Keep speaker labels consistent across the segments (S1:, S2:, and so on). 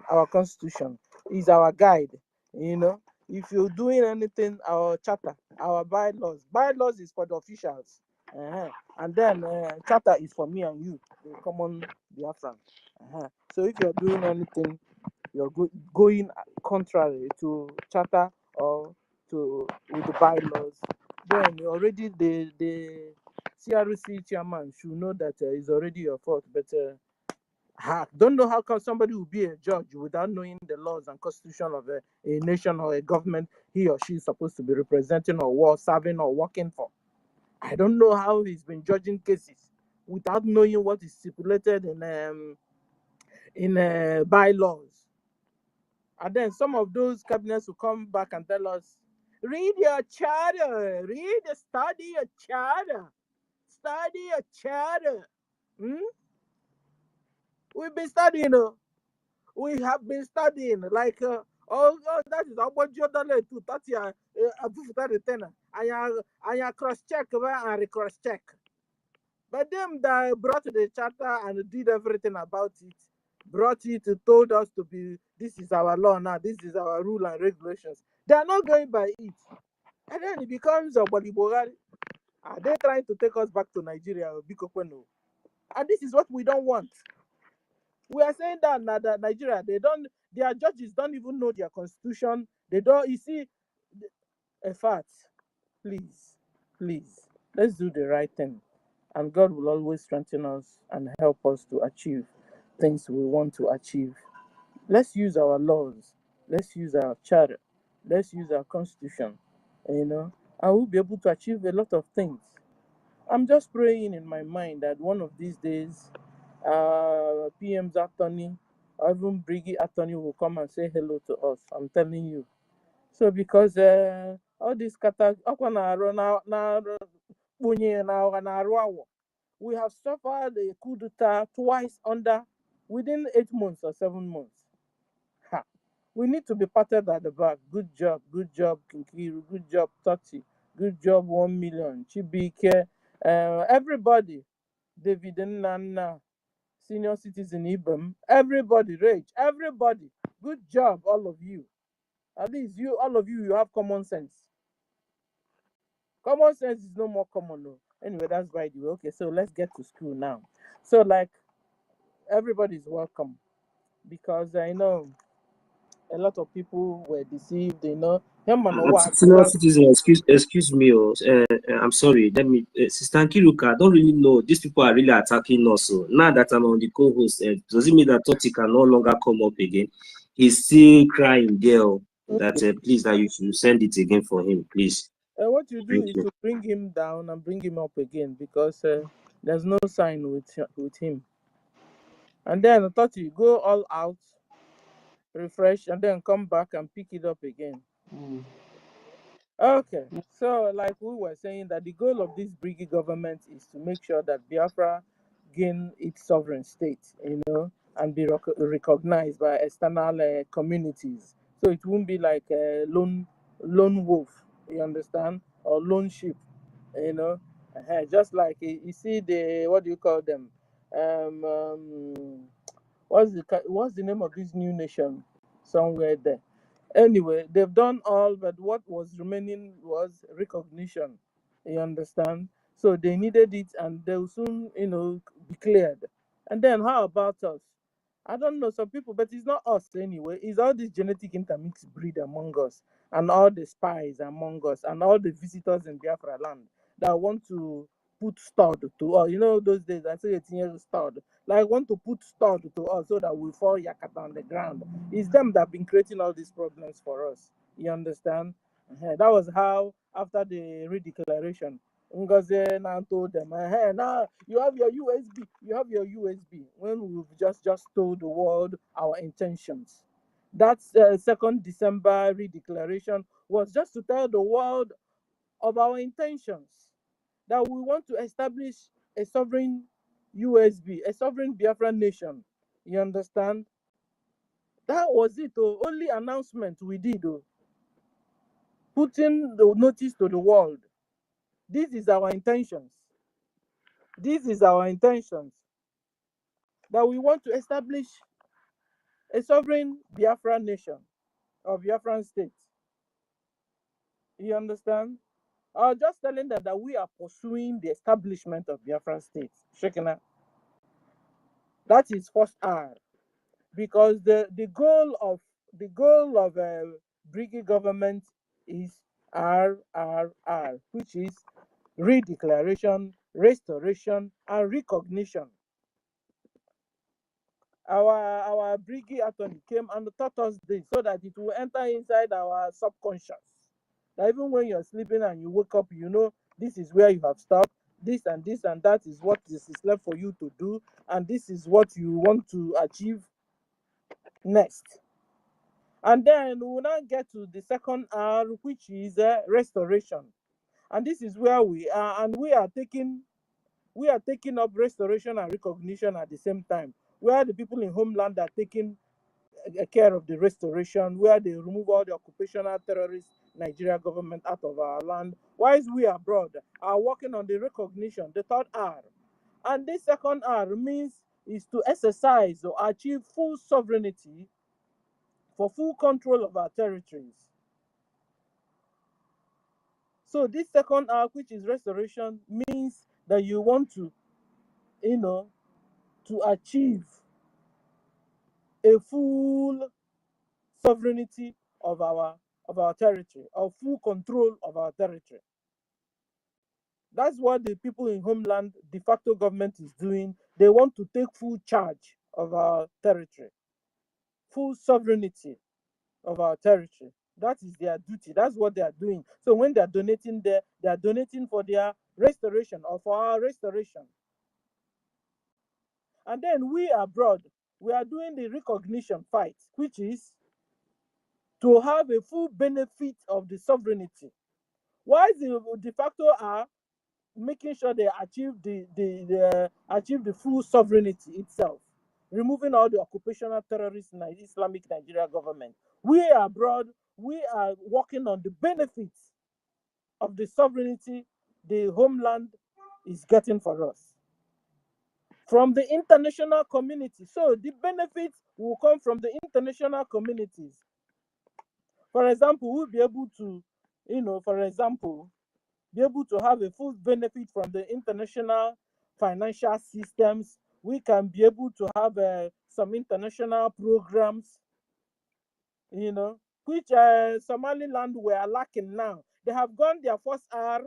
S1: our constitution is our guide. You know, if you're doing anything, our charter, our bylaws. Bylaws is for the officials. And then charter is for me and you, the common Biafran. So if you're doing anything, you're going contrary to charter or to with the bylaws, then already the CRC chairman should know that it's already your fault. But don't know how come somebody will be a judge without knowing the laws and constitution of a nation or a government he or she is supposed to be representing or serving or working for. I don't know how he's been judging cases without knowing what is stipulated in bylaws. And then some of those cabinets will come back and tell us, read your charter, study your charter, study your charter. We've been studying, we have been studying, like, that is about Jordan to 30 and cross check and cross check. But them that brought the charter and did everything about it, brought it, told us to be, this is our law now, this is our rule and regulations. They are not going by it. And then it becomes a Bolibogari. Are they trying to take us back to Nigeria or Bikokweno? And this is what we don't want. We are saying that Nigeria, their judges don't even know their constitution. They don't, you see, in fact, please, let's do the right thing. And God will always strengthen us and help us to achieve things we want to achieve. Let's use our laws. Let's use our charter. Let's use our constitution, and we'll be able to achieve a lot of things. I'm just praying in my mind that one of these days, PM's attorney or even Brgie attorney will come and say hello to us. I'm telling you. So because all this we have suffered a coup d'etat twice within 8 months or 7 months. We need to be patted at the back. Good job, Kinkiru, good job, Toti, good job, 1 million, Chibike, everybody, David and Nana, senior citizen Ibem, everybody, Rage, everybody, good job, all of you. At least all of you have common sense. Common sense is no more common, no. Anyway, that's by the way. Okay, so let's get to school now. So, like, everybody's welcome because I know a lot of people were deceived.
S2: Senior citizen, excuse me. I'm sorry. Let me, Sister Kiruka, I don't really know. These people are really attacking us. So now that I'm on the co-host, does it mean that Toti can no longer come up again? He's still crying there. That please, that you should send it again for him, please.
S1: What you do is to bring him down and bring him up again because there's no sign with him. And then I thought you go all out, refresh, and then come back and pick it up again. Okay, so like we were saying that the goal of this Brigi government is to make sure that Biafra gain its sovereign state, and be recognized by external communities. So it won't be like a lone wolf, you understand, or lone sheep, just like you see what do you call them? What's the name of this new nation somewhere there? Anyway, they've done all, but what was remaining was recognition. You understand? So they needed it, and they'll soon, be cleared. And then how about us? I don't know some people, but it's not us anyway. It's all this genetic intermixed breed among us, and all the spies among us, and all the visitors in Biafra land that want to put stud to us. Those days I say 18 years stud. Like want to put stud to us so that we fall yakata on the ground. It's them that have been creating all these problems for us. You understand? That was how after the redeclaration, Ngozi now told them, now you have your USB. When we've just told the world our intentions. That 2nd December redeclaration was just to tell the world of our intentions, that we want to establish a sovereign USB, a sovereign Biafran nation. You understand? That was it. Only announcement we did. Putting the notice to the world. This is our intentions. That we want to establish a sovereign Biafran nation or Biafran state. You understand? I was just telling them that we are pursuing the establishment of Biafran state. Shekina. That is first R, because the goal of Brigi government is RRR, which is redeclaration, restoration, and recognition. Our Brigi attorney came and taught us this so that it will enter inside our subconscious. That even when you're sleeping and you wake up, you know this is where you have stopped. This and that is what this is left for you to do, and this is what you want to achieve next. And then we will now get to the second R, which is restoration. And this is where we are, and we are taking up restoration and recognition at the same time, where the people in homeland are taking care of the restoration, where they remove all the occupational terrorist Nigeria government out of our land, whilst we abroad are working on the recognition, the third R. And this second R means is to exercise or achieve full sovereignty for full control of our territories. So this second R, which is restoration, means that you want to, to achieve a full sovereignty of our territory, or full control of our territory. That's what the people in homeland, de facto government, is doing. They want to take full charge of our territory, full sovereignty of our territory. That is their duty. That's what they are doing. So when they are donating there, they are donating for their restoration or for our restoration. And then we abroad, we are doing the recognition fight, which is to have a full benefit of the sovereignty. Why the de facto are making sure they achieve the full sovereignty itself, removing all the occupational terrorist Islamic Nigeria government. We abroad, we are working on the benefits of the sovereignty the homeland is getting for us from the international community. So the benefits will come from the international communities. For example, we'll be able to, for example, be able to have a full benefit from the international financial systems. We can be able to have some international programs, which Somaliland were lacking now. They have gone their first R,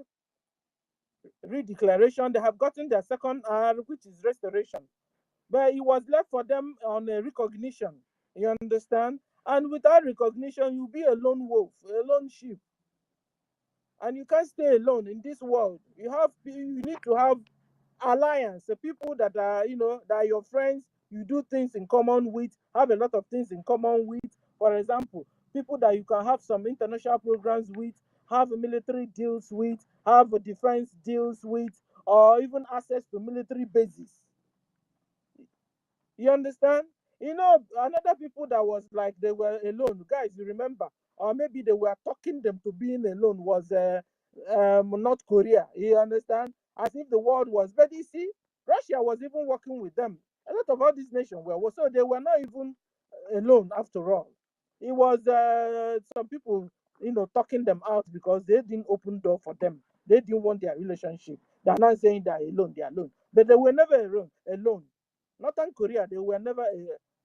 S1: redeclaration. They have gotten their second R, which is restoration. But it was left for them on a recognition. You understand? And without recognition, you'll be a lone wolf, a lone sheep. And you can't stay alone in this world. You need to have alliance, the people that are, that are your friends, you do things in common with, have a lot of things in common with. For example, people that you can have some international programs with, have military deals with, have defense deals with, or even access to military bases. You understand? Another people that was like they were alone, guys, you remember, or maybe they were talking them to being alone, was North Korea. You understand? As if the world was, but you see, Russia was even working with them. A lot of all these nations were, so they were not even alone after all. It was some people, talking them out because they didn't open door for them. They didn't want their relationship. They're not saying they're alone, but they were never alone. Northern Korea, they were never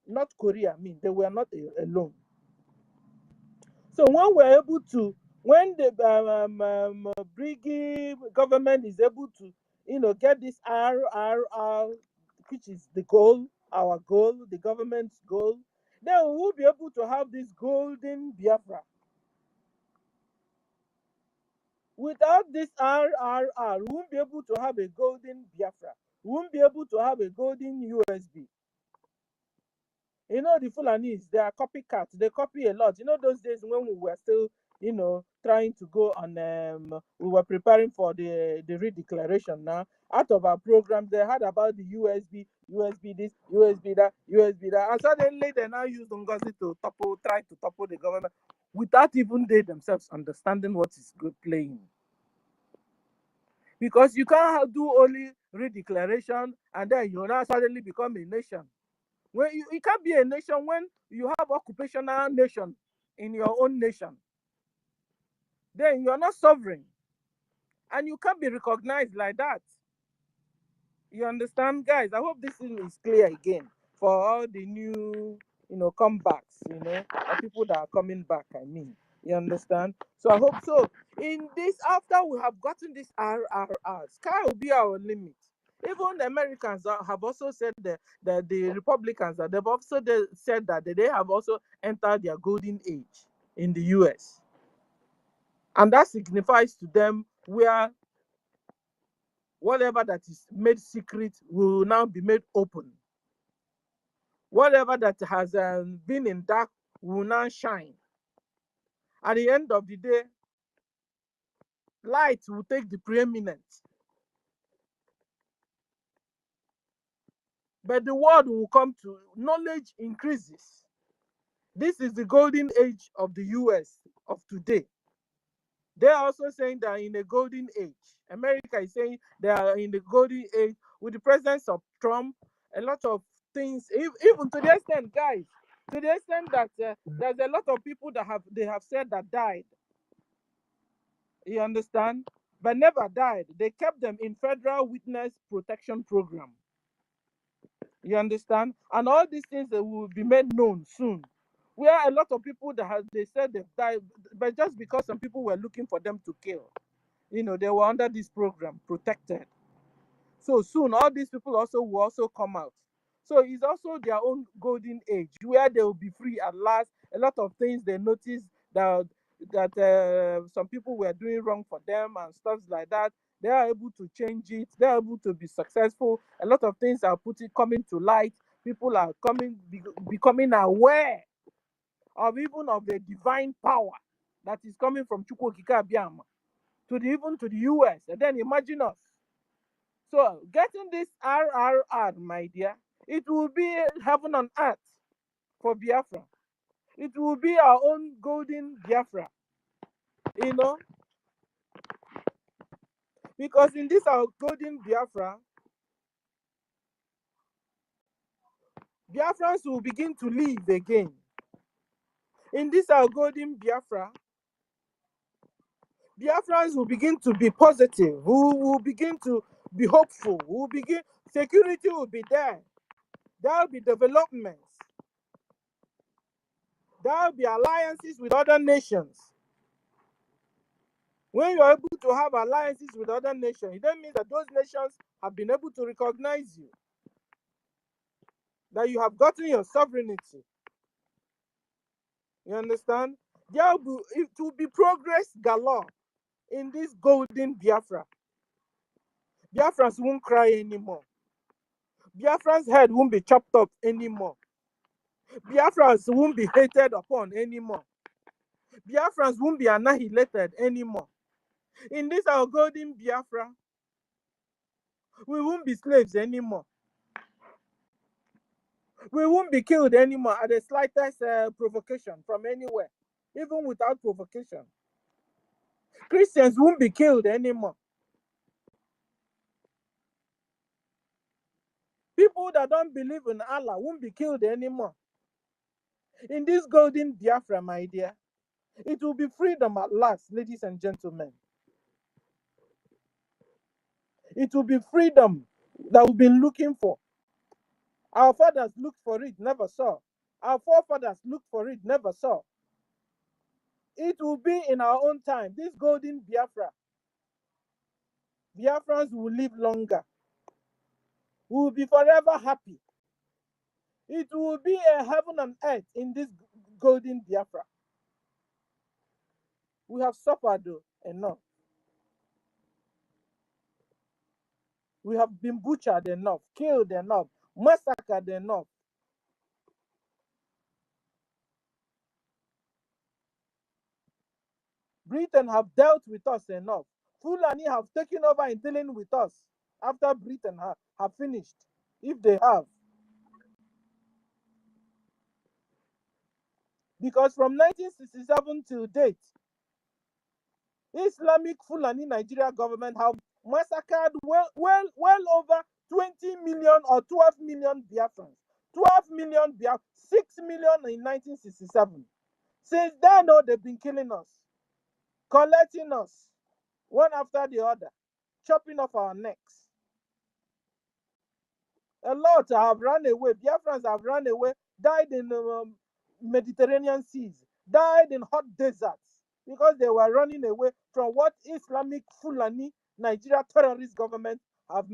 S1: North Korea. They were not alone. So when the Brigi government is able to, get this RRR, which is the goal, our goal, the government's goal, then we will be able to have this golden Biafra. Without this RRR, we won't be able to have a golden Biafra. We won't be able to have a golden USB. The Fulanis, they are copycats. They copy a lot. Those days when we were still, trying to go on, we were preparing for the redeclaration now. Out of our programs, they had about the USB this, USB that, USB that. And suddenly they now use NGOZI to try to topple the government without even they themselves understanding what is good playing. Because you can't do only redeclaration and then you now suddenly become a nation. When you can't be a nation when you have occupational nation in your own nation. Then you're not sovereign. And you can't be recognized like that. You understand, guys? I hope this thing is clear again for all the new, comebacks, or people that are coming back, I mean. You understand? So I hope so. In this, after we have gotten this RRR, sky will be our limit. Even the Americans have also said that the Republicans, that they've also said that they have also entered their golden age in the US. And that signifies to them where whatever that is made secret will now be made open. Whatever that has been in dark will now shine. At the end of the day, light will take the preeminence. But the world will come to knowledge increases. This is the golden age of the US of today. They are also saying that in a golden age. America is saying they are in the golden age with the presence of Trump. A lot of things, even to the extent, guys, to the extent that there's a lot of people that have said that died. You understand? But never died. They kept them in federal witness protection program. You understand? And all these things will be made known soon. Where a lot of people they said they've died, but just because some people were looking for them to kill, they were under this program, protected. So soon, all these people will also come out. So it's also their own golden age where they will be free at last. A lot of things they noticed that some people were doing wrong for them and stuff like that. They are able to change it. They are able to be successful. A lot of things are coming to light. People are becoming aware of even of the divine power that is coming from Chukwu Okike Abiama even to the US. And then imagine us. So getting this RRR, my dear, it will be heaven on earth for Biafra. It will be our own golden Biafra, because in this our golden Biafra, Biafrans will begin to live again. In this our golden Biafra, Biafrans will begin to be positive. We will begin to be hopeful. Security will be there. There will be developments. There will be alliances with other nations. When you are able to have alliances with other nations, it then means that those nations have been able to recognize you, that you have gotten your sovereignty. You understand? It will be progress galore in this golden Biafra. Biafrans won't cry anymore. Biafrans' head won't be chopped up anymore. Biafrans won't be hated upon anymore. Biafrans won't be annihilated anymore. In this our golden Biafra, we won't be slaves anymore. We won't be killed anymore at the slightest provocation from anywhere, even without provocation. Christians won't be killed anymore. People that don't believe in Allah won't be killed anymore. In this golden Biafra, my dear, it will be freedom at last, ladies and gentlemen. It will be freedom that we've been looking for. Our fathers looked for it, never saw. Our forefathers looked for it, never saw. It will be in our own time. This golden Biafra. Biafrans will live longer. We will be forever happy. It will be a heaven on earth in this golden Biafra. We have suffered enough. We have been butchered enough, killed enough, massacred enough. Britain have dealt with us enough. Fulani have taken over in dealing with us after Britain have finished, if they have. Because from 1967 till date, Islamic Fulani Nigeria government have massacred well over 20 million or 12 million Biafrans. 12 million, 6 million in 1967. Since then, oh, they've been killing us, collecting us, one after the other, chopping off our necks. A lot have run away. Biafrans have run away, died in Mediterranean seas, died in hot deserts because they were running away from what Islamic Fulani Nigeria terrorist government have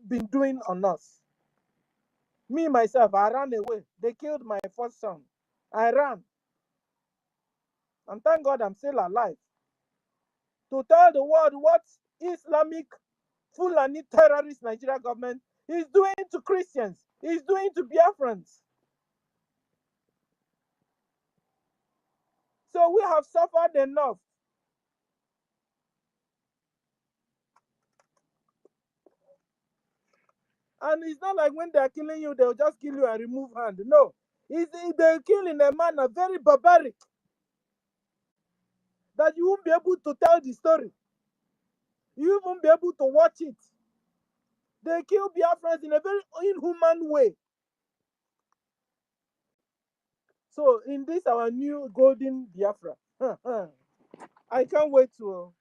S1: been doing on us. Me, myself, I ran away. They killed my first son. I ran. And thank God I'm still alive to tell the world what Islamic Fulani terrorist Nigeria government is doing to Christians, is doing to Biafrans. So we have suffered enough. And it's not like when they're killing you, they'll just kill you and remove hand. No. They're killing a manner very barbaric that you won't be able to tell the story. You won't be able to watch it. They kill Biafrans in a very inhuman way. So in this our new golden Biafra, I can't wait for.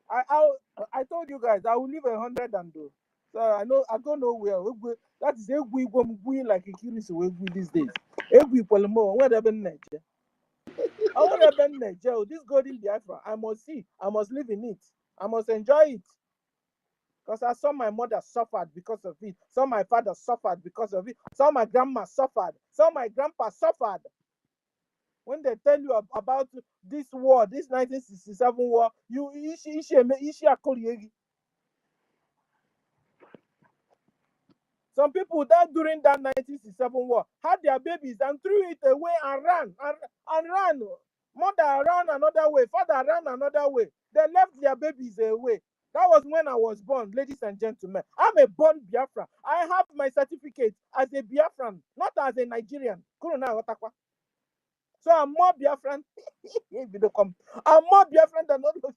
S1: I told you guys I will leave 100 and do. So I don't know where. That is Egwi like a curious Egwi these days. Egwi Polemo, whatever nature. I want to be Nigeria. This golden Biafra, I must see. I must live in it. I must enjoy it. Because I saw my mother suffered because of it. Saw my father suffered because of it. Saw my grandma suffered. Saw my grandpa suffered. When they tell you about this war, this 1967 war, some people died during that 1967 war, had their babies and threw it away and ran. Mother ran another way, father ran another way. They left their babies away. That was when I was born, ladies and gentlemen. I'm a born Biafran. I have my certificate as a Biafran, not as a Nigerian. So I'm more Biafran. I'm more Biafran than all of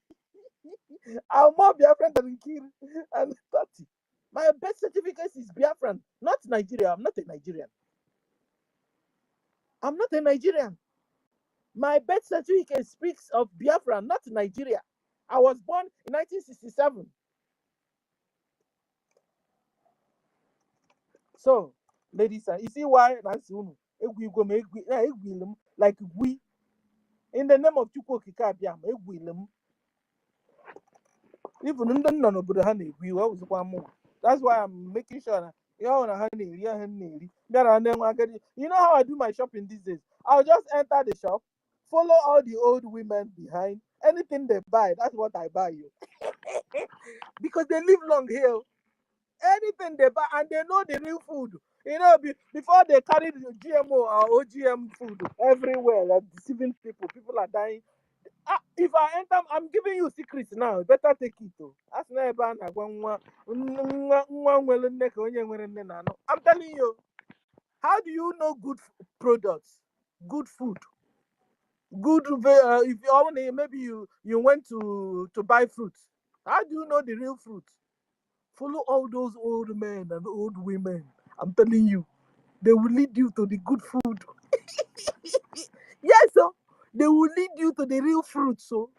S1: you. I'm more Biafran than Kir and 30. My birth certificate is Biafran, not Nigeria. I'm not a Nigerian. I'm not a Nigerian. My birth certificate speaks of Biafra, not Nigeria. I was born in 1967. So, ladies and you see why that's like we in the name of Chukwu Kikabiam, even that's why I'm making sure that you know how I do my shopping these days. I'll just enter the shop, follow all the old women behind. Anything they buy, that's what I buy you. Because they live long here. Anything they buy, and they know the real food. Before they carry the GMO or OGM food everywhere, like deceiving people. People are dying. If I enter, I'm giving you secrets now. Better take it. I'm telling you. How do you know good products, good food, good? If you only maybe you went to buy fruits. How do you know the real fruit? Follow all those old men and old women. I'm telling you, they will lead you to the good food. Yes, so they will lead you to the real fruit. So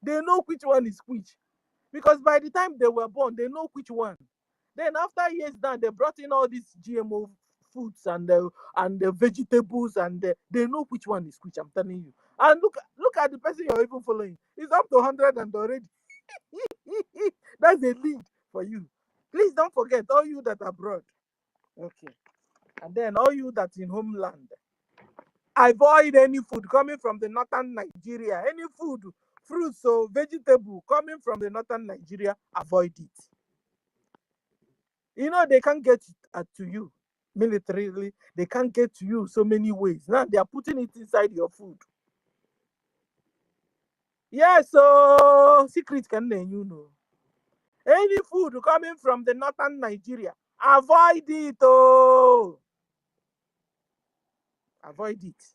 S1: they know which one is which. Because by the time they were born, they know which one. Then after years down, they brought in all these GMO foods and the vegetables, and they know which one is which. I'm telling you. And look at the person you're even following. He's up to 100 and already. That's a lead for you. Please don't forget all you that are abroad. Okay. And then all you that in homeland. Avoid any food coming from the northern Nigeria. Any food, fruits or vegetable coming from the northern Nigeria, avoid it. They can't get to you militarily. They can't get to you so many ways. Now they are putting it inside your food. Yes, so secret can know. Any food coming from the northern Nigeria, avoid it. Oh, avoid it.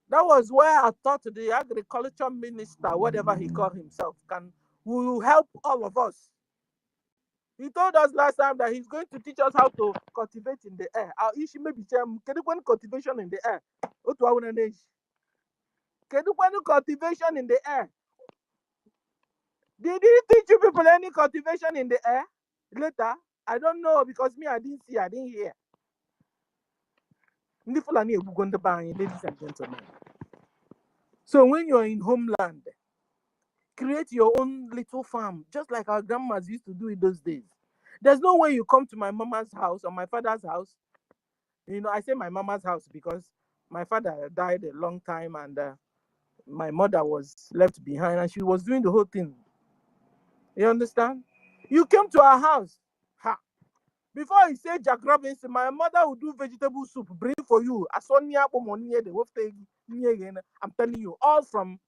S1: That was where I thought the agriculture minister, whatever he called himself, will help all of us. He told us last time that he's going to teach us how to cultivate in the air. Our issue may be cultivation in the air. Cultivation in the air. Did he teach you people any cultivation in the air? Later, I don't know because me, I didn't see, I didn't hear. Ladies and gentlemen. So when you're in homeland, create your own little farm, just like our grandmas used to do in those days. There's no way you come to my mama's house or my father's house. You know, I say my mama's house because my father died a long time and my mother was left behind and she was doing the whole thing. You understand? You came to our house. Ha. Before you say Jack Robinson, my mother will do vegetable soup, bring for you. I'm telling you, all from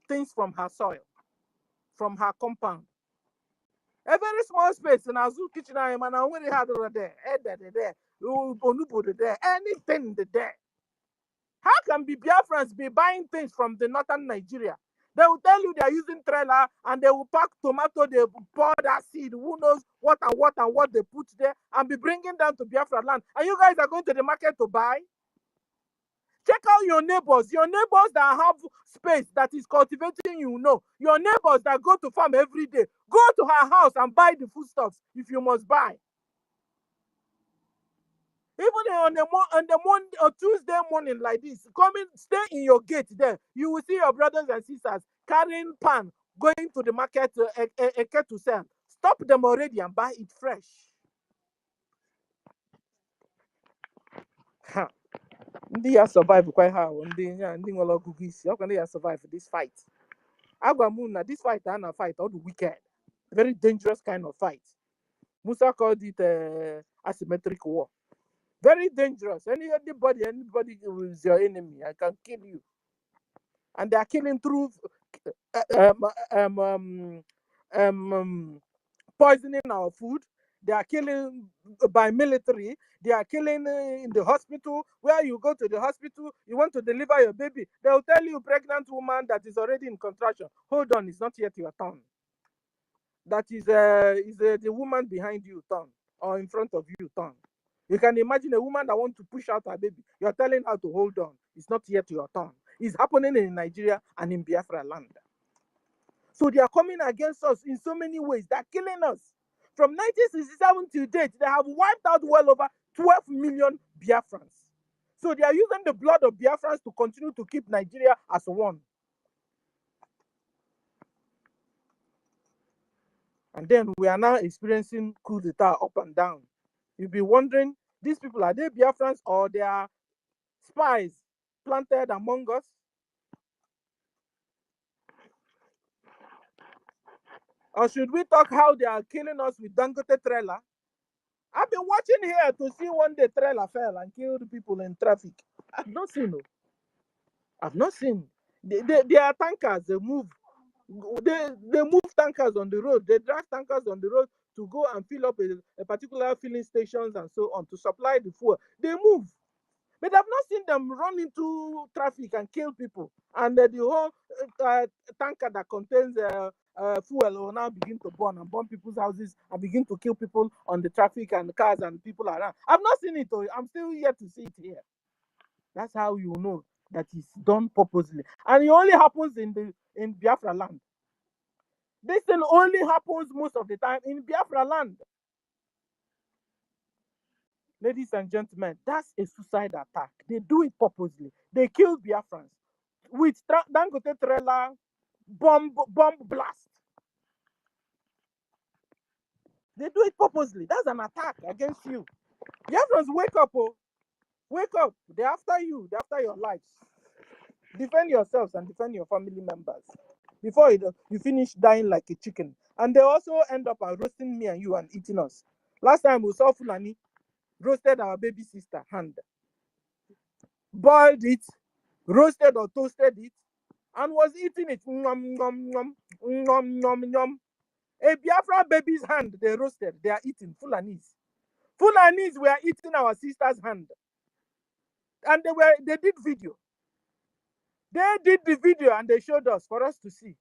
S1: things from her soil, from her compound. A very small space in our zoo kitchen, I am, and I already had over there, anything there. How can Biafrans be buying things from the northern Nigeria? They will tell you they are using trailer and they will pack tomato, they pour that seed, who knows what they put there, and be bringing down to Biafra land. And you guys are going to the market to buy? Check out your neighbors that have space that is cultivating, you know. Your neighbors that go to farm every day. Go to her house and buy the foodstuffs if you must buy. Even on the Monday or Tuesday morning like this, stay in your gate there. You will see your brothers and sisters carrying pan, going to the market to sell. Stop them already and buy it fresh. Ndị ya survive quite hard. Ndị nwere ọgụgụ isi. How can they survive this fight? Agwamuna, this fight and a fight all the wicked. Very dangerous kind of fight. Musa called it asymmetric war. Very dangerous. Anybody who is your enemy, I can kill you. And they are killing through poisoning our food. They are killing by military. They are killing in the hospital. Where you go to the hospital, you want to deliver your baby. They will tell you, pregnant woman that is already in contraction, hold on, it's not yet your turn. That is the woman behind you turn or in front of you turn. You can imagine a woman that wants to push out her baby. You're telling her to hold on. It's not yet your turn. It's happening in Nigeria and in Biafra land. So they are coming against us in so many ways. They're killing us. From 1967 to date, they have wiped out well over 12 million Biafrans. So they are using the blood of Biafrans to continue to keep Nigeria as one. And then we are now experiencing coup d'etat up and down. You'll be wondering, these people, are they Biafrans or they are spies planted among us? Or should we talk how they are killing us with Dangote trailer? I've been watching here to see one day trailer fell and killed people in traffic. I've not seen. I've not seen. They are tankers. They move. They move tankers on the road. They drive tankers on the road to go and fill up a particular filling stations and so on to supply the fuel. They move. But I've not seen them run into traffic and kill people. And the whole tanker that contains fuel will now begin to burn and burn people's houses and begin to kill people on the traffic and the cars and people around. I've not seen it. I'm still yet to see it here. That's how you know that it's done purposely. And it only happens in Biafra land. This thing only happens most of the time in Biafra land. Ladies and gentlemen, that's a suicide attack. They do it purposely. They kill Biafrans with Dangote trailer bomb blast. They do it purposely. That's an attack against you. Biafrans, wake up, oh. Wake up. They're after you. They're after your lives. Defend yourselves and defend your family members before you finish dying like a chicken. And they also end up roasting me and you and eating us. Last time we saw Fulani roasted our baby sister hand, boiled it, roasted or toasted it, and was eating it. Nom, nom, nom, nom, nom, nom. A Biafra baby's hand, they roasted, they are eating. Fulanis were eating our sister's hand. And they did video. They did the video and they showed us for us to see.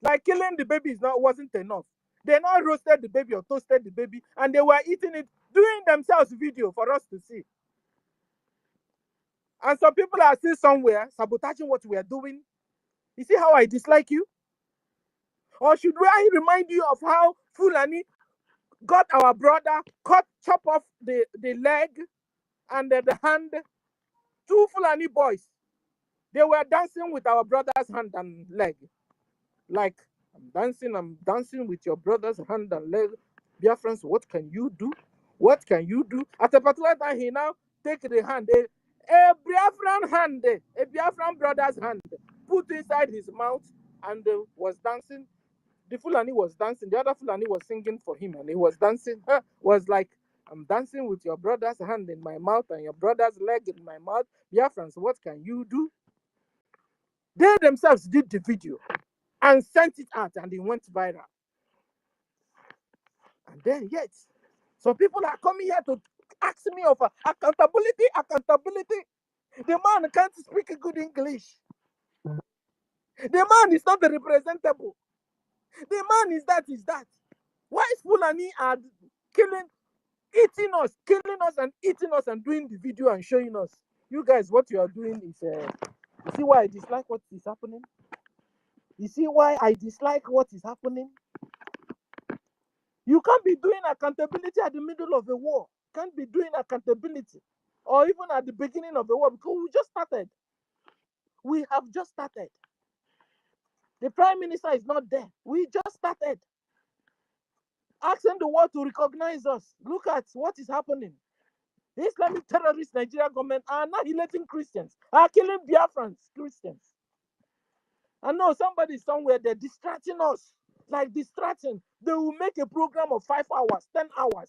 S1: Like killing the babies wasn't enough. They not roasted the baby or toasted the baby, and they were eating it, doing themselves video for us to see. And some people are still somewhere sabotaging what we are doing. You see how I dislike you? Or should I remind you of how Fulani got our brother, chop off the leg and the hand? Two Fulani boys, they were dancing with our brother's hand and leg. Like, I'm dancing with your brother's hand and leg. Biafrans, what can you do? What can you do? At a particular time, he now take the hand, a Biafran hand, a Biafran brother's hand, put inside his mouth and was dancing. The Fulani was dancing. The other Fulani was singing for him, and he was dancing. Was like, I'm dancing with your brother's hand in my mouth and your brother's leg in my mouth. Biafrans, what can you do? They themselves did the video and sent it out, and it went viral. And then, yet, some people are coming here to ask me of accountability. The man can't speak good English. The man is not representable. The man is that. Why is Fulani are killing us and eating us and doing the video and showing us? You guys, what you are doing is, you see why I dislike what is happening? You see why I dislike what is happening? You can't be doing accountability at the middle of a war. Can't be doing accountability. Or even at the beginning of the war, because we just started. We have just started. The Prime Minister is not there. We just started. Asking the world to recognize us. Look at what is happening. The Islamic terrorist Nigerian government are annihilating Christians, are killing Biafrans, Christians. I know somebody somewhere, they're distracting us. Like distracting. They will make a program of 5 hours, 10 hours.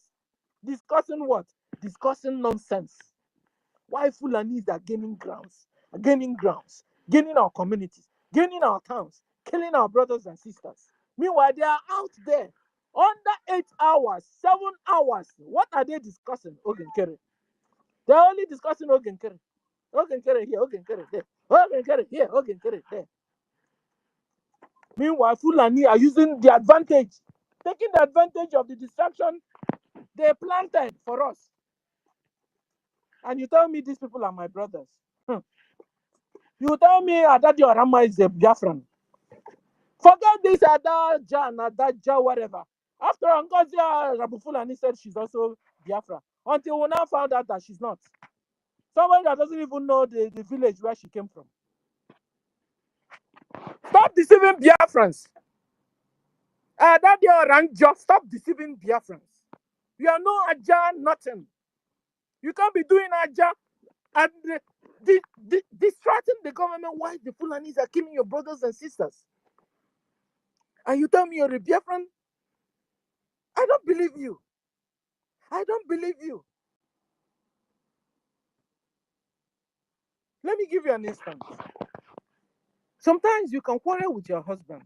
S1: Discussing what? Discussing nonsense. Why Fulanis are gaining grounds, gaining our communities, gaining our towns, killing our brothers and sisters. Meanwhile, they are out there under 8 hours, 7 hours. What are they discussing? Ogenkere. They're only discussing Ogenkere. Ogenkere here, Ogenkere there. Ogenkere here, Ogenkere there. Meanwhile, Fulani are using the advantage, taking the advantage of the distraction they planted for us. And you tell me these people are my brothers. You tell me Adadi Orama is a Biafran. Forget this Adaja, Nadaja, whatever. After NGOZI, Rabu Fulani said she's also Biafra. Until we now found out that she's not. Someone that doesn't even know the village where she came from. Stop deceiving Biafrans. Adadi Oranja, stop deceiving Biafrans. You are no Aja, nothing. You can't be doing Aja and distracting the government why the Fulanis are killing your brothers and sisters. And you tell me you're a Biafran? I don't believe you. I don't believe you. Let me give you an instance. Sometimes you can quarrel with your husband.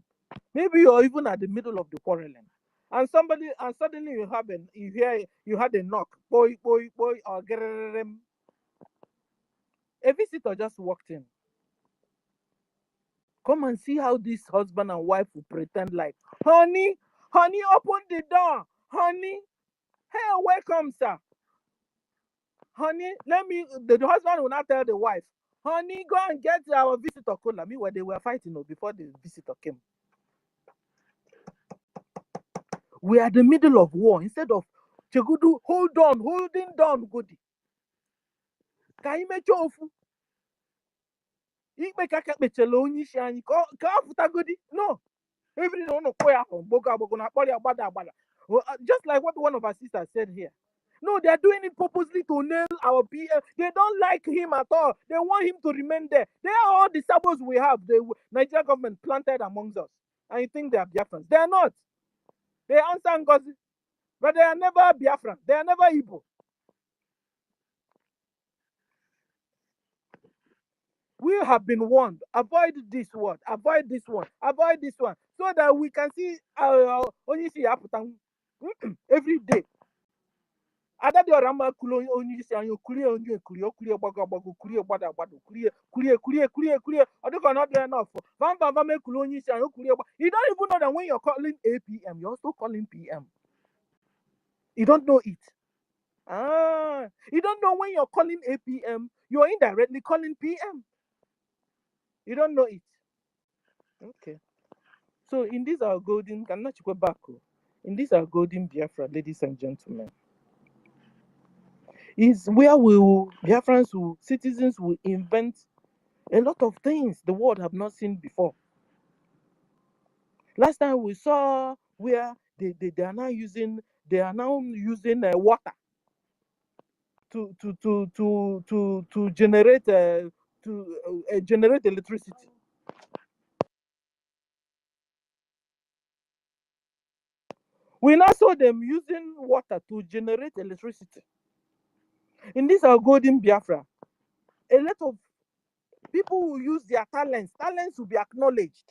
S1: Maybe you're even at the middle of the quarreling. And suddenly you had a knock. Boy, or gererem. A visitor just walked in. Come and see how this husband and wife will pretend like, honey, open the door. Honey, hey, welcome, sir. Honey, the husband will not tell the wife, honey, go and get our visitor cola. Meanwhile, they were fighting before the visitor came. We are in the middle of war. Instead of Chegudu, holding down, Godi. Can you make your ofu? No. Every just like what one of our sisters said here. No, they're doing it purposely to nail our BF. They don't like him at all. They want him to remain there. They are all the sabos we have, the Nigerian government planted amongst us. And you think they are Biafrans. They are not. They answer NGOZI, but they are never Biafran. They are never Igbo. We have been warned. Avoid this word. Avoid this one. Avoid this one. So that we can see only see every day. Ada di orama kulo onyi si anyo kulie onye kulie gbago kulie gbada kulie odiko not enough van make kulo onyi si anyo kulie you don't even know that when you're calling APM you're also calling PM. You don't know it. You don't know when you're calling APM you're indirectly calling PM. You don't know it. Okay. So in this our golden in this our golden Biafra, ladies and gentlemen, is where Biafrans citizens will invent a lot of things the world have not seen before. Last time we saw where they are now using water to generate generate electricity. We now saw them using water to generate electricity. In this our golden Biafra, a lot of people will use their talents. Talents will be acknowledged.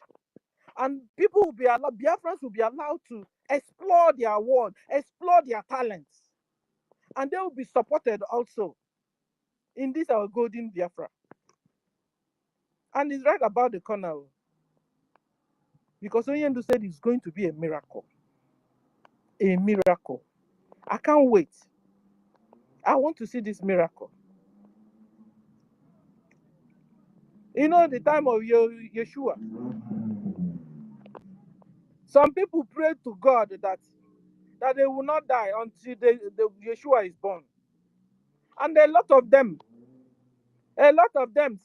S1: And people will be allowed, Biafrans will be allowed to explore their world, explore their talents. And they will be supported also in this our golden Biafra. And it's right about the corner. Because Onyendu said it's going to be a miracle. A miracle. I can't wait. I want to see this miracle. You know, the time of Yeshua, some people prayed to God that they will not die until Yeshua is born. And a lot of them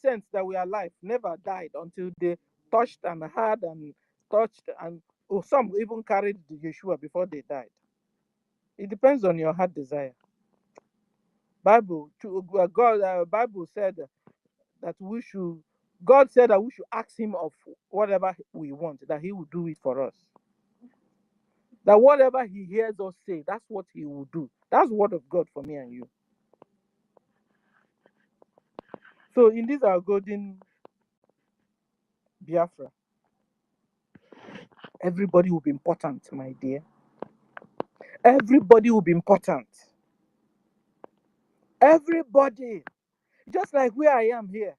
S1: since that we are alive never died until they touched and heard and touched, and some even carried the Yeshua before they died. It depends on your heart desire. Bible said that God said that we should ask him of whatever we want, that he will do it for us. That whatever he hears us say, that's what he will do. That's the word of God for me and you. So in this our golden Biafra, everybody will be important, my dear. Everybody will be important. Everybody. Just like where I am here.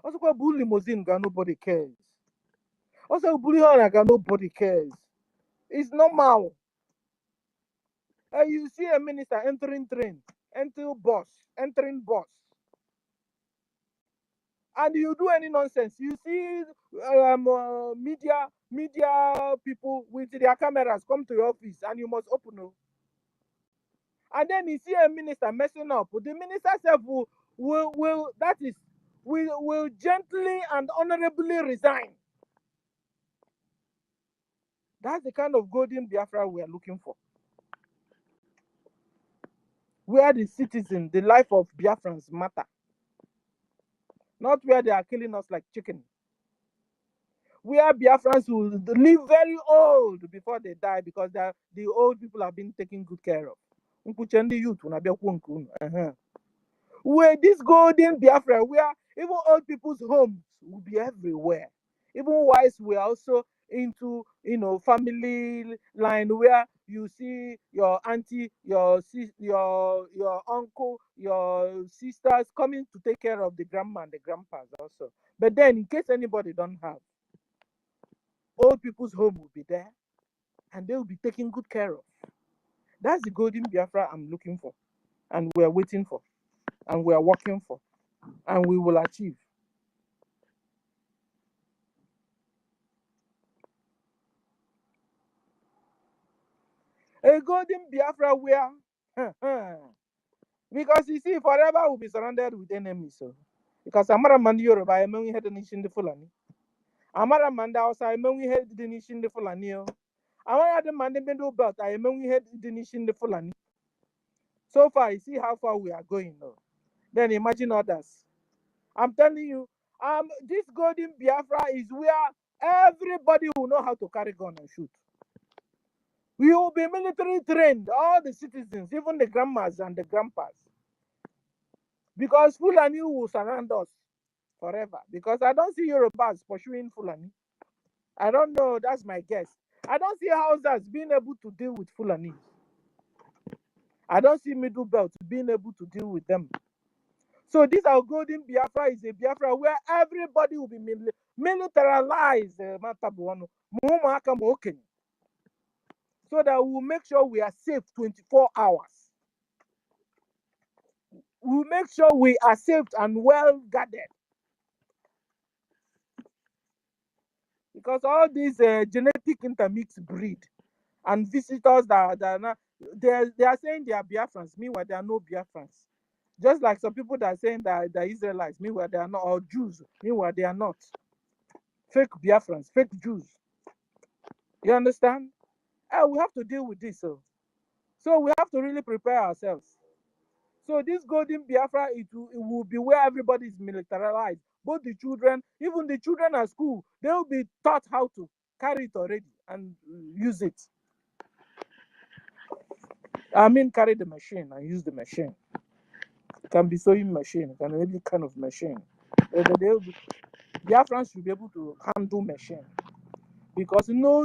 S1: Also called Blue Limousine, nobody cares. Also Blue Honor, nobody cares. It's normal. You see a minister entering train, entering bus, and you do any nonsense. You see media people with their cameras come to your office, and you must open it. And then you see a minister messing up. The minister self will gently and honorably resign. That's the kind of golden Biafra we are looking for. Where the citizen, the life of Biafrans matter. Not where they are killing us like chicken. Where Biafrans will live very old before they die because the old people have been taken good care of. Where this golden Biafra, where even old people's homes will be everywhere. Even whilst we are also into family line where you see your auntie, your uncle, your sisters coming to take care of the grandma and the grandpas also. But then in case anybody don't have, old people's home will be there and they will be taken good care of. That's the golden Biafra I'm looking for, and we are waiting for, and we are working for, and we will achieve. A golden Biafra where, because you see, forever will be surrounded with enemies. So, because Amara Mandi Yoruba, I mean, we had an issue in the Fulani. Amara Manda also, I mean, we had the issue in the Fulani. Amara the Mandi Bendo belt, I mean, we had the issue in the Fulani. So far, you see how far we are going now. Then imagine others. I'm telling you, this golden Biafra is where everybody will know how to carry gun and shoot. We will be military trained, all the citizens, even the grandmas and the grandpas. Because Fulani will surround us forever. Because I don't see Yorubas pursuing Fulani. I don't know, that's my guess. I don't see Hausas being able to deal with Fulani. I don't see middle belt being able to deal with them. So this our golden Biafra is a Biafra where everybody will be militarized. So that we will make sure we are safe 24 hours. We will make sure we are safe and well guarded. Because all these genetic intermixed breed and visitors that are not, they are saying they are Biafrans, meanwhile they are no Biafrans. Just like some people that are saying that they're Israelites, meanwhile they are not, or Jews, meanwhile they are not. Fake Biafrans, fake Jews. You understand? We have to deal with this. So we have to really prepare ourselves. So this golden Biafra, it will be where everybody is militarized. Both the children, even the children at school, they will be taught how to carry it already and use it. I mean, carry the machine and use the machine. It can be sewing machine, it can be kind of machine. Biafrans should be able to handle machine. Because no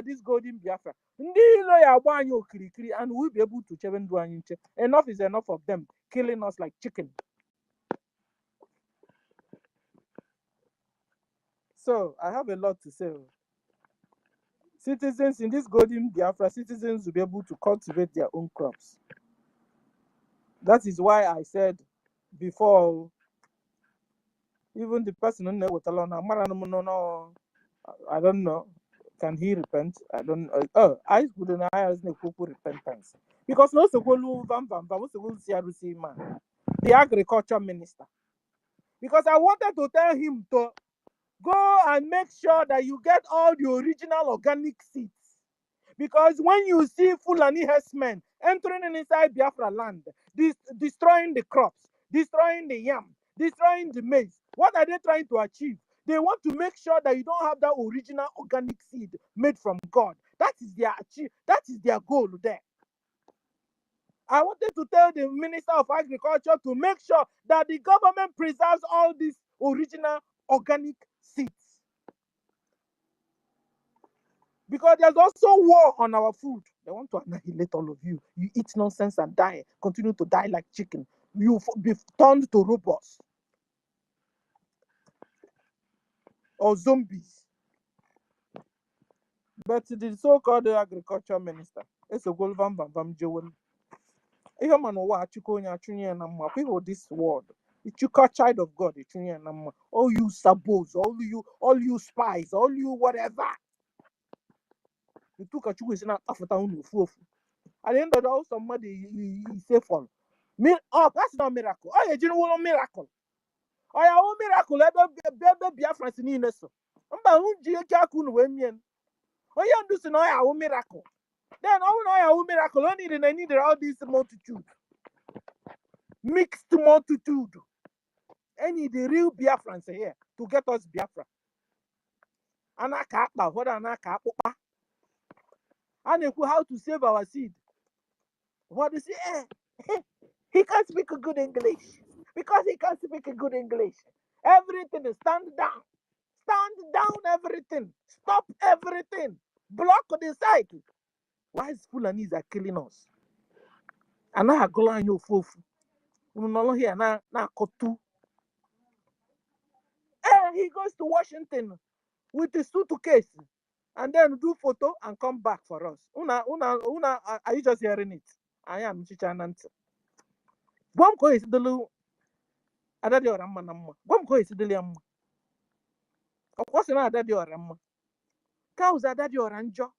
S1: this golden Biafra. And we'll be able to enough is enough of them killing us like chicken. So I have a lot to say. Citizens in this golden Biafra, citizens will be able to cultivate their own crops. That is why I said before, even the person on I don't know. Can he repent? I don't know. I wouldn't have repentance. Because no the agriculture minister. Because I wanted to tell him to go and make sure that you get all the original organic seeds. Because when you see Fulani herdsmen entering inside Biafra land, destroying the crops, destroying the yam, destroying the maize, what are they trying to achieve? They want to make sure that you don't have that original organic seed made from God. That is their goal there. I wanted to tell the Minister of Agriculture to make sure that the government preserves all these original organic seeds. Because there's also war on our food. They want to annihilate all of you. You eat nonsense and die. Continue to die like chicken. You be turned to robots. Or zombies. But the so-called agriculture minister, it's a Golvan Bam Joel. If man watch you this word. It's you child of God, all you sabos, all you spies, all you whatever. You took a choice in after town. At the end of the day, somebody is safe for. Oh, that's not a miracle. Oh, you know what a miracle? Oh, yeah, what miracle? Baby, BIAFRANS in Ineso. Who do you oh, you do say no, yeah, what miracle? Then, oh, no, yeah, what miracle? I need all this multitude. Mixed multitude. I need the real BIAFRANS here to get us Biafra. Anaka, what Anaka? And how to save our seed. What is it? He can't speak a good English. Because he can't speak a good English. Everything is stand down. Stand down everything. Stop everything. Block the site. Why is Fulanis are killing us? And now I go on your fofu. Here now kotu. He goes to Washington with the suitcase and then do photo and come back for us. Are you just hearing it? I am Chichanant. Bomko is the lu Adadi or Rammanama. Bomko is the liam. Of course, not Adadi or Ramma. Cows Adadi or Anjo.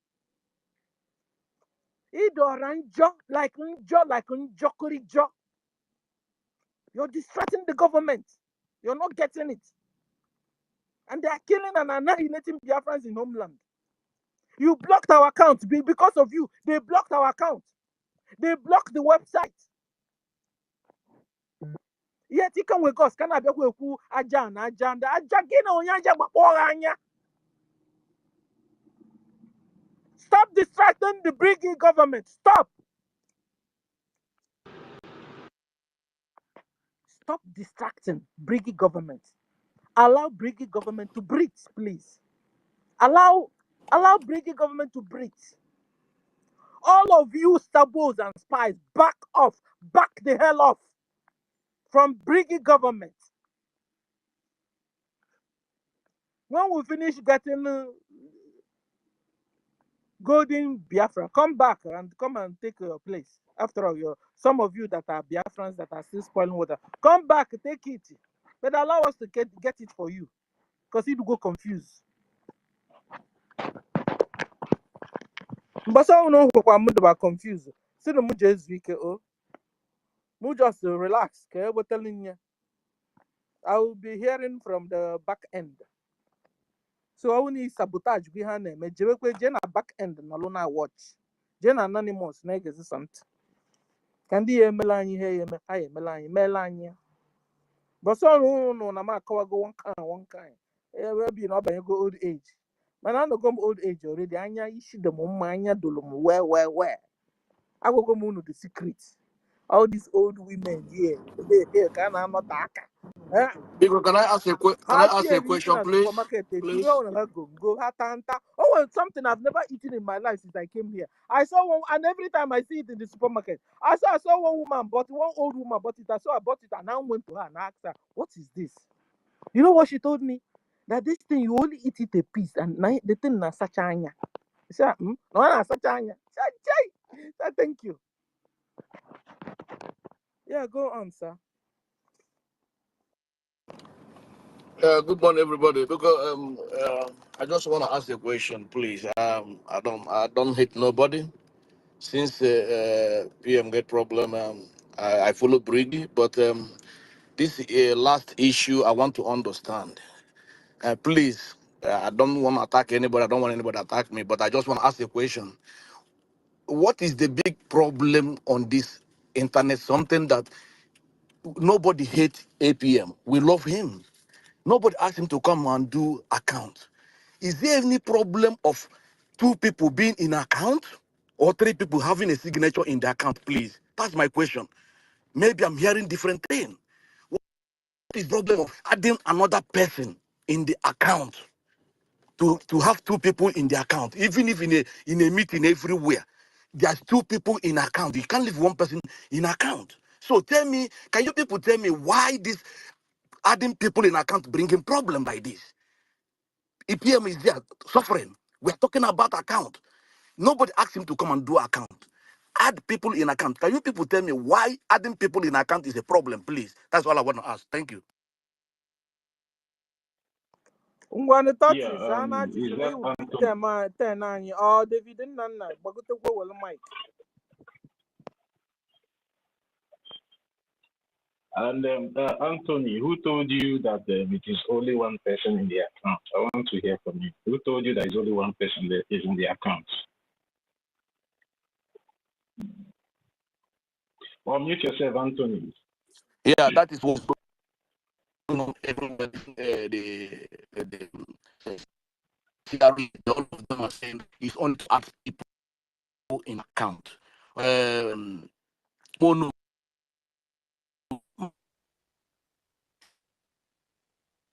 S1: Idoranjo like Njokorijo. You're distracting the government. You're not getting it. And they are killing and annihilating Biafrans in homeland. You blocked our account. Because of you, they blocked our account. They blocked the website. Yet he can with us. Can I be with Ajana? Stop distracting the Brgie government. Stop. Stop distracting Brgie government. Allow Brgie government to breathe, please. Allow Brgie government to breathe. All of you sabos and spies, back off. Back the hell off from Brgie government. When we finish getting golden Biafra, come back and come and take your place. After all, some of you that are Biafrans that are still spoiling water, come back, take it. But allow us to get it for you. Because it will go confused. But so no confused. See the mujes week just relax. Okay, we're telling you. I will be hearing from the back end. So I will need sabotage behind them. Jena back end na luna watch. Jena anonymous niggas something. Can the Melanie here? I Melanie. But so no, na ma go one kind. Will be no go old age. Man, I don't come old age already. Anya issue the mumma anya dolum where. I will go moon the secret. All these old women here, can I not attack?
S3: Igor, can I ask a
S1: Anything
S3: question,
S1: at
S3: please?
S1: supermarket, they
S3: Please.
S1: go hatanta. Oh, well, something I've never eaten in my life since I came here. I saw one, and every time I see it in the supermarket, I saw one woman, but one old woman bought it. I bought it, and I went to her and asked her, "What is this?" You know what she told me? That this thing you only eat it a piece, and the thing na sachanya. I said, no, na sachanya. I said, thank you. Yeah, go on, sir.
S3: Good morning, everybody. Because I just want to ask a question, please. I don't hate nobody. Since PM get problem, I follow Brady, but this last issue I want to understand. Please, I don't want to attack anybody. I don't want anybody to attack me, but I just want to ask a question. What is the big problem on this internet? Something that nobody hates APM. We love him. Nobody asked him to come and do account. Is there any problem of two people being in account or three people having a signature in the account, please? That's my question. Maybe I'm hearing different thing. What is the problem of adding another person in the account to have two people in the account? Even if in a meeting everywhere, there's two people in account. You can't leave one person in account. So tell me, can you people tell me why this adding people in account bringing problem by this? EPM is there suffering. We're talking about account. Nobody asked him to come and do account. Add people in account. Can you people tell me why adding people in account is a problem, please? That's all I want to ask. Thank you.
S1: Ngwane
S4: Yeah,
S1: touches, ana
S4: is
S1: chichile
S4: that
S1: you big
S4: Anthony?
S1: ten anyi. Oh, David Nana, bagutte go well mic.
S4: And Anthony, who told you that it is only one person in the account? I want to hear from you. Who told you that is only one person that is in the account? Or mute yourself, Anthony.
S3: Yeah, that is what's going on. Everybody, the CRE, all of them are saying it's only to add people in account. Oh no,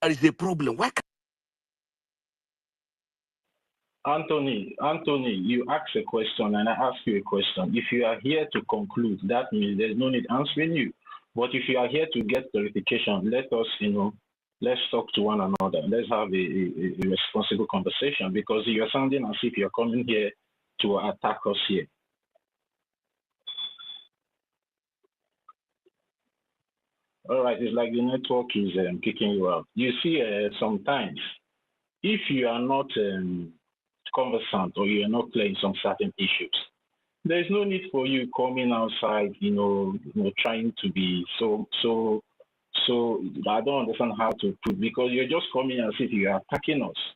S3: there is a problem. Why can't
S4: Anthony, you asked a question and I ask you a question. If you are here to conclude, that means there's no need answering you. But if you are here to get clarification, let us, let's talk to one another. Let's have a responsible conversation, because you're sounding as if you're coming here to attack us here. All right, it's like the network is kicking you out. You see, sometimes if you are not conversant or you are not playing some certain issues, there's no need for you coming outside, trying to be so. I don't understand how to put, because you're just coming as if you are attacking us.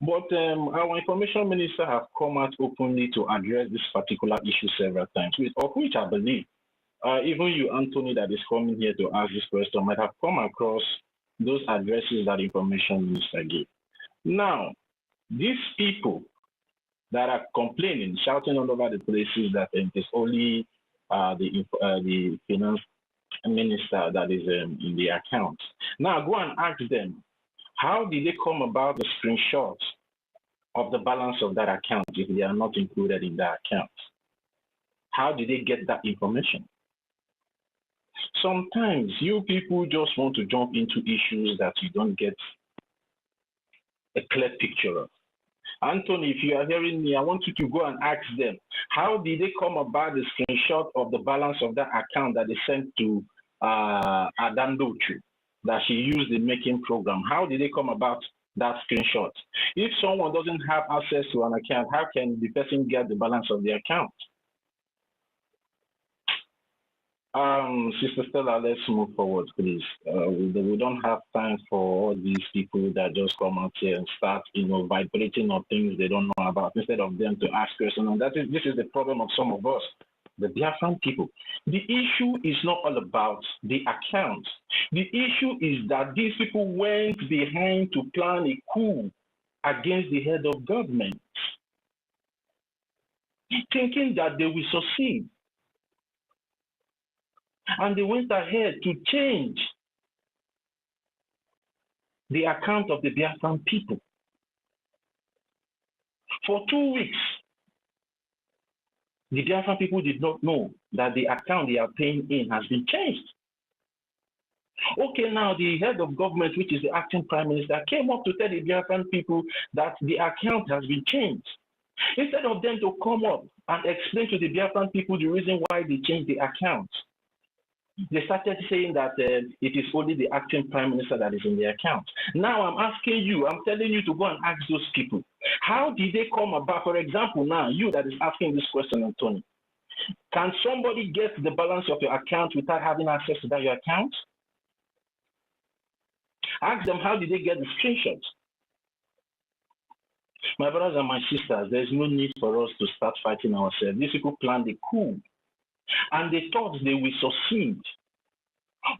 S4: But our information minister have come out openly to address this particular issue several times, of which I believe even you, Anthony, that is coming here to ask this question might have come across those addresses that information minister gave. Now, these people that are complaining, shouting all over the places that it is only the finance minister that is in the account. Now, go and ask them, how did they come about the screenshots of the balance of that account if they are not included in that account? How do they get that information? Sometimes you people just want to jump into issues that you don't get a clear picture of. Anthony, if you are hearing me, I want you to go and ask them, how did they come about the screenshot of the balance of that account that they sent to Adandochu that she used in making program? How did they come about that screenshot? If someone doesn't have access to an account, how can the person get the balance of the account? Sister Stella, let's move forward, please. We don't have time for all these people that just come out here and start, vibrating on things they don't know about, instead of them to ask questions. And this is the problem of some of us, the Biafran people. The issue is not all about the account. The issue is that these people went behind to plan a coup against the head of government, thinking that they will succeed. And they went ahead to change the account of the Biafran people. For 2 weeks, the Biafran people did not know that the account they are paying in has been changed. Okay, now the head of government, which is the acting prime minister, came up to tell the Biafran people that the account has been changed. Instead of them to come up and explain to the Biafran people the reason why they changed the account, they started saying that it is only the acting prime minister that is in the account. Now I'm asking you, I'm telling you to go and ask those people, how did they come about? For example, now you that is asking this question, Anthony, can somebody get the balance of your account without having access to that your account? Ask them, how did they get the screenshots? My brothers and my sisters, there's no need for us to start fighting ourselves. These people planned the coup, and they thought they will succeed.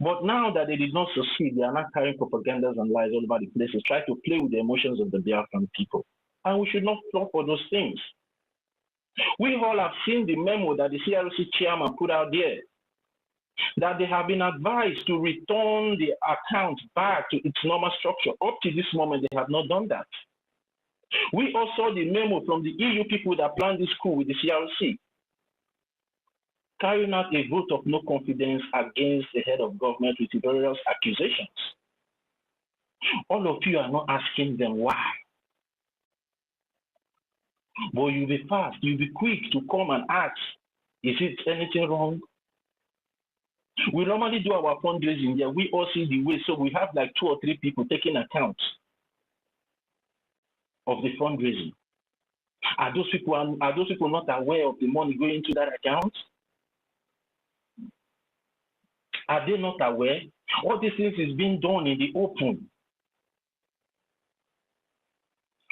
S4: But now that they did not succeed, they are not carrying propagandas and lies all over the places, try to play with the emotions of the Biafran people. And we should not fall for those things. We all have seen the memo that the CRC chairman put out there, that they have been advised to return the account back to its normal structure. Up to this moment, they have not done that. We also saw the memo from the EU people that planned this coup with the CRC, carrying out a vote of no confidence against the head of government with various accusations. All of you are not asking them why. But you'll be fast, you'll be quick to come and ask, is it anything wrong? We normally do our fundraising there. We all see the way, so we have like 2 or 3 people taking account of the fundraising. Are those people not aware of the money going into that account? Are they not aware? All these things is being done in the open.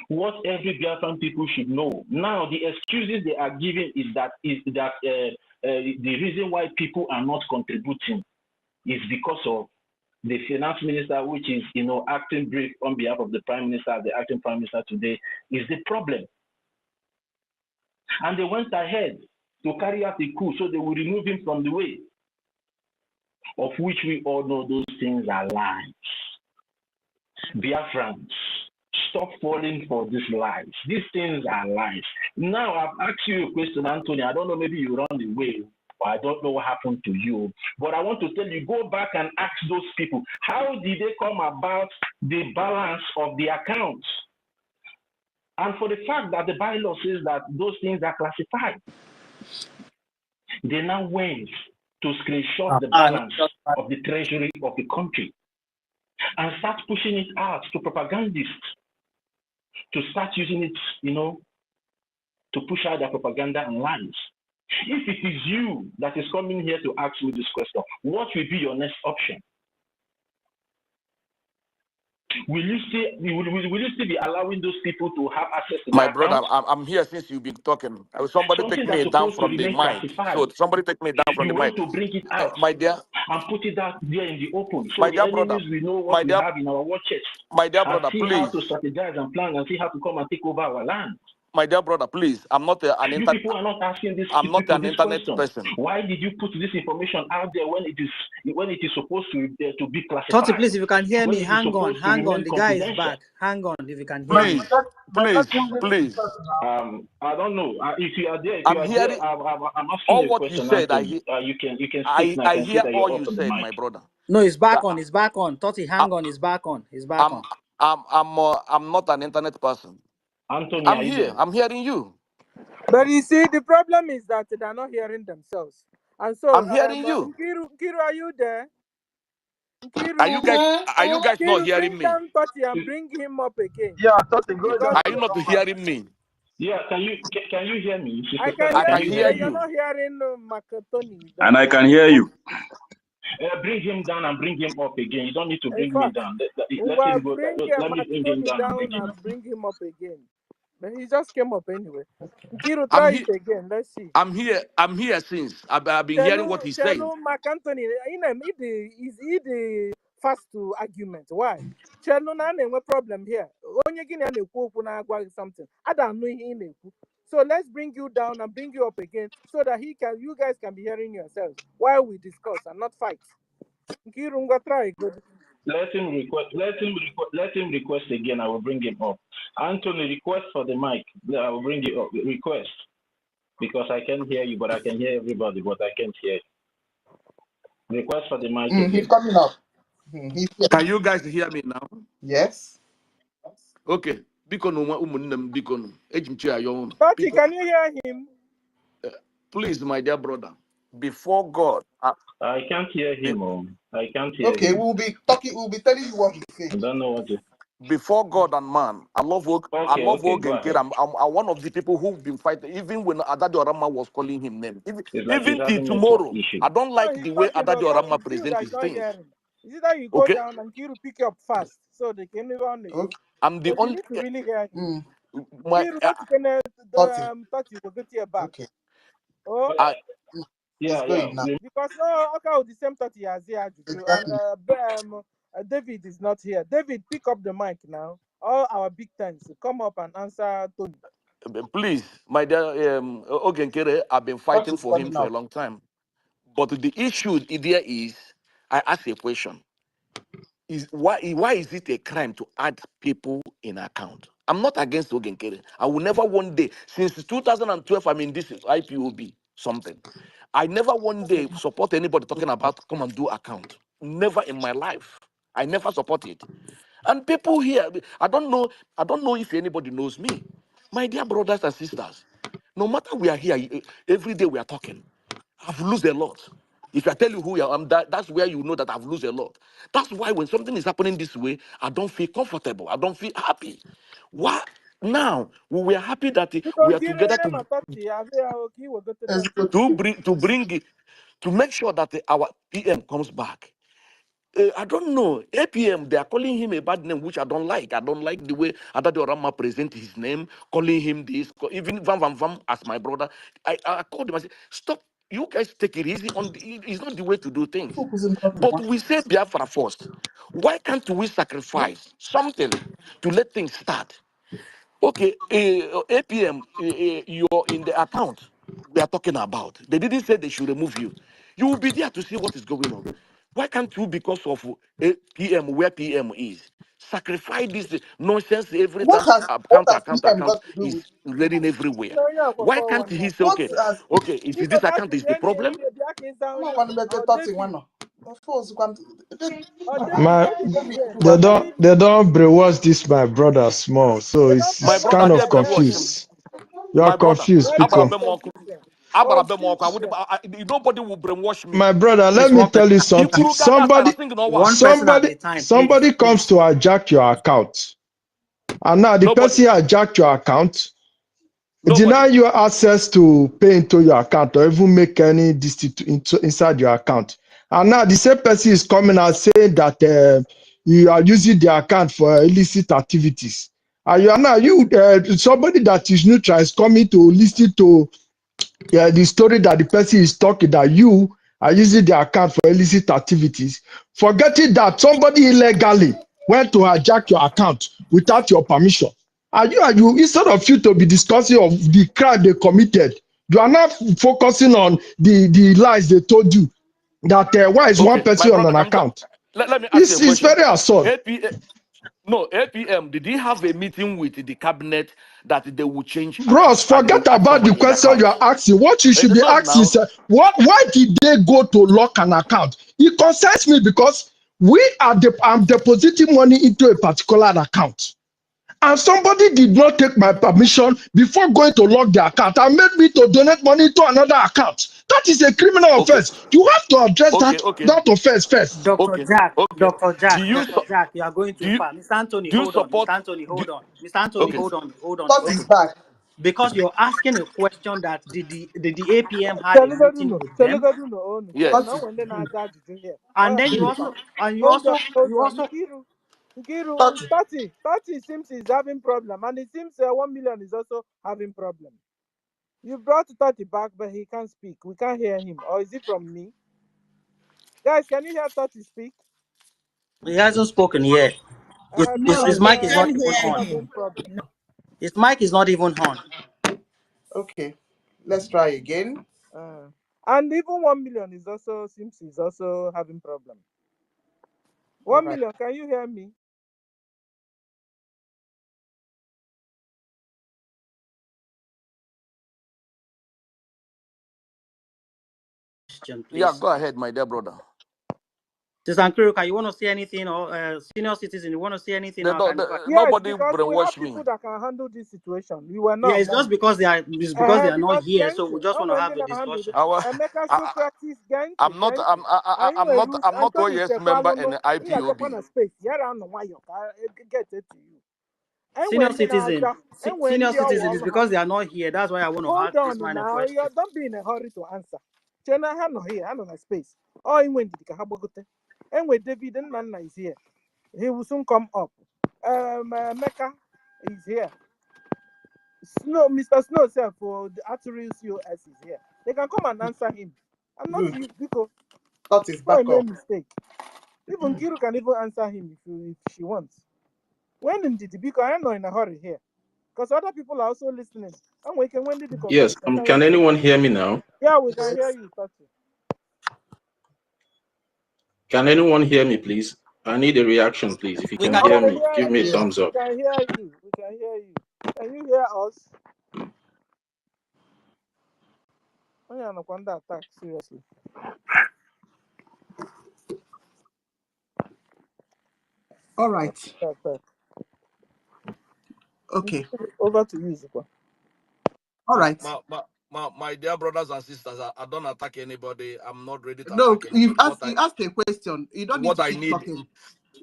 S4: What every Biafran people should know. Now, the excuses they are giving is that the reason why people are not contributing is because of the finance minister, which is acting brief on behalf of the prime minister, the acting prime minister today, is the problem. And they went ahead to carry out the coup, so they will remove him from the way, of which we all know those things are lies. Biafrans, stop falling for these lies. These things are lies. Now, I've asked you a question, Anthony. I don't know, maybe you run away, or I don't know what happened to you. But I want to tell you, go back and ask those people, how did they come about the balance of the accounts? And for the fact that the bylaw says that those things are classified, they now went to screenshot the balance of the treasury of the country and start pushing it out to propagandists to start using it, to push out their propaganda and lies. If it is you that is coming here to ask me this question, what will be your next option? Will you still be allowing those people to have access to
S3: My
S4: their
S3: brother,
S4: accounts?
S3: I'm here since you've been talking. Somebody
S4: Something
S3: take
S4: that's
S3: me down
S4: supposed to
S3: from the
S4: remain
S3: mic.
S4: classified.
S3: So somebody take me down from
S4: You
S3: the
S4: want
S3: mic.
S4: to bring it out
S3: My dear,
S4: and put it out there in the open, so
S3: my
S4: the
S3: dear brother,
S4: enemies will know
S3: my
S4: what we
S3: dear,
S4: have in our war chest
S3: my dear
S4: and
S3: brother,
S4: see how
S3: please.
S4: to strategize and plan and see how to come and take over our land.
S3: my dear brother, please. I'm not an
S4: You
S3: internet.
S4: people are not asking these
S3: I'm not
S4: people
S3: an
S4: this
S3: internet
S4: question.
S3: person.
S4: Why did you put this information out there when it is supposed to be
S5: Toti,
S4: classified?
S5: please, if you can hear
S4: When
S5: me,
S4: it is
S5: hang on,
S4: supposed to
S5: hang on.
S4: remain
S5: The guy is
S4: confidential?
S5: back. Hang on, if you can hear
S3: Please,
S5: me.
S3: please, please.
S4: I don't know. If you are there,
S3: I'm hearing
S4: I'm asking
S3: all
S4: you a
S3: what you
S4: question,
S3: said.
S4: Anthony. You can speak now. I
S3: I
S4: can see
S3: hear
S4: that
S3: all
S4: you're
S3: you
S4: off on the
S3: said,
S4: mic.
S3: my brother.
S5: No, it's back
S3: That
S5: on. It's back on. Toti,
S3: I,
S5: hang on. It's back on. It's back
S3: I'm
S5: on.
S3: I'm not an internet person.
S4: Anthony,
S3: I'm
S4: are you
S3: here.
S4: there?
S3: I'm hearing you.
S1: But you see, the problem is that they're not hearing themselves. And so,
S3: I'm hearing you.
S1: Nkiru, are you there?
S3: Are you
S1: Nkiru,
S3: guys not
S1: Nkiru,
S3: hearing
S1: bring
S3: me?
S1: down Toti and bring him up again.
S6: Yeah, I thought it goes
S1: Because
S6: down
S3: Are you
S6: to
S3: not
S6: come back.
S3: hearing me?
S4: Yeah, can you hear me,
S1: I
S4: Sister
S1: can
S4: Stella?
S3: I
S1: hear
S4: Can
S3: can
S4: you
S1: you,
S4: hear
S3: hear
S1: but
S4: me?
S1: you're
S3: you.
S1: not hearing Makatoni.
S6: And
S1: That's
S6: I
S1: it.
S6: can hear you.
S4: Bring him down and bring him up again. You don't need to
S1: In
S4: bring me
S1: fact,
S4: down.
S1: we
S4: Let
S1: will
S4: him go.
S1: bring
S4: Let me bring him
S1: Makatoni
S4: down and bring
S1: down
S4: him up.
S1: and bring him up again. But he just came up anyway. Nkiru,
S3: I'm
S1: try
S3: here.
S1: it again. Let's see.
S3: I'm here. I'm here since I've been hearing what he's saying.
S1: Chelu McAnthony, is he the fast to argument? Why? Chelu na na problem here. Onye gini na ekwu okwu na agwa something. I don't know ihe na-ekwu. So let's bring you down and bring you up again so that you guys can be hearing yourselves while we discuss and not fight. Nkiru ngwa try good.
S4: Let him request. Let him request again. I will bring him up. Anthony, request for the mic. I will bring you up. Request because I can hear you, but I can hear everybody, but I can't hear you. Request for the mic
S7: He's
S4: again.
S7: coming up. He's here.
S3: Can you guys hear me now?
S7: Yes.
S3: Okay. Biko no umunnem biko no. Ejimchi ayo.
S1: Tati, can you hear him?
S3: Please, my dear brother, before God,
S4: I can't hear him. I can't hear
S7: Okay,
S4: him.
S7: we'll be talking. We'll be telling you what he's saying.
S4: I don't know what to.
S3: before God and man, I love
S4: Okay, go
S3: Ogenkere.
S4: ahead.
S3: I'm one of the people who've been fighting, even when Adadio Rama was calling him name.
S4: It's like he's
S3: Even till
S4: having network
S3: tomorrow,
S4: issue.
S3: I don't
S1: No,
S3: like
S1: he's
S3: the way
S1: talking. No,
S3: Adadio
S1: Tati,
S3: Rama
S1: it's you
S3: presents
S1: that's
S3: his
S1: not
S3: things.
S1: hearing. Is it that you go
S3: Okay,
S1: down and Nkiru pick you up fast so they can move on again?
S7: Okay.
S3: I'm the
S1: Because you
S3: only
S1: need to really hear him.
S3: my
S1: Nkiru, what you can
S7: Thirty.
S1: Tati will get your back.
S7: Okay.
S1: Oh,
S3: I
S7: He's
S4: Yeah.
S7: going now.
S1: because no, okay, with the same Tati as here, and
S7: Exactly.
S1: David is not here. David, pick up the mic now. All our big thanks, come up and answer Tony.
S3: please, my dear Ogenkere, I've been
S7: Thirty
S3: fighting
S7: is
S3: for him
S7: coming
S3: for a
S7: up.
S3: long time. But the issue there is, I ask a question. Is why is it a crime to add people in account? I'm not against Ogenkere. I will never one day, since 2012, I'm in this IPOB something. I never one day support anybody talking about come and do account. Never in my life. I never support it. And people here, I don't know if anybody knows me. My dear brothers and sisters, no matter we are here, every day we are talking. I've lost a lot. If I tell you who I am, that's where you know that I've lost a lot. That's why when something is happening this way, I don't feel comfortable. I don't feel happy. Why? Now we were happy that we
S1: Because
S3: are
S1: you
S3: together
S1: name a Tati, okay, we'll go to Tati.
S3: to bring it to make sure that our PM comes back. I don't know. APM, they are calling him a bad name, which I don't like. I don't like the way Adadio Rama present his name, calling him this, even Van Van Van as my brother. I called him. I said, stop. You guys take it easy. It's not the way to do things. But we say Biafra first. Why can't we sacrifice something to let things start? Okay, APM, you're in the account we are talking about. They didn't say they should remove you. You will be there to see what is going on. Why can't you, because of PM, where PM is, sacrifice this nonsense every
S7: What
S3: time
S7: has what has PM
S3: account
S7: got to do with
S3: is reading everywhere?
S1: No, yeah, for
S3: Why can't
S1: 419.
S3: he say,
S7: what
S3: okay,
S7: has
S3: okay, if
S1: Because
S3: this
S1: that
S3: account is the
S1: any
S3: problem?
S1: the back is down
S7: no
S1: here.
S7: one better
S1: Or
S7: thirty one
S1: David.
S7: no. Of course, one
S1: Or
S8: My
S1: David is here.
S8: they
S1: David,
S8: don't brainwash this my brother small, so
S1: they don't
S3: My
S1: play
S8: it's
S1: what
S3: brother,
S8: kind
S3: I
S1: him
S8: of
S3: did
S1: and
S3: brainwash
S1: David.
S3: him.
S8: confused. You are
S3: My brother,
S8: confused,
S1: Let's
S8: Peter.
S1: have confusion. Confusion.
S3: nobody will brainwash me.
S8: My brother, let
S5: Please,
S8: me
S5: one person
S8: tell you
S5: at a
S8: something.
S5: time.
S3: Ikuru Ghana style, I
S8: Somebody,
S3: think no one.
S5: One person at
S8: somebody,
S5: a time,
S8: somebody
S5: please.
S8: comes to hijack your account, and now the
S3: Nobody,
S8: person hijacked your account, deny
S3: nobody.
S8: you access to pay into your account or even make any inside your account. And now the same person is coming and saying that you are using the account for illicit activities. And you are now somebody that is neutral is coming to listen to the story that the person is talking that you are using the account for illicit activities, forgetting that somebody illegally went to hijack your account without your permission. Are you instead of you to be discussing of the crime they committed, you are not focusing on the lies they told you that why is one
S3: Okay, my
S8: person on
S3: brother,
S8: an account?
S3: let me ask you a
S8: It's
S3: question.
S8: very absurd.
S3: No, APM, did he have a meeting with the cabinet that they would change
S8: Bros, forget about the
S3: somebody in the
S8: question you
S3: account?
S8: are asking. What you should be
S3: Not
S8: asking
S3: now.
S8: is, why did they go to lock an account? It concerns me because I'm depositing money into a particular account. And somebody did not take my permission before going to lock the account and made me to donate money to another account. That is a criminal
S3: Okay,
S8: offense. You have to address
S3: okay,
S8: that offense first.
S5: Dr. Jack,
S3: okay.
S5: Dr. Jack, Dr. Jack, you are going
S3: Do
S5: too
S3: you
S5: far. Mr. Anthony,
S3: do you
S5: hold on. Mr.
S3: support?
S5: Anthony,
S3: Do,
S5: hold on. Mr. Anthony,
S3: okay,
S5: hold on.
S7: Thought is back.
S5: Because you're asking a question that did the APM had a meeting
S1: Telegaduno,
S5: with them,
S1: Telegaduno, own.
S3: yes.
S7: Thought
S1: Now
S7: is
S1: when then I got you here.
S5: and
S1: Oh,
S5: then
S1: yeah, back.
S5: you
S1: Hold on.
S5: also
S1: Nkiru,
S7: thought is
S1: 30 seems is having problem, and it seems 1 million is also having problem. You brought 30 back, but he can't speak. We can't hear him. Or is it from me? Guys, can you hear 30 speak?
S5: he hasn't spoken yet.
S7: no,
S5: His
S1: Because
S7: we
S5: mic is not
S7: can't
S5: even
S7: hear
S1: he's
S5: on.
S1: having
S7: him.
S1: problem.
S7: No.
S5: His mic is not even on.
S7: Okay, let's try again.
S1: And even 1 million is also seems is also having problem.
S7: All
S1: 1
S7: right.
S1: million, can you hear me?
S5: Question,
S3: Yeah,
S5: please.
S3: go ahead, my dear brother.
S5: Sister Ankiruka, you want to say anything, or senior citizen, you want to say anything? Or can
S1: Yes,
S3: Nobody
S1: because we have
S3: brainwash me.
S1: people that can handle this situation. We were
S5: yeah,
S1: not
S5: it's just
S1: born.
S5: because they are not
S1: Because
S5: here, so
S1: thank
S5: we
S1: you.
S5: just
S1: And
S5: want to
S1: when
S5: have
S1: they
S5: a
S1: not handle it,
S5: discussion.
S1: Emeka still practice
S3: I'm not.
S1: thank you. Are you a root?
S3: I'm not
S1: Anthony
S3: OES member in
S1: Stefano,
S3: the
S1: you are on
S3: IPOB.
S1: a space. Yeah, I know why you get it to you. And
S5: Senior
S1: when they not
S5: citizen,
S1: and when
S5: senior
S1: they
S5: citizen is
S1: all
S5: because they are not here. That's why I want to
S1: hold
S5: ask this
S1: on
S5: line of
S1: now, you
S5: questions.
S1: don't be in a hurry to answer. Chena Hano here, Hano na space. Oh, in when did Kahabogote? And when David and Nana is here, he will soon come up. Mecca is here. Snow, Mr. Snow self for the artery COS is here. They can come and answer him. I'm not
S7: Good.
S1: you because
S7: Thought is
S1: I
S7: back
S1: made
S7: up.
S1: a mistake. Even Kiru can even answer him if she wants. When did it? Because I'm not in a hurry here. Because other people are also listening. And we can when did the
S6: Yes.
S1: confuse?
S6: Can anyone hear me now?
S1: Yeah, we can hear you, Tati.
S6: Can anyone hear me, please? I need a reaction, please. If you
S5: We
S6: can
S5: can
S6: hear
S1: Okay,
S6: me, give me a thumbs
S1: we
S6: up.
S1: can hear you. We can hear you. Can you hear us? Oh, yeah, no wonder attack, seriously.
S7: All right.
S1: Attack.
S7: Okay.
S1: Over to you, Zikwa.
S7: All right.
S3: My dear brothers and sisters, I don't attack anybody. I'm not ready to
S7: No,
S3: attack
S7: you
S3: anybody.
S7: asked a question. You don't need
S3: What
S7: to
S3: I
S7: keep
S3: need,
S7: talking.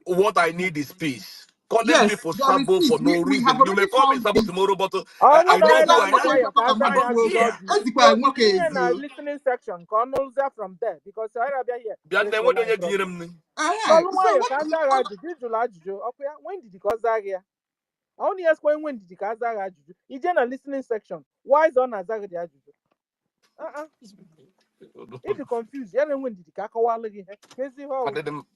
S3: what I need is peace. Calling
S7: Yes,
S3: me for
S7: there is
S3: Sabo
S7: peace.
S3: for no
S7: We have
S3: reason. You may
S7: already
S3: call me
S7: called
S3: Sabo
S7: peace.
S3: tomorrow, but
S1: Oh,
S3: I
S1: no,
S3: know
S1: no,
S3: who
S1: no,
S3: I
S1: no,
S3: am.
S1: why
S7: Talk
S1: can
S3: And
S7: about
S1: I
S3: I'm
S7: work.
S3: here.
S1: judge you?
S7: Ezekwa
S1: If
S7: nwoke
S1: you in a
S7: ezu.
S1: listening section, Colonel from there, because I have here,
S3: Then
S1: there's a
S3: what do
S1: line
S3: you
S1: problem.
S3: give me?
S1: Call
S7: So
S1: why you
S7: what?
S1: can't say Juju, okay, when did you cause that here? I only ask when did you cause that Juju? It's in a listening section. Why is on a Zaga Juju? If you confuse, yeah, when did you call Crazy
S3: I
S1: how?
S3: didn't.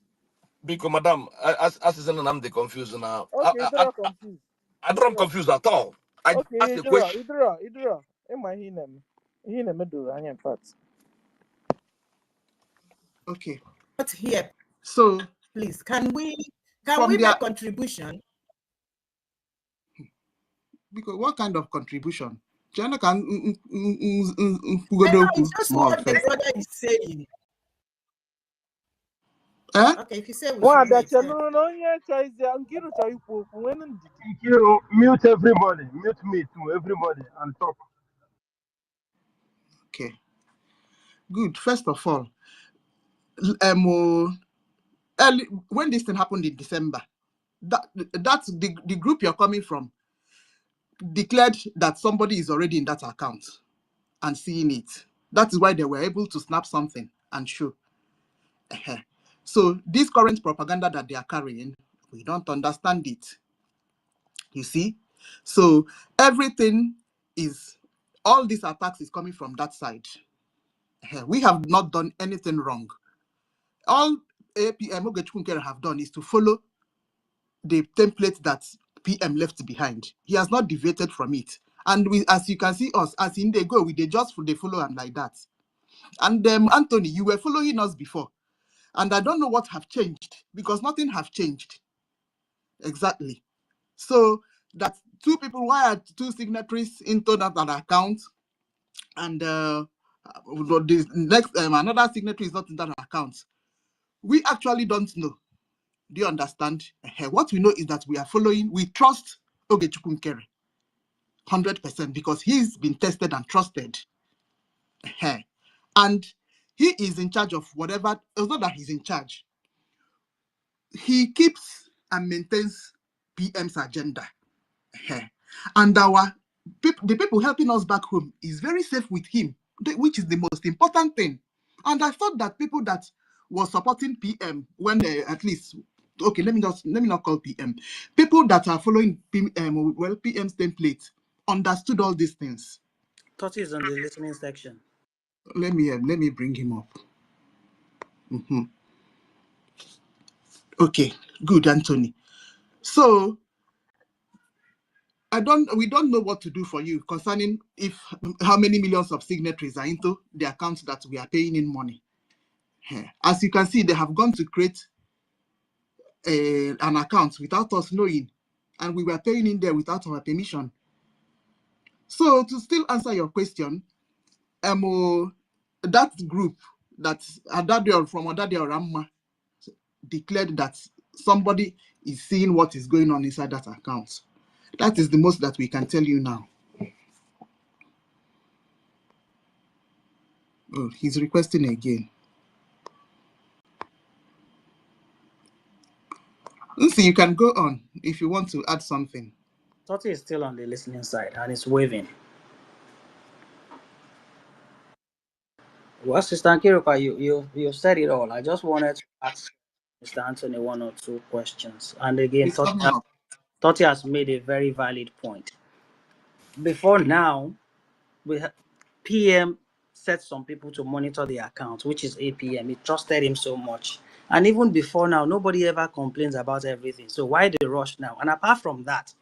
S3: Because, madam, as I'm the confused now.
S1: Okay, you don't confuse.
S3: I don't confused at all. I asked
S1: Okay,
S3: a question.
S1: Idra. Am I him? He never do, I am fat.
S7: Okay.
S9: Not here,
S7: So
S9: please. Can we
S7: from their
S9: make contribution?
S7: because what kind of contribution? China can
S9: I know it's just
S7: small
S9: what the
S7: first.
S9: brother is saying.
S7: Eh?
S9: Okay, if you say we
S1: Well,
S9: should
S1: that's
S9: wait.
S1: no, yeah, choice. I'm going to when did
S10: You mute everybody. Mute me too, everybody, and talk.
S7: Okay. Good. First of all, early, when this thing happened in December, that's the group you're coming from declared that somebody is already in that account and seeing it. That is why they were able to snap something and show. So this current propaganda that they are carrying, we don't understand it. You see? So everything is, all these attacks is coming from that side. We have not done anything wrong. All APM Ogechukwu have done is to follow the template that PM left behind. He has not deviated from it. And we, as you can see us, as in they go, they just they follow him like that. And Anthony, you were following us before. And I don't know what have changed, because nothing have changed. Exactly. So that two people, why are two signatories into that account? And this next another signatory is not in that account. We actually don't know. Do you understand? What we know is that we are following, we trust Ogechukwu Nkere 100% because he's been tested and trusted. And he is in charge of whatever, it's not that he's in charge. He keeps and maintains PM's agenda. And the people helping us back home is very safe with him, which is the most important thing. And I thought that people that were supporting PM when they at least, okay, let me not call PM. People that are following PM's template understood all these things.
S5: Toti is on the listening section.
S7: Let me bring him up. Okay, good, Anthony. So we don't know what to do for you concerning how many millions of signatories are into the accounts that we are paying in money. As you can see, they have gone to create an account without us knowing, and we were paying in there without our permission. So to still answer your question, that group that Adade from Adade Ramma declared that somebody is seeing what is going on inside that account. That is the most that we can tell you now. Oh, he's requesting again. Lucy, you can go on if you want to add something.
S5: Toti is still on the listening side and it's waving. Well, Sister Nkiruka, you said it all. I just wanted to ask Mr. Anthony one or two questions. And again, Toti has made a very valid point. Before now, PM set some people to monitor the account, which is APM. He trusted him so much. And even before now, nobody ever complains about everything. So why the rush now? And apart from that,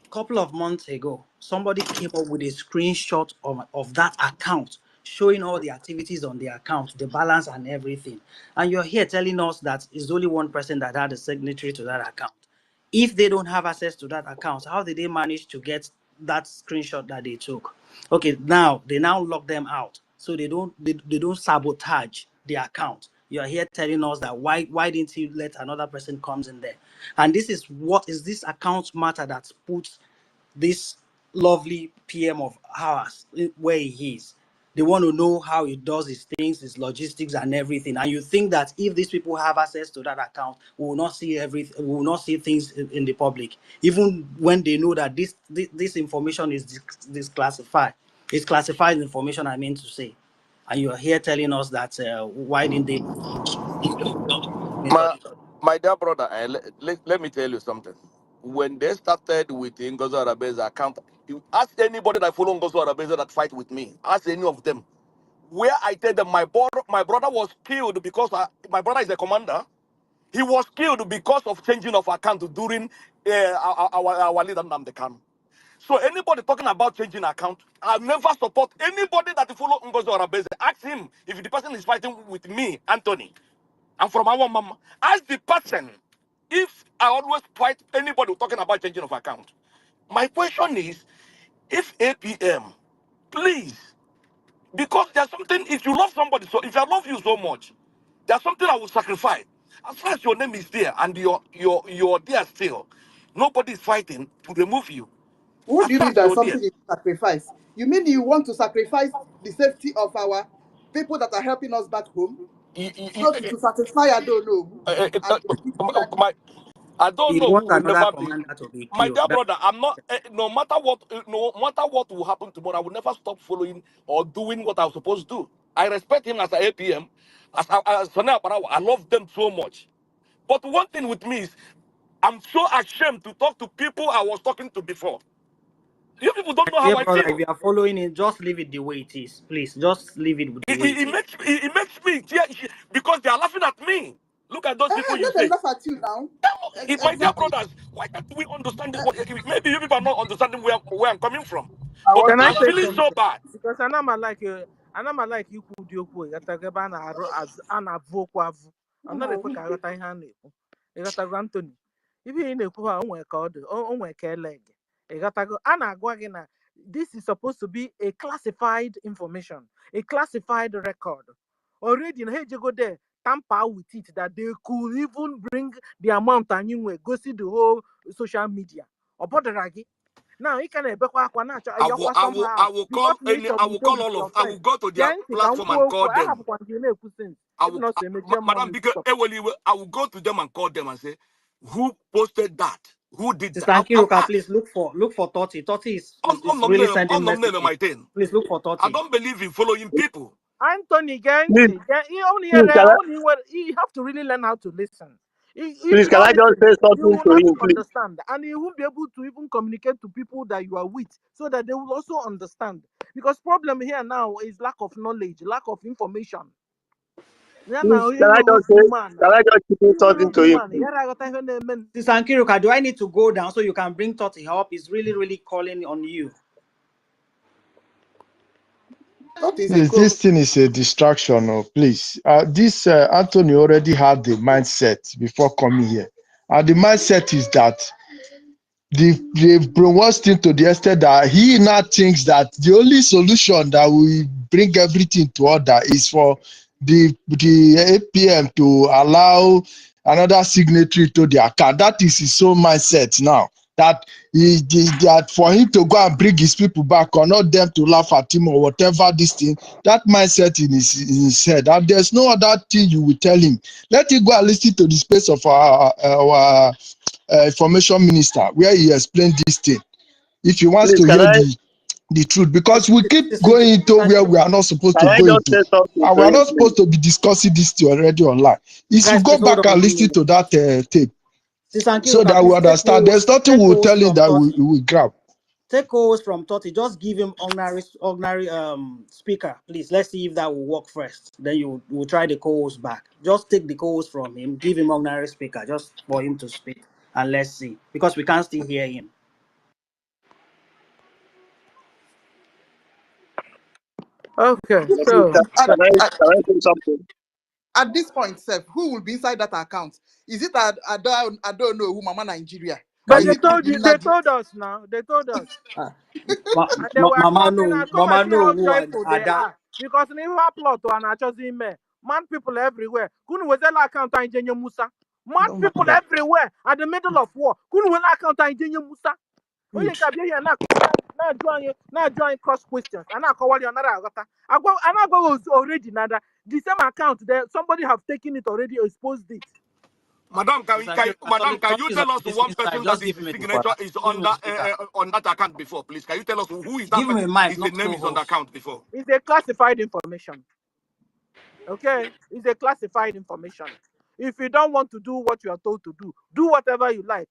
S5: a couple of months ago, somebody came up with a screenshot of that account showing all the activities on the account, the balance and everything. And you're here telling us that it's only one person that had a signatory to that account. If they don't have access to that account, how did they manage to get that screenshot that they took? Okay, now they lock them out, so they don't sabotage the account. You're here telling us that why didn't you let another person comes in there? And this is what is this account matter that puts this lovely PM of ours where he is. They want to know how he does his things, his logistics and everything. And you think that if these people have access to that account, we will not see everything, we will not see things in the public, even when they know that this information is disclassified. It's classified information, I mean to say. And you are here telling us that why didn't they?
S3: My dear brother, let me tell you something. When they started with NGOZI Arabe's account, you ask anybody that follow NGOZI Arabe that fight with me, ask any of them. Where I tell them my brother was killed because my brother is a commander. He was killed because of changing of account during our leader Nnamdi Kanu. So anybody talking about changing account, I never support anybody that follow NGOZI Arabe. Ask him if the person is fighting with me, Anthony. I'm from our mama. Ask the person if I always fight anybody talking about changing of account. My question is, if APM, please, because there's something, if you love somebody, so if I love you so much, there's something I will sacrifice. As far as your name is there and you're there still, nobody is fighting to remove you.
S7: What
S3: As
S7: do you
S3: far
S7: mean
S3: as
S7: that
S3: you're
S7: something
S3: there.
S7: is sacrifice? You mean you want to sacrifice the safety of our people that are helping us back home? So to satisfy, I don't know.
S3: I don't
S5: He
S3: know
S5: wants
S3: who will
S5: another
S3: never be.
S5: commander to be
S3: My
S5: killed.
S3: dear brother, I'm not. No matter what will happen tomorrow, I will never stop following or doing what I'm supposed to do. I respect him as an APM, as Sonny Aparawa. I love them so much. But one thing with me is, I'm so ashamed to talk to people I was talking to before. You people don't know how
S5: Dear
S3: I
S5: brother, if
S3: feel.
S5: you are following it, just leave it the way it is. Please, just leave it the way it is.
S3: It makes me, because they are laughing at me. Look at those people you
S7: Let them
S3: say.
S7: laugh at you now.
S3: My dear
S7: Exactly.
S3: brothers, why can't we understand this? Maybe you people are not understanding where I'm coming from.
S10: I
S3: But
S10: want
S1: Can
S10: to
S1: I
S3: I'm
S1: say
S10: ask
S3: feeling
S10: you.
S3: so
S1: something?
S3: bad.
S1: Because anama like ikwu dị okwu ịghọtago ebe a na-avụ okwu avụ. Ọ naghị ekwe ka aghọta ihe a na-ekwu. Ịghọtago Anthony? Ibe ị na-ekwu ha onwe ka ọ dị, onwe ka ele gị. Ịghọtago? A na-agwa gị na this is supposed to be a classified information, a classified record. Already na ha ejego there tamper with it that they could even bring the amount anyị nwe gosi the whole social media. Ọ bọdara gị? Now you can ebekwa akwa na-achọ ayọkwa somehow
S3: I will
S1: because
S3: call
S1: na ị chọrọ udo with your
S3: I
S1: friend.
S3: will go to their
S1: Gee ntị ka m
S3: platform
S1: kwuo
S3: and
S1: okwu,
S3: call them.
S1: ahapụkwa nke na-ekwu since
S3: I
S1: if
S3: will,
S1: not so emechie mma
S3: Madam,
S1: m
S3: because
S1: stop.
S3: I will go to them and call them and say, who posted that? Who did
S5: Sister
S3: that?
S5: Ankiruka, please look for 30. 30 is really sending
S3: I'm name
S5: messages.
S3: my thing.
S5: Please look for
S3: I
S5: 30.
S3: don't believe in following people.
S1: Anthony, gee
S10: Please,
S1: ntị,
S10: please, can I,
S1: you have to really learn how to listen. If
S10: please,
S1: you
S10: can
S1: don't
S10: I just
S1: listen,
S10: say
S1: you
S10: something
S1: will
S10: to
S1: not
S10: him, please?
S1: understand, and you won't be able to even communicate to people that you are with, so that they will also understand. Because problem here now is lack of knowledge, lack of information. Yeah, now
S10: Please,
S1: you will man.
S10: can I just keep
S1: You
S10: something
S1: will
S10: to him,
S1: man.
S10: please?
S1: Yeah, I got to name.
S5: Sister Ankiruka, do I need to go down so you can bring 30 up? It's really calling on you.
S8: Please, this thing is a distraction. Oh, please. This Anthony already had the mindset before coming here. And the mindset is that they've brainwashed him to the extent that he now thinks that the only solution that will bring everything to order is for the APM to allow another signatory to the account. That is his own mindset now. That that for him to go and bring his people back or not them to laugh at him or whatever this thing, that mindset in his head. And there's no other thing you will tell him. Let him go and listen to the space of our information minister where he explained this thing if he wants
S10: Please,
S8: to hear the truth, because we keep going into where we are not supposed
S10: can
S8: to
S10: I
S8: go
S10: just
S8: into,
S10: say something
S8: and
S10: to
S8: we are
S10: him,
S8: not
S10: please?
S8: supposed to be discussing this thing already online. If you
S5: Guys,
S8: go
S5: please hold
S8: back
S5: on
S8: and
S5: 1
S8: listen
S5: minute.
S8: to that tape
S5: Sister
S8: so
S5: Ankiruka,
S8: that we
S5: please
S8: understand, there's nothing
S5: take
S8: we'll
S5: calls
S8: tell him
S5: from
S8: that
S5: 30.
S8: we will grab.
S5: Take calls from 30. Just give him ordinary speaker, please. Let's see if that will work first. Then you will try the calls back. Just take the calls from him, give him ordinary speaker just for him to speak, and let's see, because we can't still hear him.
S1: Okay,
S10: Can
S1: so
S10: I say something?
S7: At this point, Seth, who will be inside that account? Is it I don't know who Mama Nigeria? Or
S1: but
S7: is
S1: they
S7: it
S1: told you, they
S7: Nadi?
S1: told us now. They told us. And they were
S5: Mama
S1: plotting
S5: no,
S1: and come and see how
S5: who
S1: joyful they
S5: ada.
S1: are. Because in our plot to an chosen man, man people everywhere. Couldn't we tell account Engineer Musa? Man
S7: Oh my
S1: people
S7: God.
S1: everywhere at the middle of war. Couldn't we account Engineer Musa? Oh, you
S7: Good.
S1: can be here now join cross questions. And I call you another agata. I go was already nada. The same account there, somebody have taken it already, exposed it.
S3: Madam,
S5: Sister Ankiruka,
S3: can you
S5: is on
S3: tell us
S5: the
S3: one
S5: listening side.
S3: person that
S5: Just
S3: his
S5: give him a
S3: signature is
S5: give him a speaker.
S3: on that account before, please? Can you tell us who is that
S5: Give him
S3: person?
S5: a mic,
S3: His
S5: not
S3: name is on the
S5: co-host.
S3: account before.
S1: It's a classified information. Okay? It's a classified information. If you don't want to do what you are told to do whatever you like.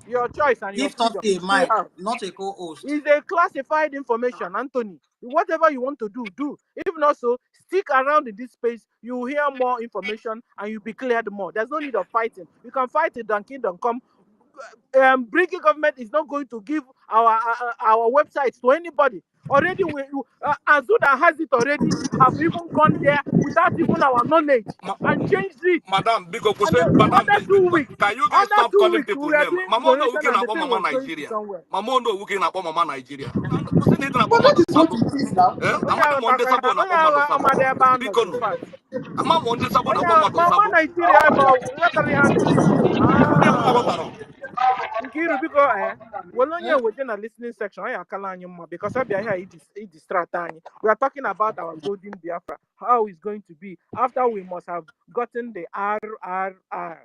S1: Your choice and your
S5: Give
S1: freedom.
S5: 30
S1: You
S5: a
S1: still
S5: mic,
S1: have.
S5: not a co-host.
S1: It's a classified information, Anthony. Whatever you want to do. If not so, stick around in this space. You will hear more information and you'll be cleared more. There's no need of fighting. You can fight it and kingdom come. Brgie government is not going to give our websites to anybody. Already, Azuda has it already. Have even gone there without even our knowledge and changed it.
S3: Madam, because
S1: And then
S3: Madam, can you guys
S1: under
S3: stop
S1: two
S3: calling
S1: weeks, we
S3: people
S1: were
S3: name?
S1: doing
S3: Mama no
S1: donation
S3: looking
S1: and
S3: at
S1: the thing
S3: Mama
S1: was going to
S3: Nigeria.
S1: somewhere.
S3: Mama no looking at Mama Nigeria. Kusi ni na
S7: But that
S3: Mama
S7: is what
S3: Sabo.
S7: it is now.
S3: Amadi Monde Sabo na Mama Sabo.
S1: Amade Abanos,
S3: Biko
S1: in
S3: no.
S1: fact.
S3: Ama Monde Sabo na Mama
S1: Mama
S3: Sabo.
S1: Nigeria, what are you? Ah. Nkiru biko well onye weje na listening section anyị akala anyị mma because abịa here i distract anyị. We are talking about our golden Biafra, how it's going to be after we must have gotten the RRR.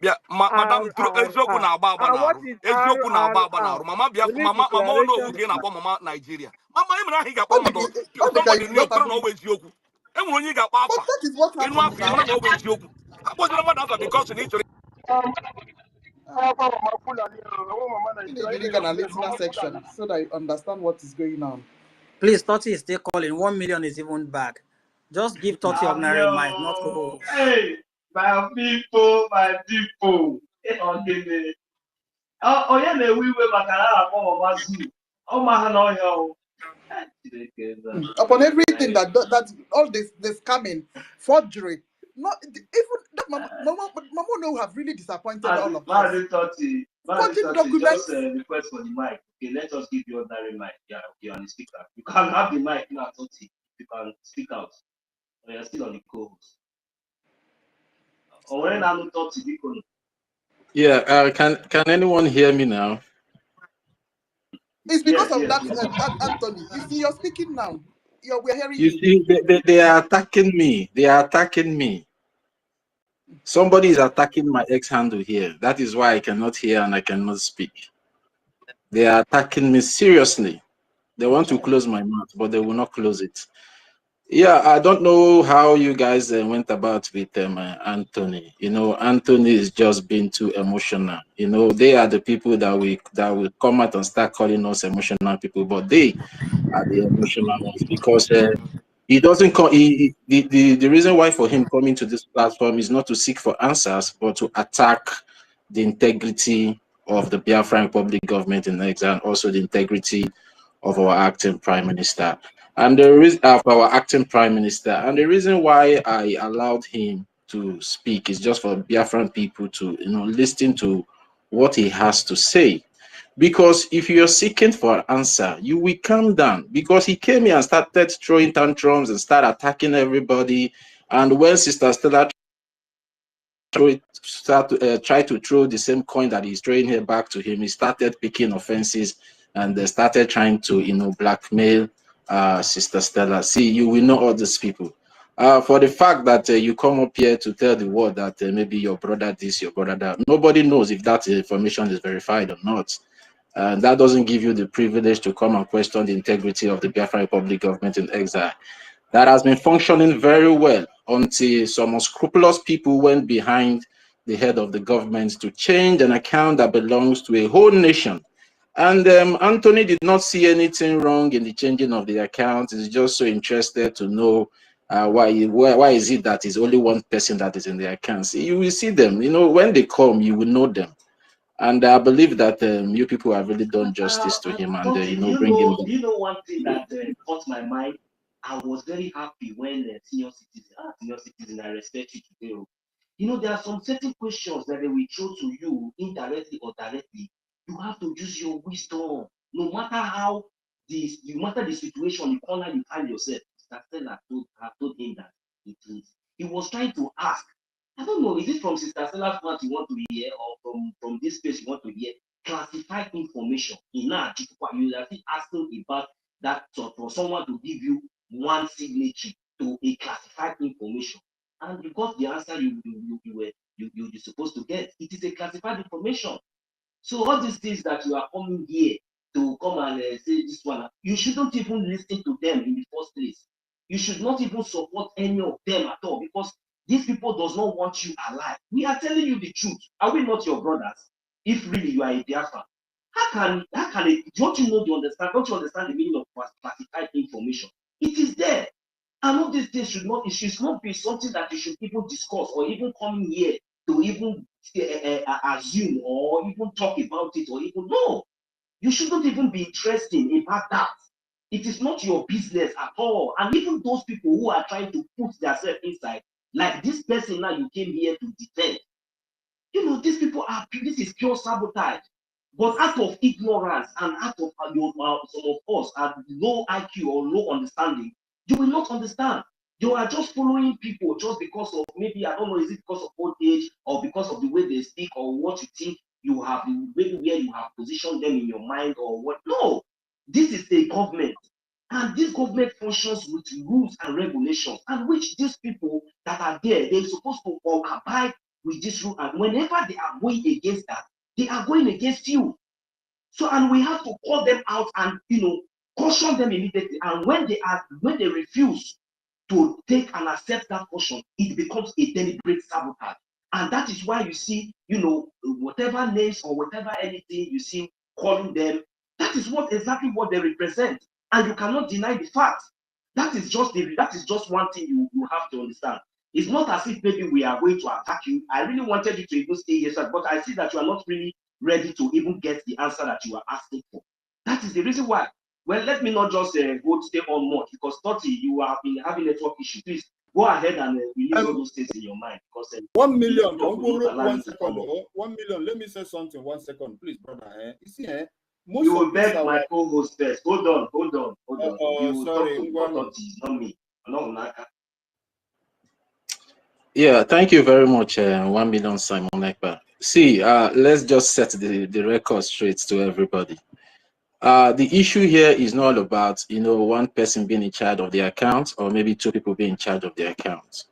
S3: Yeah, Madam, eziokwu na agba agba
S1: And
S3: na
S1: what
S3: arụ.
S1: is
S3: Eziokwu na agba agba na
S1: RRR?
S3: arụ. Mama ono
S1: Redeclaration.
S3: owu ka ị na-akpọ Mama Nigeria. Mama ị mere ahụ ị ga-akpọ mmadụ
S7: All the guy
S3: somebody
S7: is
S3: new
S7: not
S3: kwere na
S7: having.
S3: ọwa eziokwu. E nwere onye ị ga-akpọ
S7: But
S3: afa.
S7: that is what
S3: Ịnụ
S7: happens
S3: afa ị
S7: now.
S3: mara na ọwa eziokwu. Akpọziri mmadụ afa because na ị chọrọ.
S7: You need to look at the listener section so that you understand what is going on.
S5: Please, 30 is still calling. 1 million is even back. Just give 30 ordinary mic, not co-host.
S2: Hey, my people. Oh, yeah, we were back Oh, my,
S7: Upon everything that all this scamming, forgery, not even that Mama no have really disappointed all of us. Forging
S2: just
S7: documents.
S2: request for the mic. Okay, let us give you ordinary mic. Yeah, okay, on the speaker. You can have the mic now, Toti. You can speak out. Or you're still on the co-host. Or when I'm Toti,
S6: Yeah, can anyone hear me now?
S7: It's because of
S2: yes.
S7: that Anthony. You see, you're speaking now. We're hearing
S6: You
S7: you.
S6: see, they are attacking me. They are attacking me. Somebody is attacking my X handle here. That is why I cannot hear and I cannot speak. They are attacking me seriously. They want to close my mouth, but they will not close it. Yeah, I don't know how you guys went about with Anthony. You know, Anthony is just being too emotional. You know, they are the people that will come out and start calling us emotional people, but they are the emotional ones because he doesn't come. The reason why for him coming to this platform is not to seek for answers, but to attack the integrity of the Biafran Republic government in exile, and also the integrity of our acting prime minister. And the reason of our acting prime minister, and the reason why I allowed him to speak is just for Biafran people to listen to what he has to say. Because if you're seeking for an answer, you will calm down. Because he came here and started throwing tantrums and started attacking everybody. And when Sister Stella try to throw the same coin that he's throwing here back to him, he started picking offenses and they started trying to blackmail Sister Stella. See, you will know all these people. For the fact that you come up here to tell the world that maybe your brother this, your brother that, nobody knows if that information is verified or not. And that doesn't give you the privilege to come and question the integrity of the Biafra Republic government in exile. That has been functioning very well until some unscrupulous people went behind the head of the government to change an account that belongs to a whole nation. And Anthony did not see anything wrong in the changing of the account. He's just so interested to know why is it that it's only one person that is in the account. See, you will see them. When they come, you will know them. And I believe that you people have really done justice to him and, bring him down.
S2: Do you know one thing that caught my mind? I was very happy when senior citizen, I respect you today. There are some certain questions that they will throw to you indirectly or directly. You have to use your wisdom. No matter how no matter the situation, the corner you find yourself. Stella told him that he was trying to ask. I don't know, is it from Sister Stella's mouth you want to hear or from this place you want to hear? Classified information. You are still asking about that for someone to give you one signature to a classified information. And you got the answer you're supposed to get. It is a classified information. So all these things that you are coming here to come and say this one, you shouldn't even listen to them in the first place. You should not even support any of them at all because these people does not want you alive. We are telling you the truth. Are we not your brothers? If really you are a Biafra, don't you understand the meaning of classified information? It is there. And all these things should not be something that you should even discuss or even come in here to even assume or even talk about it or even no. You shouldn't even be interested about that. It is not your business at all. And even those people who are trying to put themselves inside, like this person now you came here to defend. These people this is pure sabotage. But out of ignorance and out of some of us are low IQ or low understanding, you will not understand. You are just following people just because of maybe, I don't know, is it because of old age or because of the way they speak or what you think you have, maybe where you have positioned them in your mind or what. No, this is a government. And this government functions with rules and regulations, and which these people that are there, they're supposed to abide with this rule. And whenever they are going against that, they are going against you. So, and we have to call them out and caution them immediately. And when they refuse to take and accept that caution, it becomes a deliberate sabotage. And that is why you see, whatever names or whatever anything you see calling them, that is exactly what they represent. And you cannot deny the fact. That is just one thing you have to understand. It's not as if maybe we are going to attack you. I really wanted you to even stay here, sir, but I see that you are not really ready to even get the answer that you are asking for. That is the reason why. Well, let me not just go stay on much, because 30, you have been having network issue. Please go ahead and release all those things in your mind, because
S11: 1 million. 1 second. 1 million. Let me say something. 1 second, please, brother. You see, most
S2: you will
S11: of this
S2: beg my co-host first. Hold on. You
S11: sorry,
S2: talk to 30, not me.
S6: Yeah, thank you very much, 1 million Simon Ekpa. See, let's just set the record straight to everybody. The issue here is not about, one person being in charge of the account, or maybe two people being in charge of the account.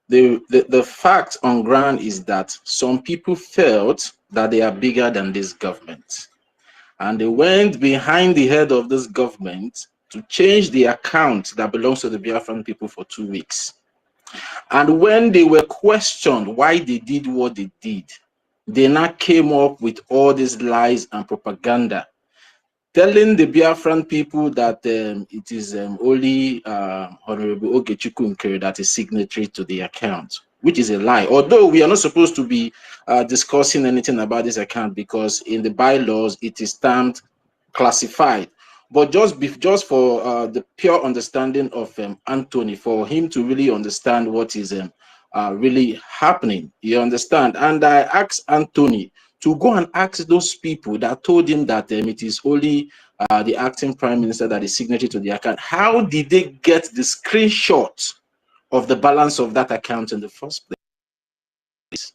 S6: The fact on ground is that some people felt that they are bigger than this government, and they went behind the head of this government to change the account that belongs to the Biafran people for 2 weeks. And when they were questioned why they did what they did, they now came up with all these lies and propaganda, telling the Biafran people that it is only Honorable Ogechukwu that is signatory to the account, which is a lie. Although we are not supposed to be discussing anything about this account, because in the bylaws it is termed classified. But just for the pure understanding of Anthony, for him to really understand what is really happening, you understand? And I asked Anthony to go and ask those people that told him that it is only the acting prime minister that is signatory to the account. How did they get the screenshot of the balance of that account in the first place?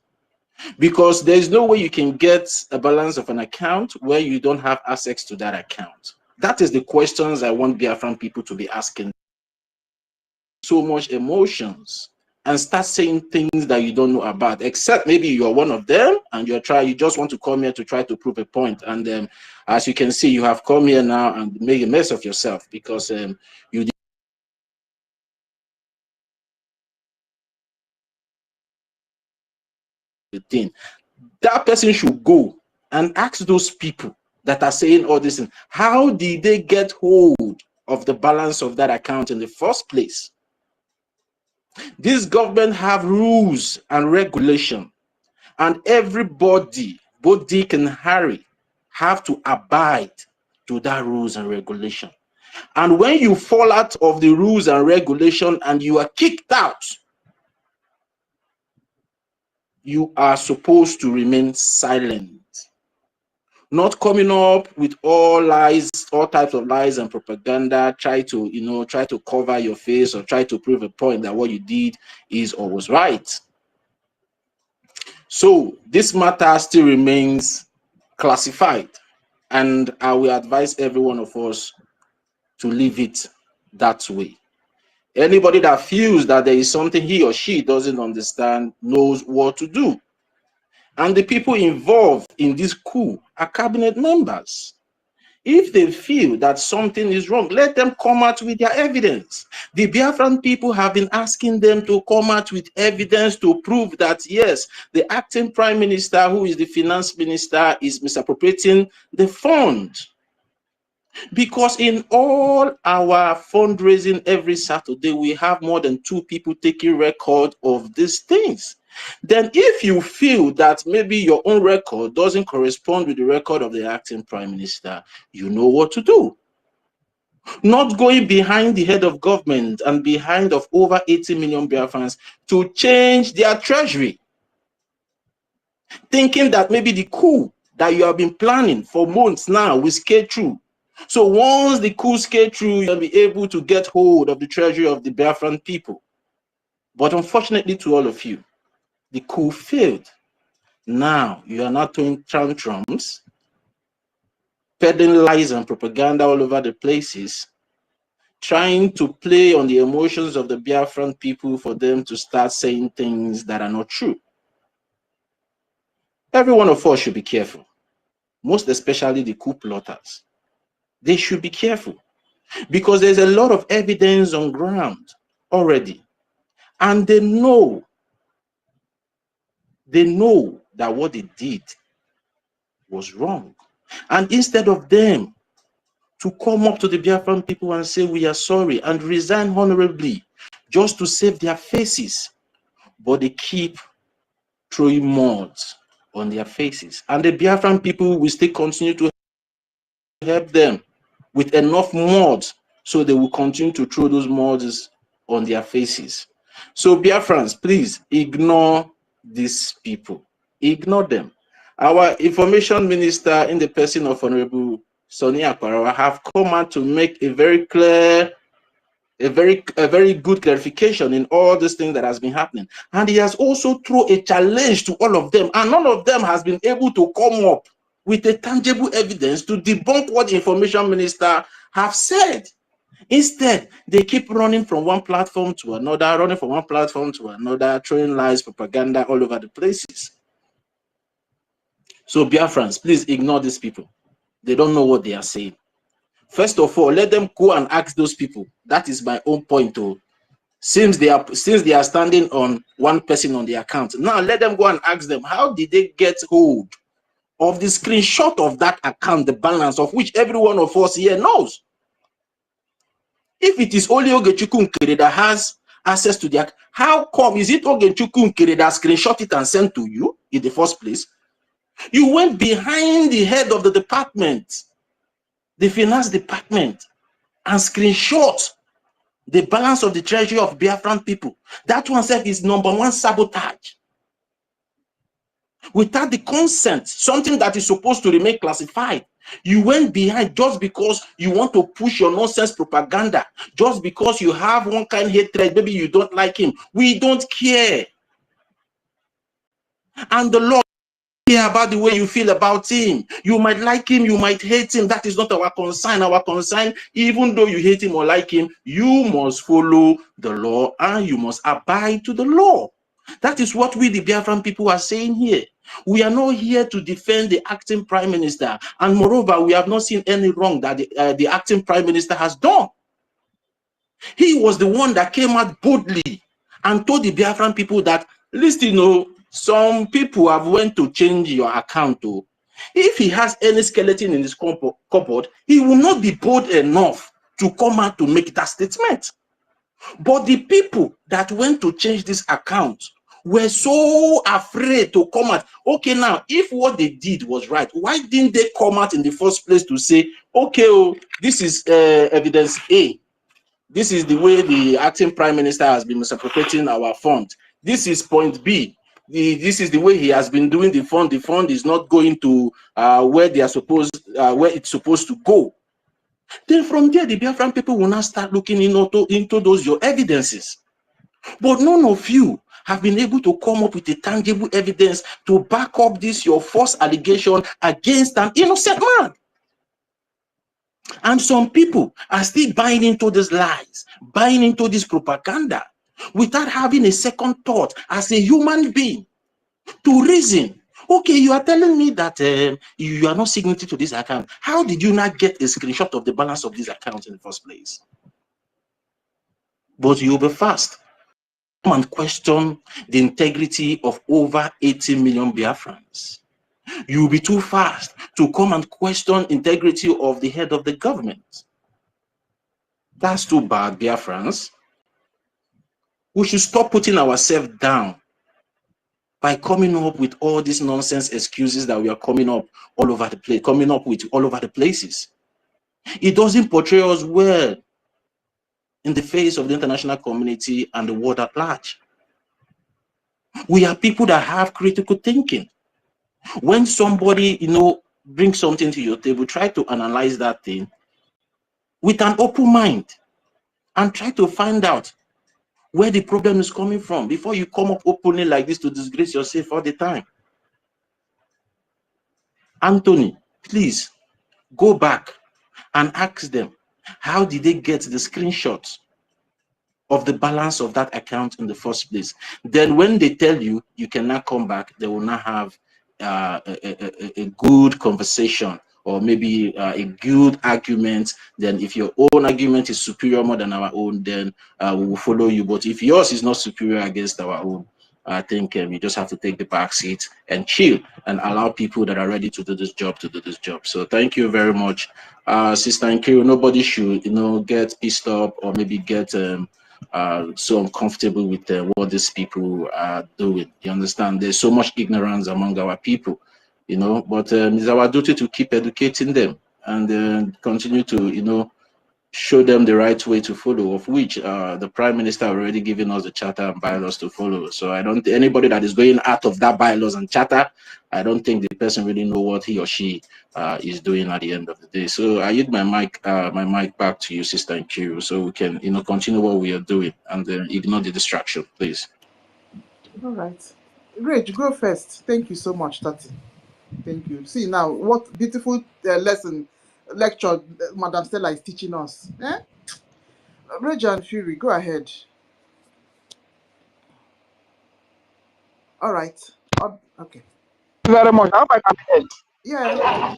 S6: Because there is no way you can get a balance of an account where you don't have access to that account. That is the questions I want Biafran people to be asking. So much emotions, and start saying things that you don't know about, except maybe you are one of them and you just want to come here to try to prove a point. And as you can see, you have come here now and made a mess of yourself, because you did. That person should go and ask those people that are saying all this, how did they get hold of the balance of that account in the first place? This government have rules and regulation, and everybody, both Dick and Harry, have to abide to that rules and regulation. And when you fall out of the rules and regulation and you are kicked out, you are supposed to remain silent. Not coming up with all lies, all types of lies and propaganda, try to cover your face or try to prove a point that what you did is or was right. So this matter still remains classified, and I will advise every one of us to leave it that way. Anybody that feels that there is something he or she doesn't understand knows what to do. And the people involved in this coup are cabinet members. If they feel that something is wrong, let them come out with their evidence. The Biafran people have been asking them to come out with evidence to prove that, yes, the acting prime minister, who is the finance minister, is misappropriating the fund. Because in all our fundraising every Saturday, we have more than 2 people taking record of these things. Then if you feel that maybe your own record doesn't correspond with the record of the acting prime minister, you know what to do. Not going behind the head of government and behind of over 80 million Biafrans to change their treasury, thinking that maybe the coup that you have been planning for months now will skate through. So once the coup skate through, you'll be able to get hold of the treasury of the Biafran people. But unfortunately to all of you, the coup failed. Now you are not doing tantrums, peddling lies and propaganda all over the places, trying to play on the emotions of the Biafran people for them to start saying things that are not true. Every one of us should be careful, most especially the coup plotters. They should be careful, because there's a lot of evidence on ground already, and they know that what they did was wrong. And instead of them to come up to the Biafran people and say, we are sorry, and resign honorably just to save their faces. But they keep throwing mud on their faces. And the Biafran people will still continue to help them with enough mud, so they will continue to throw those muds on their faces. So Biafrans, please ignore these people. Ignore them. Our information minister, in the person of Honorable Sonny Akparawa, have come out to make a very clear, a very good clarification in all this thing that has been happening. And he has also thrown a challenge to all of them, and none of them has been able to come up with a tangible evidence to debunk what the information minister have said. Instead, they keep running from one platform to another, throwing lies, propaganda all over the places. So Biafrans, please ignore these people. They don't know what they are saying. First of all, let them go and ask those people. That is my own point too. Since they are standing on one person on the account, now let them go and ask them, how did they get hold of the screenshot of that account, the balance of which every one of us here knows? If it is only Ogechukwu Nkere that has access to the account, how come is it Ogechukwu Nkere that screenshot it and sent to you in the first place? You went behind the head of the department, the finance department, and screenshot the balance of the treasury of Biafran people. That one self is #1 sabotage. Without the consent, something that is supposed to remain classified, you went behind just because you want to push your nonsense propaganda, just because you have one kind of hatred, maybe you don't like him. We don't care. And the Lord care about the way you feel about him. You might like him, you might hate him. That is not our concern. Our concern, even though you hate him or like him, you must follow the law and you must abide to the law. That is what we, the Biafran people, are saying here. We are not here to defend the acting prime minister. And moreover, we have not seen any wrong that the acting prime minister has done. He was the one that came out boldly and told the Biafran people that, listen, some people have went to change your account. If he has any skeleton in his cupboard, he will not be bold enough to come out to make that statement. But the people that went to change this account were so afraid to come out. Okay, now, if what they did was right, why didn't they come out in the first place to say, okay, this is evidence A. This is the way the acting prime minister has been misappropriating our fund. This is point B. This is the way he has been doing the fund. The fund is not going to where it's supposed to go. Then from there, the Biafran people will now start looking into those your evidences. But none of you have been able to come up with a tangible evidence to back up this your false allegation against an innocent man. And some people are still buying into these lies, buying into this propaganda, without having a second thought as a human being to reason. Okay, you are telling me that you are not signatory to this account. How did you not get a screenshot of the balance of this account in the first place? But you'll be fast. Come and question the integrity of over 80 million Biafrans. You'll be too fast to come and question integrity of the head of the government. That's too bad, Biafrans. We should stop putting ourselves down by coming up with all these nonsense excuses that we are coming up with all over the places. It doesn't portray us well in the face of the international community and the world at large. We are people that have critical thinking. When somebody, brings something to your table, try to analyze that thing with an open mind and try to find out where the problem is coming from before you come up openly like this to disgrace yourself all the time. Anthony, please go back and ask them, how did they get the screenshots of the balance of that account in the first place? Then when they tell you, you cannot come back, they will not have a good conversation, or maybe a good argument. Then if your own argument is superior more than our own, then we will follow you. But if yours is not superior against our own, I think we just have to take the back seat and chill and allow people that are ready to do this job to do this job. So thank you very much. Sister Nkiru, nobody should, get pissed off or maybe get so uncomfortable with what these people are doing. You understand? There's so much ignorance among our people, but it's our duty to keep educating them and continue to, show them the right way to follow, of which the Prime Minister already given us the charter and bylaws to follow. So I don't, anybody that is going out of that bylaws and charter, I don't think the person really know what he or she is doing at the end of the day. So I yield my mic back to you, Sister Nkiru, so we can, continue what we are doing and ignore the distraction, please.
S7: All right. Great, go first. Thank you so much, Tati. Thank you. See now, what beautiful lecture Madam Stella is teaching us. Brgie and Fury, go ahead. All right. Okay.
S12: Thank you very much. I hope I can hear.
S7: Yeah.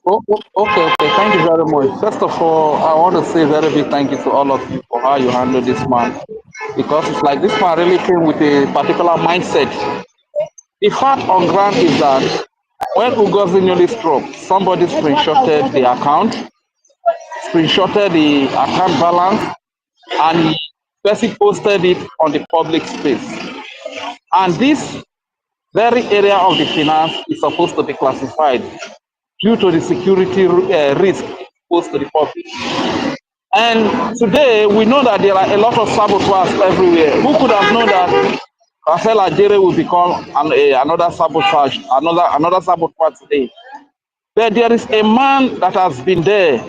S12: Okay. Thank you very much. First of all, I want to say a very big thank you to all of you for how you handle this man, because it's like this man really came with a particular mindset. The fact on ground is that when OGOJA newly struck, somebody screenshotted the account, screenshotted the account balance, and he person posted it on the public space. And this very area of the finance is supposed to be classified due to the security risk posed to the public. And today we know that there are a lot of saboteurs everywhere. Who could have known that Rafael Ajere will become another sabotage, another saboteur today? But there is a man that has been there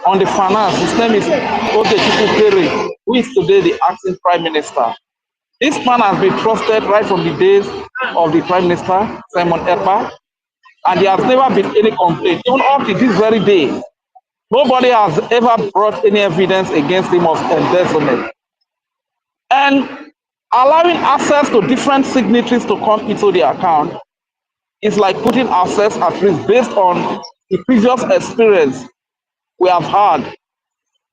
S12: on the finance. His name is OGOJA, who is today the acting prime minister. This man has been trusted right from the days of the Prime Minister, Simon Ekpa, and there has never been any complaint. Even up to this very day, nobody has ever brought any evidence against him of embezzlement. And allowing access to different signatories to come into the account is like putting ourselves at risk based on the previous experience we have had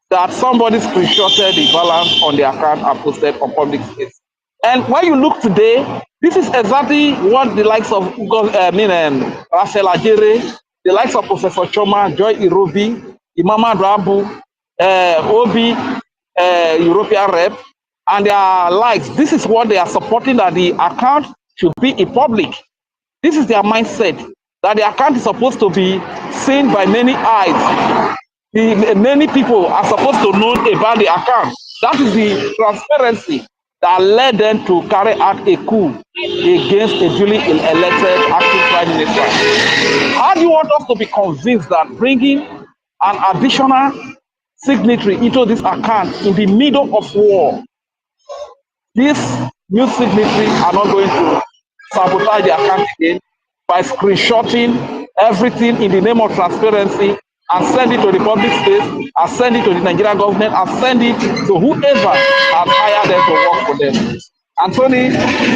S12: that somebody screenshotted the balance on the account and posted on public space. And when you look today, this is exactly what the likes of Rafael Ajere, the likes of Professor Choma, Joy Irobi, Imama Rabu, Obi, European rep, and their likes. This is what they are supporting, that the account should be in public. This is their mindset, that the account is supposed to be seen by many eyes. Many people are supposed to know about the account. That is the transparency that led them to carry out a coup against a duly elected acting prime minister. How do you want us to be convinced that bringing an additional signatory into this account in the middle of war, these new signatories are not going to sabotage the account again by screenshotting everything in the name of transparency and send it to the public space, and send it to the Nigerian government, and send it to whoever has hired them to work for them. Anthony,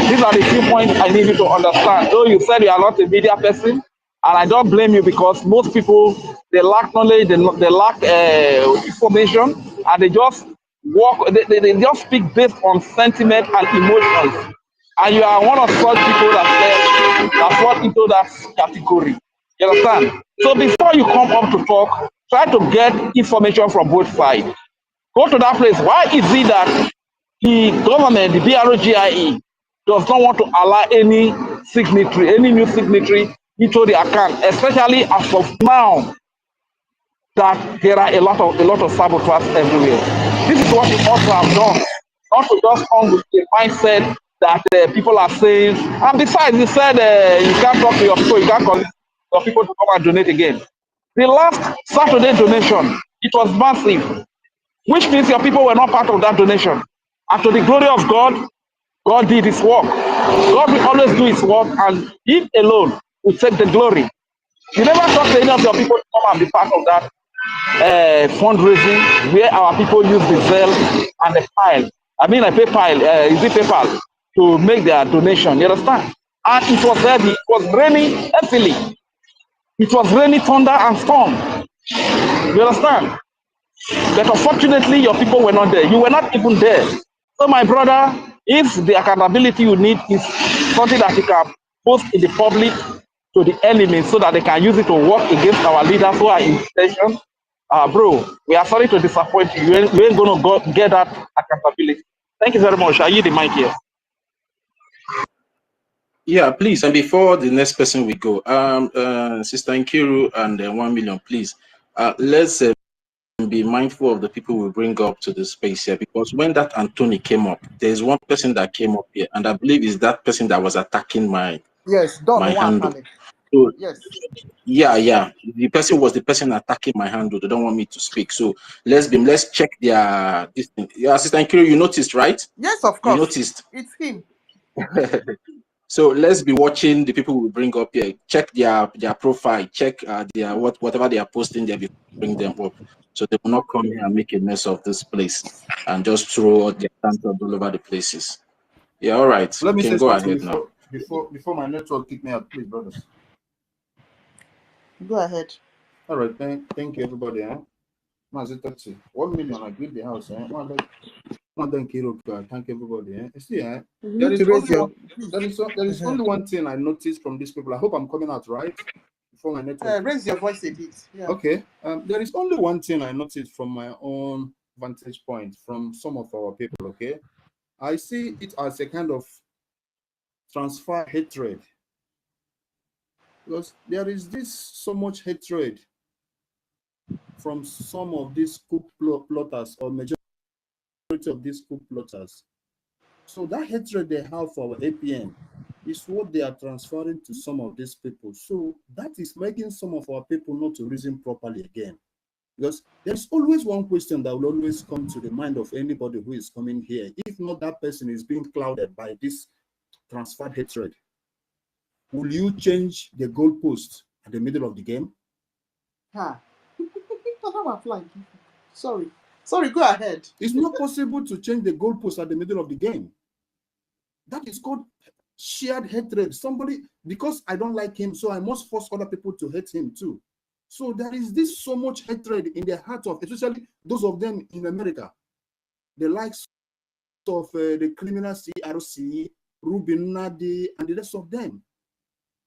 S12: these are the few points I need you to understand. Though you said you are not a media person, and I don't blame you, because most people, they lack knowledge, they lack information, and they just walk, they just speak based on sentiment and emotions. And you are one of such people that fall into that category. You understand? So before you come up to talk, try to get information from both sides. Go to that place. Why is it that the government, the BRGIE, does not want to allow any signatory, any new signatory into the account, especially as of now that there are a lot of saboteurs everywhere? This is what we ought to have done, not to just come with a mindset that people are saying. And besides, you said you can't talk to your people, you can't call for people to come and donate again. The last Saturday donation, it was massive, which means your people were not part of that donation. And to the glory of God, God did his work. God will always do his work, and he alone will take the glory. You never talk to any of your people to come and be part of that fundraising where our people use the Zelle and the pile. I mean, a PayPal, is it PayPal, to make their donation. You understand? And it was heavy. It was raining heavily. It was raining thunder and storm. You understand? But unfortunately, your people were not there. You were not even there. So my brother, If the accountability you need is something that you can post in the public to the enemies so that they can use it to work against our leaders who are in detention, bro, we are sorry to disappoint you. You ain't going to get that accountability. Thank you very much. I yield the mic here.
S6: Yeah, please. And before the next person we go, Sister Nkiru and 1 million, please, let's be mindful of the people we bring up to the space here, because when that Anthony came up, there's one person that came up here, and I believe is that person that was attacking my
S7: Yes, Don
S6: handle.
S7: Wakale.
S6: So
S7: Yes.
S6: yeah, the person was the person attacking my handle. They don't want me to speak. So let's check their this thing. Yeah, Sister Nkiru, you noticed, right?
S7: Yes, of
S6: You
S7: course.
S6: noticed.
S7: It's him.
S6: So let's be watching the people we bring up here. Check their profile. Check their whatever they are posting there before we bring them up, so they will not come here and make a mess of this place and just throw their hands all over the places. Yeah, all right.
S11: Let me
S6: You can
S11: say
S6: go
S11: something
S6: ahead now.
S11: before my network kick me out, please, brothers.
S7: Go ahead.
S11: All right, thank you, everybody. 1 million, I build the house. Thank you, thank everybody. See,
S7: You
S11: there
S7: need
S11: is
S7: to raise
S11: only
S7: your.
S11: only one thing I noticed from these people. I hope I'm coming out right before my network.
S7: Raise your voice a bit. Yeah.
S11: Okay. There is only one thing I noticed from my own vantage point from some of our people. Okay, I see it as a kind of transfer hatred, because there is this so much hatred from some of these coup plotters, or majority of these coup plotters. So that hatred they have for our APN is what they are transferring to some of these people. So that is making some of our people not to reason properly again. Because there's always one question that will always come to the mind of anybody who is coming here. If not, that person is being clouded by this transferred hatred. Will you change the goalpost at the middle of the game?
S7: Sorry, go ahead.
S11: It's not possible to change the goalpost at the middle of the game. That is called shared hatred. Somebody, because I don't like him, so I must force other people to hate him too. So there is this so much hatred in the heart of, especially those of them in America, the likes of the criminal CRC, Ruben Nadi, and the rest of them.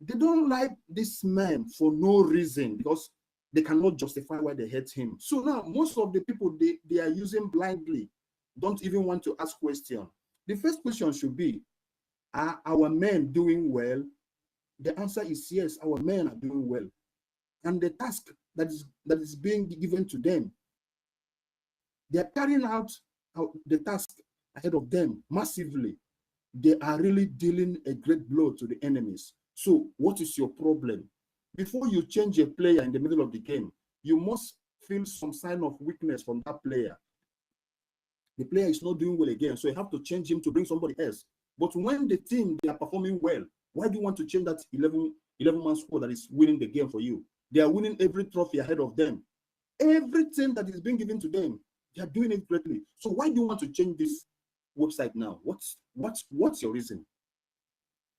S11: They don't like this man for no reason, because they cannot justify why they hate him. So now most of the people they are using blindly, don't even want to ask questions. The first question should be, are our men doing well? The answer is yes, our men are doing well. And the task that is being given to them, they are carrying out the task ahead of them massively. They are really dealing a great blow to the enemies. So what is your problem? Before you change a player in the middle of the game, you must feel some sign of weakness from that player. The player is not doing well again, so you have to change him to bring somebody else. But when the team, they are performing well, why do you want to change that 11-man squad that is winning the game for you? They are winning every trophy ahead of them. Everything that is being given to them, they are doing it greatly. So why do you want to change this website now? What's your reason?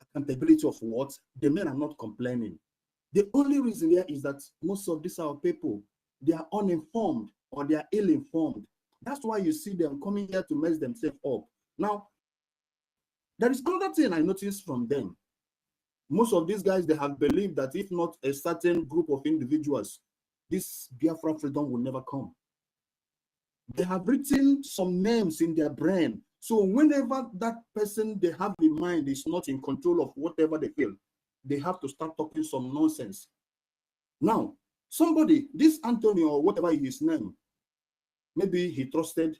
S11: Accountability of what? The men are not complaining. The only reason here is that most of these our people, they are uninformed or they are ill-informed. That's why you see them coming here to mess themselves up. Now, there is another thing I noticed from them. Most of these guys, they have believed that if not a certain group of individuals, this Biafra freedom will never come. They have written some names in their brain. So whenever that person they have in mind is not in control of whatever they feel, they have to start talking some nonsense. Now, somebody, this Anthony or whatever his name, maybe he trusted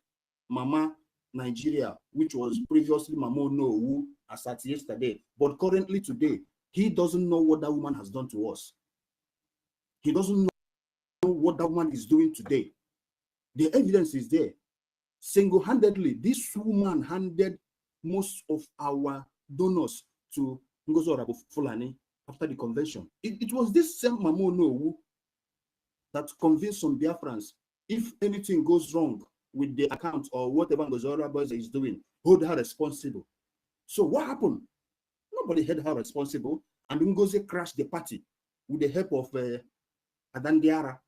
S11: Mama Nigeria, which was previously Mama No, as at yesterday. But currently today, he doesn't know what that woman has done to us. He doesn't know what that woman is doing today. The evidence is there. Single-handedly, this woman handed most of our donors to NGOZI Fulani after the convention. It was this same Mama No that convinced some Biafrans, if anything goes wrong with the account or whatever NGOZI is doing, hold her responsible. So what happened? Nobody held her responsible, and NGOZI crashed the party with the help of Adan Diara.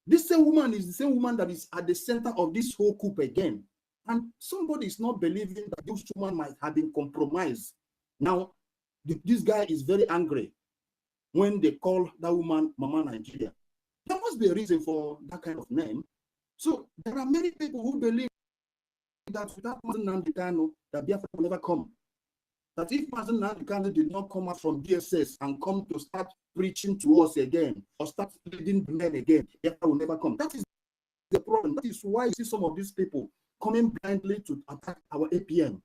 S11: This same woman is the same woman that is at the center of this whole coup again. And somebody is not believing that this woman might have been compromised. Now, this guy is very angry when they call that woman Mama Nigeria. There must be a reason for that kind of name. So there are many people who believe that without Nnamdi Kanu, that Biafra will never come. That if Nnamdi Kanu did not come out from DSS and come to start preaching to us again, or start leading the men again, Biafra will never come. That is the problem. That is why you see some of these people coming blindly to attack our APM,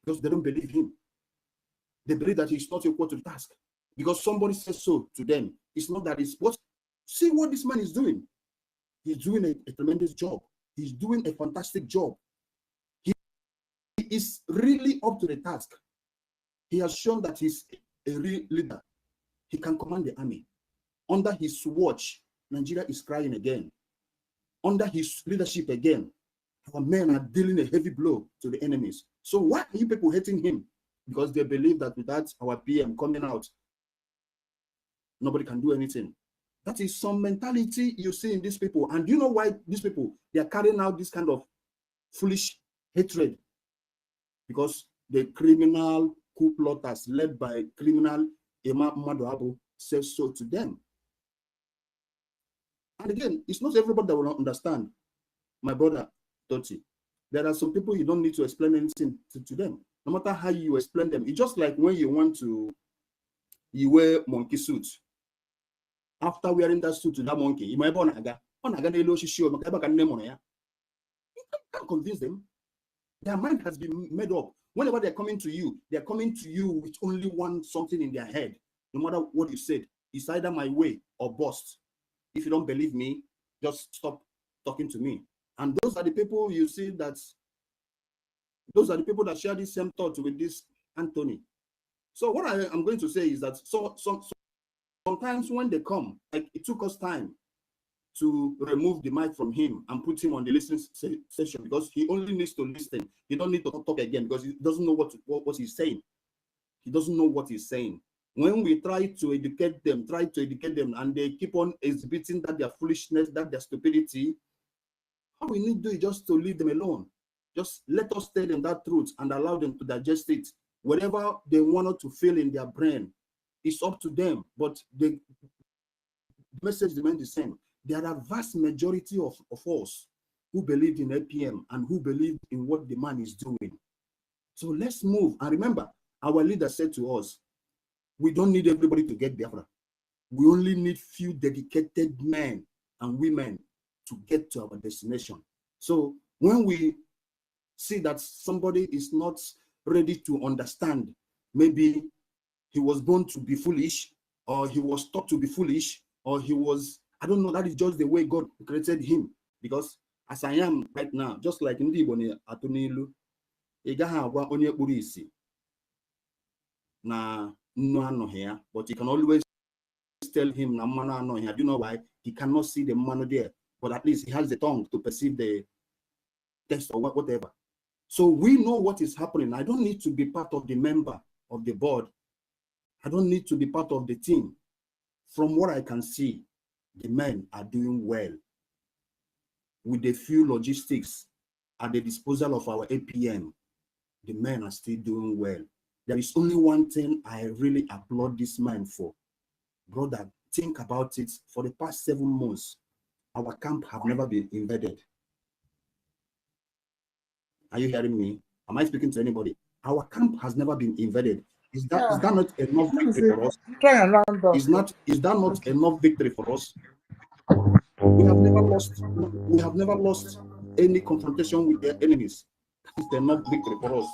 S11: because they don't believe him. They believe that he's not equal to the task. Because somebody says so to them. It's not that it's what. See what this man is doing. He's doing a tremendous job. He's doing a fantastic job. He is really up to the task. He has shown that he's a real leader. He can command the army. Under his watch, Nigeria is crying again. Under his leadership again, our men are dealing a heavy blow to the enemies. So why are you people hating him? Because they believe that without our PM coming out, nobody can do anything. That is some mentality you see in these people. And you know why these people, they are carrying out this kind of foolish hatred? Because the criminal coup plotters led by criminal Emma Madoabo says so to them. And again, it's not everybody that will understand. My brother, Toti, there are some people you don't need to explain anything to them. No matter how you explain them. It's just like when you wear monkey suits. After wearing that suit to that monkey, you can't convince them. Their mind has been made up. Whenever they're coming to you, they're coming to you with only something in their head. No matter what you said, it's either my way or bust. If you don't believe me, just stop talking to me. And those are the people you see those are the people that share this same thought with this Anthony. So what I'm going to say is that sometimes when they come, like it took us time to remove the mic from him and put him on the listening session because he only needs to listen. He don't need to talk again because he doesn't know what he's saying. He doesn't know what he's saying. When we try to educate them, and they keep on exhibiting that their foolishness, that their stupidity, all we need to do is just to leave them alone. Just let us tell them that truth and allow them to digest it. Whatever they wanted to feel in their brain, it's up to them. But the message remains the same. There are a vast majority of us who believed in APM and who believed in what the man is doing. So let's move. And remember, our leader said to us, we don't need everybody to get Biafra. We only need few dedicated men and women to get to our destination. So when we see that somebody is not ready to understand, maybe he was born to be foolish, or he was taught to be foolish, or he was, I don't know, that is just the way God created him. Because as I am right now, just like Ndi Bone Atonilu, Egaha wa onye kpuru isi na nnu ano here, but you can always tell him na mano ano here. Do you know why? He cannot see the mano there, but at least he has the tongue to perceive the text or whatever. So we know what is happening. I don't need to be part of the member of the board. I don't need to be part of the team. From what I can see, the men are doing well. With the few logistics at the disposal of our APM, the men are still doing well. There is only one thing I really applaud this man for. Brother, think about it. For the past 7 months, our camp have never been invaded. Are you hearing me? Am I speaking to anybody? Our camp has never been invaded. Is that not enough victory for us? Is that not enough victory for us? We have never lost any confrontation with their enemies. That is enough victory for us.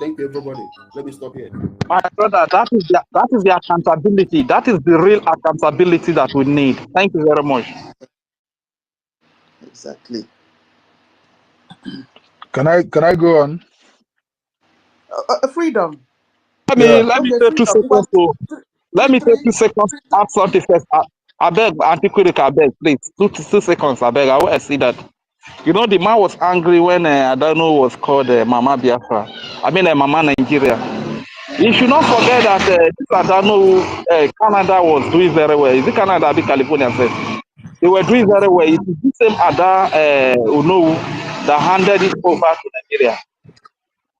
S11: Thank you, everybody. Let me stop here.
S12: My brother, that is the accountability. That is the real accountability that we need. Thank you very much.
S7: Exactly.
S13: Can I go on?
S7: Freedom.
S12: Let me take 2 seconds to let me take 2 seconds to add something first. I beg, Antiquity, I beg, please. 2 seconds, I beg. I want to see that. You know, the man was angry when I don't know was called Mama Biafra. I mean, Mama Nigeria. You should not forget that this Adano, Canada was doing very well. Is it Canada or California? They were doing very well. It is the same Ada Uno that handed it over to Nigeria.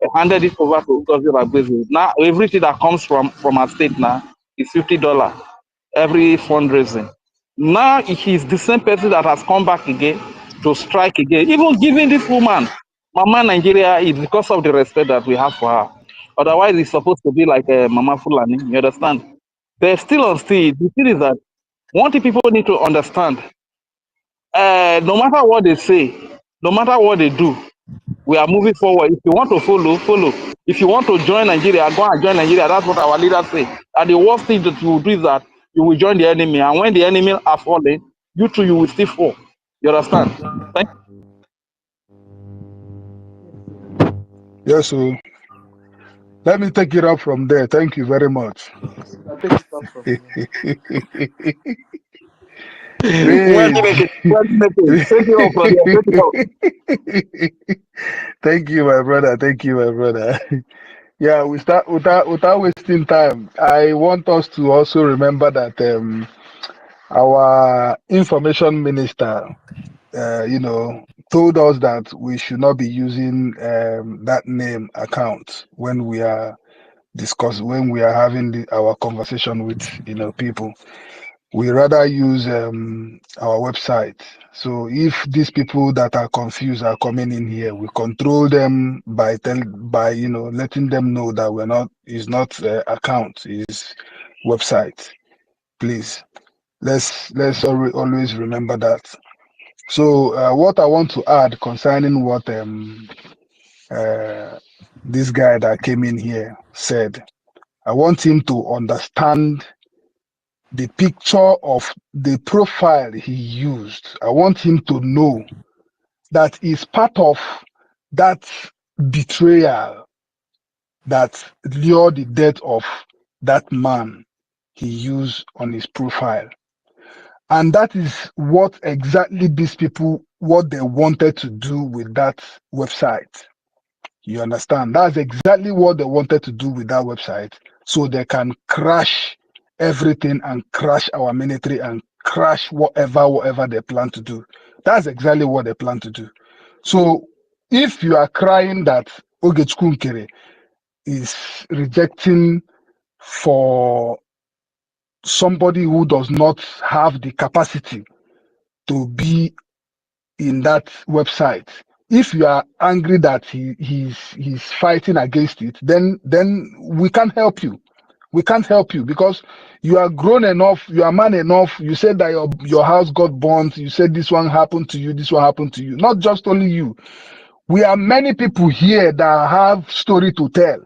S12: They handed it over to NGOZI like this. Now everything that comes from our state now is $50 every fundraising. Now he's the same person that has come back again to strike again. Even giving this woman, Mama Nigeria, is because of the respect that we have for her. Otherwise, it's supposed to be like Mama Fulani. You understand? They're still on stage. The thing is that one thing people need to understand, no matter what they say, no matter what they do, we are moving forward. If you want to follow, follow. If you want to join Nigeria, go and join Nigeria. That's what our leaders say. And the worst thing that you will do is that you will join the enemy. And when the enemy are falling, you too, you will still fall. You understand? Thank
S13: Yes, so let me take it up from there. Thank you very much.
S1: I take it up from
S12: you. Take it off, brother. Take it off.
S13: Thank you, my brother. Thank you, my brother. Yeah, we start without wasting time. I want us to also remember that our information minister, told us that we should not be using that name account when we are having our conversation with people. We rather use our website. So if these people that are confused are coming in here, we control them by letting them know that it's not account, it's website. Please, let's always remember that. So what I want to add concerning what this guy that came in here said, I want him to understand the picture of the profile he used. I want him to know that is part of that betrayal that lured the death of that man he used on his profile. And that is what exactly these people, what they wanted to do with that website. You understand? That's exactly what they wanted to do with that website. So they can crash everything and crash our military and crash whatever they plan to do. That's exactly what they plan to do. So if you are crying that Ogechkunkere is rejecting for somebody who does not have the capacity to be in that website, if you are angry that he's fighting against it, then we can't help you. We can't help you because you are grown enough, you are man enough. You said that your house got burnt. You said this one happened to you, this one happened to you. Not just only you. We are many people here that have story to tell.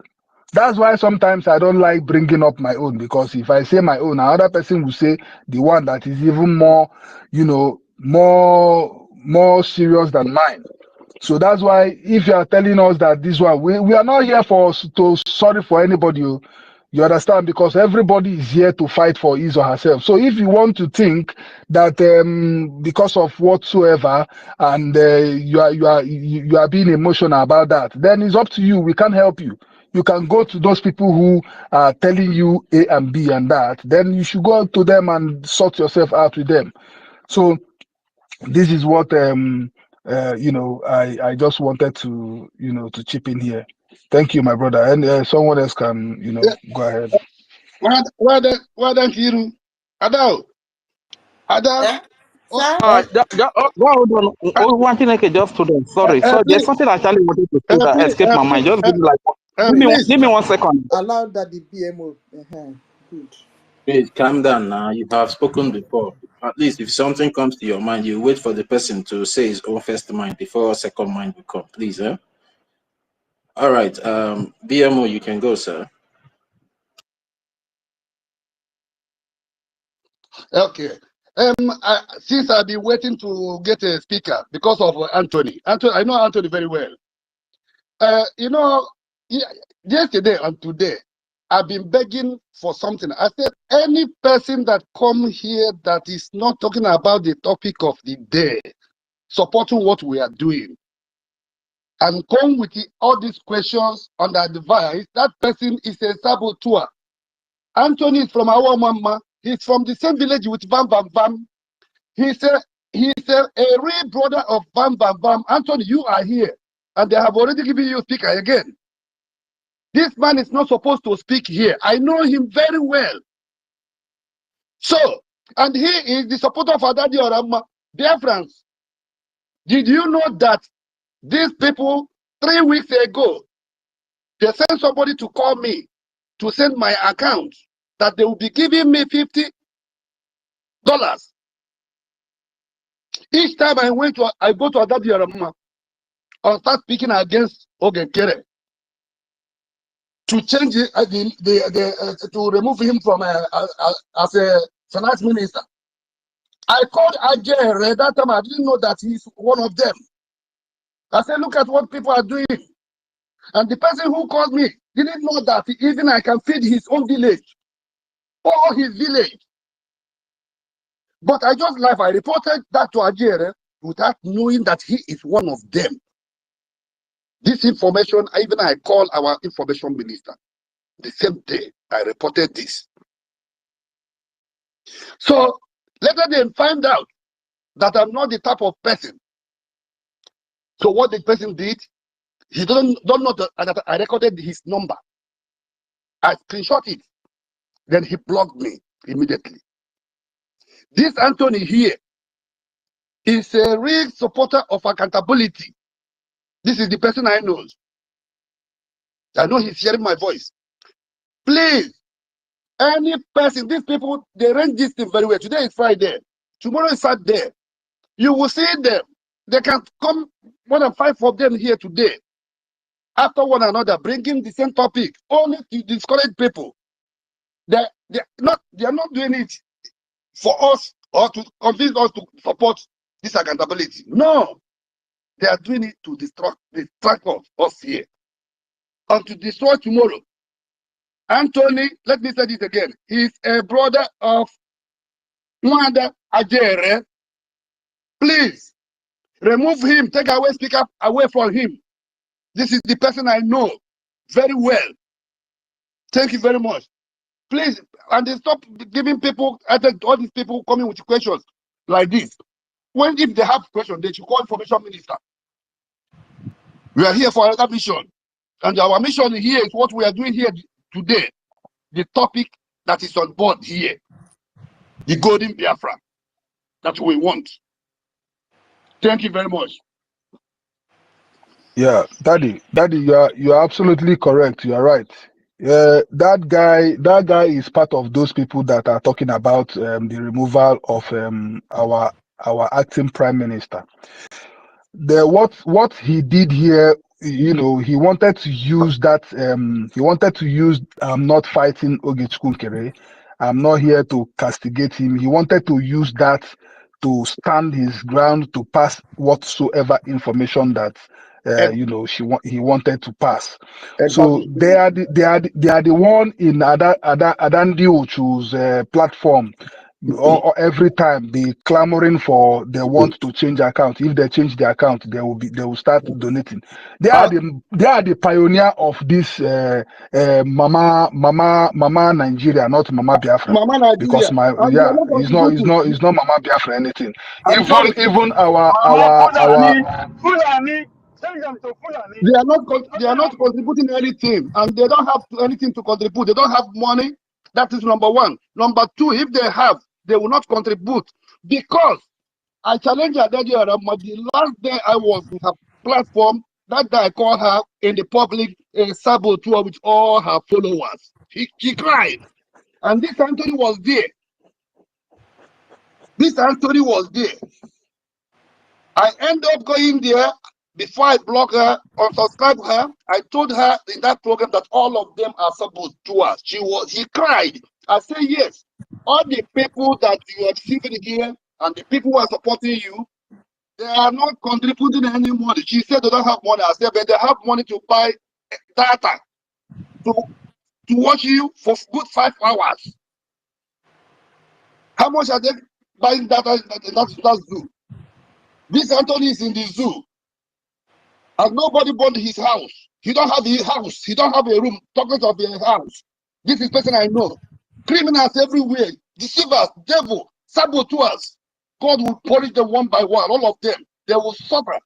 S13: That's why sometimes I don't like bringing up my own, because if I say my own, another person will say the one that is even more, more serious than mine. So that's why if you are telling us that this one, we are not here to sorry for anybody. You understand? Because everybody is here to fight for his or herself. So if you want to think that because of whatsoever and you are being emotional about that, then it's up to you. We can't help you. You can go to those people who are telling you A and B and that. Then you should go to them and sort yourself out with them. So this is what I just wanted to to chip in here. Thank you, my brother. And someone else can go ahead.
S10: Why don't you, Adao?
S9: Sir?
S12: Hold on. One thing I can just to them. Sorry. So there's something I actually wanted to say that escaped my mind. Just give me 1 second.
S7: Allow that the PMO. Good.
S6: Please calm down now. You have spoken before. At least if something comes to your mind, you wait for the person to say his own first mind before second mind will come. Please, All right. BMO, you can go, sir.
S10: Okay. Since I've been waiting to get a speaker because of Anthony. I know Anthony very well. Yesterday and today, I've been begging for something. I said, any person that come here that is not talking about the topic of the day, supporting what we are doing, and come with all these questions on the advice, that person is a saboteur. Anthony is from our mama. He's from the same village with Bam Bam Bam. He said, He's a real brother of Bam Bam Bam. Anthony, you are here. And they have already given you a speaker again. This man is not supposed to speak here. I know him very well. So, and he is the supporter of Adadi Orama. BIAFRANS, did you know that these people, 3 weeks ago, they sent somebody to call me to send my account that they will be giving me $50. Each time I go to Adadi Orama, I'll start speaking against Ogekere to change to remove him from as a finance minister. I called Ajay that time. I didn't know that he's one of them. I said, look at what people are doing. And the person who called me didn't know that even I can feed his own village or his village. But I just laughed. I reported that to Ajay without knowing that he is one of them. This information, even I called our information minister. The same day, I reported this. So later they find out that I'm not the type of person. So what the person did, he don't know that I recorded his number. I screenshot it. Then he blocked me immediately. This Anthony here is a real supporter of accountability. This is the person I know. I know he's hearing my voice. Please, any person, these people, they range this thing very well. Today is Friday. Tomorrow is Saturday. You will see them. They can come, more than 5 of them here today, after one another, bringing the same topic, only to discourage people. They are not doing it for us or to convince us to support this accountability. No, they are doing it to distract us here and to destroy tomorrow. Anthony, let me say this again. He's a brother of Mwanda Ajere. Please remove him. Take away speaker away from him. This is the person I know very well. Thank you very much. Please, and they stop giving people, all these people coming with questions like this. When if they have questions, they should call information minister. We are here for another mission. And our mission here is what we are doing here today. The topic that is on board here. The golden Biafra that we want. Thank you very much.
S13: Yeah, Daddy, you are absolutely correct. You are right. That guy is part of those people that are talking about the removal of our acting prime minister. What he did here, he wanted to use that. I'm not fighting Ogechukwu Nkere. I'm not here to castigate him. He wanted to use that to stand his ground to pass whatsoever information that he wanted to pass. So they are the one in Adandi Ochu's platform. Or every time they clamoring for they want to change account. If they change the account, they will start donating. They are the pioneer of this Mama Nigeria, not Mama Biafra.
S10: Mama Nigeria.
S13: Because it's not Mama Biafra anything. Even our
S9: Fulani, change them to Fulani.
S10: They are not contributing anything, and they don't have anything to contribute. They don't have money. That is number one. Number two, if they have, they will not contribute, because I challenge Adadi Arama. The last day I was in her platform, that day I called her in the public a saboteur with all her followers. She cried, and this Anthony was there. I end up going there. Before I block her, unsubscribe her, I told her in that program that all of them are saboteurs. She cried. I say yes. All the people that you are receiving here and the people who are supporting you, they are not contributing any money. She said they don't have money. I said, but they have money to buy data to watch you for good 5 hours. How much are they buying data in that zoo? This Anthony is in the zoo. And nobody bought his house. He don't have a house. He don't have a room. Talking of a house. This is person I know. Criminals everywhere. Deceivers, devil, saboteurs. God will punish them one by one, all of them. They will suffer.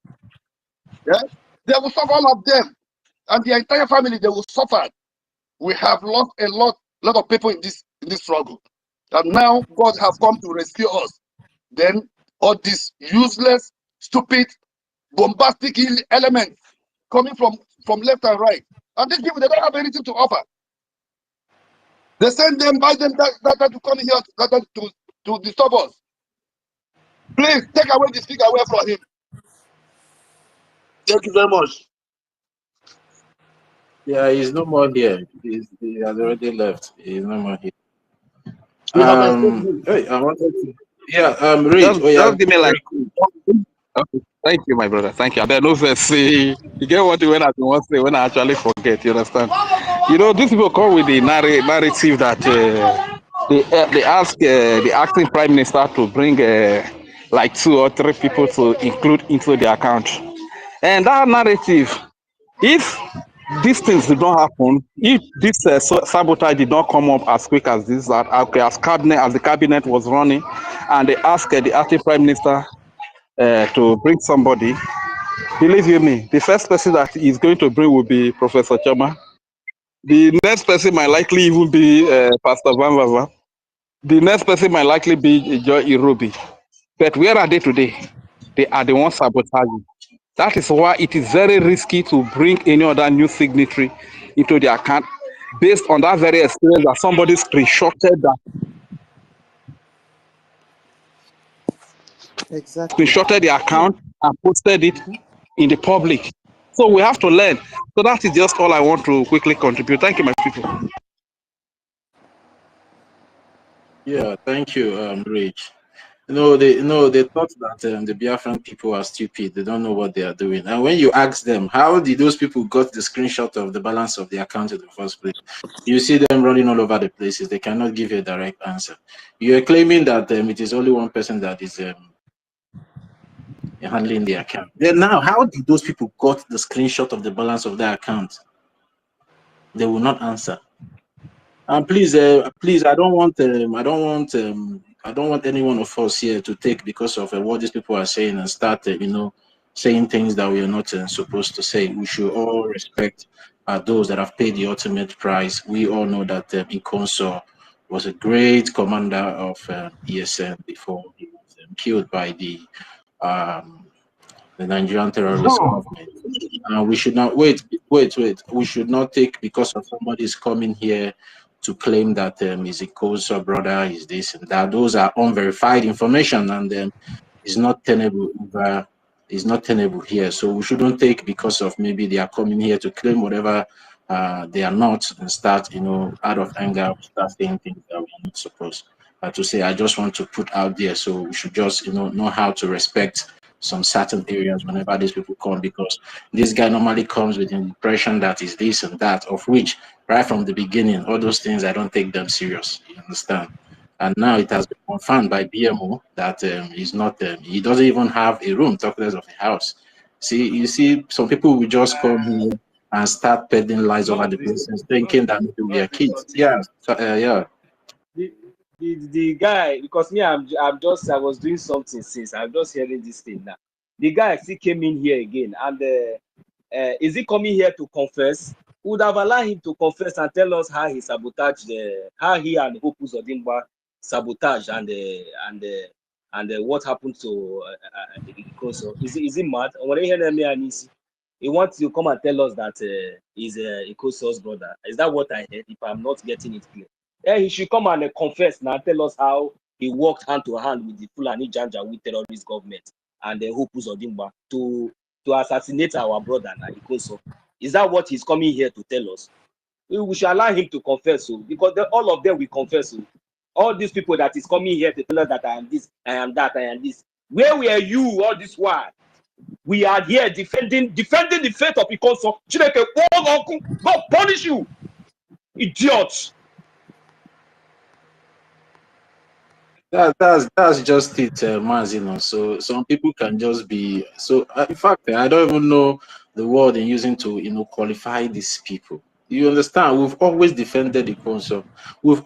S10: Yeah? They will suffer, all of them. And the entire family, they will suffer. We have lost a lot of people in this struggle. And now God have come to rescue us. Then all these useless, stupid, bombastic elements coming from left and right. And these people, they don't have anything to offer. They send them, buy them that to come here to disturb us. Please take away the speaker away from him. Thank you very much.
S6: Yeah, he's no more here. He has already left. He's no more here. Hey, I wanted to. Yeah, Rich.
S12: Just give me like. Okay. Thank you, my brother. Thank you. I don't know if I say you get what when I want to say when I actually forget. You understand? You know, these people come with the narrative that they ask the acting prime minister to bring like 2 or 3 people to include into the account, and that narrative, if these things did not happen, if this sabotage did not come up as quick as this, that okay, as the cabinet was running, and they asked the acting prime minister to bring somebody, believe you me, the first person that he's going to bring will be Professor Chama. The next person might likely even be Pastor Van Vava. The next person might likely be Joy Irobi. But where are they today? They are the ones sabotaging. That is why it is very risky to bring any other new signatory into the account based on that very experience that somebody screenshotted the account and posted it in the public. So we have to learn. So that is just all I want to quickly contribute. Thank you, my people.
S6: Yeah, thank you, Rich. They thought that the Biafran people are stupid. They don't know what they are doing. And when you ask them, how did those people got the screenshot of the balance of the account in the first place? You see them running all over the places. They cannot give you a direct answer. You are claiming that it is only one person that is handling the account. Then now, how did those people got the screenshot of the balance of their account? They will not answer. And please, I don't want any one of us here to take because of what these people are saying and start, saying things that we are not supposed to say. We should all respect those that have paid the ultimate price. We all know that Ikonso was a great commander of ESN before he was killed by the Nigerian terrorist government. We should not wait. We should not take because of somebody is coming here to claim that is a Kosa brother, is this and that. Those are unverified information, and is not tenable over. Is not tenable here. So we shouldn't take because of maybe they are coming here to claim whatever they are not, and start out of anger start saying things that we are not supposed to say. I just want to put out there. So we should just know how to respect some certain areas whenever these people come, because this guy normally comes with the impression that is this and that, of which right from the beginning, all those things, I don't take them serious. You understand? And now it has been confirmed by BMO that he's not, he doesn't even have a room, talk less of a house. You see, some people will just come here and start peddling lies over the places, thinking that maybe we are kids. Yeah, yeah.
S2: The guy, because me, I was doing something since I'm just hearing this thing now. The guy still came in here again, and is he coming here to confess? Would have allowed him to confess and tell us how he sabotaged, how he and Opus Odimba sabotage and what happened to Ikoso. Is he mad? He wants to come and tell us that he's Ikoso's brother. Is that what I heard? If I'm not getting it clear. Yeah, he should come and confess now, tell us how he worked hand to hand with the Fulani Janjaweed terrorist government and the Hopus Odimba to assassinate our brother Ikoso. Is that what he's coming here to tell us? We should allow him to confess, because all of them will confess. All these people that is coming here to tell us that I am this, I am that, I am this. Where were you all this while? We are here defending the faith of Ikoso. God punish you, idiots.
S6: That's just it, Mazino. So some people can just be so. In fact, I don't even know the word in using to qualify these people. You understand? We've always defended the council. We've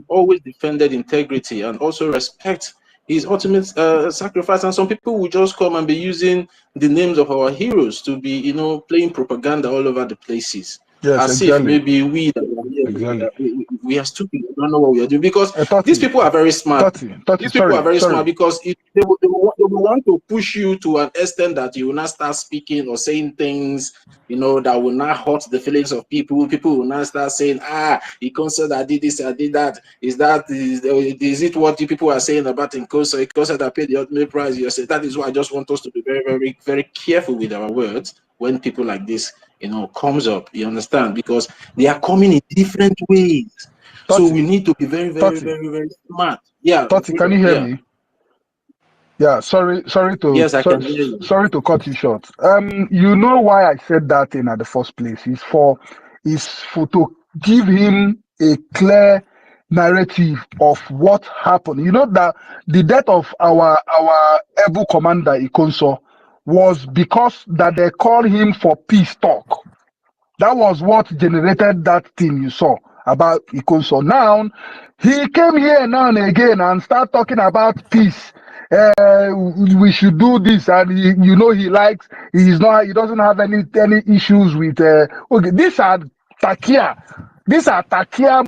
S6: always defended integrity and also respect his ultimate sacrifice. And some people will just come and be using the names of our heroes to be, you know, playing propaganda all over the places.
S13: Yes,
S6: As if
S13: exactly.
S6: maybe we that are here,
S13: Exactly.
S6: we are stupid. We don't know what we are doing, because these
S13: 30,
S6: people are very smart.
S13: 30,
S6: These people are very smart
S13: sorry.
S6: because they will want to push you to an extent that you will not start speaking or saying things, you know, that will not hurt the feelings of people. People will not start saying, he said I did this, I did that. Is it what the people are saying about NGOZI that paid the ultimate price? You say that is why I just want us to be very, very, very careful with our words when people like this, you know, comes up. You understand? Because they are coming in different ways.
S13: 30,
S6: So we need to be very, very,
S13: 30,
S6: very, very smart. Yeah.
S13: 30, can you hear
S6: Yeah.
S13: me? Yeah, sorry
S6: Yes, I can hear you.
S13: sorry to cut you short. You know why I said that in at the first place is for to give him a clear narrative of what happened. You know that the death of our able commander Ikonso was because that they called him for peace talk. That was what generated that thing you saw about Ikonso. Now, he came here now and again and start talking about peace. We should do this, and you know he doesn't have any issues with. Okay, these are Takia. These are Takia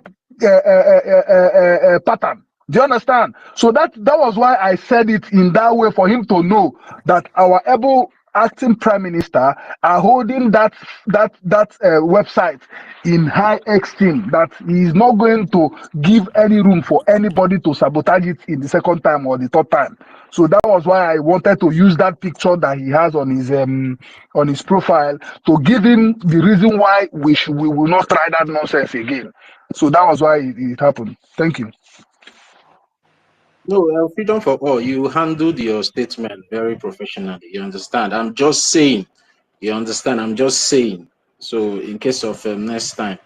S13: pattern. Do you understand? So that was why I said it in that way, for him to know that our able acting prime minister are holding that website in high esteem, that he is not going to give any room for anybody to sabotage it in the second time or the third time. So that was why I wanted to use that picture that he has on his profile to give him the reason why we will not try that nonsense again. So that was why it happened. Thank you.
S6: No, freedom for all. You handled your statement very professionally. You understand? I'm just saying. You understand? I'm just saying. So, in case of next time,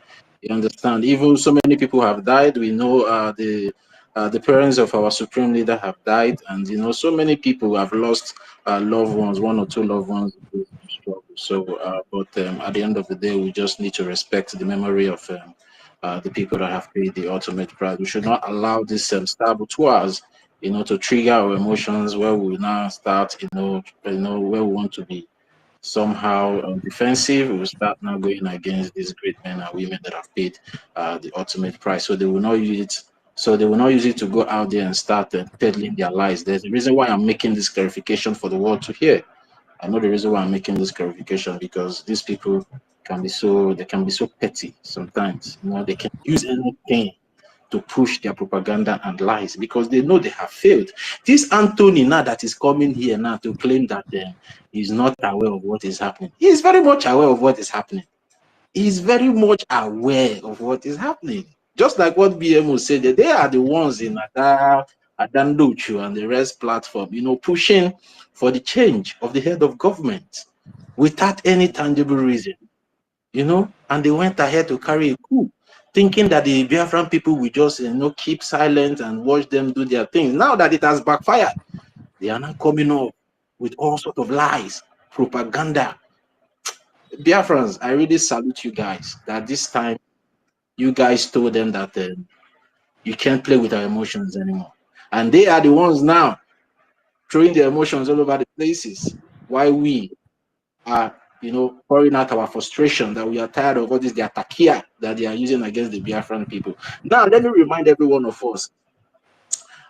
S6: you understand? Even so many people have died. We know the parents of our supreme leader have died, and you know so many people have lost loved ones, one or two loved ones in this struggle. So, but at the end of the day, we just need to respect the memory of the people that have paid the ultimate price. We should not allow this saboteurs, you know, to trigger our emotions where we now start, you know, where we want to be somehow defensive. We will start now going against these great men and women that have paid the ultimate price. So they will not use it. So they will not use it to go out there and start peddling their lies. There's a reason why I'm making this clarification for the world to hear. I know the reason why I'm making this clarification, because these people can be so petty sometimes. You know, they can use anything to push their propaganda and lies because they know they have failed. This Anthony now that is coming here now to claim that he's not aware of what is happening. He is very much aware of what is happening. He's very much aware of what is happening. Just like what BMO said, that they are the ones in Adandochu and the rest platform, you know, pushing for the change of the head of government without any tangible reason, you know, and they went ahead to carry a coup, thinking that the Biafran people will just, you know, keep silent and watch them do their things. Now that it has backfired, they are now coming up with all sorts of lies, propaganda. Biafrans, I really salute you guys that this time you guys told them that you can't play with our emotions anymore. And they are the ones now throwing their emotions all over the places. Why we are, you know, pouring out our frustration that we are tired of all this, their takia that they are using against the Biafran people. Now, let me remind every one of us,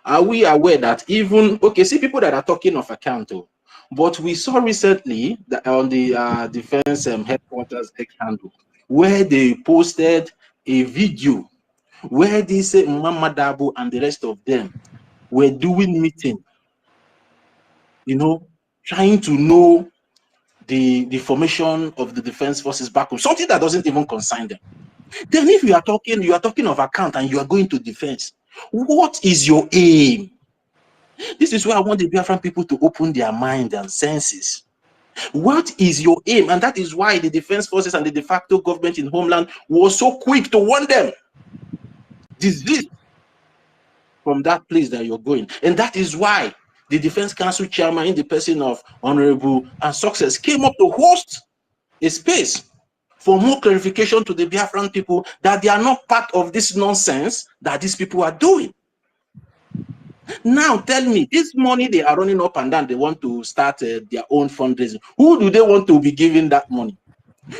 S6: are we aware that even, okay, see people that are talking of account, but we saw recently that on the defense headquarters X handle, where they posted a video where they say Mama Dabo and the rest of them were doing meeting, you know, trying to know the formation of the defense forces back home, something that doesn't even concern them. Then if you are talking of account and you are going to defense, what is your aim? This is where I want the Biafran people to open their mind and senses. What is your aim? And that is why the defense forces and the de facto government in homeland was so quick to warn them. Desist from that place that you're going. And that is why the Defense Council chairman, in the person of Honorable and Success, came up to host a space for more clarification to the Biafran people that they are not part of this nonsense that these people are doing. Now tell me, this money they are running up and down, they want to start their own fundraising. Who do they want to be giving that money?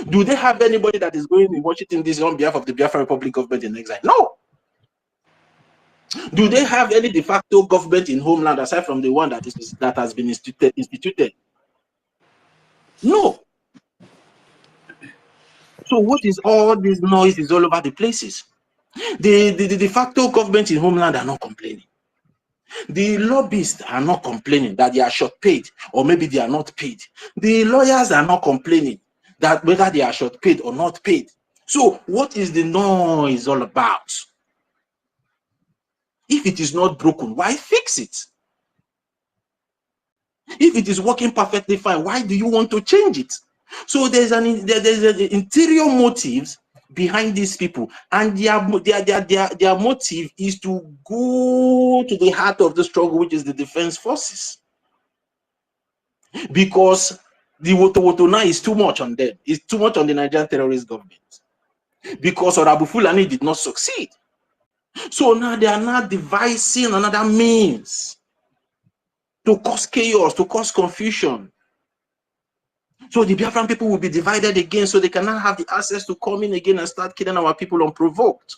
S6: Do they have anybody that is going in Washington DC on behalf of the Biafra Republic government in exile? No. Do they have any de facto government in homeland aside from the one that has been instituted? No. So what is all this noise is all over the places? The de facto government in homeland are not complaining. The lobbyists are not complaining that they are short paid or maybe they are not paid. The lawyers are not complaining that whether they are short paid or not paid. So what is the noise all about? If it is not broken, why fix it? If it is working perfectly fine, why do you want to change it? So there's an interior motives behind these people, and their motive is to go to the heart of the struggle, which is the defense forces. Because the woto now is too much on them. It's too much on the Nigerian terrorist government. Because Orabu Fulani did not succeed. So now they are not devising another means to cause chaos, to cause confusion. So the Biafran people will be divided again, so they cannot have the access to come in again and start killing our people unprovoked.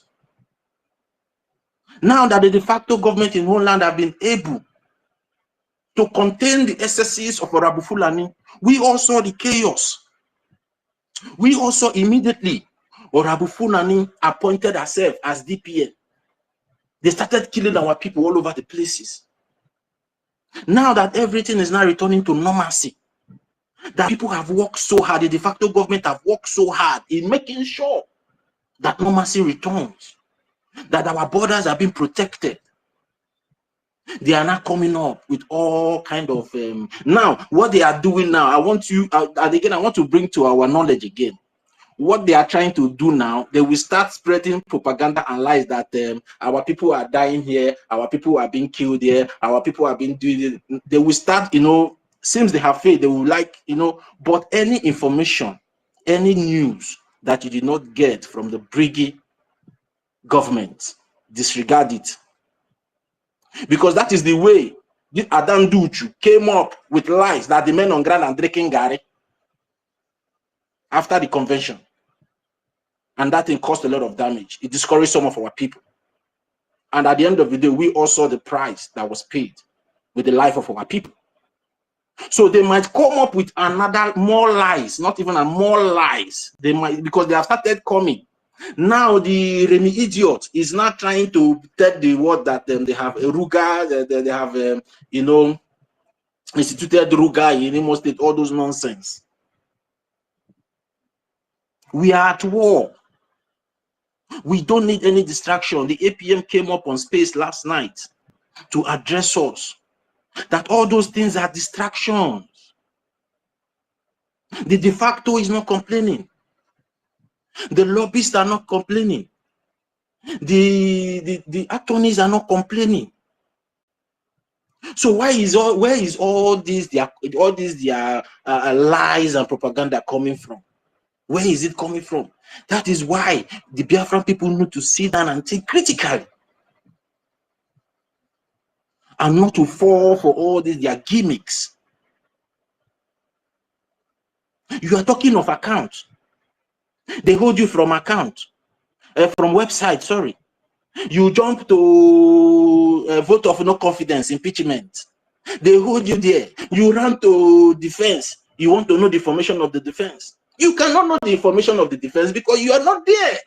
S6: Now that the de facto government in homeland have been able to contain the excesses of Orabu Fulani, we all saw the chaos. We also immediately, Orabu Fulani appointed herself as DPN. They started killing our people all over the places. Now that everything is now returning to normalcy, that people have worked so hard, the de facto government have worked so hard in making sure that normalcy returns, that our borders are being protected. They are not coming up with all kind of now what they are doing now. I want you and again I want to bring to our knowledge again. What they are trying to do now, they will start spreading propaganda and lies that our people are dying here, our people are being killed here, our people are being doing it. They will start, since they have faith, they will but any information, any news that you did not get from the Brgie government, disregard it. Because that is the way Adam Duchu came up with lies that the men on ground are drinking Gary after the convention. And that thing caused a lot of damage. It discouraged some of our people. And at the end of the day, we all saw the price that was paid with the life of our people. So they might come up with more lies, not even more lies. They might, because they have started coming. Now the Remy idiot is not trying to tell the world that they have a Ruga, they have, instituted Ruga in Imo State, all those nonsense. We are at war. We don't need any distraction. The APM came up on space last night to address us that all those things are distractions. The de facto is not complaining. The lobbyists are not complaining. The attorneys are not complaining. So where is all these lies and propaganda coming from? Where is it coming from? That is why the Biafran people need to sit down and think critically, and not to fall for all these their gimmicks. You are talking of account. They hold you from account, from website. Sorry, you jump to vote of no confidence, impeachment. They hold you there. You run to defense. You want to know the information of the defense. You cannot know the information of the defense because you are not there.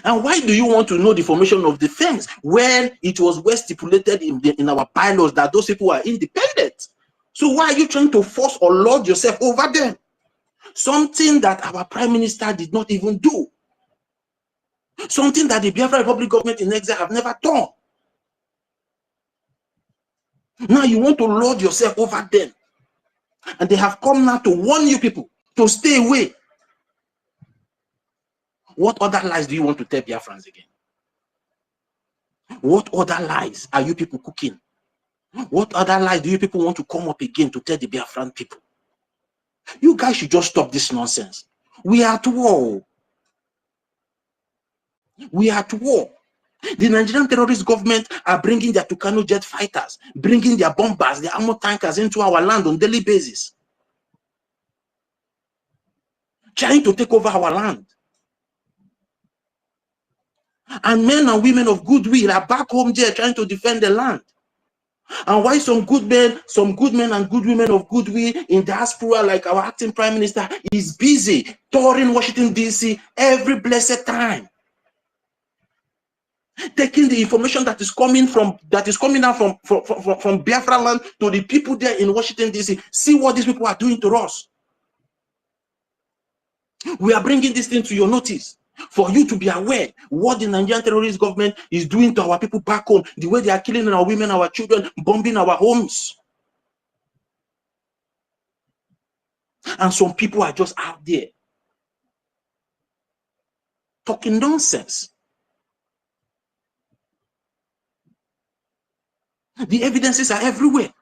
S6: And why do you want to know the formation of defense when it was well stipulated in our bylaws that those people are independent? So why are you trying to force or lord yourself over them? Something that our prime minister did not even do. Something that the Biafra Republic government in exile have never done. Now you want to lord yourself over them. And they have come now to warn you people to stay away. What other lies do you want to tell Biafrans again? What other lies are you people cooking? What other lies do you people want to come up again to tell the Biafran people? You guys should just stop this nonsense. We are at war. We are at war. The Nigerian terrorist government are bringing their Tucano jet fighters, bringing their bombers, their ammo tankers into our land on daily basis, trying to take over our land. And men and women of goodwill are back home there trying to defend the land. And why some good men and good women of goodwill in diaspora, like our acting prime minister, is busy touring Washington, D.C. every blessed time, taking the information that is coming out from Biafra land to the people there in Washington, D.C. See what these people are doing to us. We are bringing this thing to your notice for you to be aware what the Nigerian terrorist government is doing to our people back home, the way they are killing our women, our children, bombing our homes. And some people are just out there talking nonsense. The evidences are everywhere.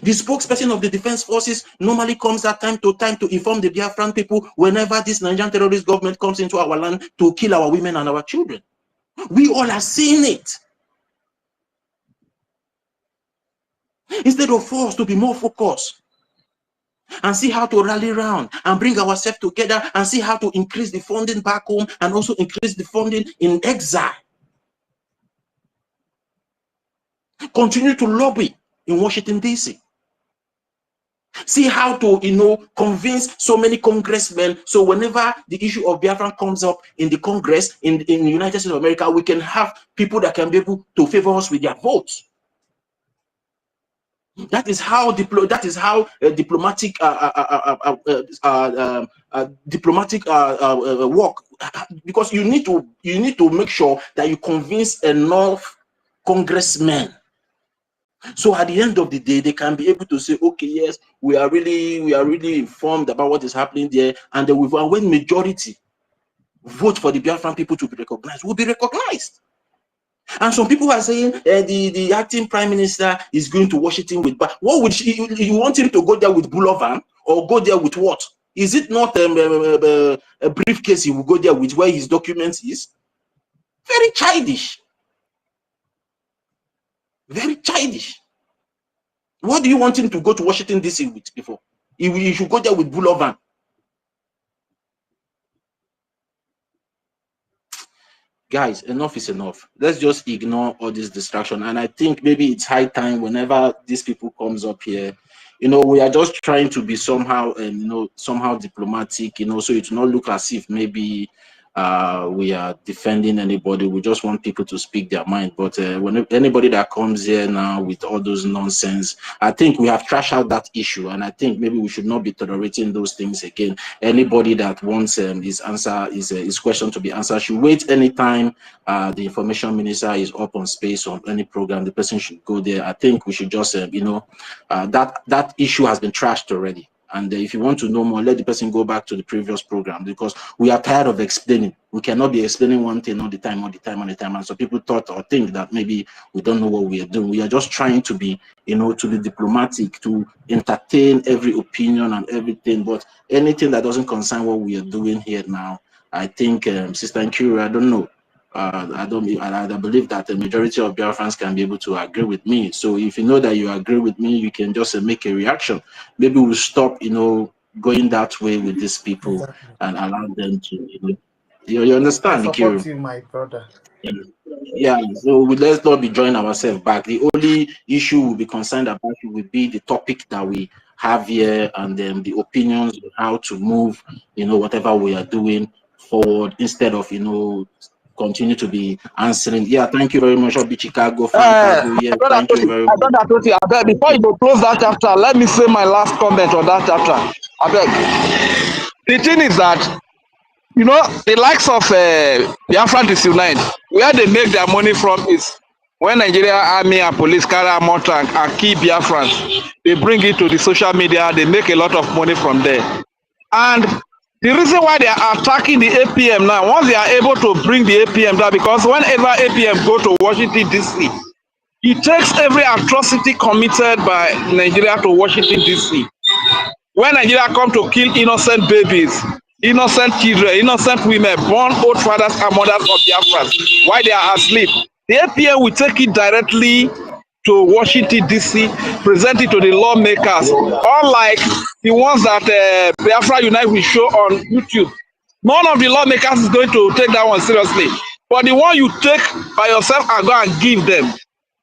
S6: The spokesperson of the defense forces normally comes at time to inform the Biafran people whenever this Nigerian terrorist government comes into our land to kill our women and our children. We all are seeing it. Instead of us to be more focused and see how to rally around and bring ourselves together and see how to increase the funding back home and also increase the funding in exile. Continue to lobby in Washington, D.C. See how to, convince so many congressmen. So whenever the issue of Biafran comes up in the Congress, in the United States of America, we can have people that can be able to favor us with their votes. That is how diplomatic work. Because you need to make sure that you convince enough congressmen. So at the end of the day, they can be able to say, okay, yes, we are really informed about what is happening there, and when majority vote for the Biafran people to be recognized, will be recognized. And some people are saying the acting prime minister is going to Washington with, but what would you want him to go there with Bulovan or go there with what? Is it not a briefcase he will go there with where his documents is? Very childish. Very childish. What do you want him to go to Washington, D.C. with before? He should go there with Bulovan. Guys, enough is enough. Let's just ignore all this distraction. And I think maybe it's high time whenever these people comes up here, we are just trying to be somehow, somehow diplomatic, so it will not look as if maybe we are defending anybody. We just want people to speak their mind. But when anybody that comes here now with all those nonsense, I think we have trashed out that issue, and I think maybe we should not be tolerating those things again. Anybody that wants his question to be answered should wait anytime the information minister is up on space on any program. The person should go there. I think we should just that issue has been trashed already. And if you want to know more, let the person go back to the previous program, because we are tired of explaining. We cannot be explaining one thing all the time. And so people thought or think that maybe we don't know what we are doing. We are just trying to be, to be diplomatic, to entertain every opinion and everything. But anything that doesn't concern what we are doing here now, I think, Sister Nkiri, I don't know. I believe that the majority of Biafrans can be able to agree with me. So if you know that you agree with me, you can just make a reaction. Maybe we'll stop, going that way with these people and allow them to, you understand?
S14: I support you, my brother.
S6: Yeah, so let's not be joining ourselves back. The only issue we'll be concerned about will be the topic that we have here, and then the opinions on how to move, whatever we are doing forward, instead of, continue to be answering. Yeah, thank you very much, Obi Chicago. Yeah, thank you very much.
S12: Before you close that chapter, let me say my last comment on that chapter. I beg. The thing is that, the likes of Biafran Disunite, where they make their money from is when Nigeria Army and police carry out and kill Biafrans, they bring it to the social media, they make a lot of money from there. And the reason why they are attacking the APM now, once they are able to bring the APM down, because whenever APM go to Washington, D.C., it takes every atrocity committed by Nigeria to Washington, D.C. When Nigeria come to kill innocent babies, innocent children, innocent women, born old fathers and mothers of Biafrans, while they are asleep. The APM will take it directly to Washington, D.C., present it to the lawmakers, unlike the ones that Biafra Unite will show on YouTube. None of the lawmakers is going to take that one seriously. But the one you take by yourself and go and give them,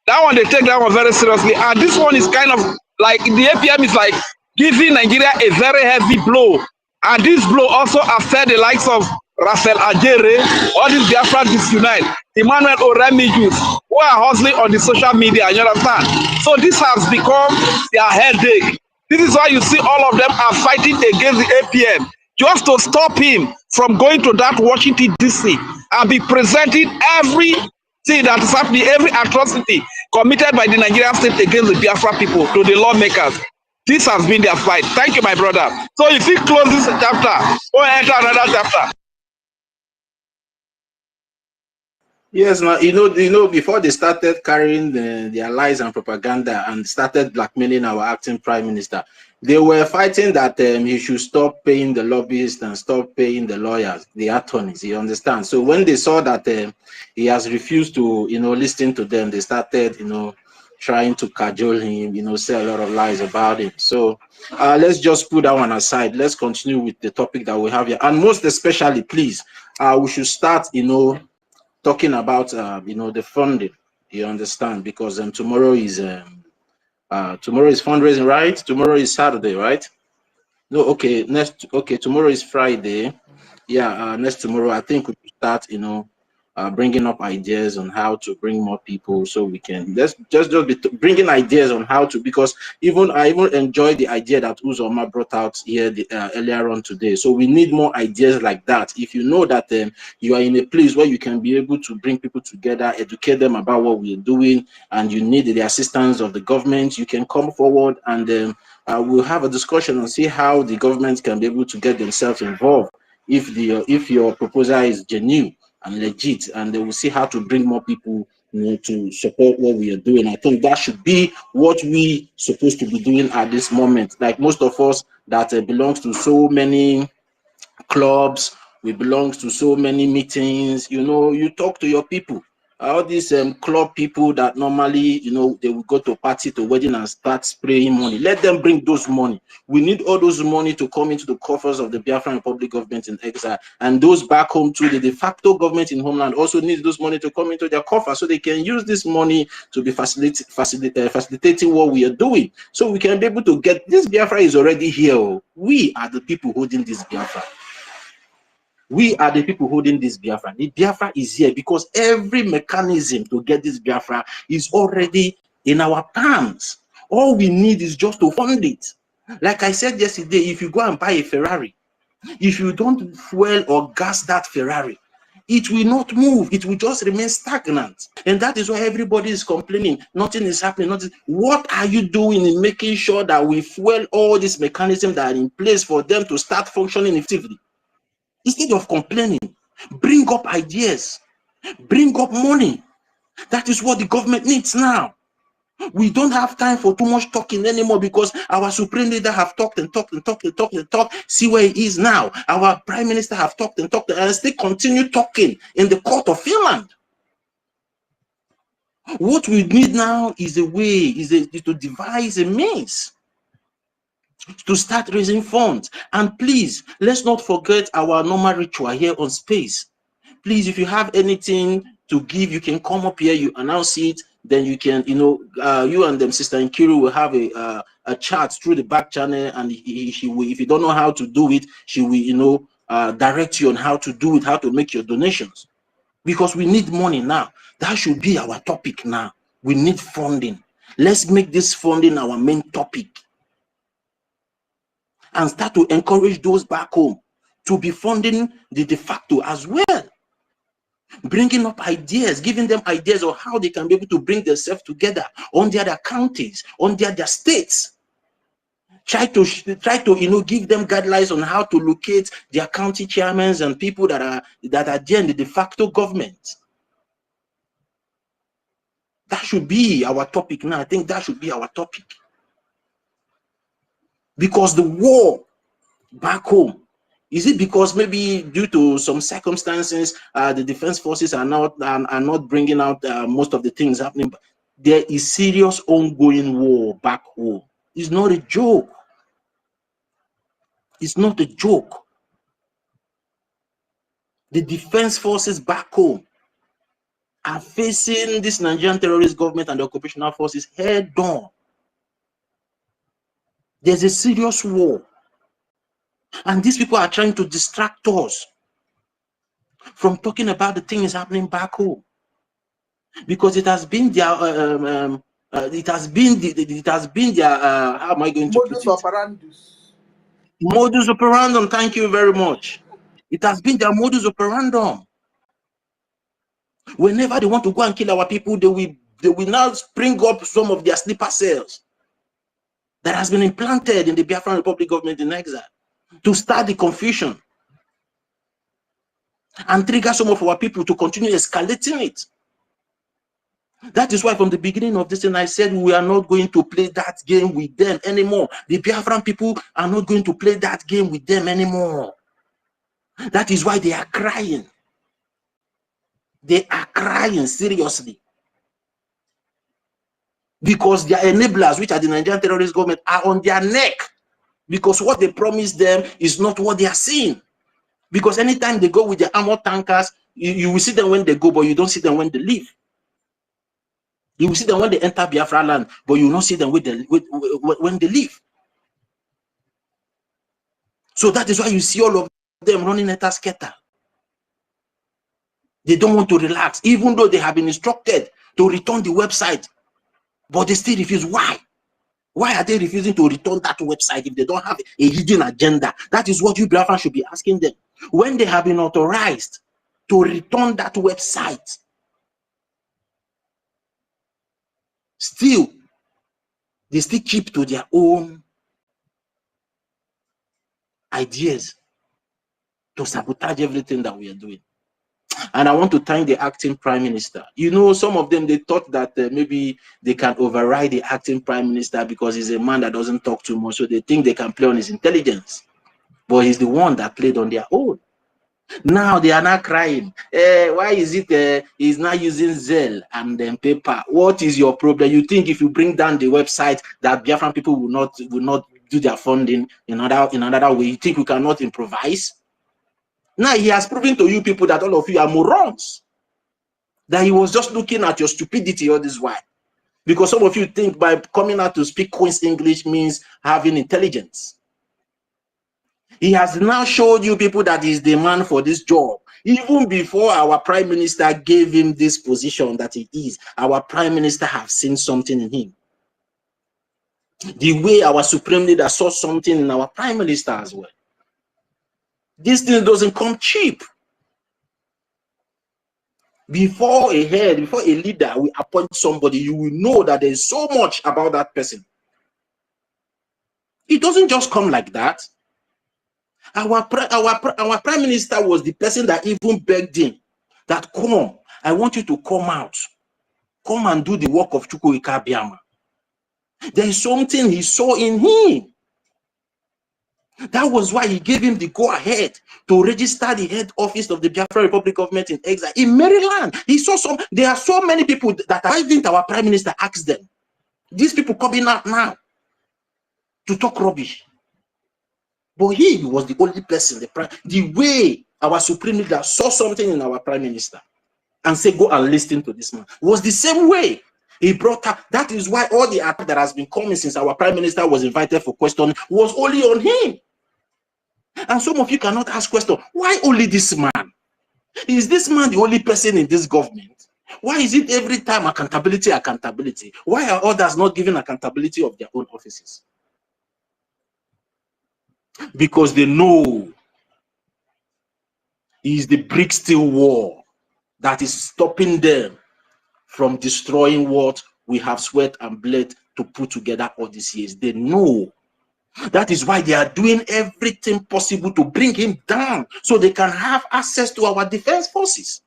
S12: that one, they take that one very seriously. And this one is kind of like, the APM is like giving Nigeria a very heavy blow. And this blow also affect the likes of Russell Ajere, all these Biafra Disunite, Emmanuel Oremijus, who are hustling on the social media, you understand? So this has become their headache. This is why you see all of them are fighting against the APM, just to stop him from going to that Washington, D.C. and be presenting everything that is happening, every atrocity committed by the Nigerian state against the Biafra people to the lawmakers. This has been their fight. Thank you, my brother. So if we close this chapter, or enter another chapter.
S6: Yes, now before they started carrying their lies and propaganda and started blackmailing our acting prime minister, they were fighting that he should stop paying the lobbyists and stop paying the lawyers, the attorneys. You understand? So when they saw that he has refused to, listen to them, they started, trying to cajole him, say a lot of lies about him. So let's just put that one aside. Let's continue with the topic that we have here, and most especially, please, we should start, talking about the funding. You understand? Because tomorrow is fundraising, right? Tomorrow is Saturday, right? No, okay, tomorrow is Friday. Yeah, next tomorrow I think we should start bringing up ideas on how to bring more people, so we can just be bringing ideas on how to, because I even enjoyed the idea that Uzoma brought out here earlier on today. So we need more ideas like that. If you know that you are in a place where you can be able to bring people together, educate them about what we are doing, and you need the assistance of the government, you can come forward and we'll have a discussion and see how the government can be able to get themselves involved if your proposal is genuine and legit, and they will see how to bring more people to support what we are doing. I think that should be what we supposed to be doing at this moment. Like most of us that belongs to so many clubs, we belong to so many meetings, you talk to your people. All these club people that normally, they will go to party, to wedding and start spraying money. Let them bring those money. We need all those money to come into the coffers of the Biafran Republic government in exile. And those back home too, the de facto government in homeland also needs those money to come into their coffers, so they can use this money to be facilitating what we are doing. So we can be able to get this. Biafra is already here. We are the people holding this Biafra. We are the people holding this Biafra. The Biafra is here because every mechanism to get this Biafra is already in our palms. All we need is just to fund it. Like I said yesterday, if you go and buy a Ferrari, if you don't fuel or gas that Ferrari, it will not move. It will just remain stagnant. And that is why everybody is complaining. Nothing is happening. What are you doing in making sure that we fuel all these mechanisms that are in place for them to start functioning effectively? Instead of complaining, bring up ideas, bring up money. That is what the government needs now. We don't have time for too much talking anymore, because our supreme leader have talked and talked and talked and talked and talked. See where he is now. Our prime minister have talked and talked and still continue talking in the court of Finland. What we need now is to devise a means to start raising funds. And please, let's not forget our normal ritual here on Space. Please, if you have anything to give, you can come up here, you announce it, then you can, you and them, Sister Nkiru, will have a chat through the back channel, and she will, if you don't know how to do it, she will, direct you on how to do it, how to make your donations. Because we need money now. That should be our topic now. We need funding. Let's make this funding our main topic, and start to encourage those back home to be funding the de facto as well. Bringing up ideas, giving them ideas of how they can be able to bring themselves together on their counties, on their states. Try to give them guidelines on how to locate their county chairmen and people that are there in the de facto government. That should be our topic now. I think that should be our topic. Because the war back home
S4: Is it because maybe due to some circumstances, the defense forces are not bringing out most of the things happening? There is serious ongoing war back home. It's not a joke. It's not a joke. The defense forces back home are facing this Nigerian terrorist government and the occupational forces head on. There's a serious war. And these people are trying to distract us from talking about the things happening back home, because it has been their how am I going to put
S7: Modus
S4: it?
S7: operandus.
S4: Modus operandum. Thank you very much. It has been their modus operandum. Whenever they want to go and kill our people, they will now spring up some of their sleeper cells that has been implanted in the Biafran Republic government in exile to start the confusion and trigger some of our people to continue escalating it. That is why from the beginning of this thing, I said we are not going to play that game with them anymore. The Biafran people are not going to play that game with them anymore. That is why they are crying. They are crying seriously. Because their enablers, which are the Nigerian terrorist government, are on their neck. Because what they promised them is not what they are seeing. Because anytime they go with their armored tankers, you will see them when they go, but you don't see them when they leave. You will see them when they enter Biafra land, but you will not see them when they leave. So that is why you see all of them running at a scatter. They don't want to relax, even though they have been instructed to return the website, but they still refuse. Why? Why are they refusing to return that website if they don't have a hidden agenda? That is what you Biafrans should be asking them. When they have been authorized to return that website, still, they still keep to their own ideas to sabotage everything that we are doing. And I want to thank the acting prime minister. You know, some of them, they thought that maybe they can override the acting prime minister because he's a man that doesn't talk too much. So they think they can play on his intelligence. But he's the one that played on their own. Now they are not crying. Why is it he's not using Zelle and then paper? What is your problem? You think if you bring down the website that Biafran people will not do their funding in another way? You think we cannot improvise? Now he has proven to you people that all of you are morons. That he was just looking at your stupidity all this while. Because some of you think by coming out to speak Queen's English means having intelligence. He has now showed you people that he's the man for this job. Even before our prime minister gave him this position that he is, our prime minister have seen something in him. The way our supreme leader saw something in our prime minister as well. This thing doesn't come cheap. Before a head, before a leader will appoint somebody, you will know that there is so much about that person. It doesn't just come like that. Our prime minister was the person that even begged him that, come, I want you to come out. Come and do the work of EKID. There is something he saw in him. That was why he gave him the go-ahead to register the head office of the Biafra Republic government in exile in Maryland. He saw there are so many people that I think our prime minister asked them. These people coming out now to talk rubbish. But he was the only person, the way our supreme leader saw something in our prime minister and said, go and listen to this man, was the same way he brought up. That is why all the attack that has been coming since our prime minister was invited for question was only on him. And some of you cannot ask question, why only this man? Is this man the only person in this government? Why is it every time accountability? Why are others not given accountability of their own offices? Because they know is the brick steel wall that is stopping them from destroying what we have sweat and bled to put together all these years. They know. That is why they are doing everything possible to bring him down so they can have access to our defense forces.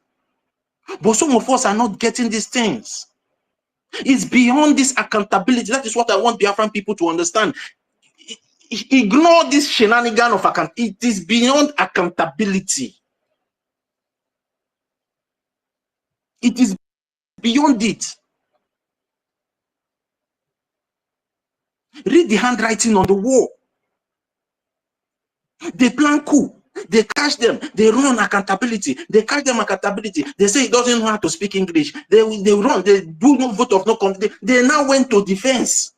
S4: But some of us are not getting these things. It's beyond this accountability. That is what I want Biafran people to understand.
S6: Ignore this shenanigan of account. It is beyond accountability. It is beyond it. Read the handwriting on the wall. They plan coup. They catch them. They run accountability. They catch them accountability. They say he doesn't know how to speak English. They run. They do no vote of no confidence. They now went to defense.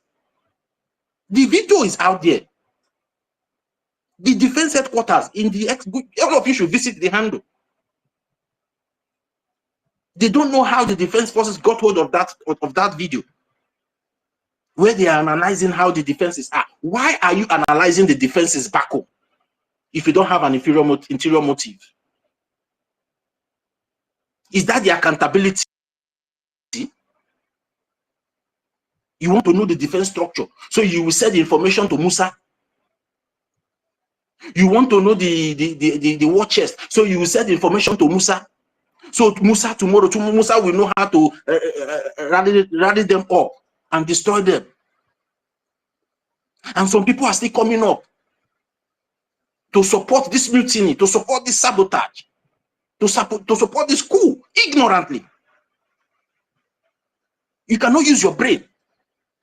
S6: The video is out there. The defense headquarters in the all of you should visit the handle. They don't know how the defense forces got hold of that video, where they are analyzing how the defenses are. Why are you analyzing the defenses back home if you don't have an interior motive? Is that the accountability? You want to know the defense structure, so you will send the information to Musa. You want to know the war chest, so you will send the information to Musa. So Musa tomorrow, Musa will know how to rally them up and destroy them. And some people are still coming up to support this mutiny, to support this sabotage, to support this coup ignorantly. You cannot use your brain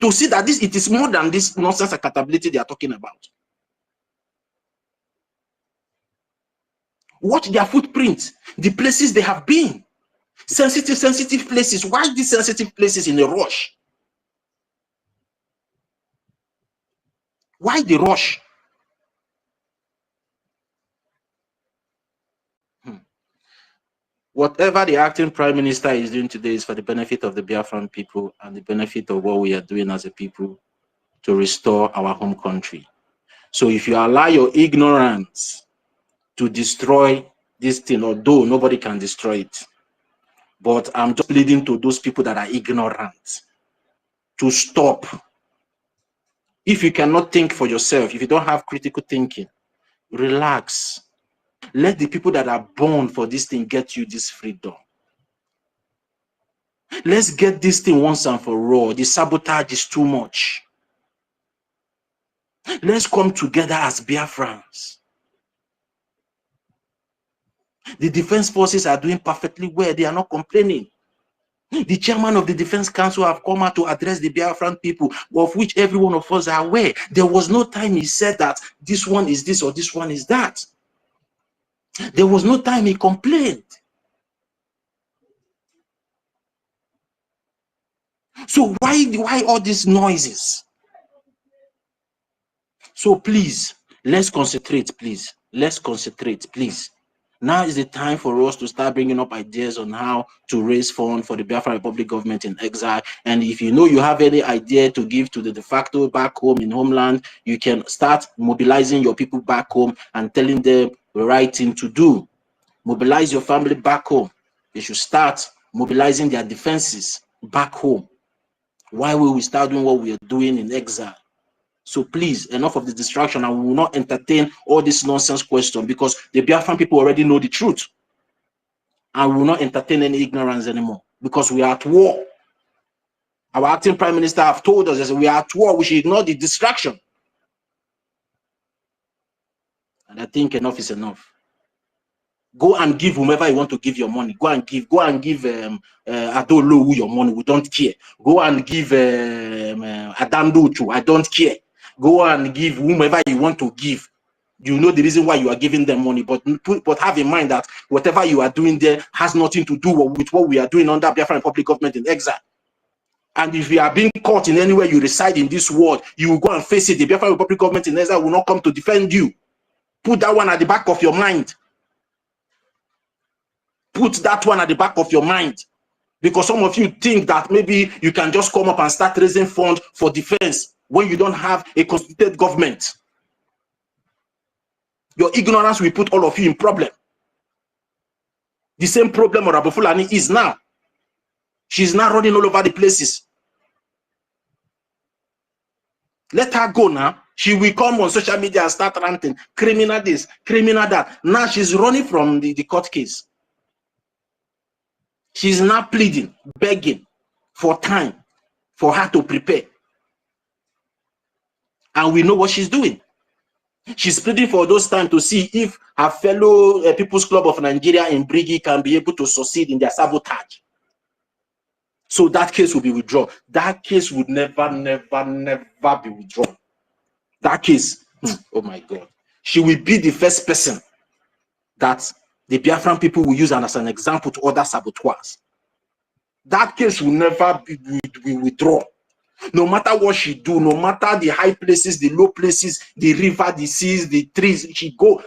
S6: to see that it is more than this nonsense accountability they are talking about. Watch their footprints, the places they have been. Sensitive places. Why these sensitive places in a rush? Why the rush? Whatever the acting prime minister is doing today is for the benefit of the Biafran people and the benefit of what we are doing as a people to restore our home country. So if you allow your ignorance to destroy this thing, although nobody can destroy it, but I'm just pleading to those people that are ignorant to stop. If you cannot think for yourself, if you don't have critical thinking, relax. Let the people that are born for this thing get you this freedom. Let's get this thing once and for all. The sabotage is too much. Let's come together as Biafrans. The defense forces are doing perfectly well. They are not complaining. The chairman of the Defense Council have come out to address the Biafran people, of which every one of us are aware. There was no time he said that this one is this or this one is that. There was no time he complained. So why all these noises? So please, let's concentrate, please. Let's concentrate, please. Now is the time for us to start bringing up ideas on how to raise funds for the Biafra Republic government in exile. And if you know you have any idea to give to the de facto back home in homeland, you can start mobilizing your people back home and telling them the right thing to do. Mobilize your family back home. They should start mobilizing their defenses back home. Why will we start doing what we are doing in exile? So please, enough of the distraction, and we will not entertain all this nonsense question, because the Biafran people already know the truth. And we will not entertain any ignorance anymore, because we are at war. Our acting prime minister have told us that we are at war. We should ignore the distraction. And I think enough is enough. Go and give whomever you want to give your money. Go and give Adolo your money. We don't care. Go and give Adanduchu. I don't care. Go and give whomever you want to give. You know the reason why you are giving them money, but have in mind that whatever you are doing there has nothing to do with what we are doing under Biafran Republic government in exile. And if you are being caught in anywhere you reside in this world, you will go and face it. The Biafran Republic government in exile will not come to defend you. Put that one at the back of your mind. Put that one at the back of your mind. Because some of you think that maybe you can just come up and start raising funds for defense when you don't have a constituted government. Your ignorance will put all of you in problem. The same problem Honorable Fulani is now. She's now running all over the places. Let her go now. She will come on social media and start ranting. Criminal this, criminal that. Now she's running from the court case. She's now pleading, begging for time for her to prepare. And we know what she's doing. She's pleading for those time to see if her fellow People's Club of Nigeria in Brgie can be able to succeed in their sabotage. So that case will be withdrawn. That case would never be withdrawn. That case, oh my God. She will be the first person that the Biafran people will use as an example to other saboteurs. That case will never be withdrawn. No matter what she do, no matter the high places, the low places, the river, the seas, the trees,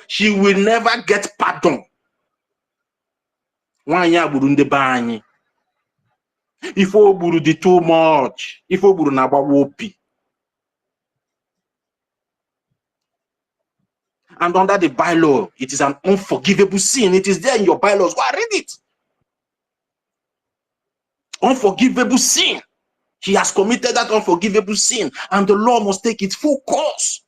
S6: she will never get pardon. If Oburu did too much, if Oburu naba wopi. And under the bylaw, it is an unforgivable sin. It is there in your bylaws. Go and read it. Unforgivable sin. He has committed that unforgivable sin, and the law must take its full course.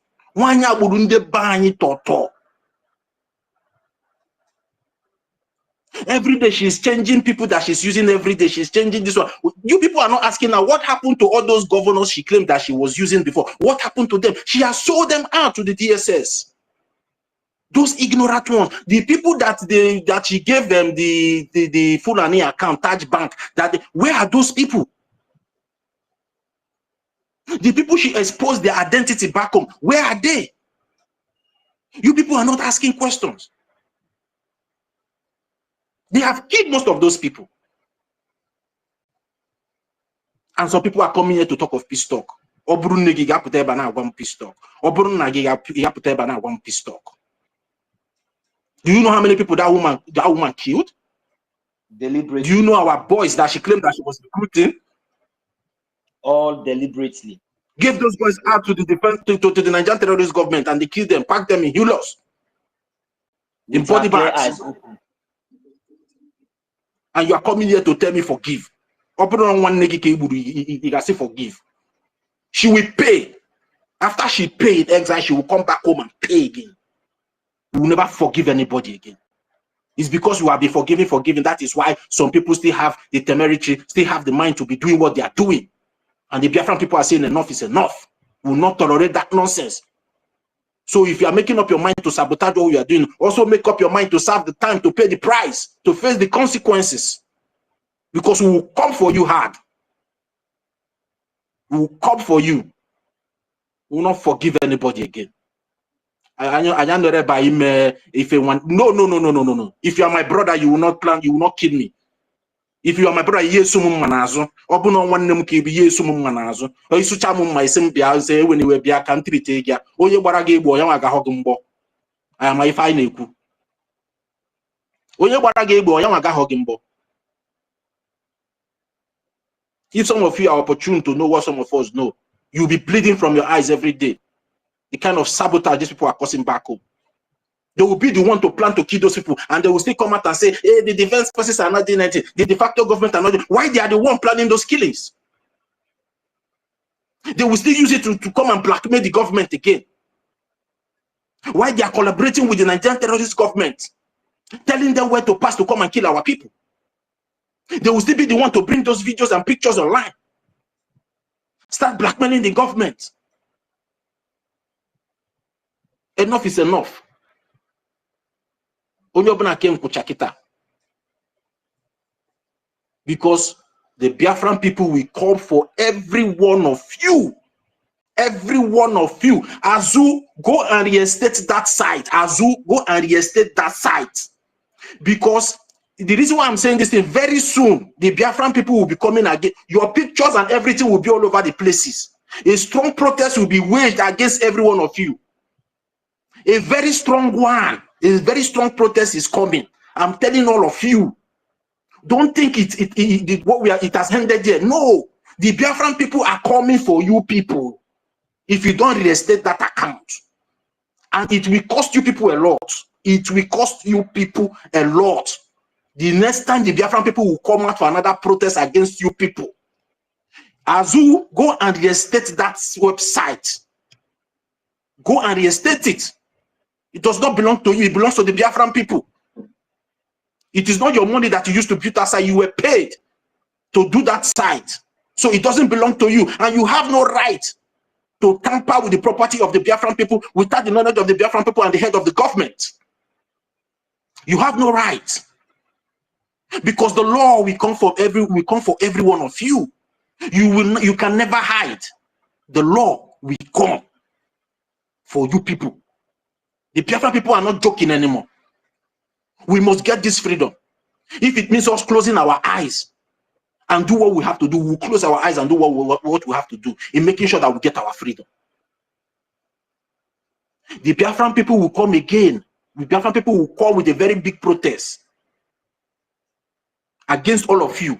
S6: Every day she's changing people that she's using every day. She's changing this one. You people are not asking now what happened to all those governors she claimed that she was using before. What happened to them? She has sold them out to the DSS. Those ignorant ones, the people that she gave them the Fulani account, Taj Bank, where are those people? The people she exposed their identity back home, where are they? You people are not asking questions. They have killed most of those people. And some people are coming here to talk of peace talk. Peace talk. Peace talk. Do you know how many people that woman killed?
S2: Deliberately.
S6: Do you know our boys that she claimed that she was recruiting?
S2: All deliberately.
S6: Gave those boys out to the defense to the Nigerian terrorist government, and they killed them, packed them in hulos, in body bags. And you are coming here to tell me forgive. Open on one you can say forgive. She will pay. After she paid exile, she will come back home and pay again. You will never forgive anybody again. It's because you have been forgiven. That is why some people still have the temerity, still have the mind to be doing what they are doing. And the Biafran people are saying enough is enough. We will not tolerate that nonsense. So if you are making up your mind to sabotage what you are doing, also make up your mind to serve the time, to pay the price, to face the consequences. Because we will come for you hard. We will come for you. We will not forgive anybody again. If you want, no. If you are my brother, you will not plan, you will not kill me. If you are my brother, yes, manazo. Obuno one name can be yes, manazo. Or you cham my sim bia say when you be a country take ya. Oh, you barage boy, yamaga hogumbo. I am my fine eku. Oh, you barage boy, yamaga hogumbo. If some of you are opportune to know what some of us know, you'll be bleeding from your eyes every day. The kind of sabotage these people are causing back home. They will be the one to plan to kill those people, and they will still come out and say, hey, the defense forces are not doing anything. The de facto government are not doing. Why they are the one planning those killings? They will still use it to come and blackmail the government again. Why they are collaborating with the Nigerian terrorist government, telling them where to pass to come and kill our people. They will still be the one to bring those videos and pictures online. Start blackmailing the government. Enough is enough. Because the Biafran people will call for every one of you. Every one of you. Azu, go and reinstate that site. Azu, go and reinstate that site. Because the reason why I'm saying this thing, very soon, the Biafran people will be coming again. Your pictures and everything will be all over the places. A strong protest will be waged against every one of you. A very strong one. A very strong protest is coming. I'm telling all of you. Don't think it has ended here. No. The Biafran people are coming for you people. If you don't reinstate that account. And it will cost you people a lot. It will cost you people a lot. The next time the Biafran people will come out for another protest against you people. Azu, go and reinstate that website. Go and reinstate it. It does not belong to you. It belongs to the Biafran people. It is not your money that you used to build that site. You were paid to do that site. So it doesn't belong to you. And you have no right
S4: to tamper with the property of the Biafran people without the knowledge of the Biafran people and the head of the government. You have no right, because the law will come for every one of you. You can never hide. The law will come for you people. The Biafran people are not joking anymore. We must get this freedom. If it means us closing our eyes and do what we have to do, we'll close our eyes and do what we have to do in making sure that we get our freedom. The Biafran people will come again. The Biafran people will come with a very big protest against all of you,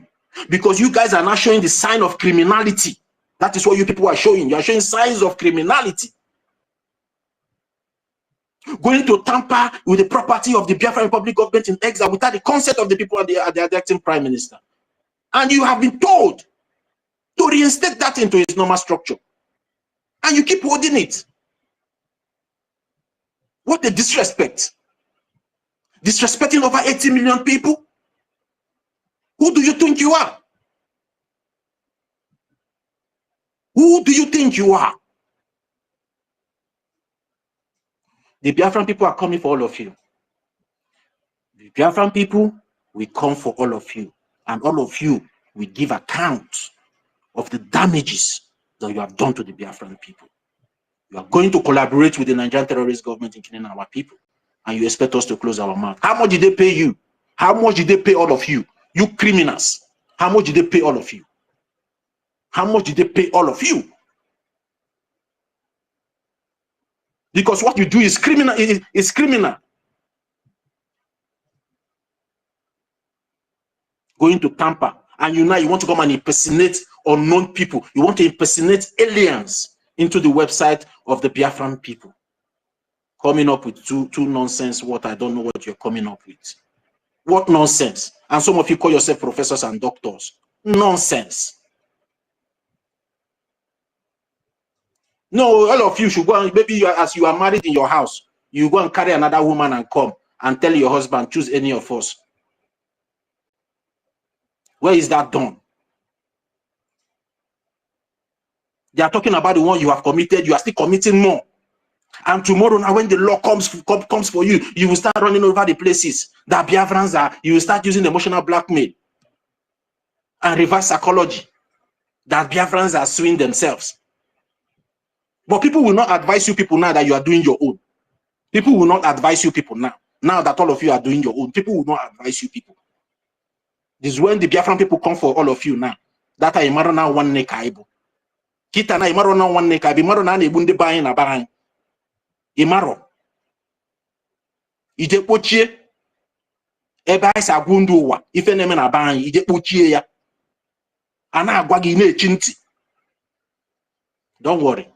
S4: because you guys are now showing the sign of criminality. That is what you people are showing. You are showing signs of criminality. Going to tamper with the property of the Biafran Republic government in exile without the consent of the people and the acting prime minister. And you have been told to reinstate that into its normal structure. And you keep holding it. What a disrespect. Disrespecting over 80 million people. Who do you think you are? Who do you think you are? The Biafran people are coming for all of you. The Biafran people will come for all of you. And all of you will give account of the damages that you have done to the Biafran people. You are going to collaborate with the Nigerian terrorist government in killing our people. And you expect us to close our mouth. How much did they pay you? How much did they pay all of you? You criminals. How much did they pay all of you? How much did they pay all of you? Because what you do is criminal. It's criminal. Going to tamper, and you want to come and impersonate unknown people. You want to impersonate aliens into the website of the Biafran people. Coming up with two nonsense. What I don't know what you're coming up with. What nonsense? And some of you call yourself professors and doctors. Nonsense. No, all of you should go and maybe as you are married in your house, you go and carry another woman and come and tell your husband, choose any of us. Where is that done? They are talking about the one you have committed. You are still committing more. And tomorrow, now when the law comes for you, you will start running over the places that Biafrans are. You will start using emotional blackmail and reverse psychology that Biafrans are suing themselves. But people will not advise you people now that you are doing your own. People will not advise you people now. Now that all of you are doing your own, people will not advise you people. This is when the Biafran people come for all of you now. That I imaro now one neck aibu. Kita na imaro now one neck aibu. Imaro na nebunde bayin na bayin. Imaro. Ije pochie. Ebe isa gundu uwa. Ife neme na bayin. Ije pochie ya. Ana agwagi ine chinti. Don't worry.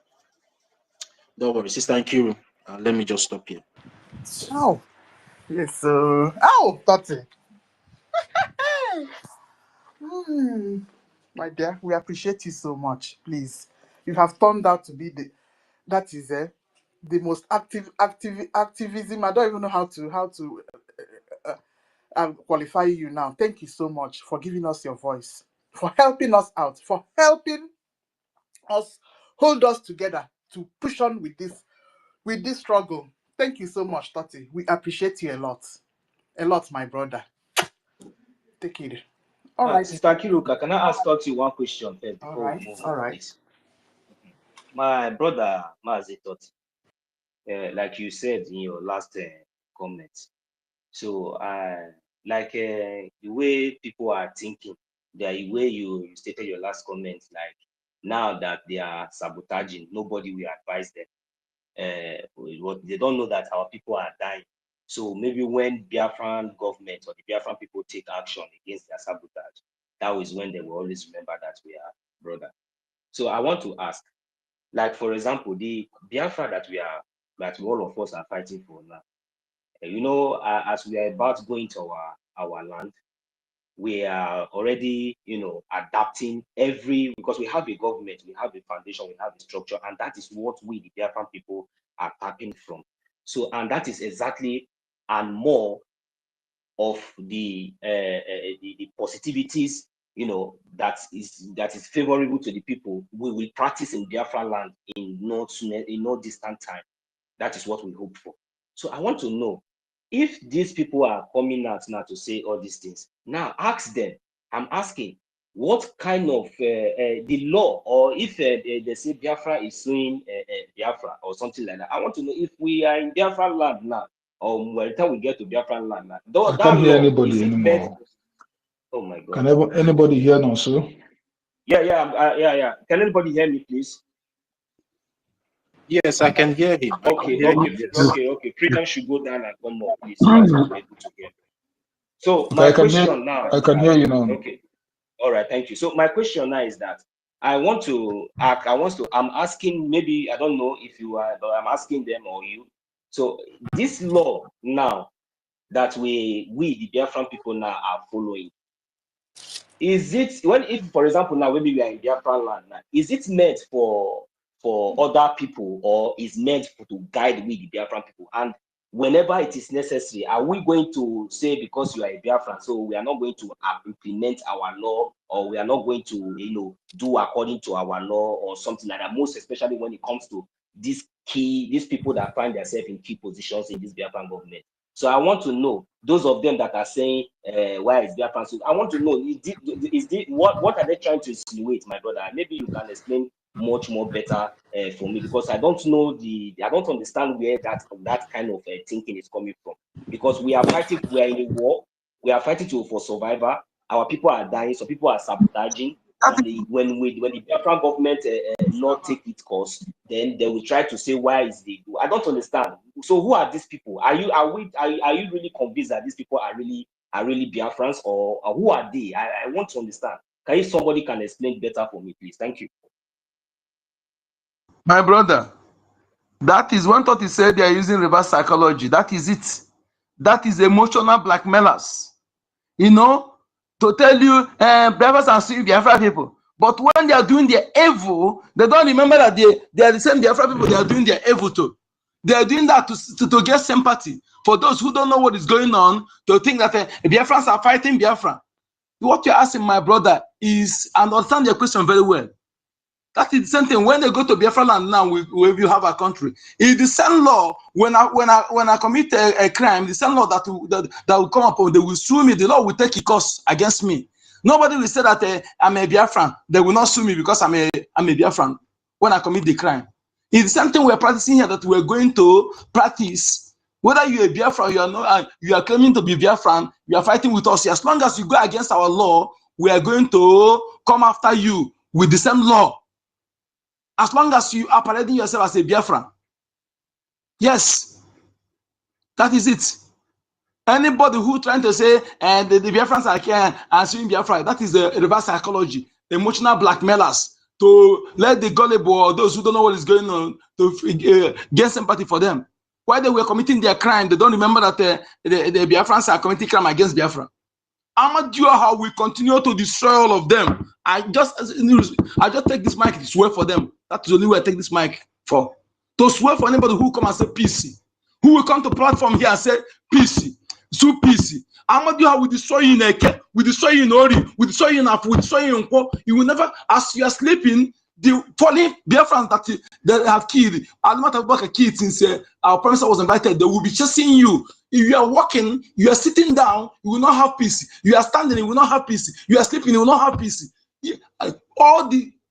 S4: Don't worry, Sister Nkiru. Let me just stop here.
S7: Oh, yes, sir. Oh, that's it. My dear, we appreciate you so much. Please, you have turned out to be the most activism. I don't even know how to qualify you now. Thank you so much for giving us your voice, for helping us out, for helping us hold us together to push on with this struggle. Thank you so much, Tati. We appreciate you a lot, my brother. Take it. All right,
S2: Sister Kiruka, can I ask you one question first before we move on, please? My brother Mazi Toti, like you said in your last comment, so like the way people are thinking, the way you stated your last comment, like now that they are sabotaging, nobody will advise them. What they don't know that our people are dying. So maybe when Biafran government or the Biafran people take action against their sabotage, that is when they will always remember that we are brother. So I want to ask, like for example, the Biafra that all of us are fighting for now. You know, as we are about going to our land, we are already, adapting because we have a government, we have a foundation, we have a structure, and that is what we, the Biafran people, are tapping from. So, and that is exactly and more of the positivities that is favorable to the people, we will practice in Biafra land in no distant time. That is what we hope for. So I want to know if these people are coming out now to say all these things. Now ask them. I'm asking, what kind of the law, or if they say Biafra is suing Biafra or something like that. I want to know if we are in Biafra land now, or by the time we get to Biafra land now,
S13: I can't hear anybody
S2: is
S13: anymore.
S2: Oh my God.
S13: Can anybody hear now, sir?
S2: Yeah. Can anybody hear me, please?
S6: Yes, I can hear him.
S2: Okay. Freedom should go down and come up, please, so that I'm able to hear. So my question now.
S13: I can hear you now.
S2: Okay. All right, thank you. So my question now is that I'm asking, maybe, I don't know if you are, but I'm asking them or you. So this law now that we the Biafran people now are following, is it, if for example now maybe we are in Biafran land now, is it meant for other people, or is meant to guide we the Biafran people? And whenever it is necessary, are we going to say, because you are a Biafran, so we are not going to implement our law, or we are not going to do according to our law or something like that, most especially when it comes to these people that find themselves in key positions in this Biafran government? So I want to know, those of them that are saying, why is Biafran so, I want to know, what are they trying to insinuate, my brother? Maybe you can explain much more better for me, because I don't know I don't understand where that kind of thinking is coming from. Because we are fighting, we are in a war, we are fighting for survival. Our people are dying, so people are sabotaging. When the Biafran government not take its course, then they will try to say, why is they do? I don't understand. So who are these people? Are you really convinced that these people are really Biafrans, or who are they? I want to understand. Somebody can explain better for me, please? Thank you.
S12: My brother, that is one thought he said they are using reverse psychology. That is it. That is emotional blackmailers. To tell you, Biafrans are suing Biafra people. But when they are doing their evil, they don't remember that they are the same Biafra people they are doing their evil to. They are doing that to get sympathy. For those who don't know what is going on, to think that Biafrans are fighting Biafra. What you're asking, my brother, is, and understand your question very well. That is the same thing when they go to Biafra land now, we have a country. It's the same law. When I commit a crime, the same law that will come up, they will sue me. The law will take a course against me. Nobody will say that I'm a Biafran. They will not sue me because I'm a Biafran when I commit the crime. It's the same thing we're practicing here, that we're going to practice. Whether you're a Biafran or you are not, you are claiming to be Biafran, you are fighting with us. As long as you go against our law, we are going to come after you with the same law. As long as you are parading yourself as a Biafran. Yes, that is it. Anybody who trying to say the Biafrans are here and suing Biafra, that is the reverse psychology, emotional blackmailers, to let the gullible or those who don't know what is going on to get sympathy for them. While they were committing their crime, they don't remember that the Biafrans are committing crime against Biafra. How we continue to destroy all of them. I just take this mic to swear for them. That's the only way I take this mic for. To swear for anybody who come and say peace. Who will come to platform here and say peace. So peace. How we destroy you in Eke, we destroy you in Ori, we destroy you in Afu, we destroy you in Nkwo. You will never, as you are sleeping, the fallen Biafrans that have killed, Alimata killed since our professor was invited, they will be chasing you. If you are walking, you are sitting down, you will not have peace. You are standing, you will not have peace. You are sleeping, you will not have peace.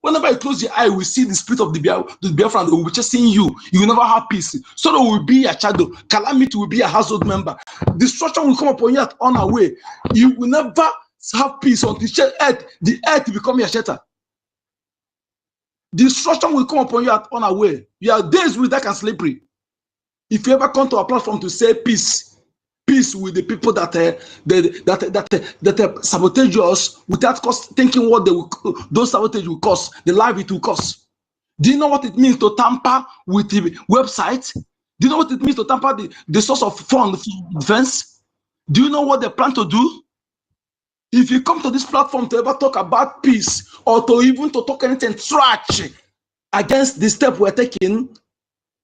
S12: Whenever you close your eye, we see the spirit of the Biafran, they will be chasing you. You will never have peace. Sorrow will be a shadow. Calamity will be a household member. Destruction will come upon you on our way. You will never have peace until the earth will become your shelter. Destruction will come upon you on our way. Your days will be dark and slippery. If you ever come to our platform to say peace with the people that sabotage us without thinking what those sabotage will cost, the life it will cost. Do you know what it means to tamper with the website? Do you know what it means to tamper the source of fund defense? Do you know what they plan to do? If you come to this platform to ever talk about peace, or to even to talk anything trash against the step we're taking,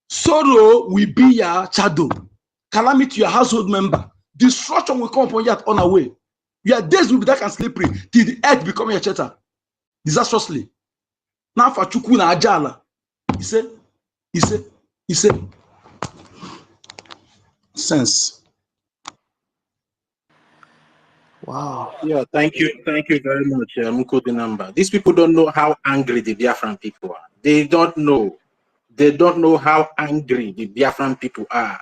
S12: sorrow will be your shadow. Calamity, your household member. Destruction will come upon you on our way.
S14: Your days will be dark and slippery till the earth becoming a shelter disastrously. Now for Chukwu na Ajala. He said, sense.
S5: Wow.
S6: Yeah, thank you very much, Muko the number. These people don't know how angry the Biafran people are. They don't know how angry the Biafran people are.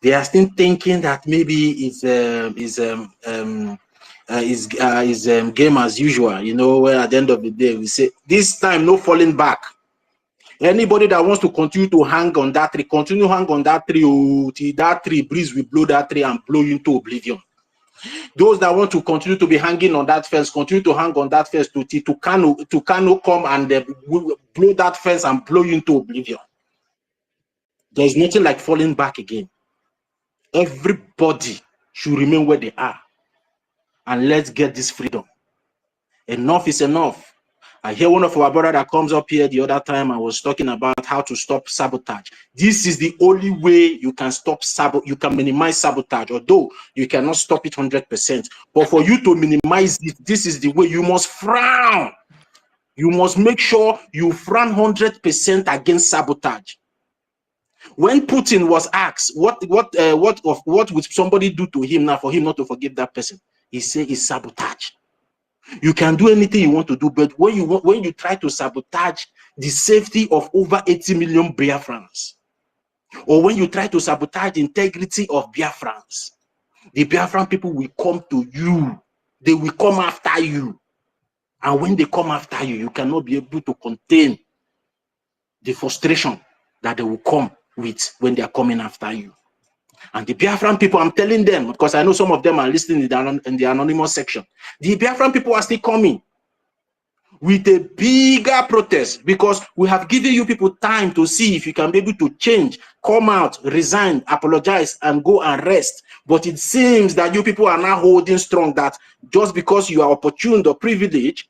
S6: They are still thinking that maybe it's game as usual, you know, where at the end of the day we say this time no falling back. Anybody that wants to continue to hang on that tree, continue hang on that tree, till that tree breeze will blow that tree and blow you into oblivion. Those that want to continue to be hanging on that fence, continue to hang on that fence to Kano come and blow that fence and blow you into oblivion. There's nothing like falling back again. Everybody should remain where they are. And let's get this freedom. Enough is enough. I hear one of our brother that comes up here the other time and was talking about how to stop sabotage. This is the only way you can stop you can minimize sabotage, although you cannot stop it 100%. But for you to minimize it, this is the way you must frown. You must make sure you frown 100% against sabotage. When Putin was asked what would somebody do to him now for him not to forgive that person, he said it's sabotage. You can do anything you want to do, but when you try to sabotage the safety of over 80 million Biafrans, or when you try to sabotage the integrity of Biafrans, the Biafran people will come to you. They will come after you. And when they come after you, you cannot be able to contain the frustration that they will come with when they are coming after you. And the Biafran people, I'm telling them, because I know some of them are listening in the anonymous section, the Biafran people are still coming with a bigger protest, because we have given you people time to see if you can be able to change, come out, resign, apologize, and go and rest. But it seems that you people are now holding strong that just because you are opportune or privileged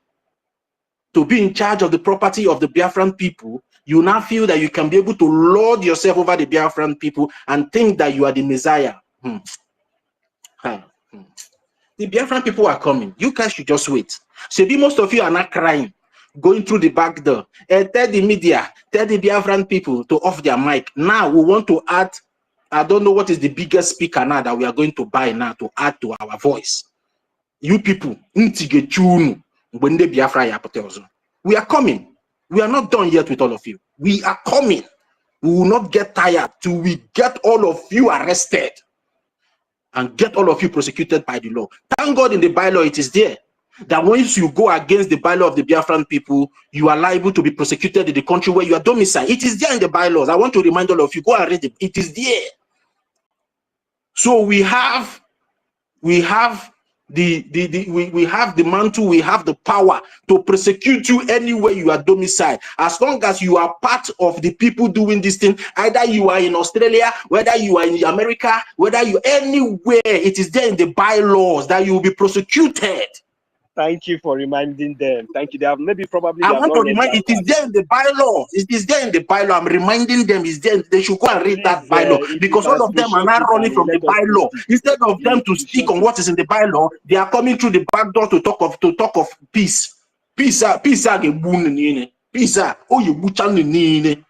S6: to be in charge of the property of the Biafran people, you now feel that you can be able to lord yourself over the Biafran people and think that you are the Messiah. The Biafran people are coming. You guys should just wait. Maybe most of you are not crying, going through the back door. Tell the media, tell the Biafran people to off their mic. Now we want to add, I don't know what is the biggest speaker now that we are going to buy now to add to our voice. You people, when the Biafra, we are coming. We are not done yet with all of you. We are coming. We will not get tired till we get all of you arrested and get all of you prosecuted by the law. Thank God in the bylaw it is there that once you go against the bylaw of the Biafran people, you are liable to be prosecuted in the country where you are domiciled. It is there in the bylaws. I want to remind all of you, go and read it. It is there. So we have the mantle, we have the power to prosecute you anywhere you are domiciled, as long as you are part of the people doing this thing. Either you are in Australia, whether you are in America, whether you anywhere, it is there in the bylaws that you will be prosecuted.
S2: Thank you for reminding them. Thank you. They have probably.
S6: I want to remind, it is there in the bylaw. It is there in the bylaw. I'm reminding them, is there. They should go and read that bylaw, because all of them are now running from the bylaw. Instead of them to stick on what is in the bylaw, they are coming through the back door to talk of peace. Peace, peace, peace. Oh, you butcher nini.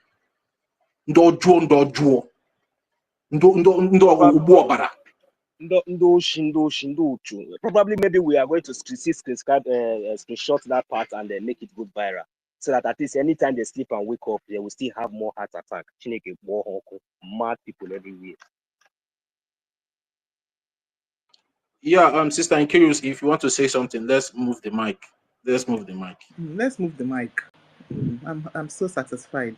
S2: Probably maybe we are going to screenshot that part and then make it good viral, so that at least anytime they sleep and wake up, they will still have more heart attack. Mad people everywhere.
S6: Yeah, sister, I'm curious if you want to say something. Let's move the mic. Let's move the mic.
S7: Let's move the mic. I'm so satisfied.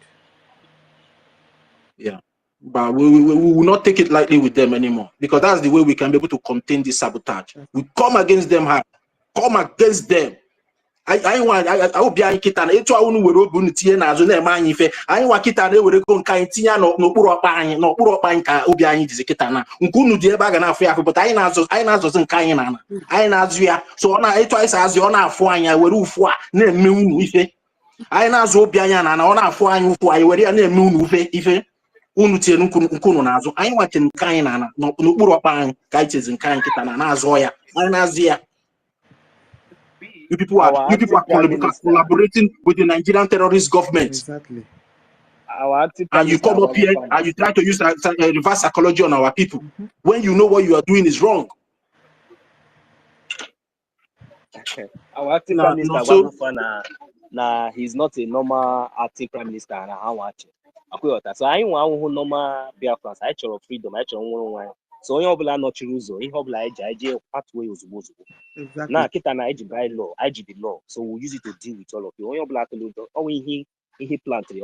S6: Yeah. But we will not take it lightly with them anymore, because that's the way we can be able to contain this sabotage. We come against them hard. Come against them. I hope you are kita na etu awunu were obu ntie na azu na eme anyi fe. Anyị wa kita na were go nka ntinya no kpuru okpa anyị ka obi anyị dizi kita na. Nkunu di ebe aga na afu ya, but anyị na-azụ nka anyị na. Anyị na-azụ ya. So na etu anyị sa azụ ọ na-afụ anyị were ufu a na-eme unu ife. Anyị na-azụ obi anyị na ọ na-afụ anyị ufu anyị were ya na-eme unu ife. Unu tie nkunu na azụ. Anyị wache nka anyị na n'okpuru okpa anyị ka anyị chezi nka anyị kita na azụ ya. Anyị na-azụ ya. You people are collaborating with the Nigerian terrorist government.
S7: Exactly.
S2: Our acting
S6: And you come up here and you try to use a reverse psychology on our people when you know what you are doing is wrong.
S2: Our acting prime minister he's not a normal acting prime minister and how much. So I want normal Biafrans. I chọrọ freedom. I chọrọ nwere onwe. So onye ọbụla nọchiri ụzọ ihe ọbụla eji pathway ozugbo. Na kita na eji by law, eji the law. So we'll use it to deal with all of you. Onye ọbụla atụrụ ụjọ. He planted. He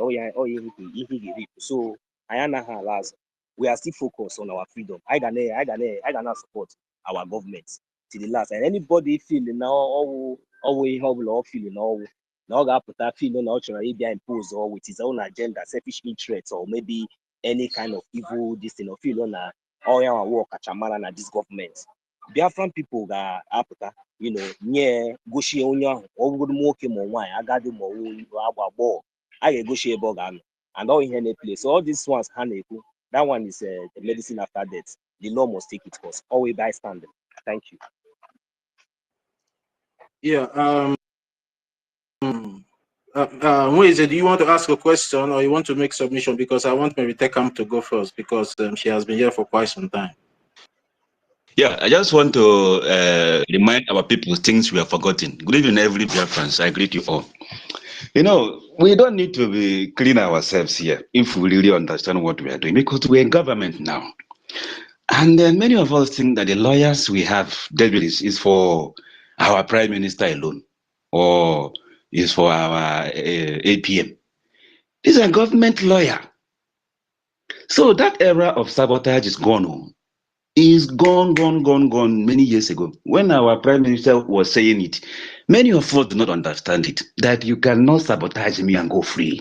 S2: reap. So I allow. We are still focused on our freedom. I gonna support our government to the last. And anybody feeling now feeling now got put that feeling now trying to impose or with his own agenda, selfish interests, or maybe any kind of evil this thing or feeling work at Chamara and this government. Biafran people got apata, Gushi Onya, or good more wine, I got them more I negotiate bogan and all in any place. So all these ones Haneku, that one is the medicine after death. The law must take its course. Always bystander. Thank you.
S6: Yeah. Moise, do you want to ask a question or you want to make submission? Because I want Mary Tekam to go first because she has been here for quite some time.
S15: Yeah, I just want to remind our people things we have forgotten. Good evening, every Biafrans. I greet you all. We don't need to be clean ourselves here if we really understand what we are doing because we're in government now. And many of us think that the lawyers we have dealt with is for our prime minister alone or is for our APM. He's a government lawyer. So that era of sabotage is gone. Is gone many years ago. When our prime minister was saying it, many of us do not understand it, that you cannot sabotage me and go free.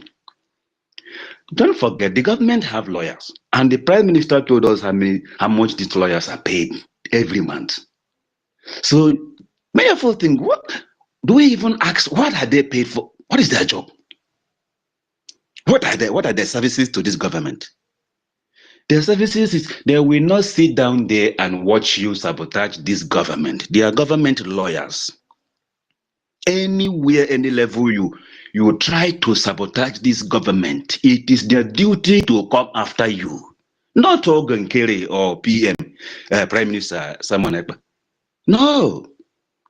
S15: Don't forget, the government have lawyers, and the prime minister told us how much these lawyers are paid every month. So many of us think, what do we even ask? What are they paid for? What is their job? What are their services to this government? Their services is they will not sit down there and watch you sabotage this government. They are government lawyers. Anywhere, any level you try to sabotage this government, it is their duty to come after you. Not Ogun Kere or PM, Prime Minister Simon Ekpa. No.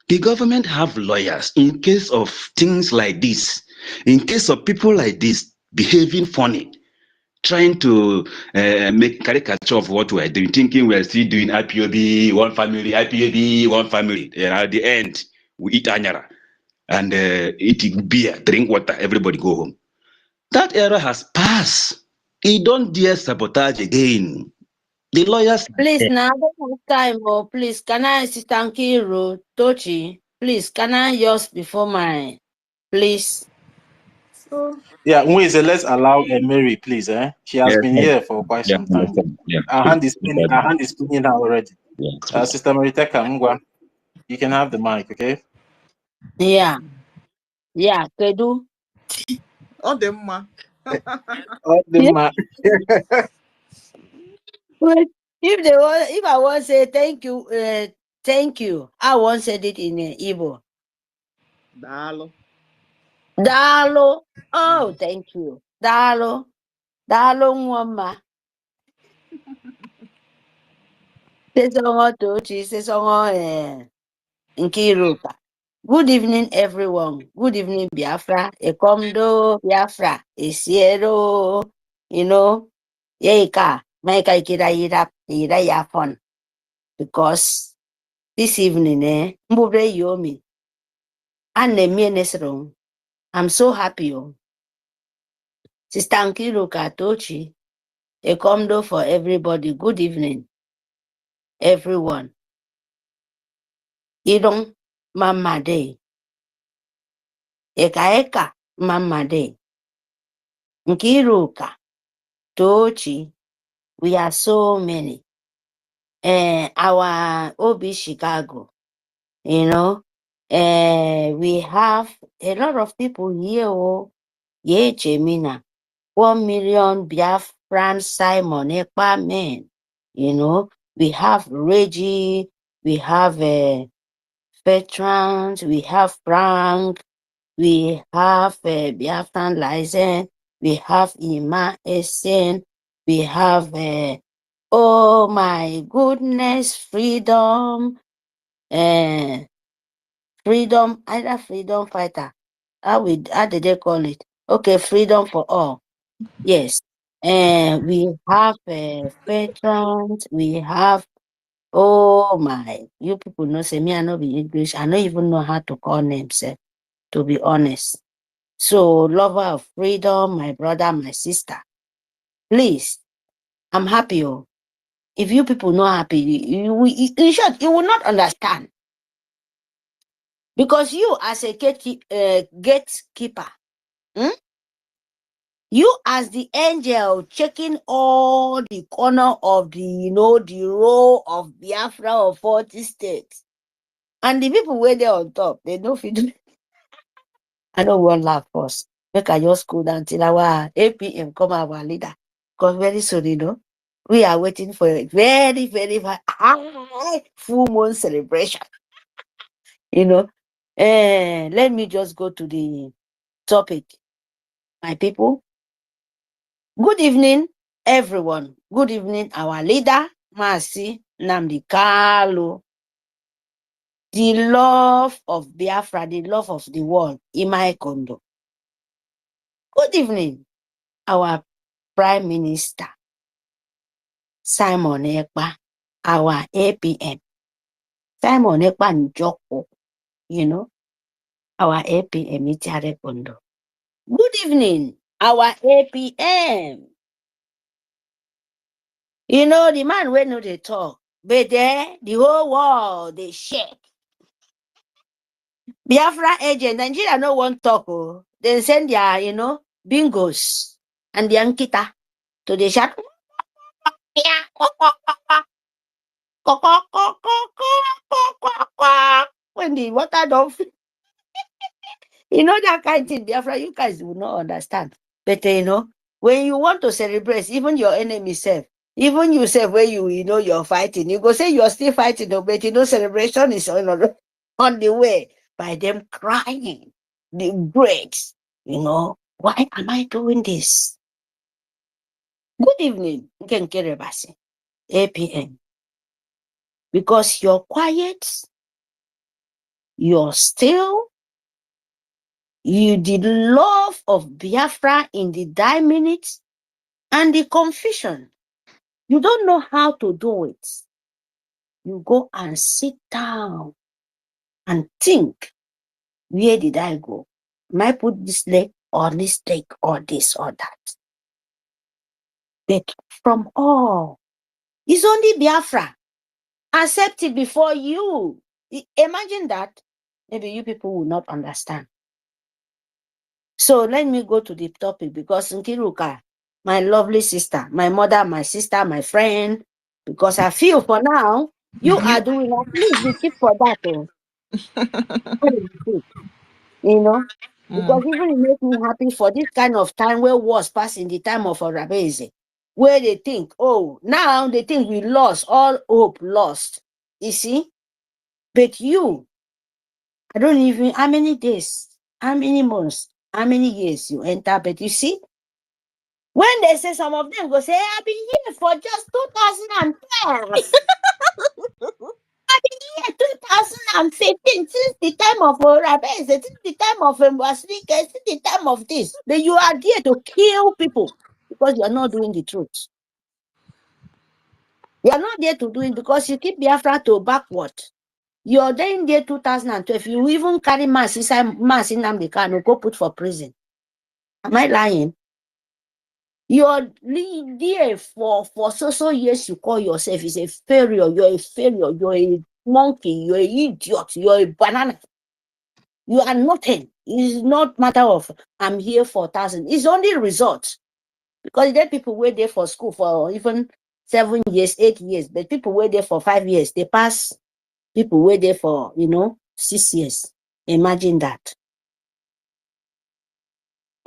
S15: The government have lawyers in case of things like this, in case of people like this behaving funny, trying to make caricature of what we're doing, thinking we're still doing IPOB, one family, IPOB, one family. And at the end, we eat anyara and eat beer, drink water, everybody go home. That era has passed. He don't dare sabotage again. The lawyers...
S16: Please, now I don't have time, or please, can I assist Ankiro, Tochi? Please, can I just before my... Please.
S7: So
S6: yeah, Moise, let's allow Mary, please. She has been here for quite some time. Our hand is spinning now already. Sister Mary Tekam, you can have the mic, okay?
S16: Yeah. Yeah, Kedu.
S7: Odemma.
S6: Odemma.
S16: But if I want to say thank you, I won't say it in Igbo.
S7: Dalo.
S16: Dalo. Oh, thank you. Dalo. Dalo Mwama. Sesongo Tochi, Sesongo Nkiruka. Good evening, everyone. Good evening, Biafra. Ekomdo, Biafra. Esiero. Yeka. Maika ikira yira yafon. Because this evening, Mbubre Yomi. I'm so happy. Sister Nkiruka Tochi. Ekomdo for everybody. Good evening, everyone. Idong Mama Day. Eka Mama Day. Nkiruka Tochi. We are so many. Our OB Chicago, we have a lot of people here. Ye Chemina, 1 million Biafran Simon Ekpa men. We have Brgie, we have veterans, we have Frank, we have Biafran license, we have Ima Essen, we have oh my goodness, freedom, freedom, either freedom fighter. How did they call it? Okay, freedom for all. Yes. We have veterans, we have, oh my, you people know, say me, I know be English, I don't even know how to call names, to be honest. So, lover of freedom, my brother, my sister, please, I'm happy. Oh. If you people not happy, in short, you will not understand. Because you, as a gatekeeper, you as the angel checking all the corner of the, the row of Biafra of 40 states. And the people where they on top, they don't feel. I don't want laugh first. Make I just cool down till our APM come our leader. Because very soon, we are waiting for a very, very high full moon celebration. Let me just go to the topic. My people, good evening, everyone. Good evening, our leader, Masi Nnamdi Kanu. The love of Biafra, the love of the world, Imai Kondo. Good evening, our Prime Minister, Simon Ekpa, our APM. Simon Ekpa Njoko, our APM, Itiare Kondo. Good evening, our APM. The man wey no dey talk, but there, the whole world, they shake. Biafra agent, Nigeria no want talk. Oh. They send their, bingos and their nkita to the shout. When the water don't that kind of thing, Biafra, you guys will not understand. But when you want to celebrate, even your enemy self, even yourself, where you're fighting, you go say you're still fighting, but celebration is on the way by them crying, the breaks, why am I doing this? Good evening, Nkenkerebasi, APM. Because you're quiet, you're still, you the love of Biafra in the 9 minutes and the confusion. You don't know how to do it. You go and sit down and think, where did I go? Am I put this leg or this leg or this or that? But from all, it's only Biafra. Accept it before you. Imagine that. Maybe you people will not understand. So let me go to the topic because Nkiruka, my lovely sister, my mother, my sister, my friend, because I feel for now, you are doing at least we keep for that. Because even it makes me happy for this kind of time where wars pass in the time of Orabeze, where they think, oh, now they think we lost, all hope lost. You see? But you, I don't even, how many days, how many months, how many years you enter, but you see, when they say some of them go say, I've been here for just 2012. I've been here 2015, since the time of Orabeze, since the time of Mbasike, since the time of this. But you are there to kill people because you are not doing the truth. You are not there to do it because you keep Biafra to backward. You're there in the 2012. You even carry mass inside mass in Nnamdi Kanu, go put for prison. Am I lying? You're there for so years. You call yourself is a failure. You're a failure. You're a monkey. You're an idiot. You're a banana. You are nothing. It's not matter of I'm here for 1,000. It's only results because there people wait there for school for even 7 years, 8 years, but people wait there for 5 years. They pass. People wait there for 6 years. Imagine that.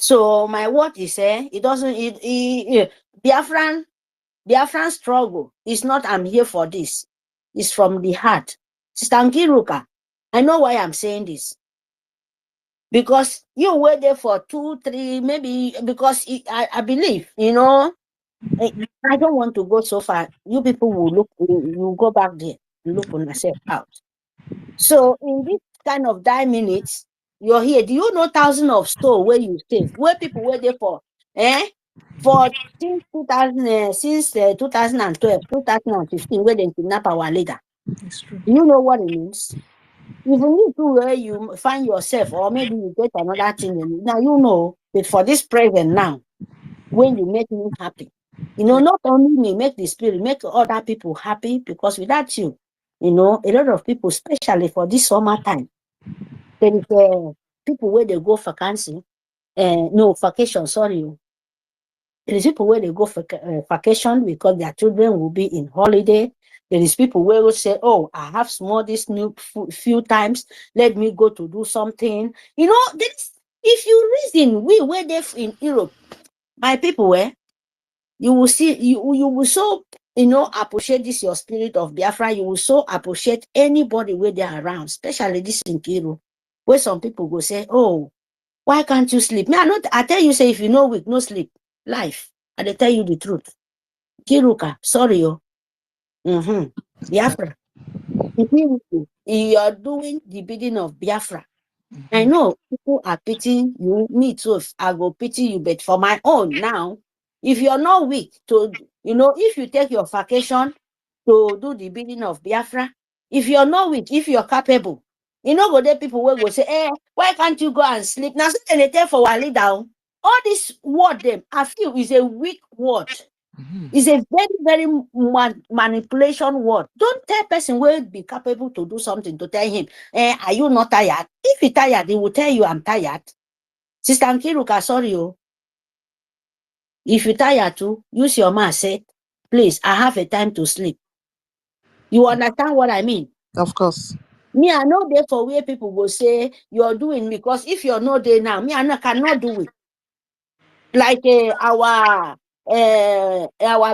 S16: So my word is it doesn't Biafran struggle is not I'm here for this. It's from the heart. Sister Nkiruka, I know why I'm saying this. Because you were there for 2, 3, maybe because I believe, you know, I don't want to go so far. You people will look, you go back there and look on yourself out. So in this kind of 9 minutes, you're here. Do you know thousands of stores where you stay, where people were there for, for since 2012, 2015, where they kidnap our leader?
S1: It's true.
S16: Do you know what it means? Even you too, where you find yourself, or maybe you get another thing, now you know. But for this present now, when you make me happy, you know, not only me, make the spirit, make other people happy, because without you, you know, a lot of people, especially for this summertime, there is people where they go vacancy, no vacation, sorry. There is people where they go for vacation because their children will be in holiday. There is people where will say, "Oh, I have small this new few times. Let me go to do something." You know, this, if you reason, we were there in Europe, my people were. You will see, you will so, you know, appreciate this your spirit of Biafra. You will so appreciate anybody where they are around, especially this in Kiro, where some people go say, "Oh, why can't you sleep?" Me, I tell you, say, if you know weak, no sleep. Life. And they tell you the truth. Kiruka, sorry, yo. Biafra. You are doing the bidding of Biafra. I know people are pitying you, me too. If I go pity you, but for my own now, if you're not weak to, you know, if you take your vacation to do the bidding of Biafra, if you're not weak, if you're capable, you know, go there people will go say, why can't you go and sleep? Now, so they tell for our leader, all this word them, I feel is a weak word. It's a very, very manipulation word. Don't tell person will be capable to do something to tell him, are you not tired? If you're tired, he will tell you, I'm tired. Sister Nkiruka, sorry, oh. If you're tired too, use your mouth, say, please, I have a time to sleep. You understand what I mean?
S1: Of course.
S16: Me, I know there for where people will say you're doing, because if you're not there now, me, I cannot do it. Like our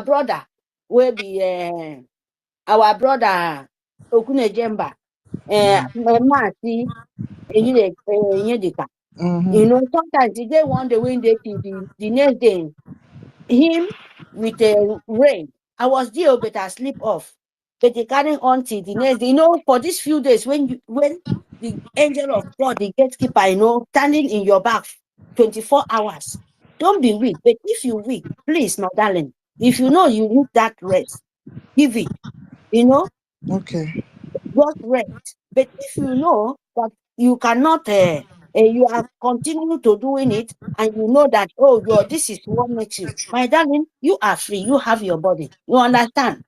S16: brother will be our brother Okunejemba, Masi, you know, sometimes the day one day when they the next day, him with rain. I was there, but I sleep off. But they carry on till the next day. You know, for these few days, when the angel of God, the gatekeeper, you know, standing in your back 24 hours. Don't be weak. But if you weak, please, my darling, if you know you need that rest, give it. You know,
S1: Okay.
S16: just rest. But if you know that you cannot, you are continuing to doing it, and you know that, oh, this is what makes you, my darling, you are free. You have your body. You understand?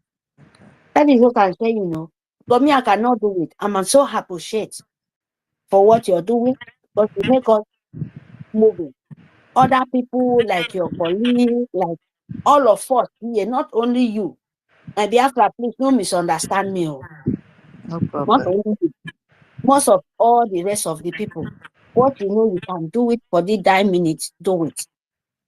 S16: That is what I'm saying, you know. But me, I cannot do it. I'm so appreciate for what you're doing, but you make us moving. Other people, like your colleagues, like all of us here, not only you. And Biafra, please don't misunderstand me.
S1: No
S16: Not
S1: problem.
S16: only you. Most of all the rest of the people. What you know you can do it for the 9 minutes, do it.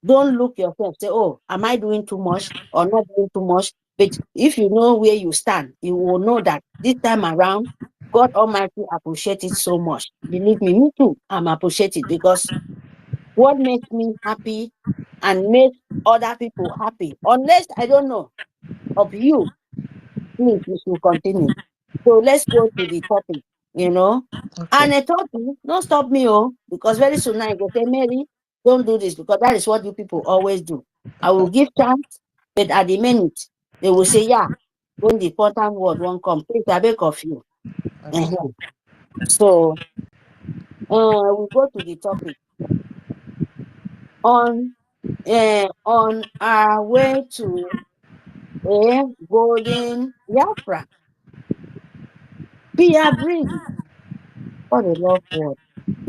S16: Don't look yourself, say, oh, am I doing too much or not doing too much? But if you know where you stand, you will know that this time around, God Almighty appreciates it so much. Believe me too, I'm appreciated, because what makes me happy and makes other people happy, unless I don't know of you, please, you should continue. So let's go to the topic, you know.
S1: Okay.
S16: And I told you, don't stop me, oh, because very soon I go say, Mary, don't do this, because that is what you people always do. I will give chance, but at the minute, they will say, yeah, when the important word won't come, please, I beg of you.
S1: Okay.
S16: So, we go to the topic. On our way to a golden Biafra. Brgie. What a love word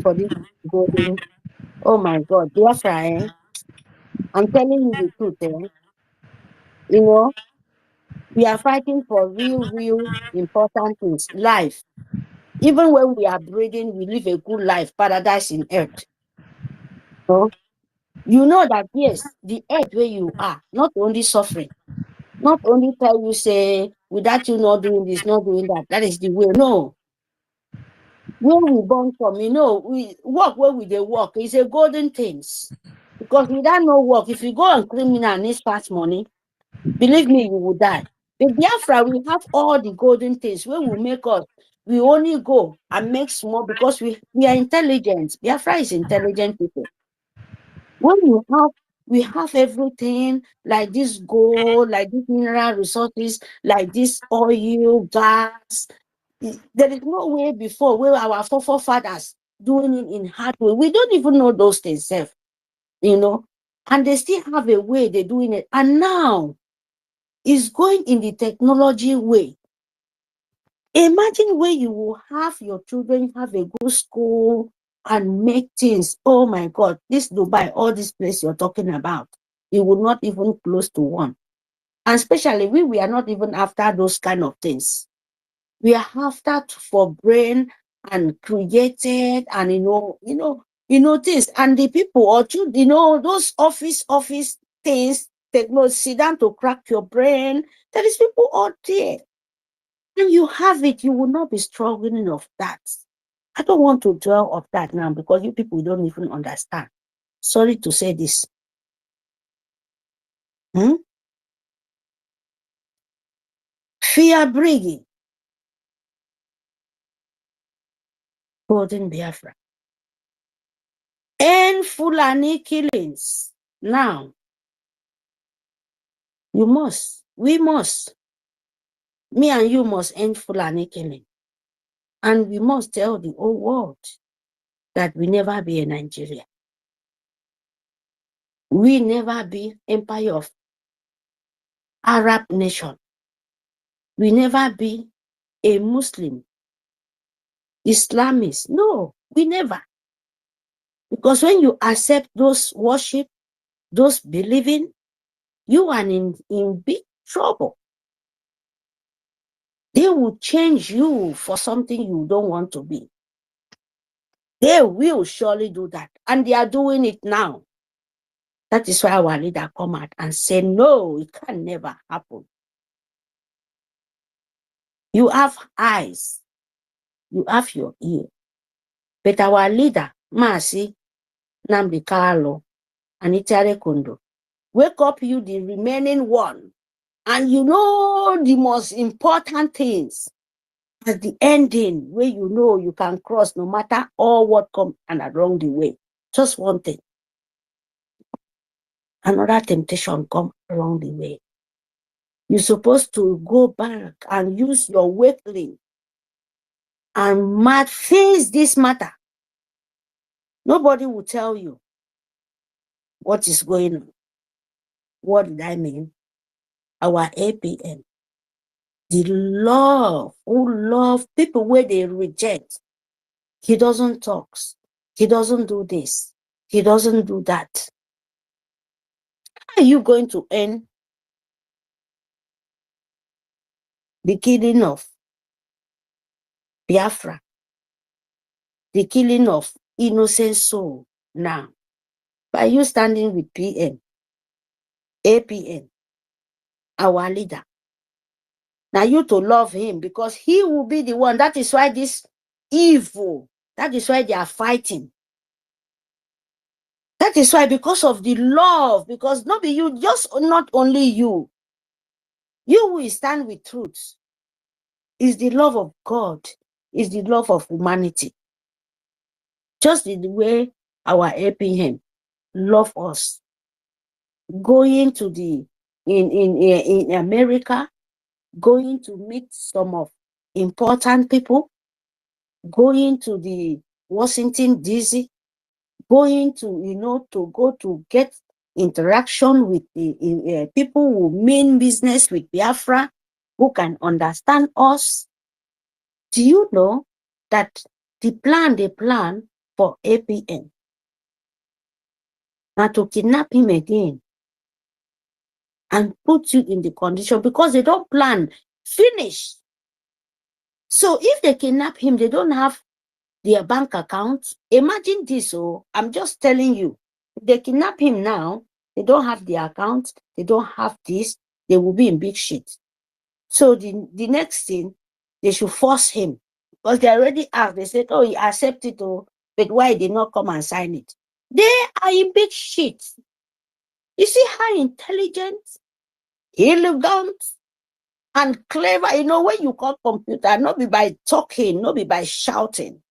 S16: for this golden. Oh my God, Biafra, I'm telling you the truth, you know, we are fighting for real, real important things. Life. Even when we are breathing, we live a good life, paradise in earth. So, you know that, yes, the earth where you are, not only suffering, not only tell you, say, without you not doing this, not doing that, that is the way. No. where we born from, you know, we work where we they work is a golden things. Because without no work, if you go on criminal and need fast money, believe me, you will die. In Biafra, we have all the golden things where we make us. We only go and make small because we are intelligent. Biafra is intelligent people. When we have everything like this gold, like this mineral resources, like this oil, gas. There is no way before where our forefathers doing it in hard way. We don't even know those things, self, you know, and they still have a way they're doing it. And now it's going in the technology way. Imagine where you will have your children have a good school and make things. Oh my God, this Dubai, all this place you're talking about, it will not even close to one. And especially we are not even after those kind of things. We are after for brain and created and you know things. And the people or you know those office things, technology, sit down to crack your brain. There is people out there. When you have it, you will not be struggling of that. I don't want to dwell of that now because you people don't even understand. Sorry to say this. Fear Brgie, Golden Biafra. And Fulani killings. Now, we must, me and you must end Fulani killing. And we must tell the whole world that we never be a Nigeria. We never be empire of Arab nation. We never be a Muslim, Islamist. No, we never. Because when you accept those worship, those believing, you are in big trouble. They will change you for something you don't want to be. They will surely do that. And they are doing it now. That is why our leader come out and say, no, it can never happen. You have eyes. You have your ear. But our leader, Masi Nnamdi Kanu and Itare Kondo, wake up you the remaining one. And you know the most important things at the ending where you know you can cross no matter all what come and along the way. Just one thing. Another temptation come along the way. You're supposed to go back and use your weakling and face this matter. Nobody will tell you what is going on. What did I mean? Our APN. The love, who love people where they reject. He doesn't talk. He doesn't do this. He doesn't do that. How are you going to end the killing of Biafra? The killing of innocent soul now? By you standing with PM, APN, our leader. Now you to love him because he will be the one. That is why this evil, that is why they are fighting. That is why, because of the love, because not be you, just not only you. You will stand with truth. Is the love of God, is the love of humanity. Just the way our APM love us. Going to the in America, going to meet some of important people, going to the Washington DC, going to to go to get interaction with the people who mean business with Biafra, who can understand us. Do you know that they plan for APN now to kidnap him again and put you in the condition because they don't plan finish. So if they kidnap him, they don't have their bank account. Imagine this. Oh, I'm just telling you, if they kidnap him now, they don't have the account, they don't have this, they will be in big shit. So the next thing, they should force him Because they already asked, they said, oh, you accept it, oh, but why did not come and sign it? They are in big shit. You see how intelligent, elegant, and clever, you know, when you call computer, not be by talking, not be by shouting,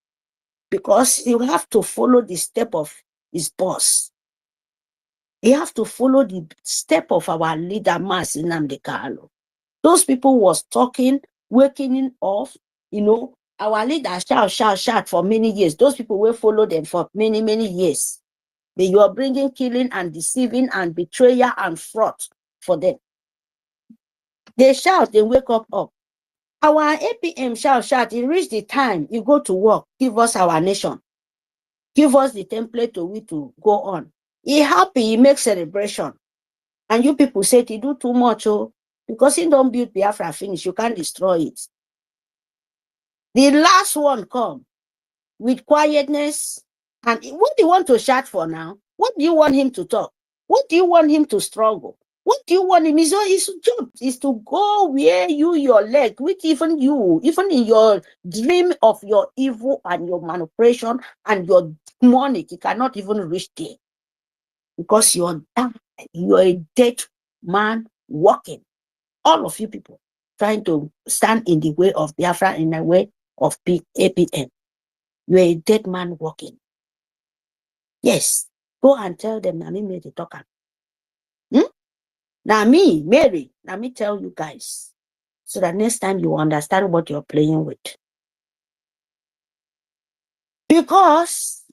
S16: because you have to follow the step of his boss. You have to follow the step of our leader, Mas Nnamdi Kanu. Those people was talking, waking off, you know, our leader shout for many years. Those people will follow them for many, many years. But you are bringing killing and deceiving and betrayal and fraud for them. They shout, they wake up. Our APM shout, it reached the time you go to work, give us our nation. Give us the template to go on. He happy, he makes celebration. And you people say he do too much, oh, because he don't build Biafra finish, you can't destroy it. The last one come with quietness. And what do you want to shout for now? What do you want him to talk? What do you want him to struggle? What do you want him? His job is to go where your leg, with even in your dream of your evil and your manipulation and your money, you cannot even reach there. Because you're a dead man walking. All of you people trying to stand in the way of Biafra, in the way of APM. You're a dead man walking. Yes. Go and tell them, Nami made the talker. Now me, Mary, let me tell you guys, so that next time you understand what you're playing with. Because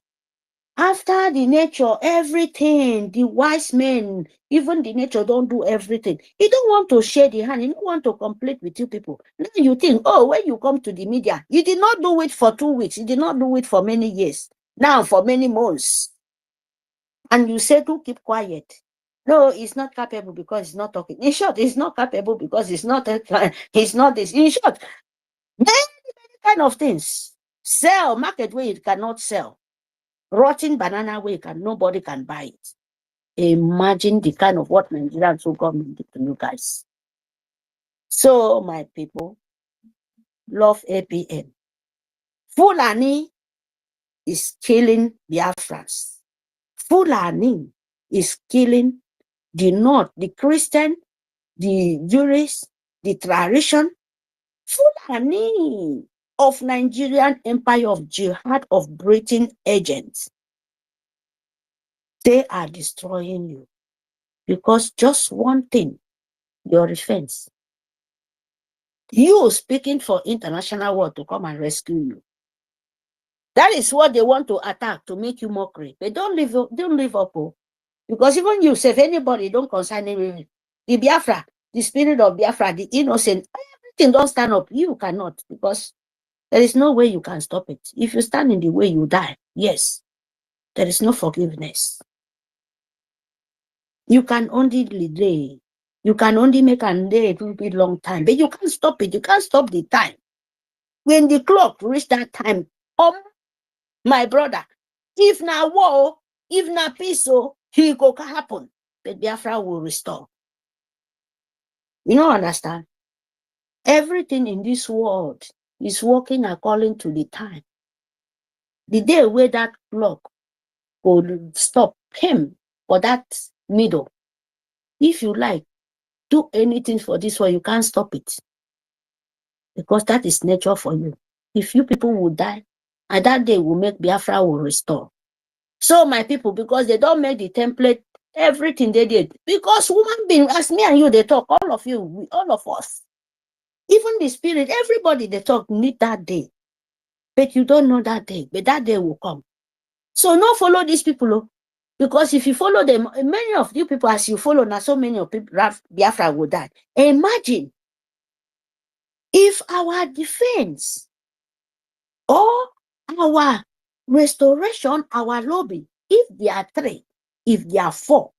S16: after the nature, everything, the wise men, even the nature don't do everything. He don't want to share the hand. He don't want to complete with you people. Now you think, oh, when you come to the media, you did not do it for 2 weeks. You did not do it for many years. Now for many months. And you say to keep quiet. No, he's not capable because he's not talking. In short, he's not capable because he's not this. In short, many kind of things. Sell, market where it cannot sell. Rotten banana where nobody can buy it. Imagine the kind of what Nigerians will come to you guys. So, my people, love APM. Fulani is killing Biafrans. Fulani is killing the North, the Christian, the Jewish, the tradition. Fulani of Nigerian Empire of Jihad of Britain agents. They are destroying you. Because just one thing, your defense. You speaking for international world to come and rescue you. That is what they want to attack, to make you mockery. They don't live up. Because even you, if anybody don't concern him, the Biafra, the spirit of Biafra, the innocent, everything don't stand up. You cannot, because there is no way you can stop it. If you stand in the way, you die. Yes. There is no forgiveness. You can only delay. You can only make a delay a little bit long time, but you can't stop it. You can't stop the time. When the clock reach that time, my brother, if na war, if na peace, he go happen, but Biafra will restore. You don't understand? Everything in this world is working according to the time. The day where that clock will stop him for that middle. If you like, do anything for this one, you can't stop it. Because that is nature for you. If you people will die, and that day will make Biafra will restore. So my people, because they don't make the template, everything they did. Because human being, as me and you, they talk, all of you, all of us. Even the spirit, everybody they talk need that day. But you don't know that day, but that day will come. So no follow these people. Because if you follow them, many of you people, as you follow, now so many of people, Biafra will die. Imagine if our defense or our restoration, our lobby, if they are 3, if they are 4,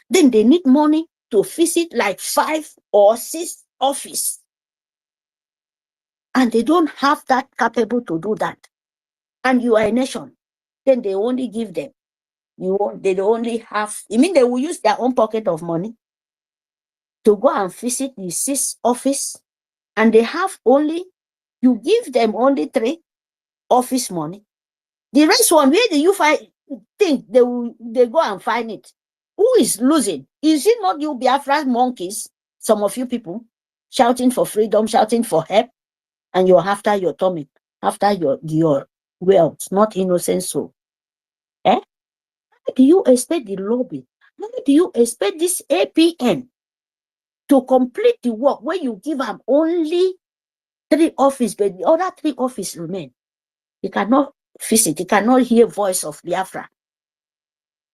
S16: then they need money to visit like 5 or 6 offices. And they don't have that capable to do that. And you are a nation. Then they only give them. They only have, they will use their own pocket of money to go and visit the 6 office, and they have only You give them only 3 office money. The rest one, where do you think they go and find it? Who is losing? Is it not you Biafra monkeys? Some of you people shouting for freedom, shouting for help, and you're after your tummy, after your wealth, not innocent soul. How do you expect the lobby? How do you expect this APN to complete the work where you give them only 3 offices, but the other 3 offices remain? You cannot visit, you cannot hear voice of Biafra.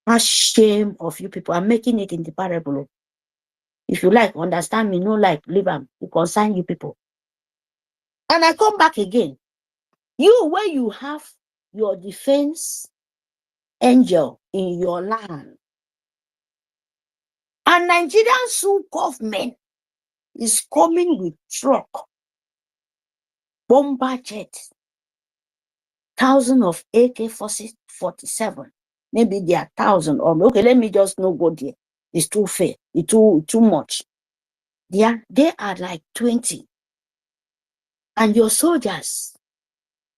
S16: A shame of you people. I'm making it in the parable. If you like, understand me, no like, leave them. It concern you people. And I come back again. You, where you have your defense angel in your land, and Nigerian Sioux government is coming with truck, bomber jets, 1,000 of AK-47. Maybe they are 1,000 or okay, let me just not go there. It's too fair. It's too much. They are like 20. And your soldiers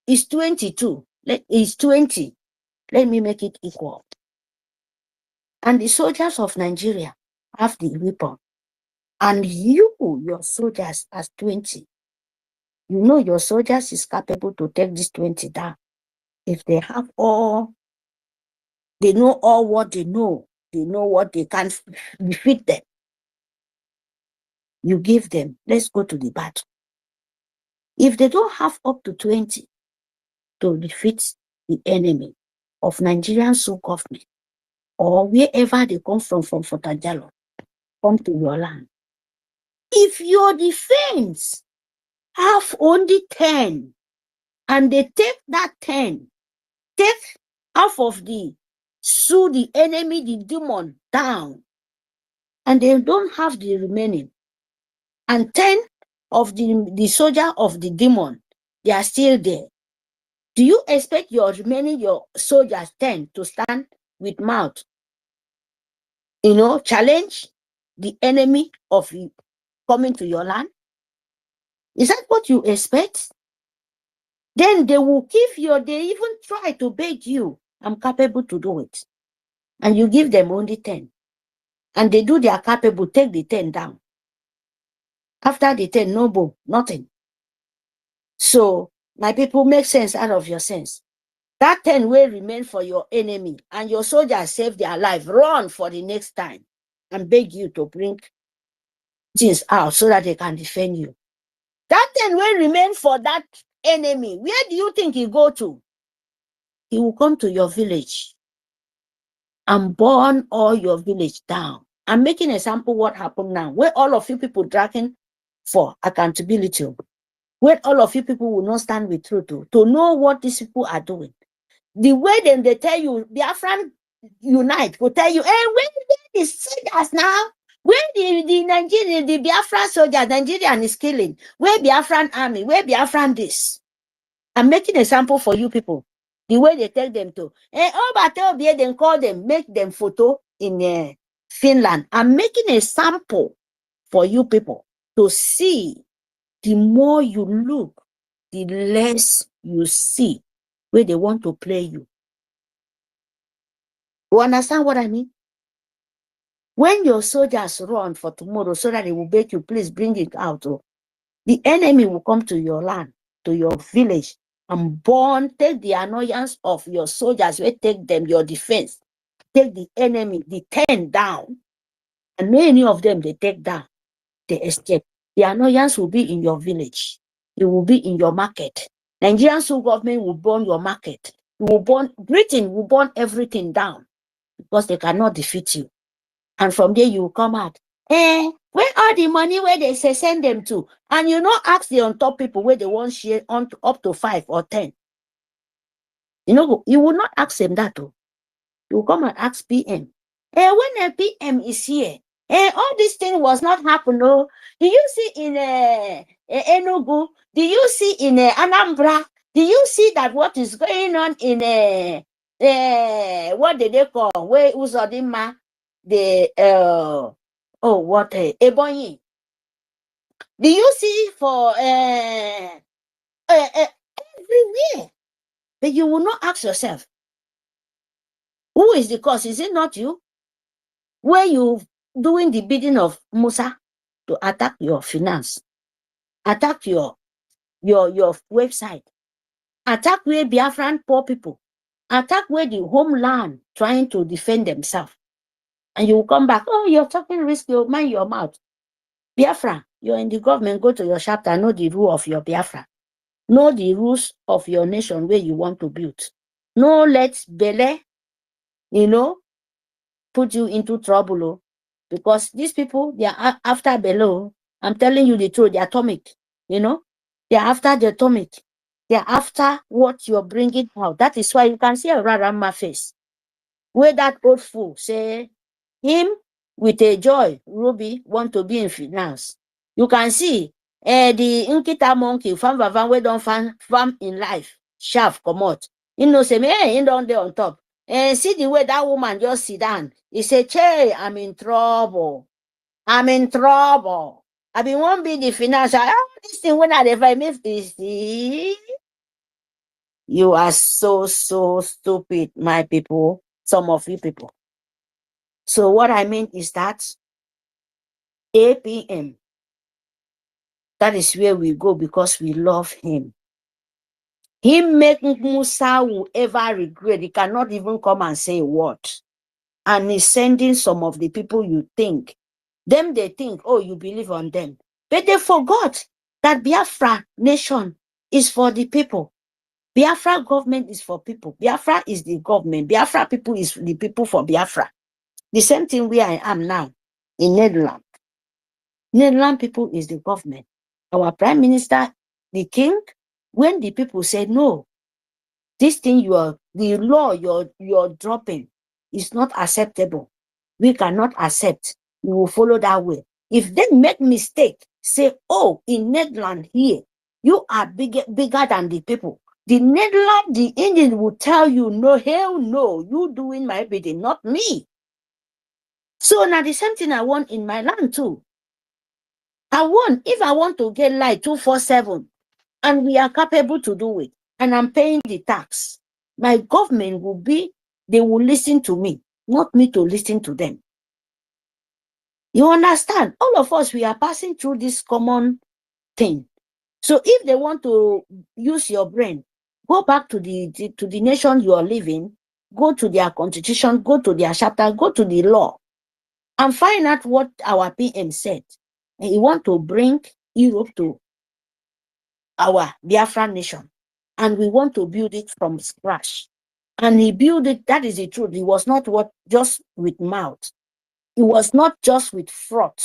S16: is 22. It's 20. Let me make it equal. And the soldiers of Nigeria have the weapon. And you, your soldiers, as 20. You know your soldiers is capable to take this 20 down. If they have they know all what they know what they can defeat them. You give them, let's go to the battle. If they don't have up to 20 to defeat the enemy of Nigerian Sioux government, or wherever they come from Fortajalo, come to your land. If your defense have only 10, and they take that 10, take half of the enemy, the demon down, and they don't have the remaining, and 10 of the soldier of the demon, they are still there. Do you expect your soldiers 10 to stand with mouth, challenge the enemy of coming to your land? Is that what you expect? Then they will they even try to beg you, I'm capable to do it. And you give them only 10. And they do their capable, take the 10 down. After the 10, no boom, nothing. So, my people, make sense out of your sense. That 10 will remain for your enemy, and your soldiers save their life. Run for the next time and beg you to bring things out so that they can defend you. That 10 will remain for that enemy. Where do you think he go to? He will come to your village and burn all your village down. I'm making an example what happened now, where all of you people dragging for accountability, where all of you people will not stand with truth to know what these people are doing. The way then they tell you, Biafran unite, will tell you, hey, where the soldiers now? Where the Nigerian, the Biafran soldiers, Nigerian is killing. Where Biafran army? Where Biafran this? I'm making an example for you people. The way they take them to. And then call them, make them photo in Finland. I'm making a sample for you people to see. The more you look, the less you see where they want to play you. You understand what I mean? When your soldiers run for tomorrow so that they will beg you, please bring it out. The enemy will come to your land, to your village, and take the annoyance of your soldiers, take them, your defense, take the enemy, the 10 down, and many of them they take down, they escape. The annoyance will be in your village. It will be in your market. Nigerian Sioux government will burn your market. Britain will burn everything down because they cannot defeat you. And from there you will come out. Where are the money where they say send them to? And you not ask the on top people where they want share on up to 5 or 10. You will not ask them that too. You will come and ask PM. When a PM is here, all this thing was not happening. No. Do you see in Enugu? Do you see in Anambra? Do you see that what is going on in what did they call where Uzodima? The Ebonyi? Do you see for everywhere. But you will not ask yourself, who is the cause? Is it not you? Where you doing the bidding of Musa to attack your finance, attack your website, attack where Biafran poor people, attack where the homeland trying to defend themselves. And you will come back, oh, you're talking risky, mind your mouth. Biafra, you're in the government, go to your chapter, know the rule of your Biafra. Know the rules of your nation where you want to build. No, let Bele, put you into trouble. Because these people, they are after Bele. I'm telling you the truth, the atomic, they are after the atomic. They are after what you're bringing out. That is why you can see a Rarama face. Where that old fool say, him with a joy, Ruby want to be in finance. You can see the Nkita monkey, farm vavan, we don't farm in life, shaft come out. Say, hey, he don't there on top. And see the way that woman just sit down. He say, Che, I'm in trouble. I'm in trouble. I been won't be the financial. This thing when I make this. You are so stupid, my people. Some of you people. So what I mean is that APM, that is where we go because we love him. Him making Musa will ever regret. He cannot even come and say a word. And he's sending some of the people you think. Them they think, oh, you believe on them. But they forgot that Biafra nation is for the people. Biafra government is for people. Biafra is the government. Biafra people is the people for Biafra. The same thing where I am now in Netherlands. Netherlands people is the government. Our prime minister, the king, when the people said, no, this thing the law you're dropping is not acceptable. We cannot accept. We will follow that way. If they make mistake, say, oh, in Netherlands here, you are bigger than the people. The Netherlands, the Indian will tell you, no, hell no, you doing my bidding, not me. So now the same thing I want in my land too. If I want to get light 247, and we are capable to do it, and I'm paying the tax, my government they will listen to me, not me to listen to them. You understand? All of us, we are passing through this common thing. So if they want to use your brain, go back to the nation you are living, go to their constitution, go to their chapter, go to the law, and find out what our PM said. And he want to bring Europe to our Biafran nation. And we want to build it from scratch. And he built it, that is the truth. It was not just with mouth. It was not just with fraud.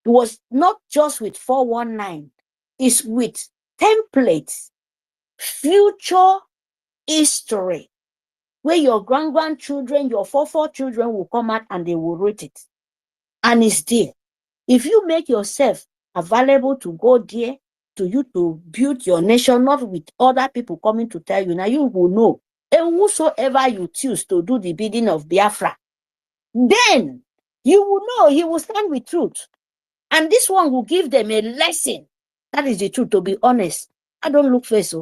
S16: It was not just with 419. It's with templates, future history, where your grandchildren, your 4 children will come out and they will read it. And it's there. If you make yourself available to go there, to you to build your nation, not with other people coming to tell you, now you will know. And whosoever you choose to do the bidding of Biafra, then you will know he will stand with truth. And this one will give them a lesson. That is the truth, to be honest. I don't look face.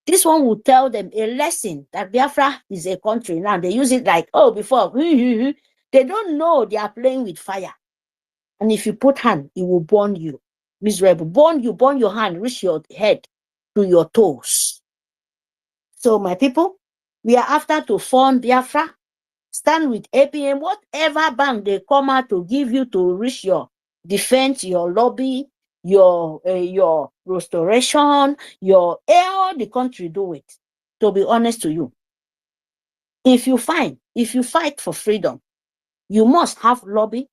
S16: This one will tell them a lesson that Biafra is a country now. They use it like, oh, before. They don't know they are playing with fire. And if you put hand, it will burn you. Miserable. Burn your hand, reach your head to your toes. So my people, we are after to fund Biafra. Stand with APM, whatever bank they come out to give you to reach your defense, your lobby, your restoration, all the country do it. To be honest to you, if you fight for freedom, you must have lobby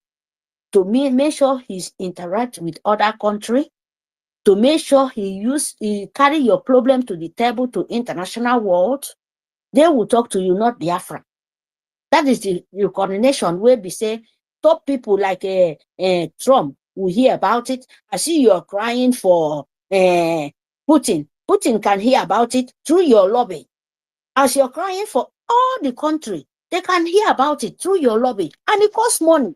S16: to make sure he's interact with other country, to make sure he carry your problem to the table to international world. They will talk to you, not Biafra. That is the coordination where we say top people like Trump will hear about it. I see you're crying for Putin. Putin can hear about it through your lobby. As you're crying for all the country, they can hear about it through your lobby. And it costs money.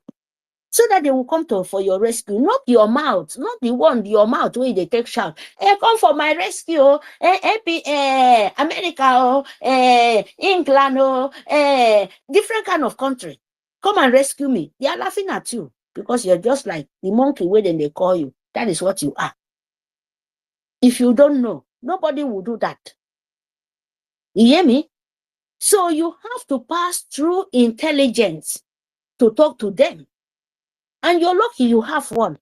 S16: so that they will come to for your rescue, not your mouth, not the one, your mouth where they take shout, come for my rescue, America, England, different kind of country, come and rescue me. They are laughing at you because you're just like the monkey where then they call you. That is what you are. If you don't know, nobody will do that. You hear me? So you have to pass through intelligence to talk to them. And you're lucky you have one.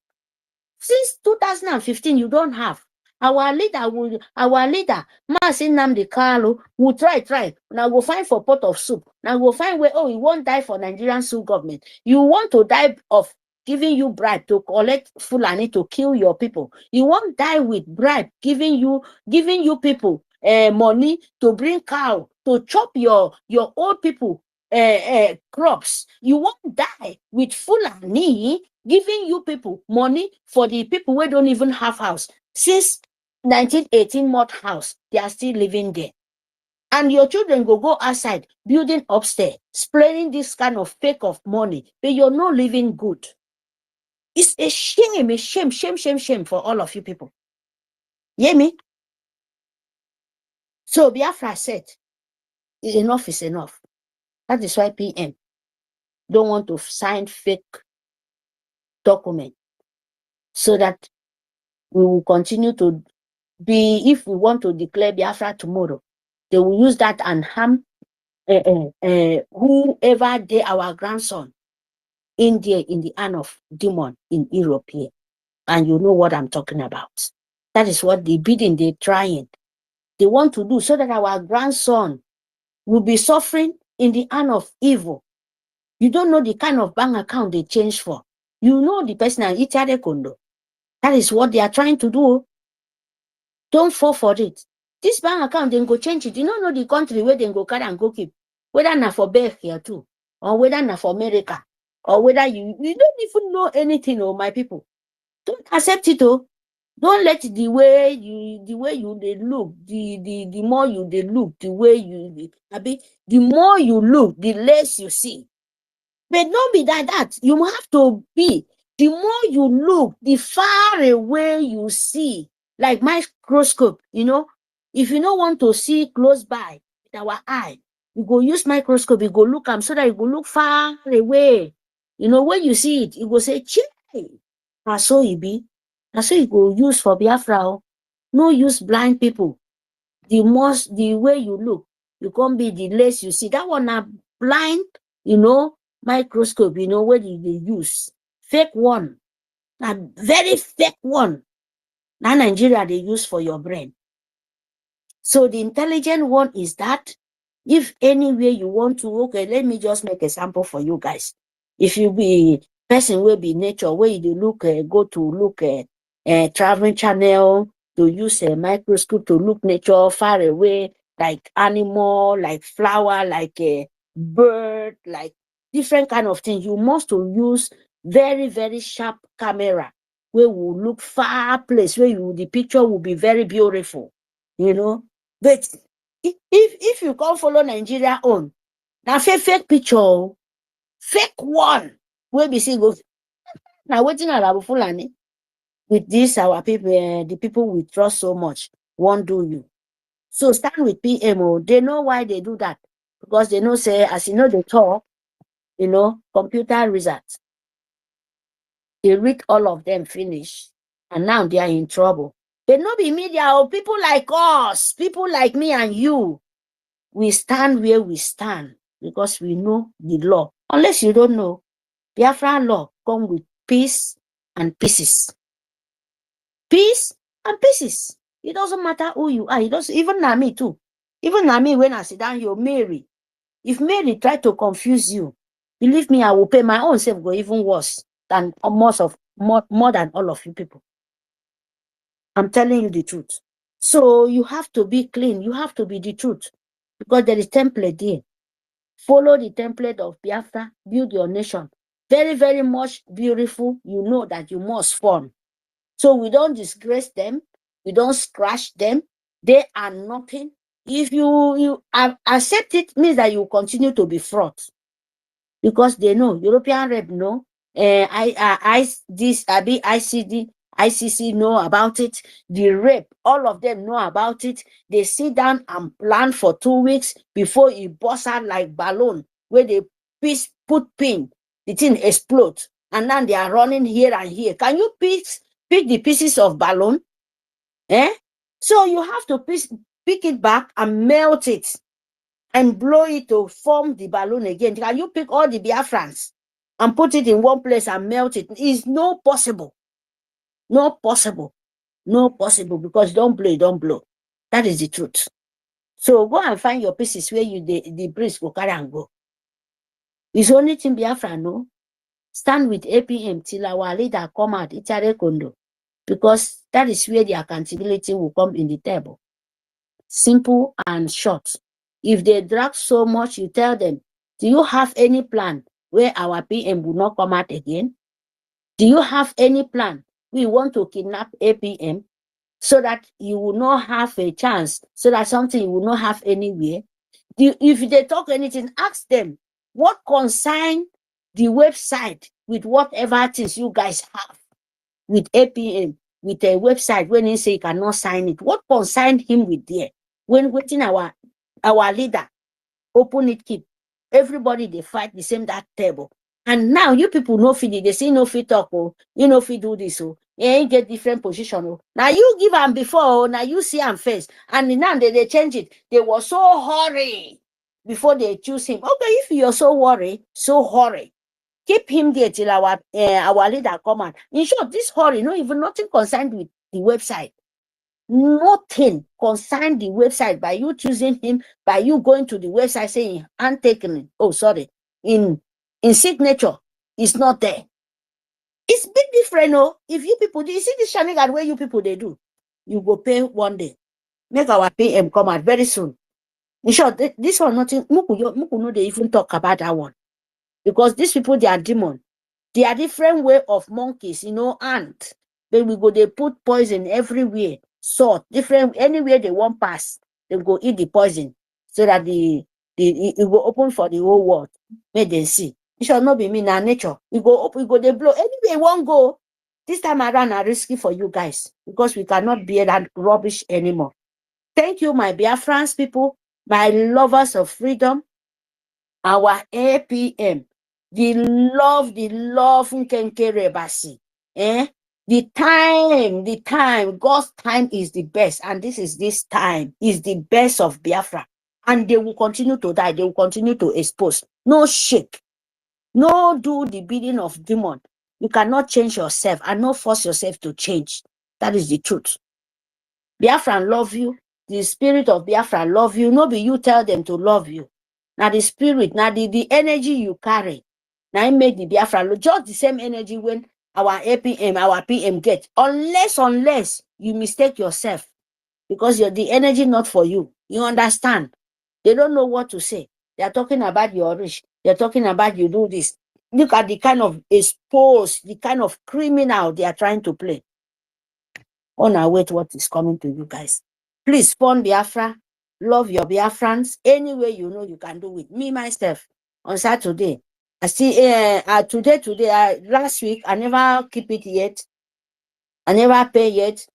S16: Since 2015, you don't have. Our leader, Mazi Nnamdi Kanu, will try. Now we'll find for pot of soup. Now we'll find where, he won't die for Nigerian soup government. You want to die of giving you bribe to collect Fulani to kill your people. You won't die with bribe giving you people money to bring cow to chop your old people crops. You won't die with Fulani giving you people money for the people who don't even have house. Since 1918 mod house, they are still living there. And your children go outside, building upstairs, spreading this kind of fake of money, but you're not living good. It's a shame for all of you people. You hear me? So Biafra said, enough is enough. That is why PM don't want to sign fake document so that we will continue to be, if we want to declare Biafra tomorrow, they will use that and harm whoever they our grandson in there in the hand of demon in Europe here. And you know what I'm talking about. That is what the bidding they're trying. They want to do so that our grandson will be suffering in the hand of evil. You don't know the kind of bank account they change for. You know the person at Itade Kondo. That is what they are trying to do. Don't fall for it. This bank account, then go change it. You don't know the country where they go carry and go keep. Whether not for birth here too, or whether not for America, or whether you don't even know anything, my people. Don't accept it, Don't let the way you they look, the more you they look, the way you the more you look, the less you see. But don't be that. You have to be. The more you look, the far away you see. Like microscope, if you don't want to see close by with our eye, you go use microscope, you go look so that you go look far away. When you see it, you go say, "Chee, I saw it be." That's what you go use for Biafra. No use blind people. The way you look, you can't be the less you see. That one are blind, microscope, where they use. Fake one. A very fake one. Now Nigeria they use for your brain. So the intelligent one is that if anywhere you want to, okay, let me just make a sample for you guys. If you be person will be nature, where you look, go to look at traveling channel, to use a microscope to look nature far away, like animal, like flower, like a bird, like different kind of things. You must to use very, very sharp camera where will look far place where the picture will be very beautiful, But if you can't follow Nigeria on, now fake picture, fake one, where we see go. Now waiting at Fulani. With this, our people, the people we trust so much, won't do you. So stand with PMO. They know why they do that. Because they know, say, as they talk, computer results. They read all of them finish. And now they are in trouble. But not be media or people like us, people like me and you. We stand where we stand because we know the law. Unless you don't know, Biafra law come with peace and pieces. Peace and pieces. It doesn't matter who you are. It doesn't, even Nami too. Even Nami, when I sit down here, Mary. If Mary try to confuse you, believe me, I will pay my own self go even worse than more than all of you people. I'm telling you the truth. So you have to be clean. You have to be the truth. Because there is template there. Follow the template of Biafra. Build your nation. Very, very much beautiful. You know that you must form. So we don't disgrace them. We don't scratch them. They are nothing. If you accept it, means that you continue to be fraud. Because they know, European rep know, ICC know about it. The rape, all of them know about it. They sit down and plan for 2 weeks before it bursts out like balloon, where they put pin, the thing explodes, and then they are running here and here. Can you pick the pieces of balloon? So you have to pick it back and melt it and blow it to form the balloon again. Can you pick all the Biafrans and put it in one place and melt it? It's not possible. Not possible. Not possible, because don't blow. That is the truth. So go and find your pieces where the breeze will carry and go. It's only thing Biafra no. Stand with APM till our leader come out, Itare Kondo, because that is where the accountability will come in the table. Simple and short. If they drag so much, you tell them, do you have any plan where our PM will not come out again? Do you have any plan? We want to kidnap APM so that you will not have a chance, so that something you will not have anywhere. If they talk anything, ask them, what concern the website with whatever things you guys have with APM, with a website, when he say he cannot sign it? What concerned him with there? When waiting our leader open it, keep everybody they fight the same that table. And now you people no fit, they say no fit talk, oh, you know fit do this, oh, you get different position, oh. Now you give them before, oh, now you see them first, and now they change it. They were so hurry before they choose him. Okay, if you're so worried, so hurry, keep him there till our leader come out. In short, this hurry, no even nothing concerned with the website. Nothing concerned the website by you choosing him, by you going to the website saying untaken. Oh, sorry, in signature, it's not there. It's big different, no. If you people, do you see this shenanigan where you people they do? You go pay one day. Make our PM come out very soon. In short, this one nothing. Muku no they even talk about that one, because these people they are demon. They are different way of monkeys, ant. Then we go, they put poison everywhere, salt, different, anywhere they want pass, they go eat the poison, so that it will open for the whole world. May they see. It shall not be me, now nature. We go up, we go, they blow. Anyway, won't go. This time around are risky for you guys, because we cannot bear that rubbish anymore. Thank you, my Biafrans people, my lovers of freedom, our APM. The love Nkenke Basi. The time, God's time is the best. And this time is the best of Biafra. And they will continue to die. They will continue to expose. No shake. No do the bidding of demon. You cannot change yourself and not force yourself to change. That is the truth. Biafra love you. The spirit of Biafra love you. No be you tell them to love you. Now the spirit, now the energy you carry. Now it make the Biafra just the same energy when our APM, our PM get. Unless you mistake yourself, because you're the energy not for you. You understand? They don't know what to say. They are talking about your rich. They're talking about you do this. Look at the kind of exposed, the kind of criminal they are trying to play. Oh, now wait, what is coming to you guys? Please spawn Biafra. Love your Biafrans. Any way you know you can do it. Me, myself, on Saturday. I see today, last week, I never keep it yet. I never pay yet.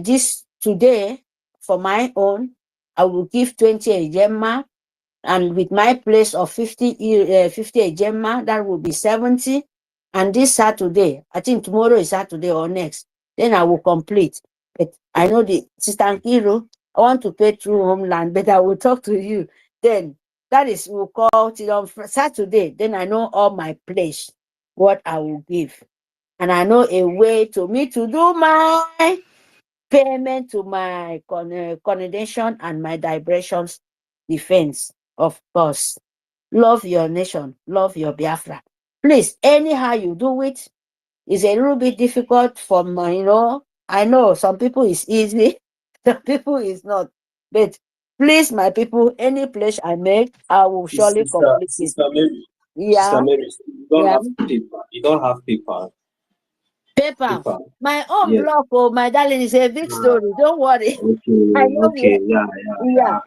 S16: This today, for my own, I will give 20 a gemma. And with my place of 50 a gemma, that will be 70. And this Saturday, I think tomorrow is Saturday or next, then I will complete. But I know the Sister Nkiru, I want to pay through Homeland, but I will talk to you. Then that is, we'll call it on Saturday. Then I know all my place, what I will give. And I know a way to me to do my payment to my condemnation and my diversions defense, of course. Love your nation, love your Biafra. Please, anyhow you do it, it's a little bit difficult for my, I know some people is easy, some people is not. But please, my people, any pledge I make, I will surely complete it.
S2: Sister Mary,
S16: Yeah.
S2: Sister Mary, you don't have paper. You don't have paper.
S16: Paper. My own block, my darling, is a big story. Don't worry.
S2: Okay,
S16: I know
S2: okay, yeah.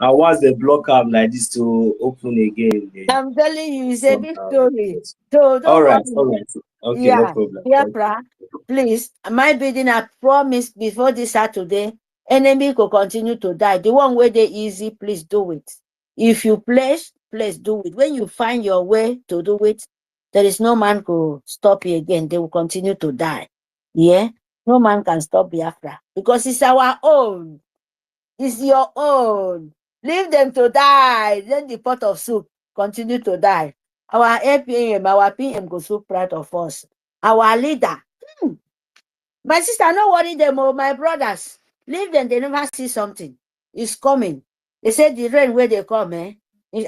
S2: And once they block up like this to open again,
S16: I'm telling you, it's a big
S2: somehow.
S16: story. So
S2: All
S16: don't
S2: right,
S16: worry.
S2: all right. Okay, no
S16: Yeah,
S2: problem. Thank
S16: Biafra, please, my bidding, I promise before this Saturday, enemy will continue to die. The one way they easy, please do it. If you place, please do it. When you find your way to do it, there is no man who stop you again. They will continue to die. Yeah, no man can stop Biafra because it's our own. It's your own. Leave them to die. Then the pot of soup continue to die. Our APM, our PM go so proud of us. Our leader. My sister, no worry them, oh, my brothers. Leave them, they never see something. It's coming. They said the rain where they come, eh?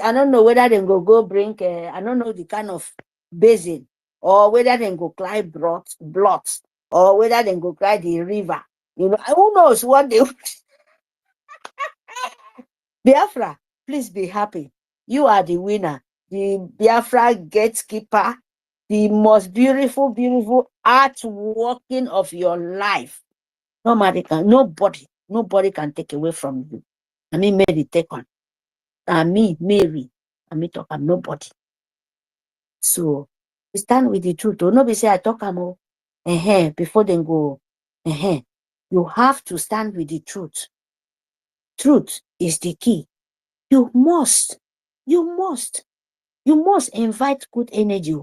S16: I don't know whether they go bring, I don't know the kind of basin, or whether they go climb blocks, or whether they go climb the river. You know, who knows what they Biafra, please be happy. You are the winner. The Biafra gatekeeper, the most beautiful, beautiful artworking of your life. Nobody can take away from you. I mean, Mary, take on. I mean, Mary, I mean, talk, I'm nobody. So, we stand with the truth. Don't be say, I talk, I'm before they go, you have to stand with the truth. Truth is the key. You must invite good energy.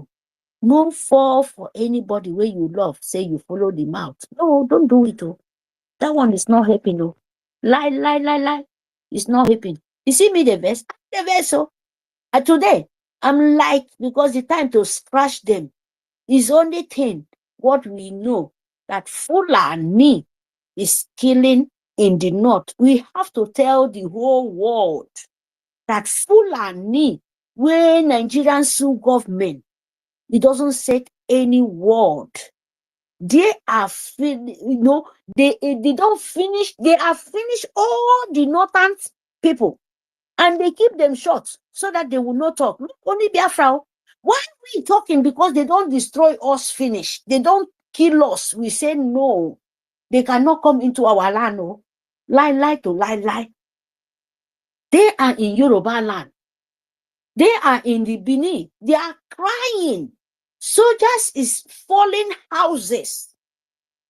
S16: No fall for anybody where you love. Say you follow the mouth. No, don't do it. Oh. That one is not helping. Oh. Lie. It's not helping. You see me the best? The best. So today, I'm like, because the time to scratch them is only thing what we know that Fulani is killing in the north. We have to tell the whole world that Fulani, when Nigerian sue government, it doesn't set any word. They are they don't finish, they are finished all the northern people, and they keep them short so that they will not talk. Only Biafra. Why are we talking? Because they don't destroy us finish. They don't kill us. We say no. They cannot come into our land. No. Lie. They are in Yoruba land. They are in the Benin. They are crying. Soldiers is falling houses.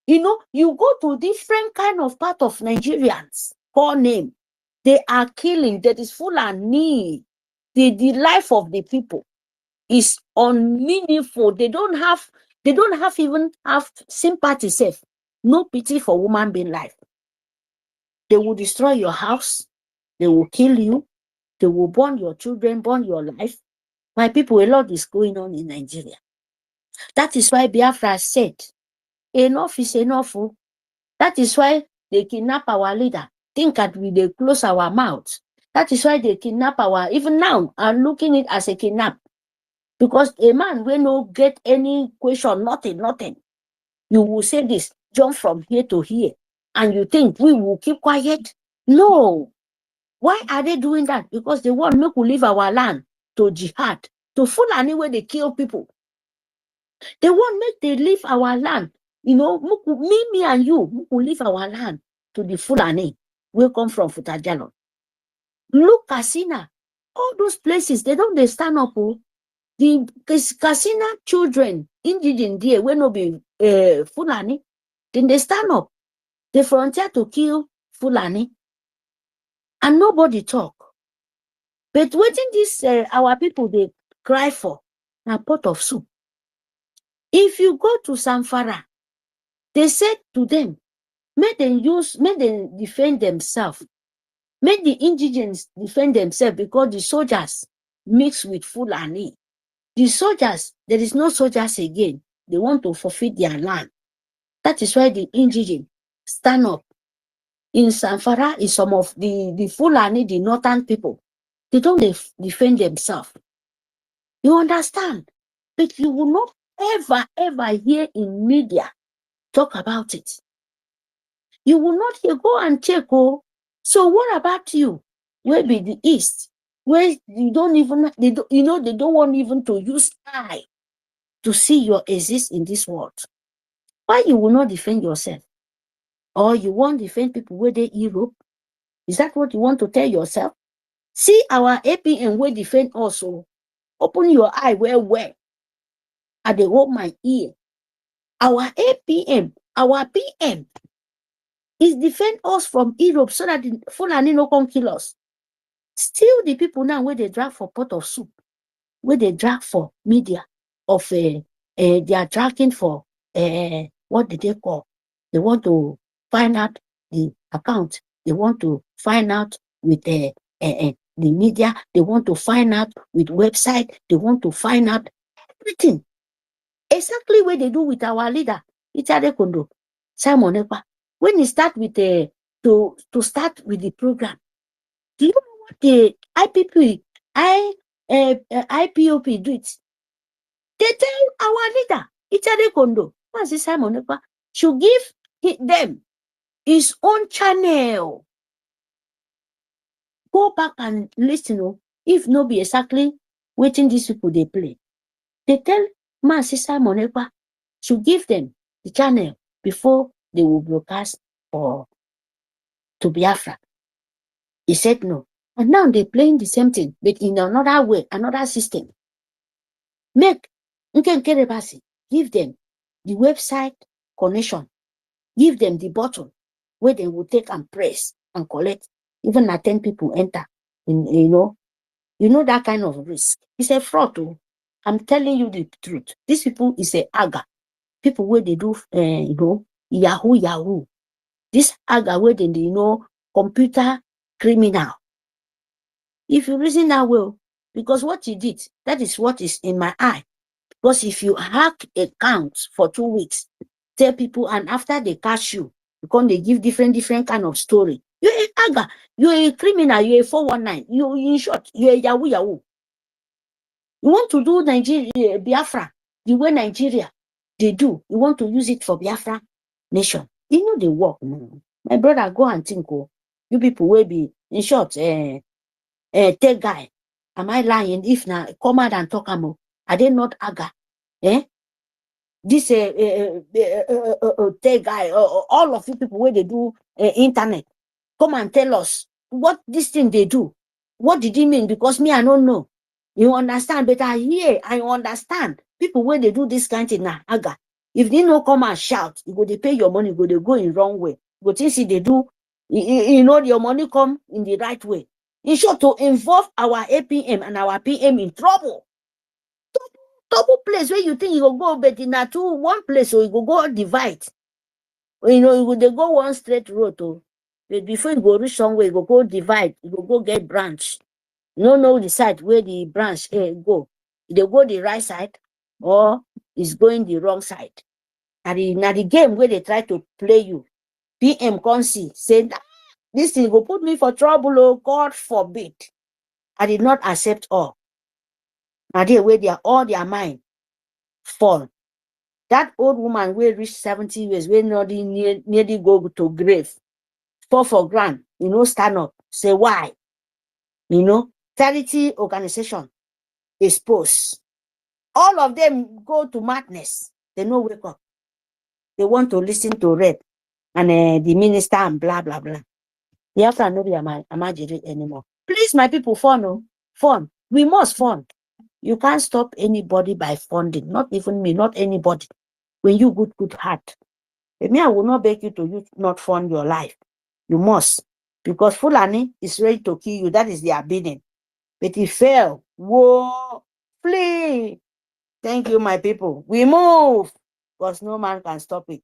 S16: You know, you go to different kind of part of Nigerians, call name. They are killing. That is full and need. The life of the people is unmeaningful. They don't have even have sympathy safe. No pity for woman being life. They will destroy your house. They will kill you. They will burn your children, burn your life. My people, a lot is going on in Nigeria. That is why Biafra said, enough is enough. That is why they kidnap our leader. Think that they close our mouth. That is why they kidnap even now, I'm looking at it as a kidnap. Because a man will not get any question, nothing. You will say this, jump from here to here. And you think we will keep quiet? No. Why are they doing that? Because they want me to leave our land to jihad, to Fulani where they kill people. They want me to leave our land. You know, me and you, we leave our land to the Fulani. We come from Futajalo. Look, Kasina, all those places, they stand up. Oh. The Kasina children, indigenous there, will not be Fulani. Then they stand up. They frontier to kill Fulani. And nobody talk. But waiting this, our people, they cry for a pot of soup. If you go to Samfara, they said to them, make them defend themselves. Make the indigenous defend themselves because the soldiers mix with Fulani. The soldiers, there is no soldiers again. They want to forfeit their land. That is why the indigenous stand up. In Samfara is some of the Fulani, the northern people. They don't defend themselves. You understand? But you will not ever hear in media talk about it. You will not hear, go and check. Oh, so what about you? Where be the East? Where you don't even, they don't want even to use eye to see your exist in this world. Why you will not defend yourself? Or you won't defend people where they Europe? Is that what you want to tell yourself? See our APM will defend also. Open your eye well. I dey hold my ear. Our APM, our PM is defend us from Europe so that the Fulani no come kill us. Still the people now where they drag for pot of soup, where they drag for media of they are dragging for what did they call? They want to find out the account. They want to find out with the media. They want to find out with website. They want to find out everything. Exactly what they do with our leader, Itade Kondo, Simon Ekpa. When he start with to start with the program, do you know what the IPOP do it? They tell our leader, Itade Kondo, Simon Ekpa, should give them his own channel. Go back and listen, if no be exactly waiting these people they play. They tell Simon Ekpa should give them the channel before they will broadcast to Biafra. He said no. And now they're playing the same thing, but in another way, another system. Make Nkenkerebasi, give them the website connection, give them the button where they will take and press and collect. Even at 10 people enter. You know that kind of risk. It's a fraud too. I'm telling you the truth. These people is a aga. People where they do Yahoo. This aga where they computer criminal. If you reason that well, because what you did, that is what is in my eye. Because if you hack accounts for 2 weeks, tell people, and after they catch you, because they give different kind of story. You're a aga, you're a criminal, you're a 419, you in short, you're a Yahoo. You want to do Nigeria, Biafra, the way Nigeria they do. You want to use it for Biafra nation. You know they work. My brother, go and think. You people will be in short. Take guy. Am I lying? If na come out and talk amo, are they not aga? This take guy. All of you people where they do internet, come and tell us what this thing they do. What did it mean? Because me, I don't know. You understand? But I understand. People where they do this kind of thing now, aga. If they no come and shout, you go they pay your money, they go in wrong way. But you see they do, your money come in the right way. In short, to involve our APM and our PM in trouble. Double place where you think you will go, but in one place, so you go divide. They go one straight road. But before you go reach somewhere, you go divide, you go get branch. You don't know the side where the branch go. They go the right side or is going the wrong side. And now the game where they try to play you, PM Consi said, this thing will put me for trouble, oh God forbid. I did not accept all. Now they where all their mind fall. That old woman will reach 70 years, will not nearly go to grave. Fall for ground, stand up. Say why? Charity organization exposed. All of them go to madness. They no wake up. They want to listen to rap and the minister and blah blah blah. You have to know be imagine anymore. Please, my people, fund. We must fund. You can't stop anybody by funding. Not even me, not anybody. When you good heart. But me, I will not beg you to not fund your life. You must. Because Fulani is ready to kill you. That is their bidding. But he failed. Whoa, flee. Thank you, my people. We move. Because no man can stop it.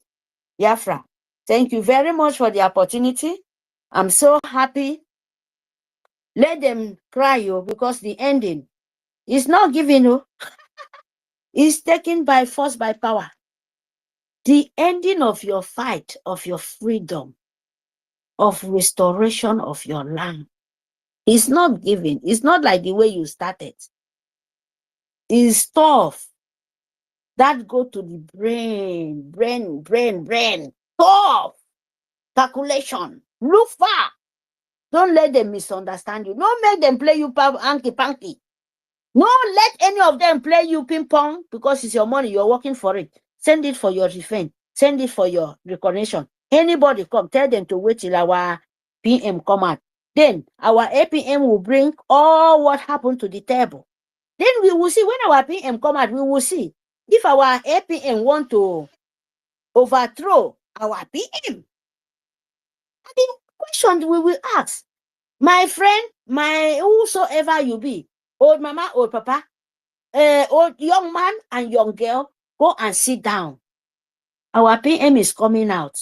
S16: Biafra, thank you very much for the opportunity. I'm so happy. Let them cry you because the ending is not given you. It's taken by force, by power. The ending of your fight, of your freedom, of restoration of your land is not given. It's not like the way you started. It's tough. That go to the brain. Tough. Calculation. Look far. Don't let them misunderstand you. Don't make them play you hanky-panky. Don't let any of them play you ping-pong because it's your money. You're working for it. Send it for your defense. Send it for your recognition. Anybody come, tell them to wait till our PM come out. Then our APM will bring all what happened to the table. Then we will see when our PM come out, we will see if our APM want to overthrow our PM. And the question we will ask, my friend, my whosoever you be, old mama, old papa, old young man and young girl, go and sit down. Our PM is coming out.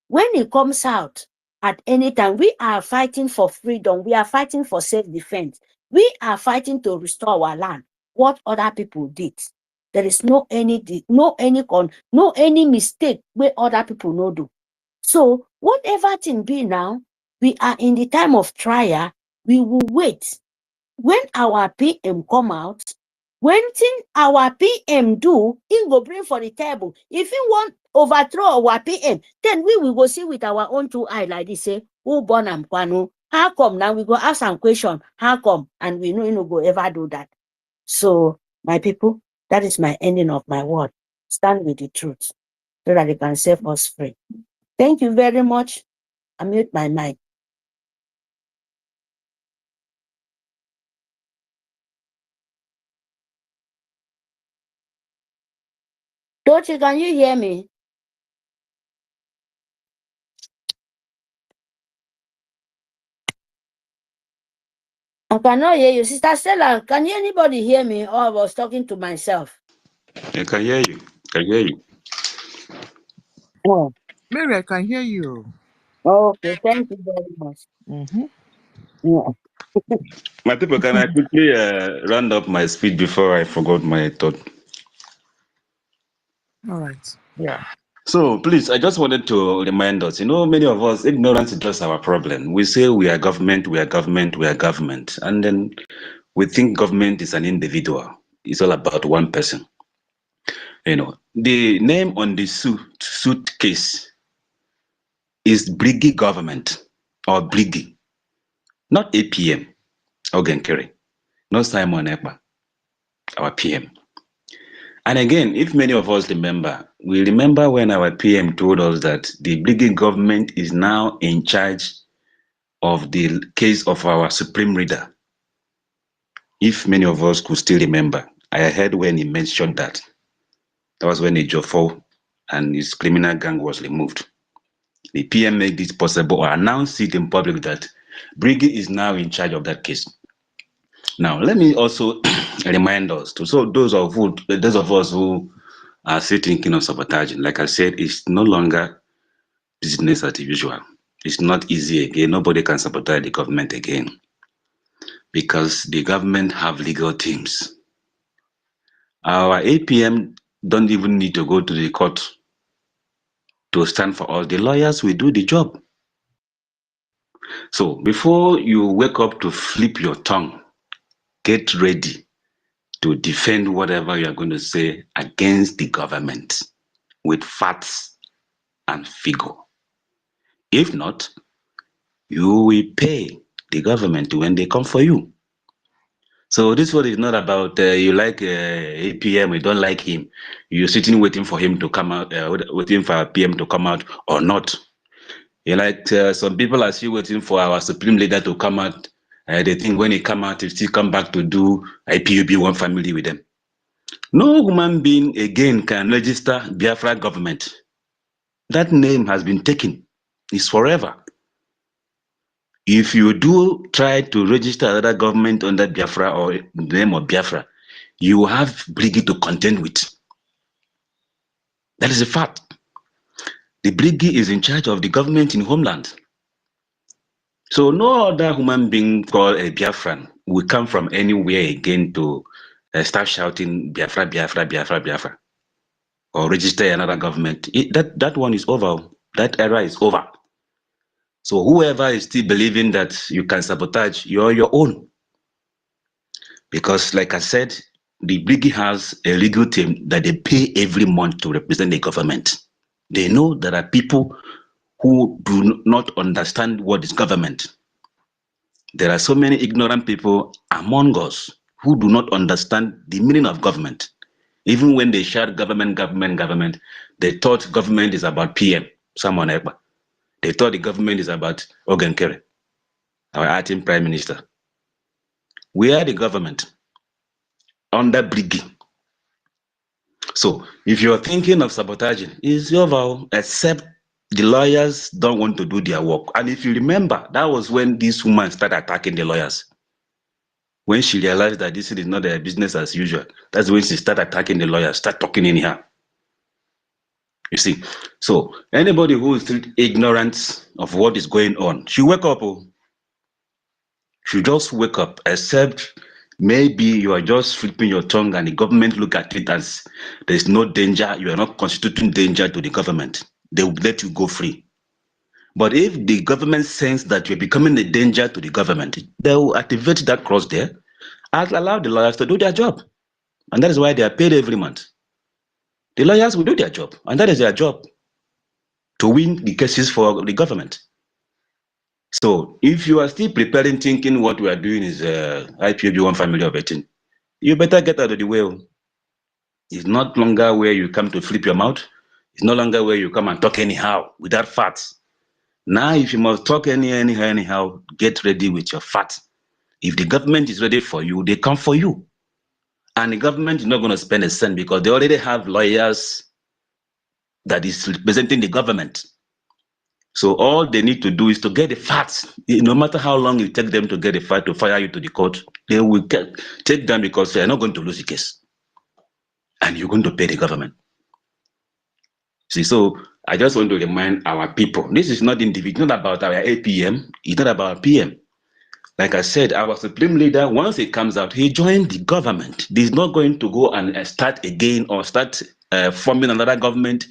S16: When he comes out at any time, we are fighting for freedom. We are fighting for self-defense. We are fighting to restore our land. What other people did. There is no any mistake where other people no do. So whatever thing be now, we are in the time of trial. We will wait. When our PM come out, when thing our PM do, he go bring for the table. If he want overthrow our PM, then we will go see with our own two eyes like this, say, who born and kwanu? How come now? We go ask some question. How come? And we know go ever do that. So, my people, that is my ending of my word. Stand with the truth so that they can set us free. Thank you very much. I mute my mic. Dochi, can you hear me? I cannot hear you. Sister Stella, can anybody hear me? Or I was talking to myself?
S15: I can hear you. I can hear you.
S16: Oh.
S7: Mary, I can hear you.
S16: Okay, thank you very much. Yeah.
S15: My people, can I quickly round up my speech before I forgot my thought?
S7: All right. Yeah.
S15: So please, I just wanted to remind us, many of us, ignorance is just our problem. We say we are government, we are government, we are government. And then we think government is an individual. It's all about one person. The name on the suitcase is Brgie government or Brgie, not APM, Ogenkere, not Simon Ekpa, our PM. And again, if many of us remember, we remember when our PM told us that the Brigi government is now in charge of the case of our supreme leader. If many of us could still remember, I heard when he mentioned that. That was when Ejiofor and his criminal gang was removed. The PM made it possible or announced it in public that Brigi is now in charge of that case. Now, let me also remind us, so those of us who are still thinking of sabotaging, like I said, it's no longer business as usual. It's not easy again. Nobody can sabotage the government again because the government have legal teams. Our APM don't even need to go to the court to stand for us. The lawyers will do the job. So before you wake up to flip your tongue, get ready to defend whatever you are going to say against the government with facts and figure. If not, you will pay the government when they come for you. So this one is not about you like APM, you don't like him. You're sitting waiting for him to come out, waiting for our PM to come out or not. You like some people are still waiting for our supreme leader to come out. They think when he come out, he still come back to do IPUB one family with them. No human being again can register Biafra government. That name has been taken. It's forever. If you do try to register another government under Biafra or the name of Biafra, you have Brigi to contend with. That is a fact. The Brigi is in charge of the government in homeland. So no other human being called a Biafran will come from anywhere again to start shouting Biafra, Biafra, Biafra, Biafra, or register another government. That one is over. That era is over. So whoever is still believing that you can sabotage, you're your own. Because like I said, the Brigi has a legal team that they pay every month to represent the government. They know there are people who do not understand what is government. There are so many ignorant people among us who do not understand the meaning of government. Even when they shout government, government, government, they thought government is about PM, Simon Ekpa. They thought the government is about Ogenkere. our acting prime minister. We are the government under Brgie. So if you're thinking of sabotaging, it's over, except the lawyers don't want to do their work. And if you remember, that was when this woman started attacking the lawyers. When she realized that this is not their business as usual, that's when she started attacking the lawyers, start talking in here. You see, so anybody who is still ignorant of what is going on, should wake up. Should just wake up, except maybe you are just flipping your tongue and the government look at it as there's no danger, you are not constituting danger to the government. They will let you go free. But if the government sense that you're becoming a danger to the government, they will activate that clause there and allow the lawyers to do their job. And that is why they are paid every month. The lawyers will do their job, and that is their job, to win the cases for the government. So if you are still preparing, thinking what we are doing is IPOB 1 family of 18, you better get out of the way. It's not longer where you come to flip your mouth. It's no longer where you come and talk anyhow without facts. Now, if you must talk anyhow, get ready with your facts. If the government is ready for you, they come for you. And the government is not going to spend a cent because they already have lawyers that is representing the government. So all they need to do is to get the facts. No matter how long it takes them to get the fact to fire you to the court, they will take them because they are not going to lose the case. And you're going to pay the government. See, so I just want to remind our people, this is not individual, not about our APM, it's not about PM. Like I said, our supreme leader, once he comes out, he joined the government. He's not going to go and start again or start forming another government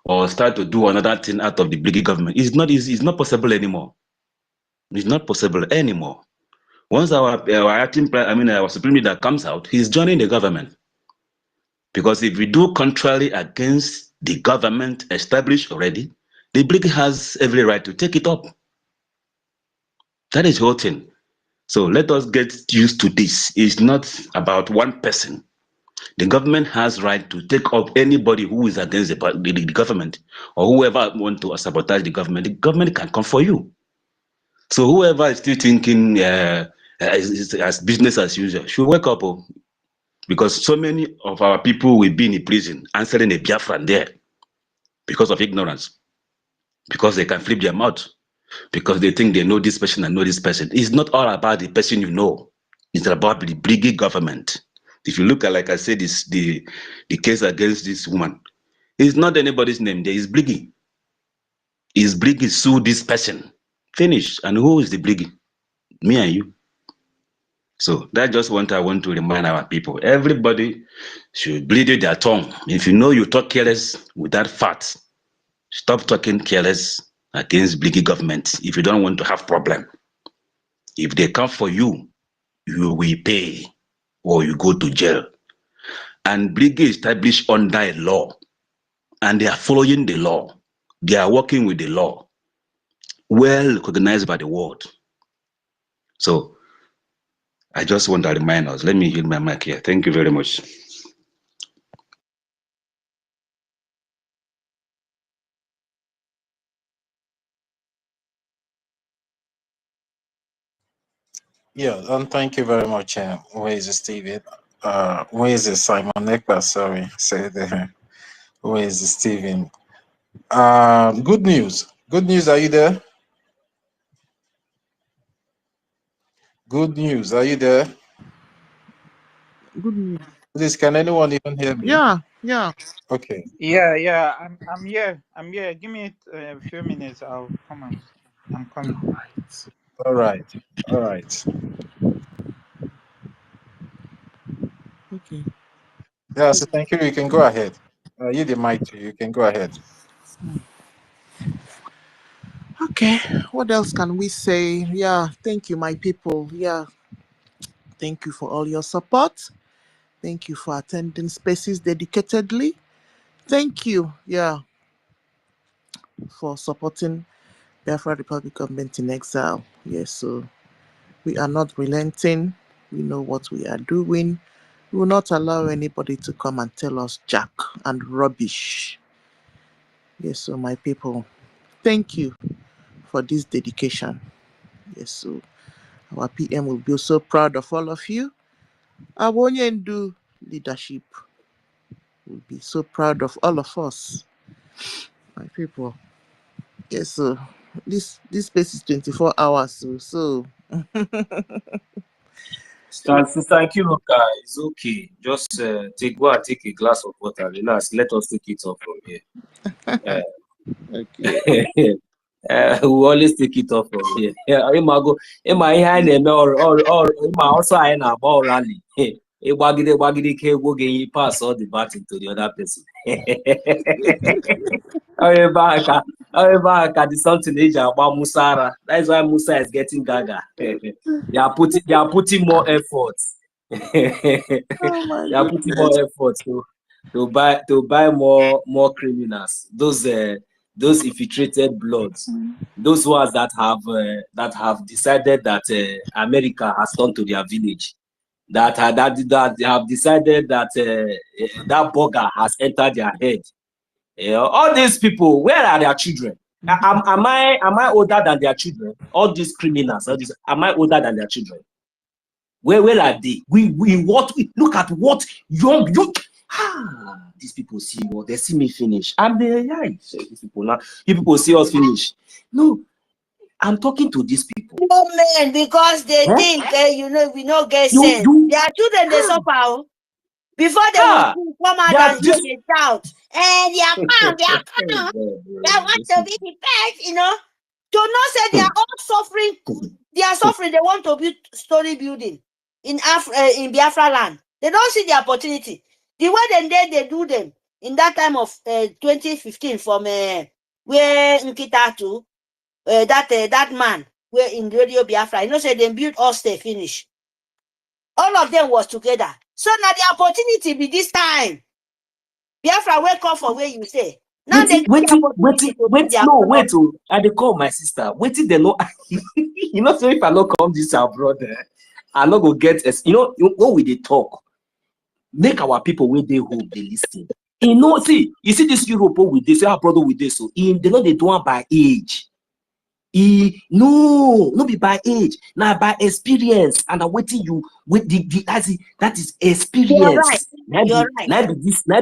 S15: or start to do another thing out of the Brigi government. It's not possible anymore. It's not possible anymore. Once our supreme leader comes out, he's joining the government. Because if we do contrary against the government established already, the Brigi has every right to take it up. That is the whole thing. So let us get used to this. It's not about one person. The government has right to take up anybody who is against the government or whoever want to sabotage the government can come for you. So whoever is still thinking as business as usual should wake up, because so many of our people will be in the prison answering a Biafran there because of ignorance, because they can flip their mouth, because they think they know this person and know this person. It's not all about the person you know. It's about the Brigi government. If you look at, like I said, the case against this woman, it's not anybody's name there. It's Brigi. Is Brigi sue this person? Finish. And who is the Brigi? Me and you. So that's just what I want to remind our people. Everybody should bleed their tongue. If you know you talk careless without facts, stop talking careless against Brigi government if you don't want to have problem. If they come for you, you will pay or you go to jail. And Brigi is established under a law, and they are following the law. They are working with the law, well recognized by the world. So I just want to remind us. Let me yield my mic here. Thank you very much.
S6: Yeah, and thank you very much. Where is Steven? Where is Simon Ekpa? Sorry, said where is Steven? Good news. Good news. Are you there? Good news. Are you there?
S7: Good news.
S6: Please, can anyone even hear me?
S7: Yeah.
S6: Okay.
S17: Yeah, I'm here. Give me a few minutes. I'll come out. I'm coming.
S6: All right.
S7: Okay.
S6: Yeah, so thank you. You can go ahead. You the mic to you. You can go ahead.
S7: Okay. What else can we say? Yeah. Thank you, my people. Yeah. Thank you for all your support. Thank you for attending spaces dedicatedly. Thank you. Yeah. For supporting Biafra Republic Government in Exile. Yes. So we are not relenting. We know what we are doing. We will not allow anybody to come and tell us jack and rubbish. Yes, so my people, thank you for this dedication.
S1: Yes, so our PM will be so proud of all of you. Our Onyendu leadership will be so proud of all of us, my people. Yes, so this space is 24 hours, so
S2: Sister Kiruka, it's okay. Just go and take a glass of water, relax. Let us take it off from here.
S1: okay.
S2: We always take it off from here. Also I na ball rally. Pass all the baton to the other person. However, the something age about Musara. That is why Musa is getting gaga. They are putting more effort. They
S1: Oh my
S2: are putting
S1: goodness.
S2: more effort to buy more criminals. Those infiltrated bloods, those ones that have decided that America has turned to their village, that have decided that that burger has entered their head. All these people, where are their children? Am I older than their children? All these criminals, am I older than their children? Where are they? We look at what young these people see what they see me finish. And these people now, you people see us finish. No, I'm talking to these people.
S16: No man, because they think we no get sense. Their children they suffer. Before they will come out and hear the shout, and they are they want to be the best, to not say they are all suffering. They are suffering. They want to build story building in Biafra land. They don't see the opportunity. The way they do them in that time of 2015 from where Nkita to that man where in Radio Biafra, say they build all stay finish. All of them was together. So now the opportunity be this time. Biafra wake up for where you say. Now they
S2: wait, I dey call my sister. Wait till they know. So if I not come this our brother, I not go get when we they talk, make our people where they home they listen. You see this Europe with this, our brother with this, so they know they do it by age. No be by age, now by experience. And I'm waiting you with that is experience.
S16: You're right.
S2: Now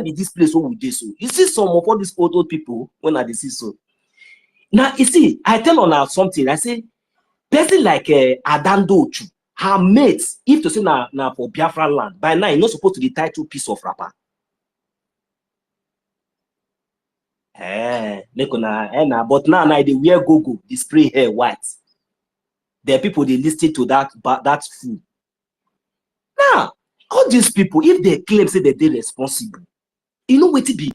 S2: be this place where we do so. You see some of all these old people when I see so. Now you see, I tell on something. I say, person like Adandochu, her mates, if to say now for Biafra land, by now you're not supposed to be tied to piece of wrapper. But now they wear gogo, they spray hair white. The people they listen to that food. Now, all these people, if they claim say that they're responsible, what it be?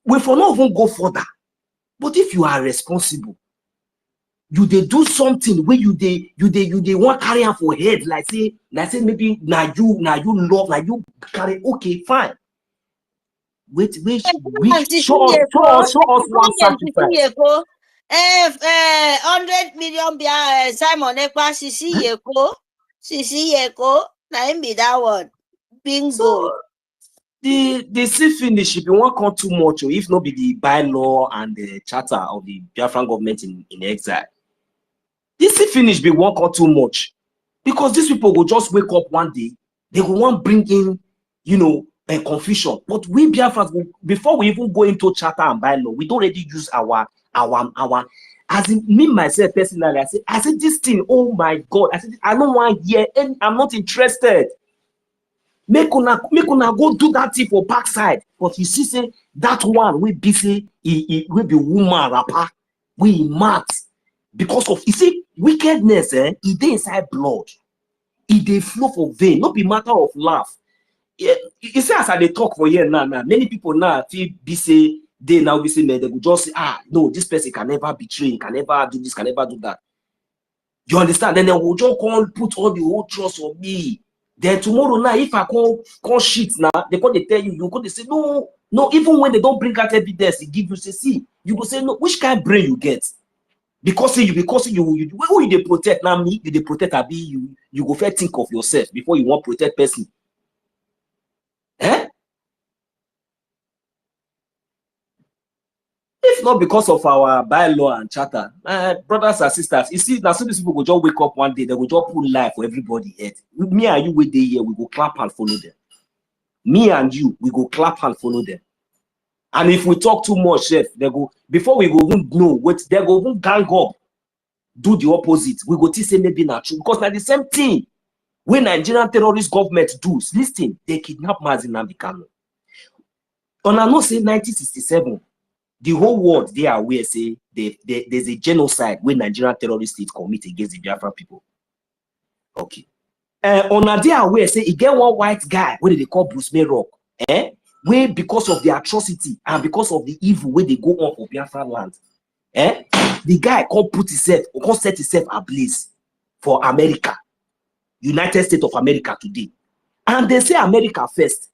S2: We for not even go further. But if you are responsible, they do something where you want carry on for head, like say maybe now you love, now you carry, okay, fine. Wait, show us one sacrifice.
S16: 100 million Simon Ekpa Sisi Yeko. Now be that one. Bingo.
S2: So, the see finish if you want come too much, or if not be the bylaw and the charter of the Biafran government in exile. This see finish be one come too much. Because these people will just wake up one day, they will want bring in, a confusion. But we Biafrans, before we even go into charter and bylaw, we don't already use our as in me myself personally, I said this thing, oh my God, I don't want here, and I'm not interested. Make una go do that thing for backside. But you see, say that one we be say he will be woman rapper, we mad because of wickedness, it dey inside blood, it dey flow for vein, not be matter of laugh. You see, as I talk for here now, many people now feel be say they now be say they will just say, no, this person can never betray, can never do this, can never do that. You understand? Then they will just come put all the whole trust on me. Then tomorrow now, if I call shit now, they tell you go, they say no, even when they don't bring out evidence, they give you say, see, you go say no, which kind of brain you get? Because you who you they protect now, me, you they protect you go first think of yourself before you want protect person. If not because of our bylaw and charter, brothers and sisters, you see, now some these people will just wake up one day, they will just put life for everybody. Me and you with the here, we go clap and follow them. Me and you, we go clap and follow them. And if we talk too much, chef, they go, before we go even know what they go even gang up, do the opposite. We go to say maybe not true. Because now the same thing when Nigerian terrorist government do, listen, they kidnap Mazi Nnamdi Kanu. And I know say 1967, the whole world they are aware say there's a genocide when Nigerian terrorist state commit against the Biafran people. Okay. On a day aware say he get one white guy what they call Bruce Mayrock, where because of the atrocity and because of the evil where they go on for Biafran land, the guy can't put himself or can't set himself ablaze for America, United States of America today. And they say America first.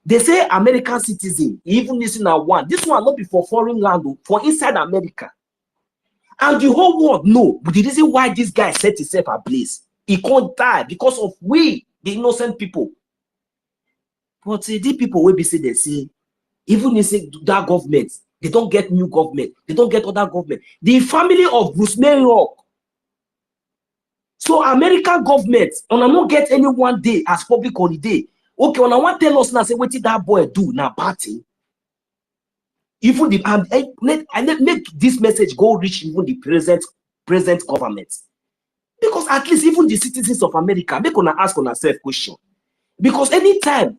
S2: They say American citizen, even listen at one. This one not be for foreign land, for inside America. And the whole world know the reason why this guy set himself ablaze. He can't die because of we, the innocent people. But the people will be say they say, even if say that government, they don't get new government, they don't get other government. The family of Bruce Mayrock. So American government, and I not get any one day as public holiday. Okay, when I want to tell us now, say what did that boy do now party? Even the and make this message go reach even the present government. Because at least even the citizens of America, make gonna ask on ourselves question. Because anytime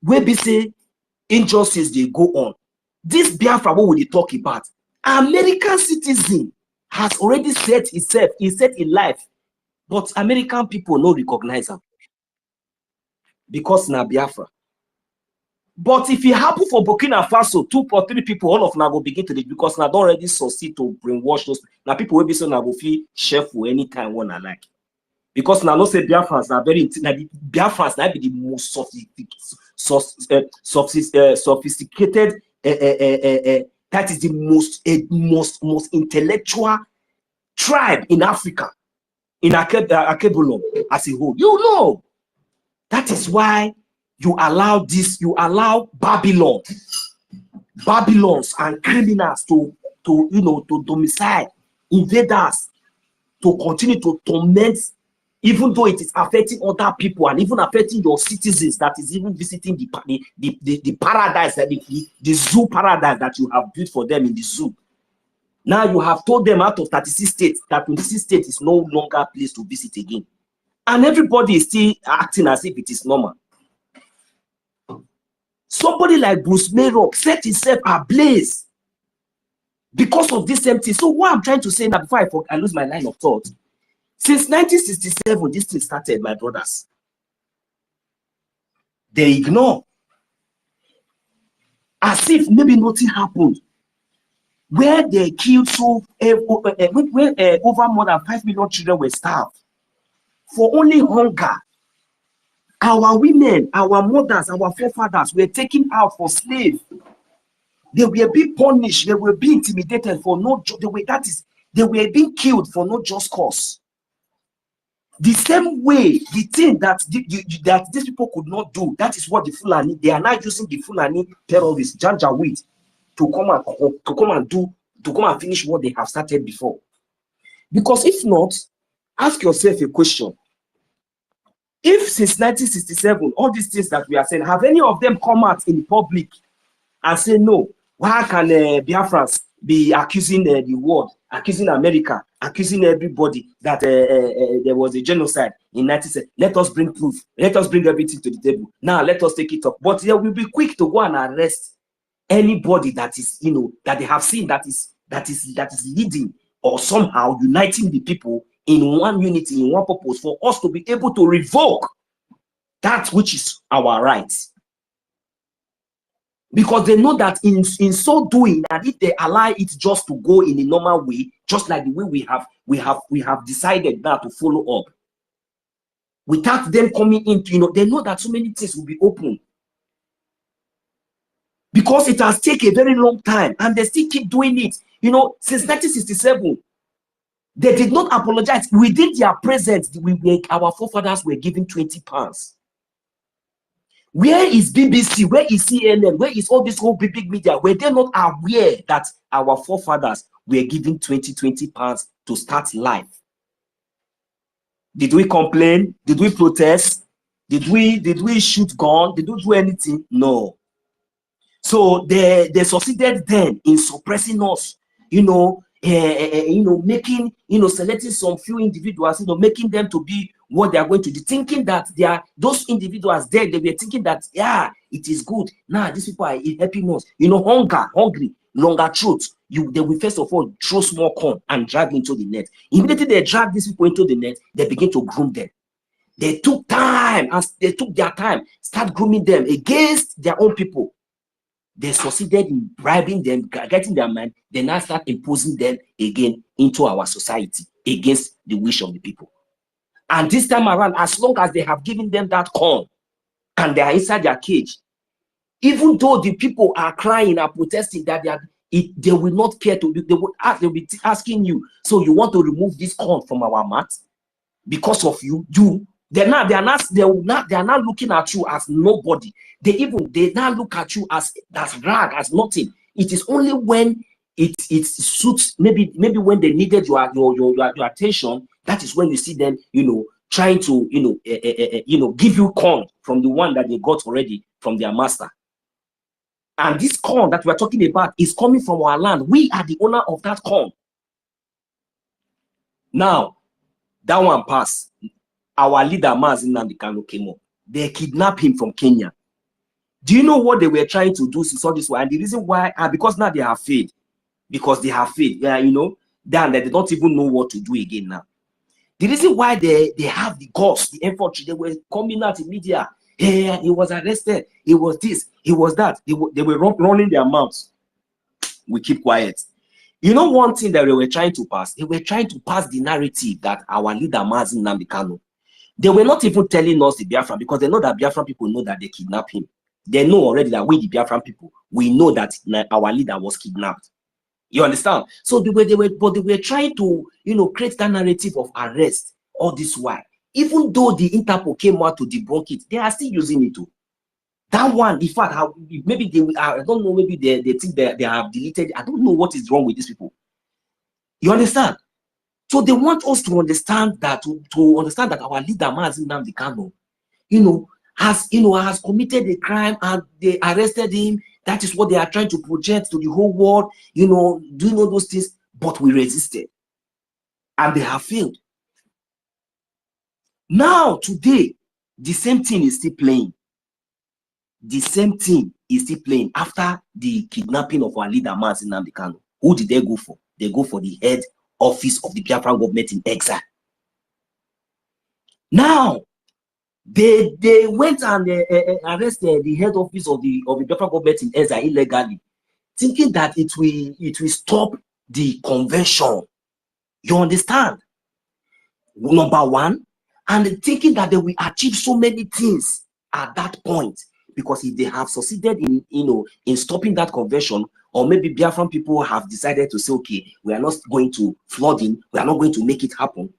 S2: we be say injustice they go on, this Biafra what would they talk about? American citizen has already set itself, he set in life, but American people no recognize him. Because na Biafra. But if it happen for Burkina Faso, 2 or 3 people, all of them will begin to do because now don't already succeed to brainwash those. Now people will be so now will feel shameful anytime when I like. Because now no say Biafrans are very Biafrans now be the most sophisticated. That is the most intellectual tribe in Africa, in Akebulon as a whole. You know. That is why you allow Babylons and criminals to domicile, invaders, to continue to torment, even though it is affecting other people and even affecting your citizens that is even visiting the paradise, the zoo paradise that you have built for them in the zoo. Now you have told them out of 36 states that 26 states is no longer a place to visit again. And everybody is still acting as if it is normal. Somebody like Bruce Mayrock set himself ablaze because of this same thing. So what I'm trying to say now, before I lose my line of thought, since 1967, this thing started, my brothers. They ignore. As if maybe nothing happened. Where they killed over more than 5 million children were starved. For only hunger, our women, our mothers, our forefathers were taken out for slaves. They were being punished. They were being intimidated for no. They were being killed for no just cause. The same way, the thing that that these people could not do, that is what the Fulani. They are now using the Fulani terrorists, Janjaweed, to come and finish what they have started before. Because if not, ask yourself a question. If since 1967, all these things that we are saying, have any of them come out in public and say, no, why can Biafrans be accusing the world, accusing America, accusing everybody that there was a genocide in 1970? Let us bring proof. Let us bring everything to the table. Now, let us take it up. But they will be quick to go and arrest anybody that is, that they have seen that is leading or somehow uniting the people in one unity, in one purpose, for us to be able to revoke that which is our rights. Because they know that in so doing, that if they allow it just to go in a normal way, just like the way we have decided now to follow up, without them coming into, they know that so many things will be open. Because it has taken a very long time and they still keep doing it. Since 1967, they did not apologize. Within their presence, our forefathers were given 20 pounds. Where is BBC? Where is CNN? Where is all this whole big media? Were they not aware that our forefathers were given 20 pounds to start life? Did we complain? Did we protest? Did we shoot gun? Did we do anything? No. So they succeeded then in suppressing us, making, selecting some few individuals, making them to be what they are going to do, thinking that they are those individuals there, they were thinking that, yeah, it is good. Now these people are helping us, hungry, longer truth. They will first of all throw small corn and drag into the net. Immediately they drag these people into the net, they begin to groom them. They took time, and they took their time, start grooming them against their own people. They succeeded in bribing them, getting their mind. They now start imposing them again into our society against the wish of the people. And this time around, as long as they have given them that corn and they are inside their cage, even though the people are crying and protesting that they will not care to do, they'll be asking you, so you want to remove this corn from our mat because of you? They are not looking at you as nobody. They now look at you as rag, as nothing. It is only when it suits, maybe when they needed your attention, that is when you see them, trying to give you corn from the one that they got already from their master. And this corn that we are talking about is coming from our land. We are the owner of that corn. Now, that one passed. Our leader, Mazi Nnamdi Kanu, came up. They kidnapped him from Kenya. Do you know what they were trying to do since all this while? And the reason why, because now they have failed. Because they have failed. Yeah, then they don't even know what to do again now. The reason why they have the guts, the infantry, they were coming out in media. Hey, he was arrested. He was this. He was that. They were running their mouths. We keep quiet. One thing that they were trying to pass? They were trying to pass the narrative that our leader, Mazi Nnamdi Kanu, they were not even telling us the Biafran, because they know that Biafran people know that they kidnapped him. They know already that we, the Biafran people, we know that our leader was kidnapped. You understand? So they were trying to, create that narrative of arrest all this while. Even though the Interpol came out to debunk it, they are still using it too. That one, in fact, maybe I don't know, maybe they think they have deleted. I don't know what is wrong with these people. You understand? So they want us to understand that our leader, Mazi Nnamdi Kanu, has committed a crime and they arrested him. That is what they are trying to project to the whole world, doing all those things, but we resisted. And they have failed. Now, today, the same thing is still playing. The same thing is still playing after the kidnapping of our leader, Mazi Nnamdi Kanu. Who did they go for? They go for the head office of the Biafran government in exile. Now, they went and arrested the head office of the Biafran government in exile illegally, thinking that it will stop the convention. You understand? Number one, and thinking that they will achieve so many things at that point, because if they have succeeded in stopping that convention, or maybe Biafran people have decided to say, okay, we are not going to flood in, we are not going to make it happen,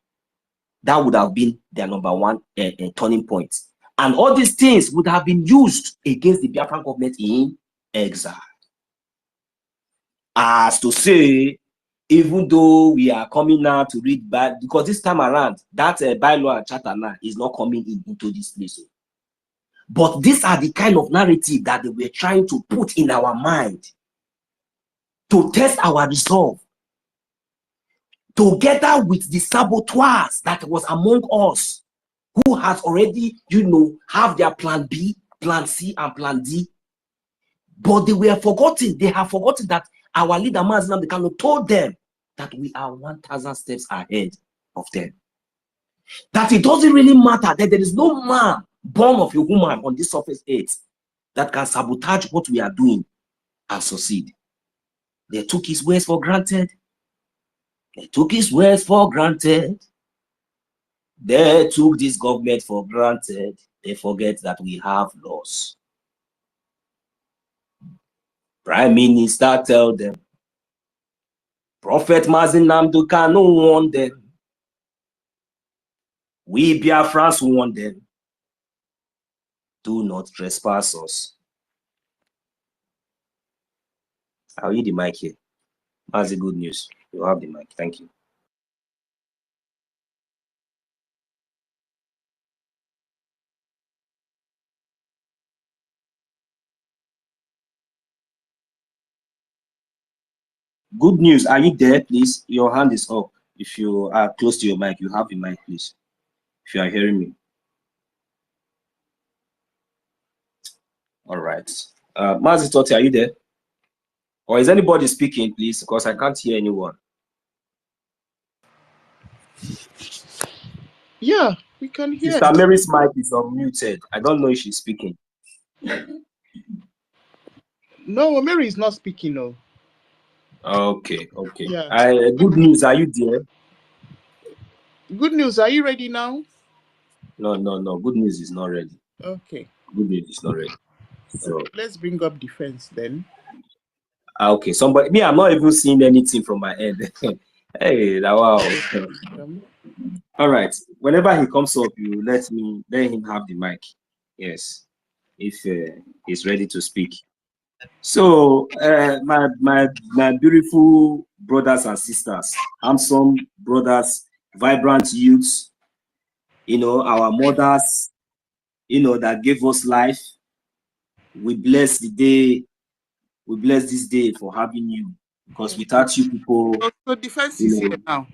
S2: that would have been their number one turning point. And all these things would have been used against the Biafran government in exile. As to say, even though we are coming now to read back, because this time around, that bylaw and charter now is not coming into this place. But these are the kind of narrative that they were trying to put in our mind to test our resolve, together with the saboteurs that was among us, who has already, have their plan B, plan C, and plan D. But they were forgotten. They have forgotten that our leader, Mazi Nnamdi Kanu, told them that we are 1,000 steps ahead of them. That it doesn't really matter, that there is no man born of a woman on this surface earth that can sabotage what we are doing and succeed. They took his words for granted. They took his words for granted. They took this government for granted. They forget that we have laws. Prime Minister tell them. Prophet Mazi Nnamdi Kanu warn them. We BIAFRANS warn them. Do not trespass us. I'll leave the mic here. That's the good news. You have the mic. Thank you. Good news. Are you there, please? Your hand is up. If you are close to your mic, you have the mic, please. If you are hearing me. All right. Mazi Totti, are you there? Or is anybody speaking, please? Because I can't hear anyone.
S7: Yeah, we can hear.
S2: Sister Mary's mic is unmuted. I don't know if she's speaking.
S7: No, Mary is not speaking. No.
S2: Okay.
S7: Yeah.
S2: Good news. Are you there?
S7: Good news. Are you ready now?
S2: No. Good news is not ready.
S7: Okay.
S2: Good news is not ready. So
S7: okay, let's bring up defense then.
S2: Okay. Somebody. Me, I'm not even seeing anything from my end. Hey, wow. All right. Whenever he comes up, you let him have the mic. Yes, if he's ready to speak. So, my beautiful brothers and sisters, handsome brothers, vibrant youths, our mothers, that gave us life. We bless the day. We bless this day for having you, because without you people,
S7: So defense is here now.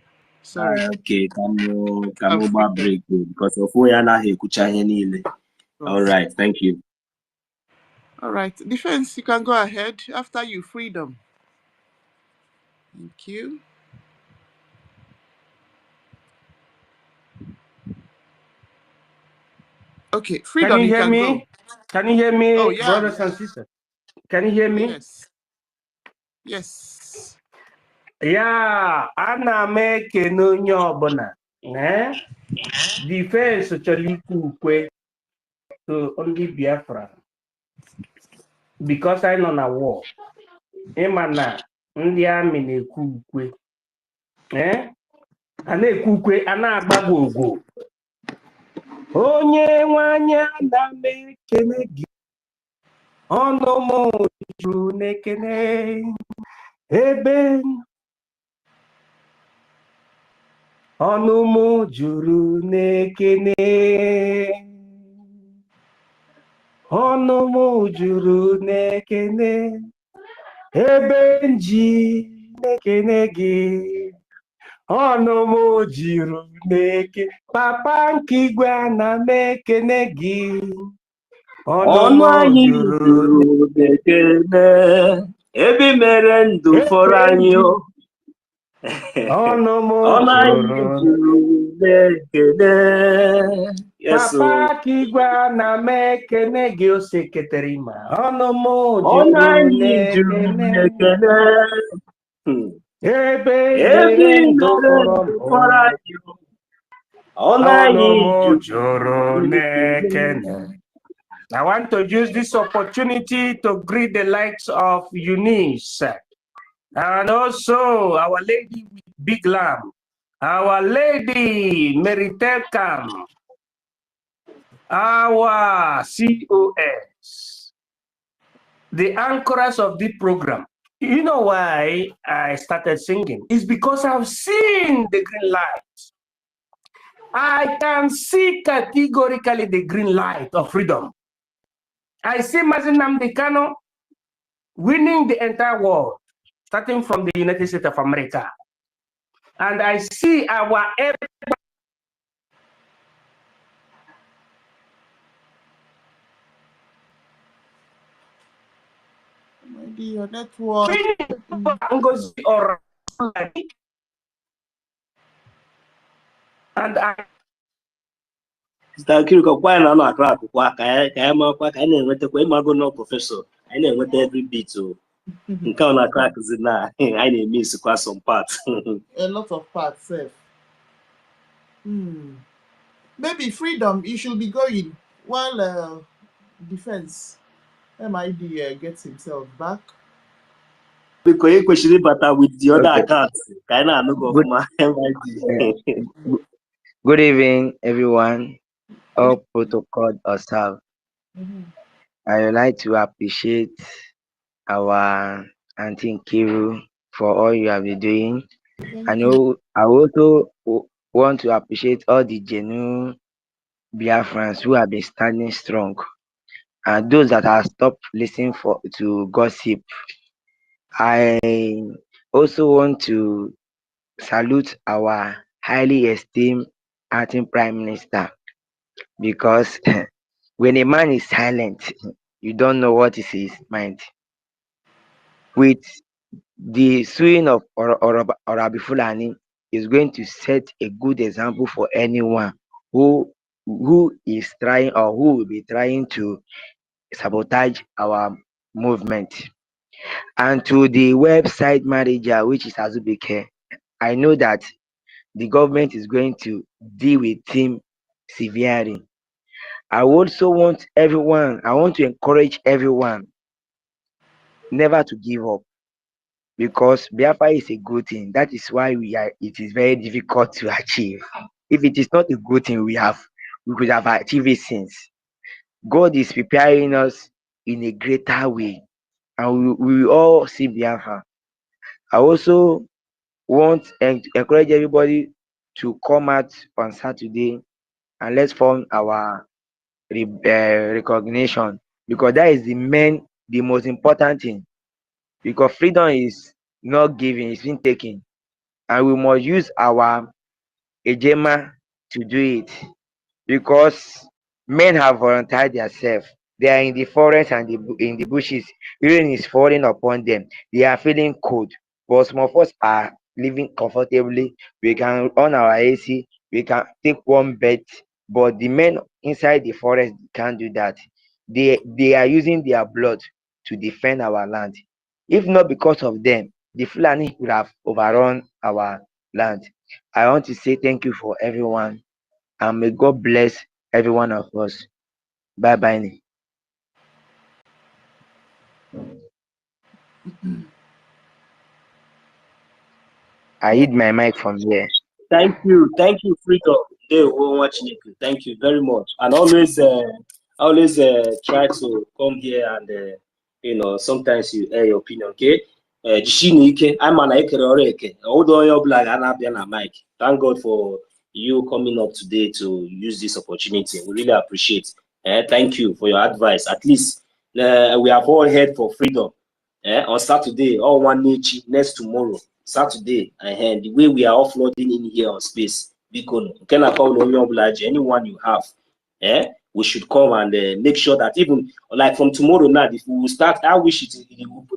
S7: Sorry.
S2: Okay, can break because of all right, thank you.
S7: All right, defense, you can go ahead after you. Freedom. Thank you. Okay, Freedom,
S18: can you hear me?
S7: Go.
S18: Can you hear me,
S7: oh, yeah.
S18: brothers and sisters? Can you hear me?
S7: Yes.
S18: Yeah, ana m ekene onye ọbụla. Defense chọrọ ikwu ukwe to ndị Biafra because I nọ na war. Ịma na ndị amị na-ekwu ukwe. A na-ekwu ukwe, a na-agbagbo ogwo. Onye nwanyị ana m ekene gị. Ọnụ m juru n'ekene. Ebe ọnụ m juru n'ekene. Ọnụ m juru n'ekene. Ebe nji n'ekene gị. Ọnụ m juru n'ekene. Papa nke igwe ana m ekene gị.
S2: Ọnụ anyị juru n'ekene. Ebe mere ndụ fọrọ anyị.
S18: Ọnụ m
S2: juru n'ekene.
S18: Papa Kigwa na mekene gị oseketere ma ọnụ m juru n'ekene. Ebe mere ndụ fọrọ anyị. Ọnụ m juru n'ekene. I want to use this opportunity to greet the likes of Eunice and also Our Lady with Big Lamb, Our Lady Meritelkam, our COS, the anchors of the program. You know why I started singing? It's because I've seen the green light. I can see categorically the green light of freedom. I see Mazi Nnamdi Kanu winning the entire world, starting from the United States of America. And I see our
S7: maybe your network.
S18: NGOZI or and I
S2: Sister Kiriko, why not no crack? Why no professor? I never every bit so. Nka crack is na. I need miss quite some parts.
S7: A lot of parts, safe. Maybe Freedom, you should be going while defense MID gets himself back.
S2: Because you question better with the other accounts. Kinda no go my MID.
S19: Good evening, everyone. All protocol observed. I would like to appreciate our Auntie Kiru for all you have been doing. I know I also want to appreciate all the genuine Biafrans who have been standing strong and those that have stopped listening to gossip. I also want to salute our highly esteemed acting Prime Minister because when a man is silent, you don't know what is his mind. With the suing of Orabi Fulani is going to set a good example for anyone who is trying or who will be trying to sabotage our movement. And to the website manager, which is Azubike, I know that the government is going to deal with him severely. I also want to encourage everyone never to give up because Biafra is a good thing. That is why it is very difficult to achieve. If it is not a good thing, we could have achieved it since. God is preparing us in a greater way, and we will all see Biafra. I also want to encourage everybody to come out on Saturday and let's form our recognition because that is the most important thing. Because freedom is not given, it's been taken, and we must use our ejema to do it because men have volunteered themselves. They are in the forest and in the bushes. Rain is falling upon them. They are feeling cold. But some of us are living comfortably. We can on our AC. We can take warm bed. But the men inside the forest can't do that. They are using their blood to defend our land. If not because of them, the Fulani would have overrun our land. I want to say thank you for everyone, and may God bless every one of us. Bye bye. I hid my mic from here.
S2: Thank you, Freedom. Thank you very much, and always try to come here and sometimes you air your opinion. Okay, I'm an mic. Thank God for you coming up today to use this opportunity. We really appreciate. Thank you for your advice. At least we have all heard for freedom. On Saturday, all one next tomorrow. Saturday, and the way we are offloading in here on space, because anyone you have, we should come and make sure that even like from tomorrow now, if we will start, I wish it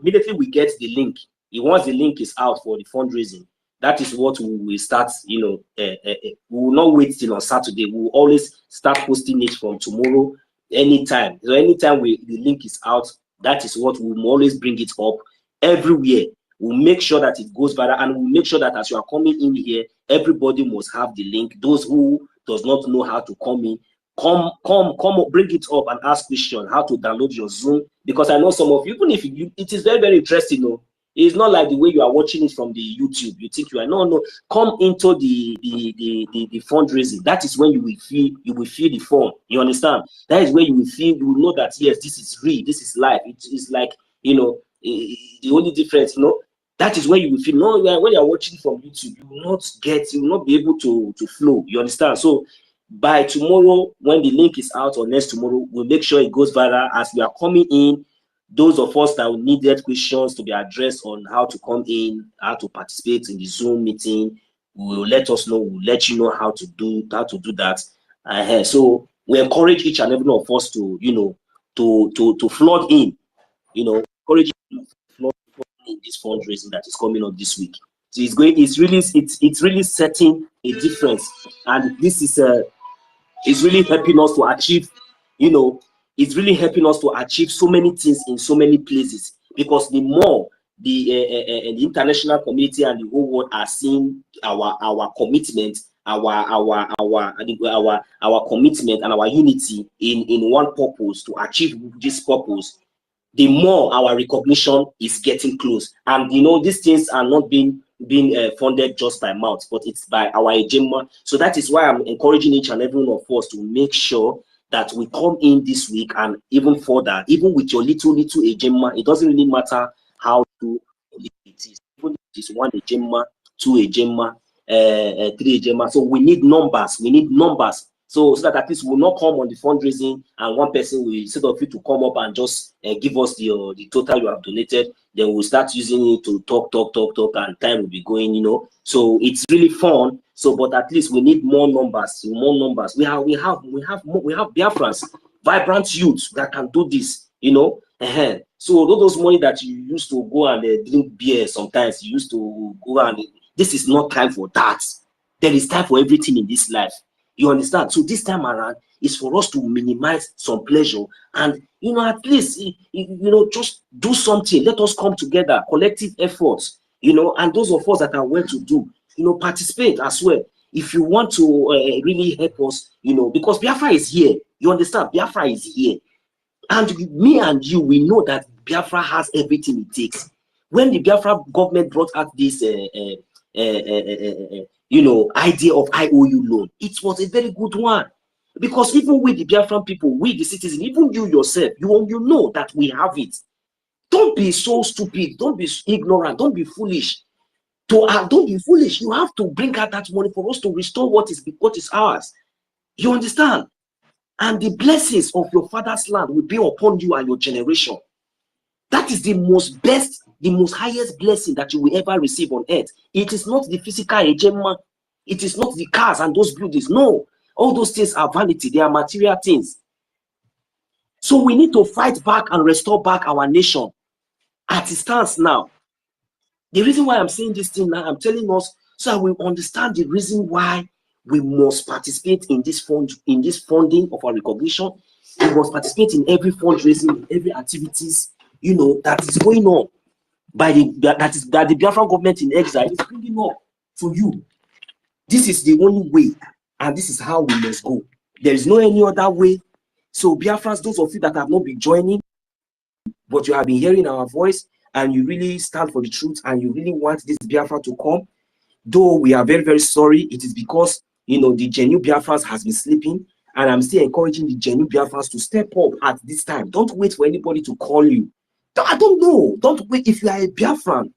S2: immediately we get the link. Once the link is out for the fundraising, that is what we will start. We will not wait till on Saturday. We will always start posting it from tomorrow, anytime. So anytime the link is out, that is what we will always bring it up everywhere. We'll make sure that it goes viral, and we'll make sure that as you are coming in here, everybody must have the link. Those who does not know how to come in, come, bring it up and ask questions, how to download your Zoom. Because I know some of you, even if it is very, very interesting, though. It's not like the way you are watching it from the YouTube. You think you are no. Come into the fundraising. That is when you will feel the form. You understand? That is where you will know that yes, this is real, this is life. It is like the only difference, that is where you will feel. No, when you are watching from YouTube, you will not be able to flow. You understand? So by tomorrow, when the link is out, or next tomorrow, we'll make sure it goes viral. As we are coming in, those of us that needed questions to be addressed on how to come in, how to participate in the Zoom meeting, will let us know. We'll let you know how to do that. So we encourage each and every one of us to to flood in. Encourage you to flood in this fundraising that is coming up this week. So it's really setting a difference, and this is it's really helping us to achieve, it's really helping us to achieve so many things in so many places, because the more the international community and the whole world are seeing our commitment, our commitment and our unity in one purpose to achieve this purpose, the more our recognition is getting close. And these things are not being funded just by mouth, but it's by our agenda. So that is why I'm encouraging each and every one of us to make sure that will come in this week and even further, even with your little agema, it doesn't really matter how to it is. Even if it is 1 agema, 2 agema, 3 agema. So we need numbers. We need numbers. So that at least will not come on the fundraising and one person will, instead of you to come up and just give us the total you have donated, then we'll start using it to talk, and time will be going, you know. So it's really fun. So, but at least we need more numbers, more numbers. We have Biafrans, vibrant youth that can do this, you know. So all those money that you used to go and drink beer, sometimes you used to go and this is not time for that. There is time for everything in this life. You understand? So this time around is for us to minimize some pleasure and, you know, at least, you know, just do something. Let us come together, collective efforts, you know, and those of us that are well to do, you know, participate as well. If you want to really help us, you know, because Biafra is here. You understand? Biafra is here. And me and you, we know that Biafra has everything it takes. When the Biafra government brought out this, you know, idea of IOU loan, it was a very good one. Because even with the Biafran people, we the citizens, even you yourself, you know that we have it. Don't be so stupid. Don't be ignorant. Don't be foolish. Don't be foolish. You have to bring out that money for us to restore what is ours. You understand? And the blessings of your father's land will be upon you and your generation. That is the most best, the most highest blessing that you will ever receive on earth. It is not the physical agenda. It is not the cars and those buildings. No, all those things are vanity. They are material things. So we need to fight back and restore back our nation as it stands now. The reason why I'm saying this thing now, I'm telling us so we understand the reason why we must participate in this funding of our recognition. We must participate in every fundraising, every activities, you know, that is going on by that the Biafran government in exile is bringing up for you. This is the only way, and this is how we must go. There is no any other way. So Biafrans, those of you that have not been joining, but you have been hearing our voice, and you really stand for the truth, and you really want this Biafra to come, though we are very, very sorry, it is because, you know, the genuine Biafrans has been sleeping, and I'm still encouraging the genuine Biafrans to step up at this time. Don't wait for anybody to call you. I don't know. Don't wait. If you are a Biafran,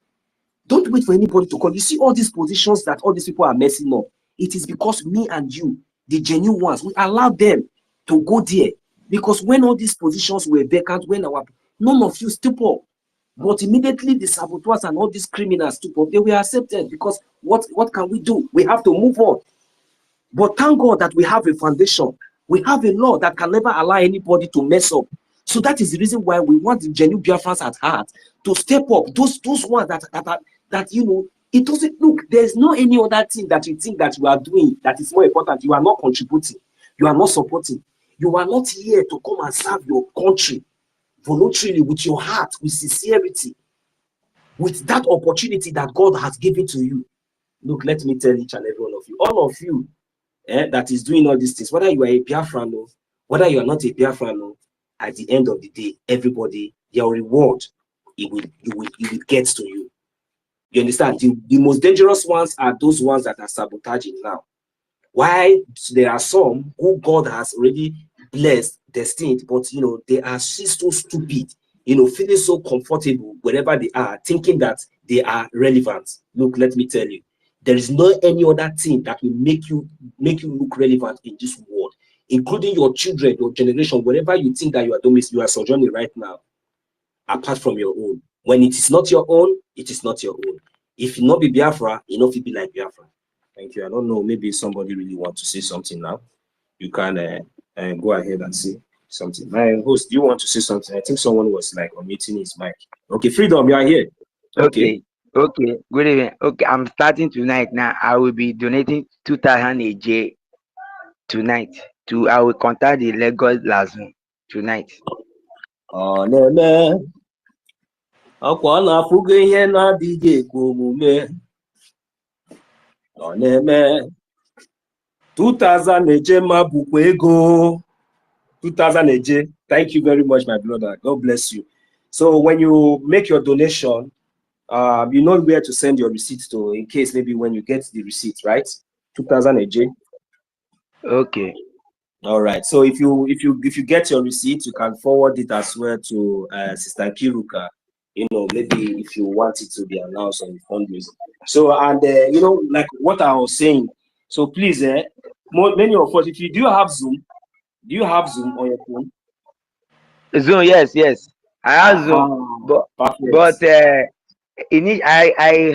S2: don't wait for anybody to call. You see all these positions that all these people are messing up. It is because me and you, the genuine ones, we allowed them to go there. Because when all these positions were vacant, none of you step up. But immediately the saboteurs and all these criminals step up, they were accepted because what can we do? We have to move on. But thank God that we have a foundation. We have a law that can never allow anybody to mess up. So that is the reason why we want the genuine Biafrans at heart to step up. Those ones that you know, it doesn't look. There's no any other thing that you think that you are doing that is more important. You are not contributing. You are not supporting. You are not here to come and serve your country voluntarily with your heart, with sincerity, with that opportunity that God has given to you. Look, let me tell each and every one of you, all of you that is doing all these things, whether you are a Biafran or whether you are not a Biafran or, at the end of the day, everybody, your reward, it will get to you. You understand? The most dangerous ones are those ones that are sabotaging now. Why there are some who God has already blessed, destined, but you know, they are so stupid, you know, feeling so comfortable wherever they are, thinking that they are relevant. Look, let me tell you, there is no any other thing that will make you look relevant in this world, including your children, your generation, wherever you think that you are sojourning right now, apart from your own. When it is not your own, it is not your own. If you not be Biafra, you know, if you be like Biafra. Thank you. I don't know, maybe somebody really wants to say something now. You can go ahead and say something. My host, do you want to say something? I think someone was like unmuting his mic. Okay, Freedom, you are here.
S19: Okay. Good evening. Okay, I'm starting tonight now. I will be donating 2,000 AJ tonight. I will contact the Lagos Lazun tonight.
S2: Oh, no, man. Akwa na-afụgo ihe na-adịghị ekwe omume. Ọ na-eme 2,000 eje ma bụkwa ego. 2,000 eje. Thank you very much, my brother. God bless you. So when you make your donation, you know where to send your receipt to in case maybe when you get the receipt, right? 2,000 eje.
S19: Okay.
S2: All right. So if you get your receipt, you can forward it as well to Sister Kiruka. You know, maybe if you want it to be announced on the fundraiser. So and you know, like what I was saying. So please, many of us, if you do have Zoom, do you have Zoom on your phone?
S19: Zoom, yes. I have Zoom, but I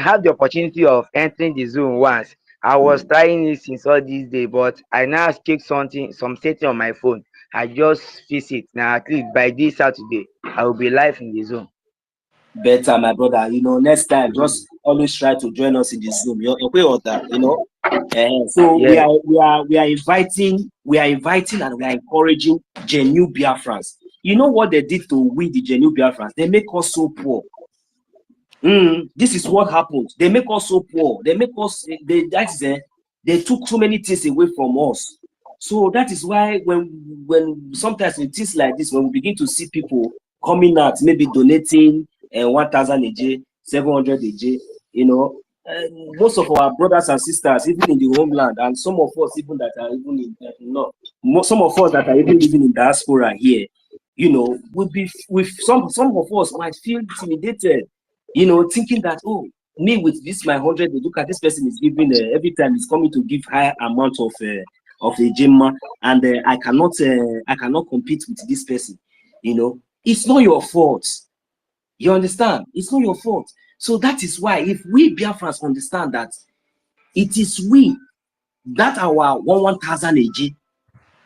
S19: have the opportunity of entering the Zoom once. I was trying it since all these days, but I now check some setting on my phone. I just fix it. Now at least by this Saturday, I will be live in the Zoom.
S2: Better, my brother. You know, next time, just always try to join us in the Zoom. You're okay with that, you know. So
S19: Yeah.
S2: we are inviting and we are encouraging genuine Biafrans. You know what they did to we the genuine Biafrans? They make us so poor. This is what happened. They make us so poor. They make us. They took so many things away from us. So that is why when sometimes in things like this, when we begin to see people coming out, maybe donating 1,000 AJ, 700 AJ, you know, most of our brothers and sisters, even in the homeland, and some of us even that are even in some of us that are even living in diaspora here, you know, would be with some of us might feel intimidated, you know, thinking that, oh, me with this my 100, look at this person is giving every time he's coming to give higher amount of a gemma, and I cannot compete with this person. You know, it's not your fault. You understand? It's not your fault. So that is why if we Biafrans understand that it is we that our 1,000 AG,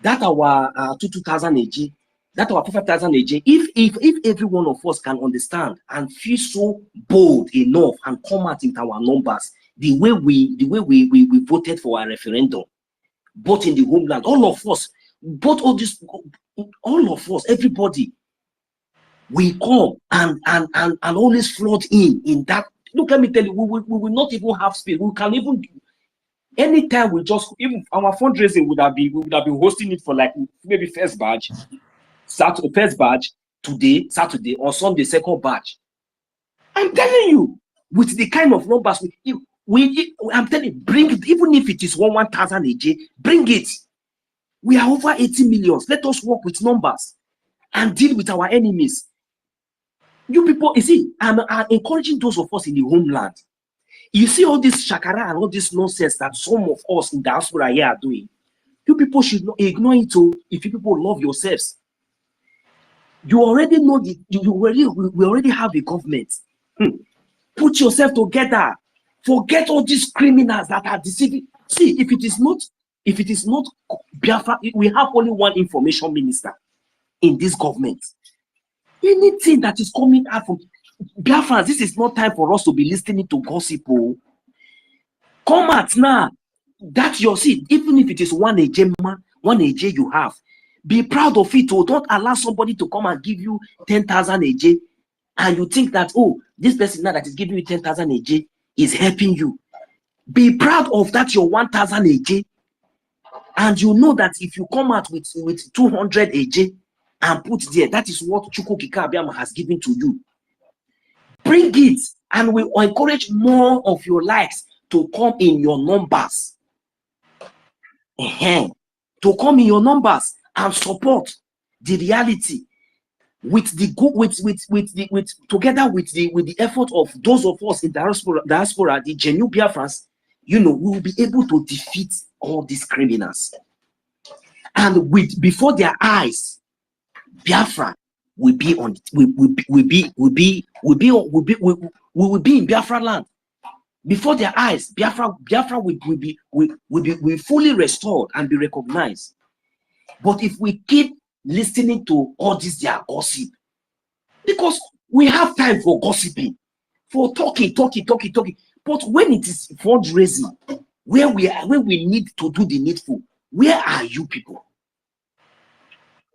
S2: that our 2,000 AG, that our 5,000 AG, if every one of us can understand and feel so bold enough and come out into our numbers the way we voted for our referendum, both in the homeland, all of us, all of us, everybody, we come and always flood in that. Look, let me tell you, we will not even have space. We can even anytime we just even our fundraising we would have been hosting it for like maybe first batch today, Saturday, or Sunday, second batch. I'm telling you, with the kind of numbers I'm telling you, bring it, even if it is 1,000 AJ, bring it. We are over 80 million. Let us work with numbers and deal with our enemies. You people, you see, I'm encouraging those of us in the homeland. You see all this shakara and all this nonsense that some of us in diaspora here are doing. You people should not ignore it. If you people love yourselves, you already know we already have a government. Put yourself together. Forget all these criminals that are deceiving. See, if it is not Biafra, we have only one information minister in this government. Anything that is coming out from Biafra, this is not time for us to be listening to gossip. Come out now. That your seat, even if it is one AJ you have, be proud of it. Don't allow somebody to come and give you 10,000 AJ, and you think that, oh, this person now that is giving you 10,000 AJ is helping you. Be proud of that your 1,000 AJ, and you know that if you come out with 200 AJ and put there, that is what Chukwu Kikabiam has given to you. Bring it, and we encourage more of your likes to come in your numbers. To come in your numbers and support the reality with the good together with the effort of those of us in diaspora, the genuine Biafrans, you know, we will be able to defeat all these criminals. And before their eyes, Biafra will be on will be in Biafra land. Before their eyes, Biafra will be fully restored and be recognized. But if we keep listening to all this their gossip, because we have time for gossiping, for talking. But when it is fundraising, where we need to do the needful, where are you people?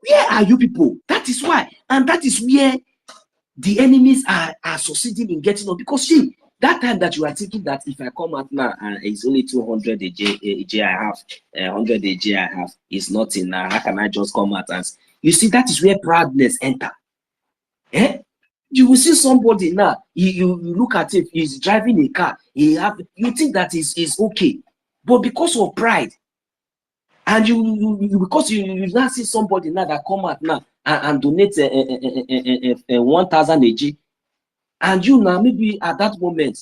S2: Where are you people? That is why, and that is where the enemies are succeeding in getting on. Because see, that time that you are thinking that if I come out now and it's only 200 AJ I have, 100 AJ I have, is nothing now. How can I just come out and you see? That is where proudness enter. You will see somebody now. You look at it. He's driving a car. You think that is okay, but because of pride, And you because you now see somebody now that come out now and donate 1,000 AG, and you now maybe at that moment,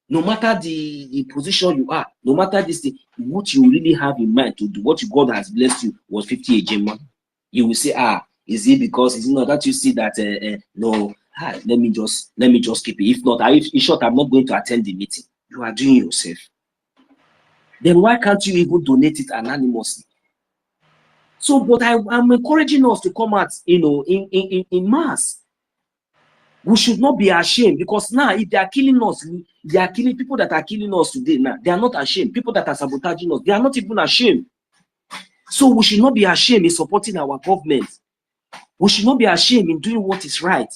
S2: no matter the position you are, no matter this thing, what you really have in mind to do, what God has blessed you was 50 AG man. You will say, is it because is it not that you see that no, let me just keep it. If not, in short, I'm not going to attend the meeting. You are doing yourself. Then why can't you even donate it anonymously? So, but I'm encouraging us to come out, in mass. We should not be ashamed, because now if they are killing us, they are killing people that are killing us today. Now they are not ashamed. People that are sabotaging us, they are not even ashamed. So we should not be ashamed in supporting our government. We should not be ashamed in doing what is right.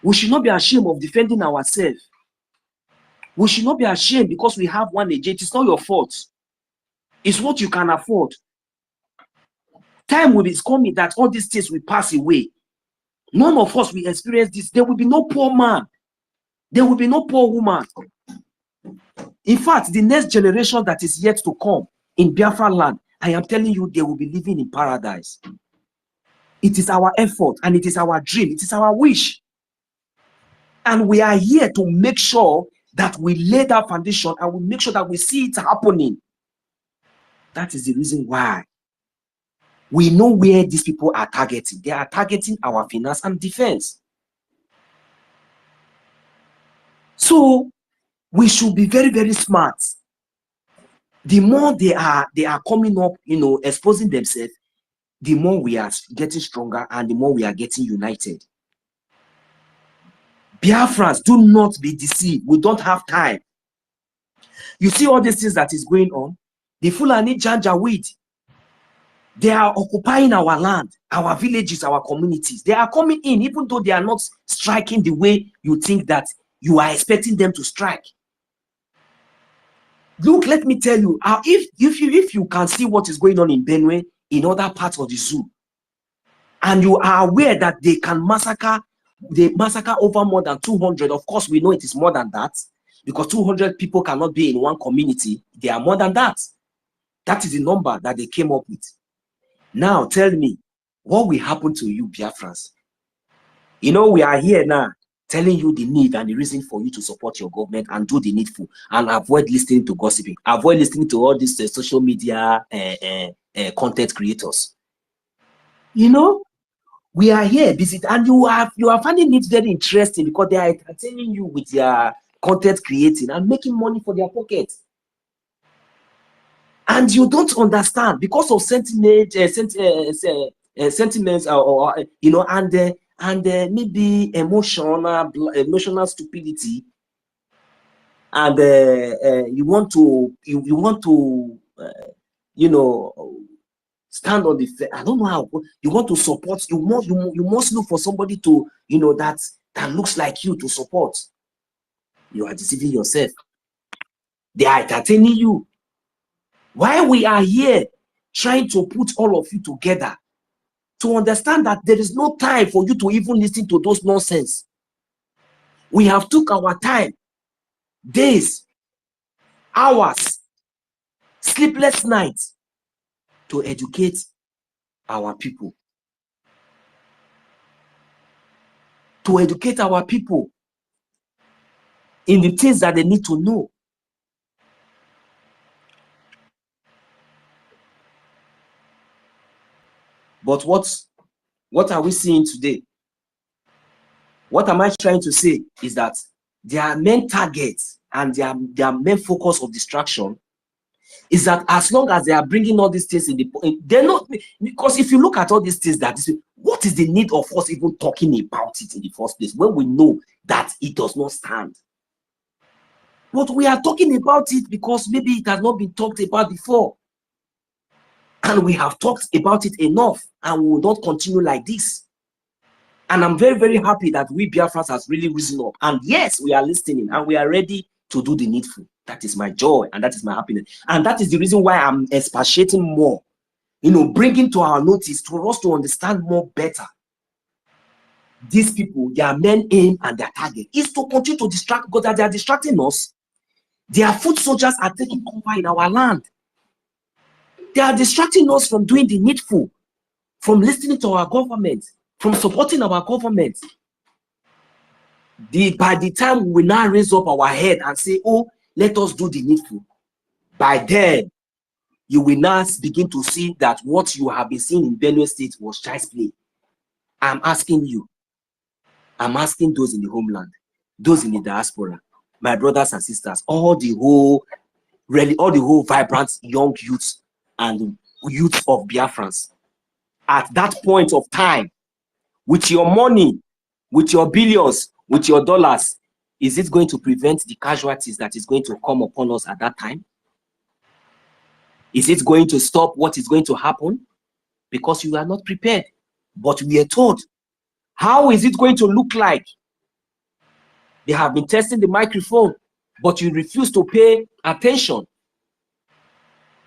S2: We should not be ashamed of defending ourselves. We should not be ashamed because we have one AJ. It is not your fault. It's what you can afford. Time will be coming that all these things will pass away. None of us will experience this. There will be no poor man. There will be no poor woman. In fact, the next generation that is yet to come in Biafra land, I am telling you, they will be living in paradise. It is our effort and it is our dream. It is our wish. And we are here to make sure that we lay that foundation and we make sure that we see it happening. That is the reason why we know where these people are targeting. They are targeting our finance and defense. So we should be very, very smart. The more they are coming up, exposing themselves, the more we are getting stronger and the more we are getting united. Biafrans, do not be deceived. We don't have time. You see all these things that is going on. The Fulani Janjaweed, they are occupying our land, our villages, our communities. They are coming in, even though they are not striking the way you think that you are expecting them to strike. Look, let me tell you, if you can see what is going on in Benue, in other parts of the zoo, and you are aware that they massacre over more than 200. Of course, we know it is more than that, because 200 people cannot be in one community. They are more than that. That is the number that they came up with. Now, tell me, what will happen to you, Biafrans? We are here now telling you the need and the reason for you to support your government and do the needful and avoid listening to gossiping. Avoid listening to all these social media content creators. We are here busy, and you are finding it very interesting because they are entertaining you with their content creating and making money for their pockets. And you don't understand because of sentiments and maybe emotional stupidity, and you want to stand on the, I don't know how, you want to support, you must look for somebody to, that looks like you to support. You are deceiving yourself. They are entertaining you. Why we are here trying to put all of you together to understand that there is no time for you to even listen to those nonsense. We have took our time, days, hours, sleepless nights to educate our people. To educate our people in the things that they need to know. But what are we seeing today? What am I trying to say is that their main target and their main focus of distraction is that as long as they are bringing all these things they're not, because if you look at all these things what is the need of us even talking about it in the first place when we know that it does not stand? But we are talking about it because maybe it has not been talked about before. And we have talked about it enough, and we will not continue like this. And I'm very, very happy that we Biafrans has really risen up. And yes, we are listening and we are ready to do the needful. That is my joy and that is my happiness. And that is the reason why I'm expatiating more, bringing to our notice for us to understand more better. These people, their main aim and their target is to continue to distract, because they are distracting us. Their foot soldiers are taking cover in our land. They are distracting us from doing the needful, from listening to our government, from supporting our government. By the time we now raise up our head and say, oh, let us do the needful, by then, you will now begin to see that what you have been seeing in Benue State was child's play. I'm asking you, I'm asking those in the homeland, those in the diaspora, my brothers and sisters, all the whole vibrant young youths and youths of Biafrans, at that point of time, with your money, with your billions, with your dollars, is it going to prevent the casualties that is going to come upon us at that time? Is it going to stop what is going to happen? Because you are not prepared. But we are told, how is it going to look like? They have been testing the microphone, but you refuse to pay attention.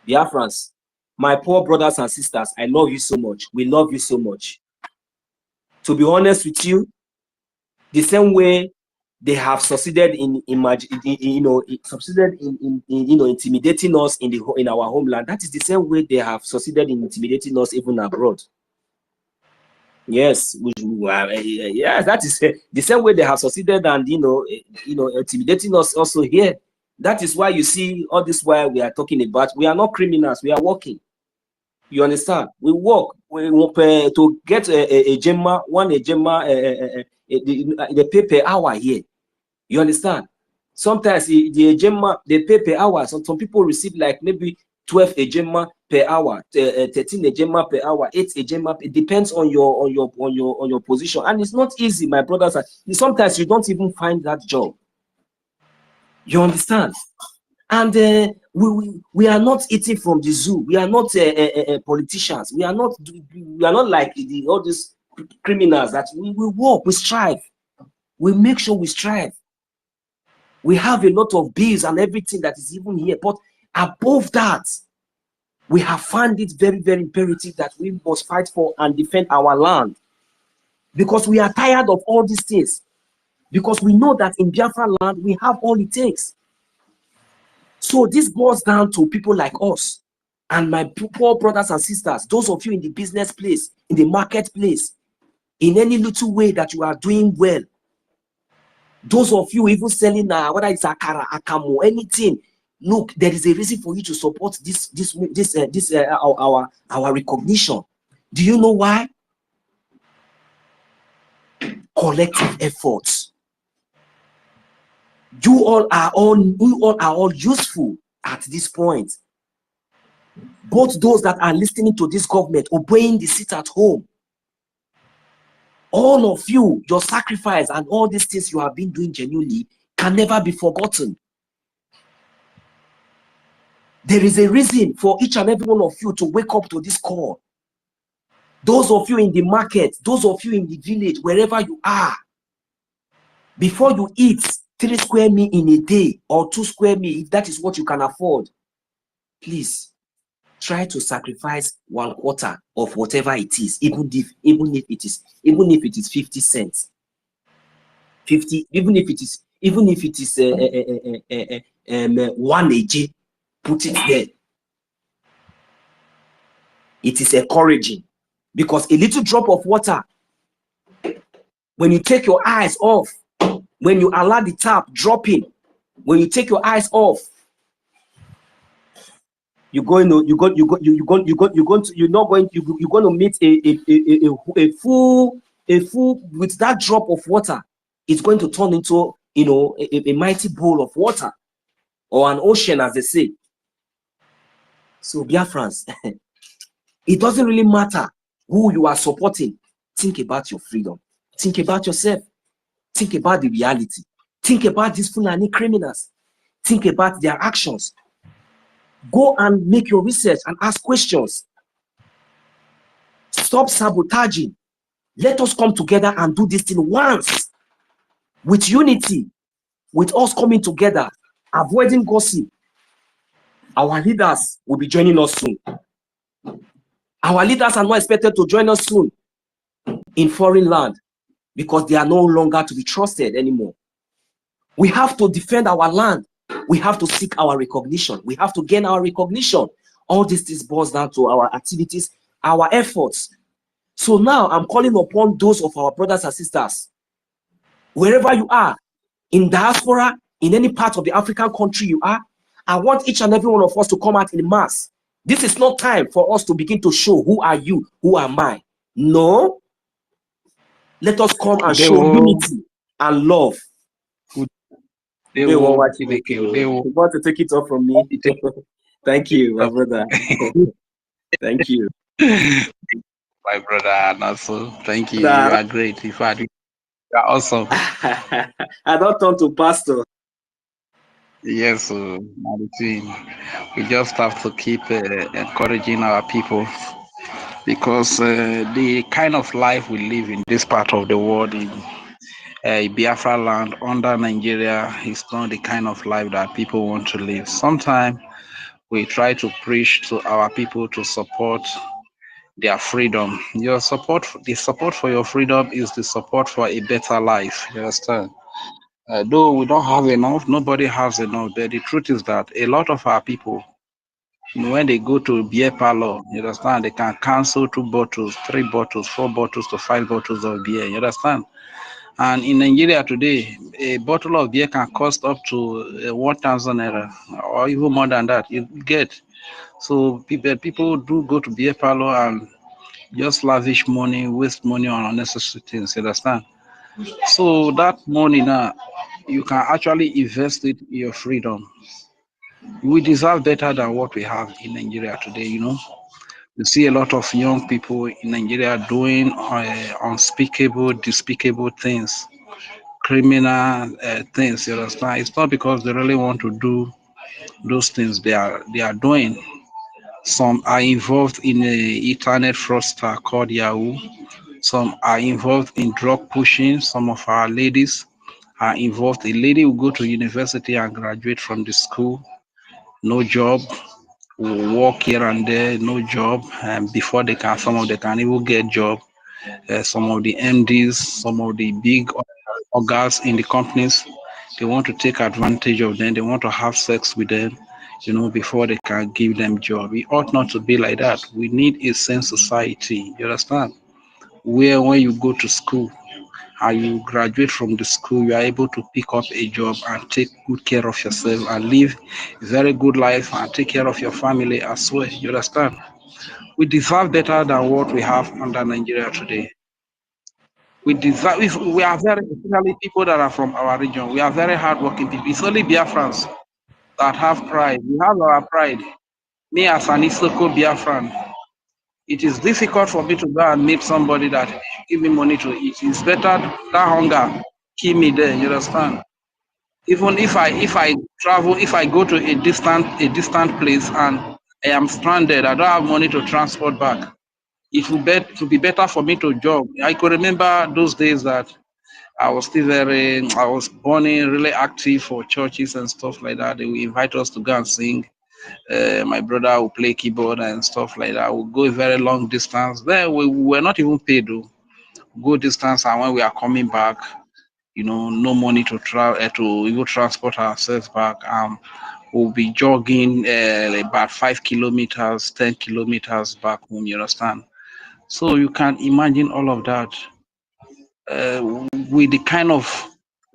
S2: Biafrans, my poor brothers and sisters, I love you so much. We love you so much. To be honest with you, the same way they have succeeded in intimidating us in our homeland, that is the same way they have succeeded in intimidating us even abroad. Yes, yes, that is the same way they have succeeded and intimidating us also here. That is why you see all this while we are talking about, we are not criminals, we are working. You understand? We work. We want to get a gemma, the pay per hour here. You understand? Sometimes the gemma, they pay per hour. Some people receive like maybe 12 a gemma per hour, 13 a gemma per hour, 8 a gemma. It depends on your position, and it's not easy, my brothers. Sometimes you don't even find that job. You understand? And we are not eating from the zoo. We are not politicians. We are not like all these criminals that we work, we strive. We make sure we strive. We have a lot of bills and everything that is even here. But above that, we have found it very, very imperative that we must fight for and defend our land. Because we are tired of all these things. Because we know that in Biafra land, we have all it takes. So this boils down to people like us and my poor brothers and sisters, those of you in the business place, in the marketplace, in any little way that you are doing well. Those of you even selling whether it's akara, akamo, anything. Look, there is a reason for you to support our recognition. Do you know why? Collective efforts. You all are all useful at this point. Both those that are listening to this government, obeying the sit at home. All of you, your sacrifice and all these things you have been doing genuinely can never be forgotten. There is a reason for each and every one of you to wake up to this call. Those of you in the market, those of you in the village, wherever you are, before you eat 3 square meal in a day or 2 square meal, if that is what you can afford, please try to sacrifice 1/4 of whatever it is, even if it is 50 cents. 50, even if it is 1 AJ, put it there. It is encouraging because a little drop of water, when you take your eyes off, when you allow the tap dropping, when you take your eyes off, you're going to meet a full with that drop of water. It's going to turn into a mighty bowl of water or an ocean, as they say. So Biafrans, it doesn't really matter who you are supporting. Think about your freedom. Think about yourself. Think about the reality. Think about these Fulani criminals. Think about their actions. Go and make your research and ask questions. Stop sabotaging. Let us come together and do this thing once. With unity. With us coming together. Avoiding gossip. Our leaders will be joining us soon. Our leaders are not expected to join us soon in foreign land because they are no longer to be trusted anymore. We have to defend our land. We have to seek our recognition. We have to gain our recognition. All this boils down to our activities, our efforts. So now I'm calling upon those of our brothers and sisters, wherever you are, in diaspora, in any part of the African country you are, I want each and every one of us to come out in mass. This is not time for us to begin to show who are you, who am I. No. Let us come and show unity and love.
S12: They will.
S2: You want to take it off from me? Thank you, my brother. Thank you.
S12: My brother, also, thank you. You are great. In fact, you are awesome.
S2: I don't turn to pastor.
S12: Yes, we just have to keep encouraging our people, because the kind of life we live in this part of the world, in Biafra land under Nigeria, is not the kind of life that people want to live. Sometimes we try to preach to our people to support their freedom. The support for your freedom is the support for a better life. You understand? Though we don't have enough, nobody has enough. But the truth is that a lot of our people, when they go to beer parlor, you understand, they can cancel 2 bottles, 3 bottles, 4 bottles to 5 bottles of beer. You understand? And in Nigeria today, a bottle of beer can cost up to 1,000 naira, or even more than that. You get. So people do go to beer parlor and just lavish money, waste money on unnecessary things. You understand? So that money now, you can actually invest it in your freedom. We deserve better than what we have in Nigeria today. You see a lot of young people in Nigeria doing unspeakable, despicable things, criminal things. You understand? It's not because they really want to do those things they are doing. Some are involved in a internet fraudster called Yahoo. Some are involved in drug pushing. Some of our ladies are involved. A lady will go to university and graduate from the school, no job, will work here and there, no job, and before some of them can even get job. Some of the MDs, some of the big organs in the companies, they want to take advantage of them. They want to have sex with them, before they can give them job. It ought not to be like that. We need a sane society. You understand? Where when you go to school and you graduate from the school, you are able to pick up a job and take good care of yourself and live a very good life and take care of your family as well. You understand? We deserve better than what we have under Nigeria today. We are very, especially people that are from our region, we are very hardworking people. It's only Biafrans that have pride. We have our pride. Me as an Isoko Biafran, it is difficult for me to go and meet somebody that give me money to eat. It's better that hunger kill me there. You understand? Even if I travel, if I go to a distant place and I am stranded, I don't have money to transport back. It will be better for me to jog. I could remember those days that I was born in really active for churches and stuff like that. They will invite us to go and sing. My brother will play keyboard and stuff like that. We'll go a very long distance. Then we were not even paid to go distance, and when we are coming back, no money to travel to even transport ourselves back. We'll be jogging about 5 kilometers, 10 kilometers back home. You understand? So you can imagine all of that with the kind of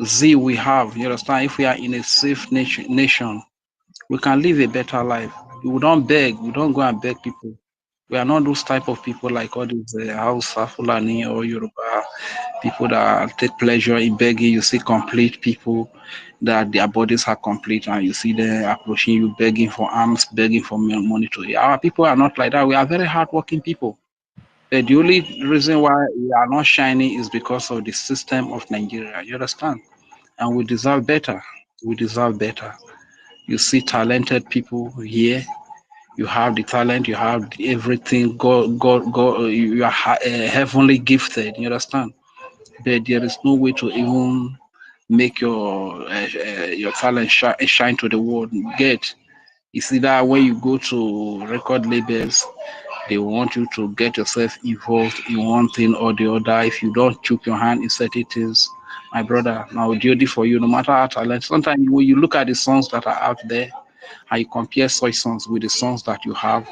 S12: zeal we have. You understand? If we are in a safe nation, we can live a better life. We don't beg. We don't go and beg people. We are not those type of people like all these Hausa, Fulani, or Yoruba people that take pleasure in begging. You see complete people that their bodies are complete, and you see them approaching you, begging for alms, begging for money to eat. Our people are not like that. We are very hardworking people. The only reason why we are not shining is because of the system of Nigeria. You understand? And we deserve better. We deserve better. You see talented people here. You have the talent. You have everything. God. You are heavenly gifted. You understand? But there is no way to even make your talent shine to the world. You see that when you go to record labels, they want you to get yourself involved in one thing or the other. If you don't chuck your hand in certain things, my brother, now duty for you, no matter how talent. Sometimes when you look at the songs that are out there, and you compare such songs with the songs that you have,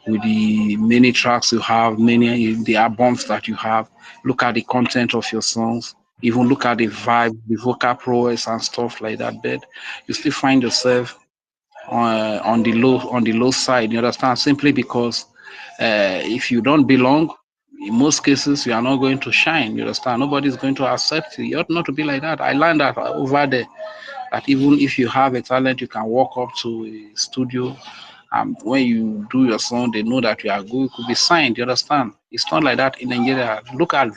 S12: with the many tracks you have, many the albums that you have, look at the content of your songs, even look at the vibe, the vocal prowess and stuff like that, but you still find yourself on the low side. You understand? Simply because if you don't belong, in most cases you are not going to shine. You understand? Nobody's going to accept you. You ought not to be like that. I learned that over there, that even if you have a talent, you can walk up to a studio, when you do your song, they know that you are good, you could be signed. You understand? It's not like that in Nigeria. Look at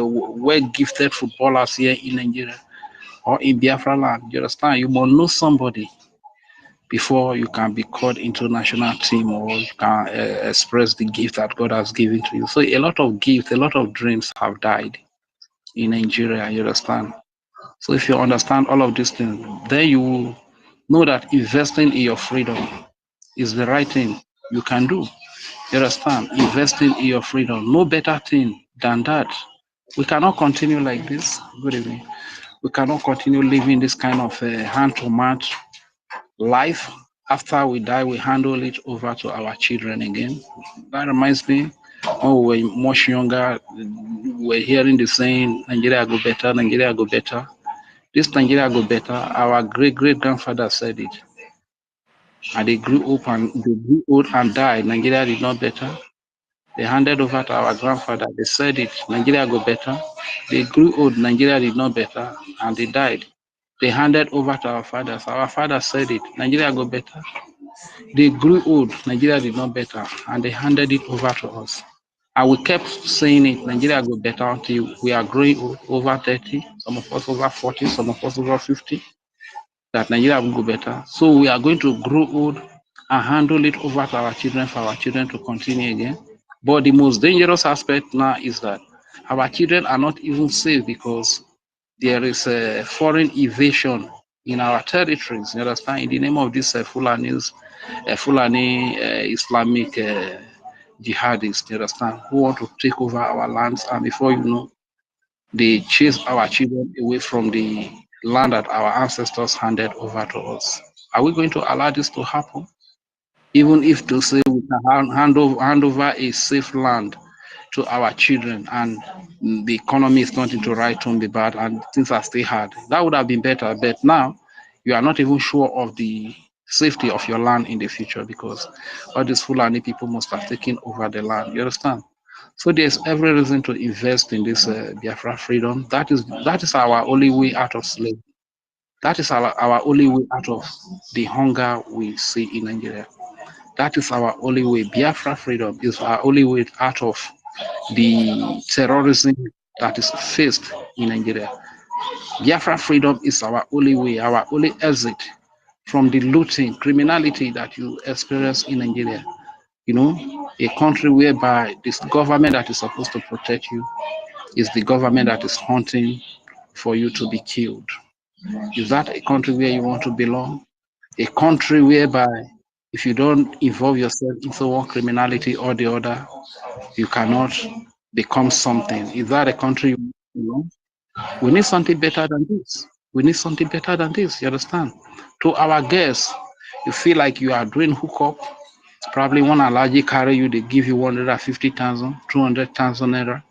S12: well gifted footballers here in Nigeria or in Biafra land. You understand? You must know somebody before you can be called into national team, or you can express the gift that God has given to you. So a lot of gifts, a lot of dreams have died in Nigeria. You understand? So if you understand all of these things, then you will know that investing in your freedom is the right thing you can do. You understand? Investing in your freedom. No better thing than that. We cannot continue like this. Good evening. We cannot continue living this kind of hand-to-mouth life. After we die, we handle it over to our children again. That reminds me, when we were much younger, we were hearing the saying, Nigeria go better, Nigeria go better. This Nigeria go better, our great-great-grandfather said it. And they grew old and died. Nigeria did not better. They handed over to our grandfather. They said it. Nigeria go better. They grew old. Nigeria did not better, and they died. They handed over to our fathers. Our father said it. Nigeria go better. They grew old. Nigeria did not better, and they handed it over to us. And we kept saying it. Nigeria go better until we are growing old, over 30. Some of us over 40. Some of us over 50. That Nigeria will go better. So we are going to grow old and handle it over to our children for our children to continue again. But the most dangerous aspect now is that our children are not even safe because there is a foreign invasion in our territories. You understand? In the name of this Fulani Islamic jihadists, you understand, who want to take over our lands, and before you know, they chase our children away from the land that our ancestors handed over to us. Are we going to allow this to happen? Even if to say we can hand over a safe land to our children, and the economy is not into right on the bad and things are still hard, that would have been better. But now you are not even sure of the safety of your land in the future because all these Fulani people must have taken over the land. You understand? So there's every reason to invest in this Biafra freedom. That is our only way out of slavery. That is our only way out of the hunger we see in Nigeria. That is our only way. Biafra freedom is our only way out of the terrorism that is faced in Nigeria. Biafra freedom is our only way, our only exit from the looting, criminality that you experience in Nigeria. You know, a country whereby this government that is supposed to protect you is the government that is hunting for you to be killed. Is that a country where you want to belong? A country whereby if you don't involve yourself into one criminality or the other, you cannot become something. Is that a country you belong? We need something better than this. We need something better than this, you understand? To our guests, you feel like you are doing hookup. Probably one allergy carry you, they give you 150,000, 200,000 naira.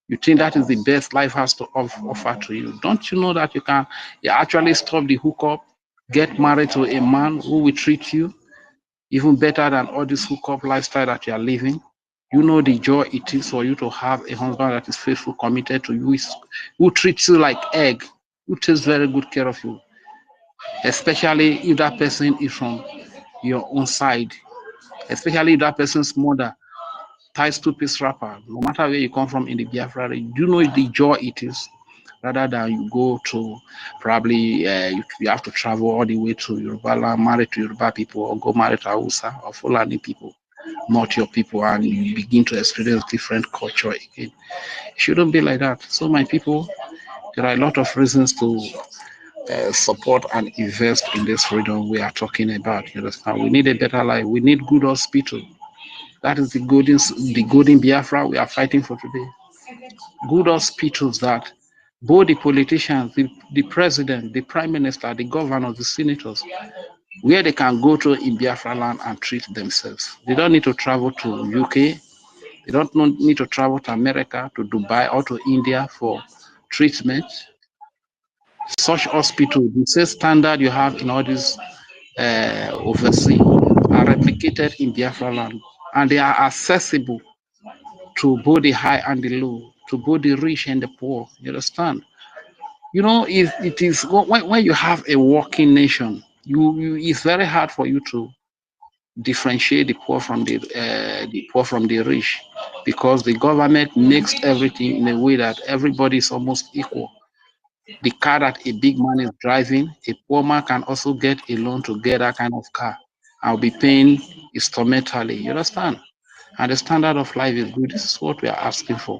S12: You think that is the best life has to offer to you. Don't you know that you can actually stop the hookup, get married to a man who will treat you even better than all this hookup lifestyle that you are living? You know the joy it is for you to have a husband that is faithful, committed to you, who treats you like egg, who takes very good care of you, especially if that person is from your own side, especially if that person's mother ties two-piece wrapper. No matter where you come from in the Biafra, you know the joy it is, rather than you go to probably you have to travel all the way to Yoruba land, marry to Yoruba people, or go marry to Hausa or Fulani people, not your people, and you begin to experience different culture again. It shouldn't be like that. So my people, there are a lot of reasons to support and invest in this freedom we are talking about. You understand? We need a better life. We need good hospital. That is the golden Biafra we are fighting for today. Good hospitals that both the politicians, the president, the prime minister, the governors, the senators
S10: where they can go to in Biafra land and treat themselves. They don't need to travel to UK. They don't need to travel to America, to Dubai, or to India for treatment. Such hospital, the same standard you have in all these overseas, are replicated in Biafra land, and they are accessible to both the high and the low, to both the rich and the poor. You understand? You know, it is when you have a working nation, it's very hard for you to differentiate the poor from the rich, because the government makes everything in a way that everybody is almost equal. The car that a big man is driving, a poor man can also get a loan to get that kind of car. I'll be paying instrumentally. You understand? And the standard of life is good. This is what we are asking for.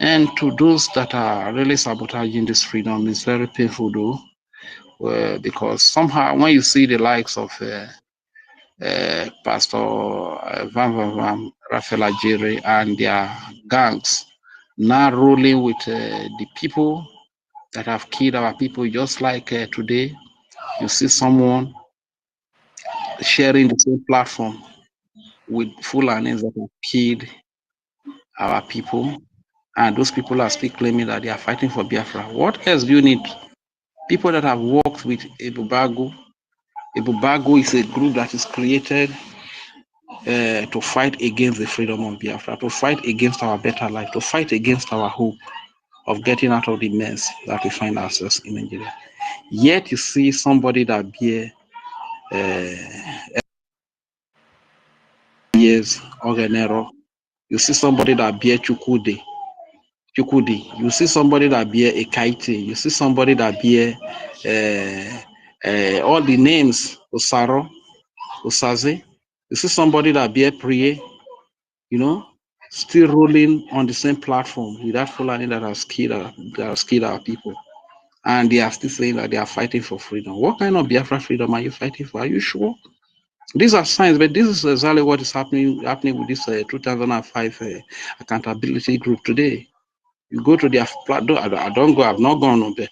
S10: And to those that are really sabotaging this freedom, it's very painful though, because somehow when you see the likes of Pastor Van Raphael Ajere and their gangs now ruling with the people that have killed our people, just like today, you see someone sharing the same platform with Fulanis that have killed our people, and those people are still claiming that they are fighting for Biafra. What else do you need? People that have worked with Ebubago. Ebubago is a group that is created to fight against the freedom of Biafra, to fight against our better life, to fight against our hope of getting out of the mess that we find ourselves in Nigeria. Yet you see somebody that bear years Ogenero, you see somebody that bear Chukwudi, you see somebody that bear EKID, you see somebody that bear all the names, Osaro, Osaze, you see somebody that bear Priye, you know, still rolling on the same platform with that Fulani that has killed our people. And they are still saying that they are fighting for freedom. What kind of Biafra freedom are you fighting for? Are you sure? These are signs, but this is exactly what is happening with this 2005 accountability group today. You go to their platform. I've not gone, but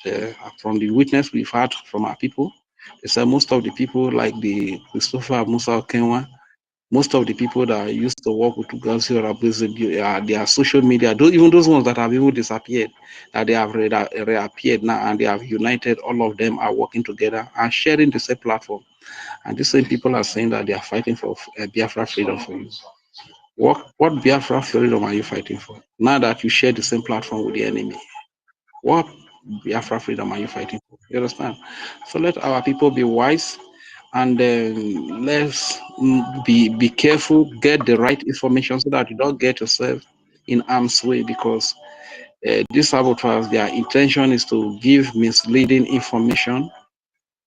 S10: from the witness we've had from our people, they said most of the people, like the Christopher Musa Kenwa, most of the people that used to work with OGOJA or their social media, even those ones that have even disappeared, that they have reappeared now, and they have united. All of them are working together and sharing the same platform. And the same people are saying that they are fighting for Biafra freedom for you. What Biafra freedom are you fighting for? Now that you share the same platform with the enemy, what Biafra freedom are you fighting for? You understand? So let our people be wise, and let's be careful, get the right information so that you don't get yourself in harm's way, because these saboteurs, their intention is to give misleading information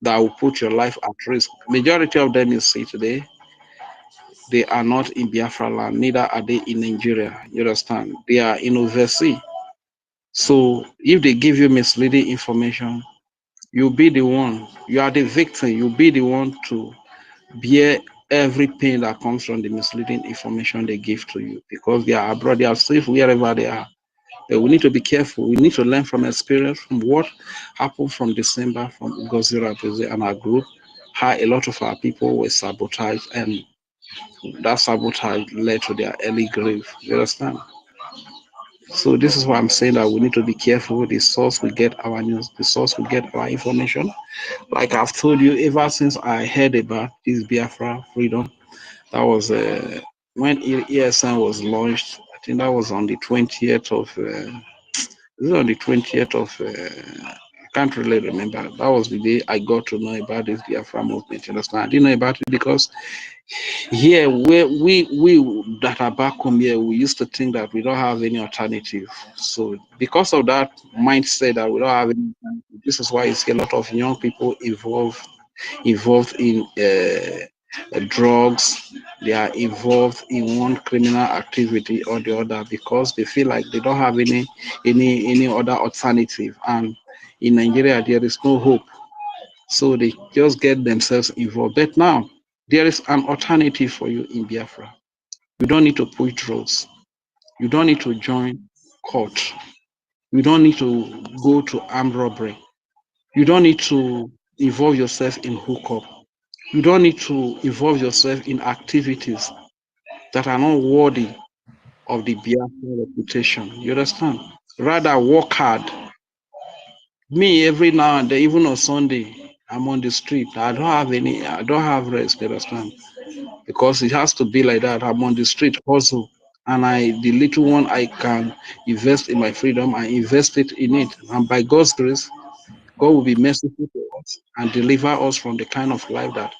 S10: that will put your life at risk. Majority of them you see today, they are not in Biafra land, neither are they in Nigeria. You understand? They are in overseas. So if they give you misleading information, you'll be the one, you are the victim, you'll be the one to bear every pain that comes from the misleading information they give to you, because they are abroad, they are safe wherever they are. But we need to be careful. We need to learn from experience, from what happened from December, from NGOZI and our group, how a lot of our people were sabotaged, and that sabotage led to their early grave. You understand? So this is why I'm saying that we need to be careful with the source we get our news, the source we get our information. Like I've told you, ever since I heard about this Biafra freedom, that was when ESN was launched. I think that was on the 20th of, this is on the 20th of, I can't really remember. That was the day I got to know about this Biafra movement. You understand? I didn't know about it because here, where we that are back home here, we used to think that we don't have any alternative. So because of that mindset that we don't have any, this is why you see a lot of young people involved in drugs. They are involved in one criminal activity or the other, because they feel like they don't have any other alternative. And in Nigeria, there is no hope. So they just get themselves involved. But now, there is an alternative for you in Biafra. You don't need to push drugs. You don't need to join court. You don't need to go to armed robbery. You don't need to involve yourself in hookup.
S20: You don't need to involve yourself in activities that are not worthy of the Biafra reputation. You understand? Rather work hard. Me, every now and then, even on Sunday, I'm on the street. I don't have rest, you understand? Because it has to be like that. I'm on the street hustle. And the little one I can invest in my freedom, I invest it in it. And by God's grace, God will be merciful to us and deliver us from the kind of life that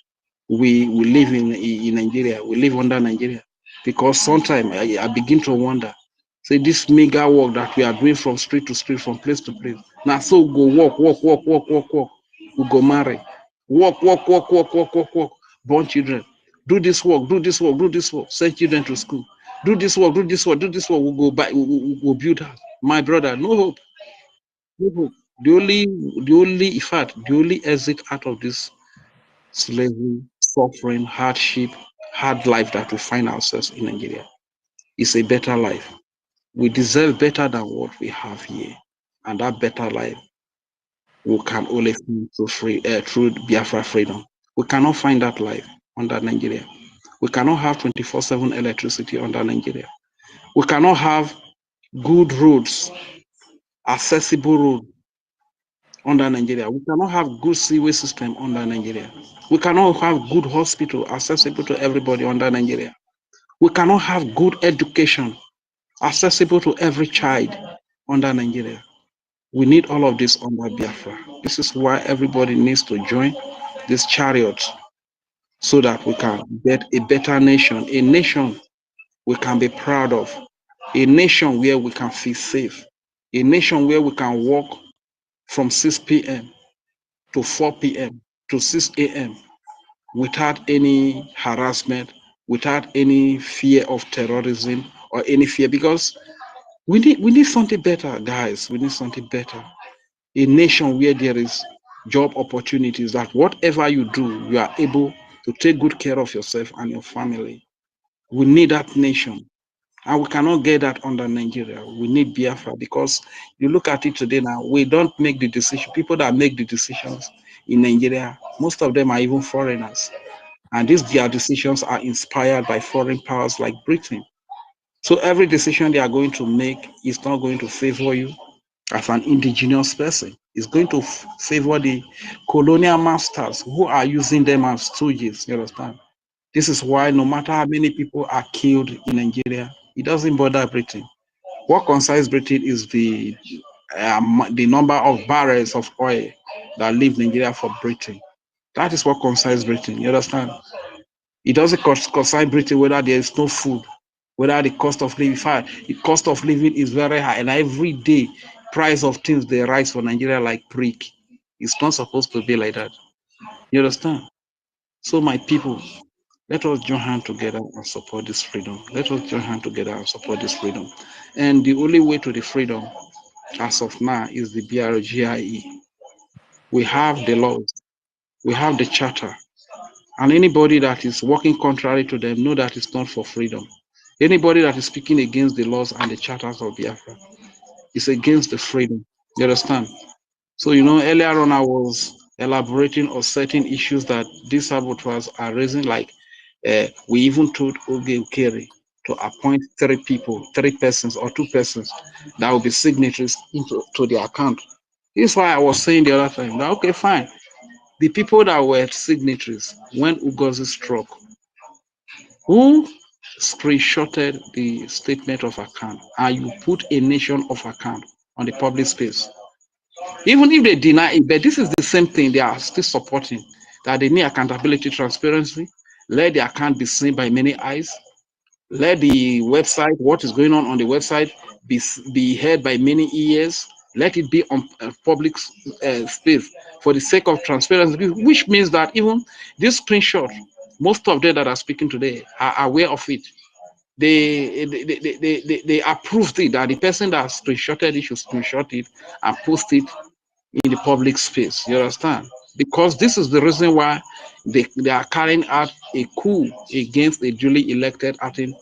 S20: we live in Nigeria. We live under Nigeria. Because sometimes I begin to wonder, say this mega work that we are doing from street to street, from place to place. Now so go walk. We go marry. Walk. Born children. Do this work. Send children to school. Do this work. We go buy. We go build house. My brother, no hope. No hope. The only exit out of this slavery, suffering, hardship, hard life that we find ourselves in Nigeria is a better life. We deserve better than what we have here, and that better life we can only find through Biafra freedom. We cannot find that life under Nigeria. We cannot have 24/7 electricity under Nigeria. We cannot have good roads, accessible roads under Nigeria. We cannot have good sewage system under Nigeria. We cannot have good hospital accessible to everybody under Nigeria. We cannot have good education accessible to every child under Nigeria. We need all of this under Biafra. This is why everybody needs to join this chariot so that we can get a better nation, a nation we can be proud of, a nation where we can feel safe, a nation where we can walk from 6 p.m. to 4 p.m. to 6 a.m. without any harassment, without any fear of terrorism or any fear, because we need something better, guys. We need something better. A nation where there is job opportunities, that whatever you do, you are able to take good care of yourself and your family. We need that nation. And we cannot get that under Nigeria. We need Biafra, because you look at it today now, we don't make the decision. People that make the decisions in Nigeria, most of them are even foreigners. And their decisions are inspired by foreign powers like Britain. So every decision they are going to make is not going to favor you as an indigenous person. It's going to favor the colonial masters who are using them as stooges. You understand? This is why no matter how many people are killed in Nigeria, it doesn't bother Britain. What concerns Britain is the number of barrels of oil that leave Nigeria for Britain. That is what concerns Britain. You understand? It doesn't concern Britain whether there is no food, whether the cost of living. The cost of living is very high, and every day price of things they rise for Nigeria like prick. It's not supposed to be like that. You understand? So my people, let us join hands together and support this freedom. Let us join hands together and support this freedom. And the only way to the freedom, as of now, is the BRGIE. We have the laws, we have the charter, and anybody that is working contrary to them, know that it's not for freedom. Anybody that is speaking against the laws and the charters of Biafra is against the freedom. You understand? So, earlier on I was elaborating on certain issues that these saboteurs are raising, like we even told OGOJA to appoint 3 persons or 2 persons that will be signatories to the account. This is why I was saying the other time that, okay, fine. The people that were signatories when NGOZI struck, who screenshotted the statement of account and you put a nation of account on the public space, even if they deny it, but this is the same thing they are still supporting, that they need accountability, transparency, let the account be seen by many eyes, let the website, what is going on the website, be heard by many ears, let it be on public space for the sake of transparency, which means that even this screenshot, most of them that are speaking today are aware of it. They approved it, that the person that screenshotted it should screenshot it and post it in the public space. You understand? Because this is the reason why they are carrying out a coup against a duly elected acting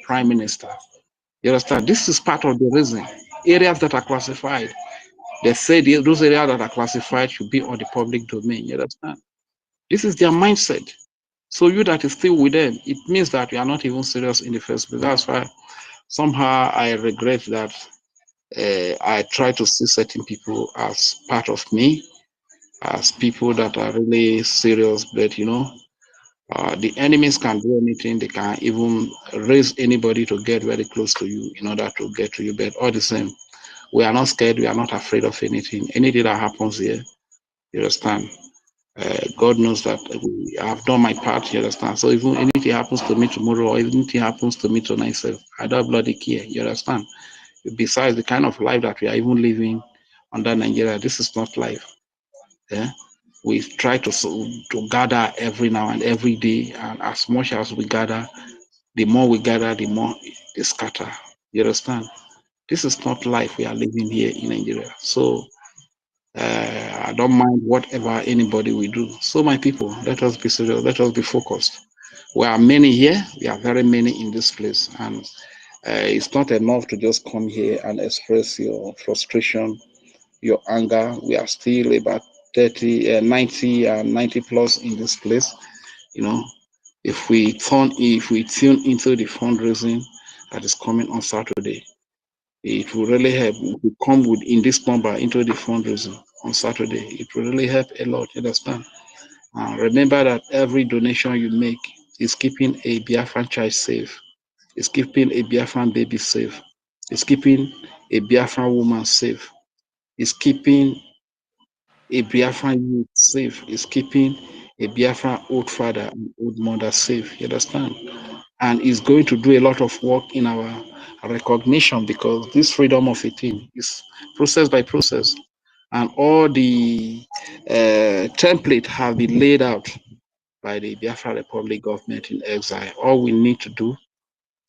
S20: prime minister. You understand? This is part of the reason. Areas that are classified, they say those areas that are classified should be on the public domain. You understand? This is their mindset. So you that is still with them, it means that you are not even serious in the first place. That's why somehow I regret that I try to see certain people as part of me, as people that are really serious, but you know, the enemies can do anything. They can even raise anybody to get very close to you in order to get to you. But all the same, we are not scared. We are not afraid of anything. Anything that happens here, you understand? God knows that I have done my part, you understand? So even anything happens to me tomorrow or anything happens to me tonight, I don't bloody care, you understand? Besides the kind of life that we are even living under Nigeria, this is not life. Yeah? We try to gather every now and every day, and as much as we gather, the more we gather, the more they scatter. You understand? This is not life we are living here in Nigeria. So I don't mind whatever anybody will do. So my people, let us be serious, let us be focused. We are many here, we are very many in this place, and it's not enough to just come here and express your frustration, your anger. We are still about 90 and 90 plus in this place. You know, if we tune into the fundraising that is coming on Saturday, it will really help. We come with in this number into the fundraising on Saturday. It will really help a lot. You understand? Remember that every donation you make is keeping a Biafran child safe. It's keeping a Biafran baby safe. It's keeping a Biafran woman safe. It's keeping a Biafran youth safe. It's keeping a Biafran old father and old mother safe. You understand? And it's going to do a lot of work in our recognition, because this freedom of a thing is process by process, and all the template have been laid out by the Biafra Republic government in exile. All we need to do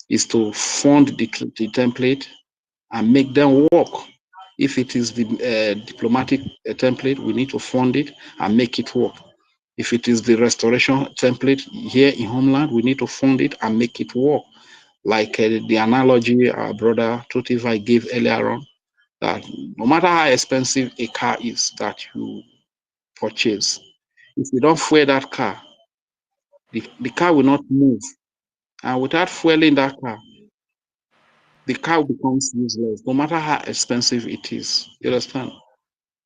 S20: is to fund the template and make them work. If it is the diplomatic template, we need to fund it and make it work. If it is the restoration template here in homeland, we need to fund it and make it work. Like the analogy our brother Totivai gave earlier on, that no matter how expensive a car is that you purchase, if you don't fuel that car, the car will not move. And without fueling that car, the car becomes useless, no matter how expensive it is. You understand?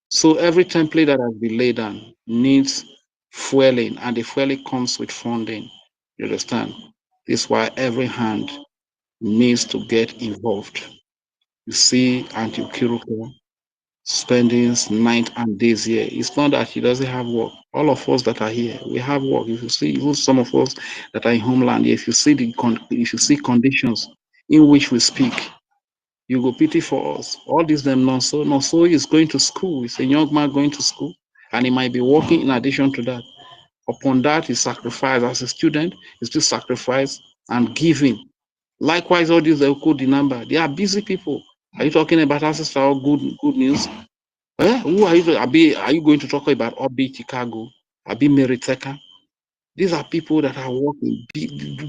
S20: So every template that has been laid down needs fueling, and the fueling comes with funding. You understand? This is why every hand needs to get involved. You see Auntie Kiruko spending night and days here. It's not that he doesn't have work. All of us that are here, we have work. If you see, even some of us that are in homeland, if you see conditions in which we speak, you go pity for us. All this them Nonso is going to school. He's a young man going to school, and he might be working in addition to that. Upon that, he sacrificed as a student. He still sacrifice and giving. Likewise, all these the number. They are busy people. Are you talking about ancestral good news? Who are you? Are you going to talk about Obi Chicago? Abi Meriteka? These are people that are working,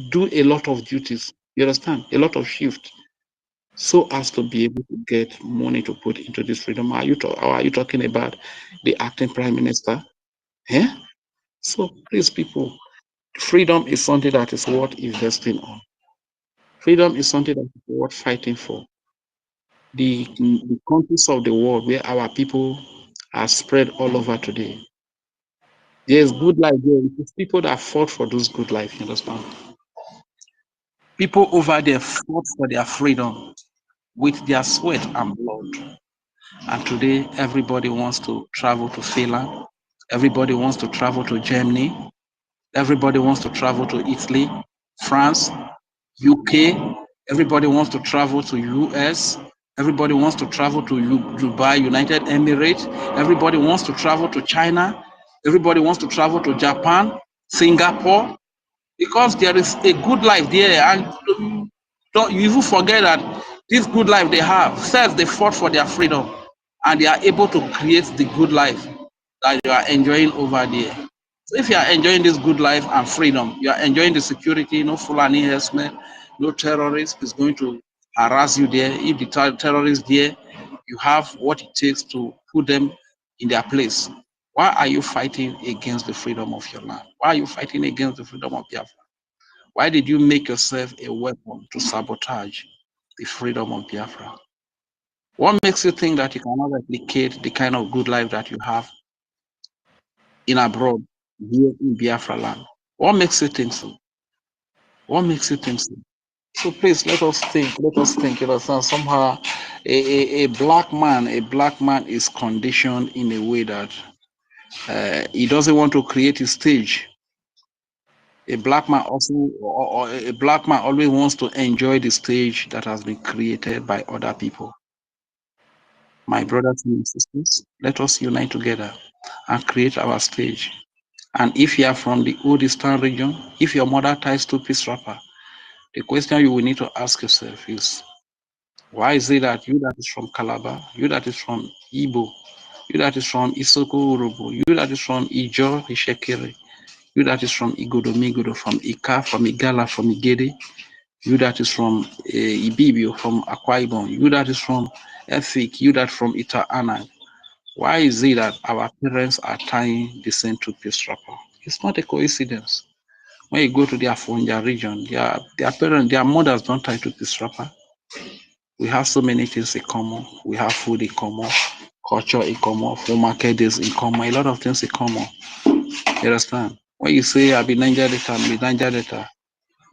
S20: do a lot of duties. You understand? A lot of shift, so as to be able to get money to put into this freedom. Are you talking about the acting prime minister? Yeah. So please, people, freedom is something that is worth investing on. Freedom is something that is worth fighting for. The countries of the world where our people are spread all over today, there's good life there. It's people that fought for those good life, you understand? People over there fought for their freedom with their sweat and blood. And today, everybody wants to travel to Finland. Everybody wants to travel to Germany. Everybody wants to travel to Italy, France, UK. Everybody wants to travel to US. Everybody wants to travel to Dubai, United Emirates. Everybody wants to travel to China. Everybody wants to travel to Japan, Singapore, because there is a good life there. And don't you even forget that this good life they have says they fought for their freedom, and they are able to create the good life that you are enjoying over there. So if you are enjoying this good life and freedom, you are enjoying the security, no Fulani harassment, no terrorist is going to harass you there. If the terrorists there, you have what it takes to put them in their place. Why are you fighting against the freedom of your land? Why are you fighting against the freedom of Biafra? Why did you make yourself a weapon to sabotage the freedom of Biafra? What makes you think that you cannot replicate the kind of good life that you have in abroad, here in Biafra land? What makes you think so? What makes you think so? So please let us think. Let us think. You know, somehow a black man is conditioned in a way that he doesn't want to create a stage. A black man also, or a black man always wants to enjoy the stage that has been created by other people. My brothers and sisters, let us unite together and create our stage. And if you are from the Old Eastern region, if your mother ties to peace wrapper, the question you will need to ask yourself is, why is it that you that is from Calabar, you that is from Igbo, you that is from Isoko Urobo, you that is from Ijo Ishekere, you that is from Igodomigodo, from Ika, from Igala, from Igede, you that is from Ibibio, from Akwa Ibom, you that is from EFIK, you that from Ita ANNANG. Why is it that our parents are tying the same toothpaste wrapper? It's not a coincidence. When you go to the Afonja region, their parents, their mothers don't tie toothpaste wrapper. We have so many things in common. We have food in common, culture in common, full market days in common, a lot of things in common. You understand? When you say I be Niger Delta,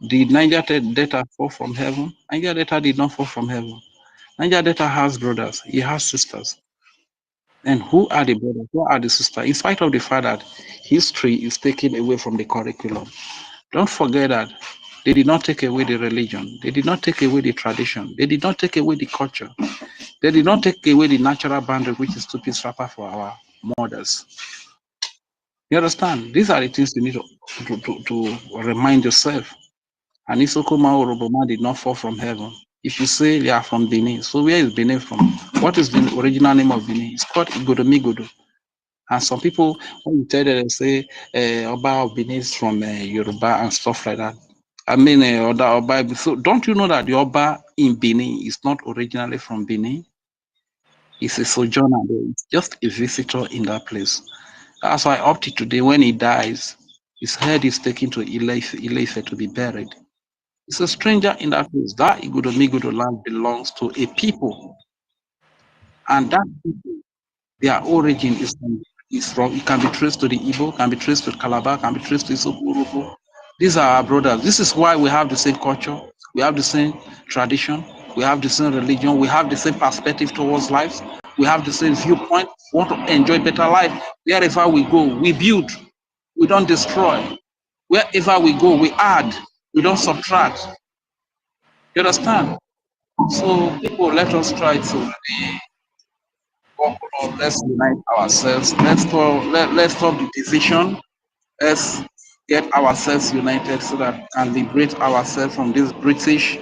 S20: did Niger Delta fall from heaven? Niger Delta did not fall from heaven. Niger Delta has brothers, he has sisters. And who are the brothers? Who are the sisters? In spite of the fact that history is taken away from the curriculum, don't forget that they did not take away the religion. They did not take away the tradition. They did not take away the culture. They did not take away the natural boundary, which is to peace wrapper for our mothers. You understand? These are the things you need to remind yourself. And Isokoma Oroboma did not fall from heaven. If you say they are from Benin, so where is Benin from? What is the original name of Benin? It's called Igodomigodo. And some people, when you tell them, they say Oba of Benin is from Yoruba and stuff like that. I mean, Oba. So don't you know that the Oba in Benin is not originally from Benin? He's a sojourner there. It's just a visitor in that place. That's why up to today, when he dies, his head is taken to Ileife to be buried. It's a stranger in that place. That Igodomigodo land belongs to a people. And that people, their origin is from, it can be traced to the Igbo, can be traced to Calabar, can be traced to Isoko. These are our brothers. This is why we have the same culture, we have the same tradition, we have the same religion, we have the same perspective towards life, we have the same viewpoint. We want to enjoy better life. Wherever we go, we build, we don't destroy. Wherever we go, we add, we don't subtract. You understand? So people, let us try to work on, let's unite ourselves. Let's stop the division. Let's get ourselves united so that we can liberate ourselves from this British,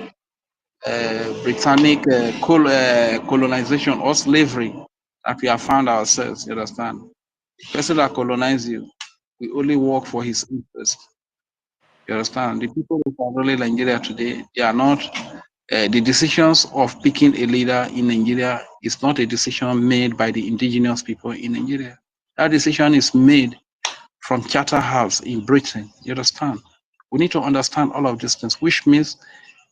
S20: Britannic colonization or slavery that we have found ourselves. You understand? The person that colonizes you, we only work for his interest. You understand? The people who are ruling Nigeria today, they are not. The decisions of picking a leader in Nigeria is not a decision made by the indigenous people in Nigeria. That decision is made from Charterhouse in Britain. You understand? We need to understand all of these things, which means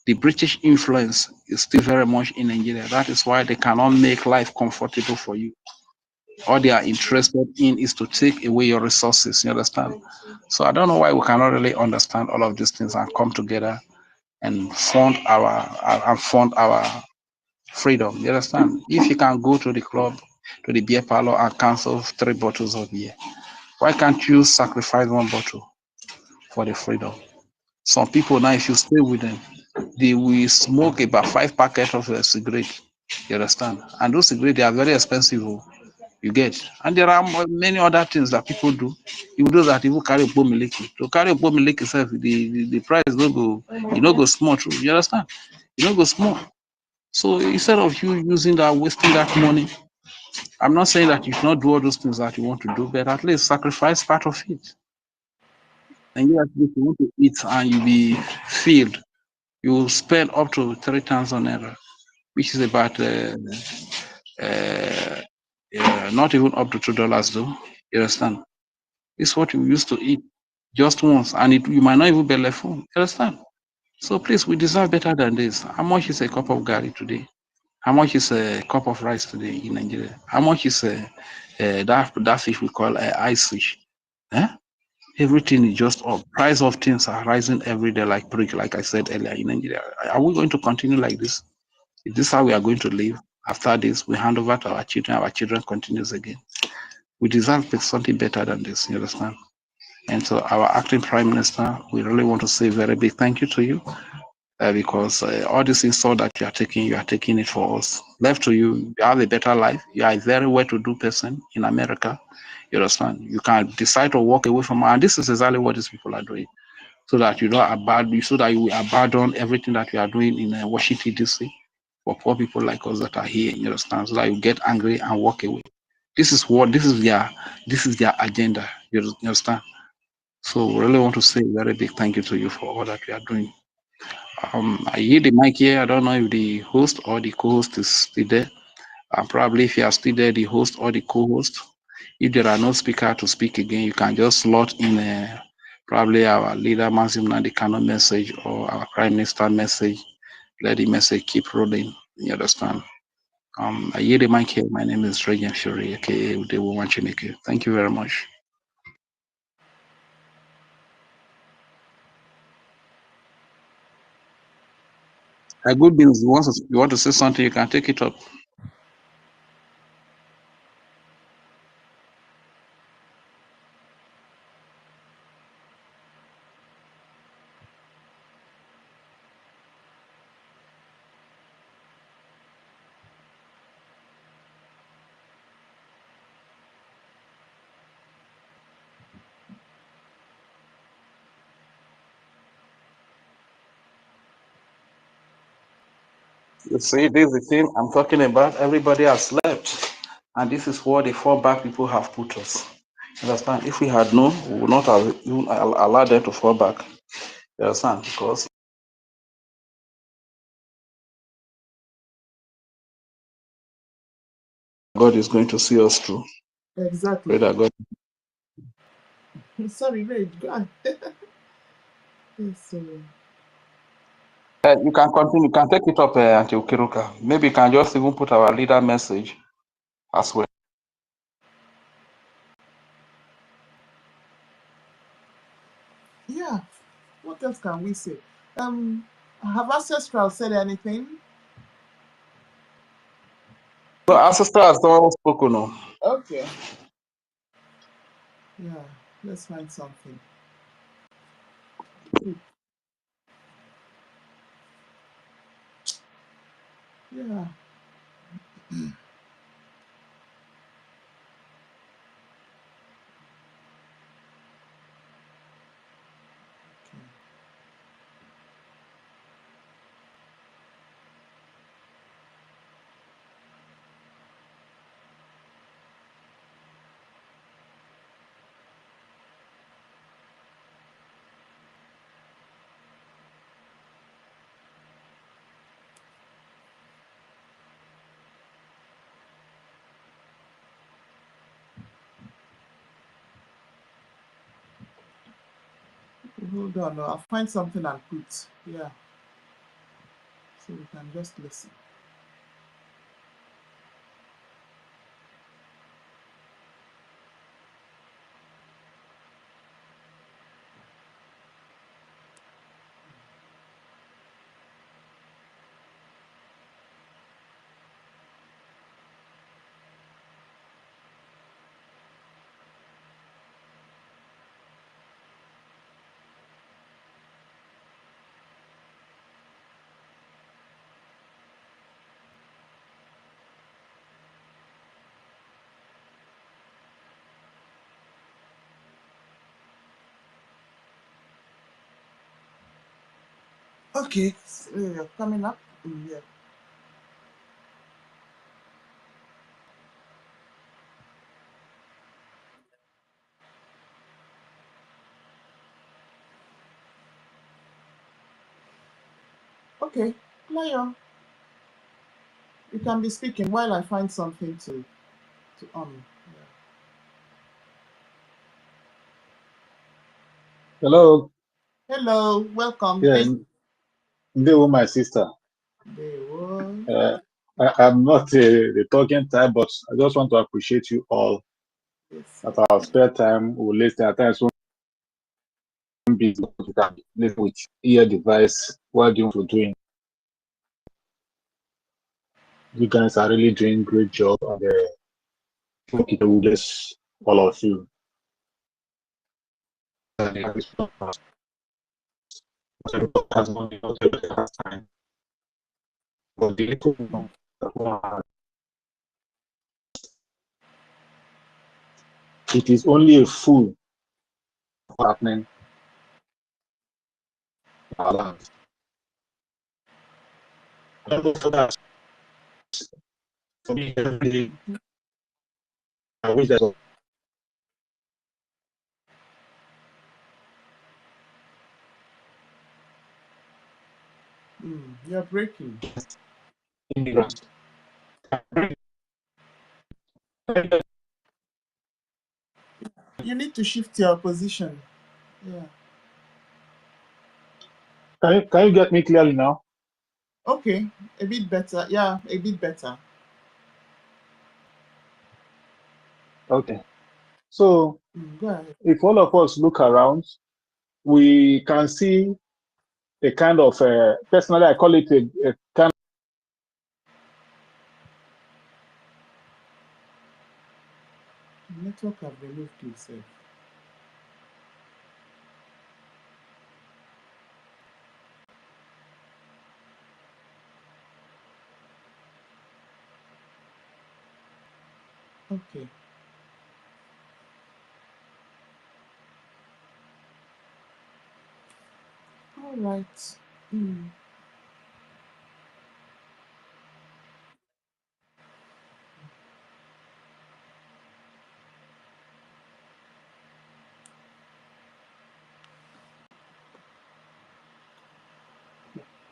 S20: the British influence is still very much in Nigeria. That is why they cannot make life comfortable for you. All they are interested in is to take away your resources. You understand? So I don't know why we cannot really understand all of these things and come together and fund our freedom. You understand? If you can go to the club, to the beer parlor and cancel 3 bottles of beer, why can't you sacrifice 1 bottle for the freedom? Some people now, if you stay with them, they will smoke about 5 packets of a cigarette. You understand? And those cigarettes, they are very expensive. You get, and there are many other things that people do. You do that, you carry bomiliki. To carry bomiliki itself, the price don't go, you don't go small. Too. You understand? You don't go small. So instead of you using that, wasting that money, I'm not saying that you should not do all those things that you want to do, but at least sacrifice part of it. And you want to eat and you be filled, you will spend up to 3,000 naira, which is about not even up to $2 though. You understand? It's what you used to eat just once, and you might not even be left full. You understand? So please, we deserve better than this. How much is a cup of garri today? How much is a cup of rice today in Nigeria? How much is that fish we call ice fish? Eh? Everything is just up. Price of things are rising every day, like brick, like I said earlier in Nigeria. Are we going to continue like this? Is this how we are going to live? After this, we hand over to our children continues again. We deserve something better than this, you understand? And so our acting prime minister, we really want to say a very big thank you to you because all this insult that you are taking it for us. Left to you, you have a better life. You are a very well-to-do person in America. You understand? You can decide to walk away from, and this is exactly what these people are doing, so that you don't abandon, so that you abandon everything that you are doing in Washington D.C. for poor people like us that are here. You understand? So that you get angry and walk away. This is their agenda. You understand? So we really want to say a very big thank you to you for all that you are doing. I hear the mic here. I don't know if the host or the co-host is still there. Probably if you are still there, the host or the co-host. If there are no speaker to speak again, you can just slot in probably our leader Maxim Nandekano message or our prime minister message. Let the message keep rolling. You understand? I hear the mic here. My name is Regan Fury, aka Udewo Wanchineke. Thank you very much. Good news. You want to say something, you can take it up. You see, this is the thing I'm talking about. Everybody has slept. And this is what the fallback people have put us. You understand? If we had known, we would not have even allowed them to fall back. You understand? Because God is going to see us through.
S7: Exactly.
S20: Pray that God.
S7: Sorry, wait, go on. Yes,
S20: You can continue. You can take it up, Auntie Ukiruka. Maybe you can just even put our leader message as well.
S7: yeah. What else can we say? Have Ancestral said anything?
S20: So, Ancestor has not spoken. No.
S7: Okay. Yeah, let's find something. Yeah. Hold on, I'll find something and put. Yeah. So we can just listen. Okay, so, coming up. Yeah. Okay, Lion, you can be speaking while I find something to on.
S21: Hello.
S7: Hello, welcome.
S21: Yeah, Ndewo, my sister. I'm not the talking type, but I just want to appreciate you all.
S7: Yes.
S21: At our spare time, we'll listen. At times, we'll be listen with ear device while doing what we're doing. You guys are really doing great job, and it will bless all of you. It is only a fool happening in our land. For me, every day, I wish that
S7: You're breaking.
S21: immigrants.
S7: You need to shift your position. Yeah.
S21: Can you get me clearly now?
S7: Okay, a bit better. Yeah, a bit better.
S21: Okay. So
S7: Go ahead.
S21: if all of us look around, we can see a kind of, personally, I call it a kind
S7: The network have removed itself. Okay. All right.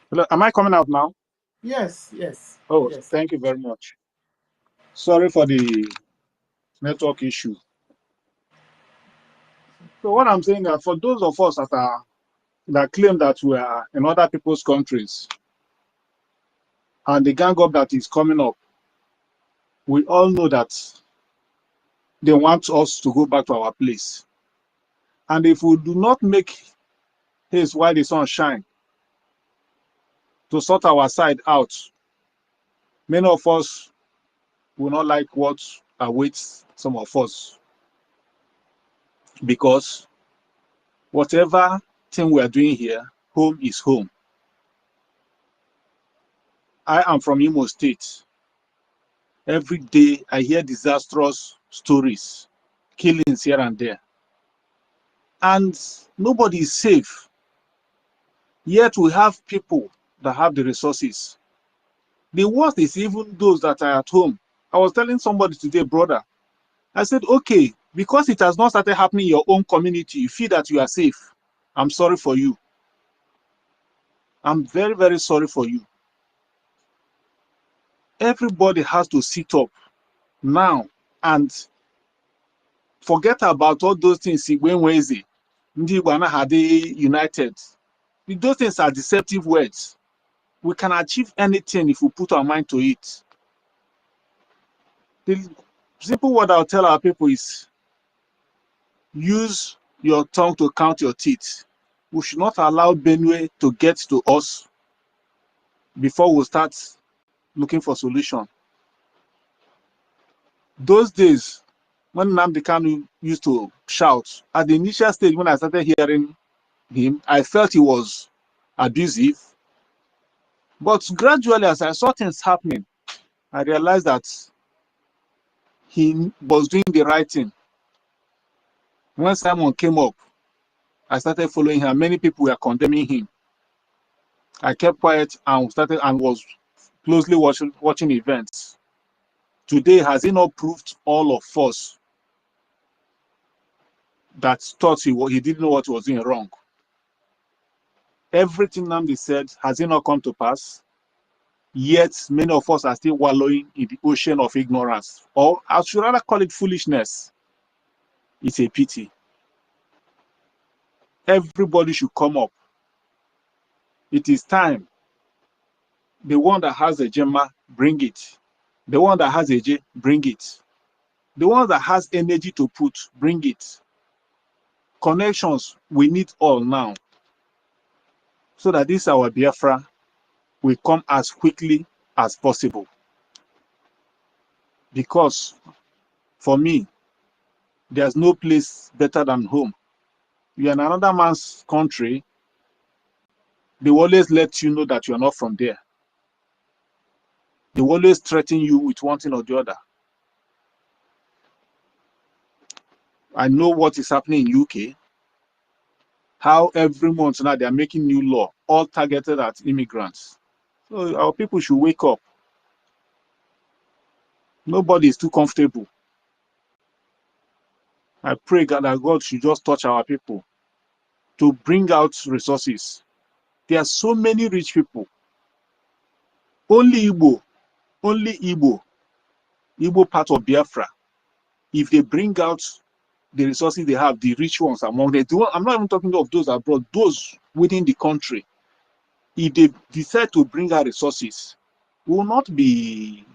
S21: Hello, am I coming out now?
S7: Yes, yes.
S21: Oh,
S7: Yes.
S21: thank you very much. Sorry for the network issue. So what I'm saying that for those of us that claim that we are in other people's countries and the gang up that is coming up, we all know that they want us to go back to our place. And if we do not make haste while the sun shines to sort our side out, many of us will not like what awaits some of us, because whatever thing we are doing here, home is home. I am from Imo State. Every day I hear disastrous stories, killings here and there, and nobody is safe. Yet we have people that have the resources. The worst is even those that are at home. I was telling somebody today, brother, I said, okay, because it has not started happening in your own community, you feel that you are safe. I'm sorry for you. I'm very, very sorry for you. Everybody has to sit up now and forget about all those things when Wednesday. United. Those things are deceptive words. We can achieve anything if we put our mind to it. The simple word I'll tell our people is use your tongue to count your teeth. We should not allow Benue to get to us before we start looking for solution. Those days when Nnamdi Kanu used to shout, at the initial stage when I started hearing him, I felt he was abusive. But gradually, as I saw things happening, I realized that he was doing the right thing. When Simon came up, I started following him. Many people were condemning him. I kept quiet and was closely watching events. Today, has he not proved all of us that thought he didn't know what he was doing wrong? Everything Nnamdi said, has it not come to pass? Yet many of us are still wallowing in the ocean of ignorance, or I should rather call it foolishness. It's a pity. Everybody should come up. It is time. The one that has a Gemma, bring it. The one that has a J, bring it. The one that has energy to put, bring it. Connections, we need all now. So that this our Biafra will come as quickly as possible. Because for me, there's no place better than home. You're in another man's country, they always let you know that you're not from there. They always threaten you with one thing or the other. I know what is happening in UK. How every month now they are making new law, all targeted at immigrants. So our people should wake up. Nobody is too comfortable. I pray God that God should just touch our people to bring out resources. There are so many rich people. Only Igbo part of Biafra. If they bring out the resources they have, the rich ones among them, I'm not even talking of those abroad, those within the country. If they decide to bring out resources, we will not be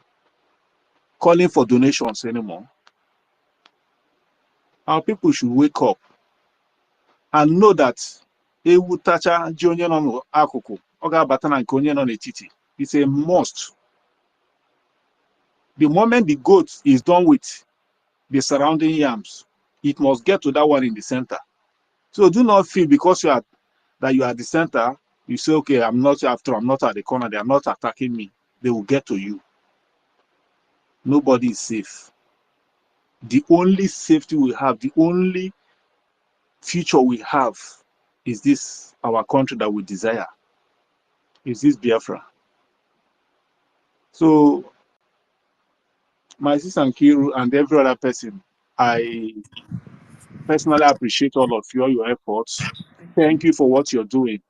S21: calling for donations anymore. Our people should wake up and know that ewu tacha ji onye nọ n'akụkụ, ọ ga-abata na nke onye nọ n'etiti. It's a must. The moment the goat is done with the surrounding yams, it must get to that one in the center. So do not feel because you are at the center, you say, okay, I'm not at the corner, they are not attacking me. They will get to you. Nobody is safe. The only safety we have, the only future we have is this, our country that we desire, is this Biafra. So my sister Nkiru and every other person, I personally appreciate all of you, all your efforts. Thank you for what you're doing.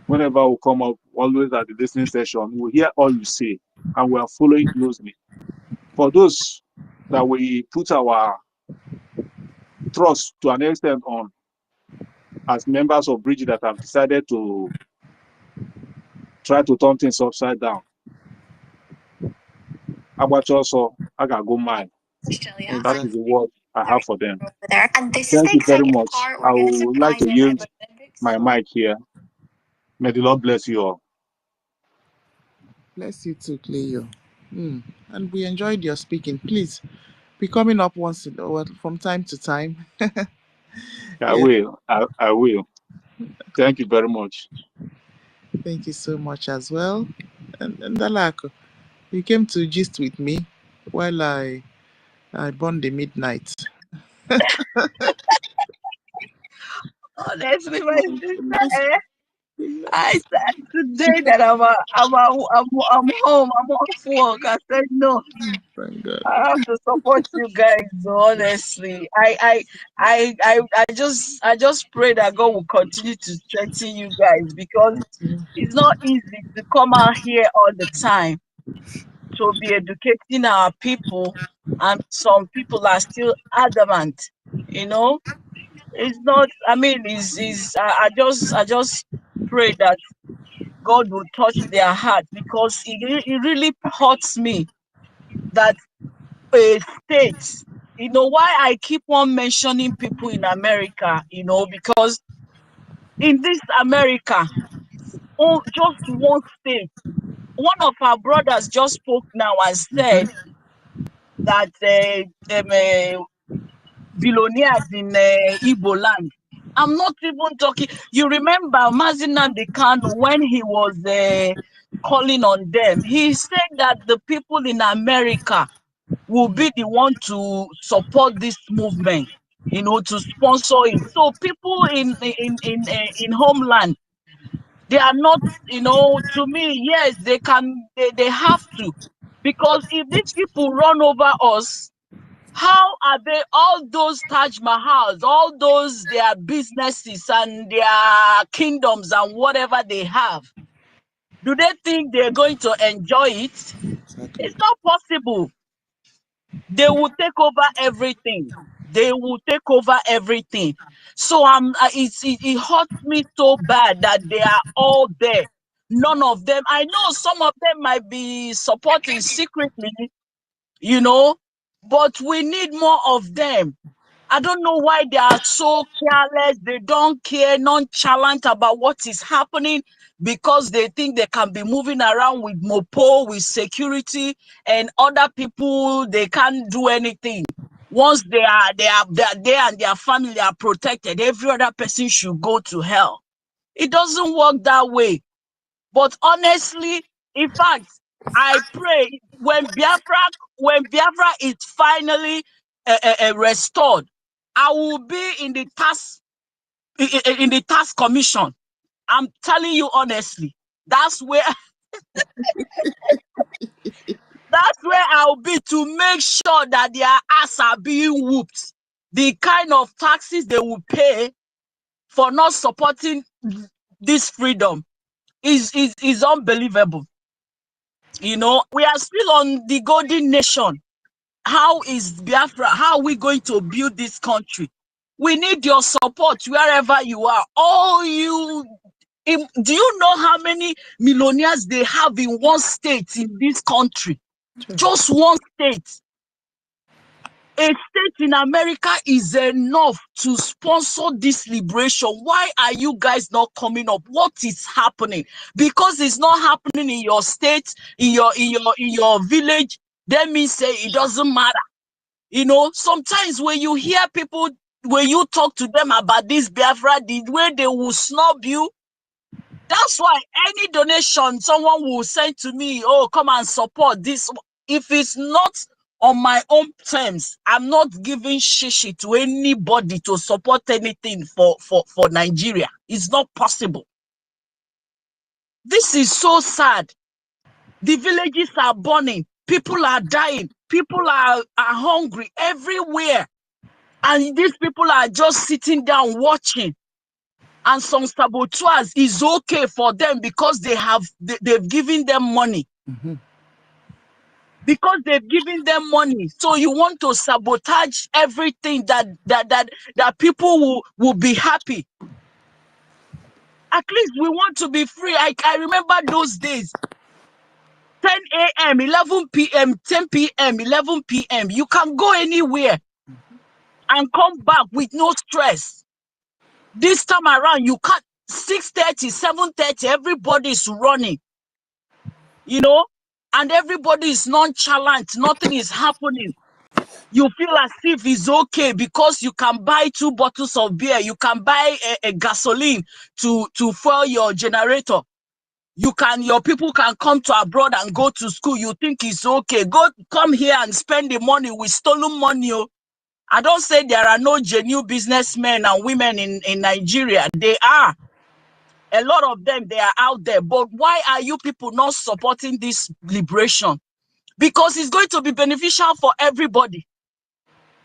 S21: Whenever we come up, always at the listening session, we hear all you say and we are following closely. For those that we put our trust to an extent on as members of Brgie that have decided to try to turn things upside down, about also, I gotta go mine. And that is the word I have for them. Thank you very much. I would like to yield my mic here. May the Lord bless you all.
S7: Bless you too, Cleo. And we enjoyed your speaking. Please be coming up once in a while from time to time.
S21: I will. I will. Thank you very much.
S7: Thank you so much as well. And Dalako, you came to gist with me while I burned the midnight.
S16: Honestly, my sister, I said today that I'm home, I'm off work. I said no.
S7: Thank God.
S16: I have to support you guys. Honestly, I just pray that God will continue to strengthen you guys because it's not easy to come out here all the time to be educating our people, and some people are still adamant. You know, it's not. I mean, I just pray that God will touch their heart because it really hurts me that a state, why I keep on mentioning people in America, because in this America, just one state, one of our brothers just spoke now and said that billionaires in Igbo land. I'm not even talking. You remember Mazinan Kanu when he was calling on them, he said that the people in America will be the one to support this movement, to sponsor it. So people in homeland, they are not, to me, yes, they have to, because if these people run over us, how are they, all those Taj Mahals, all those their businesses and their kingdoms and whatever they have, do they think they're going to enjoy it? It's not possible. They will take over everything.
S8: They will take over everything. So it hurts me so bad that they are all there. None of them. I know some of them might be supporting secretly, you know, but we need more of them. I don't know why they are so careless. They don't care, nonchalant about what is happening because they think they can be moving around with mopo, with security, and other people, they can't do anything. Once they and their family are protected, every other person should go to hell. It doesn't work that way. But honestly, in fact, I pray when Biafra is finally restored, I will be in the task commission. I'm telling you honestly, that's where I'll be, to make sure that their ass are being whooped. The kind of taxes they will pay for not supporting this freedom is unbelievable. You know, we are still on the golden nation. How is Biafra? How are we going to build this country? We need your support wherever you are. Do you know how many millionaires they have in one state in this country? Just one state. A state in America is enough to sponsor this liberation. Why are you guys not coming up? What is happening? Because it's not happening in your state, in your village. That means say it doesn't matter. You know, sometimes when you hear people, when you talk to them about this Biafra, the way they will snub you, that's why any donation someone will send to me, oh, come and support this. If it's not on my own terms, I'm not giving shishi to anybody to support anything for Nigeria. It's not possible. This is so sad. The villages are burning. People are dying. People are hungry everywhere. And these people are just sitting down watching. And some saboteurs, is okay for them because they've given them money. Because they've given them money. So you want to sabotage everything that people will be happy. At least we want to be free. I remember those days. 10 a.m., 11 p.m., 10 p.m., 11 p.m. You can go anywhere and come back with no stress. This time around, you can't. 6:30, 7:30, everybody's running. You know, and everybody is nonchalant. Nothing is happening. You feel as if it's okay because you can buy 2 bottles of beer. You can buy a gasoline to fuel your generator. Your people can come to abroad and go to school. You think it's okay. Come here and spend the money with stolen money. I don't say there are no genuine businessmen and women in Nigeria. They are. A lot of them, they are out there. But why are you people not supporting this liberation? Because it's going to be beneficial for everybody.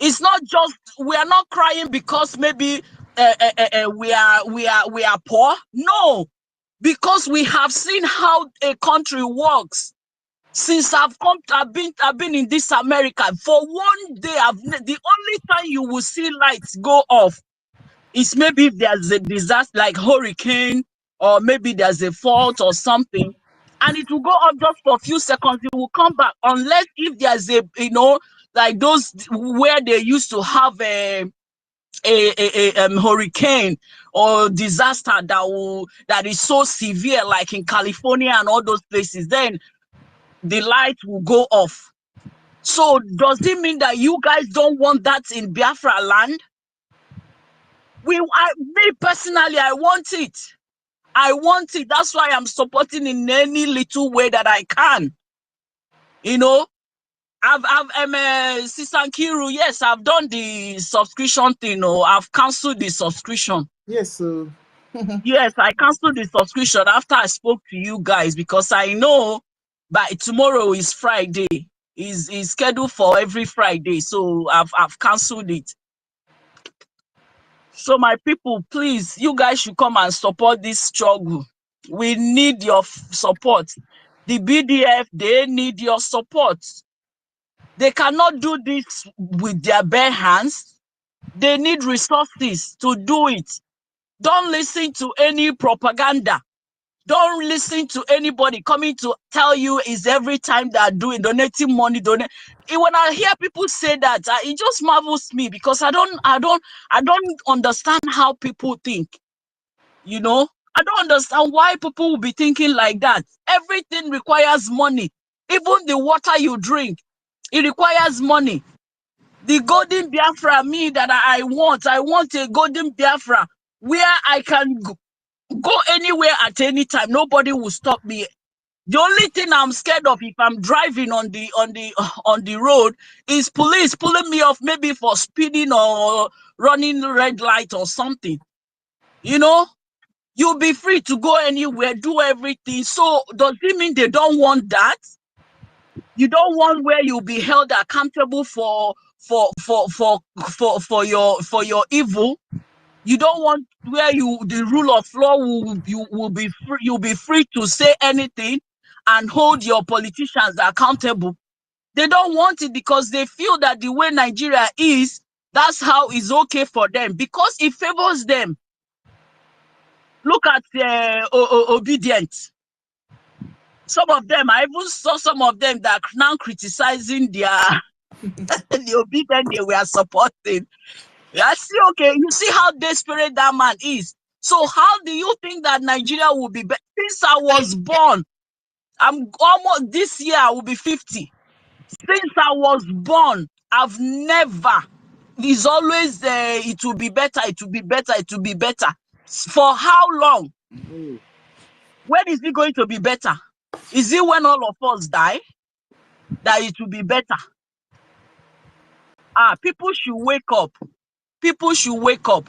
S8: It's not just, we are not crying because maybe we are poor. No, because we have seen how a country works. Since I've been in this America, for one day, the only time you will see lights go off is maybe if there's a disaster like hurricane, or maybe there's a fault or something, and it will go off just for a few seconds. It will come back, unless if there's a, you know, like those where they used to have a hurricane or disaster that is so severe, like in California and all those places, then the light will go off. So does it mean that you guys don't want that in Biafra land? Me personally, I want it. I want it. That's why I'm supporting in any little way that I can. You know, Sister Nkiru, yes, I've done the subscription thing. I've cancelled the subscription.
S7: Yes,
S8: yes, I canceled the subscription after I spoke to you guys, because I know by tomorrow is Friday. Is scheduled for every Friday, so I've cancelled it. So my people, please, you guys should come and support this struggle. We need your support. The BDF, they need your support. They cannot do this with their bare hands. They need resources to do it. Don't listen to any propaganda. Don't listen to anybody coming to tell you is every time they are donating money. When I hear people say that, it just marvels me because I don't understand how people think. You know, I don't understand why people will be thinking like that. Everything requires money. Even the water you drink, it requires money. The golden Biafra me that I want a golden Biafra where I can go anywhere at any time. Nobody will stop me. The only thing I'm scared of if I'm driving on the road is police pulling me off, maybe for speeding or running red light or something. You know, you'll be free to go anywhere, do everything. So does it mean they don't want that? You don't want where you'll be held accountable for your evil. You don't want where the rule of law will be free. You'll be free to say anything and hold your politicians accountable. They don't want it because they feel that the way Nigeria is, that's how it's okay for them because it favors them. Look at obedient. Some of them, I even saw some of them that are now criticizing their the obedient they were supporting. I see, okay, you see how desperate that man is. So how do you think that Nigeria will be better? Since I was born, I'm almost, this year I will be 50. Since I was born, I've never, it's always, it will be better, it will be better, it will be better. For how long? When is it going to be better? Is it when all of us die that it will be better? People should wake up. People should wake up.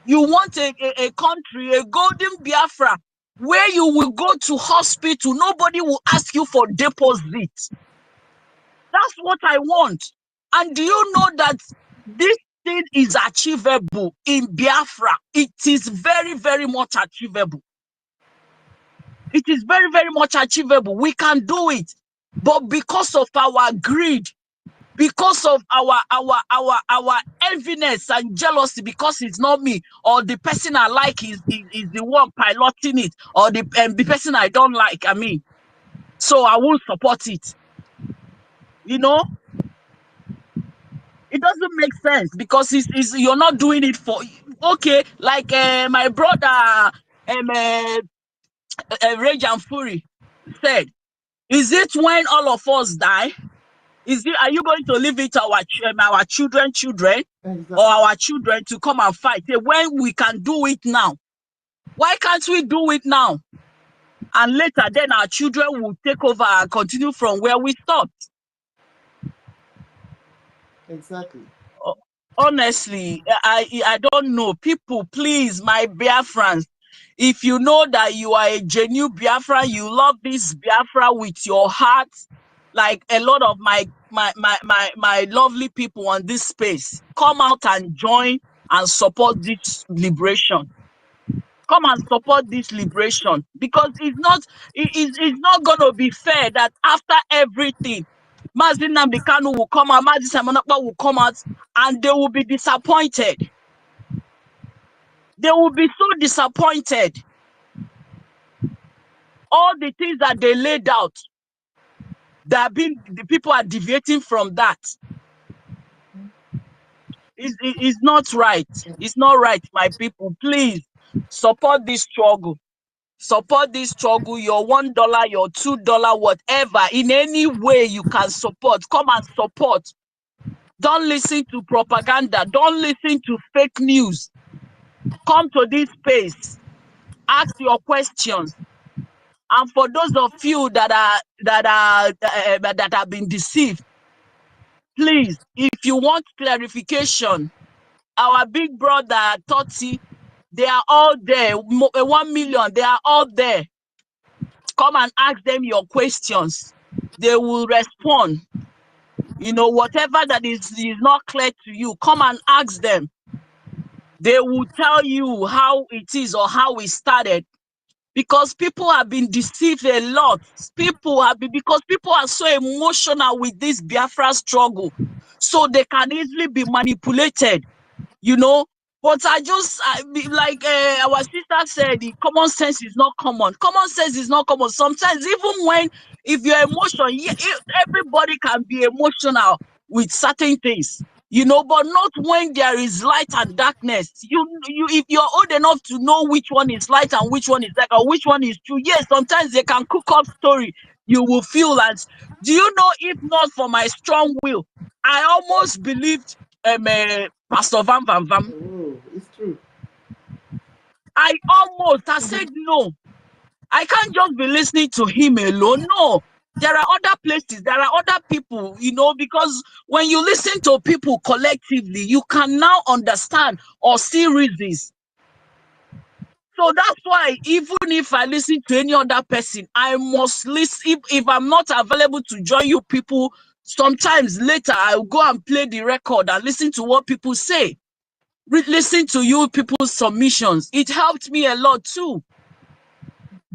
S8: You want a country, a golden Biafra, where you will go to hospital, nobody will ask you for deposit. That's what I want. And do you know that this thing is achievable in Biafra? It is very, very much achievable. It is very, very much achievable. We can do it. But because of our greed, because of our enviness and jealousy, because it's not me or the person I like is the one piloting it, or the person I don't like, I mean, so I won't support it. You know, it doesn't make sense because you're not doing it for, okay, like my brother Rage and Fury said, is it when all of us die? Are you going to leave it to our children, or our children to come and fight? When we can do it now, why can't we do it now? And later, then our children will take over and continue from where we stopped.
S7: Exactly.
S8: Honestly, I don't know. People, please, my Biafrans, if you know that you are a genuine Biafran, you love this Biafra with your heart, like a lot of my lovely people on this space, come out and join and support this liberation. Come and support this liberation, because it's not going to be fair that after everything, Mazi Nnamdi Kanu will come out, Mazi Simon Ekpa will come out, and they will be disappointed. They will be so disappointed. All the things that they laid out, the people are deviating from that. It's not right. It's not right, my people. Please support this struggle. Support this struggle. Your $1, your $2, whatever, in any way you can support. Come and support. Don't listen to propaganda. Don't listen to fake news. Come to this space. Ask your questions. And for those of you that have been deceived, please, if you want clarification, our big brother Toti, they are all there. 1 million, they are all there. Come and ask them your questions. They will respond. You know, whatever that is not clear to you, come and ask them. They will tell you how it is or how it started. Because people have been deceived a lot. Because people are so emotional with this Biafra struggle. So they can easily be manipulated. you know. But like our sister said, the common sense is not common. Common sense is not common. Sometimes, even when, if you're emotional, everybody can be emotional with certain things, you know, but not when there is light and darkness. If you're old enough to know which one is light and which one is dark, or which one is true, yes, sometimes they can cook up story. You will feel that. Do you know, if not for my strong will, I almost believed Pastor Van Van Vam.
S7: Oh, it's true.
S8: I said no. I can't just be listening to him alone. No, there are other places, there are other people, you know, because when you listen to people collectively, you can now understand or see reasons. So that's why even if I listen to any other person, I must listen. If I'm not available to join you people, sometimes later I'll go and play the record and listen to what people say. Listen to you people's submissions. It helped me a lot too.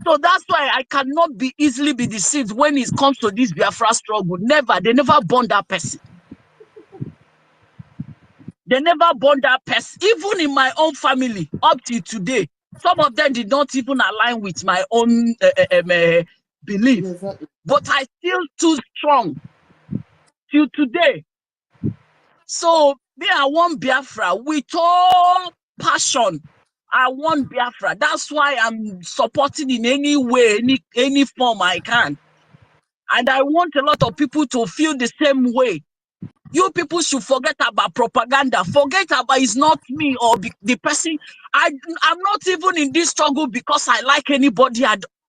S8: So that's why I cannot be easily be deceived when it comes to this Biafra struggle. Never. They never born that person. They never born that person. Even in my own family, up till today, some of them did not even align with my own belief.
S7: Exactly.
S8: But I still too strong till today. So me, I want Biafra with all passion. I want Biafra. That's why I'm supporting in any way, any form I can. And I want a lot of people to feel the same way. You people should forget about propaganda. Forget about it's not me or the person. I'm not even in this struggle because I like anybody.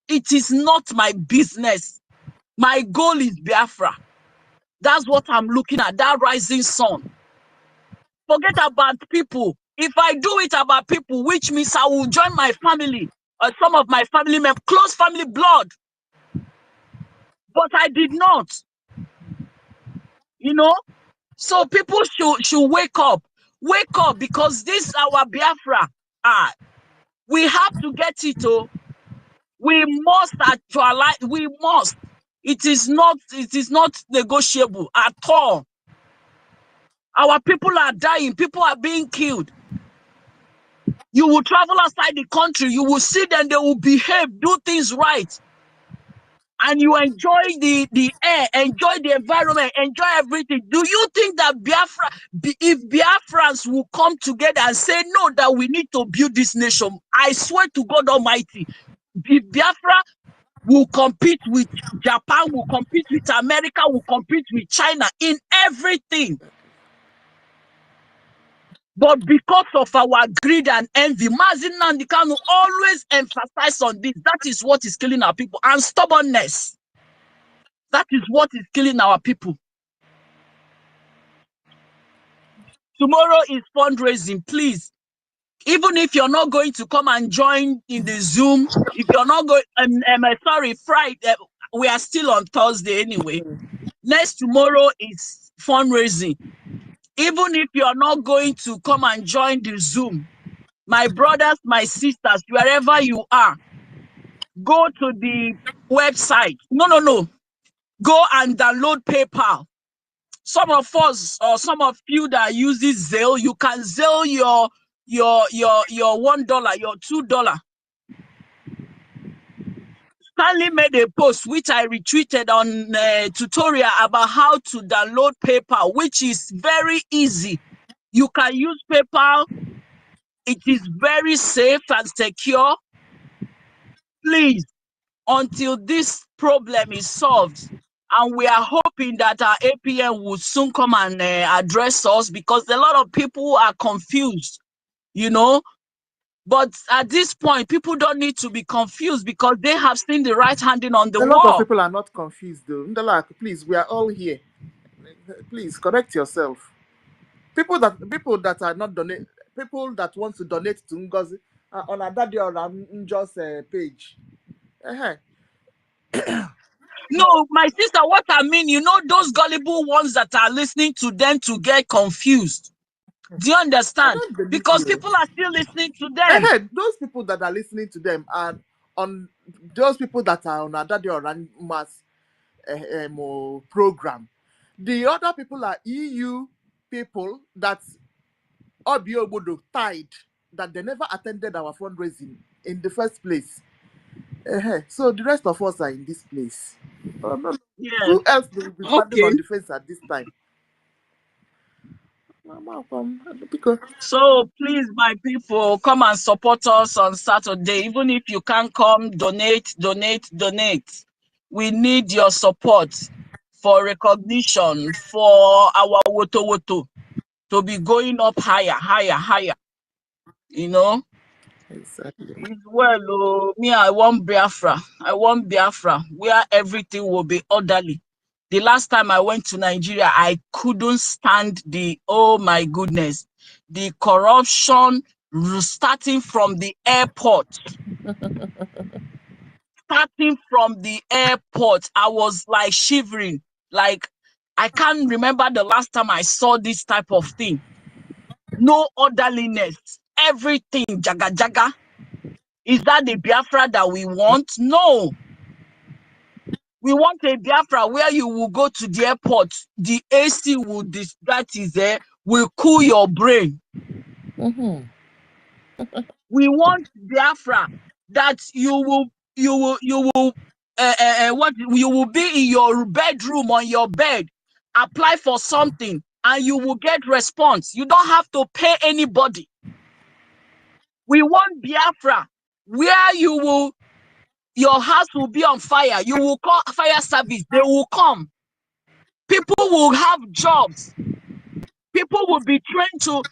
S8: It is not my business. My goal is Biafra. That's what I'm looking at, that rising sun. Forget about people. If I do it about people, which means I will join my family or some of my family members, close family blood. But I did not. You know? So people should wake up. Wake up, because this our Biafra. We have to get it. Oh, we must actualize. We must. It is not negotiable at all. Our people are dying. People are being killed. You will travel outside the country. You will see them. They will behave, do things right. And you enjoy the air, enjoy the environment, enjoy everything. Do you think that if Biafrans will come together and say, no, that we need to build this nation, I swear to God Almighty, if Biafra will compete with Japan, will compete with America, will compete with China in everything. But because of our greed and envy, Mazi Nnamdi Kanu always emphasize on this. That is what is killing our people. And stubbornness. That is what is killing our people. Tomorrow is fundraising, please. Even if you're not going to come and join in the Zoom, if you're not going, sorry, Friday, we are still on Thursday anyway. Next tomorrow is fundraising. Even if you're not going to come and join the Zoom, my brothers, my sisters, wherever you are, go to the website. No. Go and download PayPal. Some of us, or some of you that use this Zelle, you can Zelle your $1, your $2. Stanley made a post which I retweeted on a tutorial about how to download PayPal, which is very easy. You can use PayPal. It is very safe and secure. Please, until this problem is solved, and we are hoping that our APM will soon come and address us, because a lot of people are confused, you know. But at this point, people don't need to be confused, because they have seen the right handing on the
S7: A
S8: wall.
S7: lot of people are not confused though. Ndala, please, we are all here. Please correct yourself. People that are not donate, people that want to donate to Ngozi on Adadi or Njo's page.
S8: No, my sister, what I mean, you know, those gullible ones that are listening to them to get confused. Do you understand? Because people are still listening to them.
S7: Those people that are listening to them are on those people that are on Adadi or Mass program. The other people are EU people that Obiobodo tied that they never attended our fundraising in the first place. So the rest of us are in this place. Oh, no.
S8: Yes.
S7: Who else will be standing
S8: Okay.
S7: on the fence at this time? Because
S8: So please, my people, come and support us on Saturday. Even if you can't come, donate. We need your support for recognition, for our woto to be going up higher. You know?
S7: exactly.
S8: It's well, oh, me, I want Biafra. Where everything will be orderly. The last time I went to Nigeria, I couldn't stand oh my goodness, the corruption starting from the airport. I was like shivering. Like, I can't remember the last time I saw this type of thing. No orderliness. Everything jaga. Is that the Biafra that we want? No. We want a Biafra where you will go to the airport, the AC will cool your brain. We want Biafra that you will be in your bedroom on your bed, apply for something, and you will get response. You don't have to pay anybody. We want Biafra where your house will be on fire. You will call fire service. They will come. People will have jobs. People will be trained to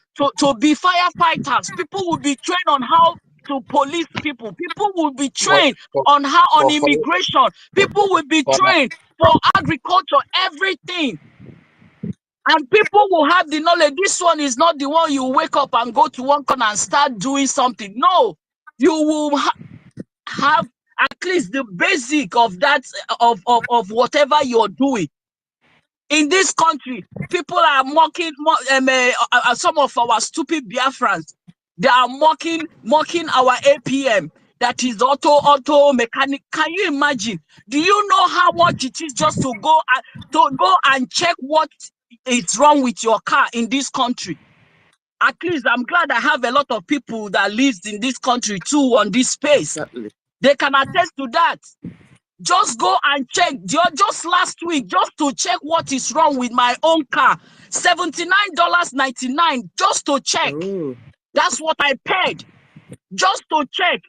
S8: be firefighters. People will be trained on how to police people. People will be trained on immigration. People will be trained for agriculture, everything. And people will have the knowledge. This one is not the one you wake up and go to one corner and start doing something. No, you will have at least the basic of that, of whatever you're doing. In this country, people are mocking some of our stupid Biafrans. They are mocking our APM that is auto mechanic. Can you imagine? Do you know how much it is just to go and check what is wrong with your car in this country? At least I'm glad I have a lot of people that lives in this country too on this space.
S7: Exactly.
S8: They can attest to that. Just go and check. Just last week, just to check what is wrong with my own car, $79.99 just to check.
S7: Ooh.
S8: That's what I paid just to check.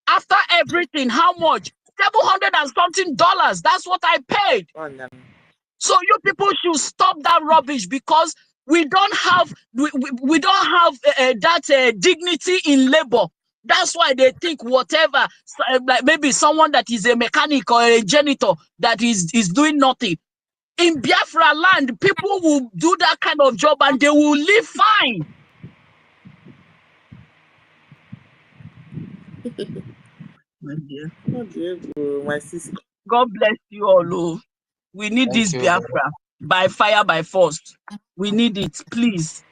S8: After everything, how much? $700 and something. That's what I paid.
S7: Oh, no.
S8: So you people should stop that rubbish, because we don't have that dignity in labor. That's why they think whatever, like maybe someone that is a mechanic or a janitor that is doing nothing. In Biafra land, people will do that kind of job and they will live fine. My dear.
S7: My sister.
S8: God bless you all. We need this Biafra by fire, by force. We need it, please.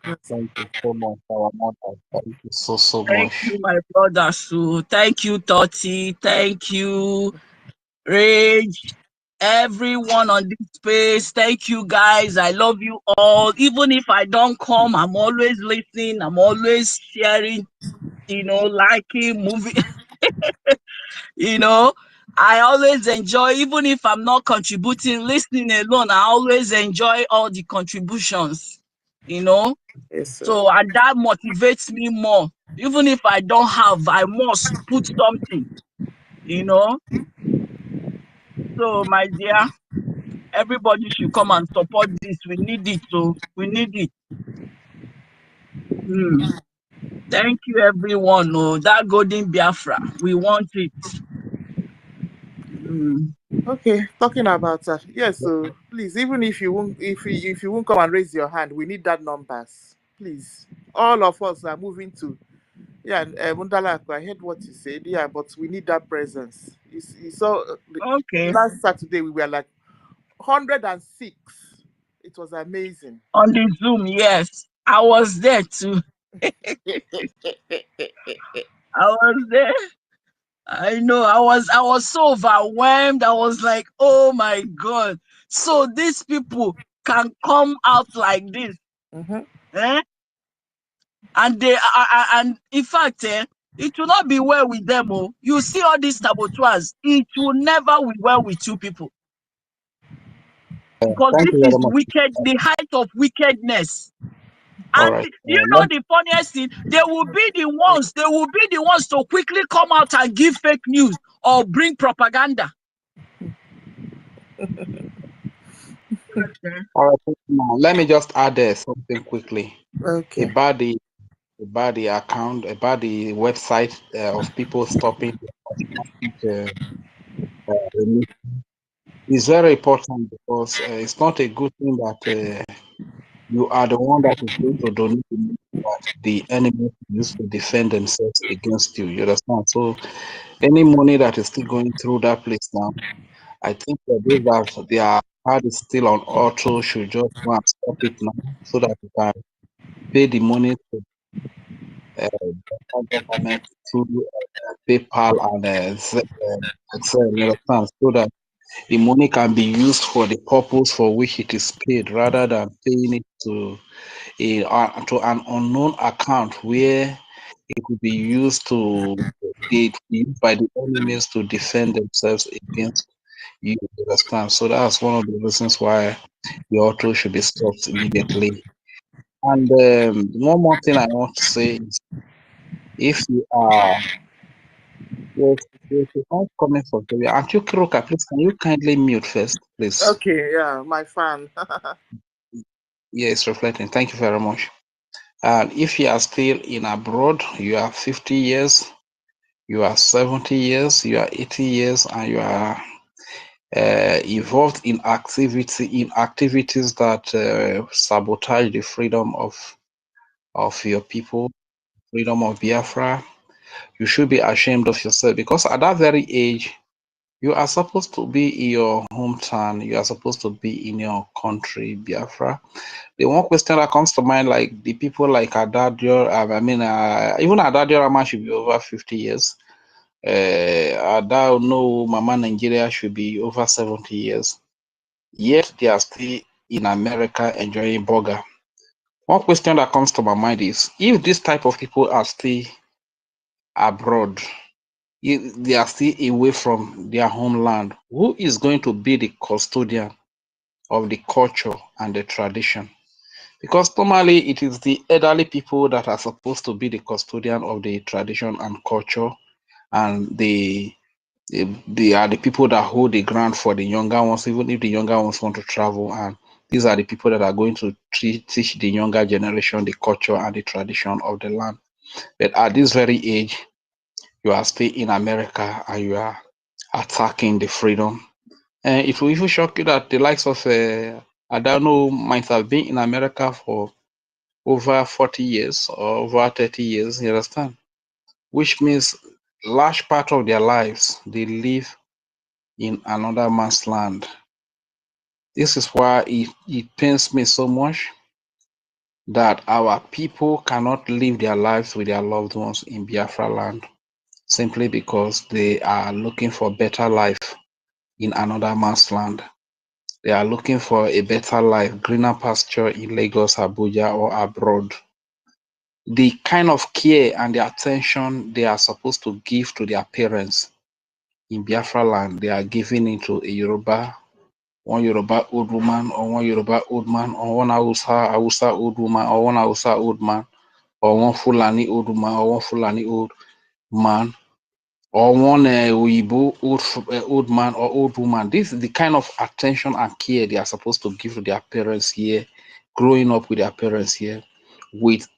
S20: Thank you so much, our mother. Thank you so
S8: Thank
S20: much.
S8: you, my brother Sue. Thank you, Toti. Thank you, Rage. Everyone on this space. Thank you, guys. I love you all. Even if I don't come, I'm always listening. I'm always sharing, liking, moving. I always enjoy, even if I'm not contributing, listening alone, I always enjoy all the contributions,
S7: Yes, sir.
S8: So, and that motivates me more. Even if I don't have, I must put something, So, my dear, everybody should come and support this. We need it, so we need it. Thank you, everyone. That golden Biafra, we want it.
S7: Okay, talking about that. Yes, so please, even if you won't come and raise your hand, we need that numbers. Please. All of us are moving to Mundala, I heard what you said, but we need that presence. You saw
S8: Okay.
S7: last Saturday we were like 106. It was amazing.
S8: On the Zoom, yes. I was there too. I was there. I know. I was so overwhelmed. I was like, oh my God. So these people can come out like this. Eh? And and in fact, it will not be well with them. Oh, you see all these saboteurs, it will never be well with you people. Because
S12: Thank
S8: this
S12: you
S8: is
S12: very much.
S8: wicked, the height of wickedness.
S12: All
S8: And
S12: right.
S8: you know the funniest thing, they will be the ones to quickly come out and give fake news or bring propaganda.
S12: All right. Now, let me just add something quickly
S1: Okay.
S12: about the account, about the website of people stopping the it's very important because it's not a good thing that you are the one that is going to donate the money that the enemy use to defend themselves against you. You understand? So any money that is still going through that place now, I think that those that their card is still on auto should just go and stop it now so that you can pay the money to the government through PayPal and Excel. You understand? So that the money can be used for the purpose for which it is paid rather than paying it to an unknown account where it will be used by the enemies to defend themselves against you. Understand? So that's one of the reasons why the auto should be stopped immediately. And one more thing I want to say is if you are yes, I'm coming for you. Aren't you Kiroka, please can you kindly mute first, please?
S1: Okay, yeah, my fan.
S12: Yes, reflecting. Thank you very much. And if you are still in abroad, you are 50 years, you are 70 years, you are 80 years, and you are involved in activities that sabotage the freedom of your people, freedom of Biafra, you should be ashamed of yourself because at that very age, you are supposed to be in your hometown. You are supposed to be in your country, Biafra. The one question that comes to mind, like the people like Adadio, even Adadio Rama should be over 50 years. No, Mama Nigeria should be over 70 years. Yet they are still in America enjoying burger. One question that comes to my mind is, if this type of people are still abroad, if they are still away from their homeland, who is going to be the custodian of the culture and the tradition? Because normally it is the elderly people that are supposed to be the custodian of the tradition and culture, and they are the people that hold the ground for the younger ones, even if the younger ones want to travel. And these are the people that are going to teach the younger generation the culture and the tradition of the land. But at this very age, you are still in America and you are attacking the freedom. And it will even shock you that the likes of Adano might have been in America for over 40 years or over 30 years, you understand? Which means large part of their lives, they live in another man's land. This is why it pains me so much that our people cannot live their lives with their loved ones in Biafra land simply because they are looking for better life in another man's land. They are looking for a better life, greener pasture in Lagos, Abuja, or abroad. The kind of care and the attention they are supposed to give to their parents in Biafra land, they are giving into one Yoruba old woman, or one Yoruba old man, or one Hausa old woman, or one Hausa old man, or one Fulani old woman, or one Fulani old man, or one Oyibo old man or old woman. This is the kind of attention and care they are supposed to give to their parents here, growing up with their parents here, with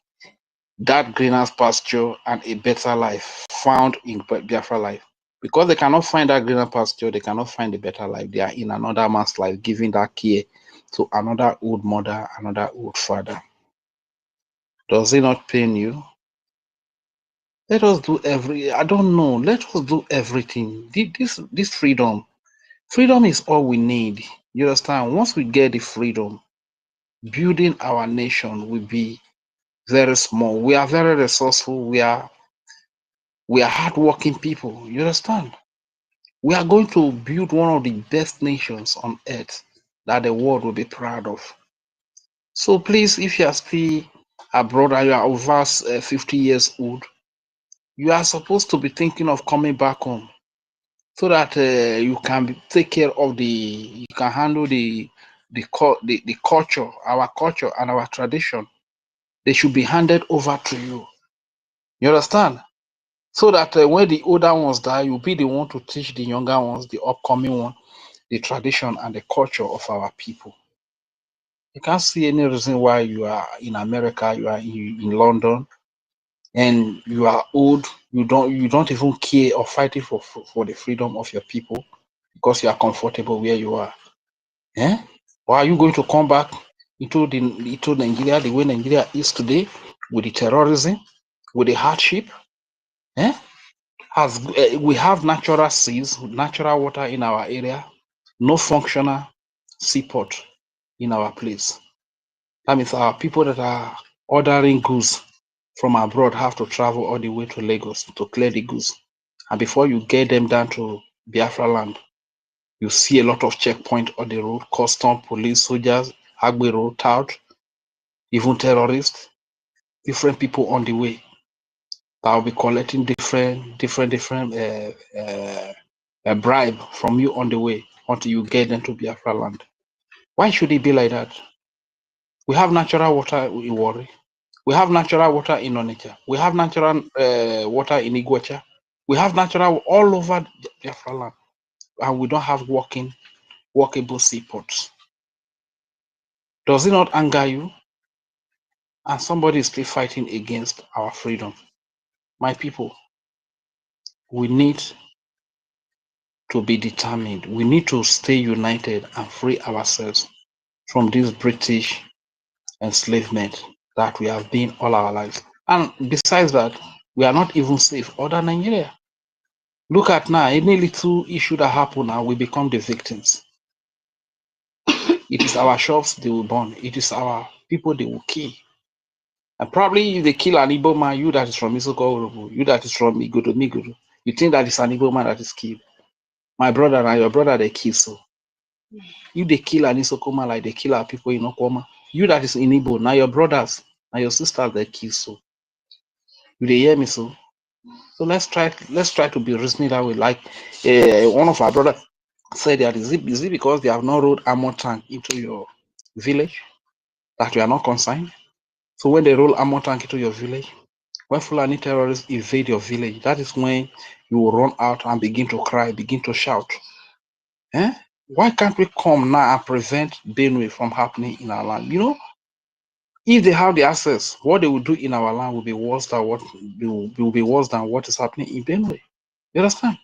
S12: that greener pasture and a better life found in Biafra life. Because they cannot find that greener pasture, they cannot find a better life. They are in another man's life, giving that care to another old mother, another old father. Does it not pain you? Let us do I don't know. Let us do everything. This freedom. Freedom is all we need. You understand? Once we get the freedom, building our nation will be very small. We are very resourceful. We are hardworking people. You understand? We are going to build one of the best nations on earth that the world will be proud of. So please, if you are still
S20: abroad and you are over 50 years old, you are supposed to be thinking of coming back home so that you can take care of you can handle the culture, our culture and our tradition. They should be handed over to you. You understand? So that when the older ones die, you'll be the one to teach the younger ones, the upcoming one, the tradition and the culture of our people. You can't see any reason why you are in America, you are in London, and you are old. You don't even care or fighting for the freedom of your people because you are comfortable where you are. Eh? Or are you going to come back into Nigeria the way Nigeria is today, with the terrorism, with the hardship? Eh? As we have natural seas, natural water in our area, no functional seaport in our place. That means our people that are ordering goods from abroad have to travel all the way to Lagos to clear the goods. And before you get them down to Biafra land, you see a lot of checkpoints on the road, custom, police, soldiers, Agbero, tout, even terrorists, different people on the way that will be collecting different bribe from you on the way until you get them to Biafra land. Why should it be like that? We have natural water in Warri. We have natural water in Onitsha. We have natural water in Iguacha. We have natural all over Biafra land, and we don't have workable seaports. Does it not anger you? And somebody is still fighting against our freedom. My people, we need to be determined. We need to stay united and free ourselves from this British enslavement that we have been all our lives. And besides that, we are not even safe other than Nigeria. Look at now, any little issue that happen now, we become the victims. It is our shops they will burn. It is our people they will kill. And probably if they kill an Igbo man, you that is from Isoko, you that is from Igodo Migodo, you think that it's an Igbo man that is killed. My brother and your brother, they kill so. If they kill an Isoko man like they kill our people in Okwama, you that is in Igbo, now your brothers, now your sisters, they kill so. You they hear me so? So let's try to be reasoning that way. Like one of our brothers said that is it because they have not rolled armor tank into your village that you are not concerned? So when they roll armor tank into your village, when Fulani terrorists invade your village, that is when you will run out and begin to cry, begin to shout. Eh? Why can't we come now and prevent Benue from happening in our land? You know, if they have the access, what they will do in our land will be worse than what is happening in Benue. You understand?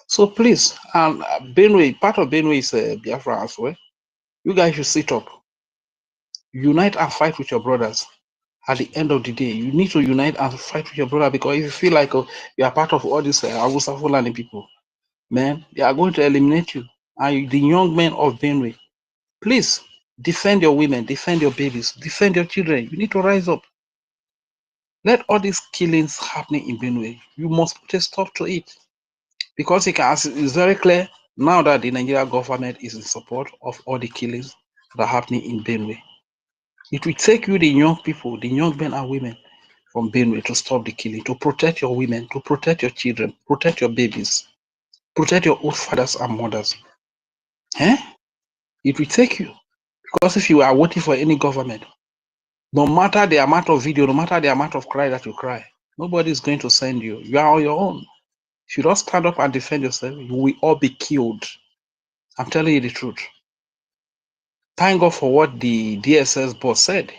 S20: So please, and Benue, part of Benue is Biafra as well. You guys should sit up, unite and fight with your brothers. At the end of the day, you need to unite and fight with your brother, because if you feel like you are part of all these Hausa Fulani people, man, they are going to eliminate you. And the young men of Benue, please defend your women, defend your babies, defend your children. You need to rise up. Let all these killings happening in Benue, you must put a stop to it. Because it's very clear now that the Nigerian government is in support of all the killings that are happening in Benue. It will take you, the young people, the young men and women from Benue, to stop the killing, to protect your women, to protect your children, protect your babies, protect your old fathers and mothers. Eh? It will take you. Because if you are waiting for any government, no matter the amount of video, no matter the amount of cry that you cry, nobody is going to send you. You are on your own. If you don't stand up and defend yourself, you will all be killed. I'm telling you the truth. Thank God for what the DSS boss said,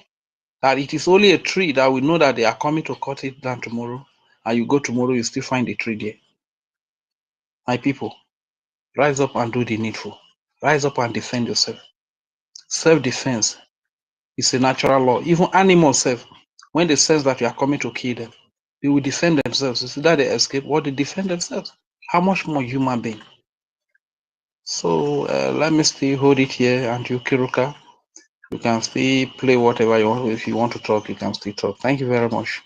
S20: that it is only a tree that we know that they are coming to cut it down tomorrow, and you go tomorrow, you still find the tree there. My people, rise up and do the needful. Rise up and defend yourself. Self-defense is a natural law. Even animals, when they sense that you are coming to kill them, they will defend themselves. It's either they escape or they defend themselves. How much more human being? So let me still hold it here, and you, Kiruka, you can still play whatever you want. If you want to talk, you can still talk. Thank you very much.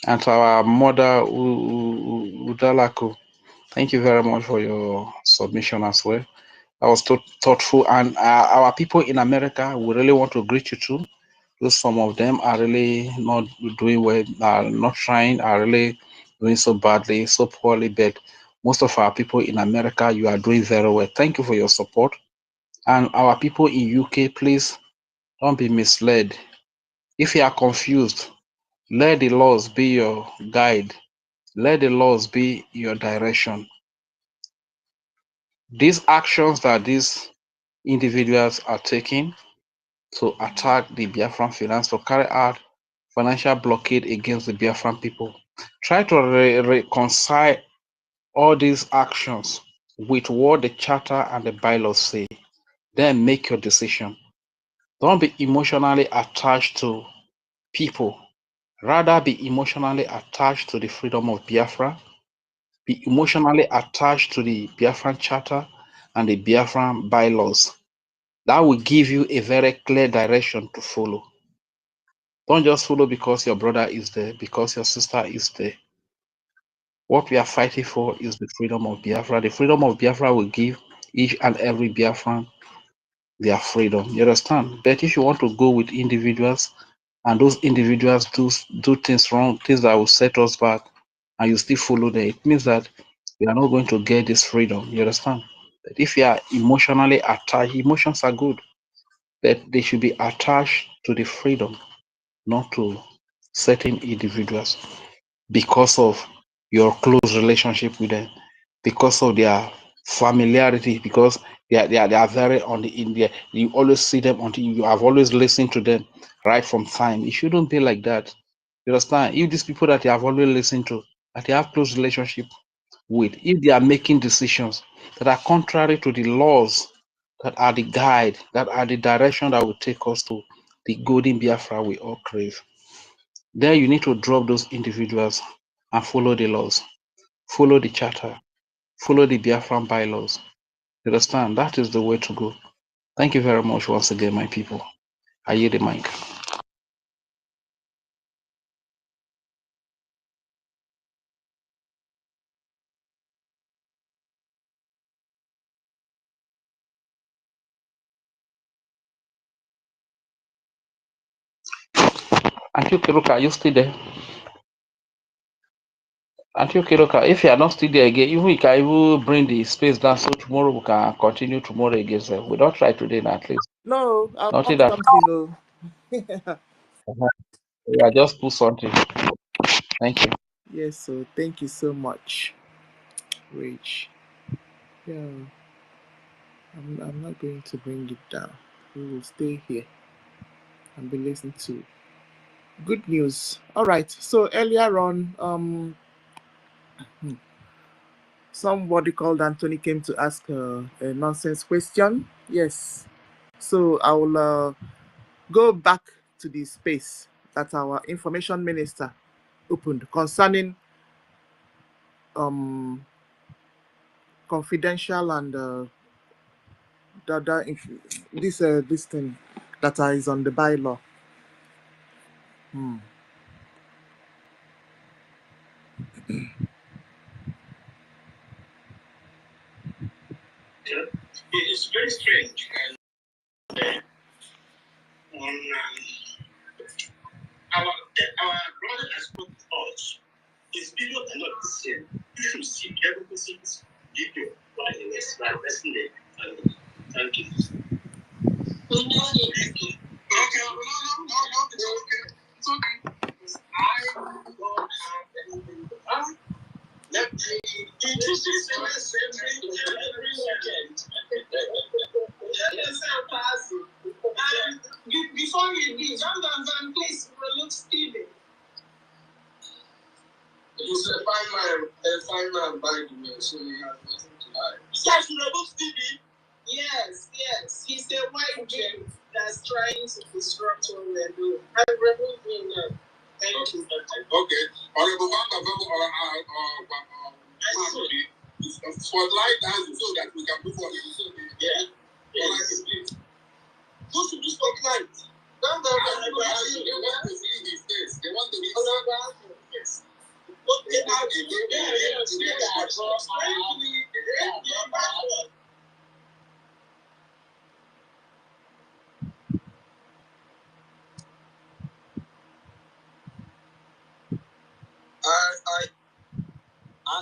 S20: And to our mother, Udalako, thank you very much for your submission as well. That was thoughtful. And our people in America, we really want to greet you too. Those some of them are really not doing well, are not trying, are really doing so badly, so poorly. But most of our people in America, you are doing very well. Thank you for your support. And our people in UK, please don't be misled. If you are confused, let the laws be your guide. Let the laws be your direction. These actions that these individuals are taking to attack the Biafran finance, to carry out financial blockade against the Biafran people. Try to reconcile all these actions with what the charter and the bylaws say. Then make your decision. Don't be emotionally attached to people. Rather be emotionally attached to the freedom of Biafra. Be emotionally attached to the Biafran charter and the Biafran bylaws. That will give you a very clear direction to follow. Don't just follow because your brother is there, because your sister is there. What we are fighting for is the freedom of Biafra. The freedom of Biafra will give each and every Biafran their freedom. You understand? But if you want to go with individuals and those individuals do things wrong, things that will set us back, and you still follow them, it means that we are not going to get this freedom. You understand? But if you are emotionally attached, emotions are good, but they should be attached to the freedom, not to certain individuals because of your close relationship with them, because of their familiarity, because they are very on the in there. You always see them until you have always listened to them right from time. It shouldn't be like that. You understand? If these people that you have always listened to, that you have close relationship with, if they are making decisions that are contrary to the laws that are the guide, that are the direction that will take us to the golden Biafra we all crave, then you need to drop those individuals and follow the laws, follow the charter, follow the Biafran bylaws. You understand? That is the way to go. Thank you very much once again, my people. I yield the mic. Auntie Kiruka, are you still there? Auntie Kiruka, if you are not still there again, even we can even bring the space down so tomorrow we can continue tomorrow again. So we don't try today now, at least.
S1: No, I'll
S20: Nothing
S1: pop
S20: that
S1: something. No.
S20: I just put something. Thank you.
S1: Yes, so thank you so much, Rich. Yeah, I'm not going to bring it down. We will stay here and be listening to good news. All right. So earlier on, somebody called Anthony came to ask a nonsense question. Yes. So I will go back to the space that our information minister opened concerning confidential and this thing that is on the bylaw.
S3: It is very strange. And our brother has put us. His video cannot be seen. You should see everything. See this video while he was resting there. Thank you. Okay, it's okay. I don't have anything to ask. Let me introduce myself every weekend. Yes, I'm and before you do, John, please look Stephen. He's a fine man by the way, so he has nothing to hide. Yes, you know Stevie? Yes. He's a white dude that's trying to disrupt what we're doing. I remove him now. Thank you. Okay. Honorable spotlight us so that we can move on. Yeah. Yes. Who should do spotlight? They want to see his face. They want to see his face.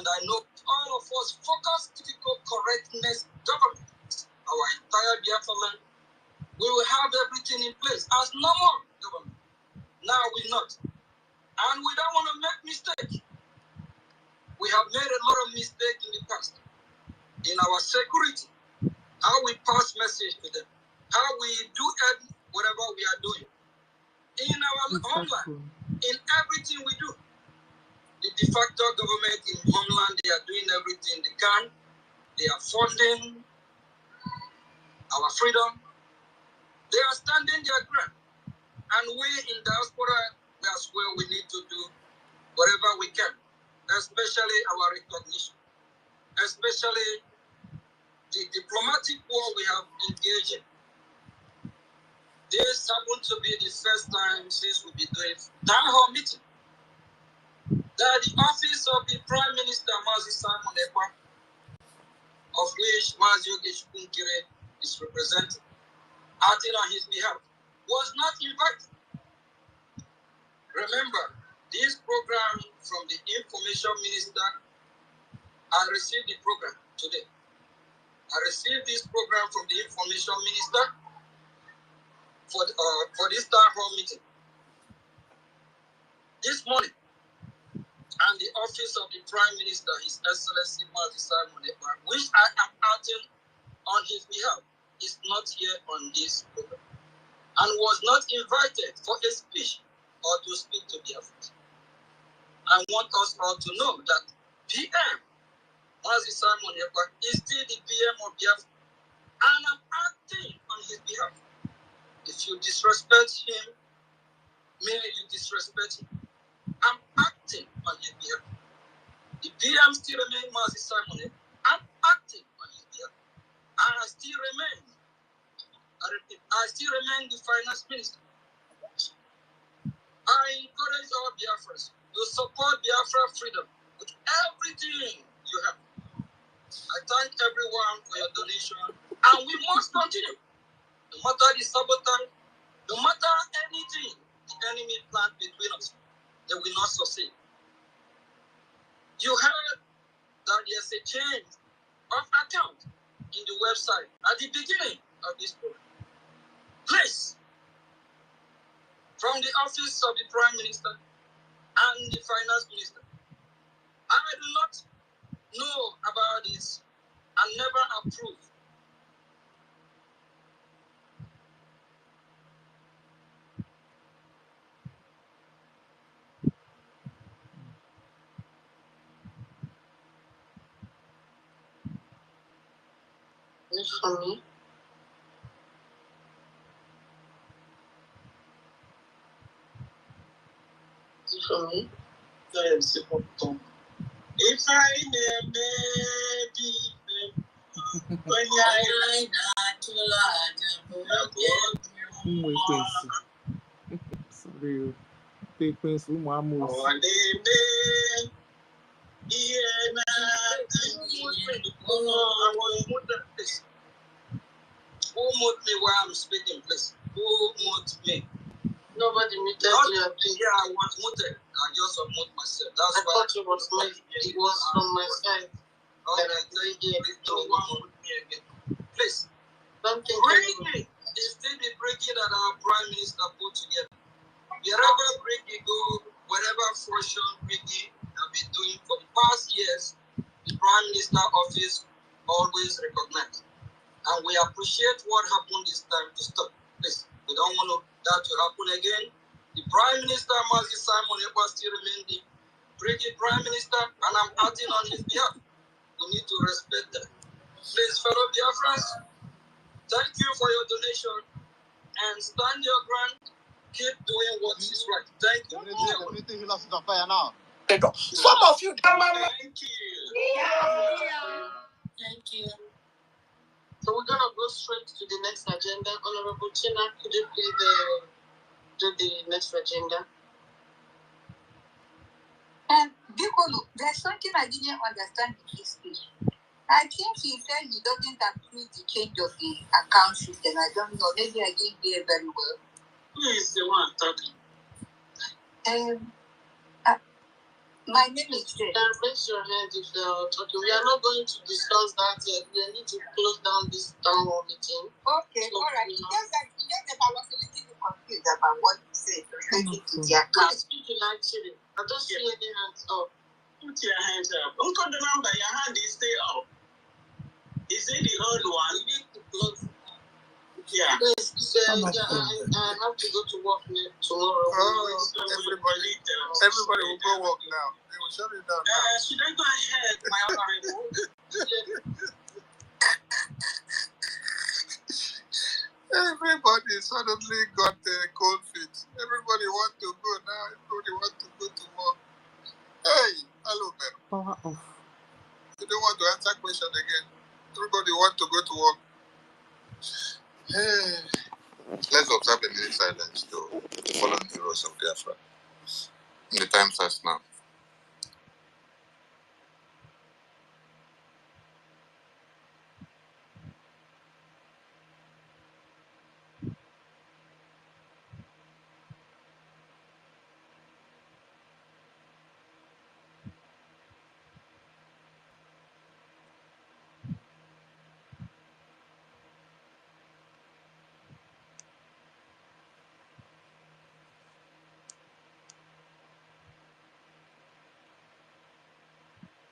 S3: I know all of us focus critical correctness government, our entire Biafra land, we will have everything in place as normal government. Now we're not. And we don't want to make mistakes. We have made a lot of mistakes in the past. In our security, how we pass message to them, how we do whatever we are doing. In our homeland, in everything we do. The de facto government in homeland, they are doing everything they can. They are funding our freedom. They are standing their ground. And we in diaspora, that's where we need to do whatever we can, especially our recognition, especially the diplomatic war we have engaged in. This happened to be the first time since we've been doing town hall meeting that the office of the Prime Minister, Mazi Simon Ekpa, of which Mazi Ogechi Kunkere is representing, acting on his behalf, was not invited. Remember, this program from the Information Minister, I received the program today. I received this program from the Information Minister for this town hall meeting this morning. And the office of the Prime Minister, His Excellency Mazi Simon Ekpa, which I am acting on his behalf, is not here on this program and was not invited for a speech or to speak to Biafra. I want us all to know that PM Mazi Simon Ekpa is still the PM of Biafra, and I'm acting on his behalf. If you disrespect him, meaning you disrespect him, I'm acting on his behalf. The PM still remains Mazi Simon Ekpa. I'm acting on his behalf. And I still remain the finance minister. I encourage all Biafrans to support Biafra freedom with everything you have. I thank everyone for your donation, and we must continue. No matter the sabotage, no matter anything the enemy planned between us, they will not succeed. You heard that there's a change of account in the website at the beginning of this program. Please, from the office of the Prime Minister and the Finance Minister, I do not know about this and never approve. This for me. This for me. I am simple. If I maybe when I
S1: sorry, frequency, Mamus.
S3: Who moved me while I'm speaking, please? Who moved me? Nobody muted you. Yeah, I was muted. I just unmuted myself. That's why I thought it was from my side. No one moved me again. Please. Brgie is still the Brgie that our Prime Minister put together. Wherever Brgie go, whatever function Brgie have been doing for the past years, the Prime Minister office always recognized. And we appreciate what happened this time to stop. Please, we don't want that to happen again. The Prime Minister, Mazi Simon Ekpa, still remains the Brigade Prime Minister, and I'm acting on his behalf. We need to respect that. Please, fellow Biafrans, thank you for your donation and stand your ground. Keep doing what is right. Thank you.
S7: Some of you.
S3: Thank you. Thank you. So we're gonna go straight to the next agenda. Honorable China, could you please do the next agenda?
S11: And Bikolo, there's something I didn't understand in his speech. I think he said he doesn't approve the change of the account system. I don't know. Maybe I didn't hear very well.
S3: Who is the one talking?
S11: My name is Jay.
S3: Raise your hand if you're talking. We are not going to discuss that yet. We need to close down this town hall meeting.
S11: Okay,
S3: So,
S11: all right. Just that I was a little bit confused about what you said related to the account.
S3: Please speak in actually. I don't see any hands up. Put your hands up. Don't cut the number. Your hand is still up. Is it the old one? You need to close. Yeah. Yes, I have to go to work tomorrow. Everybody will go work now. They will shut it down now. Should I go ahead, my honorable? Everybody suddenly got cold feet. Everybody want to go now. Everybody want to go to work. Hey, hello, man.
S7: Power off.
S3: You don't want to answer question again. Everybody want to go to work. Hey. Let's observe a minute silence to follow the heroes of Biafra. The time starts now.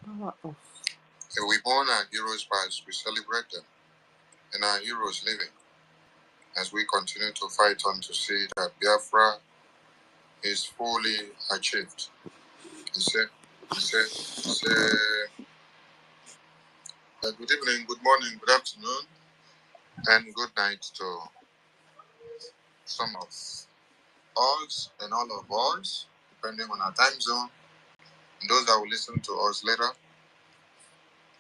S7: Power off.
S3: If we mourn our heroes past, we celebrate them and our heroes living as we continue to fight on to see that Biafra is fully achieved. Good evening, good morning, good afternoon, and good night to some of us and all of us, depending on our time zone. And those that will listen to us later,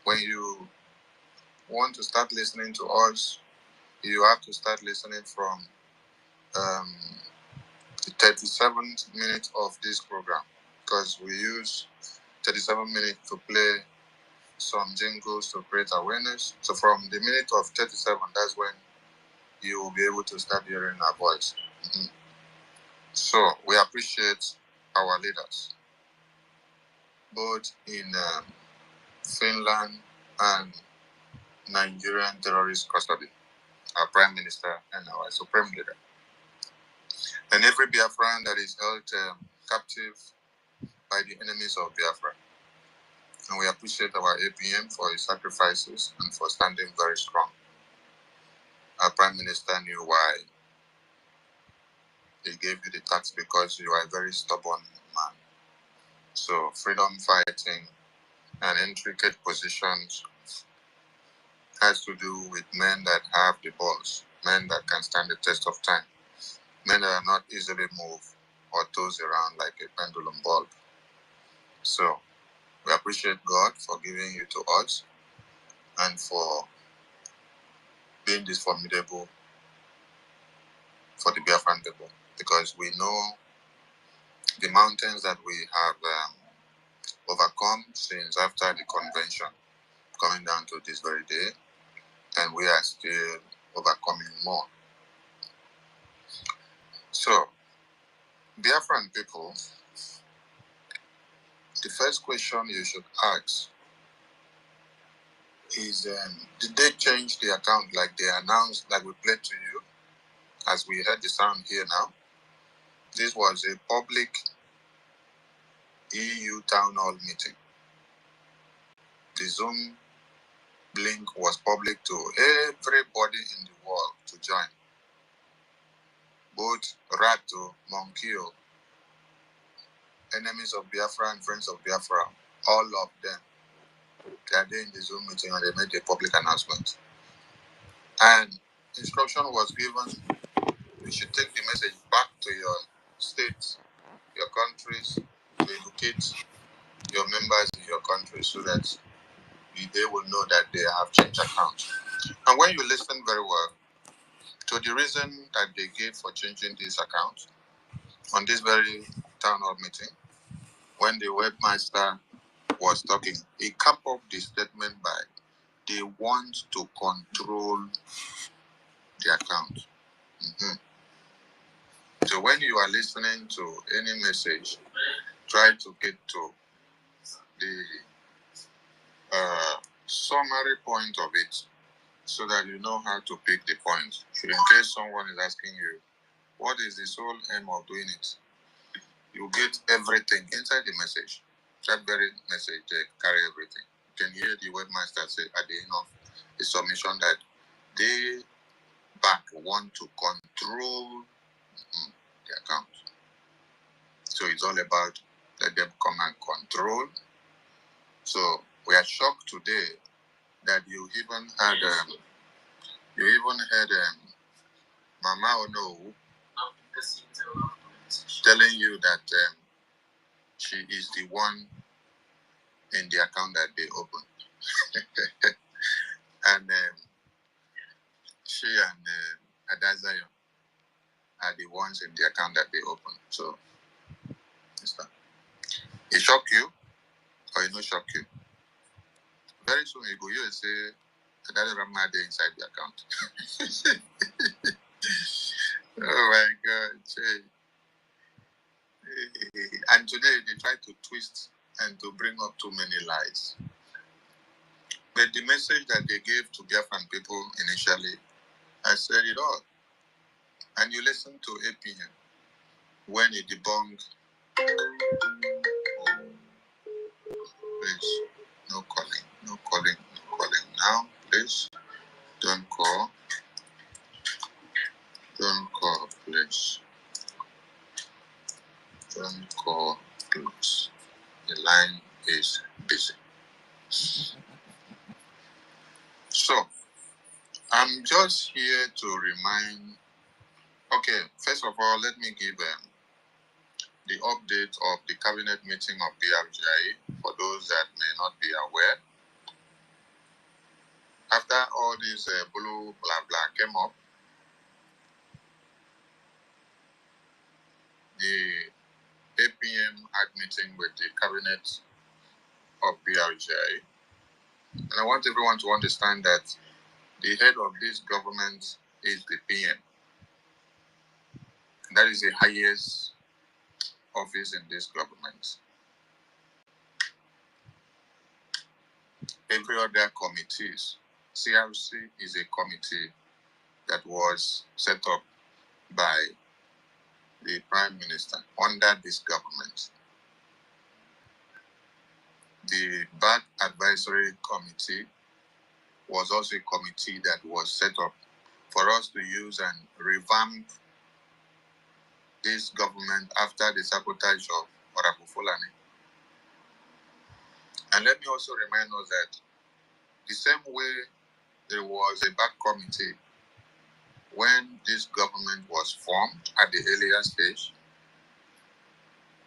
S3: when you want to start listening to us, you have to start listening from the 37th minute of this program, because we use 37 minutes to play some jingles to create awareness. So from the minute of 37, that's when you will be able to start hearing our voice. Mm-hmm. So we appreciate our leaders, both in Finland and Nigerian terrorist custody, our Prime Minister and our Supreme Leader, and every Biafran that is held captive by the enemies of Biafra. And we appreciate our APM for his sacrifices and for standing very strong. Our Prime Minister knew why he gave you the tax, because you are a very stubborn man. So freedom fighting and intricate positions has to do with men that have the balls, men that can stand the test of time, men that are not easily moved or tossed around like a pendulum bulb. So we appreciate God for giving you to us and for being this formidable for the Biafran people, because we know the mountains that we have overcome since after the convention, coming down to this very day, and we are still overcoming more. So, Biafran people, the first question you should ask is, did they change the account like they announced, like we played to you, as we heard the sound here now? This was a public EU town hall meeting. The Zoom link was public to everybody in the world to join. Both Rato, Monkio, enemies of Biafra and friends of Biafra, all of them, they are there in the Zoom meeting and they made a public announcement. And instruction was given, you should take the message back to your states, your countries, to educate your members in your country so that they will know that they have changed accounts. And when you listen very well to the reason that they gave for changing this account on this very town hall meeting, when the webmaster was talking, he capped up the statement by, they want to control the account. Mm-hmm. So when you are listening to any message, try to get to the summary point of it so that you know how to pick the point. In case someone is asking you, what is the sole aim of doing it? You get everything inside the message. That very message, they carry everything. You can hear the webmaster say at the end of the submission that they back want to control the account. So it's all about let them come and control. So we are shocked today that you even had Mama Ono telling you that she is the one in the account that they opened. And she and Adazayo are the ones in the account that they opened. So it shock you or it not shock you? Very soon you go here and say that Ramade inside the account. Oh my God. And today they try to twist and to bring up too many lies. But the message that they gave to Biafran people initially, I said it all. And you listen to APM when he debunked, please, no calling now, please. Don't call, please. Don't call, please. The line is busy. So, I'm just here to remind, okay, first of all, let me give the update of the cabinet meeting of BRGI for those that may not be aware. After all this blue blah blah came up, the APM had meeting with the cabinet of BRGI. And I want everyone to understand that the head of this government is the PM. That is the highest office in this government. Every other committees, CRC is a committee that was set up by the Prime Minister under this government. The BAC Advisory Committee was also a committee that was set up for us to use and revamp this government after the sabotage of Honorable Fulani. And let me also remind us that the same way there was a BAC committee when this government was formed at the earlier stage,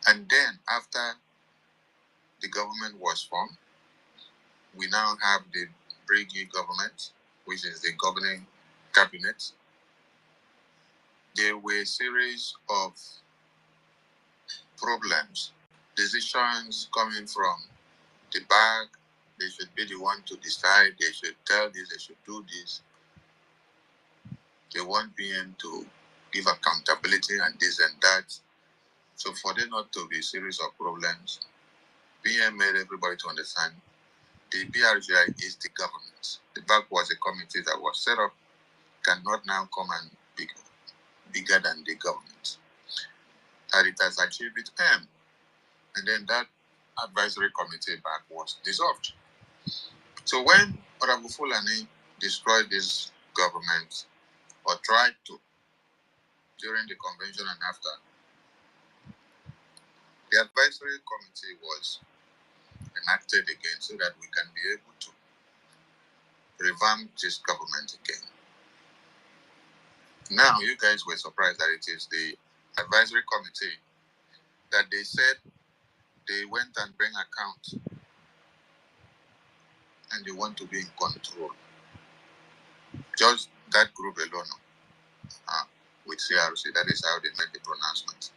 S3: and then after the government was formed, we now have the Brgie government, which is the governing cabinet. There were a series of problems, decisions coming from the back. They should be the one to decide, they should tell this, they should do this. They want PM to give accountability and this and that. So for there not to be a series of problems, PM made everybody to understand the BRGI is the government. The back was a committee that was set up, cannot now come and be bigger than the government. And it has achieved its aim. And then that advisory committee back was dissolved. So when Honorable Fulani destroyed this government, or tried to, during the convention and after, the advisory committee was enacted again so that we can be able to revamp this government again. Now, you guys were surprised that it is the advisory committee that they said they went and bring accounts and they want to be in control. Just that group alone, with CRC, that is how they made the pronouncement.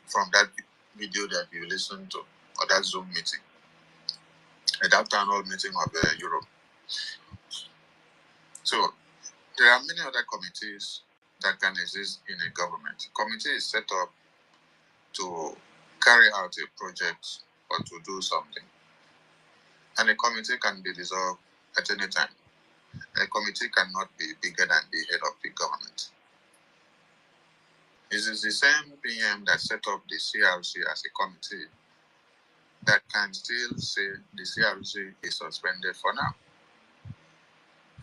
S3: From that video that you listened to, or that Zoom meeting, at that town hall meeting of Europe. So there are many other committees that can exist in a government. Committee is set up to carry out a project or to do something. And a committee can be dissolved at any time. A committee cannot be bigger than the head of the government. It is the same PM that set up the CRC as a committee that can still say the CRC is suspended for now.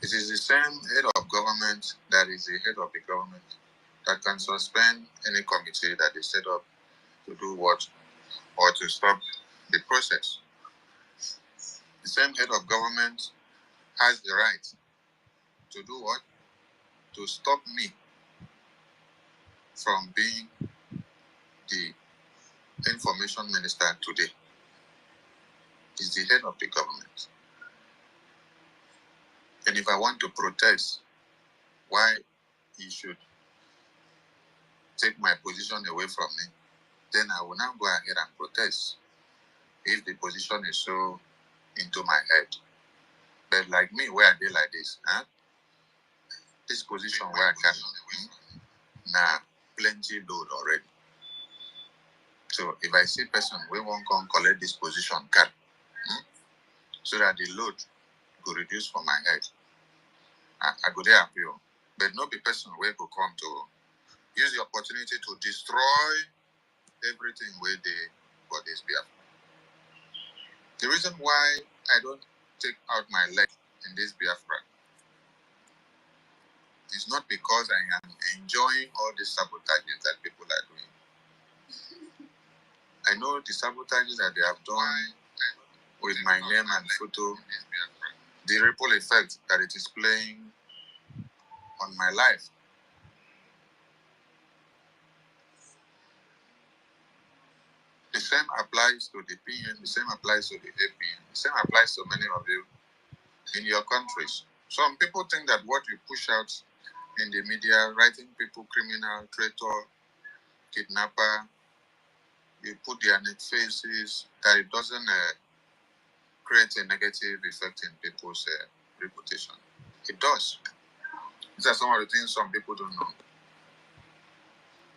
S3: It is the same head of government that is the head of the government that can suspend any committee that is set up to do what or to stop the process. The same head of government has the right to do what? To stop me from being the information minister today. Is the head of the government. And if I want to protest why he should take my position away from me, then I will now go ahead and protest if the position is so into my head. But like me, where I did like this, this position where I can, now plenty load already. So if I see person we won't come collect this position, can, so that the load go reduce for my head, I go there appeal. But not be person where go come to use the opportunity to destroy everything where they for this Biafra. The reason why I don't take out my leg in this Biafra is not because I am enjoying all the sabotages that people are doing. I know the sabotages that they have done with my name and photo, the ripple effect that it is playing on my life. The same applies to the PN, the same applies to the APN, the same applies to many of you in your countries. Some people think that what you push out in the media, writing people criminal, traitor, kidnapper, you put their net faces, that it doesn't create a negative effect in people's reputation. It does. These are some of the things some people don't know.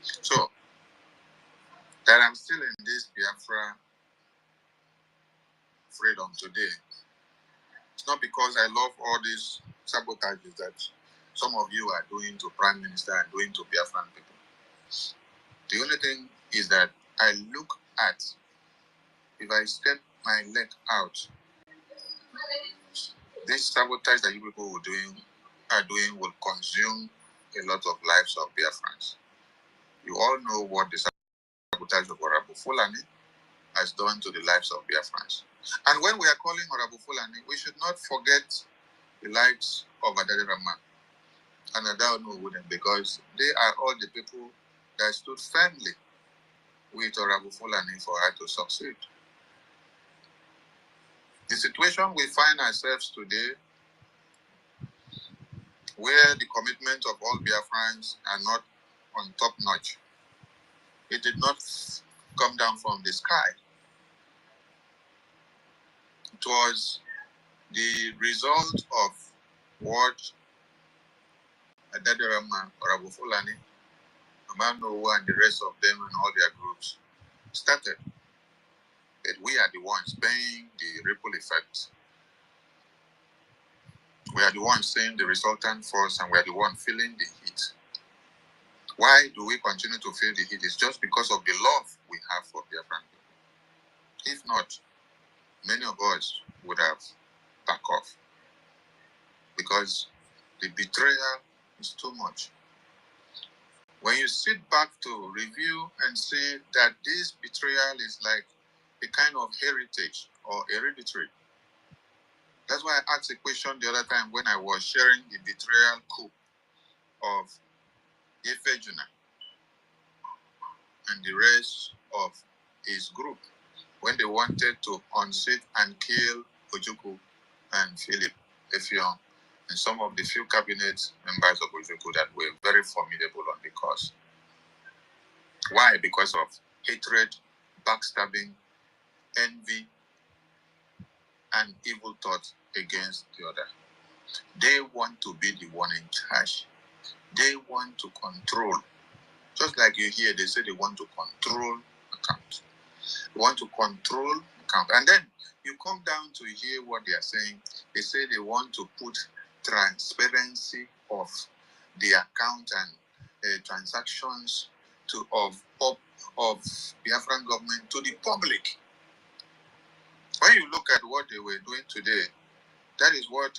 S3: So, that I'm still in this Biafra freedom today, it's not because I love all these sabotages that some of you are doing to Prime Minister and doing to Biafran people. The only thing is that I look at, if I step my leg out, this sabotage that you people are doing will consume a lot of lives of Biafrans. You all know what the sabotage of Honorable Fulani has done to the lives of Biafrans. And when we are calling Honorable Fulani, we should not forget the lives of Adade Rahman and Adao Wooden, because they are all the people that stood firmly with Honorable Fulani for her to succeed. The situation we find ourselves today, where the commitment of all Biafrans are not on top notch, it did not come down from the sky. It was the result of what Adade Rahman, Honorable Fulani, Amanowo, and the rest of them and all their groups started. That we are the ones paying the ripple effects. We are the ones seeing the resultant force, and we are the ones feeling the heat. Why do we continue to feel the heat? It's just because of the love we have for Biafran people. If not, many of us would have backed off, because the betrayal is too much. When you sit back to review and see that this betrayal is like a kind of heritage or hereditary. That's why I asked a question the other time when I was sharing the betrayal coup of EFIK-IBIBIO and the rest of his group when they wanted to unseat and kill Ojukwu and Philip Effiong and some of the few cabinet members of Ojukwu that were very formidable on the cause. Why? Because of hatred, backstabbing, envy, and evil thoughts against the other. They want to be the one in charge. They want to control. Just like you hear, they say they want to control accounts. They want to control account. And then you come down to hear what they are saying. They say they want to put transparency of the account and transactions of Biafran government to the public. When you look at what they were doing today, that is what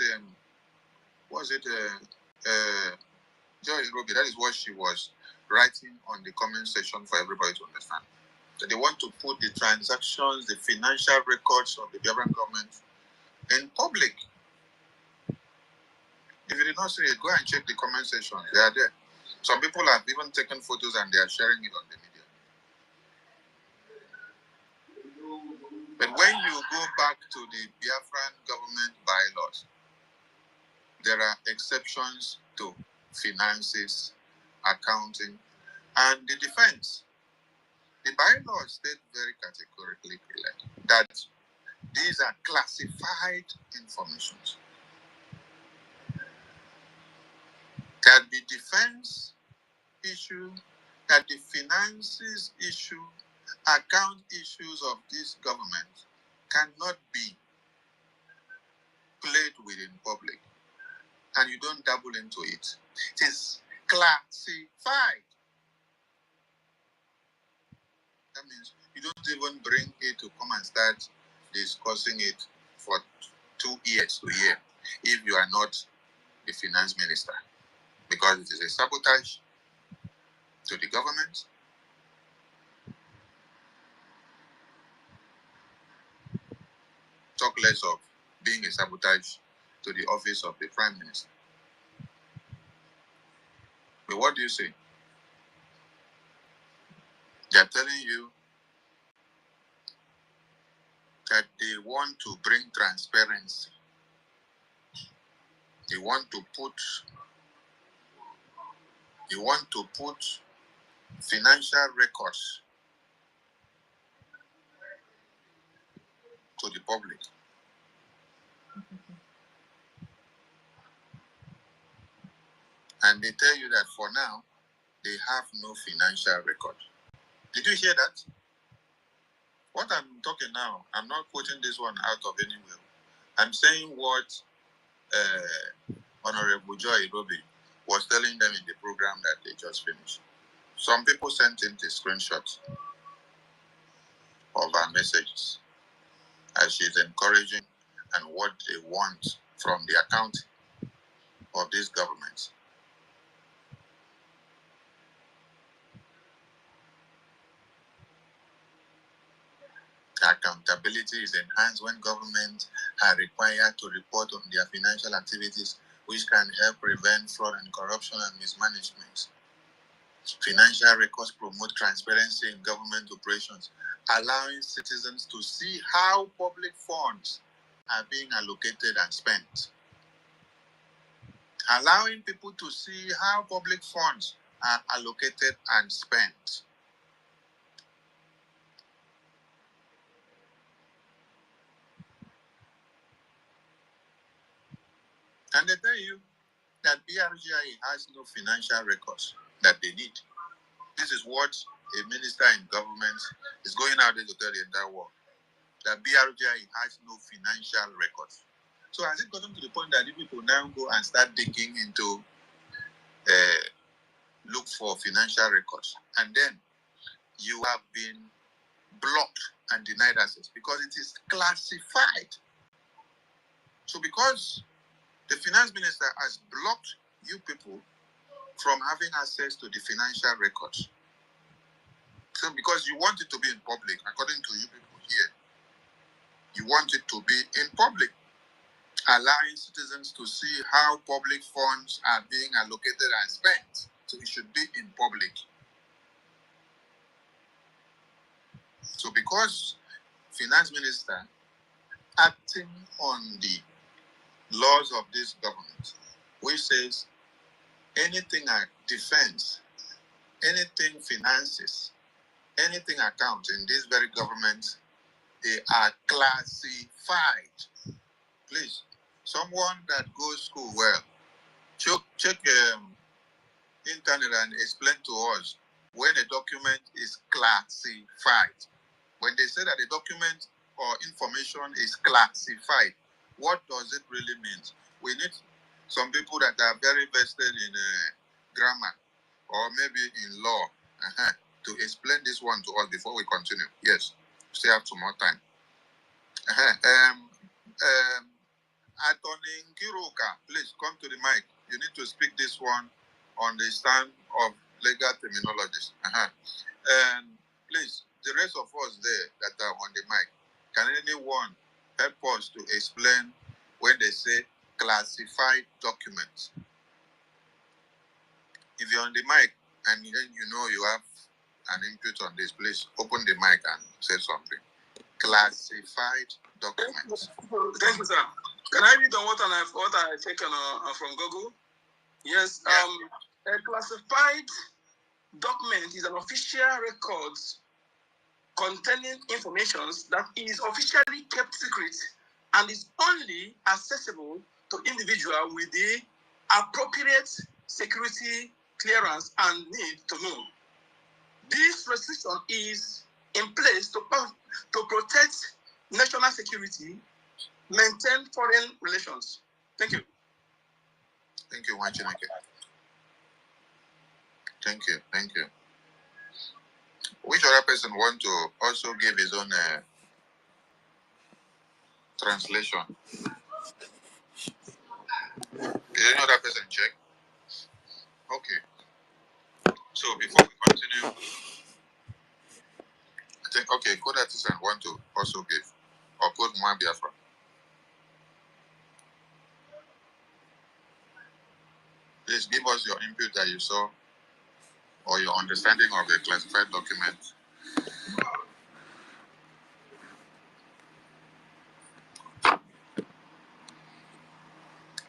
S3: Joy Roby, that is what she was writing on the comment section for everybody to understand. So they want to put the transactions, the financial records of the Biafran government in public. If you did not see it, go and check the comment section. They are there. Some people have even taken photos and they are sharing it on the media. But when you go back to the Biafran government bylaws, there are exceptions to finances, accounting, and the defense. The bylaws state very categorically that these are classified informations. That the defense issue, that the finances issue, account issues of this government cannot be played with in public, and you don't dabble into it. It is classified. That means you don't even bring it to come and start discussing it for 2 years to year if you are not the finance minister, because it is a sabotage to the government. Talk less of being a sabotage to the office of the prime minister. But what do you say? They are telling you that they want to bring transparency. They want to put financial records to the public. And they tell you that for now, they have no financial record. Did you hear that? What I'm talking now, I'm not quoting this one out of anywhere. I'm saying what Honorable Joy Roby was telling them in the program that they just finished. Some people sent in the screenshots of our messages as she's encouraging and what they want from the account of this government. Accountability is enhanced when governments are required to report on their financial activities, which can help prevent fraud and corruption and mismanagement. Financial records promote transparency in government operations, allowing citizens to see how public funds are being allocated and spent. Allowing people to see how public funds are allocated and spent. And they tell you that BRGI has no financial records that they need. This is what a minister in government is going out there to tell the entire world, that BRGI has no financial records. So has it gotten to the point that if people now go and start digging into look for financial records, and then you have been blocked and denied access because it is classified? So because the finance minister has blocked you people from having access to the financial records, so because you want it to be in public, according to you people here, you want it to be in public, allowing citizens to see how public funds are being allocated and spent. So it should be in public. So because finance minister acting on the laws of this government, which says anything defense, anything finances, anything accounts in this very government, they are classified. Please, someone that goes school well, check internet and explain to us when a document is classified. When they say that a document
S9: or information is classified. What does it really mean? We need some people that are very vested in grammar or maybe in law to explain this one to us before we continue. Yes, still have some more time. Attorney Nkiruka, please come to the mic. You need to speak this one on the stand of legal terminologies. And please, the rest of us there that are on the mic, can anyone help us to explain when they say classified documents? If you're on the mic and then you know you have an input on this, please open the mic and say something. Classified documents.
S22: Thank you, sir. Can I read on what I taken from Google? Yes. A classified document is an official record containing information that is officially kept secret and is only accessible to individuals with the appropriate security clearance and need to know. This restriction is in place to protect national security, maintain foreign relations. Thank you.
S9: Thank you, Wachineke. Thank you. Thank you. Which other person want to also give his own translation? Is any other person check? Okay. So before we continue, I think, okay, Code Artisan want to also give, or Code Biafra. Please give us your input that you saw or your understanding of the classified document.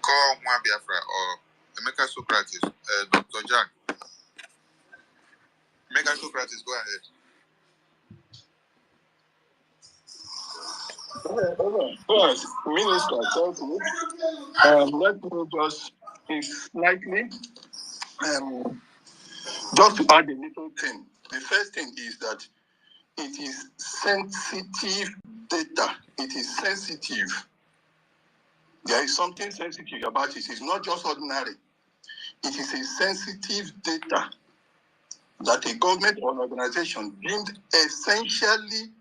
S9: Call Biafra or Emeka Socrates, Dr. Jack. Emeka Socrates, go ahead.
S22: First, Minister, thank you. Let me just slightly just to add a little thing. The first thing is that it is sensitive data. It is sensitive. There is something sensitive about it. It's not just ordinary. It is a sensitive data that a government or organization deemed essentially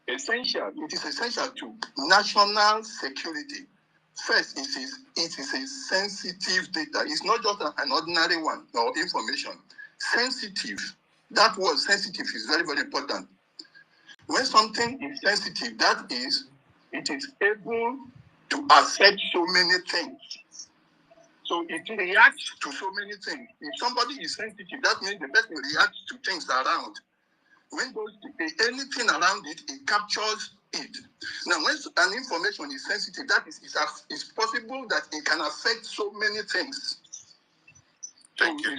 S22: essential. It is essential to national security. First, it is a sensitive data. It's not just an ordinary one or information. Sensitive. That word sensitive is very, very important. When something is sensitive, that is, it is able to affect so many things. So it reacts to so many things. If somebody is sensitive, that means the person reacts to things around. When anything around it, it captures it. Now, when an information is sensitive, that is, it's possible that it can affect so many things.
S9: Thank you.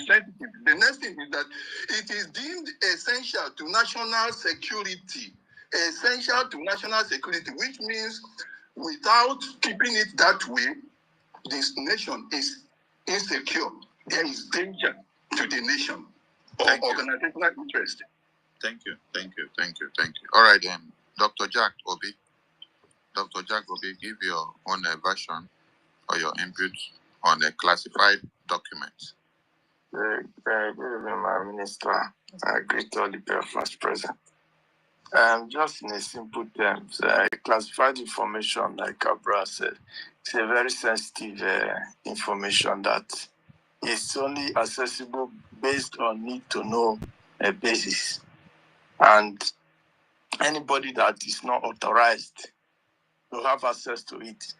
S22: The next thing is that it is deemed essential to national security. Essential to national security, which means without keeping it that way, this nation is insecure. There is danger to the nation or organizational interest.
S9: Thank you. All right, then, Dr. Jack Obi. Dr. Jack Obi, give your own version or your input on a classified document.
S23: Good evening, my minister. I greet all the BIAFRANS present. Just in a simple terms, classified information, like Cabra said, it's a very sensitive information that is only accessible based on need to know basis. And anybody that is not authorized to have access to it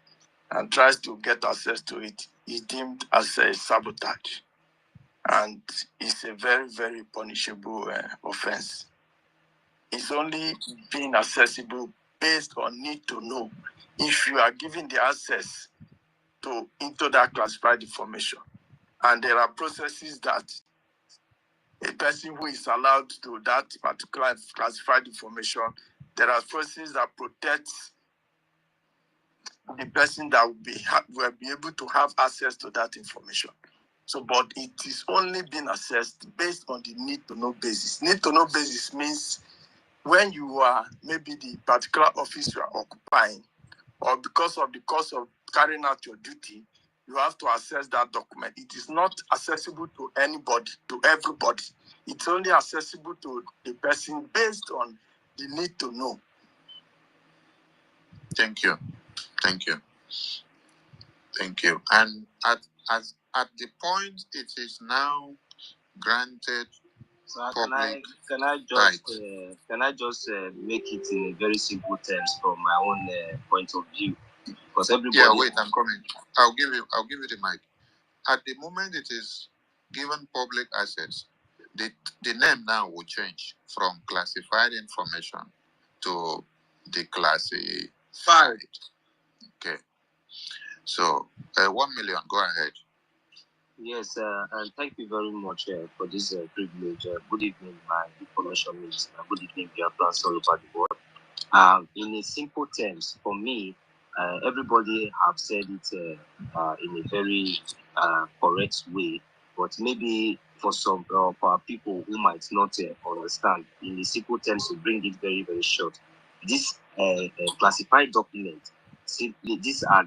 S23: and tries to get access to it is deemed as a sabotage. And it's a very, very punishable offense. It's only being accessible based on need to know. If you are given the access into that classified information, and there are processes that a person who is allowed to that particular classified information, there are processes that protect the person that will be able to have access to that information. So, but it is only being assessed based on the need to know basis. Need to know basis means when you are maybe the particular office you are occupying, or because of the cost of carrying out your duty, you have to access that document. It is not accessible to anybody, to everybody. It's only accessible to the person based on the need to know.
S9: Thank you. Thank you. Thank you. And at the point it is now granted public
S2: can I just make it in very simple terms from my own point of view? Because everybody.
S9: Yeah, wait, I'm coming. I'll give you the mic. At the moment it is given public access, the name now will change from classified information to declassified. Okay. So 1 million, go ahead.
S2: Yes, and thank you very much for this privilege. Good evening, my information minister. Good evening, BIAFRANS all over the world. In a simple terms, for me, everybody have said it in a very correct way, but maybe for some for people who might not understand, in a simple terms, to bring it very, very short, this classified document, simply these are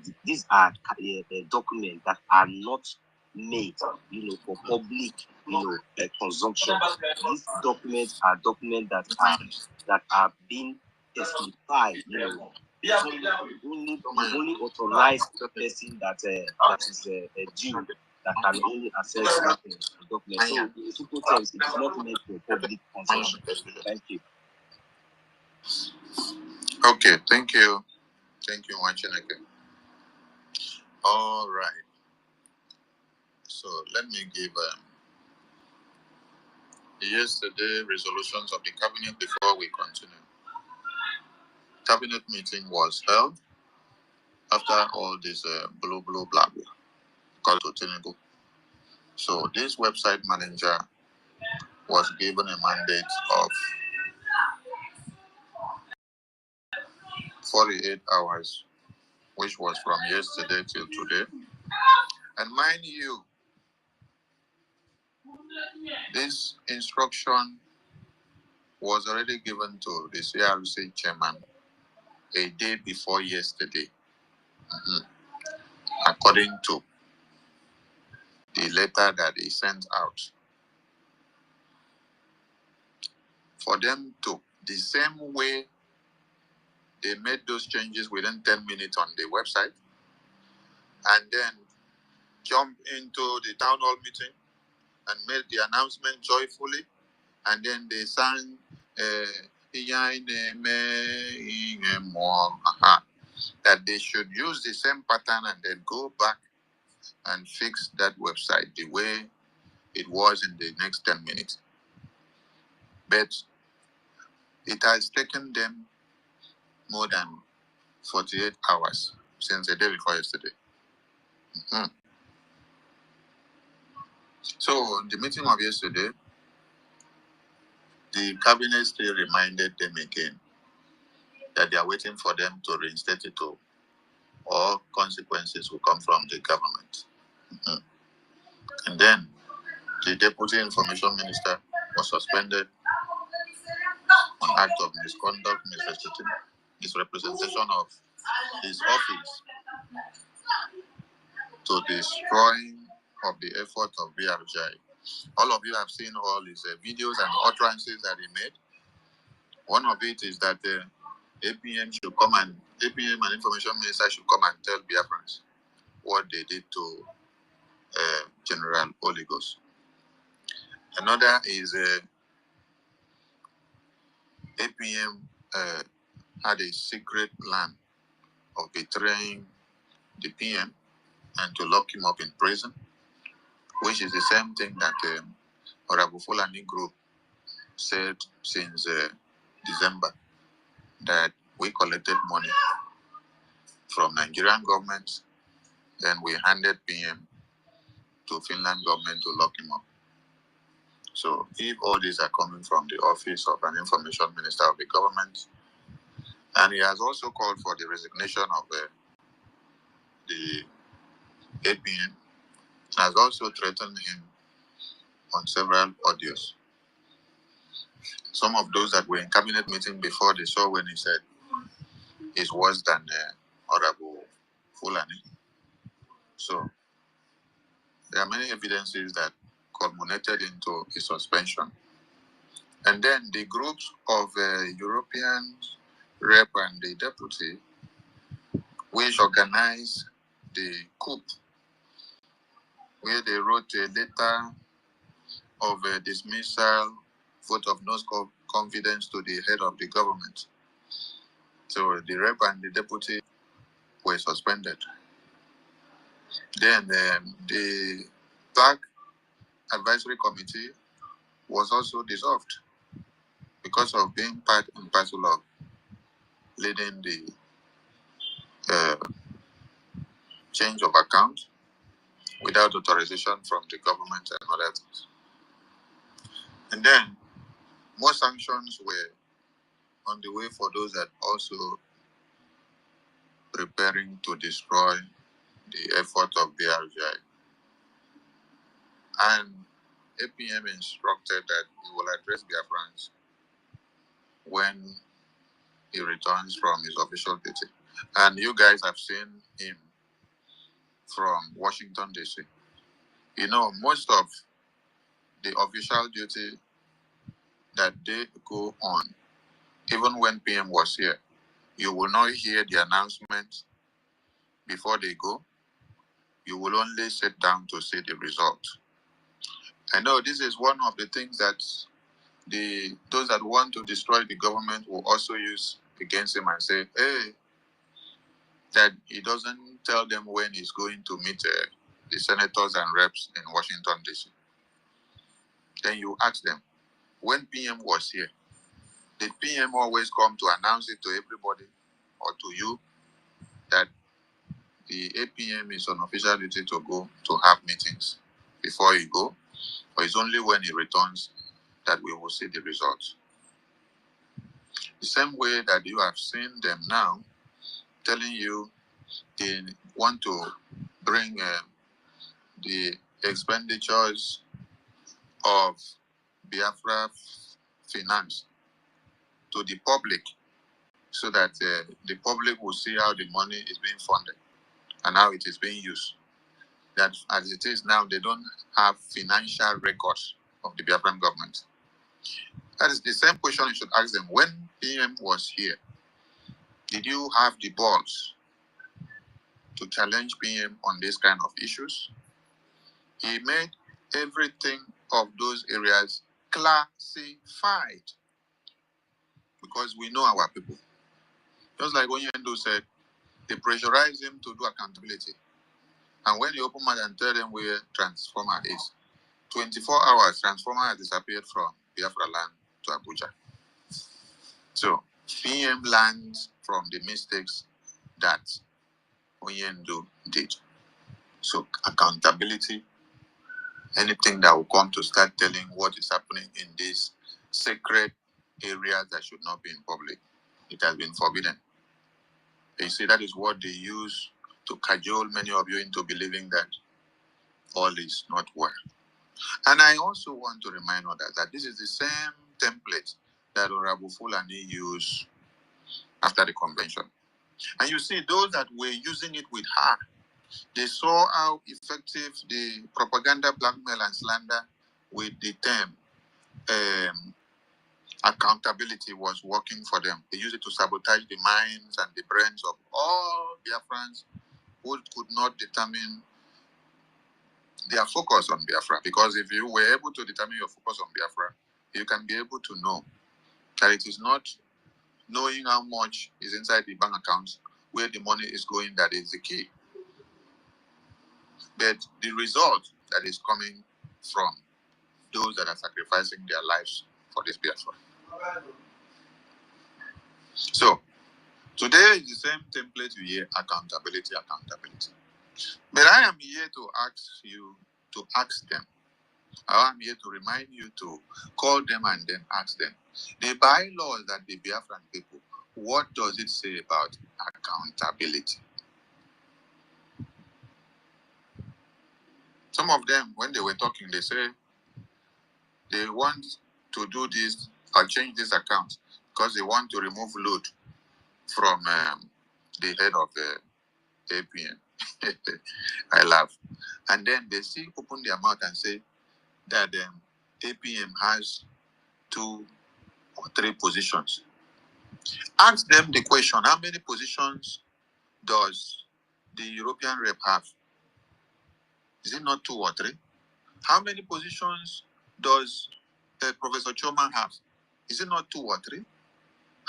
S2: documents that are not made, for public, consumption. These documents are documents that are being testified, only authorized person that is due that can only access that document. So, in simple terms, it is not made for public consumption. Thank you.
S9: Okay, thank you. Thank you, Wanchineke. All right. So let me give yesterday resolutions of the cabinet before we continue. Cabinet meeting was held after all this blah blah blah called to Tinubu. So this website manager was given a mandate of 48 hours, which was from yesterday till today. And mind you, this instruction was already given to the CRC chairman a day before yesterday, according to the letter that he sent out. For them to, the same way they made those changes within 10 minutes on the website, and then jump into the town hall meeting and made the announcement joyfully, and then they sang that they should use the same pattern and then go back and fix that website the way it was in the next 10 minutes. But it has taken them more than 48 hours since the day before yesterday. So the meeting of yesterday, the cabinet still reminded them again that they are waiting for them to reinstate it, or consequences will come from the government. And then the deputy information minister was suspended on act of misconduct, misrepresentation of his office to destroying of the effort of BRGI. All of you have seen all his videos and utterances that he made. One of it is that APM and Information Minister should come and tell BIAFRANS what they did to General Oligos. Another is APM had a secret plan of betraying the PM and to lock him up in prison, which is the same thing that Honorable Fulani Group said since December, that we collected money from Nigerian government, then we handed PM to Finland government to lock him up. So if all these are coming from the office of an information minister of the government, and he has also called for the resignation of the APM, has also threatened him on several audios. some of those that were in cabinet meeting before, they saw when he said it's worse than Honorable Fulani. So there are many evidences that culminated into a suspension. And then the groups of European rep and the deputy, which organized the coup, where they wrote a letter of dismissal, vote of no confidence to the head of the government. So the rep and the deputy were suspended. Then the PAC advisory committee was also dissolved because of being part and parcel of leading the change of account without authorization from the government and other things. And then more sanctions were on the way for those that also preparing to destroy the effort of BRGI. And APM instructed that he will address Biafrans when he returns from his official duty. And you guys have seen him from Washington, D.C. You know, most of the official duty that they go on, even when PM was here, you will not hear the announcement before they go. You will only sit down to see the result. I know this is one of the things that those that want to destroy the government will also use against him and say, hey, that he doesn't tell them when he's going to meet the senators and reps in Washington, D.C. Then you ask them, when PM was here, did PM always come to announce it to everybody or to you that the APM is on official duty to go to have meetings before you go? Or it's only when he returns that we will see the results? The same way that you have seen them now telling you they want to bring the expenditures of Biafra finance to the public so that the public will see how the money is being funded and how it is being used. That as it is now, they don't have financial records of the Biafran government. That is the same question you should ask them. When PM was here, did you have the balls to challenge PM on this kind of issues? He made everything of those areas classified because we know our people. Just like Onyendo said, they pressurize him to do accountability. And when you open mouth and tell them where transformer is, 24 hours, transformer has disappeared from Biafra land to Abuja. So PM learns from the mistakes that Onyendo did. So accountability, anything that will come to start telling what is happening in these sacred areas that should not be in public, it has been forbidden. You see, that is what they use to cajole many of you into believing that all is not well. And I also want to remind others that this is the same template that Honorable Fulani used after the convention. And you see, those that were using it with her, they saw how effective the propaganda, blackmail, and slander with the term accountability was working for them. They used it to sabotage the minds and the brains of all Biafrans who could not determine their focus on Biafra. Because if you were able to determine your focus on Biafra, you can be able to know that it is not knowing how much is inside the bank accounts, where the money is going, that is the key. But the result that is coming from those that are sacrificing their lives for this Biafra. So, today is the same template you hear, accountability, accountability. But I am here to ask you to ask them. I am here to remind you to call them and then ask them. The bylaws that the Biafran people, what does it say about accountability? Some of them, when they were talking, they say they want to do this or change this account because they want to remove load from the head of the APM. I laugh. And then they still open their mouth and say that APM has 2 or 3 positions. Ask them the question, how many positions does the European rep have? Is it not 2 or 3? How many positions does Professor Choma have? Is it not 2 or 3?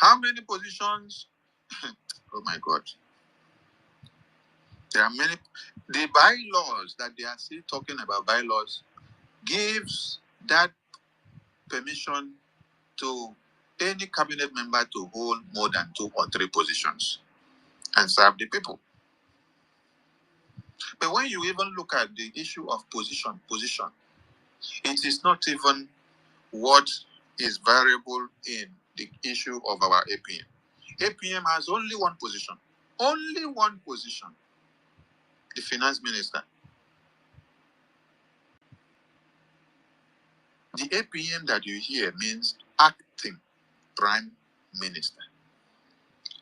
S9: How many positions? Oh my God. There are many. The bylaws that they are still talking about, bylaws, gives that permission to any cabinet member to hold more than 2 or 3 positions and serve the people. But when you even look at the issue of position, it is not even what is variable in the issue of our APM. APM has only one position. Only one position. The finance minister. The APM that you hear means acting prime minister.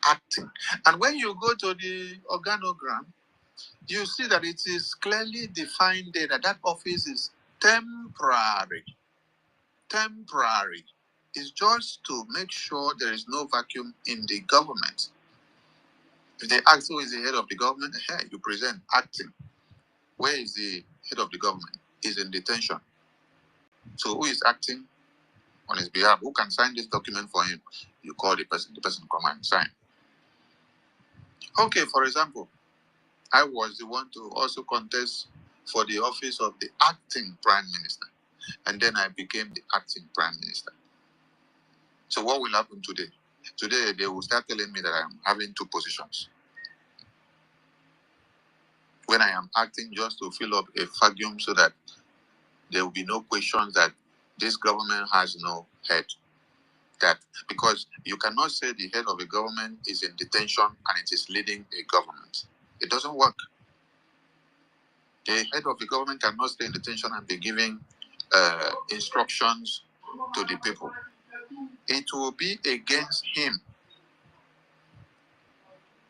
S9: Acting. And when you go to the organogram, you see that it is clearly defined there that that office is temporary. Temporary. It's just to make sure there is no vacuum in the government. If they ask who is the head of the government, hey, you present acting. Where is the head of the government? He's in detention. So who is acting on his behalf? Who can sign this document for him? You call the person come and sign. Okay, for example, I was the one to also contest for the office of the acting prime minister. And then I became the acting prime minister. So what will happen today? Today, they will start telling me that I'm having 2 positions. When I am acting just to fill up a vacuum so that there will be no questions that this government has no head. That because you cannot say the head of a government is in detention and it is leading a government. It doesn't work. The head of the government cannot stay in detention and be giving instructions to the people. It will be against him.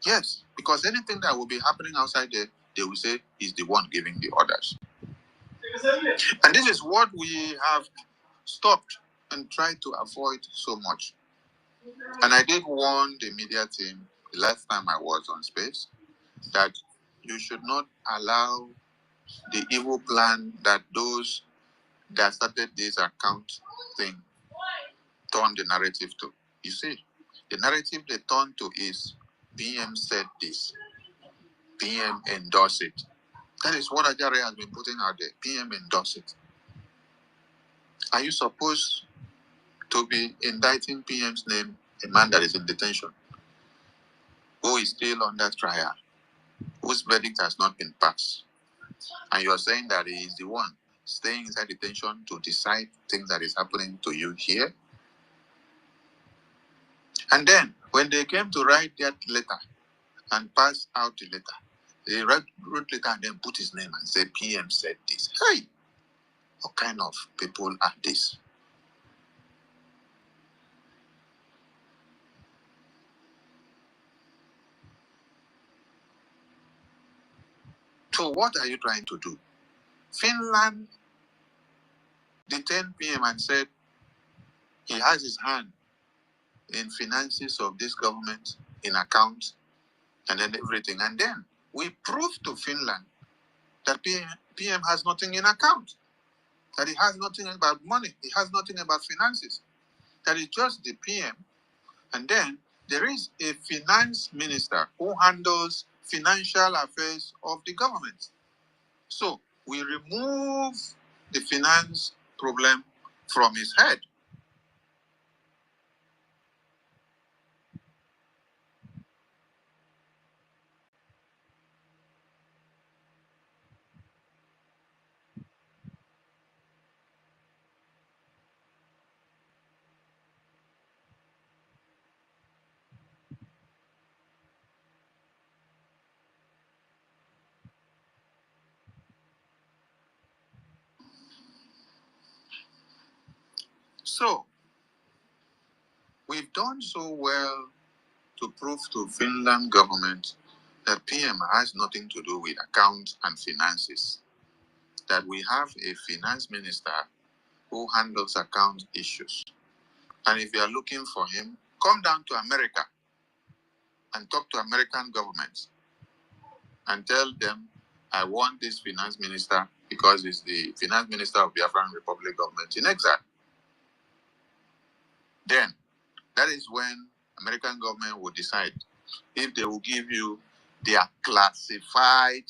S9: Yes, because anything that will be happening outside there, they will say he's the one giving the orders. And this is what we have stopped and tried to avoid so much. And I did warn the media team the last time I was on space that you should not allow the evil plan that those that started this account thing turn the narrative to. You see, the narrative they turn to is PM said this, PM endorsed it. That is what Ajare has been putting out there. PM endorsed it. Are you supposed to be indicting PM's name, a man that is in detention, who is still under trial, whose verdict has not been passed? And you are saying that he is the one staying inside detention to decide things that is happening to you here? And then, when they came to write that letter and pass out the letter, they wrote letter and then put his name and said, PM said this. Hey! What kind of people are this? So what are you trying to do? Finland detained PM and said he has his hand in finances of this government, in accounts, and then everything. And then we proved to Finland that PM has nothing in account, that he has nothing about money, he has nothing about finances, that it's just the PM. And then there is a finance minister who handles financial affairs of the government. So we remove the finance problem from his head. So We've done so well to prove to Finland government that PM has nothing to do with accounts and finances. That we have a finance minister who handles account issues. And if you are looking for him, come down to America and talk to American governments and tell them, I want this finance minister because he's the finance minister of Biafran Republic government in exile. Then, that is when American government will decide if they will give you their classified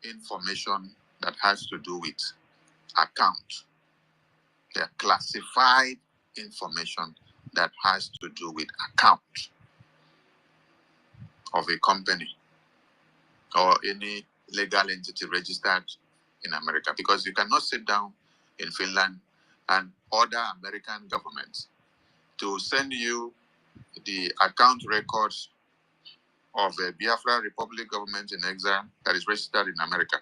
S9: information that has to do with account. Their classified information that has to do with account of a company or any legal entity registered in America, because you cannot sit down in Finland and order American governments to send you the account records of a Biafra Republic government in exile that is registered in America.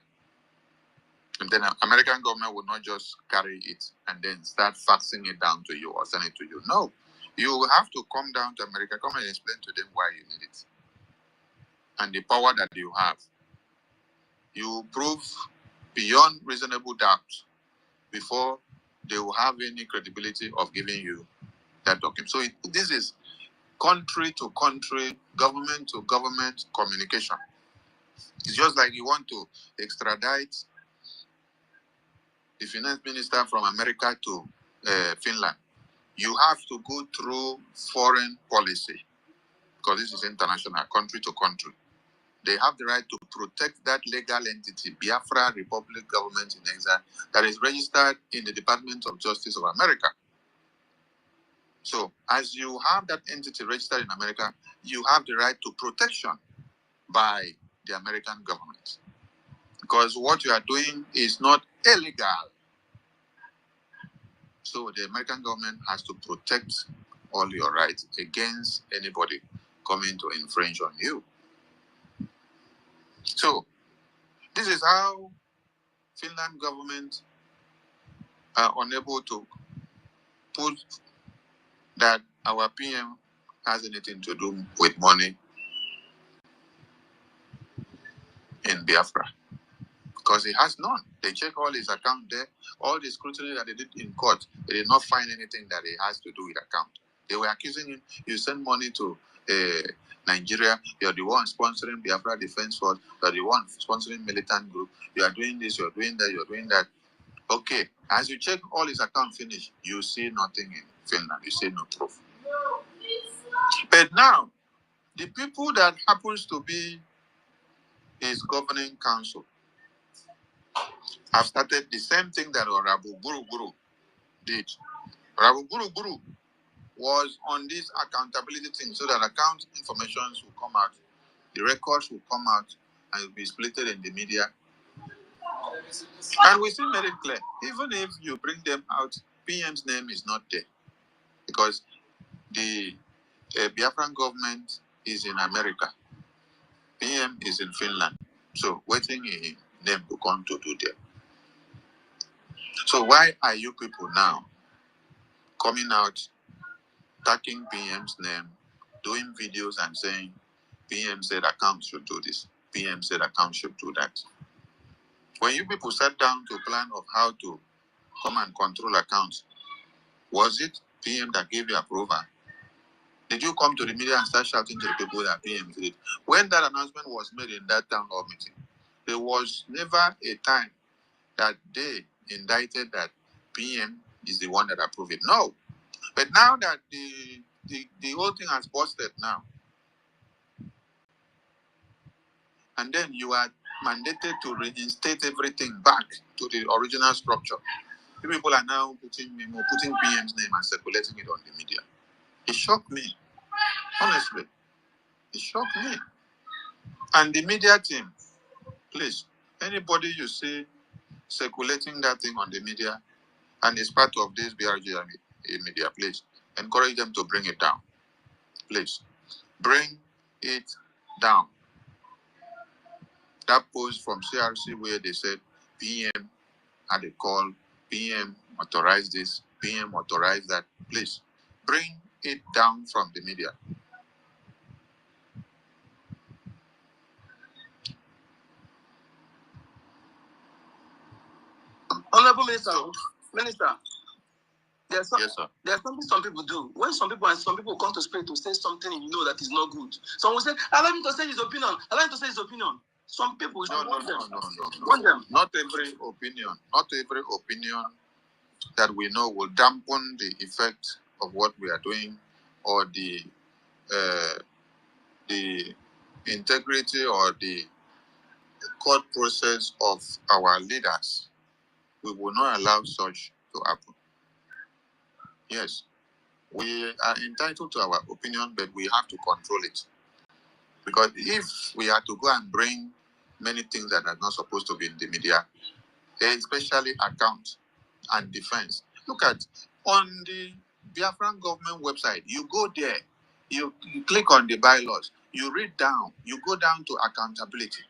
S9: And then American government will not just carry it and then start faxing it down to you or send it to you. No, you have to come down to America, come and explain to them why you need it and the power that you have. You prove beyond reasonable doubt before they will have any credibility of giving you that document. So this is country to country, government to government communication. It's just like you want to extradite the finance minister from America to Finland. You have to go through foreign policy because this is international, country to country. They have the right to protect that legal entity, Biafra Republic government in exile, that is registered in the Department of Justice of America. So, as you have that entity registered in America, you have the right to protection by the American government. Because what you are doing is not illegal. So, the American government has to protect all your rights against anybody coming to infringe on you. So, this is how Finland government are unable to put that our PM has anything to do with money in Biafra. Because he has none. They check all his account there, all the scrutiny that they did in court, they did not find anything that he has to do with account. They were accusing him, you send money to Nigeria, you're the one sponsoring Biafra Defense Force, you're the one sponsoring militant group, you are doing this, you're doing that, you're doing that. Okay, as you check all his account finish, you see nothing in Finland, you see no proof. But now, the people that happens to be his governing council have started the same thing that Rabu Guru Guru did. Rabu Guru Guru was on this accountability thing so that account information will come out, the records will come out and will be split in the media. And we still made it clear, even if you bring them out, PM's name is not there because the Biafran government is in America. PM is in Finland. So waiting in them to come to do there. So why are you people now coming out, tagging PM's name, doing videos and saying PM said account should do this, PM said account should do that? When you people sat down to plan of how to come and control accounts, was it PM that gave you approval? Did you come to the media and start shouting to the people that PM did it? When that announcement was made in that town hall meeting, there was never a time that they indicted that PM is the one that approved it. No. But now that the whole thing has busted now, and then you are mandated to reinstate everything back to the original structure. The people are now putting PM's name and circulating it on the media. It shocked me. Honestly, it shocked me. And the media team, please, anybody you see circulating that thing on the media and is part of this BRG media, please encourage them to bring it down. Please, bring it down. That post from CRC where they said PM had a call, PM authorized this, PM authorized that. Please, bring it down from the media.
S22: Honorable Minister, there's
S9: Yes, sir.
S22: something some people do. When some people come to speak to say something you know that is not good. Some will say, allow him to say his opinion. Allow him to say his opinion. Some people
S9: No.
S22: want them.
S9: Not every opinion that we know will dampen the effect of what we are doing or the integrity or the court process of our leaders. We will not allow such to happen. Yes, we are entitled to our opinion, but we have to control it. Because if we are to go and bring many things that are not supposed to be in the media, especially account and defense. Look at on the Biafran government website, you go there, you click on the bylaws, you read down, you go down to accountability.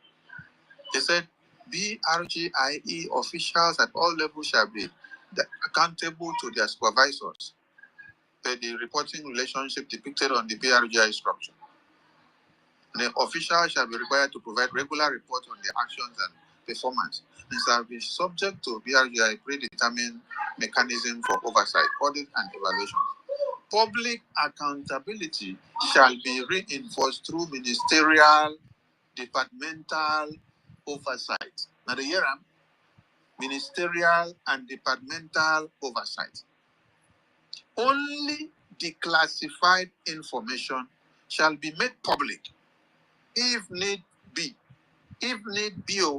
S9: They said BRGIE officials at all levels shall be accountable to their supervisors per the reporting relationship depicted on the BRGI structure. The official shall be required to provide regular reports on their actions and performance and shall be subject to BRGI predetermined mechanism for oversight, audit, and evaluation. Public accountability shall be reinforced through ministerial, departmental oversight. Now, the year ministerial and departmental oversight. Only declassified information shall be made public if need be. If need be,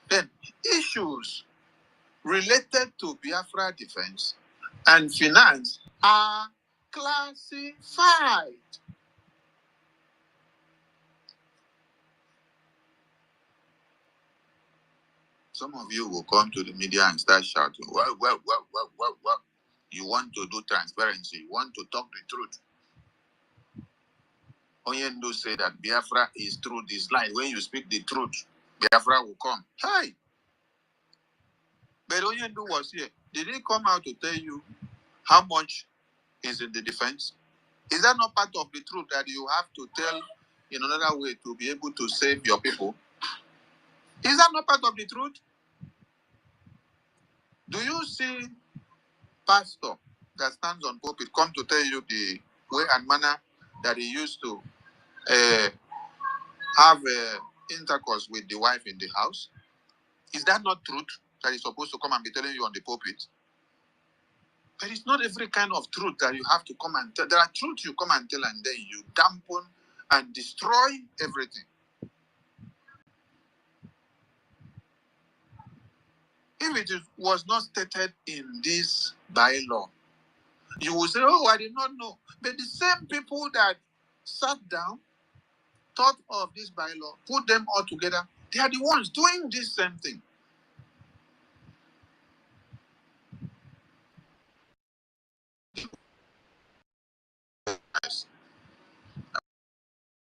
S9: then issues related to Biafra defense and finance are classified. Some of you will come to the media and start shouting, well. You want to do transparency, you want to talk the truth. Oyendo say that Biafra is through this line. When you speak the truth, Biafra will come. Hi! But Oyendo was here. Did he come out to tell you how much is in the defense? Is that not part of the truth that you have to tell in another way to be able to save your people? Is that not part of the truth? Do you see pastor that stands on pulpit come to tell you the way and manner that he used to have intercourse with the wife in the house? Is that not truth that he's supposed to come and be telling you on the pulpit? But it's not every kind of truth that you have to come and tell. There are truths you come and tell and then you dampen and destroy everything. If it was not stated in this bylaw, you will say, oh, I did not know. But the same people that sat down, thought of this bylaw, put them all together, they are the ones doing this same thing. Yes.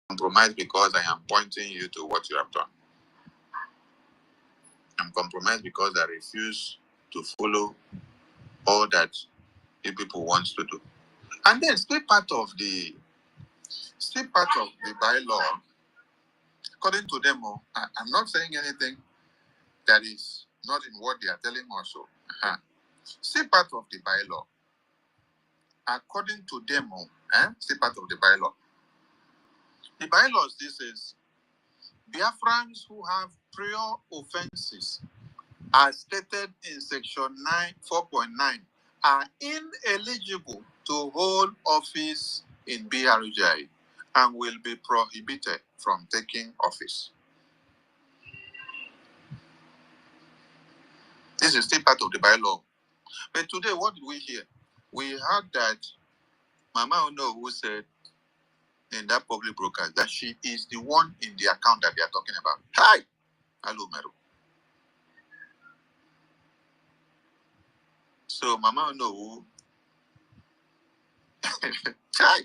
S9: Compromise because I am pointing you to what you have done. I'm compromised because I refuse to follow all that the people want to do. And then still part of the bylaw, according to them, I'm not saying anything that is not in what they are telling us. Still part of the bylaw, according to them, still part of the bylaw. The bylaws, this is Biafrans who have prior offenses as stated in section 4.9 are ineligible to hold office in BRGI and will be prohibited from taking office. This is still part of the bylaw. But today, what did we hear? We heard that Mama Ono, who said in that public broadcast that she is the one in the account that they are talking about. Hi! Hello, Meru. So, Mama Ono, hi!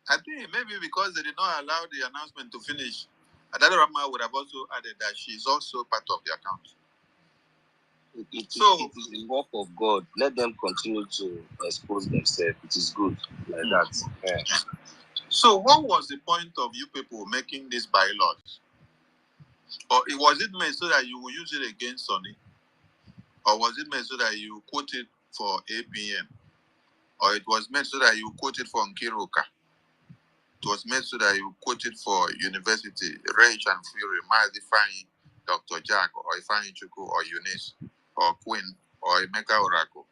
S9: I think maybe because they did not allow the announcement to finish, Adada Rama would have also added that she is also part of the account.
S2: it is the work of God. Let them continue to expose themselves. It is good like that. Yeah.
S9: So what was the point of you people making these bylaws? Or was it made so that you will use it against Sonny? Or was it made so that you quote it for APM? Or it was made so that you quote it for Nkiruka? It was made so that you quote it for University, Rage and Fury, Mazi Fanyi, Dr. Jack, or Ifeanyi Chukwu, or Eunice, or Queen, or Emeka Oracle.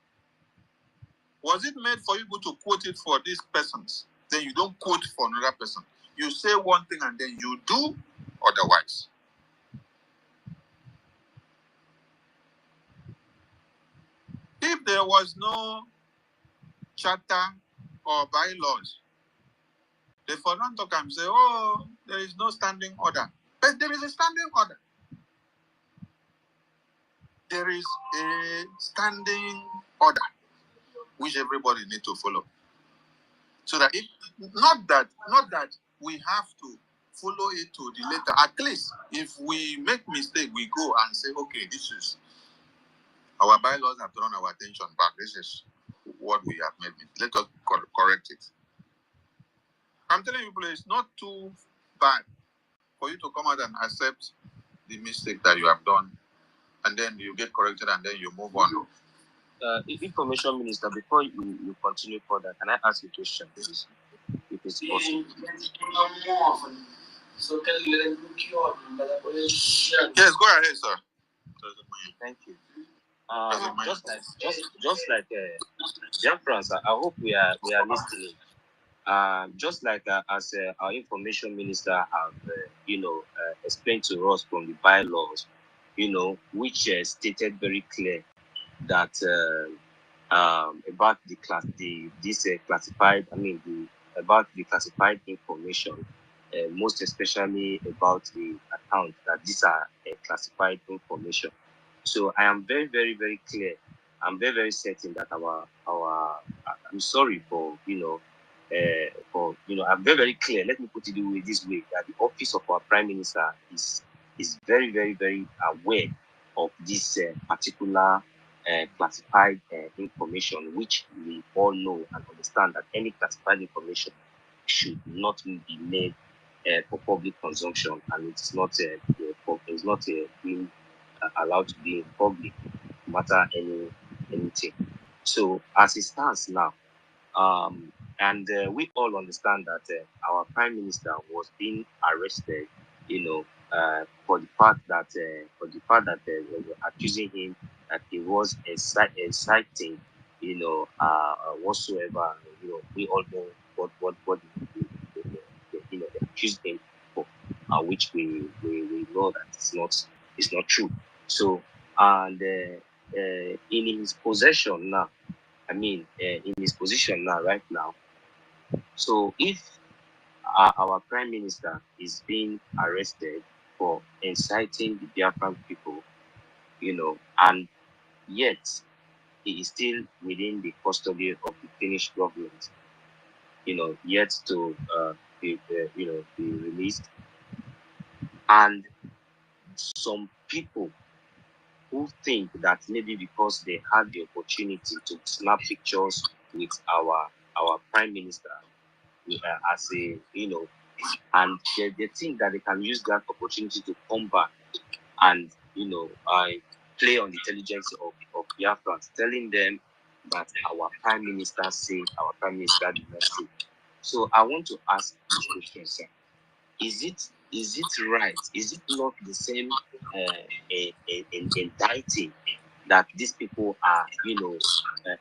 S9: Was it made for you to quote it for these persons? Then you don't quote for another person. You say one thing and then you do otherwise. If there was no charter or bylaws, they for not talk and say, oh, there is no standing order. But there is a standing order. There is a standing order which everybody needs to follow. So that not that we have to follow it to the letter. At least if we make mistake, we go and say, okay, this is our bylaws have drawn our attention back. This is what we have made. Let us correct it. I'm telling you, it's not too bad for you to come out and accept the mistake that you have done, and then you get corrected, and then you move on.
S2: Information Minister, before you continue further, can I ask you a question, please? If it's possible.
S9: Yes, go ahead, sir.
S2: Thank you. Just like Biafrans, I hope we are listening. Just like as our information minister have explained to us from the bylaws, which stated very clear that about about the classified information, most especially about the account, that these are classified information. So I am very, very, very clear. I'm very, very certain that I'm sorry for I'm very, very clear. Let me put it this way: that the office of our Prime Minister is very, very, very aware of this particular classified information, which we all know and understand that any classified information should not be made for public consumption, and it's not being allowed to be in public, no matter anything. So as it stands now, and we all understand that our Prime Minister was being arrested, for the fact that they were accusing him that he was inciting, whatsoever. We all know what they accused him for, which we know that it's not true. So, and in his possession now, in his position now, right now. So if our Prime Minister is being arrested for inciting the Biafran people, and yet he is still within the custody of the Finnish government, yet to be released, and some people who think that maybe because they had the opportunity to snap pictures with our Prime Minister, as a and they think that they can use that opportunity to come back and play on the intelligence of Biafrans, telling them that our Prime Minister said, our Prime Minister did not say. So I want to ask this question, sir. Is it right? Is it not the same indicting that these people are,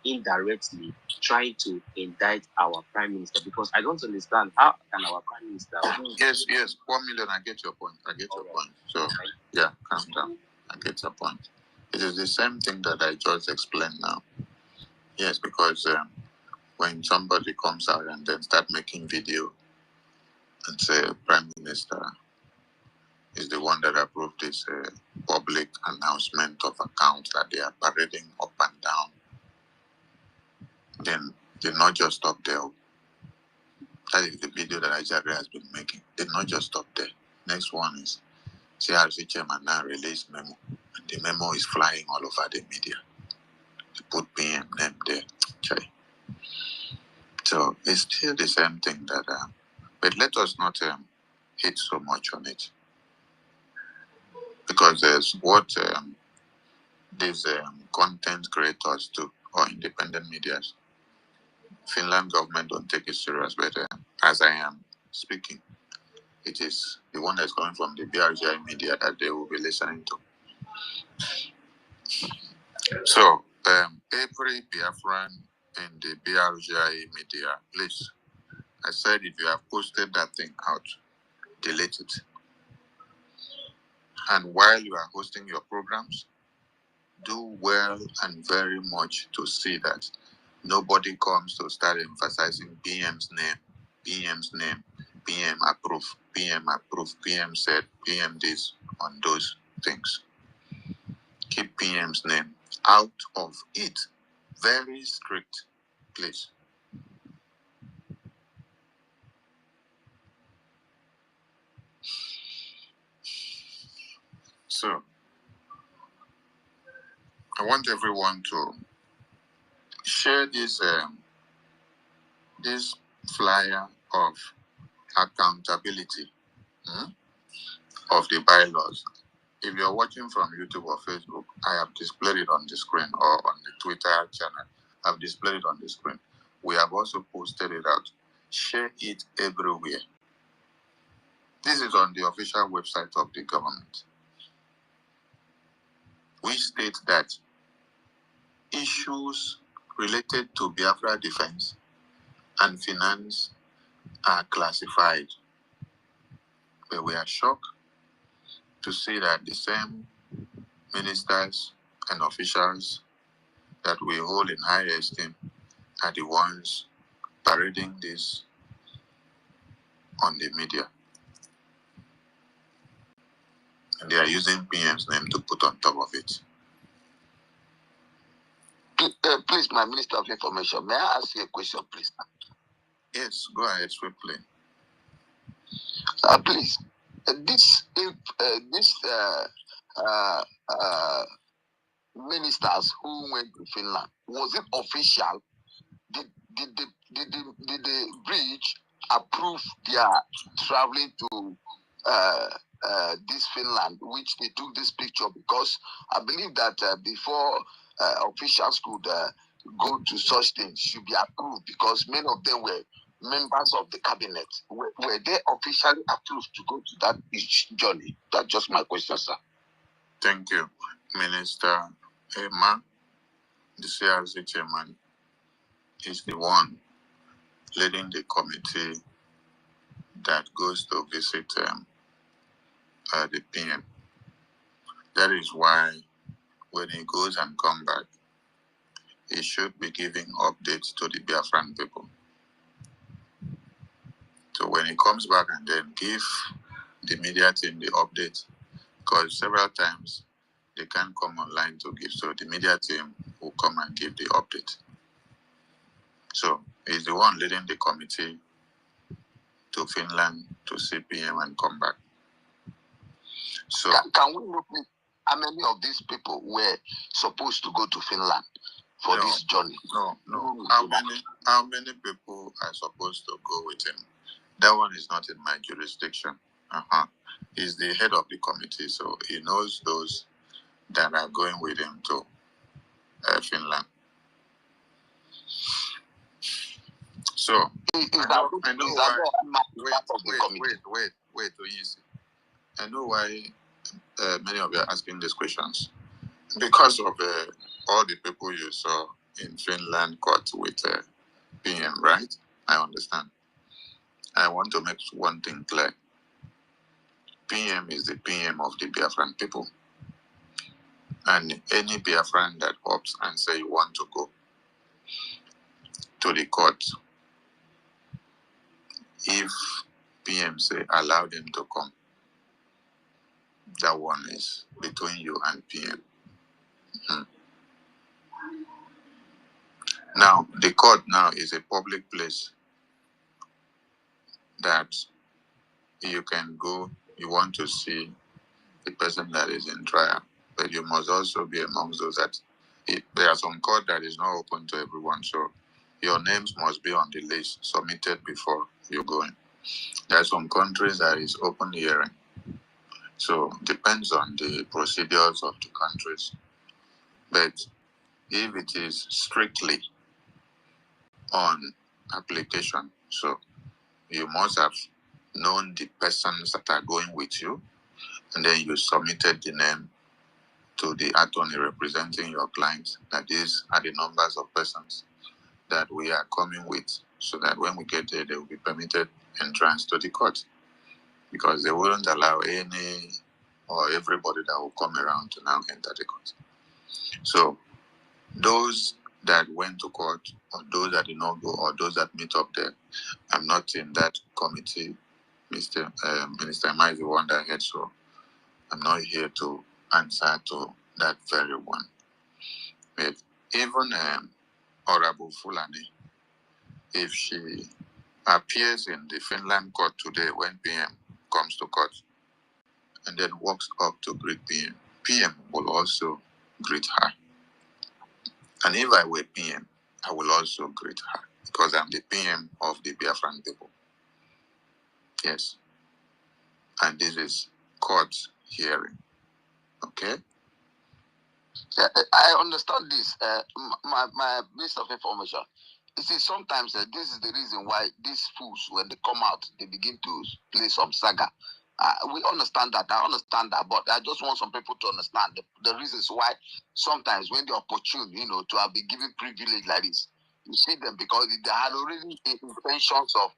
S2: indirectly trying to indict our Prime Minister? Because I don't understand how can our Prime Minister.
S9: Yes, 1 million. I get your point. Point. So yeah, calm down. I get your point. It is the same thing that I just explained now. Yes, because when somebody comes out and then start making video and say Prime Minister is the one that approved this public announcement of accounts that they are parading up and down, then they not just stop there. That is the video that Nigeria has been making. They not just stop there. Next one is CRC chairman now released memo The memo is flying all over the media. They put PM name there. Okay. So it's still the same thing that, but let us not hit so much on it, because there's what these content creators do, or independent media. Finland government don't take it serious, but as I am speaking, it is the one that's coming from the Brgie media that they will be listening to. So every Biafran in the Brgie media, please, I said if you have posted that thing out, delete it. And while you are hosting your programs, do well and very much to see that nobody comes to start emphasizing PM's name, PM's name, PM approve, PM said, PM this, on those things. Keep PM's name out of it. Very strict, please. So, I want everyone to share this this flyer of accountability of the bylaws. If you're watching from YouTube or Facebook, I have displayed it on the screen, or on the Twitter channel, I've displayed it on the screen. We have also posted it out. Share it everywhere. This is on the official website of the government. We state that issues related to Biafra defense and finance are classified. But we are shocked to see that the same ministers and officials that we hold in high esteem are the ones parading this on the media. And they are using PM's name to put on top of it.
S10: Please, my Minister of Information, may I ask you a question, please?
S9: Yes, go ahead swiftly.
S10: Please, this ministers who went to Finland, was it official? Did the bridge approve their traveling to this Finland, which they took this picture? Because I believe that before officials could go to such things, should be approved, because many of them were members of the cabinet. Were they officially approved to go to that journey? That's just my question, sir.
S9: Thank you. Minister Emma, the CRC chairman, is the one leading the committee that goes to visit the PM. That is why when he goes and comes back, he should be giving updates to the Biafran people. So when he comes back and then give the media team the update, because several times they can't come online to give, so the media team will come and give the update. So he's the one leading the committee to Finland to see PM and come back. So
S10: can we look at how many of these people were supposed to go to Finland for this journey?
S9: No. How many people are supposed to go with him? That one is not in my jurisdiction. He's the head of the committee, so he knows those that are going with him to Finland. So I know why many of you are asking these questions. Because of all the people you saw in Finland caught with PM, right? I understand. I want to make one thing clear. PM is the PM of the Biafran people. And any Biafran that opts and say you want to go to the court, if PM say allow them to come, that one is between you and PM. Now, the court now is a public place that you can go, you want to see the person that is in trial. but you must also be amongst those that there are some court that is not open to everyone. So your names must be on the list submitted before you go in. There are some countries that is open hearing. So depends on the procedures of the countries. But if it is strictly on application, so you must have known the persons that are going with you, and then you submitted the name to the attorney representing your client, that these are the numbers of persons that we are coming with, so that when we get there, they will be permitted entrance to the court, because they wouldn't allow any or everybody that will come around to now enter the court. So those that went to court, or those that did not go, or those that meet up there, I'm not in that committee. Minister Emma is the one that heads, so I'm not here to answer to that very one. But even Honorable Fulani, if she appears in the Finland court today when PM comes to court, and then walks up to greet PM, PM will also greet her. And if I were PM, I will also greet her, because I'm the PM of the Biafran people. Yes. And this is court hearing. Okay?
S10: I understand this. My base of information. You see, sometimes this is the reason why these fools, when they come out, they begin to play some saga. We understand that. I understand that, but I just want some people to understand the reasons why sometimes when they're opportune, to have been given privilege like this, you see them because they had already intentions of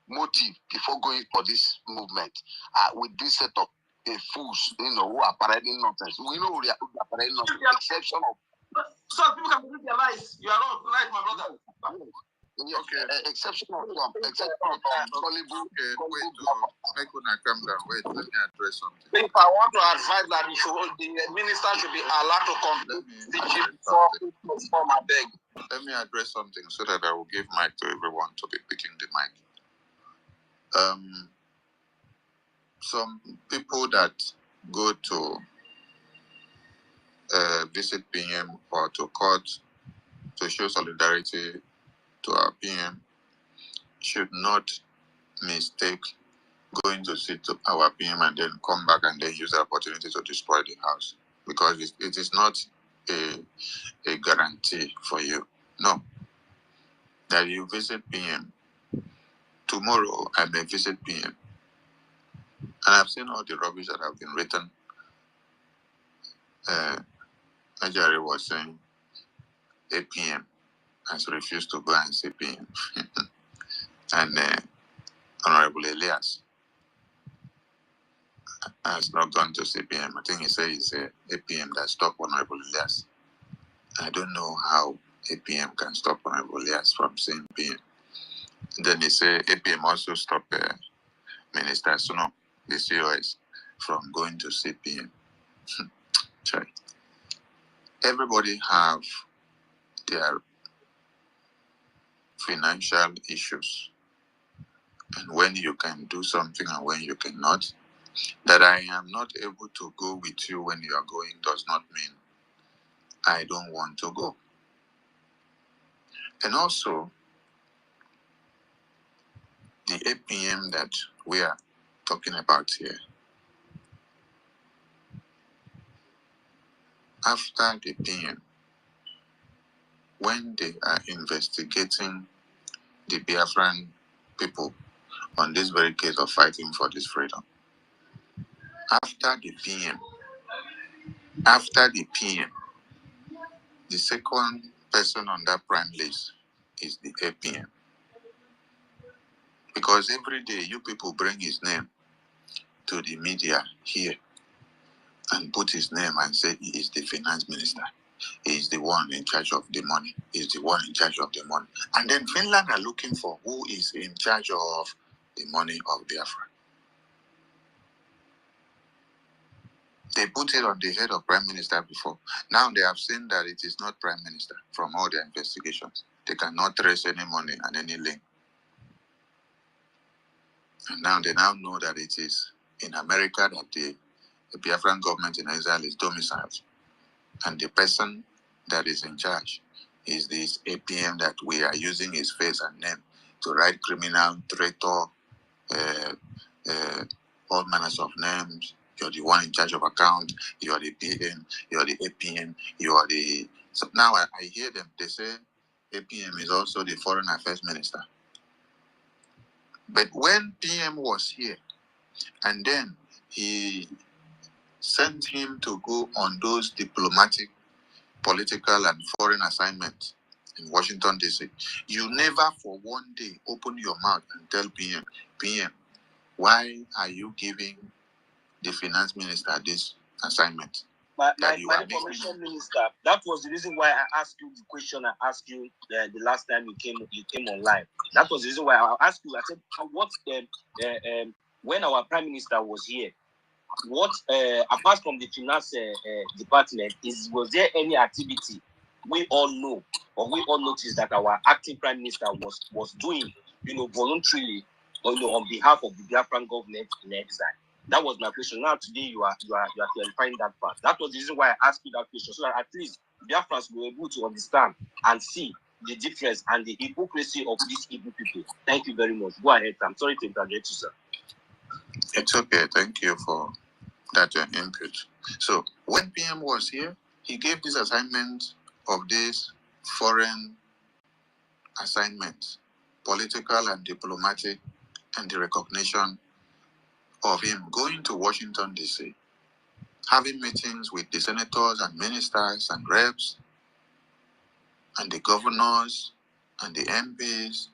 S10: motive before going for this movement. With this set of fools, who are parading nonsense. We know they are parading nonsense. Exception of some people can believe their lies. You are not right, my brother. Okay. Exception of some. Exception of gullible.
S9: Okay, wait. Make una calm down. Wait, let me address something.
S10: If I want to advise that the minister should be allowed to complete the chief before my beg.
S9: Let me address something so that I will give mic to everyone to be picking the mic. Some people that go to visit PM or to court to show solidarity to our PM should not mistake going to see to our PM and then come back and then use the opportunity to destroy the house, because it is not a guarantee for you. No. That you visit PM. Tomorrow I may visit PM. And I've seen all the rubbish that have been written. Ajari was saying APM has refused to go and see PM. And Honorable Elias has not gone to see PM. I think he said it's APM that stopped Honorable Elias. I don't know how APM can stop Honorable Elias from seeing PM. And then he said APM also stopped Minister Suno, the COS, from going to see PM. Everybody have their financial issues, and when you can do something and when you cannot. That I am not able to go with you when you are going does not mean I don't want to go. And also, the APM that we are talking about here, after the PM, when they are investigating the Biafran people on this very case of fighting for this freedom, after the PM, the second person on that prime list is the APM. Because every day you people bring his name to the media here and put his name and say he is the finance minister. He is the one in charge of the money. He is the one in charge of the money. And then Finland are looking for who is in charge of the money of Biafra. They put it on the head of Prime Minister before. Now they have seen that it is not Prime Minister from all their investigations. They cannot trace any money and any link. And now they now know that it is in America that the the Biafran government in exile is domiciled. And the person that is in charge is this APM that we are using his face and name to write criminal, traitor, all manners of names. You're the one in charge of account, you are the PM, you are the APM, you are the... So now I hear them, they say APM is also the Foreign Affairs Minister. But when PM was here, and then he sent him to go on those diplomatic, political, and foreign assignments in Washington, D.C., you never for one day open your mouth and tell PM, why are you giving the finance minister this assignment?
S2: My information minister, that was the reason why I asked you the question I asked you the last time you came online. That was the reason why I asked you. I said, when our prime minister was here, what apart from the finance department, was there any activity we all know or we all noticed that our acting prime minister was doing, voluntarily, on behalf of the Biafran government in exile? That was my question. Now today you are clarifying that part. That was the reason why I asked you that question, so that at least Biafrans were able to understand and see the difference and the hypocrisy of these Igbo people. Thank you very much. Go ahead. I'm sorry to interrupt you, sir.
S9: It's okay. Thank you for that input. So when PM was here, he gave this assignment of this foreign assignment, political and diplomatic, and the recognition of him going to Washington, D.C., having meetings with the senators and ministers and reps and the governors and the MPs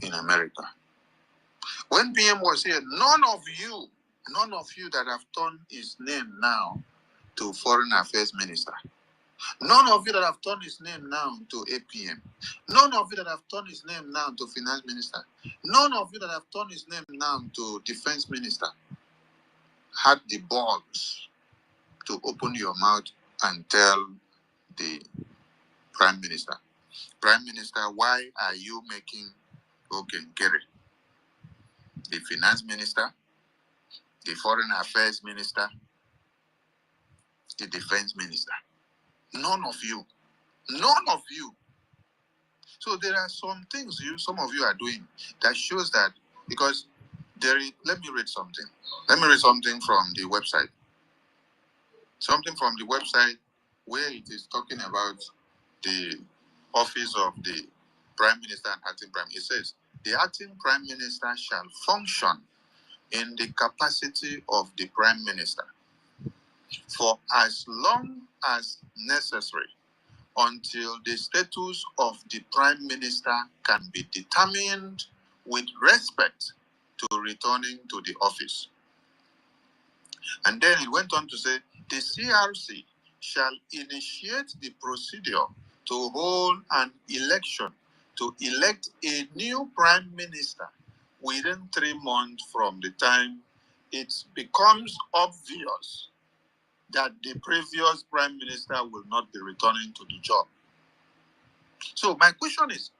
S9: in America. When PM was here, none of you that have turned his name now to Foreign Affairs Minister, none of you that have turned his name now to APM, none of you that have turned his name now to Finance Minister, none of you that have turned his name now to Defense Minister had the balls to open your mouth and tell the Prime Minister, why are you making Okenkere the Finance Minister, the Foreign Affairs Minister, the Defense Minister? None of you. So there are some things some of you are doing that shows that, because let me read something. Let me read something from the website. Something from the website where it is talking about the office of the Prime Minister and Acting Prime. It says, the Acting Prime Minister shall function in the capacity of the Prime Minister for as long as necessary until the status of the Prime Minister can be determined with respect to returning to the office. And then it went on to say, the CRC shall initiate the procedure to hold an election to elect a new Prime Minister within 3 months from the time it becomes obvious that the previous Prime Minister will not be returning to the job. So my question is,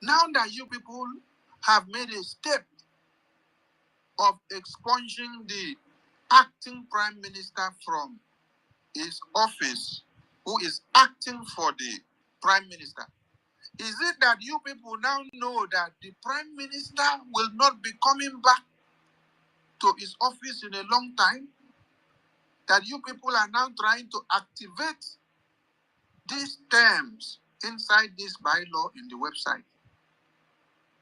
S9: now that you people have made a step of expunging the acting Prime Minister from his office, who is acting for the Prime Minister, is it that you people now know that the Prime Minister will not be coming back to his office in a long time? That you people are now trying to activate these terms inside this bylaw in the website?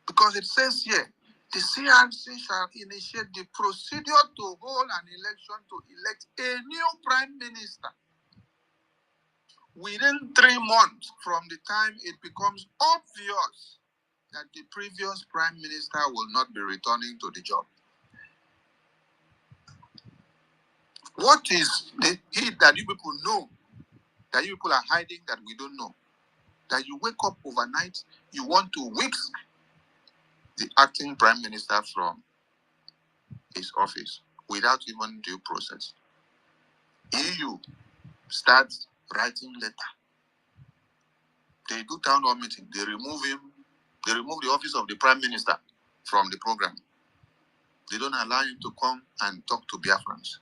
S9: Because it says here, the CRC shall initiate the procedure to hold an election to elect a new Prime Minister within 3 months from the time it becomes obvious that the previous Prime Minister will not be returning to the job. What is the heat that you people know, that you people are hiding, that we don't know? That you wake up overnight, you want to whisk the acting Prime Minister from his office without even due process. EU starts writing letter. They do town hall meeting. They remove him. They remove the office of the Prime Minister from the program. They don't allow him to come and talk to Biafrans.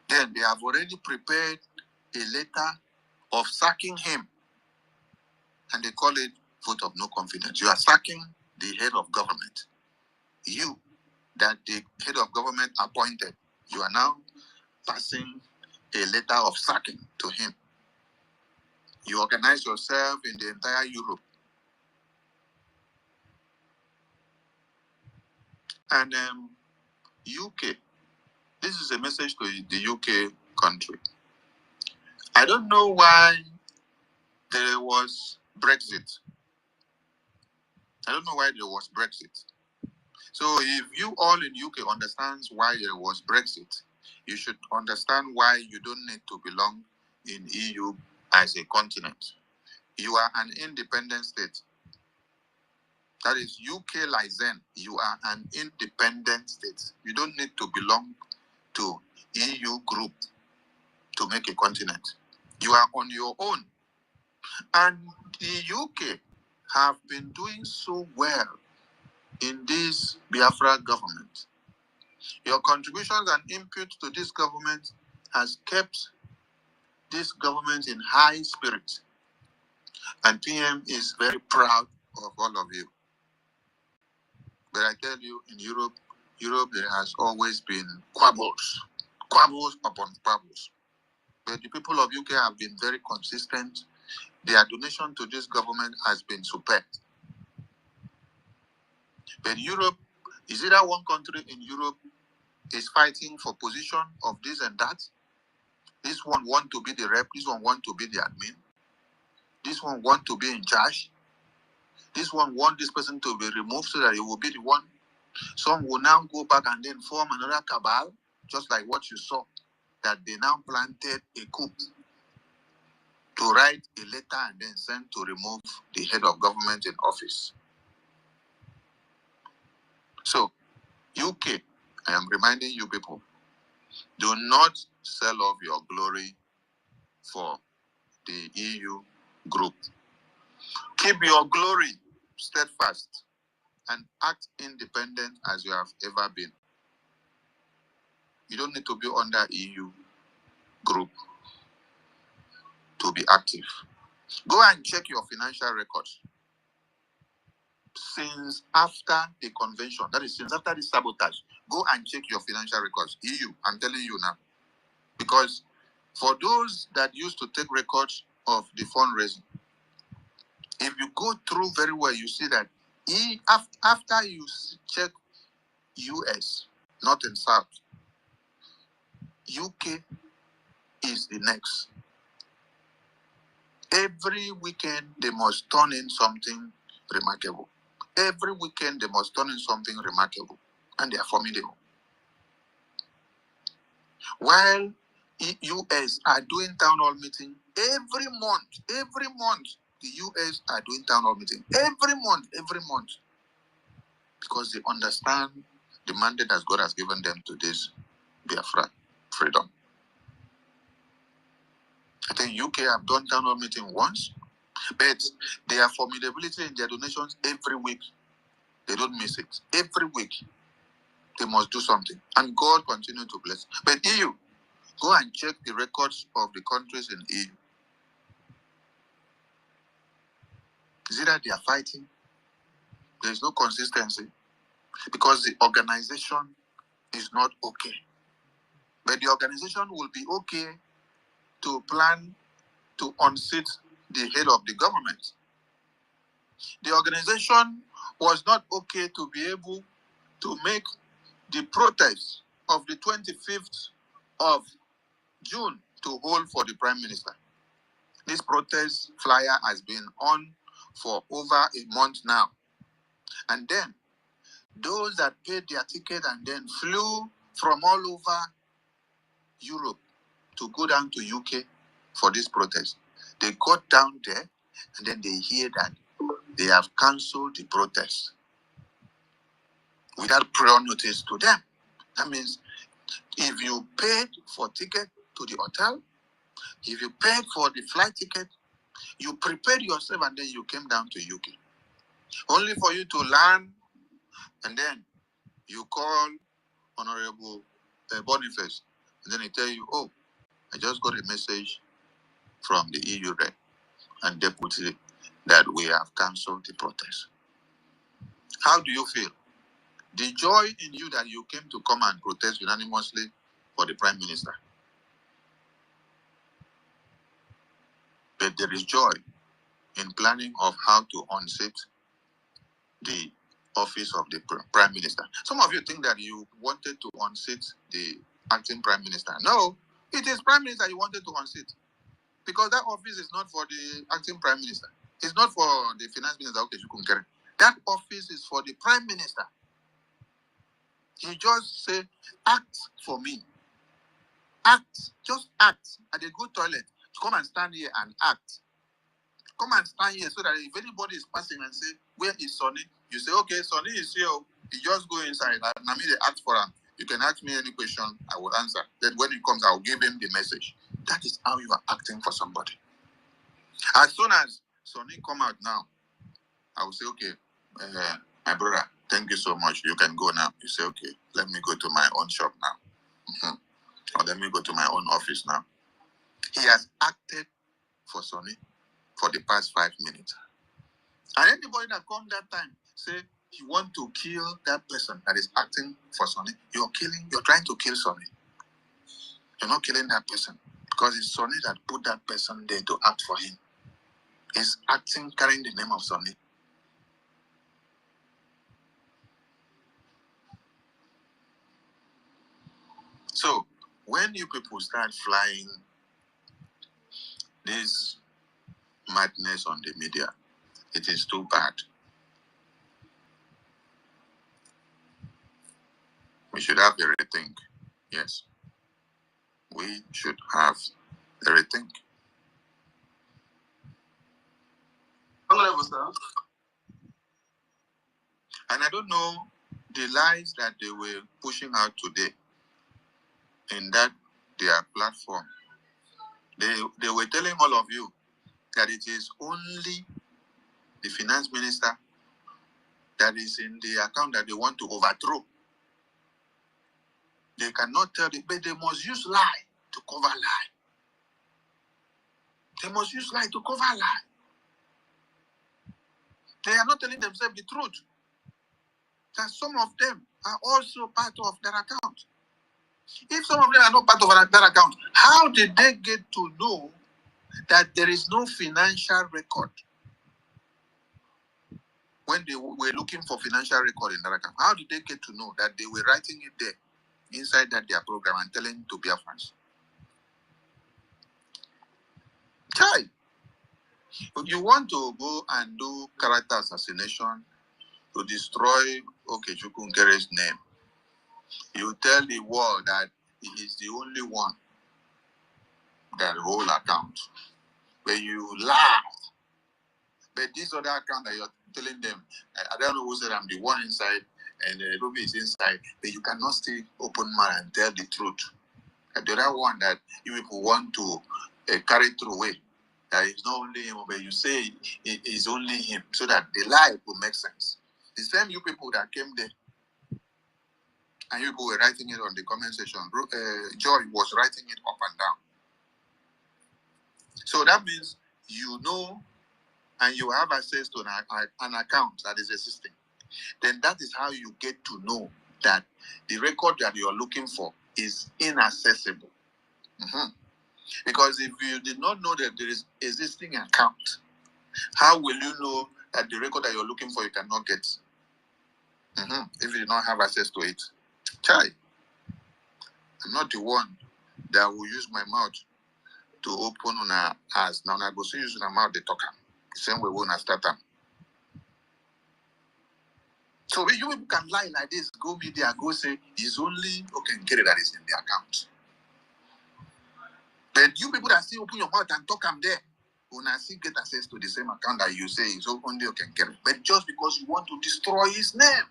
S9: Then they have already prepared a letter of sacking him, and they call it vote of no confidence. You are sacking the head of government. You, that the head of government appointed, you are now passing a letter of sacking to him. You organize yourself in the entire Europe. And UK, this is a message to the UK country. I don't know why there was Brexit. I don't know why there was Brexit. So if you all in UK understands why there was Brexit, you should understand why you don't need to belong in EU as a continent. You are an independent state. That is UK license. You are an independent state. You don't need to belong to EU group to make a continent. You are on your own. And the UK have been doing so well in this Biafra government. Your contributions and input to this government has kept this government in high spirit. And PM is very proud of all of you. But I tell you, in Europe there has always been quabbles upon quabbles. But the people of UK have been very consistent. Their donation to this government has been superb. But Europe, is it that one country in Europe is fighting for position of this and that? This one want to be the rep, this one want to be the admin, this one want to be in charge, this one want this person to be removed so that he will be the one. Some will now go back and then form another cabal, just like what you saw, that they now planted a coup to write a letter and then send to remove the head of government in office. So, UK, I am reminding you people, do not sell off your glory for the EU group. Keep your glory steadfast and act independent as you have ever been. You don't need to be under EU group to be active. Go and check your financial records. Since after the convention, that is since after the sabotage, go and check your financial records. EU, I'm telling you now. Because for those that used to take records of the fundraising, if you go through very well, you see that after you check US, North and South, UK is the next. Every weekend, they must turn in something remarkable. Every weekend, they must turn in something remarkable. And they are formidable. While US are doing town hall meeting every month, the US are doing town hall meeting every month, because they understand the mandate that God has given them to this Biafra freedom. I think UK have done town hall meeting once, but their formidability in their donations every week, they don't miss it. Every week, they must do something, and God continue to bless. But EU, go and check the records of the countries in EU. Is it that they are fighting? There is no consistency because the organization is not okay. But the organization will be okay to plan to unseat the head of the government. The organization was not okay to be able to make the protest of the 25th of June to hold for the Prime Minister. This protest flyer has been on for over a month now. And then those that paid their ticket and then flew from all over Europe to go down to UK for this protest, they got down there and then they hear that they have cancelled the protest without prior notice to them. That means if you paid for ticket to the hotel, if you paid for the flight ticket, you prepared yourself and then you came down to UK. Only for you to land and then you call Honorable Boniface And then they tell you, oh, I just got a message from the EU rep and deputy that we have cancelled the protest. How do you feel? The joy in you that you came to come and protest unanimously for the Prime Minister. But there is joy in planning of how to unseat the office of the Prime Minister. Some of you think that you wanted to unseat the acting Prime Minister. No, it is Prime Minister you wanted to unseat. Because that office is not for the acting Prime Minister. It's not for the Finance Minister. Okay, you couldn't carry. That office is for the Prime Minister. He just say, act for me. Act. Just act. At a good toilet. Come and stand here and act. Come and stand here so that if anybody is passing and say, where is Sonny? You say, okay, Sonny is here. You just go inside. And I mean, they ask for him. You can ask me any question, I will answer. Then when he comes, I'll give him the message. That is how you are acting for somebody. As soon as Sonny come out now, I will say, okay, my brother, thank you so much. You can go now. You say, okay, let me go to my own shop now. Or let me go to my own office now. He has acted for Sonny for the past 5 minutes. And anybody that come that time say you want to kill that person that is acting for Sonny, you're trying to kill Sonny. You're not killing that person because it's Sonny that put that person there to act for him. He's acting, carrying the name of Sonny. So when you people start flying this madness on the media, it is too bad. We should have a rethink. Yes. We should have a rethink. And I don't know the lies that they were pushing out today in that their platform. They were telling all of you that it is only the finance minister that is in the account that they want to overthrow. They cannot tell it, but they must use lie to cover lie. They must use lie to cover lie. They are not telling themselves the truth. That some of them are also part of that account. If some of them are not part of that account, how did they get to know that there is no financial record when they were looking for financial record in that account? How did they get to know that they were writing it there inside that their program and telling to BIAFRANS? Chai, you want to go and do character assassination to destroy Okechukwu Nkere's name. You tell the world that he is the only one that hold account. But you laugh. But this other account that you're telling them, I don't know who said I'm the one inside and Ruby is inside, but you cannot stay open man and tell the truth. And the other one that you people want to carry through away, that is not only him, but you say it is only him, so that the lie will make sense. The same you people that came there, and you people were writing it on the comment section. Joy was writing it up and down. So that means you know and you have access to an account that is existing. Then that is how you get to know that the record that you are looking for is inaccessible. Because if you did not know that there is existing account, how will you know that the record that you're looking for you cannot get? If you do not have access to it. Chai, I'm not the one that will use my mouth to open on our eyes. Now I go see using our mouth, they talk. The same way when I start them. So when you can lie like this, go media, go say, it's only Okenkere that is in the account. But you people that still open your mouth and talk them there, when I still get access to the same account that you say is only Okenkere. But just because you want to destroy his name,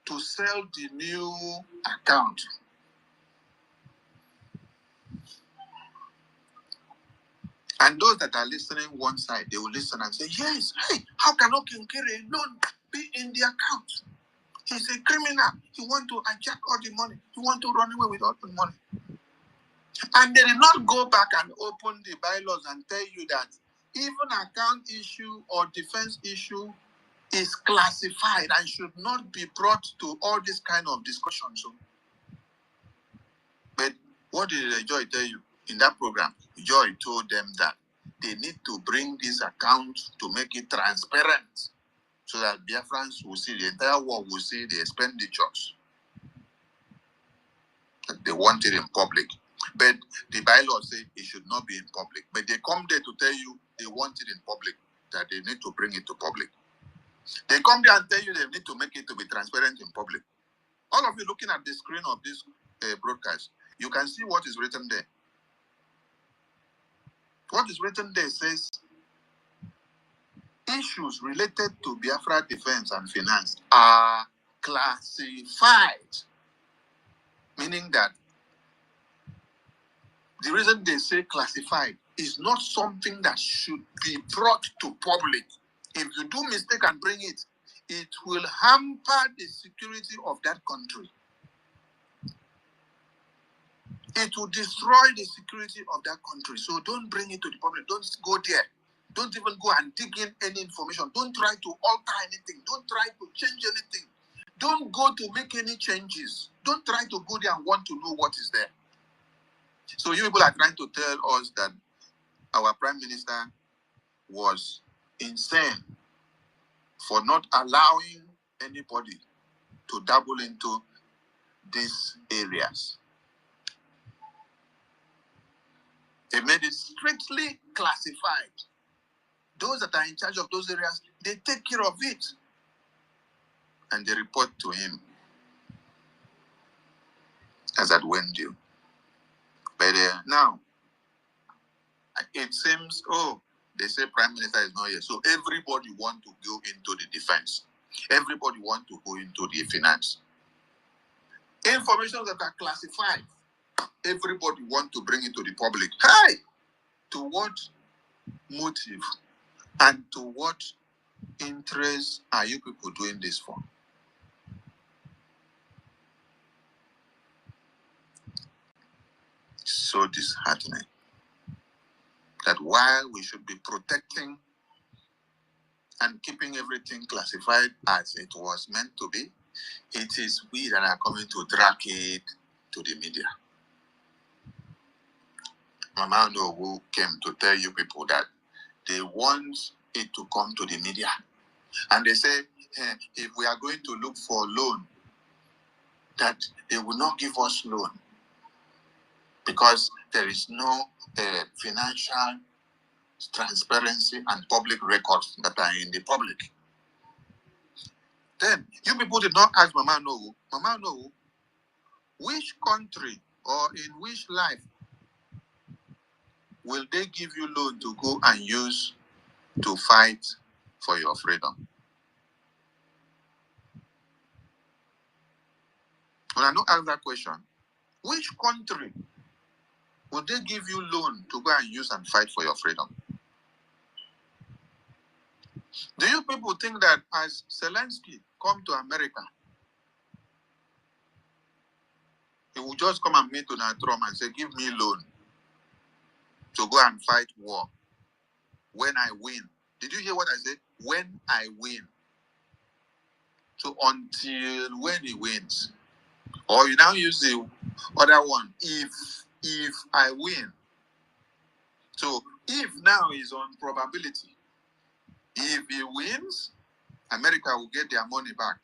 S9: to sell the new account. And those that are listening one side, they will listen and say, yes, hey, how can Okenkere alone be in the account? He's a criminal. He want to hijack all the money. He want to run away with all the money. And they did not go back and open the bylaws and tell you that even account issue or defense issue is classified and should not be brought to all this kind of discussion. So, but what did Joy tell you in that program? Joy told them that they need to bring this account to make it transparent so that Biafrans will see, the entire world will see the expenditures. That they want it in public. But the bylaws say it should not be in public. But they come there to tell you they want it in public, that they need to bring it to public. They come there and tell you they need to make it to be transparent in public. All of you looking at the screen of this broadcast, you can see what is written there. What is written there says, issues related to Biafra defense and finance are classified, meaning that the reason they say classified is not something that should be brought to public. If you do mistake and bring it, it will hamper the security of that country. It will destroy the security of that country. So don't bring it to the public. Don't go there. Don't even go and dig in any information. Don't try to alter anything. Don't try to change anything. Don't go to make any changes. Don't try to go there and want to know what is there. So you people are trying to tell us that our Prime Minister was insane for not allowing anybody to dabble into these areas. They made it strictly classified. Those that are in charge of those areas, they take care of it. And they report to him as at when due. But now, it seems, they say Prime Minister is not here. So everybody want to go into the defense. Everybody want to go into the finance. Information that are classified, everybody want to bring it to the public. Hi! To what motive and to what interest are you people doing this for? So disheartening that while we should be protecting and keeping everything classified as it was meant to be, it is we that are coming to drag it to the media. Mama Nobu came to tell you people that they want it to come to the media. And they say, if we are going to look for loan, that they will not give us loan because there is no financial transparency and public records that are in the public. Then, you people did not ask Mama Nobu, which country or in which life will they give you loan to go and use to fight for your freedom? When I don't ask that question, which country will they give you loan to go and use and fight for your freedom? Do you people think that as Zelensky come to America, he will just come and meet Donald Trump and say, give me loan to go and fight war when I win? Did you hear what I said? When I win. So until when he wins. Or you now use the other one, if I win. So if now is on probability. If he wins, America will get their money back.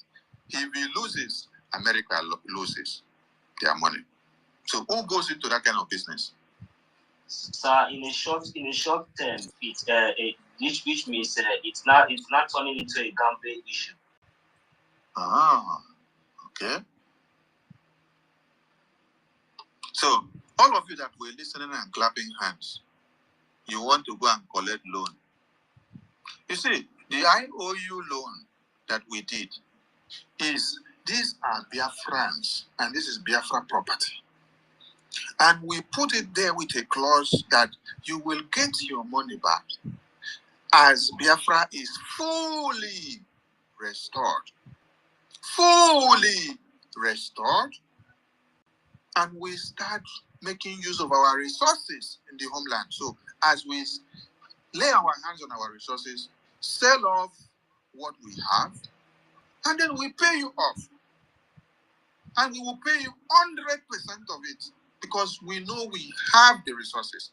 S9: If he loses, America loses their money. So who goes into that kind of business?
S2: Sir, in a short term, which means it's not turning into a gambling issue.
S9: Ah, okay. So all of you that were listening and clapping hands, you want to go and collect loan. You see, the IOU loan that we did is, these are Biafrans and this is Biafra property. And we put it there with a clause that you will get your money back as Biafra is fully restored. Fully restored. And we start making use of our resources in the homeland. So as we lay our hands on our resources, sell off what we have, and then we pay you off. And we will pay you 100% of it because we know we have the resources.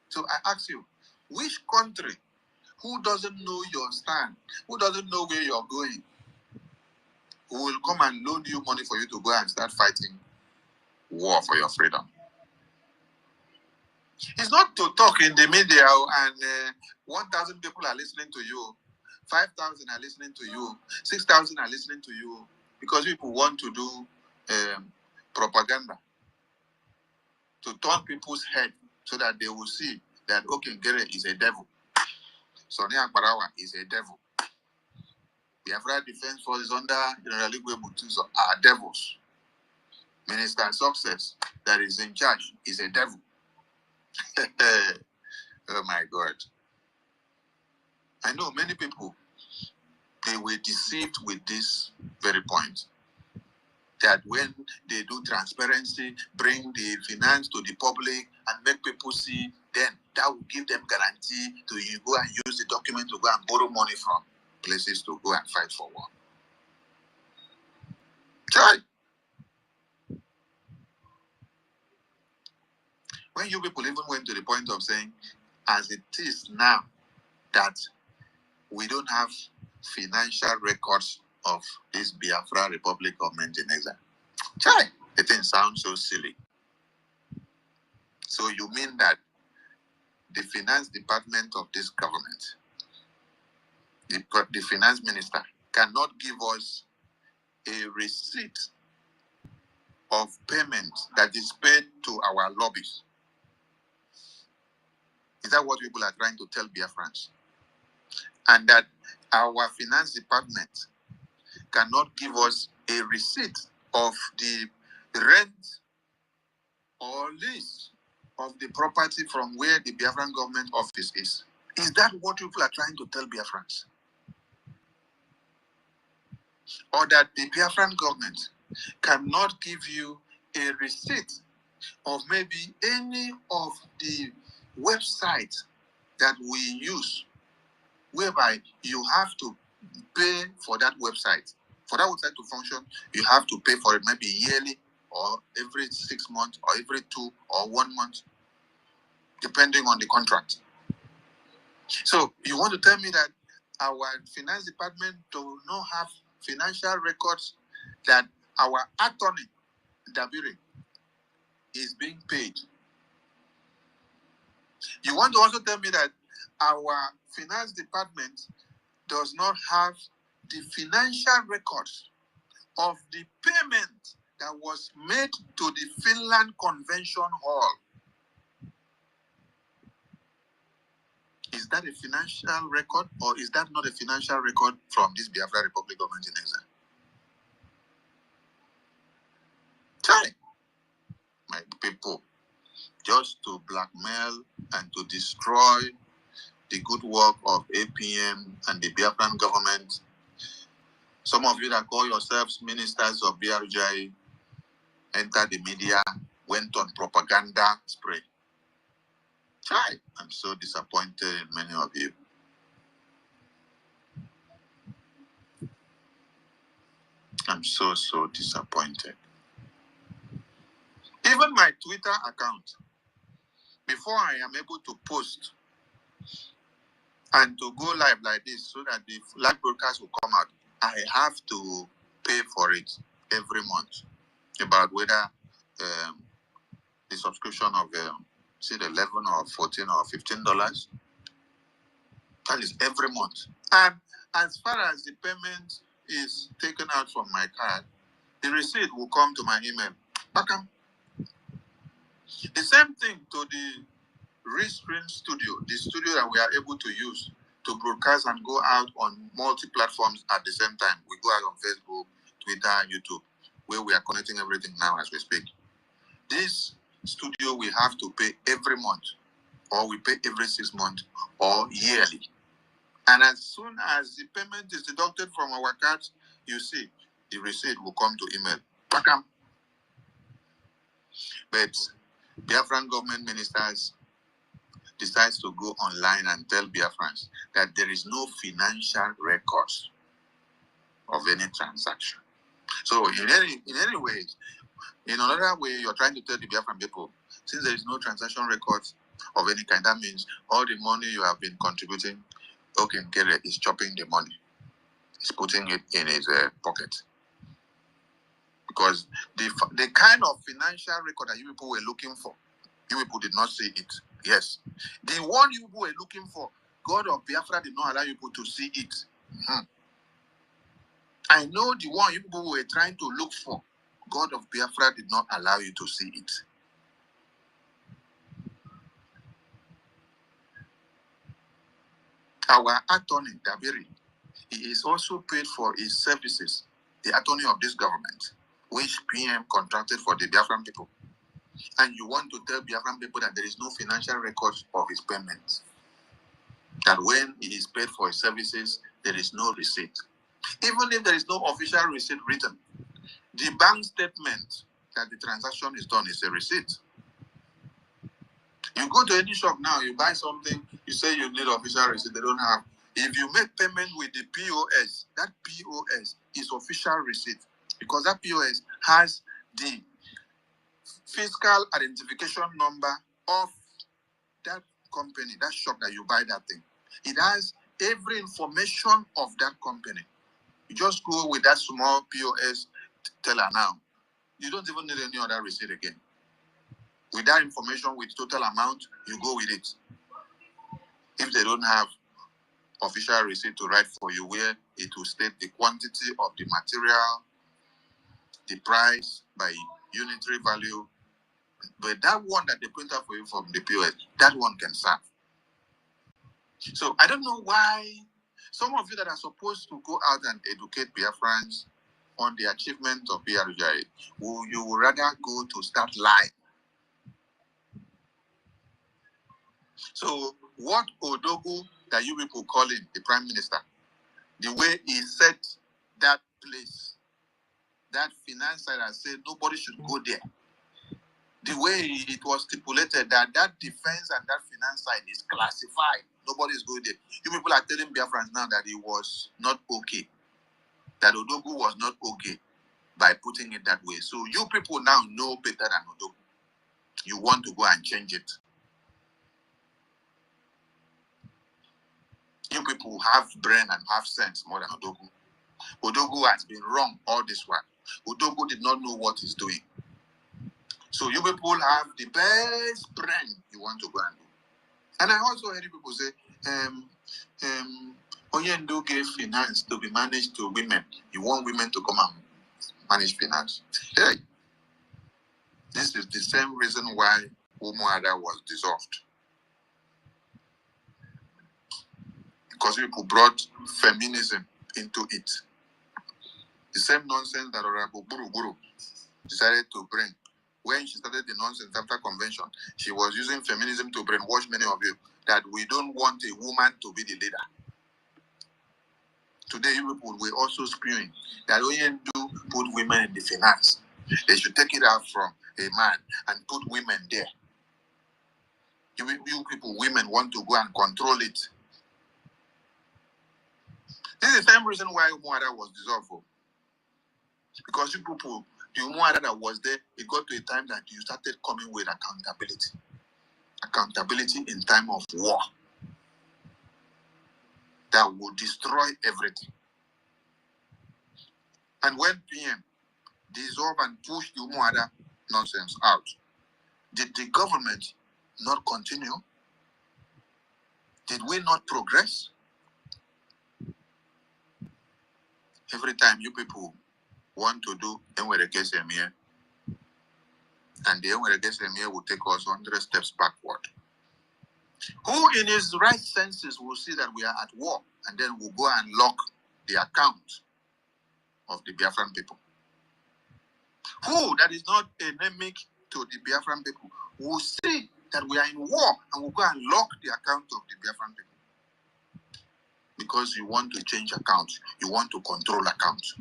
S9: So I ask you, which country who doesn't know your stand, who doesn't know where you're going, who will come and loan you money for you to go and start fighting war for your freedom? It's not to talk in the media and 1,000 people are listening to you, 5,000 are listening to you, 6,000 are listening to you, because people want to do propaganda to turn people's head so that they will see that Okengere is a devil. Sonia Barawa is a devil. The Biafra Defense Force under General Igwe Mutuzo are devils. Minister Success that is in charge is a devil. Oh my God. I know many people, they were deceived with this very point. That when they do transparency, bring the finance to the public and make people see, then that will give them guarantee to you go and use the document to go and borrow money from places to go and fight for war. Try. When you people even went to the point of saying, as it is now, that we don't have financial records of this Biafra Republic Government in exile. Try. The thing sounds so silly. So you mean that the finance department of this government, the finance minister, cannot give us a receipt of payment that is paid to our lobbies? Is that what people are trying to tell Biafrans? And that our finance department cannot give us a receipt of the rent or lease of the property from where the Biafran government office is? Is that what people are trying to tell Biafrans? Or that the Biafran government cannot give you a receipt of maybe any of the websites that we use, whereby you have to pay for that website. For that website to function, you have to pay for it maybe yearly or every 6 months or every 2 or 1 month, depending on the contract. So you want to tell me that our finance department do not have financial records that our attorney, Dabiri, is being paid? You want to also tell me that our finance department does not have the financial records of the payment that was made to the Finland Convention Hall? Is that a financial record, or is that not a financial record from this Biafra Republic government in exile? Try, my people, just to blackmail and to destroy the good work of APM and the Biafran government. Some of you that call yourselves ministers of BRJ entered the media, went on propaganda spray. Try. I'm so disappointed in many of you. I'm so disappointed. Even my Twitter account, before I am able to post and to go live like this so that the live broadcast will come out, I have to pay for it every month. About whether the subscription of say the $11 or $14 or $15. That is every month. And as far as the payment is taken out from my card, the receipt will come to my email. Bakam. The same thing to the Restream studio, the studio that we are able to use to broadcast and go out on multi-platforms at the same time. We go out on Facebook, Twitter, YouTube, where we are connecting everything now as we speak. This studio we have to pay every month, or we pay every 6 months, or yearly. And as soon as the payment is deducted from our cards, you see, the receipt will come to email. Bakam. But Biafran government ministers decides to go online and tell Biafrans that there is no financial records of any transaction. So in any way, in another way, you're trying to tell the Biafran people, since there is no transaction records of any kind, that means all the money you have been contributing, okay, Nkele is chopping the money. He's putting it in his pocket. Because the kind of financial record that you people were looking for, you people did not see it. Yes. The one you people were looking for, God of Biafra did not allow you people to see it. I know the one you people were trying to look for, God of Biafra did not allow you to see it. Our attorney, Dabiri, he is also paid for his services, the attorney of this government, which PM contracted for the Biafran people. And you want to tell Biafran people that there is no financial records of his payments. That when he is paid for his services, there is no receipt. Even if there is no official receipt written, the bank statement that the transaction is done is a receipt. You go to any shop now, you buy something, you say you need official receipt, they don't have. If you make payment with the POS, that POS is official receipt because that POS has the fiscal identification number of that company, that shop that you buy that thing. It has every information of that company. You just go with that small POS teller now. You don't even need any other receipt again. With that information, with total amount, you go with it. If they don't have official receipt to write for you, where it will state the quantity of the material, the price by unitary value, but that one that they print out for you from the POS, that one can serve. So I don't know why some of you that are supposed to go out and educate Biafrans on the achievement of BRGI, you would rather go to start lying. So what Odogu that you people call him, the Prime Minister, the way he set that place, that finance side and said nobody should go there, the way it was stipulated that that defense and that finance side is classified, nobody is going there. You people are telling Biafrans now that it was not okay, that Odogu was not okay by putting it that way. So you people now know better than Odogu. You want to go and change it. You people have brain and have sense more than Odogu. Odogu has been wrong all this while. Odogu did not know what he's doing. So you people have the best brain you want to go and do. And I also heard people say, Oyendo gave finance to be managed to women. You want women to come and manage finance. Hey, this is the same reason why Umuada was dissolved. Because people brought feminism into it. The same nonsense that Honorable Guru decided to bring. When she started the nonsense after convention, she was using feminism to brainwash many of you that we don't want a woman to be the leader. Today, you people were also spewing that Oyen do put women in the finance. They should take it out from a man and put women there. You people, women want to go and control it. This is the same reason why Umuada was dissolved. Because you people, the Umuada that was there, it got to a time that you started coming with accountability. Accountability in time of war that would destroy everything. And when PM dissolved and pushed the Umuada nonsense out, did the government not continue? Did we not progress? Every time you people want to do Enweregesemie, and the Enweregesemie will take us 100 steps backward. Who in his right senses will see that we are at war and then will go and lock the account of the Biafran people? Who that is not endemic to the Biafran people will see that we are in war and will go and lock the account of the Biafran people? Because you want to change accounts, you want to control accounts.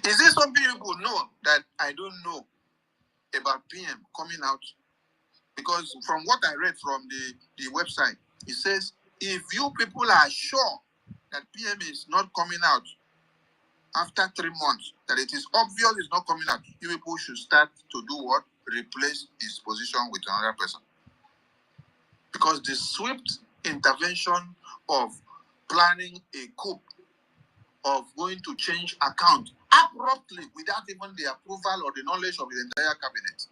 S9: Is this something you could know that I don't know? about PM coming out, because from what I read from the website, it says, if you people are sure that PM is not coming out after 3 months, that it is obvious it's not coming out, you people should start to do what? Replace his position with another person. Because the swift intervention of planning a coup, of going to change account abruptly without even the approval or the knowledge of the entire cabinet,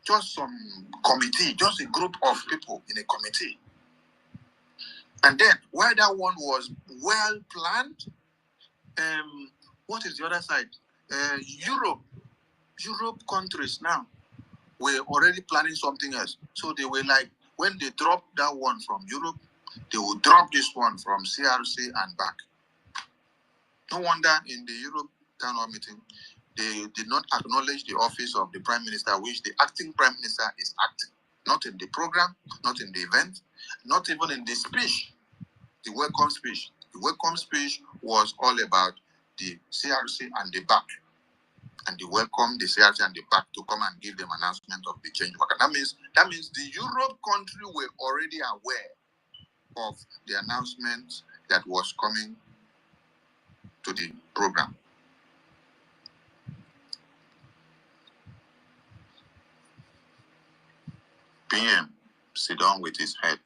S9: just some committee, just a group of people in a committee. And then, while that one was well planned, what is the other side? Europe countries now were already planning something else. So they were like, when they dropped that one from Europe, they will drop this one from CRC and back. No wonder in the Europe town hall meeting, they did not acknowledge the office of the Prime Minister, which the acting Prime Minister is acting. Not in the program, not in the event, not even in the speech, the welcome speech. The welcome speech was all about the CRC and the back. And they welcomed the CRC and the back to come and give them announcement of the change worker. That means the Europe country were already aware of the announcement that was coming to the program. PM sit down with his head.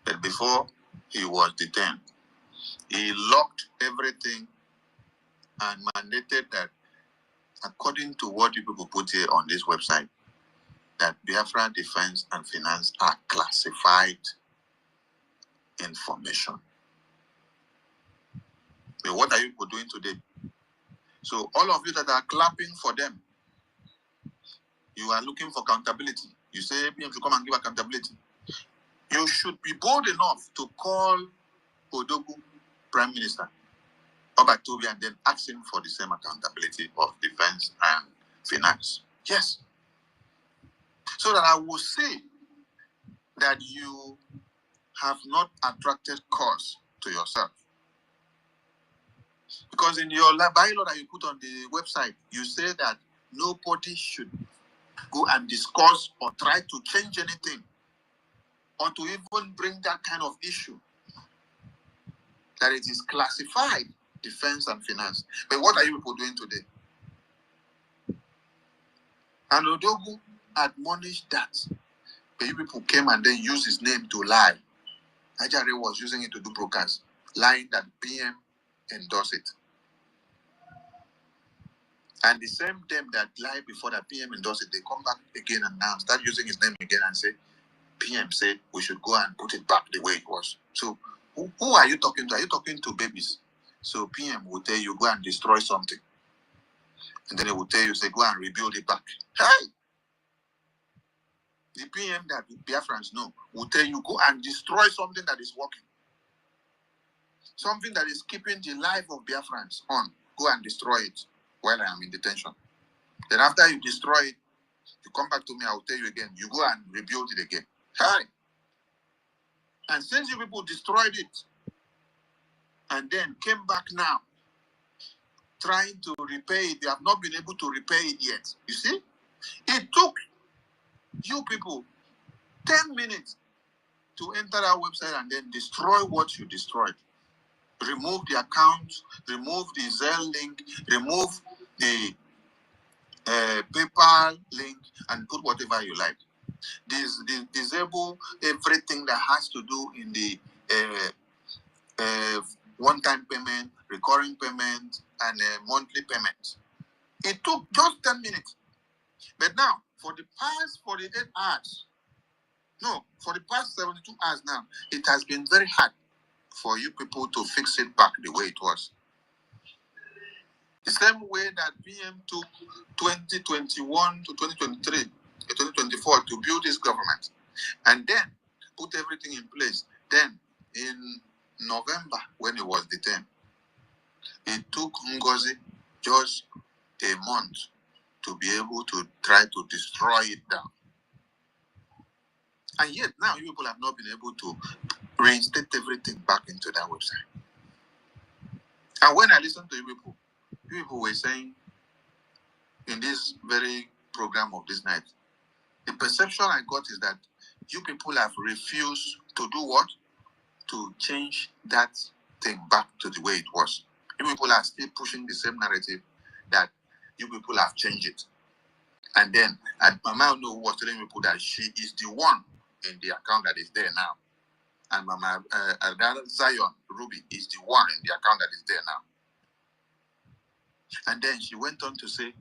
S9: But before he was detained, he locked everything and mandated that, according to what you people put here on this website, that Biafra Defense and Finance are classified information. But what are you people doing today? So all of you that are clapping for them, you are looking for accountability. You say PM should come and give accountability. You should be bold enough to call Odogu Prime Minister Obatobi and then ask him for the same accountability of defense and finance. Yes. So that I will say that you have not attracted cause to yourself. Because in your bylaw that you put on the website, you say that nobody should go and discuss or try to change anything or to even bring that kind of issue. That it is classified defense and finance. But what are you people doing today? And Odogu admonished that. But you people came and then used his name to lie. Ajare was using it to do broadcast, lying that PM endorsed it. And the same them that lied before that PM endorsed it, they come back again and now start using his name again and say, PM said we should go and put it back the way it was. So who are you talking to? Are you talking to babies? So PM will tell you, go and destroy something. And then he will tell you, say, go and rebuild it back. Hey! The PM that Biafrans know will tell you, go and destroy something that is working. Something that is keeping the life of Biafrans on. Go and destroy it while I am in detention. Then after you destroy it, you come back to me, I will tell you again, you go and rebuild it again. Hey! And since you people destroyed it, and then came back now, trying to repair it, they have not been able to repair it yet. You see? It took you people 10 minutes to enter our website and then destroy what you destroyed. Remove the account, remove the Zelle link, remove the PayPal link, and put whatever you like. Disable everything that has to do in the one-time payment, recurring payment, and monthly payment. It took just 10 minutes. But now, for the past 48 hours, for the past 72 hours now, it has been very hard for you people to fix it back the way it was. The same way that PM took 2021 to 2023, 2024 to build this government, and then put everything in place. Then, in November, when he was detained, it took NGOZI just a month to be able to try to destroy it down. And yet, now you people have not been able to reinstate everything back into that website. And when I listen to you people were saying in this very program of this night. The perception I got is that you people have refused to do what? To change that thing back to the way it was. You people are still pushing the same narrative that you people have changed it. And then Mama No was telling people that she is the one in the account that is there now. And Mama Zion Ruby is the one in the account that is there now. And then she went on to say,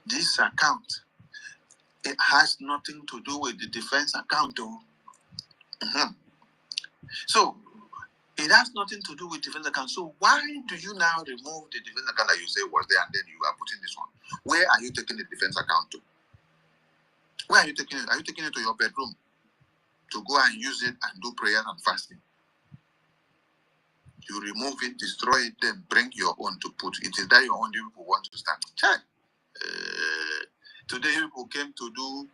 S9: this account, it has nothing to do with the defense account, though. So it has nothing to do with defense account. So why do you now remove the defense account that you say was there and then you are putting this one? Where are you taking the defense account to? Where are you taking it? Are you taking it to your bedroom to go and use it and do prayer and fasting? You remove it, destroy it, then bring your own to put. It is that your own you people want to stand. Check. Today people came to do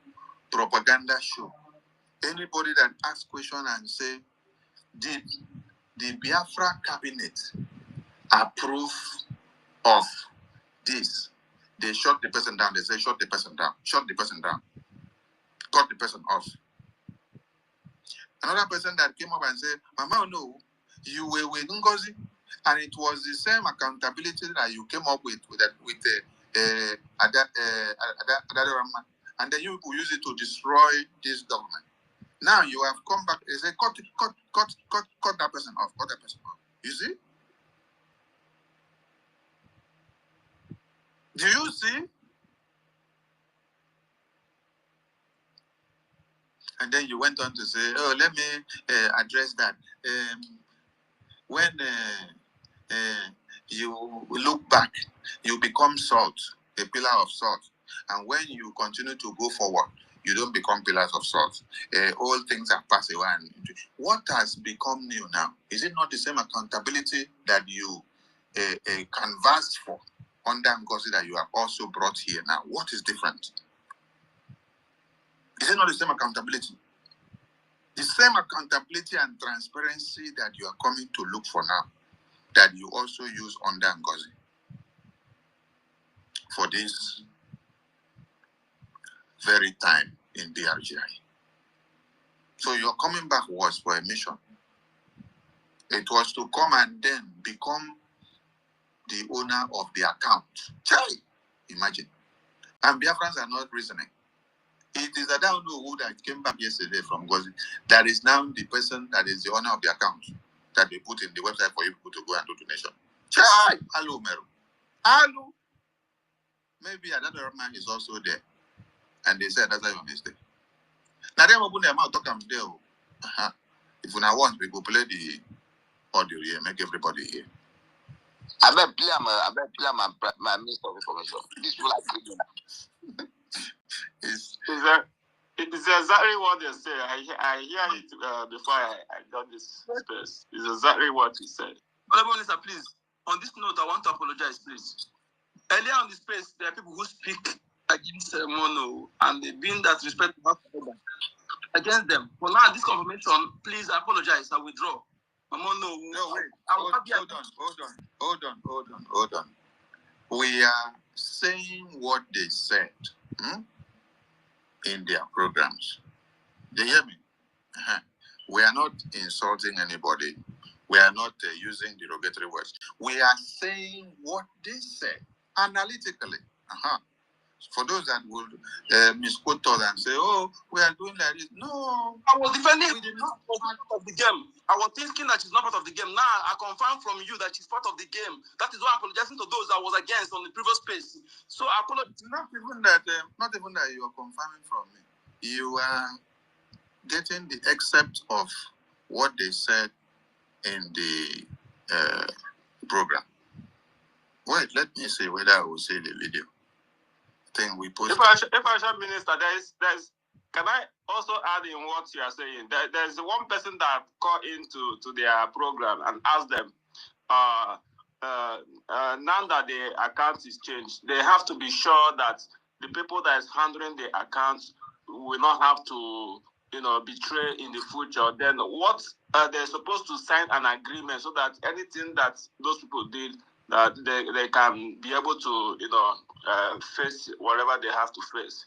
S9: propaganda show. Anybody that asks question and say, did the Biafra cabinet approve of this? They shut the person down. They say, shut the person down. Shut the person down. Cut the person off. Another person that came up and said, Mama, no, you were with NGOZI, and it was the same accountability that you came up with Adadarama, and then you use it to destroy this government. Now you have come back and say, cut that person off, cut that person off. You see? Do you see? And then you went on to say, oh, let me address that. When you look back, you become salt, a pillar of salt. And when you continue to go forward, you don't become pillars of salt. All things are passed away. What has become new now? Is it not the same accountability that you canvassed for under NGOZI that you have also brought here now? What is different? Is it not the same accountability? The same accountability and transparency that you are coming to look for now, that you also use under NGOZI for this very time in BRGI. So your coming back was for a mission. It was to come and then become the owner of the account. Chai! Imagine. And Biafrans are not reasoning. It is a down who that came back yesterday from NGOZI that is now the person that is the owner of the account that they put in the website for you people to go and do donation. Chai! Hello, Meru. Hello. Maybe another man is also there. And they said that's not your mistake. Now they open their mouth, talk them there. If we now want, we go play the audio here, make everybody hear.
S4: I bet play my Minister of Information. These people are criminal.
S23: It is exactly what they say. I hear it before I got this space. It's exactly what he said.
S4: Honorable Minister, please, on this note, I want to apologize, please. Earlier on the space, there are people who speak against Mono, and they've been that respect against them. For now, this confirmation, please, I apologize. I withdraw.
S9: No, wait. Hold on. We are saying what they said in their programs. Do you hear me? We are not insulting anybody. We are not using derogatory words. We are saying what they said analytically. For those that would misquote us and say, oh, we are doing like this. No.
S4: I was defending we did not part of the game. I was thinking that she's not part of the game. Now I confirm from you that she's part of the game. That is why I'm apologizing to those I was against on the previous space. So I apologize.
S9: Not even that you are confirming from me. You are getting the excerpt of what they said in the program. Wait, let me see whether I will see the video. Thing we put.
S23: If I should minister, there's can I also add in what you are saying? There's one person that called into their program and asked them, now that the account is changed, they have to be sure that the people that is handling the accounts will not have to, betray in the future. Then what they're supposed to sign an agreement so that anything that those people did
S4: that they can be able to, face whatever they have to face,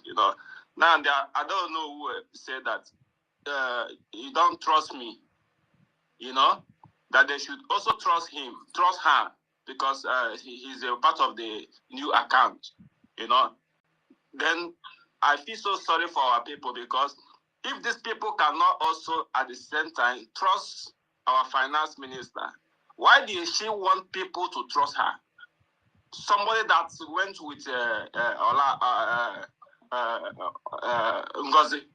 S4: Now, I don't know who said that you don't trust me, that they should also trust her, because he's a part of the new account, Then I feel so sorry for our people, because if these people cannot also at the same time trust our finance minister, why did she want people to trust her? Somebody that went with NGOZI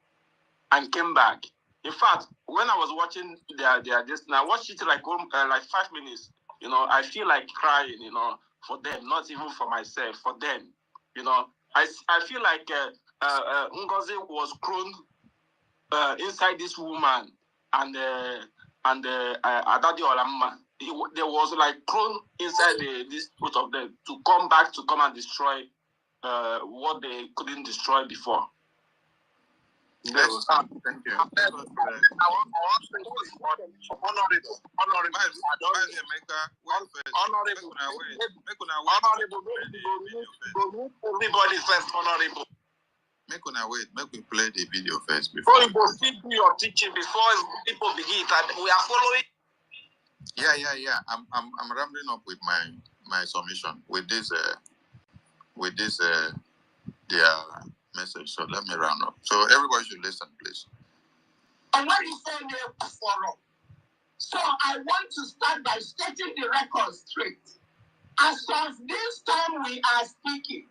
S4: and came back. In fact, when I was watching their this, and I watched it like 5 minutes, I feel like crying, for them, not even for myself, for them, I feel like NGOZI was grown inside this woman and Adadi Olamma. There was like thrown inside this both of them to come and destroy what they couldn't destroy before.
S9: Yes, thank you. Honorable,
S4: everybody first, honorable.
S9: Make we play the video first before.
S4: You go see your teaching before people begin, and we are following.
S9: Yeah. I'm rambling up with my submission with this their message. So let me round up. So everybody should listen, please.
S22: And what is saying for? So I want to start by stating the record straight. As of this time we are speaking,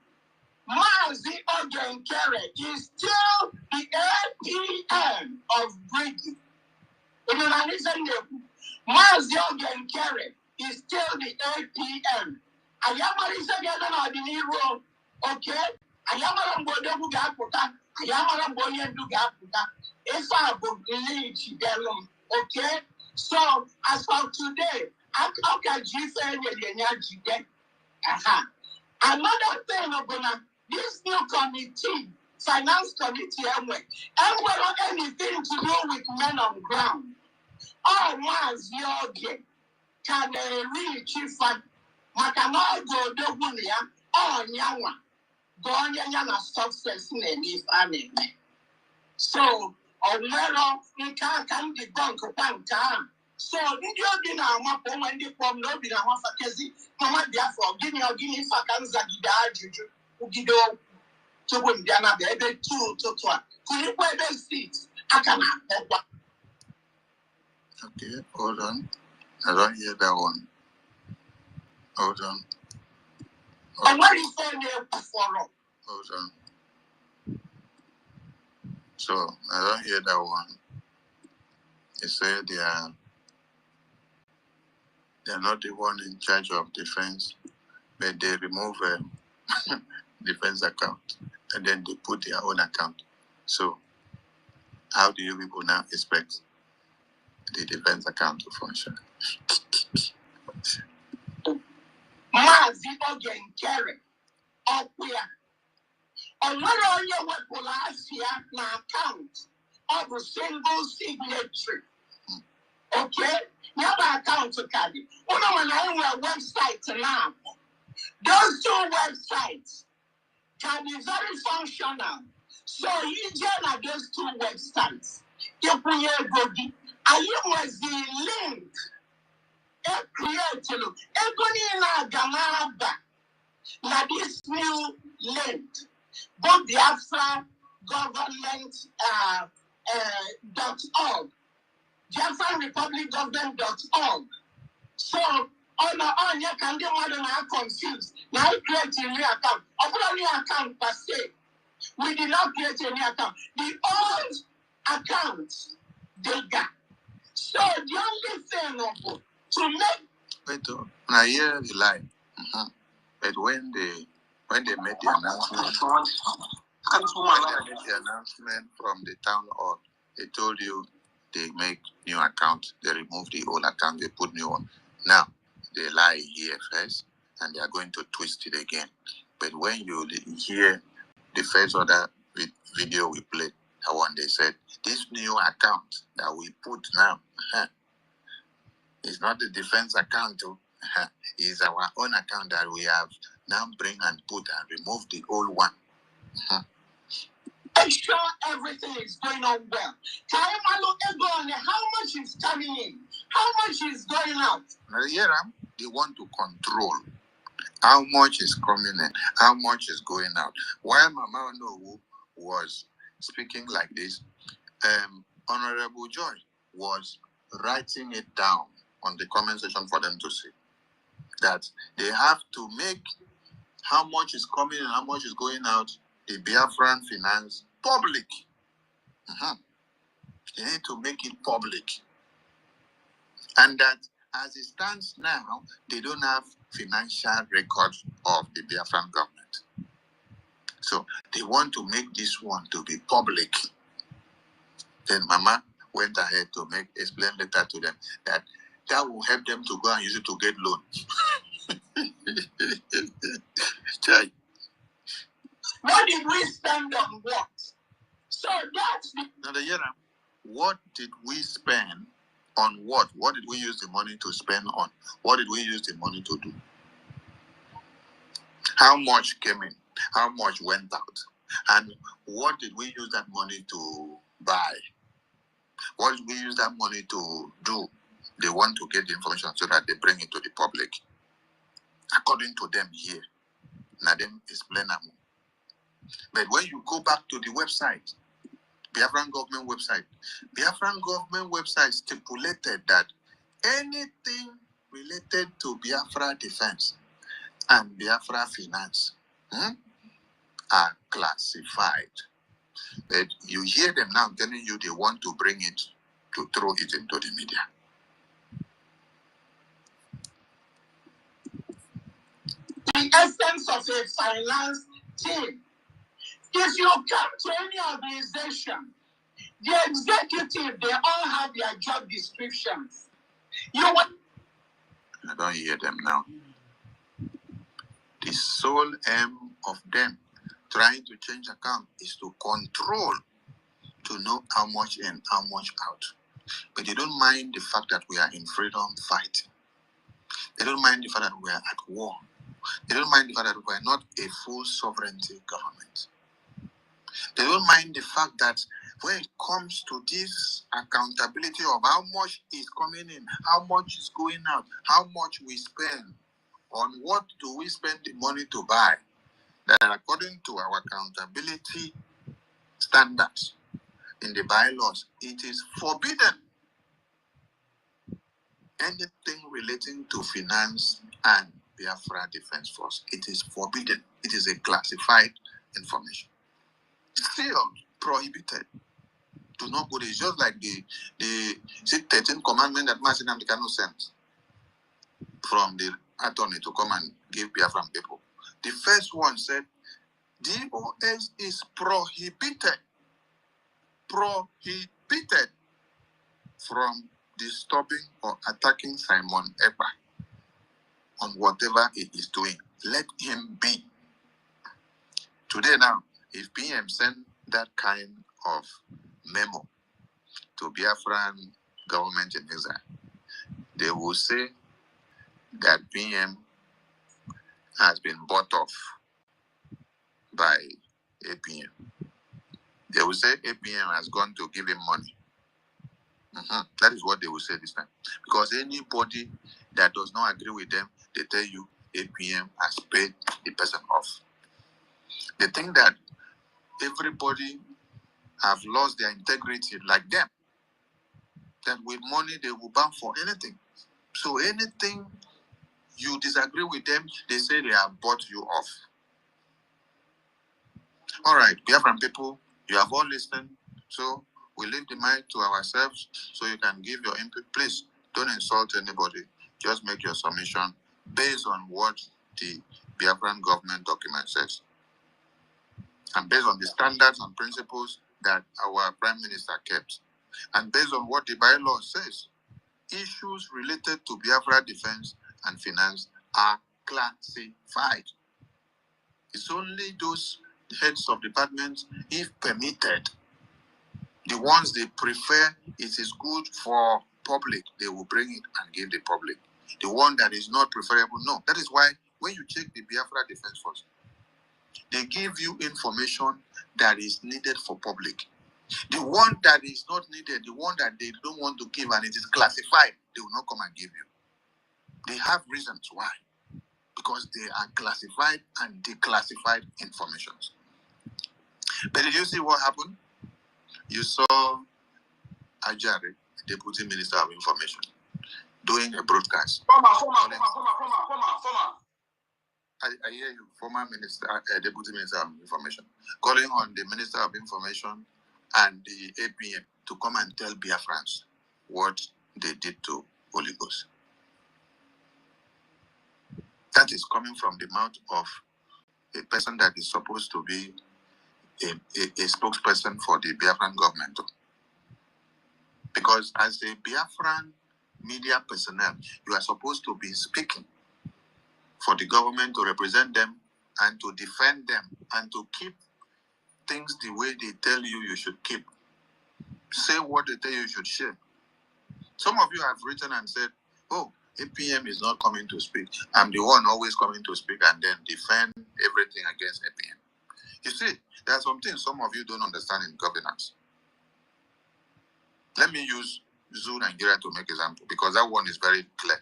S22: Mazi Ogenkere is still the APM of Brgie. Mazi Ogenkere is still the APM. Ayamari Sagana Adiniro, okay? Ayamara Bodebu Gaputa, Ayamara Boyendu Gaputa, Efa Bogilichi Delum, okay? So, as of today, how can you say that? Another thing, this new committee, finance committee, and we don't anything to do with men on ground. All ones yogi can reach if Makama go dobunia or Yawa, go on Yana success in any family. So, Omero, you can't debunk a time. So, did you be now, my poem when the poem no be now for Kezi, Mama Biafra, Guinea Fakanza Gida, Ugido, to win Diana, baby, 2 to 1. Could you wear those seats? I cannot.
S9: Okay, hold on. I don't hear that one. Hold on.
S22: And what is saying there for?
S9: Hold on. So I don't hear that one. They say they are not the one in charge of defense, but they remove a defense account and then they put their own account. So how do you people now expect the defense account to function?
S22: Mazi Ogenkere, up here. And what are your weapon last year? My account of a single signature. Okay? Never account to carry. When I have a website now, those 2 websites can be very functional. So you join those 2 websites. If we are good, I was the link. Create now this new link. Both Biafra government .org. Biafra Republic government.org. So on you can get more than confused. Now I create a new account. Open a new account per se. We did not create a new account. The old accounts they got. So the only thing to make
S9: Wait, I hear the line. But when they made the announcement, from the town hall, they told you they make new account, they remove the old account, they put new one. Now they lie here first, and they are going to twist it again. But when you hear the first other video we played, the one they said, this new account that we put now, it's not the defense account. Is our own account that we have now bring and put and remove the old one.
S22: Make sure everything is going on well. How much is coming in? How much is going out?
S9: They want to control how much is coming in, how much is going out. While Mama Onowu was speaking like this, Honorable Joy was writing it down on the comment section for them to see. That they have to make how much is coming and how much is going out, the Biafran finance, public. They need to make it public. And that as it stands now, they don't have financial records of the Biafran government. So they want to make this one to be public. Then Mama went ahead to explain later to them that will help them to go and use it to get loan.
S22: What did we spend on what? So that's
S9: what did we spend on what? What did we use the money to spend on? What did we use the money to do? How much came in? How much went out? And what did we use that money to buy? What did we use that money to do? They want to get the information so that they bring it to the public. According to them here. Now them explain them. But when you go back to the website, Biafran government website stipulated that anything related to Biafra defense and Biafra finance are classified. But you hear them now telling you they want to bring it, to throw it into the media.
S22: The essence of a finance team. If you come to any organization, the executive, they all have their job descriptions.
S9: I don't hear them now. The sole aim of them trying to change account is to control, to know how much in, how much out. But they don't mind the fact that we are in freedom fighting. They don't mind the fact that we are at war. They don't mind the fact that we are not a full sovereignty government. They don't mind the fact that when it comes to this accountability of how much is coming in, how much is going out, how much we spend, on what do we spend the money to buy, that according to our accountability standards in the bylaws, it is forbidden. Anything relating to finance and Biafra Defense Force, it is forbidden. It is a classified information. Still prohibited. Do not go there. It's just like the 13 commandment that Master Namdekano sent from the attorney to come and give Biafran people. The first one said, DOS is prohibited from disturbing or attacking Simon Ekpa on whatever he is doing. Let him be. Today now, if PM send that kind of memo to Biafran government in exile, they will say that PM has been bought off by APM. They will say APM has gone to give him money. That is what they will say this time. Because anybody that does not agree with them, they tell you APM has paid the person off. They think that everybody have lost their integrity like them. That with money they will bound for anything. So anything you disagree with them, they say they have bought you off. All right, Biafran people, you have all listened. So we leave the mic to ourselves so you can give your input. Please don't insult anybody. Just make your submission based on what the Biafran government document says. And based on the standards and principles that our Prime Minister kept. And based on what the bylaw says, issues related to Biafra defense and finance are classified. It's only those heads of departments, if permitted, the ones they prefer, it is good for public, they will bring it and give the public. the one that is not preferable. No, that is why when you check the Biafra Defense Force, they give you information that is needed for public. The one that is not needed, the one that they don't want to give and it is classified, they will not come and give you. They have reasons why. Because they are classified and declassified informations. But did you see what happened? You saw Ajari, Deputy Minister of Information, doing a broadcast. I hear you, former Minister, Deputy Minister of Information, calling on the Minister of Information and the APM to come and tell Biafrans what they did to Holy Ghost. That is coming from the mouth of a person that is supposed to be a spokesperson for the Biafran government. Because as a Biafran media personnel, you are supposed to be speaking for the government to represent them and to defend them and to keep things the way they tell you you should keep. Say what they tell you should share. Some of you have written and said, oh, APM is not coming to speak. I'm the one always coming to speak and then defend everything against APM. You see, there are some things some of you don't understand in governance. Let me use Zoo Nigeria to make example because that one is very clear.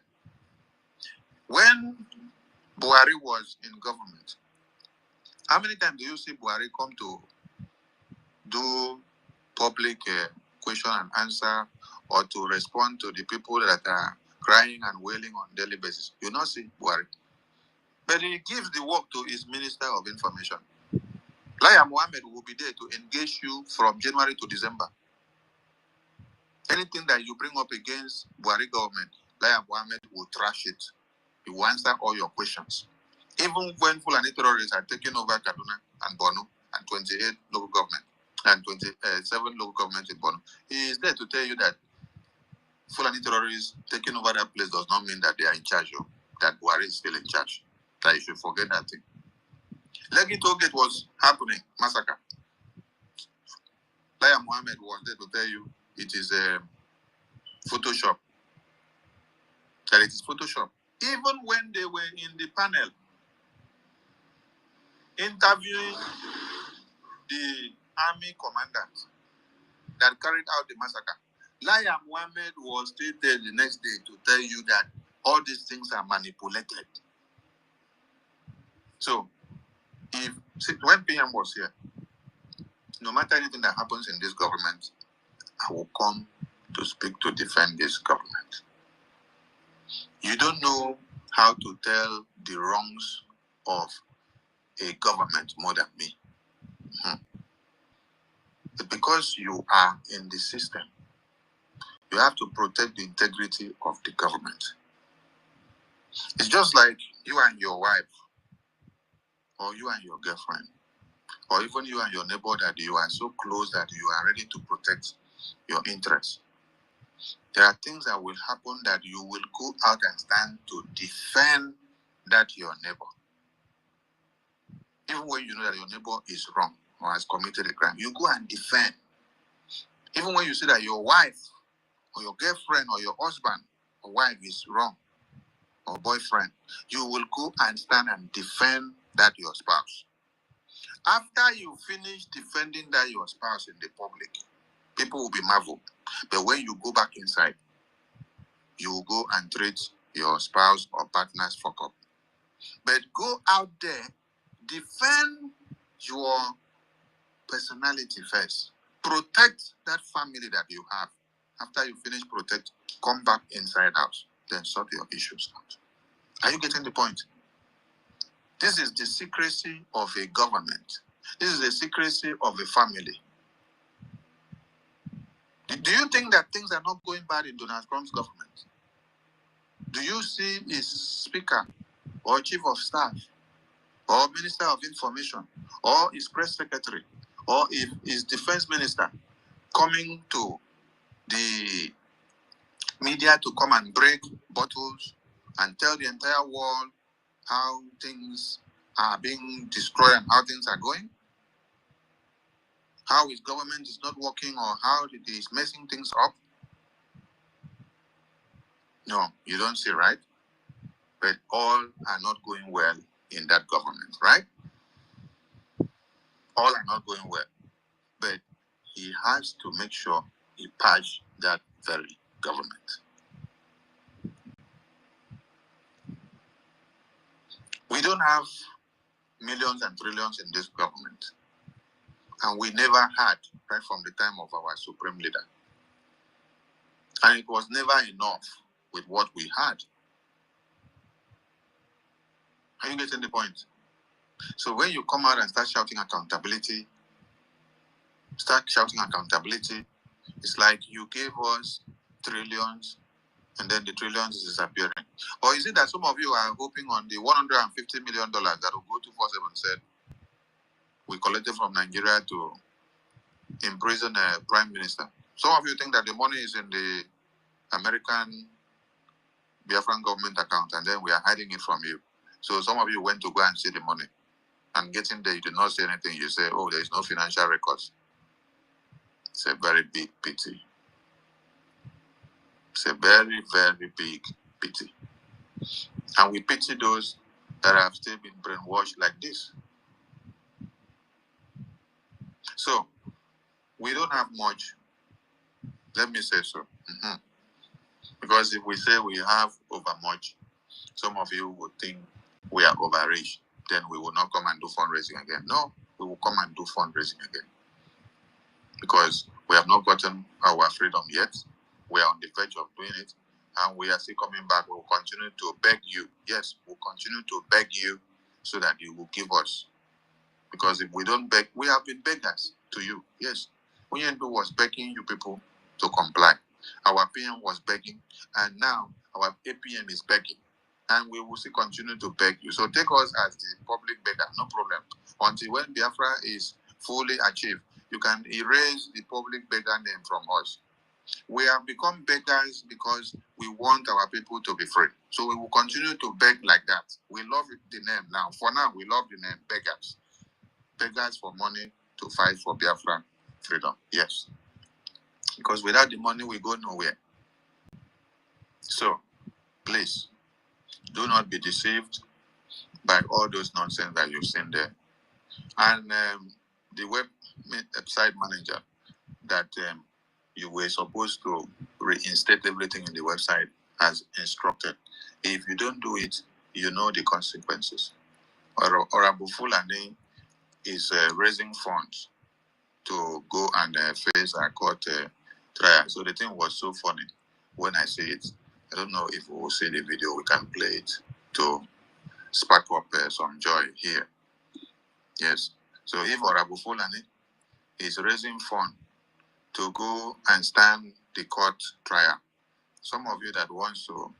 S9: When Buhari was in government, how many times do you see Buhari come to do public question and answer or to respond to the people that are crying and wailing on a daily basis? You not see Buhari. But he gives the work to his Minister of Information. Laya Mohammed will be there to engage you from January to December. Anything that you bring up against Buhari government, Laya Mohammed will trash it. He will answer all your questions. Even when Fulani terrorists are taking over Kaduna and Borno and 28 local government and 27 local governments in Borno, he is there to tell you that Fulani terrorists taking over that place does not mean that they are in charge, that Buhari is still in charge. That you should forget that thing. Lekki Tollgate was happening, massacre. Laya Mohammed was there to tell you it is a Photoshop. That it is Photoshop. Even when they were in the panel interviewing the army commandant that carried out the massacre, Laya Mohammed was still there the next day to tell you that all these things are manipulated. So, when PM was here, no matter anything that happens in this government, I will come to speak to defend this government. You don't know how to tell the wrongs of a government more than me. But because you are in the system, you have to protect the integrity of the government. It's just like you and your wife, or you and your girlfriend, or even you and your neighbor that you are so close that you are ready to protect your interests. There are things that will happen that you will go out and stand to defend that your neighbor. Even when you know that your neighbor is wrong or has committed a crime, you go and defend. Even when you see that your wife or your girlfriend or your husband or wife is wrong or boyfriend, you will go and stand and defend that your spouse. After you finish defending that your spouse in the public, people will be marveled. But when you go back inside, you will go and treat your spouse or partner's fuck up. But go out there, defend your personality first. Protect that family that you have. After you finish protect, come back inside house. Then sort your issues out. Are you getting the point? This is the secrecy of a government. This is the secrecy of a family. Do you think that things are not going bad in Donald Trump's government? Do you see his speaker or chief of staff or minister of information or his press secretary or his defense minister coming to the media to come and break bottles and tell the entire world how things are being destroyed and how things are going? How his government is not working or how it is messing things up? No, you don't see, right? but all are not going well in that government, right? All are not going well, but he has to make sure he purge that very government. We don't have millions and trillions in this government, and we never had right from the time of our supreme leader. And it was never enough with what we had. Are you getting the point? So when you come out and start shouting accountability, it's like you gave us trillions and then the trillions is disappearing. Or is it that some of you are hoping on the $150 million that will go to 47 said we collected from Nigeria to imprison a prime minister? Some of you think that the money is in the American Biafran government account and then we are hiding it from you. So some of you went to go and see the money. And getting there, you did not say anything. You say, oh, there is no financial records. It's a very big pity. It's a very, very big pity. And we pity those that have still been brainwashed like this. So, we don't have much. Let me say so. Because if we say we have over much, some of you would think we are overrich. Then we will not come and do fundraising again. No, we will come and do fundraising again. Because we have not gotten our freedom yet. We are on the verge of doing it. And we are still coming back. We will continue to beg you. Yes, we'll continue to beg you so that you will give us. Because if we don't beg, we have been beggars to you. Yes. Onyendu was begging you people to comply. Our PM was begging. And now our APM is begging. And we will still continue to beg you. So take us as the public beggar, no problem. Until when Biafra is fully achieved, you can erase the public beggar name from us. We have become beggars because we want our people to be free. So we will continue to beg like that. We love the name now. For now, we love the name beggars. Beggars for money to fight for Biafra freedom. Yes. Because without the money, we go nowhere. So, please, do not be deceived by all those nonsense that you've seen there. And the website manager that you were supposed to reinstate everything in the website as instructed. If you don't do it, you know the consequences. Orabu Fulani is raising funds to go and face a court trial. So the thing was so funny when I see it. I don't know if we will see the video. We can play it to spark up some joy here. Yes. So if Orabu Fulani is raising funds to go and stand the court trial, some of you that wants to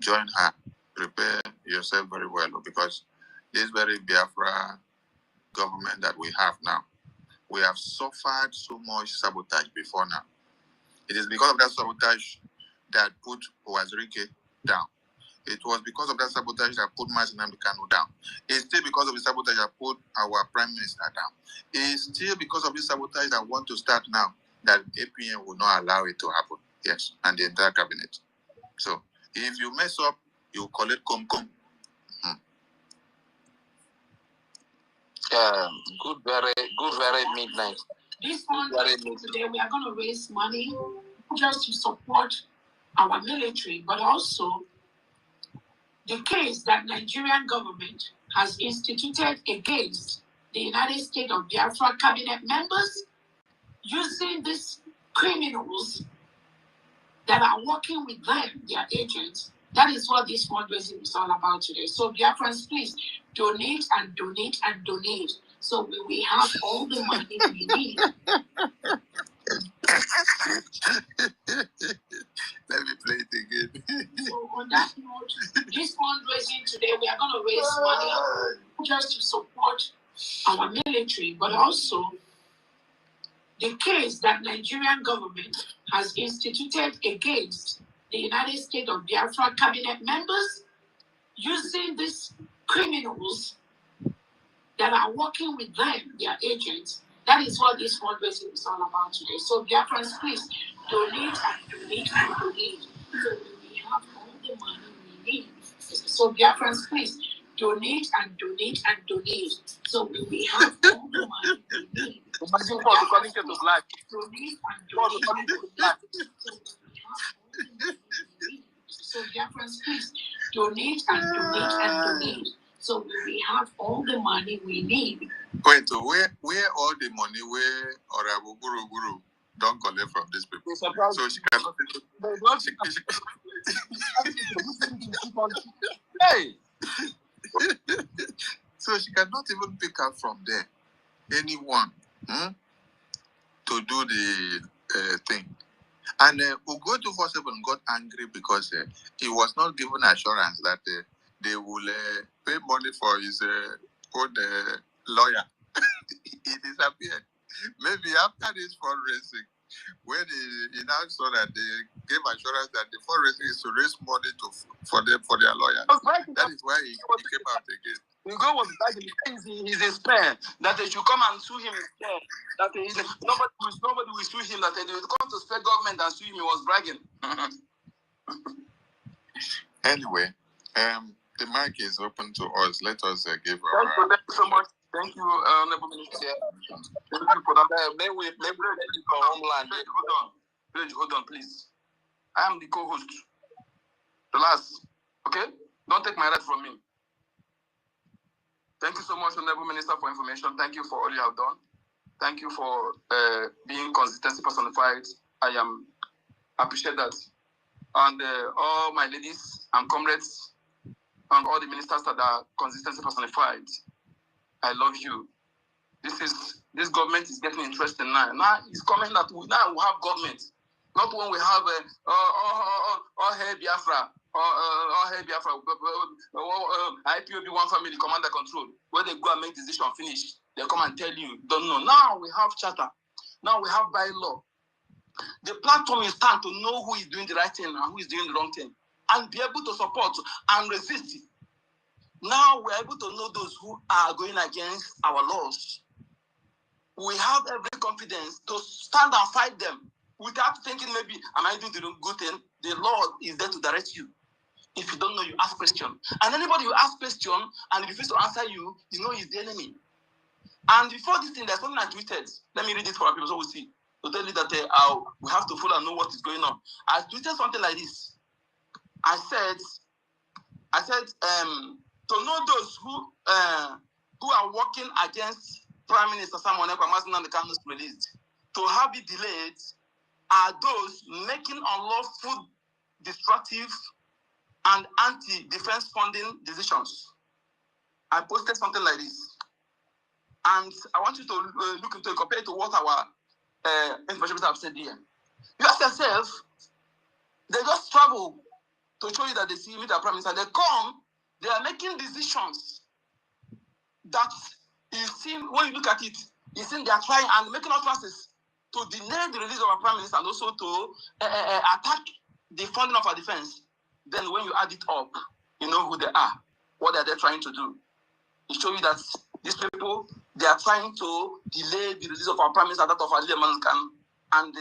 S9: join her, prepare yourself very well, because this very Biafra government that we have now, we have suffered so much sabotage before now. It is because of that sabotage that put Owazirike down. It was because of that sabotage that put Mazinam Kanu down. It's still because of the sabotage that put our prime minister down. It's still because of the sabotage that want to start now that APM will not allow it to happen. Yes, and the entire cabinet. So if you mess up, you call it come.
S23: Good very midnight.
S11: This month today we are going to raise money just to support our military, but also the case that Nigerian government has instituted against the United States of Biafra cabinet members using these criminals that are working with them, their agents. That is what this fundraising is all about today. So Biafrans, please donate and donate and donate, so we have all the money we need.
S9: Let me play it again.
S11: So on that note, this fundraising today, we are going to raise money just to support our military, but also the case that Nigerian government has instituted against the United States of Biafra cabinet members using these criminals that are working with them, their agents. That is what this fundraising is all about today. So Biafrans, please donate and donate and donate, so we have all the money we need So Biafrans, please donate and donate and donate. So we have all the money we need.
S4: Imagine God calling you to black.
S11: Donate and
S4: God
S11: donate
S4: calling
S11: and
S4: you to black.
S11: donate. So Biafrans, please donate and donate and donate. So we have all the money we need.
S9: Wait, so where all the money where Honorable Guru don't collect from these people? So she cannot.
S4: Hey!
S9: So she cannot even pick up from there anyone to do the thing. And Ugo 247 got angry because he was not given assurance that they will pay money for his own lawyer. He disappeared. Maybe after this fundraising, when he now saw that they gave assurance that the fundraising is to raise money for their lawyer. That is why he came out again.
S4: Ugo was bragging. He's a spare. That they should come and sue him instead. That nobody will sue him. That they will come to state government and sue him. He was bragging.
S9: Anyway, the mic is open to us. Let us give
S4: our... Thank you so much. Thank you, Honorable Minister. Thank you for that. Homeland. Hold on, please. I am the co-host. Relax. Okay? Don't take my right from me. Thank you so much, Honorable Minister, for information. Thank you for all you have done. Thank you for being consistency personified. I appreciate that. And all my ladies and comrades and all the ministers that are consistency personified, I love you. This government is getting interesting now. Now it's coming that we have government. Not when we have all hair Biafra, all hair Biafra, IPOB one family, commander control. Where they go and make decision, finish. They come and tell you, don't know. Now we have charter. Now we have bylaw. The platform is time to know who is doing the right thing and who is doing the wrong thing, and be able to support and resist it. Now we're able to know those who are going against our laws. We have every confidence to stand and fight them without thinking maybe, am I doing the good thing? The Lord is there to direct you. If you don't know, you ask question. And anybody who asks question and refuses to answer you, you know he's the enemy. And before this thing, there's something I tweeted. Let me read it for our people so we see. To tell you that we have to follow and know what is going on. I tweeted something like this. I said, to know those who are working against Prime Minister Samuel Ekpa and the Kano's released, to have it delayed, are those making unlawful, destructive, and anti-defense funding decisions. I posted something like this. And I want you to look into it, compare it to what our information have said here. You ask yourself, they just travel to show you that they see meet our Prime Minister. They come, they are making decisions that you see, when you look at it, you see they are trying and making utterances to delay the release of our Prime Minister and also to attack the funding of our defense. Then when you add it up, you know who they are. What are they trying to do? It shows you that these people, they are trying to delay the release of our Prime Minister, that of our leader, and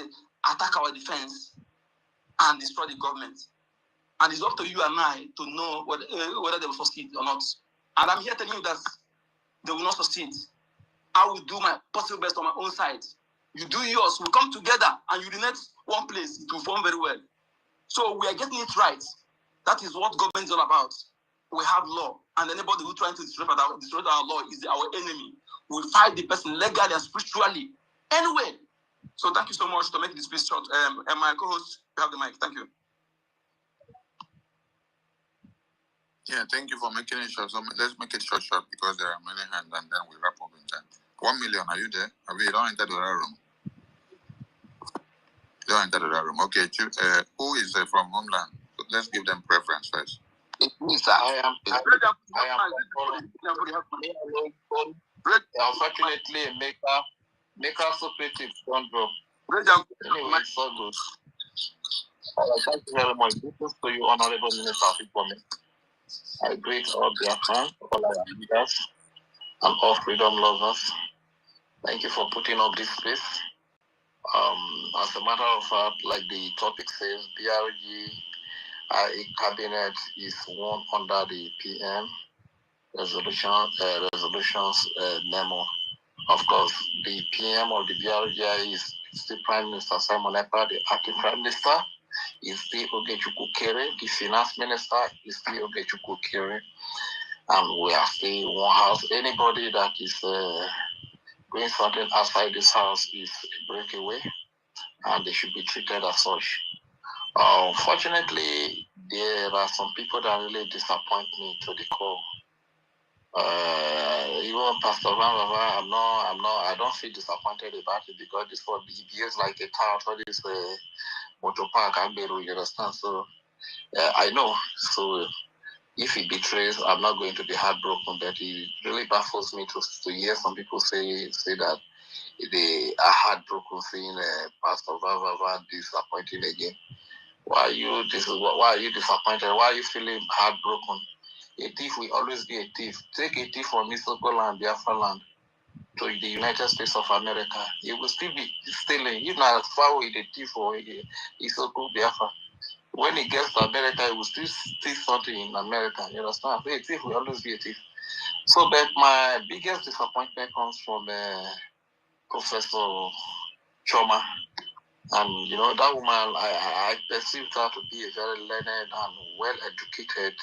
S4: attack our defense and destroy the government. And it's up to you and I to know whether they will succeed or not. And I'm here telling you that they will not succeed. I will do my possible best on my own side. You do yours. We'll come together and you unite one place. It will form very well. So we are getting it right. That is what government is all about. We have law, and anybody who trying to destroy our law is our enemy. We fight the person legally and spiritually. Anyway, so thank you so much to make this speech short. And my co-host, you have the mic. Thank you.
S9: Yeah, thank you for making it short. So let's make it short because there are many hands, and then we wrap up in time. 1 million, are you there? You don't enter the room. You don't enter the room. Okay, who is from Homeland? So let's give them preference first.
S23: Unfortunately, Maker operative don't drop. Anyway, so good. Thank you very much. This is to you, Honorable Minister of EKOM. I greet all Biafrans, all our leaders, and all freedom lovers. Thank you for putting up this space. As a matter of fact, like the topic says, BRG A cabinet is one under the PM resolutions memo. Of course, the PM of the BRGI is the Prime Minister Simon Ekpa. The acting Prime Minister is the Ogechukwu Kere. The Finance Minister is the Ogechukwu Kere. And we are still in one house. Anybody that is doing something outside this house is a breakaway, and they should be treated as such. Unfortunately, there are some people that really disappoint me to the core. Even Pastor Van Baba, I don't feel disappointed about it because this one behaves like a town for this motor park, you understand? So I know. So if he betrays, I'm not going to be heartbroken, but it really baffles me to hear some people say that they are heartbroken seeing Pastor Van Baba disappointing again. Why are you disappointed? Why are you feeling heartbroken? A thief will always be a thief. Take a thief from Isoko land, Biafra land, to the United States of America. He will still be stealing. If not far away the thief or Isoko, Biafra. When he gets to America, he will still steal something in America. You understand? So a thief will always be a thief. So, but my biggest disappointment comes from Professor Choma. And, you know, that woman, I perceived her to be a very learned and well-educated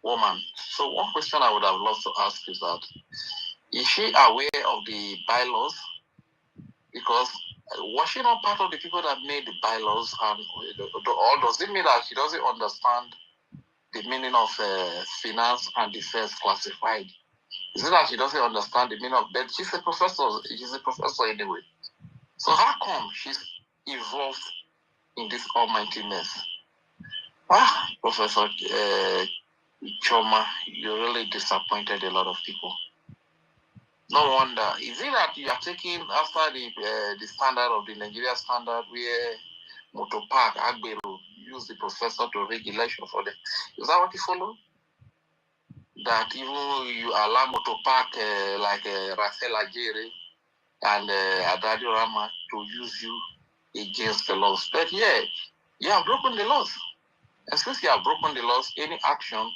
S23: woman. So one question I would have loved to ask is that, is she aware of the bylaws? Because was she not part of the people that made the bylaws? And or does it mean that she doesn't understand the meaning of finance and defense classified? Is it that she doesn't understand the meaning of that? She's a professor. She's a professor anyway. So how come she's involved in this almighty mess? Professor Choma, you really disappointed a lot of people. No wonder. Is it that you are taking after the standard of the Nigeria standard where Motor Park, Agbero, use the professor to regulation for them? Is that what you follow? That even you allow Motor Park like Rafael Ajere and Adadio Rama to use you against the laws. But yeah, you have broken the laws. And since you have broken the laws, any action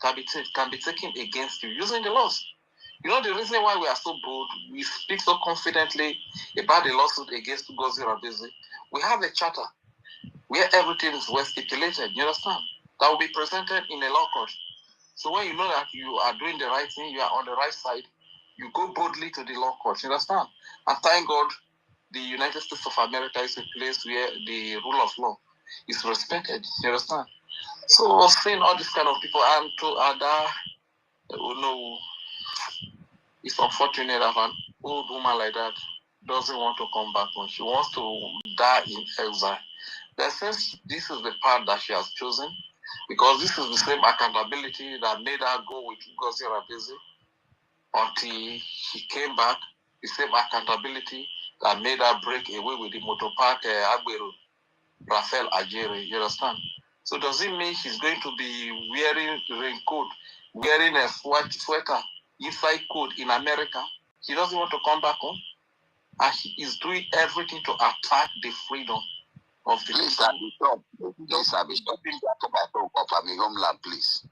S23: can be taken against you using the laws. You know the reason why we are so bold, we speak so confidently about the lawsuit against NGOZI. We have a charter where everything is well stipulated, you understand? That will be presented in a law court. So when you know that you are doing the right thing, you are on the right side, you go boldly to the law court, you understand? And thank God the United States of America is a place where the rule of law is respected, you understand? So seeing all these kind of people, and to other, it's unfortunate that an old woman like that doesn't want to come back home. She wants to die in exile. But since this is the path that she has chosen, because this is the same accountability that made her go with Ngozi Rabizi until she came back, the same accountability that made her break away with the motor park Agbero, Rafael Ajere, you understand? So does it mean she's going to be wearing raincoat, wearing a sweater, inside coat in America? She doesn't want to come back home, and she is doing everything to attack the freedom of the
S10: please, Bishop. Please, Bishop. I'm homeland, please.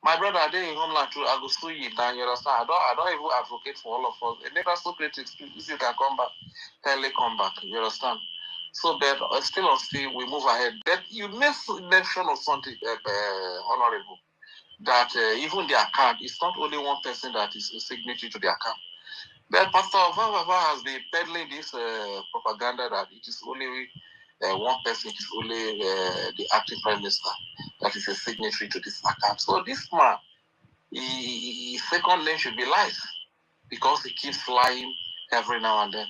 S23: My brother, I did in homeland too. I go sue you, and you understand? I don't even advocate for all of us. And let us so critics, if you can come back, kindly come back. You understand? So, but still, we move ahead. But you mention of something, honorable, that even the account, it's not only one person that is a signatory to the account. But Pastor Vavava has been peddling this propaganda that it is only one person, it is only the acting prime minister that is a signatory to this account. So this man, his second name should be Lies, because he keeps lying every now and then.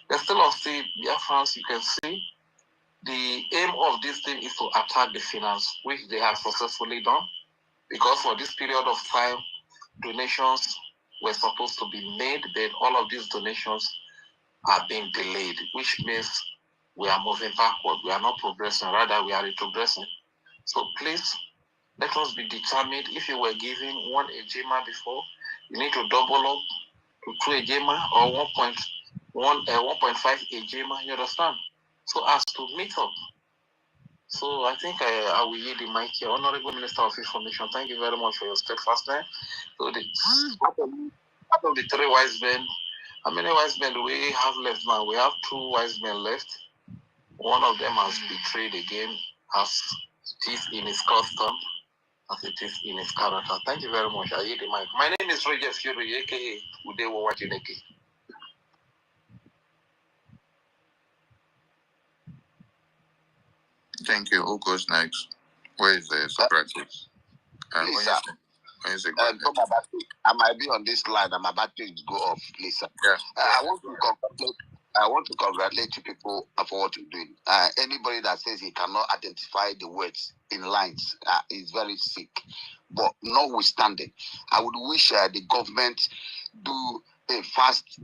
S23: But still on BIAFRANS, you can see the aim of this thing is to attack the finance, which they have successfully done, because for this period of time, donations were supposed to be made, but all of these donations are being delayed, which means we are moving backward. We are not progressing, rather we are retrogressing. So please, let us be determined. If you were giving 1 ejima before, you need to double up to 2 ejima or 1.5 ejima, you understand? So as to meet up. So So I think I will yield the mic here. Honorable Minister of Information, thank you very much for your steadfastness. So out of the 3 wise men, how many wise men do we have left now? We have 2 wise men left. One of them has betrayed again, as it is in his custom, as it is in his character. Thank you very much. I yield the mic. My name is Brgie, aka Udewo Wajineke.
S9: Thank you. Who goes next? Where is the Socrates?
S5: Please, sir. I might be on this line and my battery go off, please, sir.
S9: Yeah.
S5: I want to congratulate you people for what you're doing. Anybody that says he cannot identify the words in lines is very sick. But notwithstanding, I would wish the government do a fast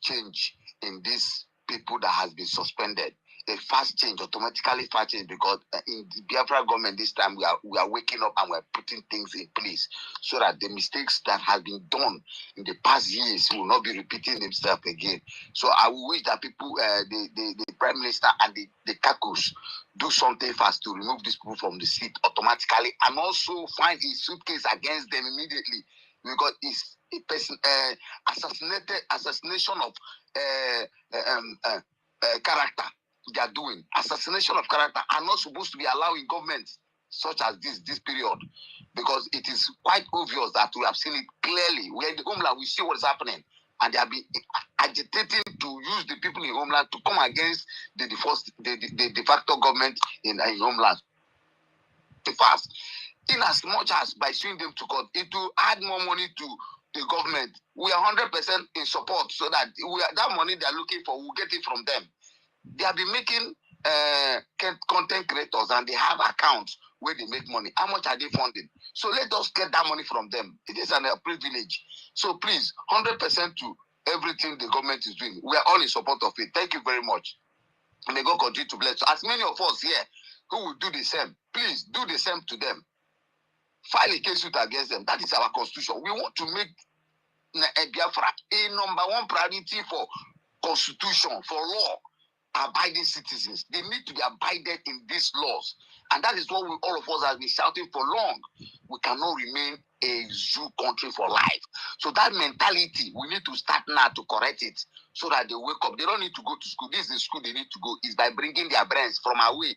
S5: change in these people that has been suspended. A fast change, automatically fast change, because in the Biafra government this time we are waking up and we're putting things in place so that the mistakes that have been done in the past years will not be repeating themselves again. So I wish that people, the Prime Minister and the CACUS do something fast to remove these people from the seat automatically, and also find a suitcase against them immediately, because it's a person assassination of character. They are doing assassination of character are not supposed to be allowed in government such as this period, because it is quite obvious that we have seen it clearly. We are in the homeland, we see what is happening, and they have been agitating to use the people in homeland to come against the de facto government in homeland. Fast, in as much as by suing them to court, it will add more money to the government. We are 100% in support, so that that money they are looking for, we'll get it from them. They have been making content creators, and they have accounts where they make money. How much are they funding? So let us get that money from them. It is a privilege. So please, 100% to everything the government is doing. We are all in support of it. Thank you very much. And may God continue to bless. So as many of us here who will do the same, please do the same to them. File a case suit against them. That is our constitution. We want to make Biafra a #1 priority for constitution, for law. Abiding citizens. They need to be abided in these laws. And that is what all of us have been shouting for long. We cannot remain a zoo country for life. So that mentality, we need to start now to correct it, so that they wake up. They don't need to go to school. This is the school they need to go. Is by bringing their brains from away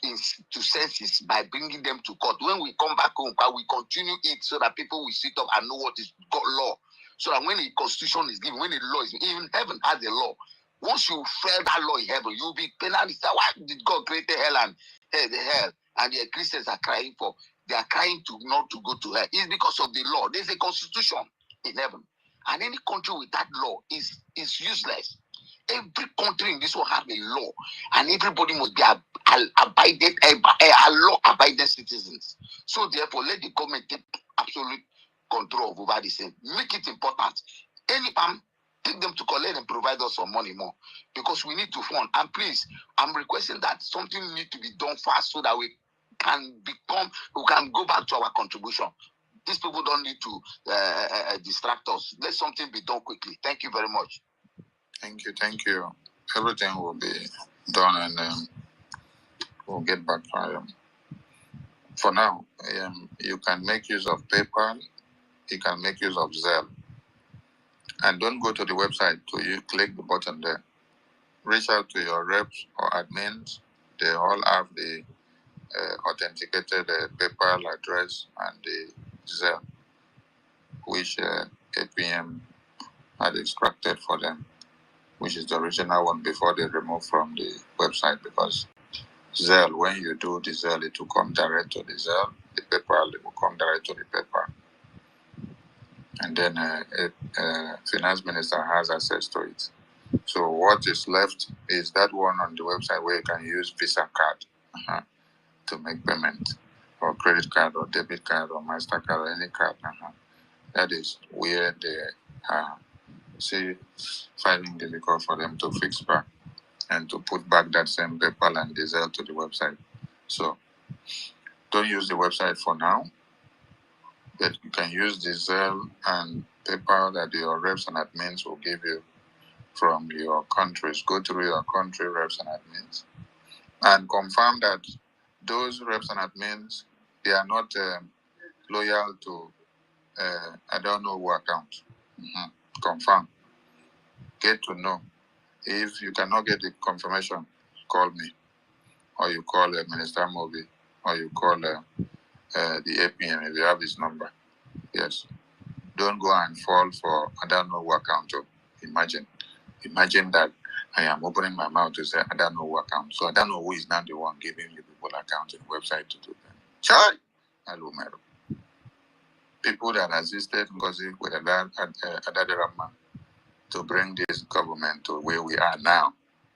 S5: to senses, by bringing them to court. When we come back home, we continue it, so that people will sit up and know what is God law. So that when the constitution is given, when the law is, even heaven has a law. Once you fail that law in heaven, you'll be penalized. Why did God create the hell and the hell? And the Christians are crying for. They are crying to not to go to hell. It's because of the law. There's a constitution in heaven, and any country with that law is useless. Every country in this world has a law, and everybody must be abided law-abiding citizens. So therefore, let the government take absolute control over this thing. Make it important. Any take them to collect and provide us some money more, because we need to fund. And please, I'm requesting that something need to be done fast, so that we can go back to our contribution. These people don't need to distract us. Let something be done quickly. Thank you very much.
S9: Thank you. Everything will be done, and we'll get back to for now. You can make use of PayPal. You can make use of Zelle. And don't go to the website till you click the button there. Reach out to your reps or admins. They all have the authenticated PayPal address and the Zelle, which APM had extracted for them, which is the original one before they removed from the website. Because Zelle, when you do the Zelle, it will come direct to the Zelle. The PayPal, it will come direct to the PayPal. And then finance minister has access to it. So what is left is that one on the website where you can use Visa card to make payment, or credit card or debit card or MasterCard or any card. That is where they finding difficult for them to fix back and to put back that same PayPal and Zelle to the website. So don't use the website for now. But you can use the Zelle and PayPal that your reps and admins will give you from your countries. Go through your country reps and admins and confirm that those reps and admins, they are not loyal to, I don't know who account. Confirm. Get to know. If you cannot get the confirmation, call me. Or you call Minister Mobi. Or you call the APM if you have his number. Yes. Don't go and fall for, I don't know who account. Imagine that I am opening my mouth to say, I don't know who account. So I don't know who is not the one giving you people account and website to do that. Chai! Hello, Mero. People that assisted NGOZI with Adadirama to bring this government to where we are now,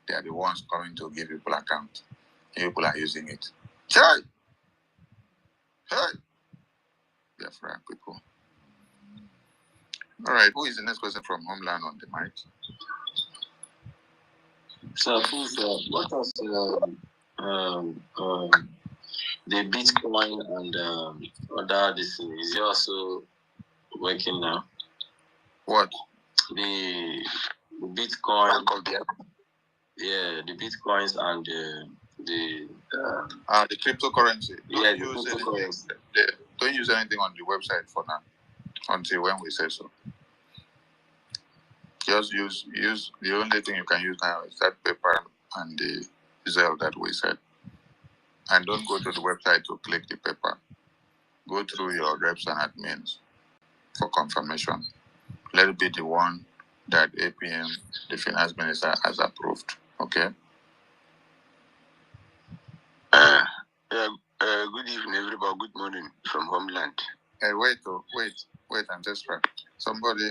S9: they are the ones coming to give people account. People are using it. Chai! Hey! Biafra people. All right, who is the next person from Homeland on the mic?
S13: So, please, what was the Bitcoin and other this is it also working now?
S9: What?
S13: The Bitcoin, yeah, the Bitcoins and the
S9: cryptocurrency.
S13: Don't
S9: use anything on the website for now until when we say so. Just use the only thing you can use now is that paper and the Zelle that we said. And don't go to the website to click the paper. Go through your reps and admins for confirmation. Let it be the one that APM, the finance minister, has approved. Okay?
S13: Good evening, everybody. Good morning from Homeland.
S9: Wait, Ancestral. Somebody,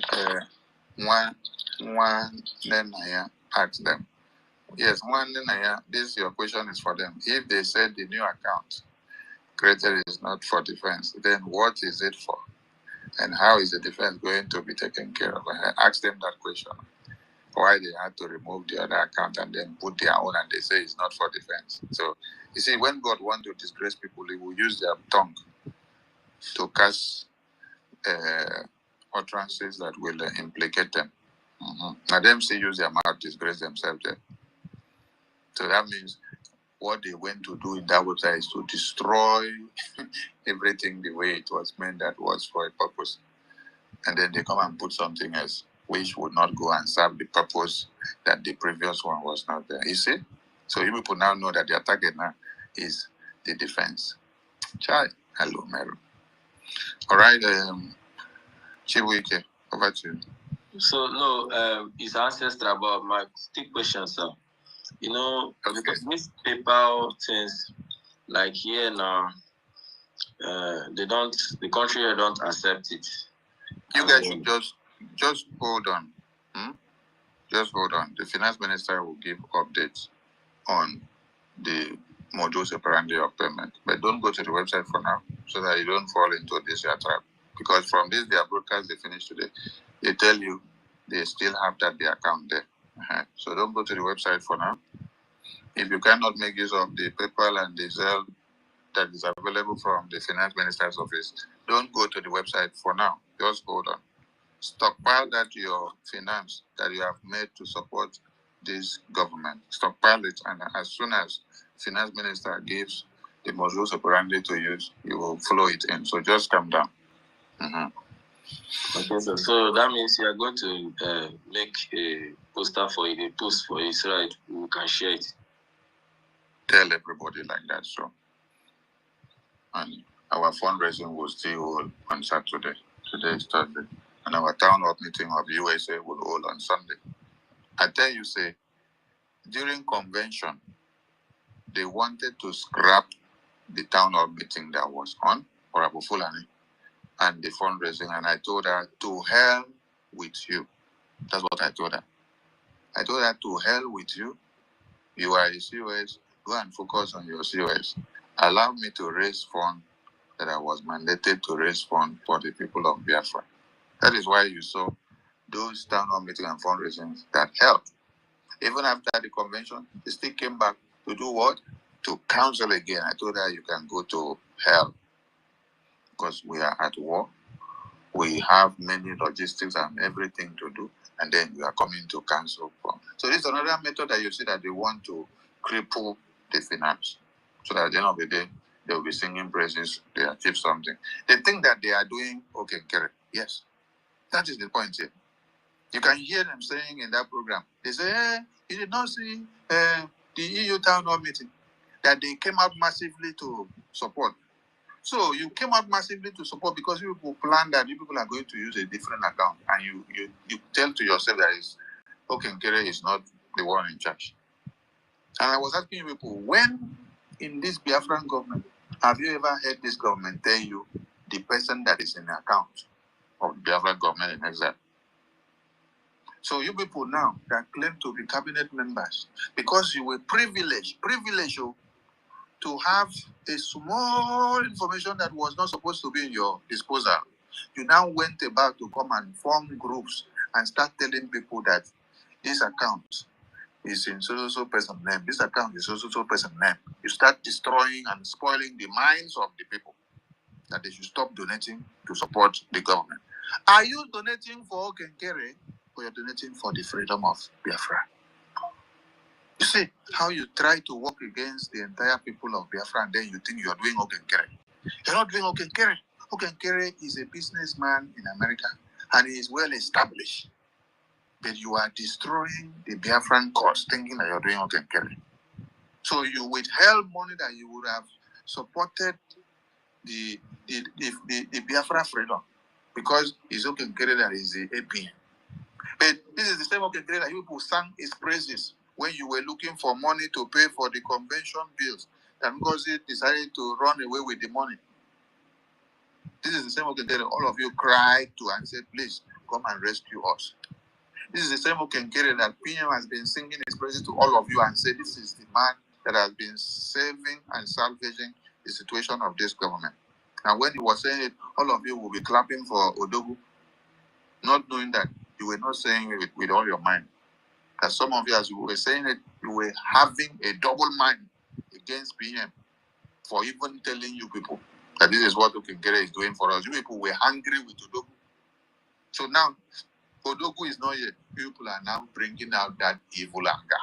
S9: one Nenaya asked them. Yes, one Nenaya, your question is for them. If they said the new account created is not for defense, then what is it for? And how is the defense going to be taken care of? I asked them that question. Why they had to remove the other account and then put their own, and they say it's not for defense. So, you see, when God wants to disgrace people, he will use their tongue to cast utterances that will implicate them. Now, them say use their mouth to disgrace themselves there. So that means what they went to do in that website is to destroy everything the way it was meant that was for a purpose. And then they come and put something else, which would not go and serve the purpose that the previous one was not there. You see? So you people now know that their target now is the defense. Chai. Hello, Meru. All right, Chibuike, over to you.
S13: So, no, it's ancestral, but my stick question, sir. You know, because this PayPal things, like here now, the country here don't accept it.
S9: You guys should just hold on. Just hold on. The finance minister will give updates on the modus operandi of payment. But don't go to the website for now so that you don't fall into this trap. Because from this, their broadcast they finished today, they tell you they still have the account there. So don't go to the website for now. If you cannot make use of the PayPal and the Zelle that is available from the finance minister's office, don't go to the website for now. Just hold on. Stockpile that your finance that you have made to support this government. Stockpile it, and as soon as finance minister gives the modus operandi to use, you will follow it in. So just calm down.
S13: Okay, so that means you are going to make a poster for it, a post for it, so that we can share it.
S9: Tell everybody like that, so. And our fundraising will still hold on Saturday. Today is Thursday. And our town hall meeting of USA will hold on Sunday. I tell you, say, during convention, they wanted to scrap the town hall meeting that was on, or Abu Fulani, and the fundraising. And I told her, to hell with you. That's what I told her. I told her, to hell with you. You are a COS. Go and focus on your COS. Allow me to raise funds that I was mandated to raise funds for the people of Biafra. That is why you saw those town hall meetings and fundraisings that helped. Even after the convention, they still came back to do what? To counsel again. I told her you can go to hell because we are at war. We have many logistics and everything to do, and then you are coming to counsel from. So this is another method that you see that they want to cripple the finance. so that at the end of the day, they will be singing praises, they achieve something. They think that they are doing okay, correct. Yes. That is the point here. You can hear them saying in that program, they say, hey, you did not see the EU town hall meeting, that they came out massively to support. So you came out massively to support because you people plan that you people are going to use a different account, and you tell to yourself that Okenkere is not the one in charge. And I was asking you people, when in this Biafran government, have you ever heard this government tell you the person that is in the account of the Biafran government in exile? So you people now that claim to be cabinet members, because you were privileged to have a small information that was not supposed to be in your disposal, you now went about to come and form groups and start telling people that this account is in so person name, this account is so person name. You start destroying and spoiling the minds of the people that they should stop donating to support the government. Are you donating for Okenkere, or you're donating for the freedom of Biafra? You see how you try to work against the entire people of Biafra, and then you think you're doing Okenkere. You're not doing Okenkere. Okenkere is a businessman in America, and he is well established. But you are destroying the Biafran cause, thinking that you're doing Okenkere. So you withheld money that you would have supported the Biafra freedom, because it's Okenkere that is the APN. But this is the same Okenkere that you people sang his praises when you were looking for money to pay for the convention bills, and NGOZI decided to run away with the money. This is the same Okenkere all of you cried to and said, please come and rescue us. This is the same Okenkere that PM has been singing his praises to all of you and said, this is the man that has been saving and salvaging the situation of this government. And when he was saying it, all of you will be clapping for Odogu, not knowing that you were not saying it with all your mind. That some of you, as you were saying it, you were having a double mind against PM for even telling you people that this is what Okenkere is doing for us. You people were angry with Odogu. So now, Odogu is not here. People are now bringing out that evil anger.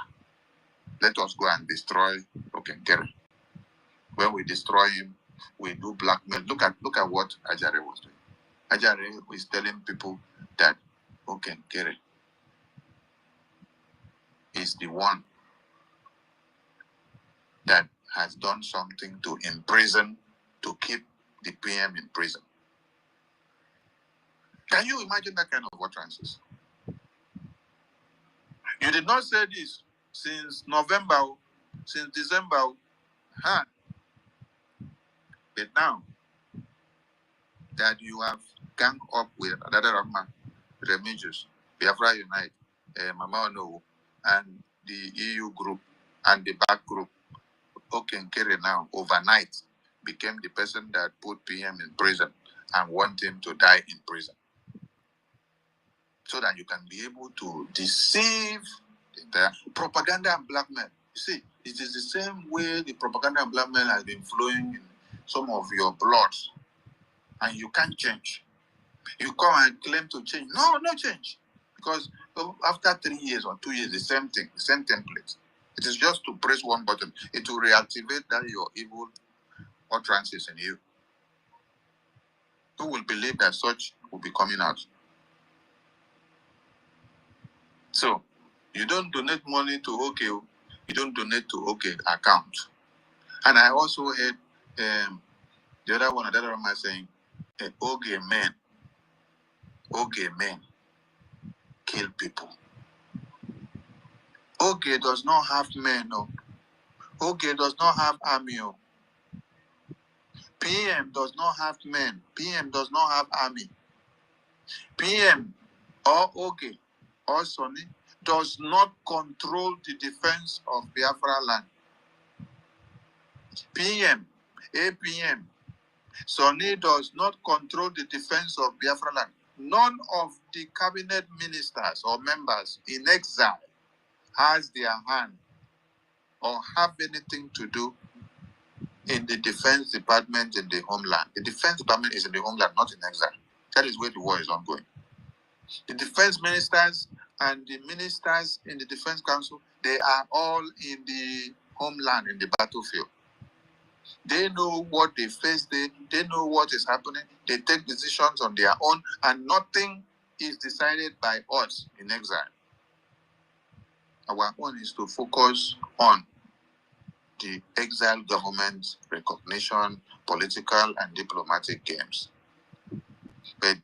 S9: Let us go and destroy Okenkere. When we destroy him, we do blackmail. Look at what Ajare was doing. Ajare is telling people that Okenkere is the one that has done something to imprison, to keep the PM in prison. Can you imagine that kind of utterances? You did not say this since November, since December, huh? But now that you have ganged up with another man, Remigius, Biafra Unite, Mama Ono, and the EU group and the back group, Okenkere now overnight became the person that put PM in prison and want him to die in prison, so that you can be able to deceive the propaganda and blackmail. You see, it is the same way the propaganda and blackmail has been flowing in some of your blood, and you can't change. You come and claim to change. No change. Because after 3 years or 2 years, the same thing, the same template. It is just to press one button. It will reactivate that your evil utterances in you. Who will believe that such will be coming out? So, you don't donate money to OK, you don't donate to OK account. And I also heard the other one saying, OK men kill people. OK does not have men, no. OK does not have army. PM does not have men. PM does not have army. PM or OK or Sonny does not control the defense of Biafra land. PM, APM, Sonny does not control the defense of Biafra land. None of the cabinet ministers or members in exile has their hand or have anything to do in the defense department in the homeland. The defense department is in the homeland, not in exile. That is where the war is ongoing. The defense ministers and the ministers in the defense council, they are all in the homeland, in the battlefield. They know what they face. They know what is happening. They take decisions on their own, and nothing is decided by us in exile. Our own is to focus on the exile government's recognition, political and diplomatic games. But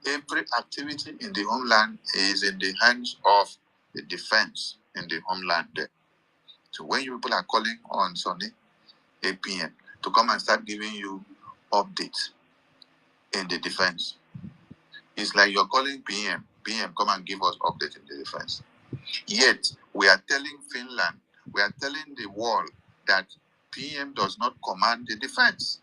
S9: every activity in the homeland is in the hands of the defense in the homeland there. So when you people are calling on Sunday, 8 p.m. to come and start giving you updates in the defense, it's like you're calling PM, come and give us updates in the defense. Yet, we are telling Finland, we are telling the world that PM does not command the defense.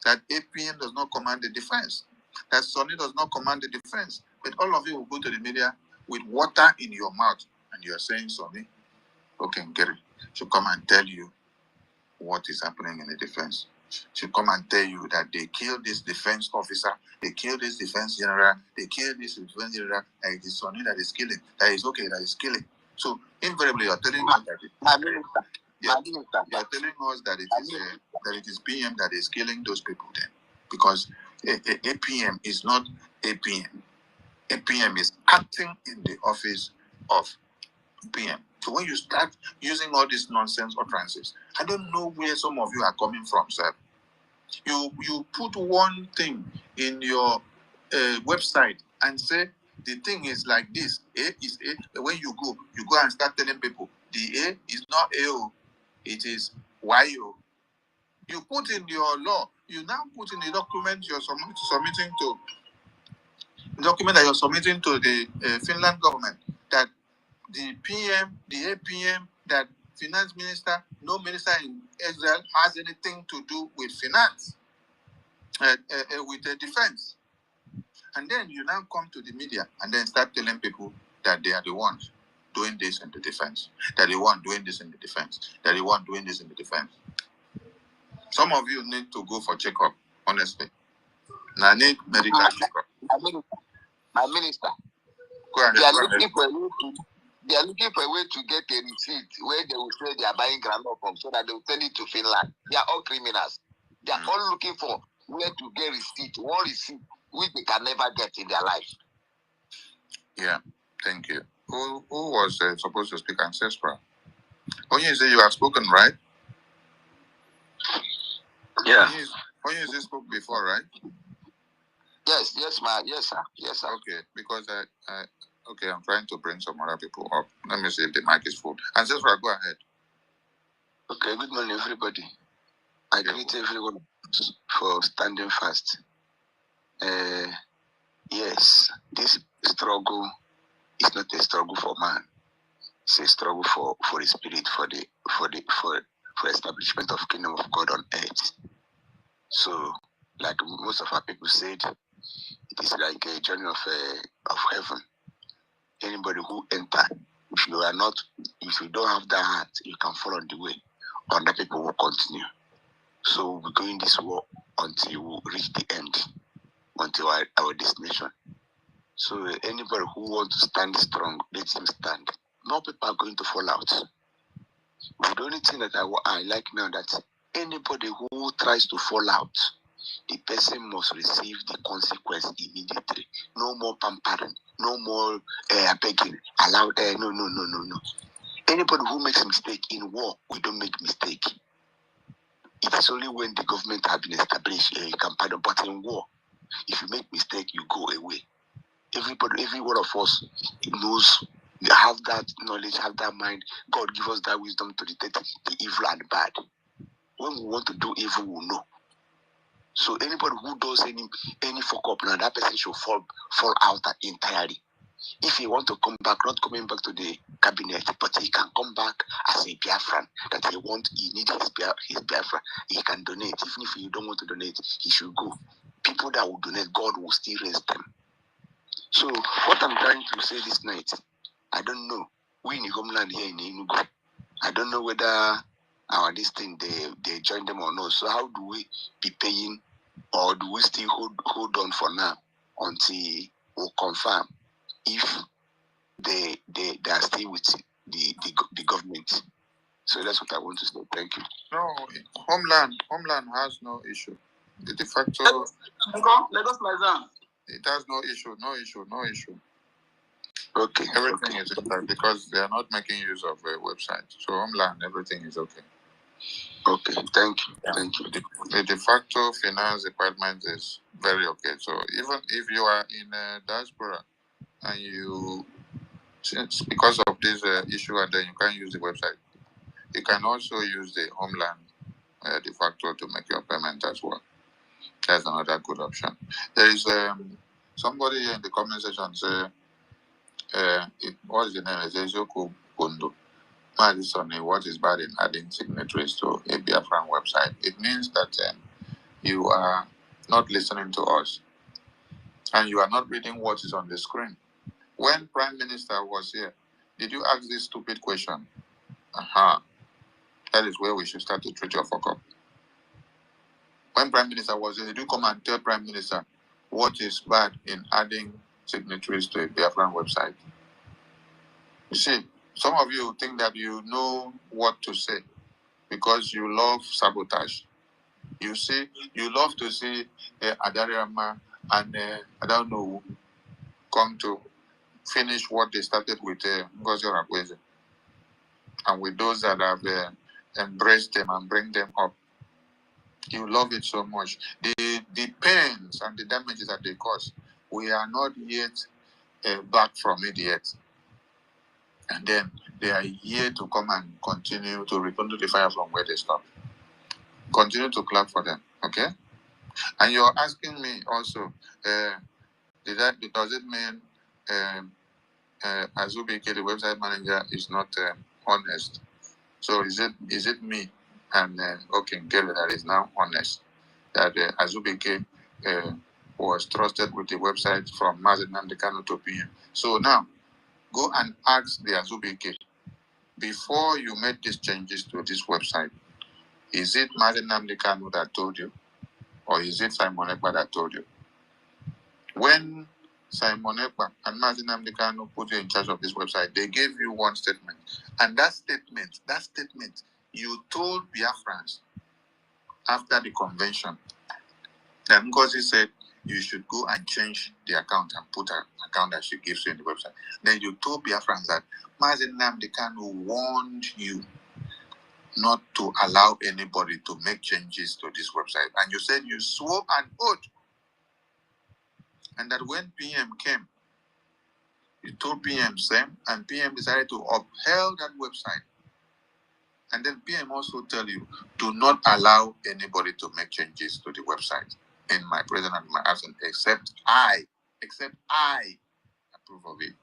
S9: That APM does not command the defense. That Sonny does not command the defense. But all of you will go to the media with water in your mouth and you're saying Sonny, okay, Gary, should come and tell you what is happening in the defense. Should come and tell you that they killed this defense officer, they killed this defense general, they killed this defense general, and it is Sonny that is killing. That is okay, that is killing. So invariably you're telling us that you're telling us that it is PM that is killing those people then. Because APM is not APM. APM is acting in the office of PM. So when you start using all these nonsense utterances, I don't know where some of you are coming from, sir. You put one thing in your website and say the thing is like this. A is A. When you go and start telling people the A is not AO, it is YO. You put in your law. You now put in the document you're submitting to. The document that you're submitting to the Finland government that the PM, the APM, that finance minister, no minister in Israel has anything to do with finance, with the defense. And then you now come to the media and then start telling people that they are the ones doing this in the defense, that they want doing this in the defense, that they want doing this in the defense. Some of you need to go for checkup, honestly. Now I need medical checkup.
S5: My minister,
S9: go ahead,
S5: they are looking for a way to get a receipt where they will say they are buying granola from so that they will send it to Finland. They are all criminals. They are all looking for where to get receipt, one receipt which they can never get in their life.
S9: Yeah, thank you. Who was supposed to speak ancestral? Onye say you have spoken, right?
S13: Yeah.
S9: Onye spoke before, right?
S5: Yes, sir.
S9: Okay, because I'm trying to bring some other people up. Let me see if the mic is full. Ancestral, go ahead.
S23: Okay, good morning, everybody. I greet everyone for standing fast. Yes, this struggle is not a struggle for man. It's a struggle for the spirit, for establishment of kingdom of God on earth. So, like most of our people said, it is like a journey of heaven. Anybody who enter, if you don't have that heart, you can fall on the way. Other people will continue. So we're going this war until we reach the end, until our destination. So anybody who wants to stand strong, let him stand. More people are going to fall out. But the only thing that I like now that anybody who tries to fall out, the person must receive the consequence immediately. No more pampering, no more begging, allowed. No. Anybody who makes mistake in war, we don't make mistake. It is only when the government has been established you can pardon. But in war, if you make mistake, you go away. Every one of us knows, have that knowledge, have that mind. God give us that wisdom to detect the evil and bad. When we want to do evil, we know. So anybody who does any fuck up now, that person should fall out entirely. If he want to come back, not coming back to the cabinet, but he can come back as a Biafran, that he needs his Biafra, he can donate. Even if you don't want to donate, he should go. People that will donate, God will still raise them. So what I'm trying to say this night, I don't know. We in the homeland here in Enugu, I don't know whether this thing they join them or not. So how do we be paying, or do we still hold on for now until we confirm if they are still with the government?
S5: So that's what I want to say. Thank you.
S9: No, Homeland has no issue. The de facto. It has no issue.
S5: Okay.
S9: Everything is intact because they are not making use of a website. So Homeland, everything is okay.
S5: Okay, thank you.
S9: Yeah.
S5: Thank you.
S9: The de facto finance department is very okay. So even if you are in diaspora and you, because of this issue, and then you can't use the website, you can also use the Homeland de facto to make your payment as well. That's another good option. There is somebody in the comment section say, what's the name? It says Yoku Bundu. Madison, what is bad in adding signatories to a BIAFRAN website? It means that you are not listening to us and you are not reading what is on the screen. When Prime Minister was here, did you ask this stupid question? That is where we should start to treat your fuck up. When Prime Minister was here, did you come and tell Prime Minister what is bad in adding signatories to a BIAFRAN website? You see, some of you think that you know what to say because you love sabotage. You see, you love to see Adariyama and I don't know, come to finish what they started with NGOZI or NGOZI. And with those that have embraced them and bring them up. You love it so much. The pains and the damages that they cause, we are not yet back from it yet. And then they are here to come and continue to rekindle the fire from where they stopped. Continue to clap for them, okay? And you're asking me also, does it mean Azubike, the website manager, is not honest? So is it me and Gary that is now honest that Azubike was trusted with the website from Mazen Namdekano to PM? So now go and ask the Azubike, before you made these changes to this website, is it Mazen Namdekano that told you, or is it Simon Ekpa that told you? When Simon Ekpa and Mazen Namdekano put you in charge of this website, they gave you one statement. And that statement, you told Biafrans after the convention that NGOZI said you should go and change the account and put an account that she gives you in the website. Then you told Biafrans that Mazen Namdekano warned you not to allow anybody to make changes to this website. And you said you swore an oath. And that when PM came, you told PM same, and PM decided to upheld that website. And then PM also tell you, do not allow anybody to make changes to the website in my presence and my absence, except I approve of it.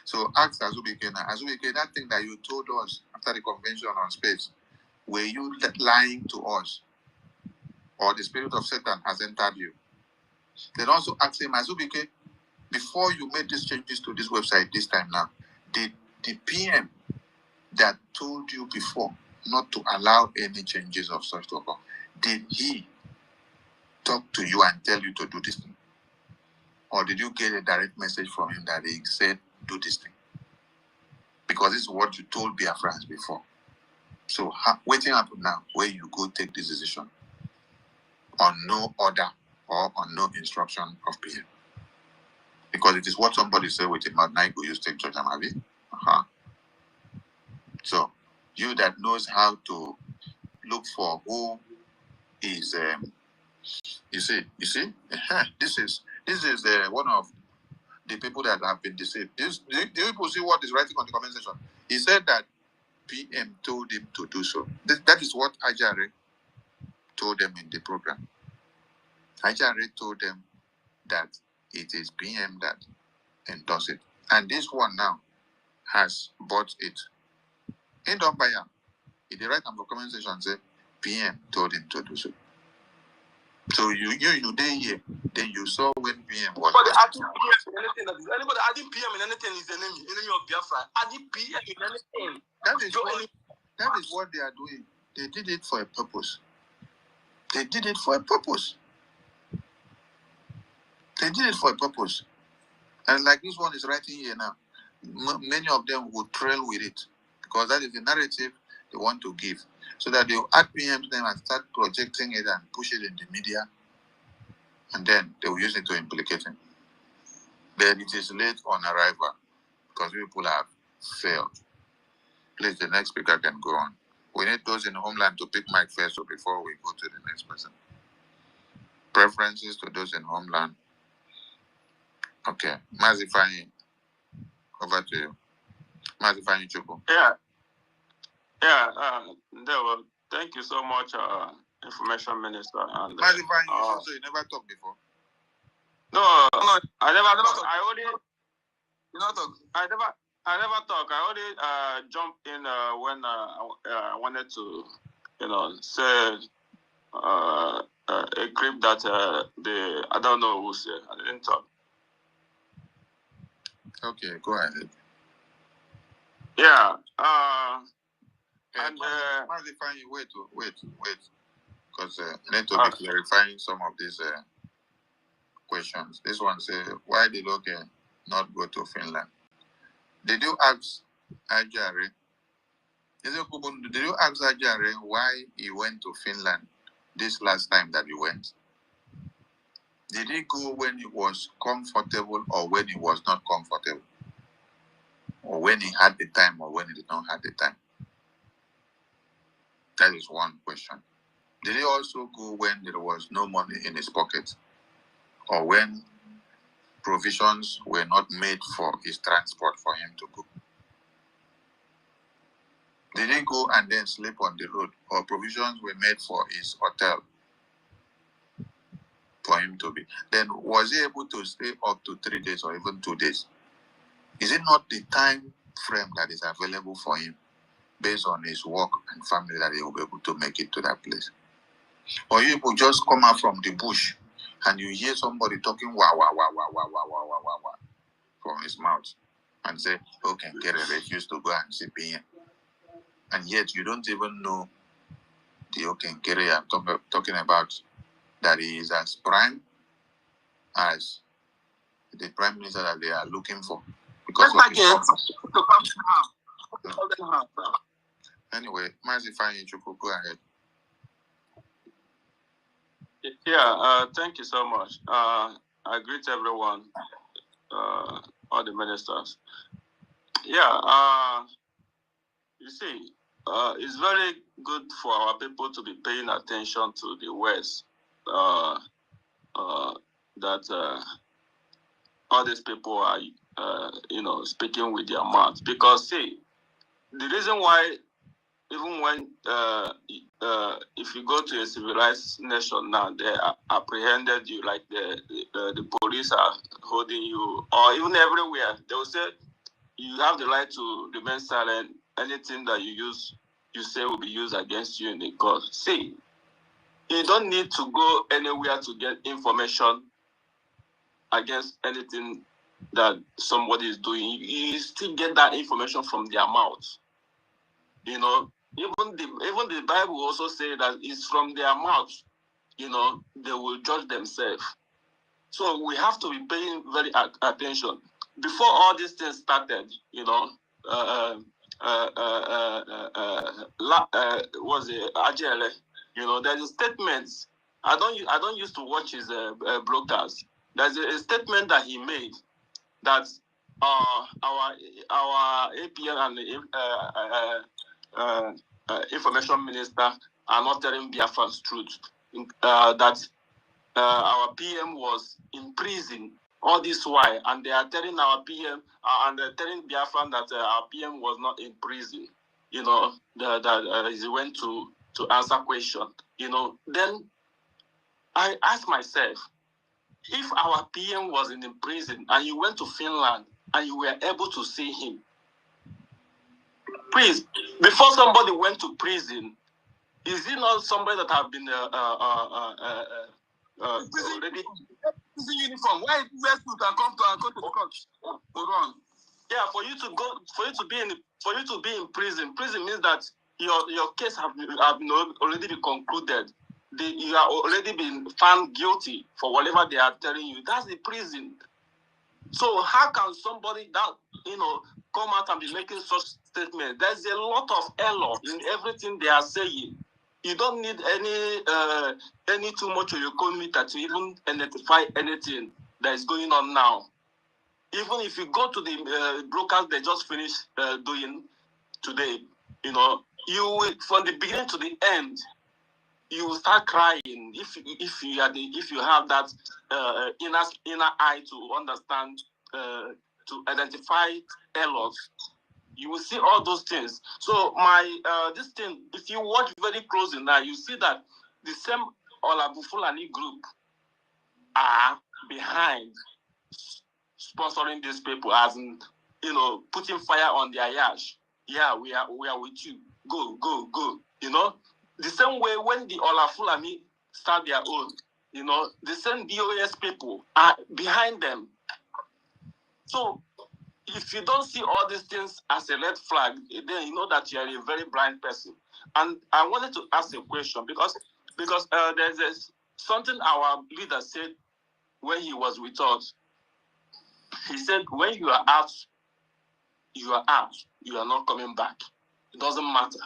S9: So ask Azubike now. Azubike, that thing that you told us after the convention on space, were you lying to us? Or the spirit of Satan has entered you? Then also ask him, Azubike, before you made these changes to this website this time now, did the PM that told you before not to allow any changes of such to occur, did he talk to you and tell you to do this thing? Or did you get a direct message from him that he said, do this thing? Because this is what you told Biafrans before. So waiting up now where you go take this decision on no order or on no instruction of PM. Because it is what somebody said with him at night, go use take George Amavi. So you that knows how to look for who is you see this is one of the people that have been deceived. Do people see what is writing on the comment section? He said that PM told him to do so. That is what Ajare told them in the program. Ajare told them that it is PM that endorsed it. And this one now has bought it. In Dombaya, in the right hand of comment section say PM told him to do so. So you didn't hear. Then you saw when PM was.
S4: But adding PM in anything that is anybody adding PM in anything is enemy of Biafra. Adding PM in anything.
S9: That is what they are doing. They did it for a purpose. They did it for a purpose. And like this one is writing here now, many of them would trail with it. because that is the narrative they want to give. So that they'll add PM to them and start projecting it and push it in the media, and then they will use it to implicate him. Then it is late on arrival because people have failed. Please, the next speaker can go on. We need those in homeland to pick mic first so before we go to the next person. Preferences to those in homeland. Okay. Mazifani, over to you. Mazifani Chuku.
S13: Thank you so much, Information Minister. And
S9: Mazifani, also you never talked before.
S13: No, I never talk. I only you know talk. I never talk. I only jumped in when I wanted to, say a clip that I don't know who said. I didn't talk.
S9: Okay, go ahead.
S13: Yeah.
S9: And wait, because I need to be clarifying some of these questions. This one says, why did Oke not go to Finland? Did you ask Ajare? Did you ask Ajare why he went to Finland this last time that he went? Did he go when he was comfortable or when he was not comfortable? Or when he had the time or when he did not have the time? That is one question. Did he also go when there was no money in his pocket? Or when provisions were not made for his transport for him to go? Did he go and then sleep on the road? Or provisions were made for his hotel for him to be? Then was he able to stay up to 3 days or even 2 days? Is it not the time frame that is available for him based on his work and family that he will be able to make it to that place? Or you will just come out from the bush and you hear somebody talking wah wah wah wah wah wah wah wah wah wah from his mouth and say, okay, get a refuse to go and sit in. And yet you don't even know the Okenkere I'm talking about, that he is as prime as the prime minister that they are looking for. Because of his anyway, Mazifani Chuku, go ahead.
S13: Yeah, thank you so much. I greet everyone, all the ministers. Yeah, you see, it's very good for our people to be paying attention to the West, that all these people are, speaking with their mouths. Because, see, the reason why, even when, if you go to a civilized nation now, they apprehended you, like the police are holding you, or even everywhere, they will say, you have the right to remain silent. Anything that you say will be used against you in the court. See, you don't need to go anywhere to get information against anything that somebody is doing. You still get that information from their mouth. Even the Bible also say that it's from their mouth, they will judge themselves. So we have to be paying very attention. Before all these things started, was it Ajele? There's a statement. I don't used to watch his broadcast. There's a statement that he made that our APN and information minister are not telling Biafran's truth. That our PM was in prison all this while, and they are telling our PM and they're telling Biafran that our PM was not in prison. That he went to answer question. Then I ask myself, if our PM was in prison and you went to Finland and you were able to see him, please, before somebody went to prison, is he not somebody that have been already prison uniform? Why wear suit and come to the court? Hold on. Yeah, for you to be in prison. Prison means that your case have already been concluded. You have already been found guilty for whatever they are telling you. That's the prison. So how can somebody that come out and be making such statements. There's a lot of error in everything they are saying. You don't need any too much of your community to even identify anything that is going on now. Even if you go to the broadcast they just finished doing today, you know, you will, from the beginning to the end, you will start crying if you have that inner eye to understand, to identify errors. You will see all those things. So my this thing, if you watch very closely now, you see that the same Olabufulani group are behind sponsoring these people, as in, you know, putting fire on their yash. Yeah, we are with you. Go, go, go. You know, the same way when the Olafulani start their own, you know, the same BOS people are behind them. So if you don't see all these things as a red flag, then you know that you are a very blind person. And I wanted to ask a question because there's something our leader said when he was with us. He said, when you are out, you are out. You are not coming back. It doesn't matter.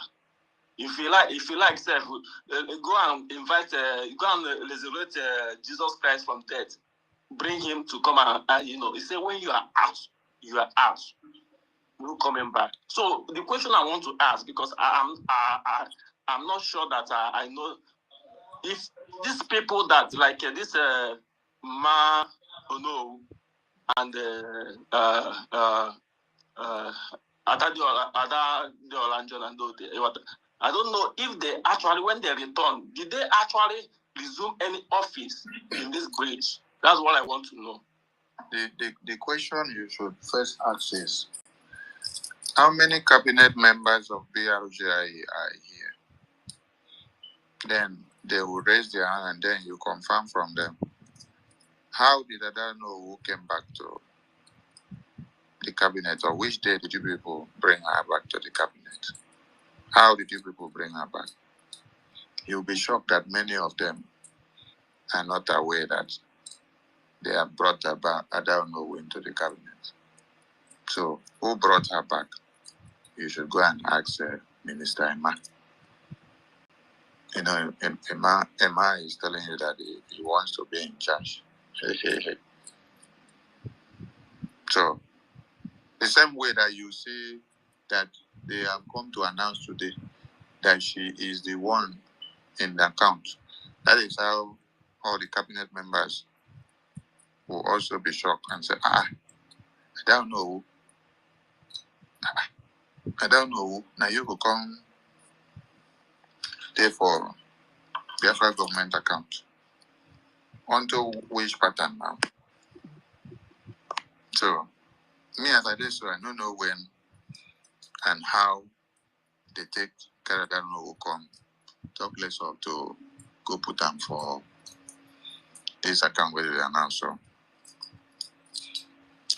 S13: If you like, say, go and invite, go and resurrect Jesus Christ from death. Bring him to come and you know. He said, when you are out, you are out. No coming back. So the question I want to ask, because I'm not sure that I know if these people that like this Ma Ono and I don't know if they actually, when they return, did they actually resume any office in this bridge? That's what I want to know.
S9: The question you should first ask is, how many cabinet members of BRGI are here? Then they will raise their hand and then you confirm from them. How did I know who came back to the cabinet, or which day did you people bring her back to the cabinet? How did you people bring her back? You'll be shocked that many of them are not aware that they have brought her back, I don't know, into the cabinet. So who brought her back? You should go and ask Minister Emma. You know, Emma is telling you that he wants to be in charge. So, the same way that you see that they have come to announce today that she is the one in the account, that is how all the cabinet members will also be shocked and say, I don't know. I don't know. Now you will come there for Biafra government account. Onto which pattern now? So, me as I did so, I don't know when and how they take Caradano will come. Talk less of to go put them for this account where they announce. So,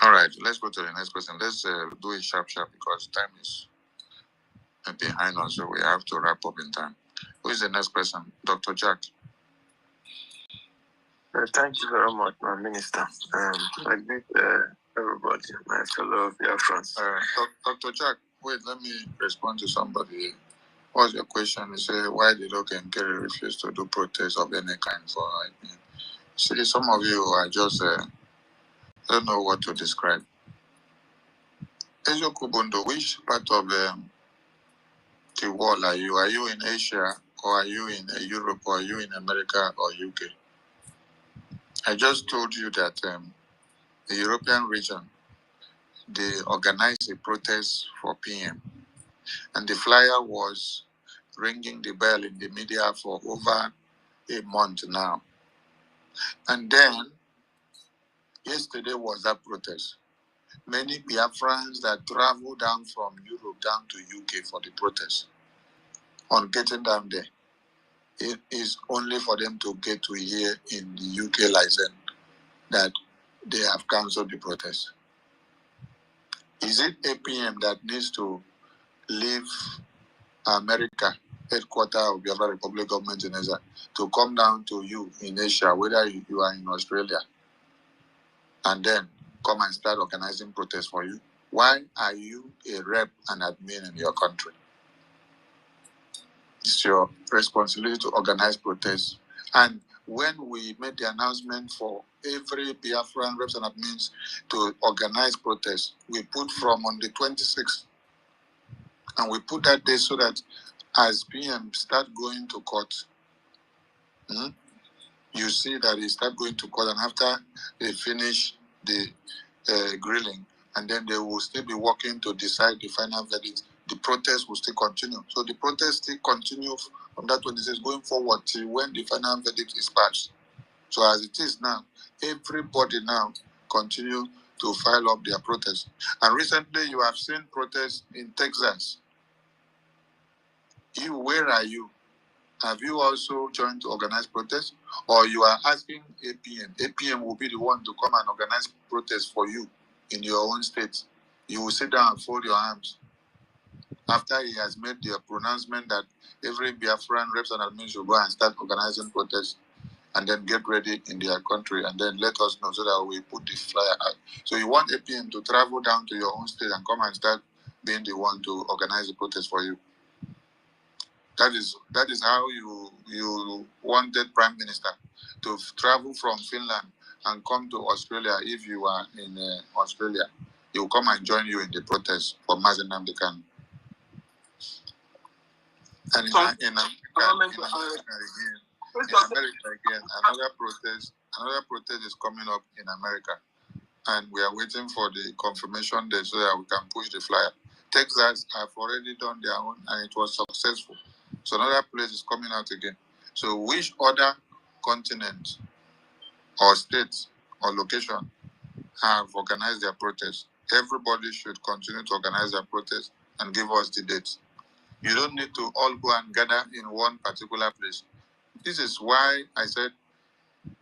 S9: all right, let's go to the next question. Let's do it sharp because time is behind us, so we have to wrap up in time. Who is the next person? Dr. Jack.
S23: Thank you very much, my minister. I greet everybody, my fellow BIAFRANS.
S9: Dr. Jack, wait, let me respond to somebody. What's your question? You say, why did Okenkere refuse to do protest of any kind for IPN? See, some of you are just don't know what to describe. Ezo Kubondo, which part of the world are you? Are you in Asia, or are you in Europe, or are you in America or UK? I just told you that the European region, they organized a protest for PM, and the flyer was ringing the bell in the media for over a month now. And then, yesterday was that protest. Many Biafrans that traveled down from Europe down to UK for the protest, on getting down there, it is only for them to get to hear in the UK license that they have cancelled the protest. Is it APM that needs to leave America, headquarters of Biafra Republic government in Asia, to come down to you in Asia, whether you are in Australia, and then come and start organizing protests for you? Why are you a rep and admin in your country? It's your responsibility to organize protests. And when we made the announcement for every Biafran reps and admins to organize protests, we put from on the 26th. And we put that day so that as PM start going to court, you see that they start going to court, and after they finish the grilling, and then they will still be working to decide the final verdict, the protest will still continue. So the protest still continue from that 26 going forward till when the final verdict is passed. So as it is now, everybody now continue to file up their protest. And recently you have seen protests in Texas. You, where are you? Have you also joined to organize protests? Or you are asking APM? APM will be the one to come and organize protests for you in your own state. You will sit down and fold your arms after he has made the pronouncement that every Biafran reps and admins should go and start organizing protests and then get ready in their country and then let us know so that we put the flyer out. So you want APM to travel down to your own state and come and start being the one to organize the protest for you. That is how you wanted Prime Minister to travel from Finland and come to Australia. If you are in Australia, he will come and join you in the protest for Mazen Namdekan. And in America again, another protest is coming up in America, and we are waiting for the confirmation day so that we can push the flyer. Texas have already done their own, and it was successful. So another place is coming out again. So which other continent or state or location have organized their protest? Everybody should continue to organize their protest and give us the dates. You don't need to all go and gather in one particular place. This is why I said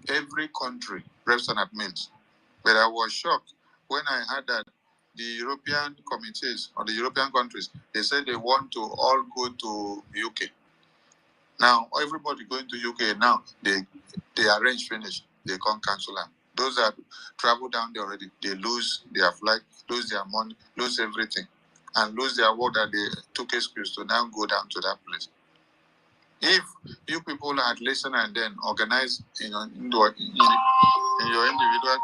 S9: every country reps and admins. But I was shocked when I heard that the European committees or the European countries, they said they want to all go to UK. Now, everybody going to UK now, they arrange finish, they can't cancel them. Those that travel down there already, they lose their flight, lose their money, lose everything, and lose their work that they took excuse to now go down to that place. If you people had listened and then organized in your individual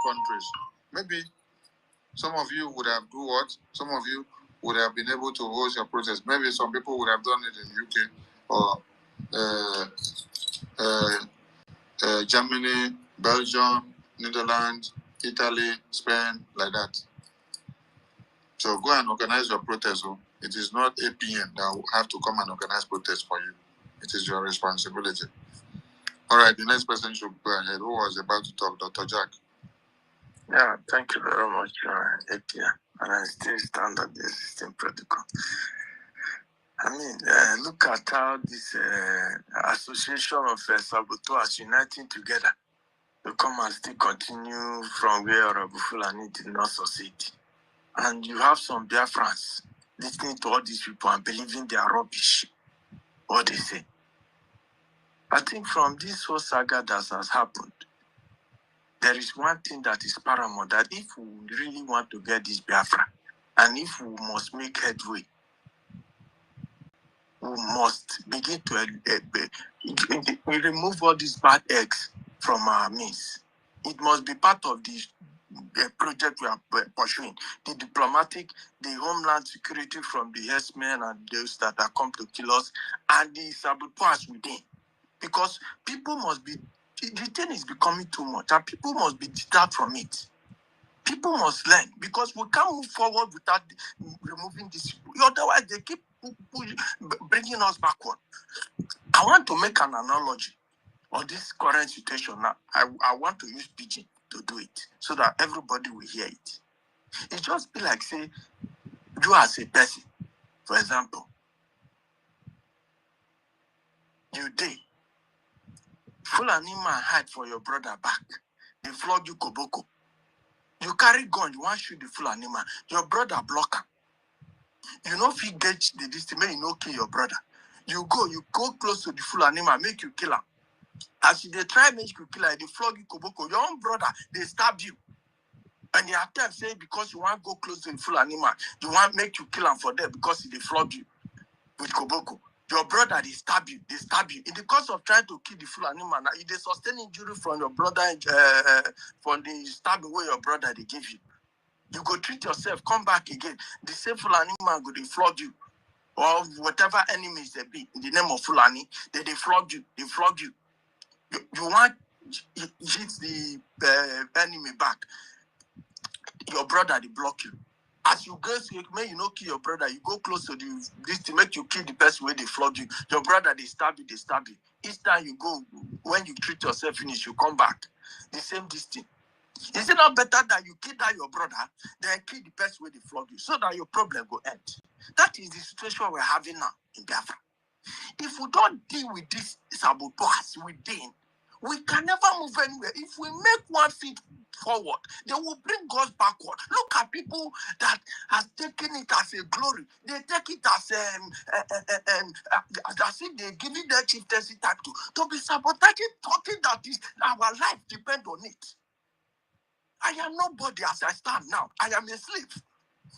S9: countries, maybe some of you would have do what? Some of you would have been able to host your protest. Maybe some people would have done it in UK or Germany, Belgium, Netherlands, Italy, Spain, like that. So go and organize your protest. It is not APM that will have to come and organize protest for you. It is your responsibility. All right, the next person should go ahead. Who was about to talk? Dr. Jack.
S23: Yeah, thank you very much, APM. And I still stand at the existing protocol. I mean, look at how this association of saboteurs uniting together to come and still continue from where Rabu Fulani did not succeed. And you have some Biafrans listening to all these people and believing they are rubbish, what they say. I think from this whole saga that has happened, there is one thing that is paramount, that if we really want to get this Biafra, and if we must make headway, we must begin to remove all these bad eggs from our midst. It must be part of the project we are pursuing. The diplomatic, the homeland security from the herdsmen and those that are come to kill us, and the saboteurs within. Because people must be, the thing is becoming too much, and people must be disturbed from it. People must learn, because we can't move forward without removing this. Otherwise, they keep bringing us backward. I want to make an analogy on this current situation now. I want to use pidgin to do it so that everybody will hear it. It just be like, say, you as a person, for example, you did. Fulani man hide for your brother back. They flog you koboko. You carry gun, you want to shoot the Fulani man. Your brother block him. You know if you get the distance, you no kill your brother. You go close to the Fulani man, make you kill him. As they try make you kill him, they flog you koboko. Your own brother, they stab you. And they attempt say because you want to go close to the Fulani man, you want make you kill him for them because they flog you with Koboko. Your brother, they stab you. In the course of trying to kill the Fulani man, they sustain injury from your brother, from the stabbing where your brother they give you. You go treat yourself, come back again. The same Fulani man go they flog you. Or whatever enemies they be, in the name of Fulani, they flog you. They flog you. You want hit the enemy back. Your brother, they block you. As you go, may you not kill your brother, you go close to this to make you kill the person where they flog you. Your brother, they stab you. Each time you go, when you treat yourself finish, you come back. The same distance. Is it not better that you kill that your brother than kill the person where they flog you so that your problem will end? That is the situation we're having now in Biafra. If we don't deal with this sabotage within, we can never move anywhere. If we make 1 foot forward, they will bring us backward. Look at people that have taken it as a glory. They take it as if they're giving their chieftaincy title to be sabotaging, talking that is our life depends on it. I am nobody as I stand now. I am a slave.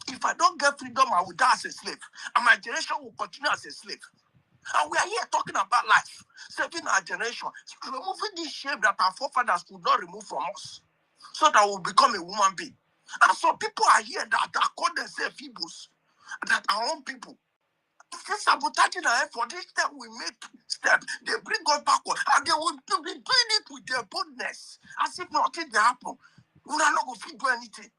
S23: If I don't get freedom, I will die as a slave. And my generation will continue as a slave. And we are here talking about life, saving our generation, removing this shame that our forefathers could not remove from us, so that we'll become a human being. And so people are here that call themselves Igbos, that are own people. This sabotaging our effort. This step we make step, they bring us backward, and they will be doing it with their boldness, as if nothing will happen. We are not going to do anything.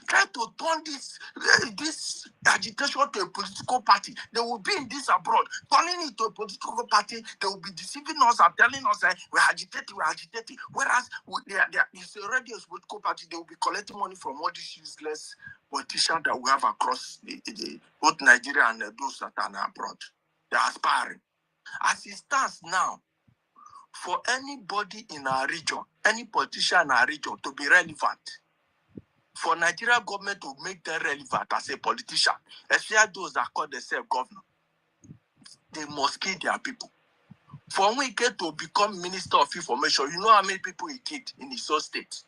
S23: Try to turn this agitation to a political party. They will be in this abroad, turning it to a political party. They will be deceiving us and telling us we're agitating. Whereas it's already a political party. They will be collecting money from all these useless politicians that we have across both Nigeria and those that are abroad. They are aspiring. As it stands now, for anybody in our region, any politician in our region to be relevant, for Nigeria government to make them relevant as a politician, especially those that call themselves governor, they must kill their people. For Wike to become Minister of Information, you know how many people he killed in his own state.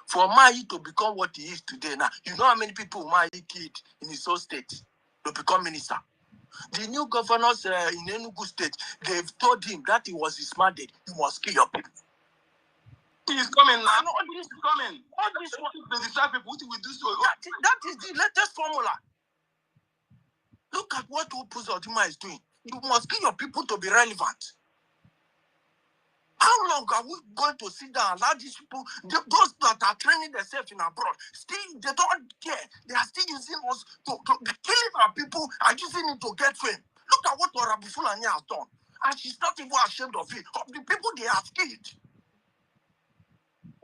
S23: For Mayi to become what he is today now, you know how many people Mayi killed in his own state to become minister. The new governors in Enugu state, they've told him that it was his mandate. You must kill your people.
S4: He's coming now. No, he's coming. All this one, the distract people, what we do so.
S23: That is the latest formula. Look at what Opus Odima is doing. You must kill your people to be relevant. How long are we going to sit down and allow these people, those that are training themselves in abroad, still they don't care. They are still using us to killing our people and using it to get fame. Look at what Orabu Fulani has done. And she's not even ashamed of it. Of the people they have killed.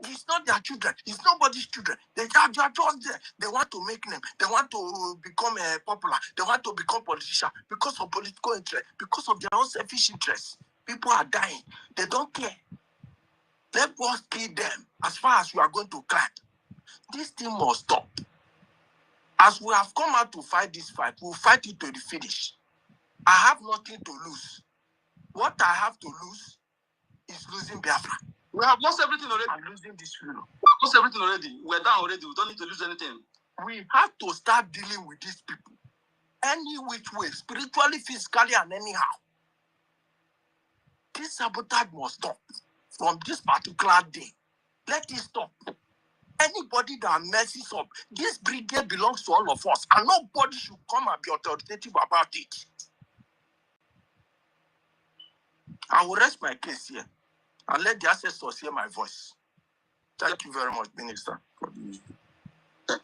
S23: It's not their children. It's nobody's children. They are just there. They want to make them. They want to become popular. They want to become politicians because of political interest, because of their own selfish interests. People are dying. They don't care. Let us kill them as far as we are going to climb. This thing must stop. As we have come out to fight this fight, we'll fight it to the finish. I have nothing to lose. What I have to lose is losing Biafra.
S4: We have lost everything already.
S23: I'm losing this freedom.
S4: We have lost everything already. We're down already. We don't need to lose anything.
S23: We have to start dealing with these people. Any which way, spiritually, physically, and anyhow. This sabotage must stop from this particular day. Let it stop. Anybody that messes up, this brigade belongs to all of us, and nobody should come and be authoritative about it. I will rest my case here and let the ancestors hear my voice. Thank you very much, Minister, for the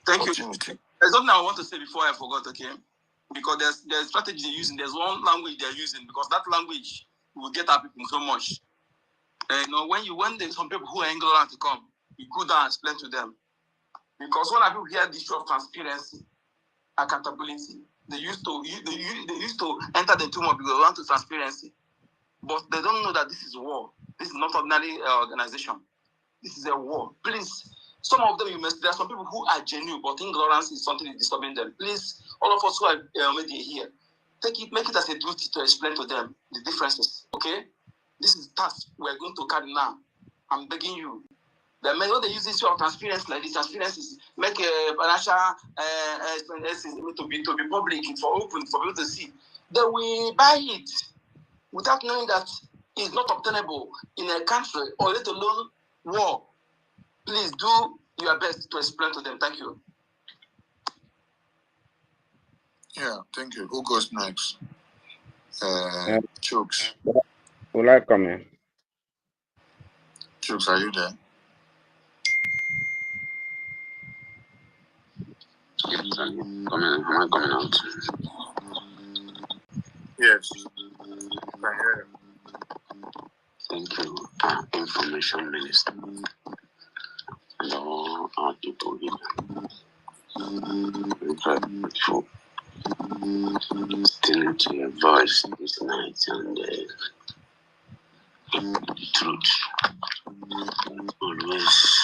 S4: Thank you.
S23: opportunity.
S4: There's something I want to say before I forgot, okay? Because there's strategy they're using. There's one language they're using, because that language will get our people so much. When there's some people who are ignorant to come, you go down and explain to them. Because when people hear the issue of transparency, accountability, they used to enter the tumor because they want to transparency. But they don't know that this is war. This is not ordinary organization. This is a war. Please, some of them, there are some people who are genuine, but ignorance is something disturbing them. Please, all of us who are already here, make it as a duty to explain to them the differences, okay? This is the task we're going to carry now. I'm begging you. The men, when they use this issue of transparency like this, transparency make a financial to be public, for open, for people to see. They will buy it without knowing that it's not obtainable in a country or let alone war. Please do your best to explain to them. Thank you.
S9: Yeah, thank you. Who goes next? Chooks.
S14: Would I come in?
S9: Chooks, are you there?
S14: Am I coming out?
S9: Yes. I hear you.
S14: Thank you, Information Minister, and all our people here. I'm very grateful listening to your voice this night and the truth. Always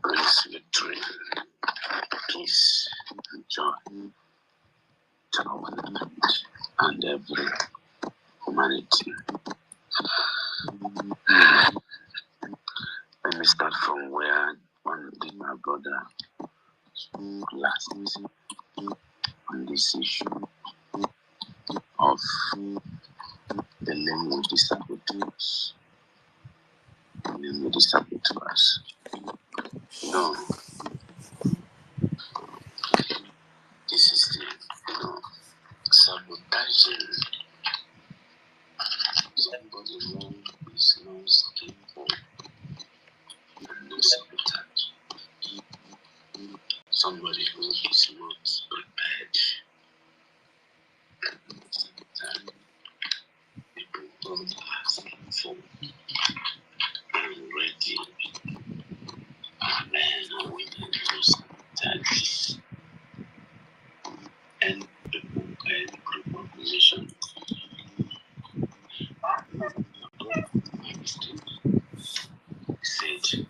S14: brings victory, peace, and joy to our land and every humanity. Let me start from where one did my brother last on this issue of the language saboteurs. Language saboteurs. No, this is the sabotaging somebody wrong is no skin and no sabotage. Somebody who is not prepared. Sabotage. People don't have info and ready. Men and women who sabotage and people and group of nations. Said,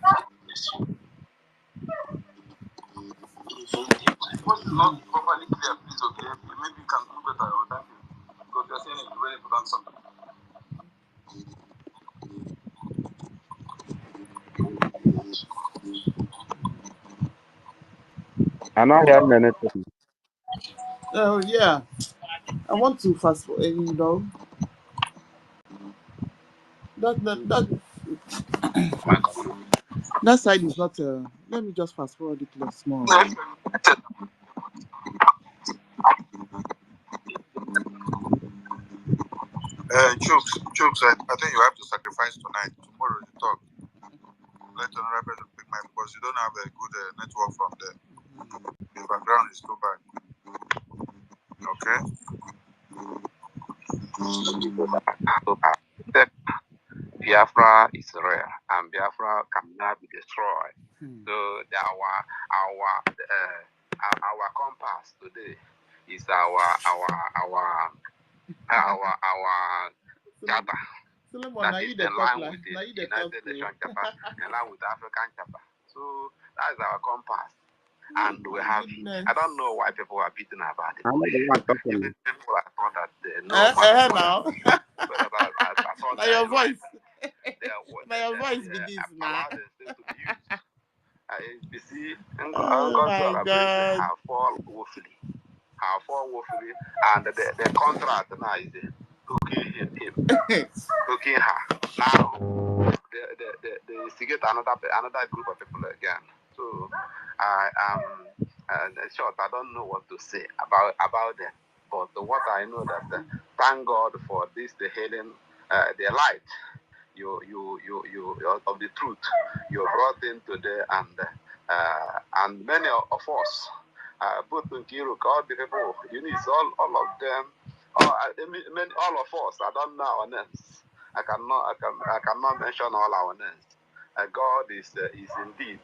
S4: What's not properly clear, please, okay? Maybe you can do better, or thank you. Because you're saying it's very important something.
S14: I'm not hearing anything.
S7: Oh yeah, I want to fast forward. You know, that side is not. Let me just fast forward it a small.
S9: Chooks, I think you have to sacrifice tonight. Tomorrow you talk. Let another person pick my because you don't have a good network from there. The background is too bad. Okay?
S14: Biafra is rare, and Biafra cannot be destroyed. So our compass today is our charter. That is in line with the United Nations Charter, in line with the African Charter. So that is our compass. And we have, I don't know why people are beating about it. People are thought that they know
S7: now.
S14: But I thought
S7: now your voice.
S14: Now your voice be this now. You see,
S7: oh my God.
S14: have fall woefully, and the contract now is cooking him, cooking her. Now they instigate another group of people again. So I am short. I don't know what to say about them. But what I know that thank God for this, the healing, the light, you of the truth you brought in today, and many of us, both in Kiru, all the people, all of them, all of us. I don't know our names. I cannot mention all our names. God is indeed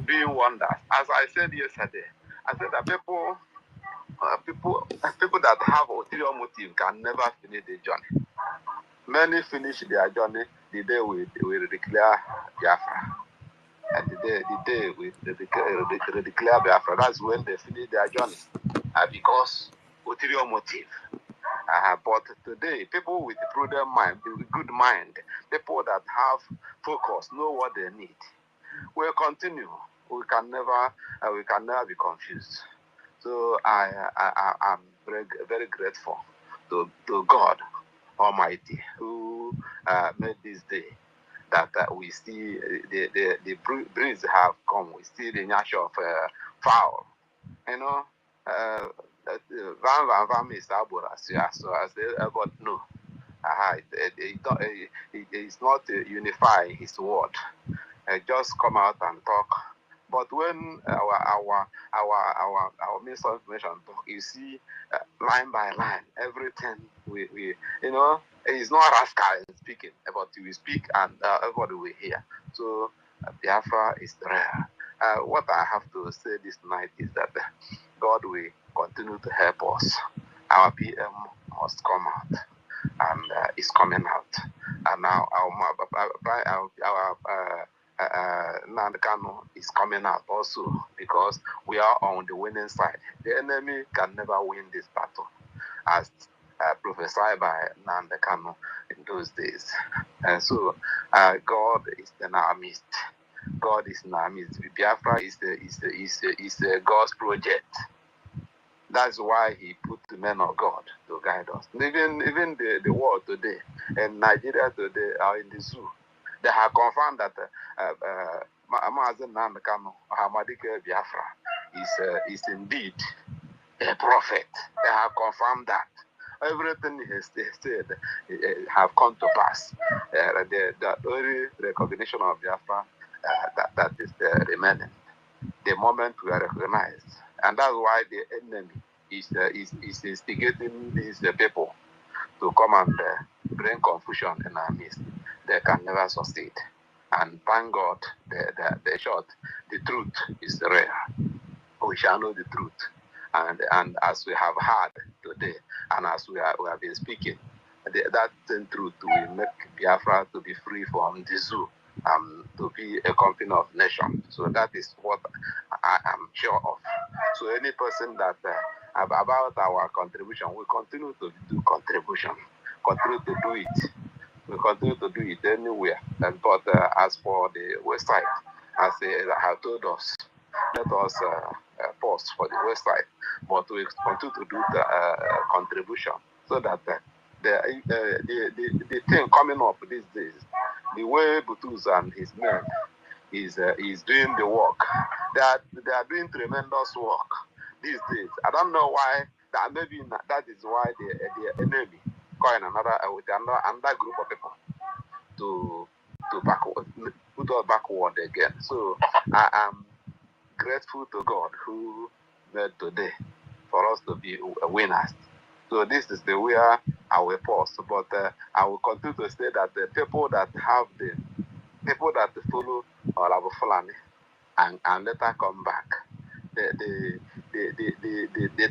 S14: doing wonders. As I said yesterday, I said that people that have ulterior motive can never finish the journey. Many finish their journey the day we declare Biafra. And the day we declare Biafra, that's when they finish their journey. Because ulterior motive. But today, people with prudent mind, with good mind, people that have focus, know what they need, will continue. We can never be confused. So I'm very, very grateful to God Almighty who made this day that we see the breeze have come. We see the nature of fowl. You know, Van is so as but no. It's not unifying his word. Just come out and talk. But when our Minister of Information talk, you see line by line everything we you know, it's not rascal in speaking, but we speak and everybody will hear. So Biafra is rare. What I have to say this night is that God will continue to help us. Our PM must come out, and is coming out. And now our Nandekano is coming out also, because we are on the winning side. The enemy can never win this battle, as prophesied by Nandekano in those days. And so God is in our midst. God is in our midst. Biafra is God's project. That's why he put the men of God to guide us. Even the world today, and Nigeria today, are in the zoo. They have confirmed that Mazen Namekano, Hamadike Biafra, is indeed a prophet. They have confirmed that. Everything he said have come to pass. The only recognition of Biafra that is remaining. The moment we are recognized. And that's why the enemy is instigating these people to come and bring confusion in our midst. They can never succeed. And thank God, the truth is rare. We shall know the truth. And as we have heard today, and as we have been speaking, that same truth will make Biafra to be free from the zoo, to be a company of nations. So that is what I am sure of. So any person that about our contribution, we continue to do contribution, continue to do it. We continue to do it anywhere. But as for the website, as they have told us, let us post for the website, but we continue to do the contribution, so that the thing coming up these days, the way Butus and his men is doing the work. They are doing tremendous work these days. I don't know why. That maybe that is why the enemy calling with another group of people to backward, put us backward again. So I am grateful to God who made today for us to be winners. So this is the way I will pause. But I will continue to say that the people that follow Olabu Fulani and later come back, the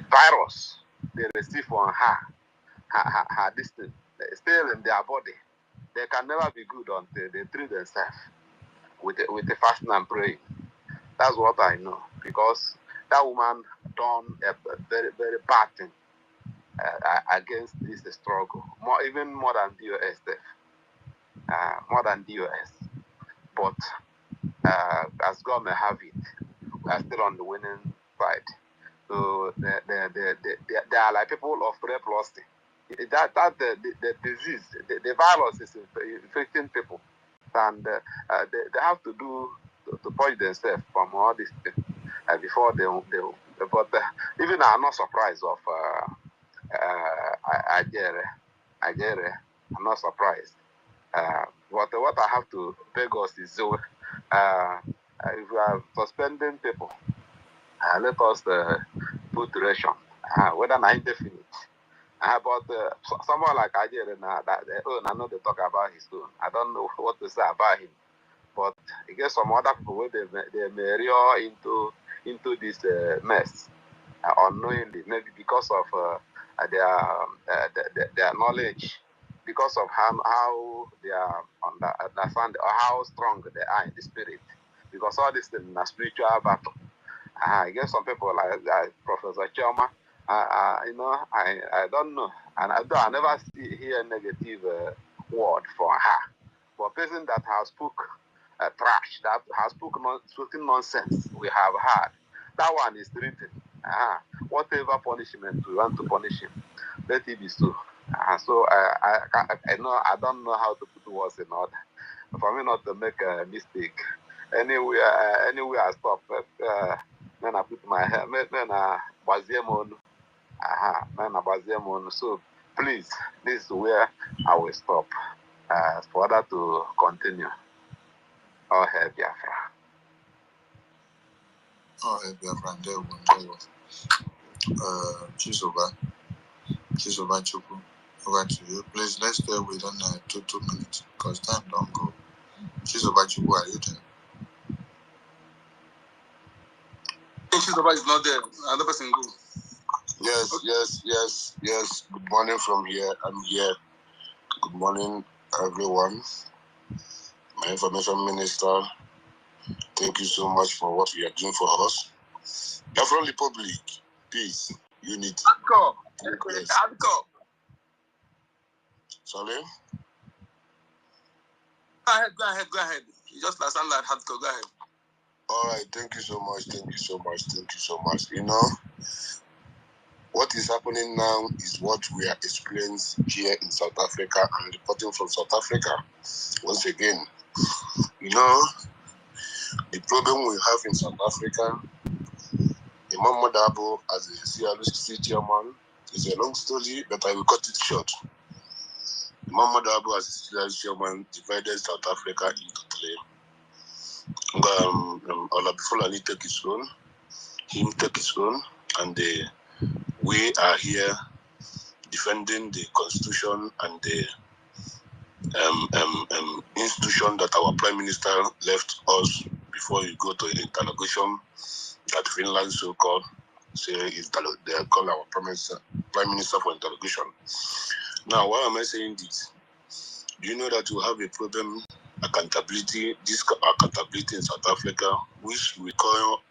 S14: virus they receive on her distance still in their body. They can never be good until they treat themselves with the fasting and praying. That's what I know, because that woman done a very, very bad thing against this struggle, even more than DOS, more than DOS. But as God may have it, we are still on the winning side. So they are like people of leprosy. The disease, the virus is infecting people, and they have to purge themselves from all these things before they. But even I'm not surprised of Ajere. I'm not surprised. What I have to beg us is, if we are suspending people, let us put duration, whether not indefinite. But someone like Ajere, I know they talk about his own. I don't know what to say about him. But I guess some other people where they may rear into this mess unknowingly, maybe because of their knowledge, because of how they are understand, or how strong they are in the spirit, because all this is a spiritual battle. I guess some people like Professor Choma, I don't know. And I never hear negative word from her. For a person that has spoken trash, that has spoken nonsense, we have heard. That one is written. Whatever punishment we want to punish him, let it be so. So I know I don't know how to put words in order. For me not to make a mistake. Anywhere I stop, then I put my head, then I baziemon. So please, this is where I will stop. For that to continue. All hail Biafra.
S9: All hail Biafra. There we Chizoba Chukwu. Over to you. Please, let's stay within 2 minutes because time don't go. Chizoba Chukwu, are you there?
S4: Chizoba is not there. Another person go.
S6: Yes, okay. Yes. Good morning from here. I'm here. Good morning, everyone. My information minister, thank you so much for what you are doing for us. Biafran Republic, peace, unity.
S4: Yes.
S6: Sorry?
S4: Go ahead. You just sound like hardcore. Go ahead.
S6: All right, thank you so much. You know, what is happening now is what we are experiencing here in South Africa and reporting from South Africa. Once again, you know, the problem we have in South Africa, Imam Madabo as a CRC chairman, is a long story, but I will cut it short. Imam Madabo as a CRC chairman divided South Africa into three. Olabifulani take his own, him take his own, and we are here defending the constitution and the institution that our prime minister left us before you go to interrogation that Finland so-called say they call our prime minister for interrogation. Now, why am I saying this? Do you know that we have a problem, accountability in South Africa, which we call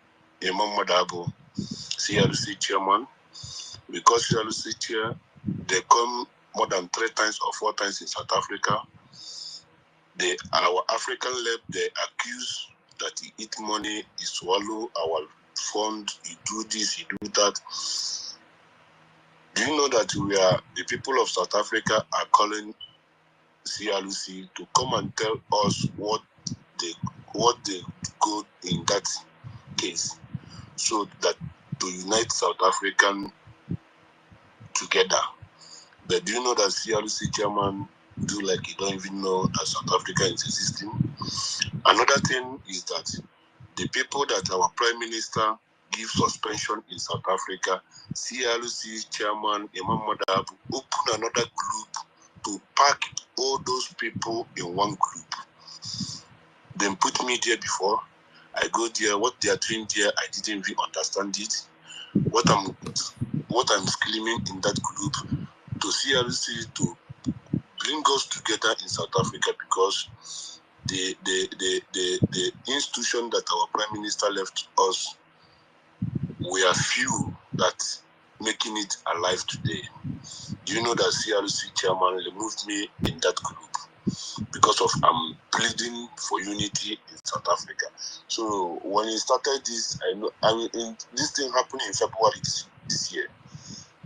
S6: Imam Madabo, CRC chairman, because CRC chair, they come more than 3 times or 4 times in South Africa. Our African lab, they accuse that he eat money, he swallow our fund, he do this, he do that. Do you know that the people of South Africa are calling CRC to come and tell us what they go in that case, so that to unite South African together. But do you know that CRC chairman do like he don't even know that South Africa is existing? Another thing is that the people that our prime minister give suspension in South Africa, CRC chairman Imam Madab open another group to pack all those people in one group. Then put me there before. I go there, what they are doing there, I didn't even understand it. What I'm screaming in that group to CRC to bring us together in South Africa, because the institution that our prime minister left us, we are few that making it alive today. Do you know that CRC chairman removed me in that group because of I'm pleading for unity in South Africa? So when he started this, this thing happened in February this year.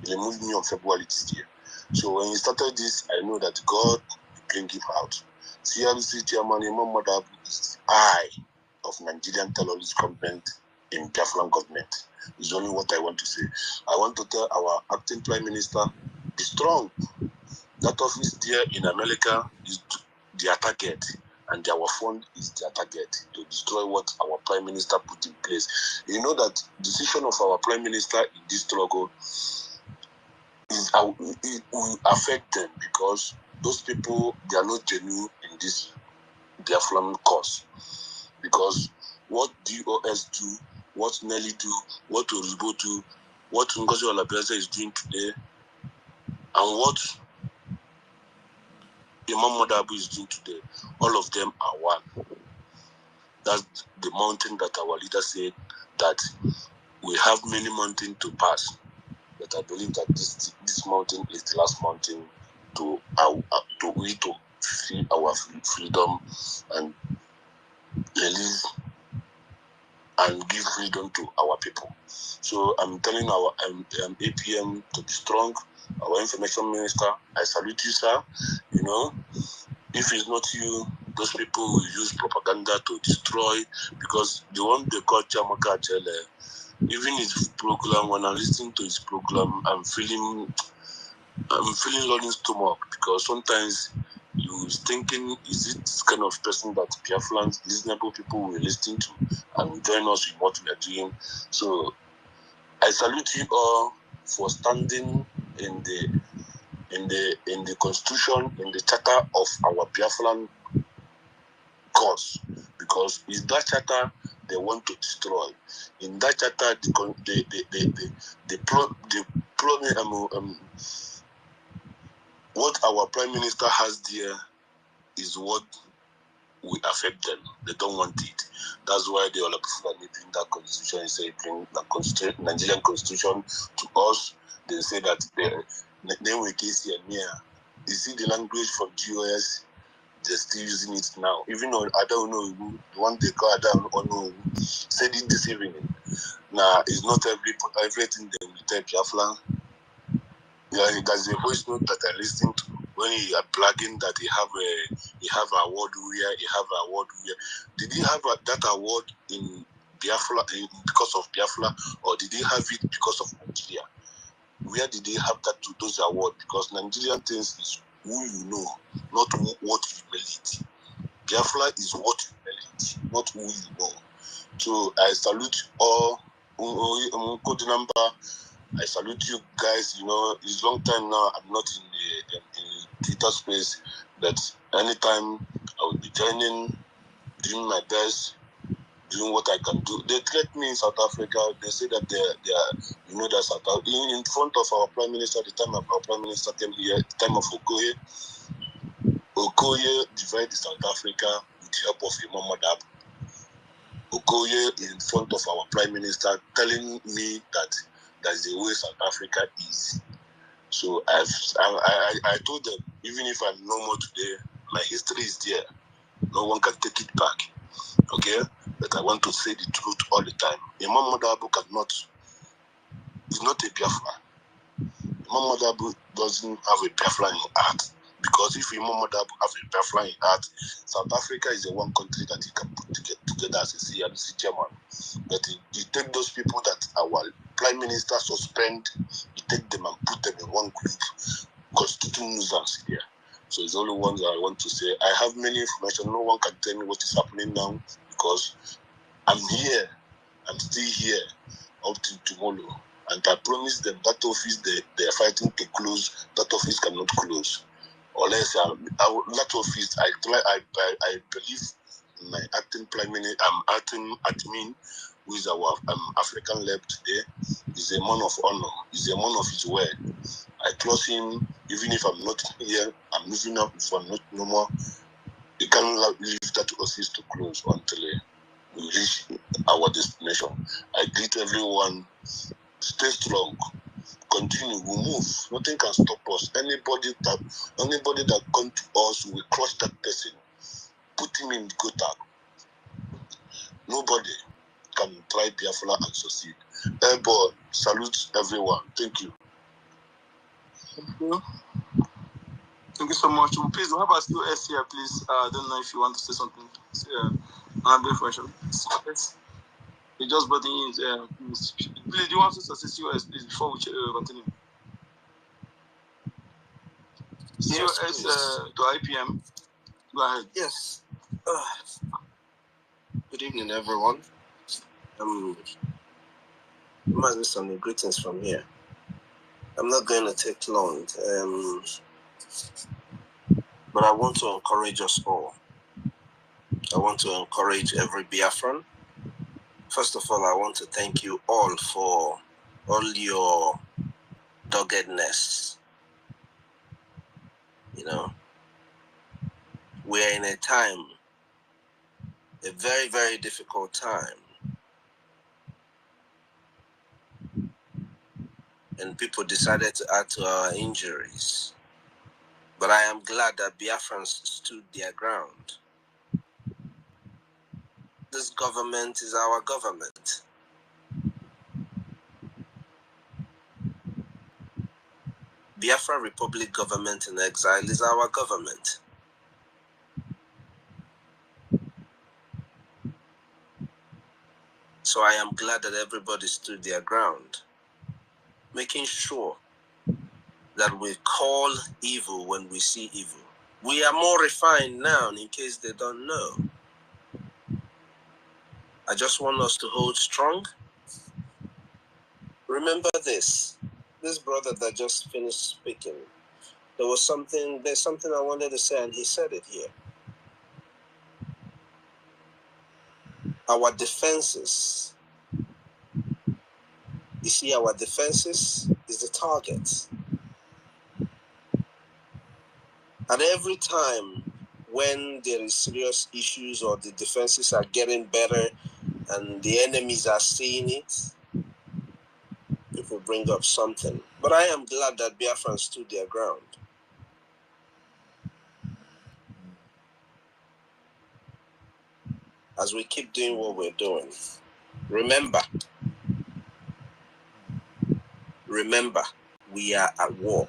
S6: He removed me on February this year. So when he started this, I know that God will bring him out. CRC chairman Imam Madab is the eye of Nigerian terrorist government in Biafran government. Is only what I want to say. I want to tell our acting prime minister, be strong. That office there in America is their target, and our fund is their target to destroy what our prime minister put in place. You know that decision of our prime minister in this struggle it will affect them, because those people, they are not genuine in this Biafran cause. Because what DOS do, what Nelly do, what Oribo do, what NGOZI Olabiaza is doing today, and what Imam Madabu is doing today, all of them are one. That's the mountain that our leader said that we have many mountains to pass, but But I believe that this mountain is the last mountain to free our freedom and release and give freedom to our people. So I'm telling our APM to be strong. Our information minister, I salute you, sir. You know, if it's not you, those people will use propaganda to destroy, because the one they call Chamaka Chele, even his program, when I'm listening to his program, I'm feeling lonely stomach, because sometimes you thinking, is it this kind of person that Biafrans, reasonable people will listen to and will join us in what we are doing? So I salute you all for standing in the constitution, in the charter of our Biafran cause, because it's that charter they want to destroy. In that charter, what our prime minister has there is what will affect them. They don't want it. That's why they all are bring that constitution and say bring the Nigerian constitution to us. They say that they will case here near. You see the language from GOS, they're still using it now. Even though I don't know the one they call I don't know said it this evening. Now it's not everything they will tell Biafra. Yeah, there's a voice note that I listened to when he are plugging that he have award where he have award where. Did he have that award in Biafra because of Biafra, or did he have it because of Nigeria? Where did they have those awards? Because Nigerian things is who you know, not what you merit. Biafra is what you merit, not who you know. So I salute all code number. I salute you guys. You know, it's a long time now. I'm not in the Twitter space, but anytime I will be joining, doing my best, doing what I can do. They threat me in South Africa. They say that they are, you know, that South Africa, in front of our prime minister, the time our prime minister came here, the time of Okoye divided South Africa with the help of Imam Madab. Okoye in front of our prime minister telling me that that's the way South Africa is. So I told them, even if I'm no more today, my history is there. No one can take it back. Okay? But I want to say the truth all the time. Imam Madabu is not a Biafra. Imam Madabu doesn't have a Biafra in heart. Because if Imam Madabu have a Biafra in heart, South Africa is the one country that he can put together as a CMC chairman. But he take those people that our prime minister suspend, he take them and put them in one group, constituting nuisance here. So it's only one that I want to say. I have many information. No one can tell me what is happening now, because I'm here. I'm still here up to tomorrow. And I promise them that office they are fighting to close, that office cannot close. Unless that office, I believe my acting prime minister, acting admin, who is our African lab today, is a man of honor, is a man of his word. I trust him, even if I'm not here, I'm moving up, if I'm not no more. You can't leave that office to close until we reach our destination. I greet everyone. Stay strong. Continue. We move. Nothing can stop us. Anybody that comes to us, we crush that person. Put him in gutter. Nobody can try Biafra and succeed. Airborne, salute everyone. Thank you.
S4: Thank you so much. Please, we have a still S here, please. I don't know if you want to say something. I'm very fresh. You just brought in. Please, do you want to say COS, please, before we continue?
S15: Yes,
S4: COS to IPM. Go ahead.
S15: Yes. Good evening, everyone. Some greetings from here. I'm not going to take long, but I want to encourage us all. I want to encourage every Biafran. First of all, I want to thank you all for all your doggedness. You know, we are in a time, a very, very difficult time. and people decided to add to our injuries. But I am glad that Biafrans stood their ground. This government is our government. Biafra Republic government in exile is our government. So I am glad that everybody stood their ground, making sure that we call evil when we see evil. We are more refined now, in case they don't know. I just want us to hold strong. Remember this brother that just finished speaking, there's something I wanted to say, and he said it here. Our defenses, you see, our defenses is the target. And every time when there is serious issues or the defenses are getting better and the enemies are seeing it, people bring up something. But I am glad that Biafrans stood their ground. As we keep doing what we're doing, remember, we are at war.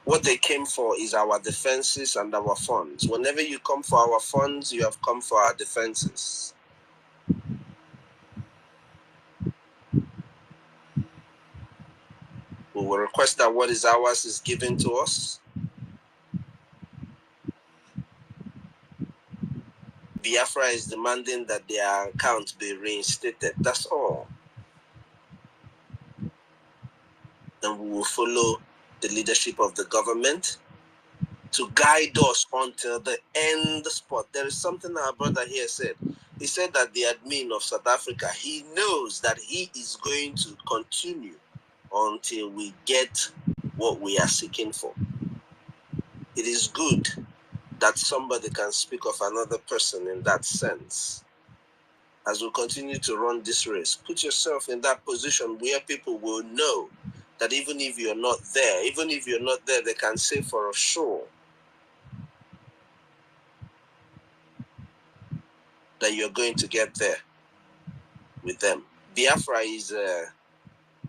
S15: What they came for is our defenses and our funds. Whenever you come for our funds, you have come for our defenses. We will request that what is ours is given to us. Biafra is demanding that their account be reinstated. That's all. And we will follow the leadership of the government to guide us until the end spot. There is something our brother here said. He said that the admin of South Africa, he knows that he is going to continue until we get what we are seeking for. It is good that somebody can speak of another person in that sense. As we continue to run this race, put yourself in that position where people will know that even if you're not there, they can say for sure that you're going to get there with them. Biafra is,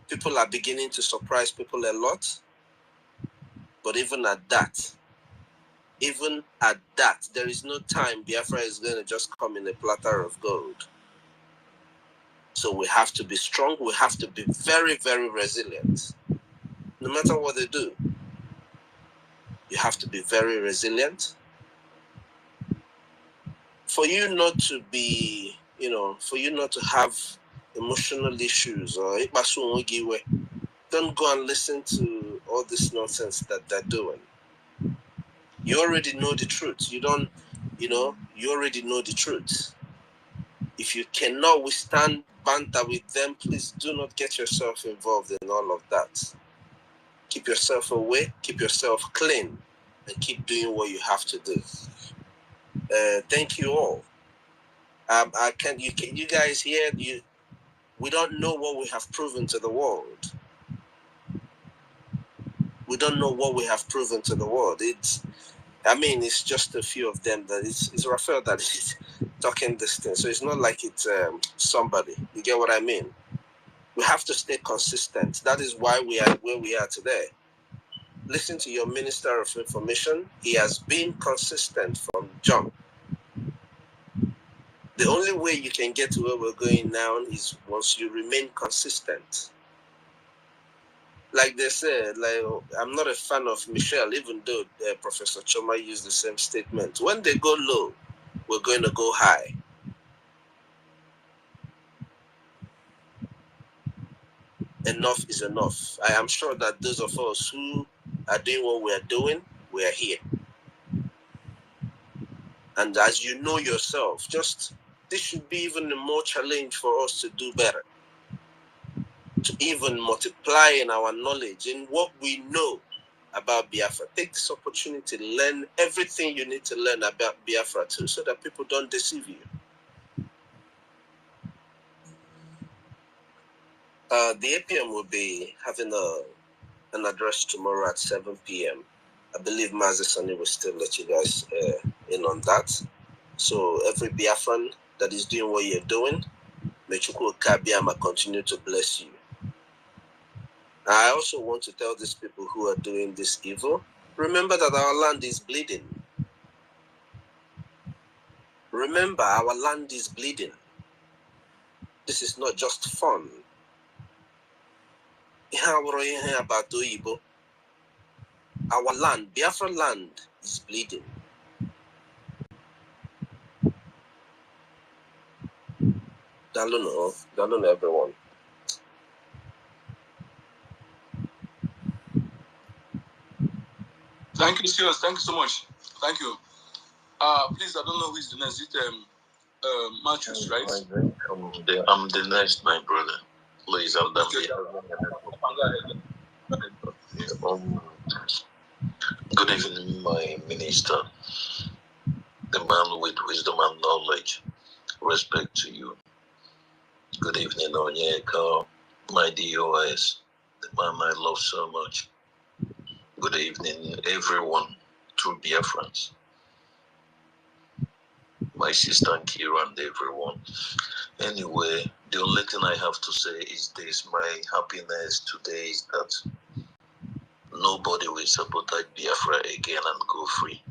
S15: people are beginning to surprise people a lot, but even at that, there is no time Biafra is going to just come in a platter of gold. So we have to be strong, we have to be very, very resilient. No matter what they do, you have to be very resilient. For you not to be, for you not to have emotional issues or don't go and listen to all this nonsense that they're doing. You already know the truth. You already know the truth. If you cannot withstand banter with them, please do not get yourself involved in all of that. Keep yourself away, keep yourself clean, and keep doing what you have to do. Thank you all. You guys here, we don't know what we have proven to the world. We don't know what we have proven to the world. It's just a few of them that it's Raphael that is talking this thing. So it's not like it's somebody. You get what I mean? We have to stay consistent. That is why we are where we are today. Listen to your Minister of Information. He has been consistent from jump. The only way you can get to where we're going now is once you remain consistent. Like they said, I'm not a fan of Michelle, even though Professor Choma used the same statement. When they go low, we're going to go high. Enough is enough. I am sure that those of us who are doing what we are doing, we are here. And as you know yourself, this should be even a more challenge for us to do better. To even multiply in our knowledge in what we know about Biafra. Take this opportunity to learn everything you need to learn about Biafra too, so that people don't deceive you. The APM will be having an address tomorrow at 7 p.m. I believe Mazasani will still let you guys in on that. So every Biafran that is doing what you're doing, may Chukwu Kabiama continue to bless you. I also want to tell these people who are doing this evil, remember that our land is bleeding. Remember, our land is bleeding. This is not just fun. Our land, Biafra land, is bleeding. Dalun everyone.
S13: Thank you, serious. Thank you so much. Thank you. Please, I don't know who is the next. Is it Matthews, right?
S17: I'm the next, my brother. Please, I'm done. Good evening, my minister, the man with wisdom and knowledge. Respect to you. Good evening, Onyeka, my DOS, the man I love so much. Good evening, everyone, true Biafrans. My sister Kira and everyone. Anyway, the only thing I have to say is this: my happiness today is that nobody will sabotage Biafra again and go free.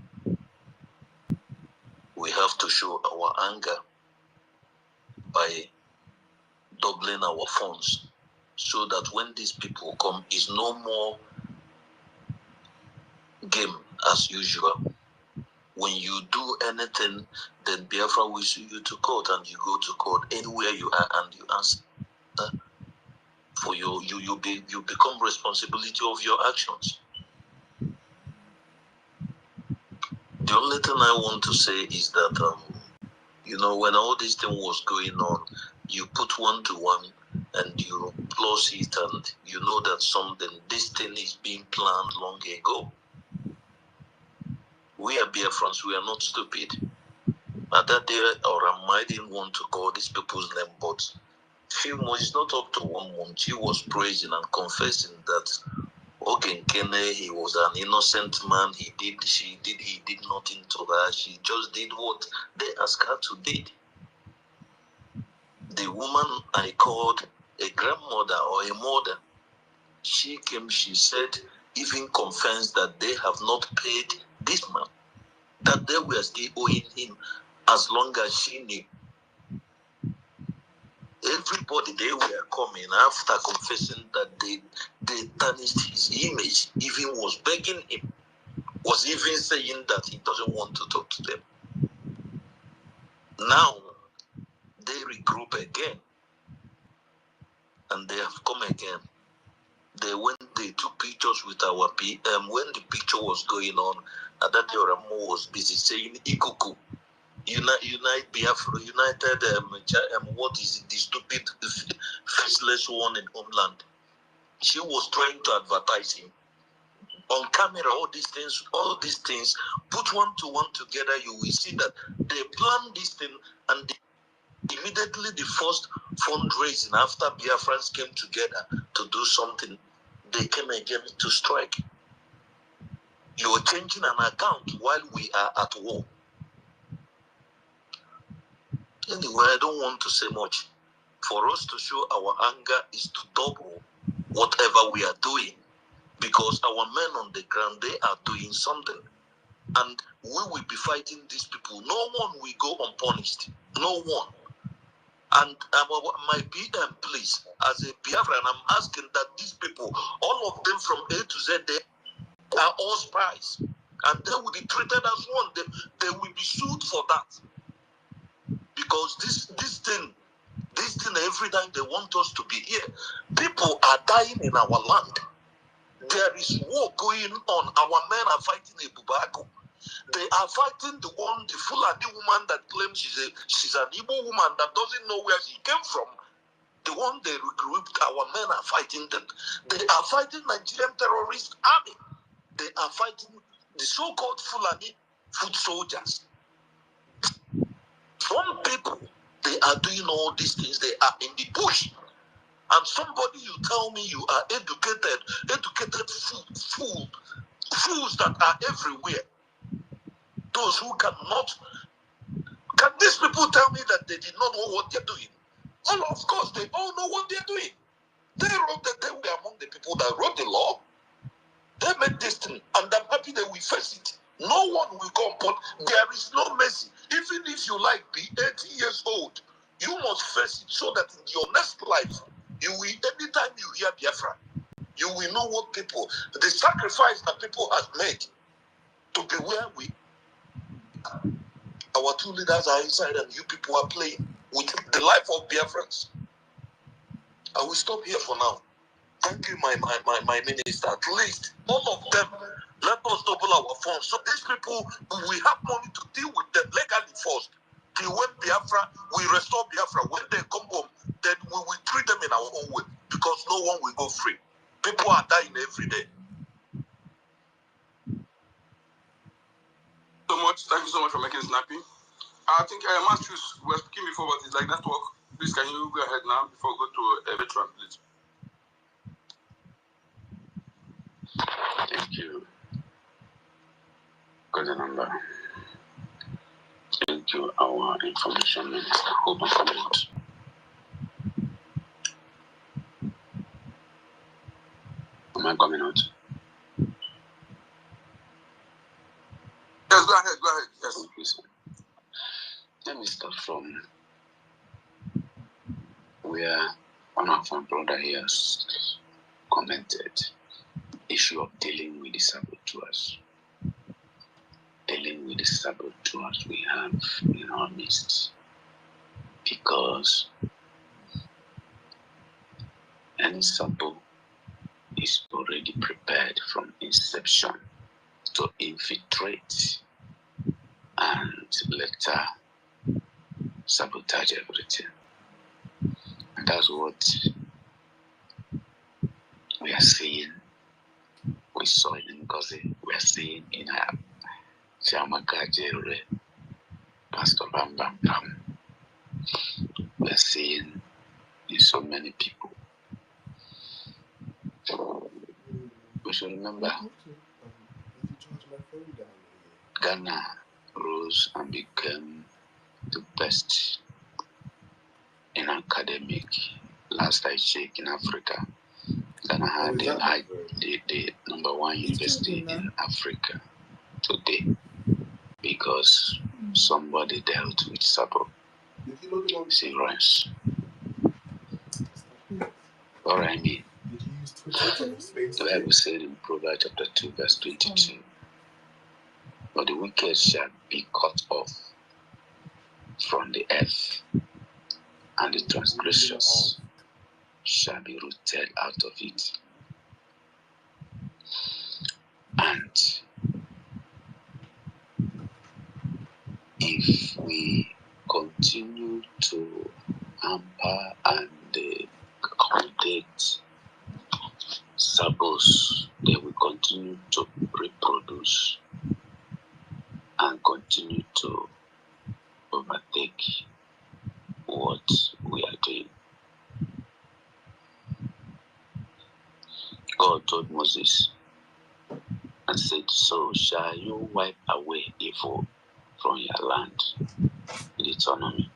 S17: We have to show our anger by doubling our funds so that when these people come, it's no more game as usual. When you do anything, then Biafra will sue you to court, and you go to court anywhere you are and you answer for you become responsibility of your actions. The only thing I want to say is that when all this thing was going on, you put 1 to 1 and you plus it, and you know that this thing is being planned long ago. We are Biafrans, we are not stupid. At that day, I didn't want to call these people's name, but few months, it's not up to 1 month, he was praising and confessing that Kene, he was an innocent man. He did nothing to her. She just did what they asked her to do. The woman I called a grandmother or a mother, she came, she said, even confessed that they have not paid this man, that they were still owing him as long as she knew. Everybody, they were coming after confessing that they tarnished his image, even was begging him, was even saying that he doesn't want to talk to them. Now, they regroup again, and they have come again. They took pictures with our PM. When the picture was going on, Adati Oramo was busy saying, Ikuku, Unite Biafra, United, what is it, the stupid, faceless one in homeland. She was trying to advertise him. On camera, all these things, put 1 to 1 together, you will see that they planned this thing, and immediately the first fundraising after Biafrans came together to do something, they came again to strike. You are changing an account while we are at war. Anyway, I don't want to say much. For us to show our anger is to double whatever we are doing, because our men on the ground, they are doing something. And we will be fighting these people. No one will go unpunished. No one. And my PM, please, as a Biafran, I'm asking that these people, all of them from A to Z, they are all spies. And they will be treated as one. They will be sued for that. Because this thing, every time they want us to be here, people are dying in our land. There is war going on. Our men are fighting a Bubako. They are fighting the Fulani woman that claims she's an Igbo woman that doesn't know where she came from. The one they regrouped, our men are fighting them. They are fighting Nigerian terrorist army. They are fighting the so-called Fulani foot soldiers. Some people, they are doing all these things. They are in the bush. And somebody you tell me you are educated fools that are everywhere. Those who cannot. Can these people tell me that they did not know what they're doing? Well, of course, they all know what they're doing. They were among the people that wrote the law. They made this thing, and I'm happy that we face it. No one will come, but there is no mercy. Even if you like be 80 years old, you must face it so that in your next life, you will, anytime you hear Biafra, you will know what people, the sacrifice that people have made to be where we are. Our two leaders are inside and you people are playing with the life of Biafrans. I will stop here for now. Thank you, my minister. At least all of them, let us double our funds. So these people, we have money to deal with them legally first. Till when Biafra, we restore Biafra. When they come home, then we will treat them in our own way. Because no one will go free. People are dying every day.
S13: So much. Thank you so much for making it snappy. I think Matthews, we were speaking before, but it's like network. Please, can you go ahead now before we go to a veteran, please?
S18: Thank you. Good number. Thank you, our information minister. Hope I'm coming out. Am I coming out?
S13: Yes, go ahead, go ahead. Yes.
S18: Okay, sir. Let me start from where one of our brother here has commented. Issue of dealing with the saboteurs. Dealing with the saboteurs we have in our midst. Because any sabo is already prepared from inception to infiltrate and later sabotage everything. And that's what we are seeing. We saw it in NGOZI. We are seeing in Chiamaka Jere, Pastor Bam Bam Bam. We are seeing in so many people. We should remember Ghana rose and became the best in academic. Last I checked in Africa, Ghana had the number one university in Africa today because somebody dealt with Sabo. Cigarettes. What I mean, the Bible said in Proverbs chapter 2, verse 22, but the wicked shall be cut off from the earth, and the transgressors shall be rooted out of it. And if we continue to hamper and accommodate sabos, they will continue to reproduce and continue to overtake what we are doing. God told Moses and said, so shall you wipe away evil from your land, Deuteronomy.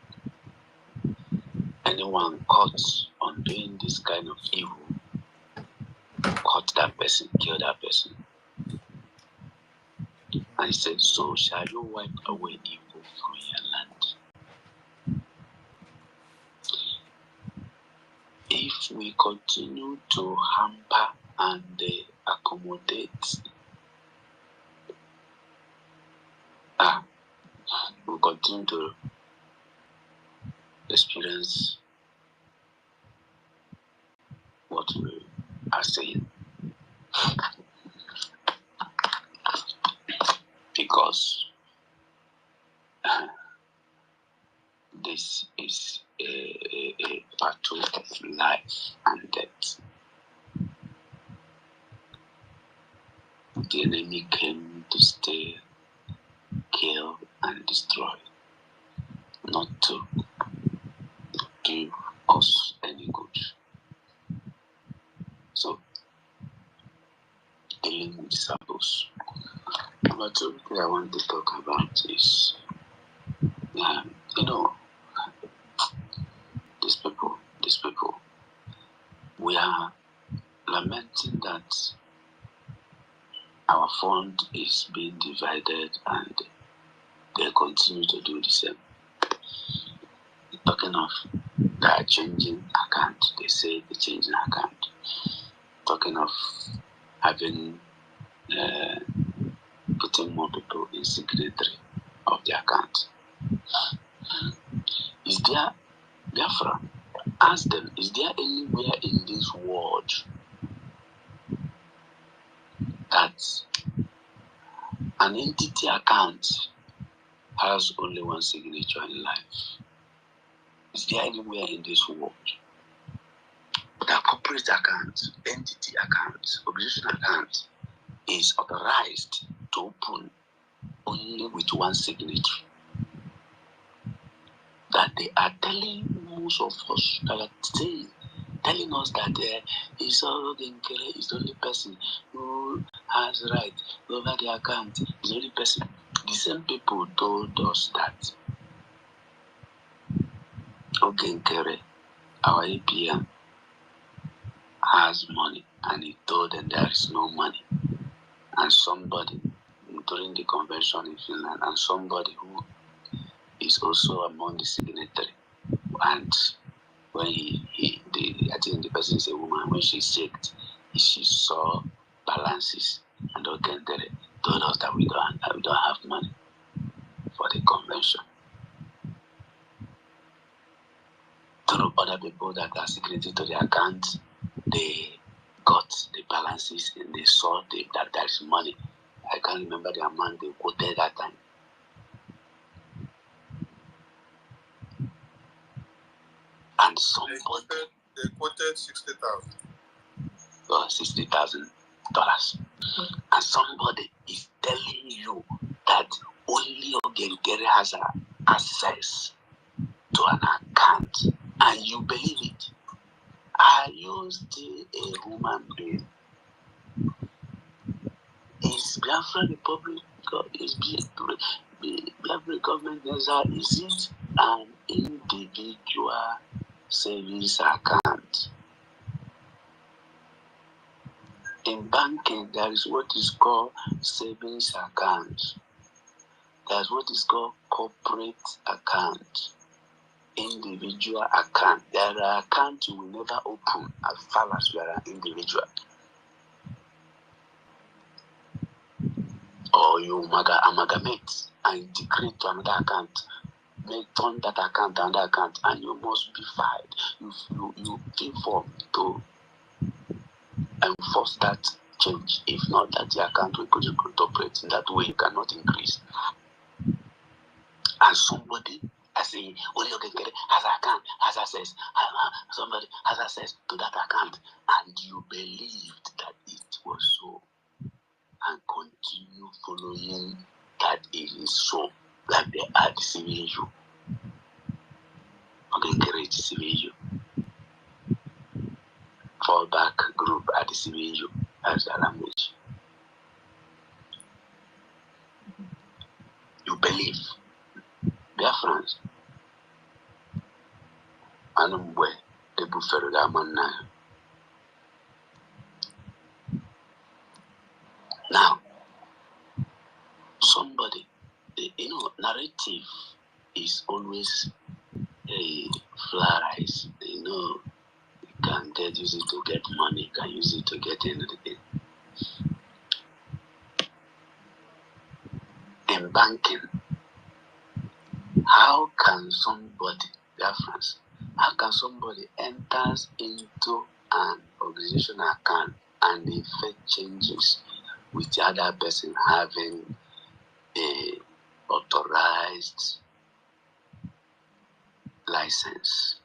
S18: Anyone caught on doing this kind of evil, caught that person, kill that person. And he said, so shall you wipe away evil from your land. If we continue to hamper and accommodate, we continue to experience what we are saying. Because this is a battle of life and death. The enemy came to steal, kill, and destroy, not to do us any good. But something I want to talk about is, you know, these people, we are lamenting that our fund is being divided and they continue to do the same. Talking of they are changing account, they say they're changing account. Talking of having putting more people in secretary of the account. Is there, Biafra, ask them, is there anywhere in this world that an entity account has only one signature in life? Is there anywhere in this world that corporate account, entity account, obligation account is authorized to open only with one signature? That they are telling most of us, telling us that it's the only person who has right over the account. Is the only person. The same people told us that Ogenkere, our APM, has money, and he told them there is no money. And somebody during the convention in Finland, and somebody who is also among the signatory, and when I think the person is a woman, when she checked, she saw balances, and Ogenkere told us that we don't have money for the convention. Through other people that are signatory to the account, they got the balances and they saw that there is money. I can't remember the amount they quoted that time. And somebody
S9: they quoted $60,000.
S18: $60,000. And somebody is telling you that only Ogenkere has access to an account, and you believe it. Are you still a human being? Is Biafra Republic, is Biafra government, is it an individual savings account? In banking, there is what is called savings account. There is what is called corporate account, individual account. There are accounts you will never open as far as you are an individual. Or you amalgamate and integrate to another account, turn that account to another account, and you must be filed. You fill form to enforce that change. If not, that the account will operate in that way. You cannot increase. And somebody, I say, only Ogenkere has an account, has access. Somebody has access to that account, and you believed that it was so, and continue following that it is so, like they are deceiving you. Ogenkere is deceiving you. Fallback group are deceiving you. That's the language. You believe. Biafrans. Anumwe, Ebu Ferragamana. Now, somebody, narrative is always a flies. You can use it to get money, you can use it to get anything. In banking, how can somebody, Biafrans, how can somebody enters into an organization account and effect changes with the other person having a authorized license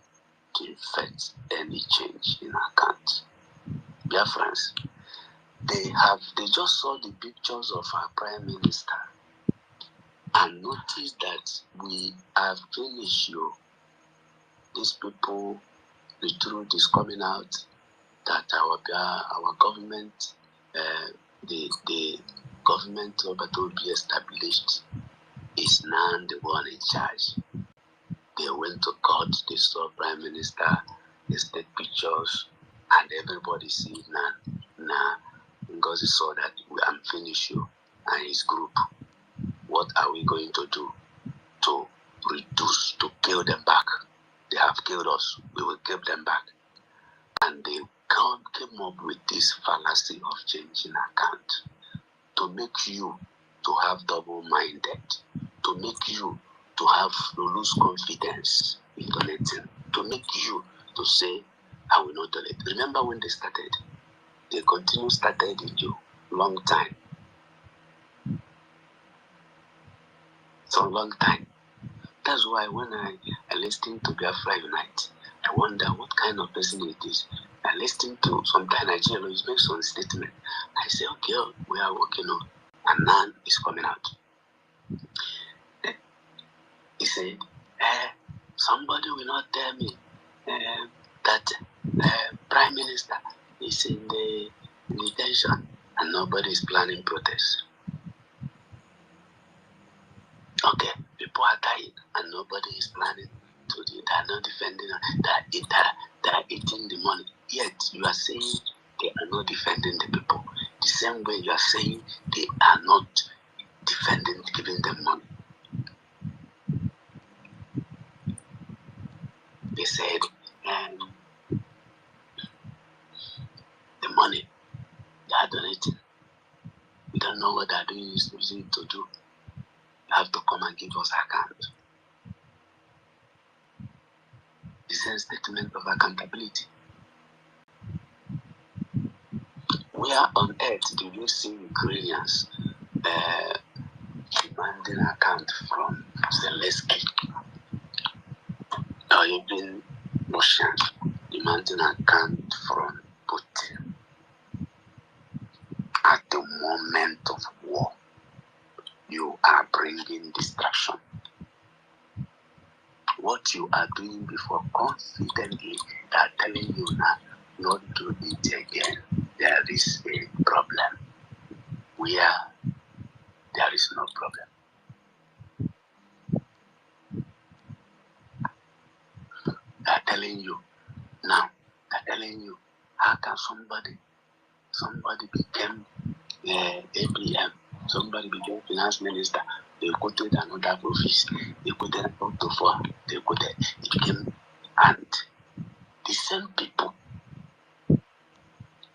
S18: to effect any change in account? Biafrans, they just saw the pictures of our Prime Minister and noticed that we have finished you. These people, the truth is coming out that our government, they government will be established is now the one in charge. They went to court, they saw Prime Minister, they take pictures, and everybody see it now. Now, NGOZI saw that I'm finished you and his group. What are we going to do to reduce, to kill them back? They have killed us, we will give them back. And they came up with this fallacy of changing account to make you to have double-minded, to make you to lose confidence in donating, to make you to say, I will not donate. Remember when they started? They started in you long time. So long time. That's why when I listen to Biafra Unite, I wonder what kind of person it is. I listen to sometimes Nigeria makes some statement. I say, okay, we are working on, and now it's coming out. He said, somebody will not tell me that Prime Minister is in the detention and nobody is planning protest. Okay, people are dying and nobody is planning to do. They are not defending. They are eating the money. Yet you are saying they are not defending the people. The same way you are saying they are not defending, giving them money. They said the money they are donating, we don't know what they are doing using it to do. You have to come and give us account. This is a statement of accountability. Where on earth do you see Ukrainians demanding account from Zelensky? Or even Russians demanding account from Putin? At the moment of war, you are bringing distraction. What you are doing before confidently, they are telling you now not to do it again. There is a problem where there is no problem. They are telling you now. They are telling you how can somebody became APM, somebody became finance minister. They quoted another office. They quoted up to 4. They quoted it became, and the same people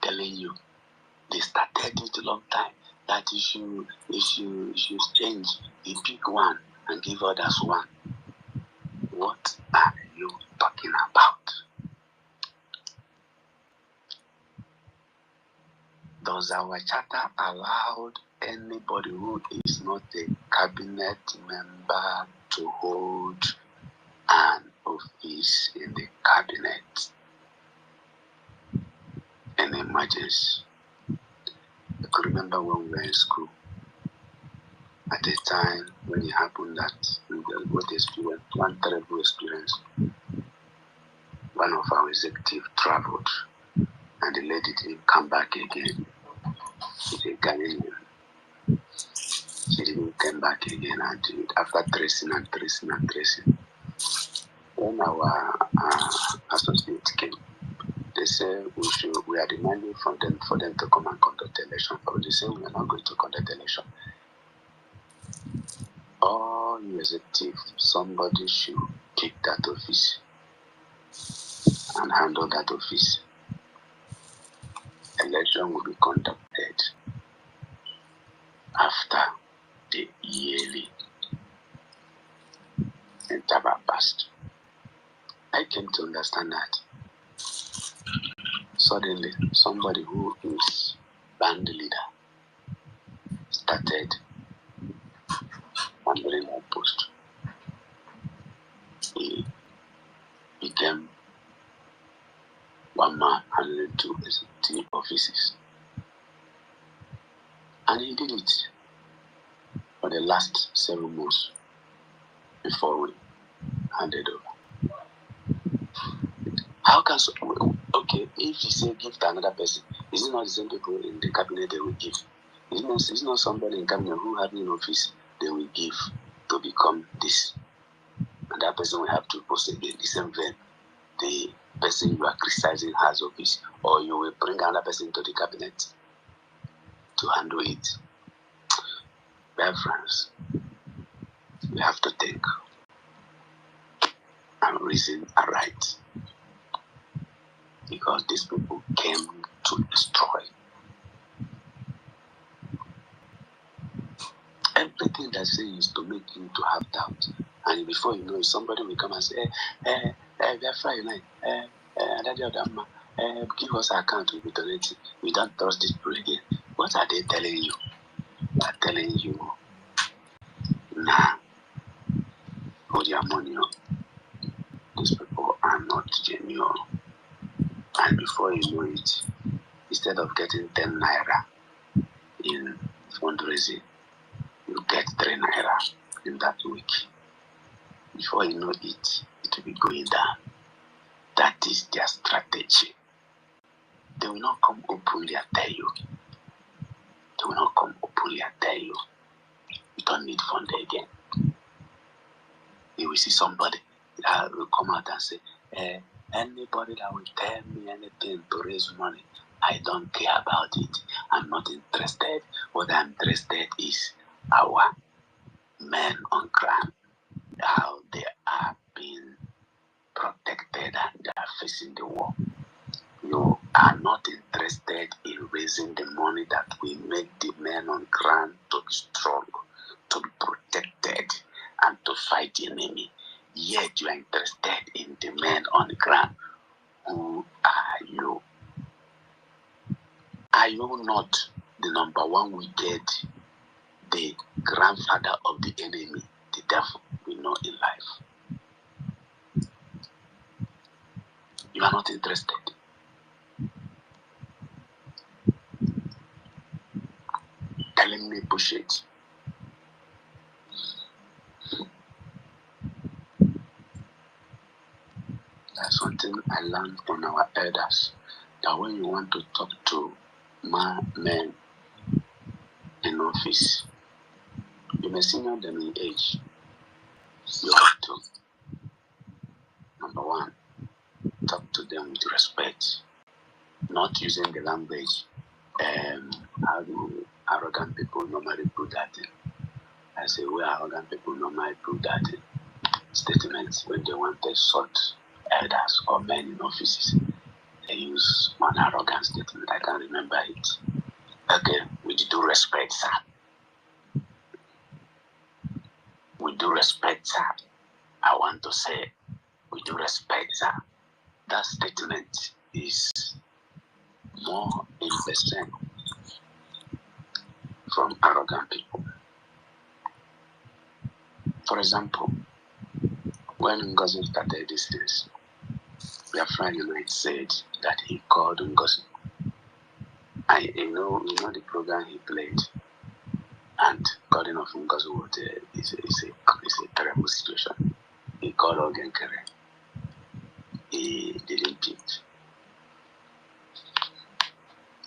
S18: telling you they started it a long time that if you change, you pick one and give others one. What are you talking about? Does our charter allow anybody who is not a cabinet member to hold an office in the cabinet in emergency? I could remember when we were in school, at the time when it happened that we experienced one terrible experience. One of our executives traveled and the lady didn't come back again. She's a Ghanaian. She didn't come back again until after tracing. When our associate came, they said we are demanding from them for them to come and conduct election. But they said we are not going to conduct election. All executives, somebody should pick that office and handle that office. Election will be conducted after the yearly interval passed. I came to understand that. Suddenly, somebody who is band leader started handling our post. He became one man handling 2 executive offices. And he did it for the last 7 months before we handed over. How can okay, if you say give to another person, is it not the same people in the cabinet they will give? It's not somebody in Cameroon who have an office they will give to become this. And that person will have to post again the same vein. The person you are criticizing has office, or you will bring another person to the cabinet to handle it. BIAFRANS, we have to think and reason aright, because these people came to destroy. Everything they say is to make you to have doubt, and before you know it, somebody will come and say, Biafra Unite, give us an account to be donating. We don't trust this people again. What are they telling you? They are telling you, nah, hold your money up. These people are not genuine. And before you know it, instead of getting 10 naira in fundraising, you get 3 naira in that week. Before you know it, it will be going down. That is their strategy. They will not come openly and tell you. They will not come openly and tell you. You don't need fund again. You will see somebody that will come out and say, anybody that will tell me anything to raise money, I don't care about it. I'm not interested. What I'm interested is our men on ground, how they are being protected and they are facing the war. You are not interested in raising the money that will make the men on ground to be strong, to be protected, and to fight the enemy. Yet you are interested in the men on the ground. Who are you? Are you not the number one wicked, the grandfather of the enemy, the devil we know in life? You are not interested. Telling me bullshit. That's something I learned from our elders, that when you want to talk to men in office, you may senior them in age. You have to, number one, talk to them with respect, not using the language how do arrogant people normally put that in. I say, where arrogant people normally put that in statements when they want to insult elders or men in offices. They use one arrogant statement. I can't remember it. Okay, with due respect, sir. With due respect, sir. I want to say, with due respect, sir. That statement is more investment from arrogant people. For example, when NGOZI started these things, Biafra Unite said that he called NGOZI. You know the program he played, and calling of NGOZI is a terrible situation. He called Ogenkere. He didn't pick.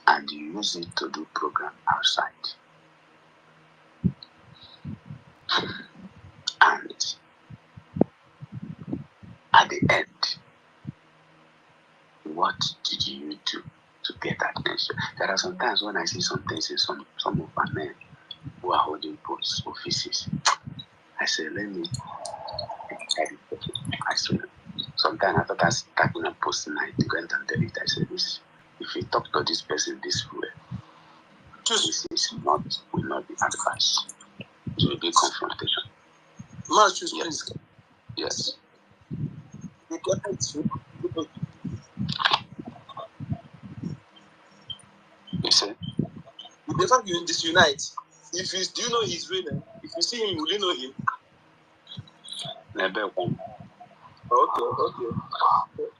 S18: And you use it to do program outside. And at the end, what did you do to get attention? There are some times when I see some things in some of my men who are holding posts, offices. I say, let me. I swear. Sometimes I thought I was typing a post and I went and delete. I said, this, if you talk to this person this way, this is not, will not be advice. It will be confrontation. Yes. Yes. You say?
S4: You better disunite. If you do you know his real name? If you see him, will you know him?
S18: Never one.
S4: Okay.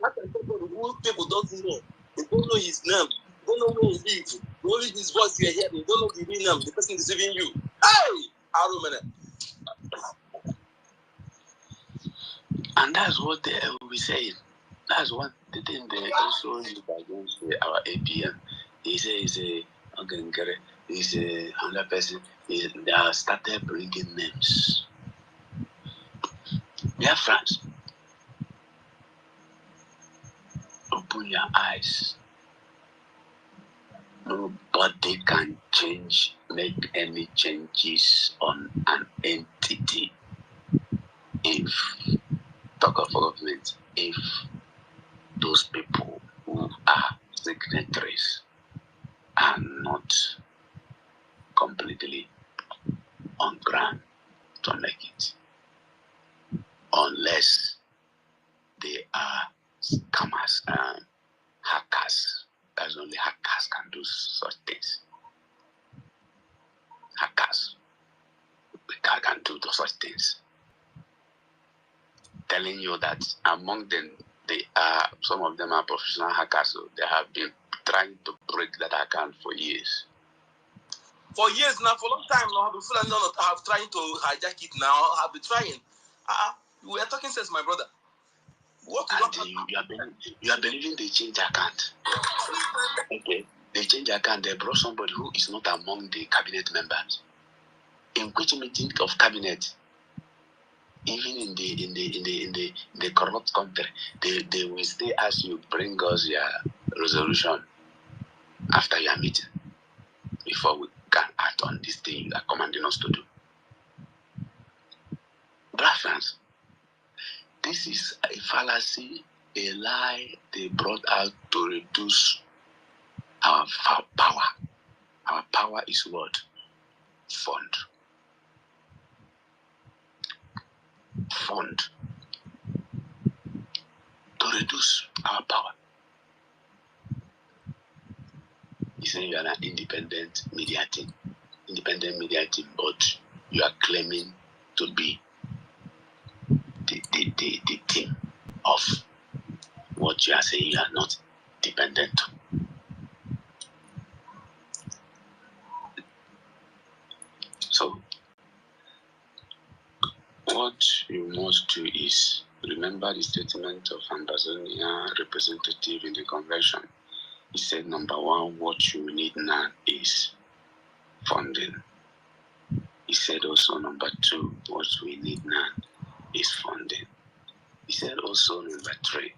S4: That's who people don't know. They don't know his name. They don't know where he lives. Only his voice you hear. They don't know the real name. The person deceiving you. Hey!
S18: And that's what they will be saying. That's what the thing they also use against our APM. He says, Ogenkere, is another person. They have started bringing names. BIAFRANS, open your eyes. Nobody can make any changes on an entity if, talk of government, if those people who are signatories are not completely on ground to make it. Unless they are scammers and hackers. That's only hackers can do such things. Hackers can do such things. Telling you that among them, some of them are professional hackers, so they have been trying to break that account for years.
S4: For years now, for a long time now, I have trying to hijack it now. I've been trying. We are talking sense, my brother. What
S18: you are believing they change account. Okay. They change account, they brought somebody who is not among the cabinet members. In which meeting of cabinet, even in the corrupt country, they will still ask you, bring us your resolution after your meeting before we can act on this thing you are commanding us to do. BIAFRANS, this is a fallacy, a lie they brought out to reduce our power. Our power is what? Fund. To reduce our power. You say you are an independent media team, but you are claiming to be the team of what you are saying you are not dependent to. So, what you must do is remember the statement of Ambazonian representative in the convention. He said, number one, what you need now is funding. He said also, number two, what we need now is funding. He said also, number three,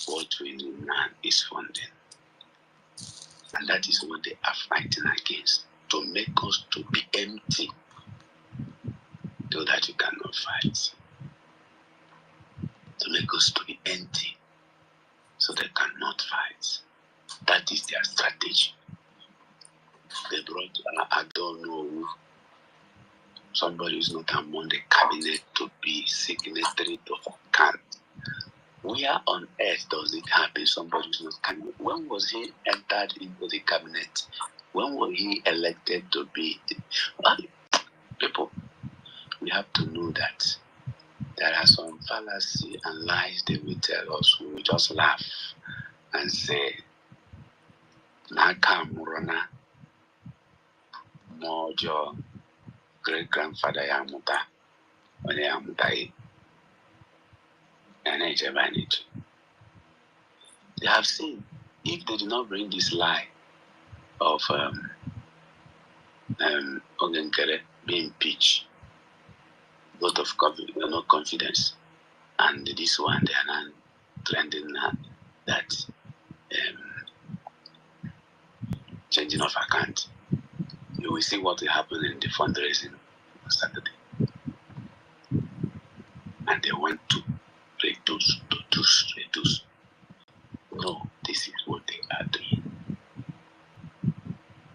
S18: what we need now is funding. And that is what they are fighting against, to make us to be empty, so that you cannot fight. To make us to be empty, so they cannot fight. That is their strategy. They brought, I don't know, somebody who's not among the cabinet to be signatory to account. Where on earth does it happen? Somebody who's not cabinet. When was he entered into the cabinet? When was he elected to be? Well, people, we have to know that there are some fallacy and lies they will tell us. We will just laugh and say, Naka Murana, Mojo, great grandfather Yamuta, when Yamutai, and Ejabanit. They have seen, if they do not bring this lie of Ogenkere being impeached, vote of no confidence, and this one they are now trending now that changing of account. You will see what will happen in the fundraising on Saturday. And they want to reduce. No, this is what they are doing.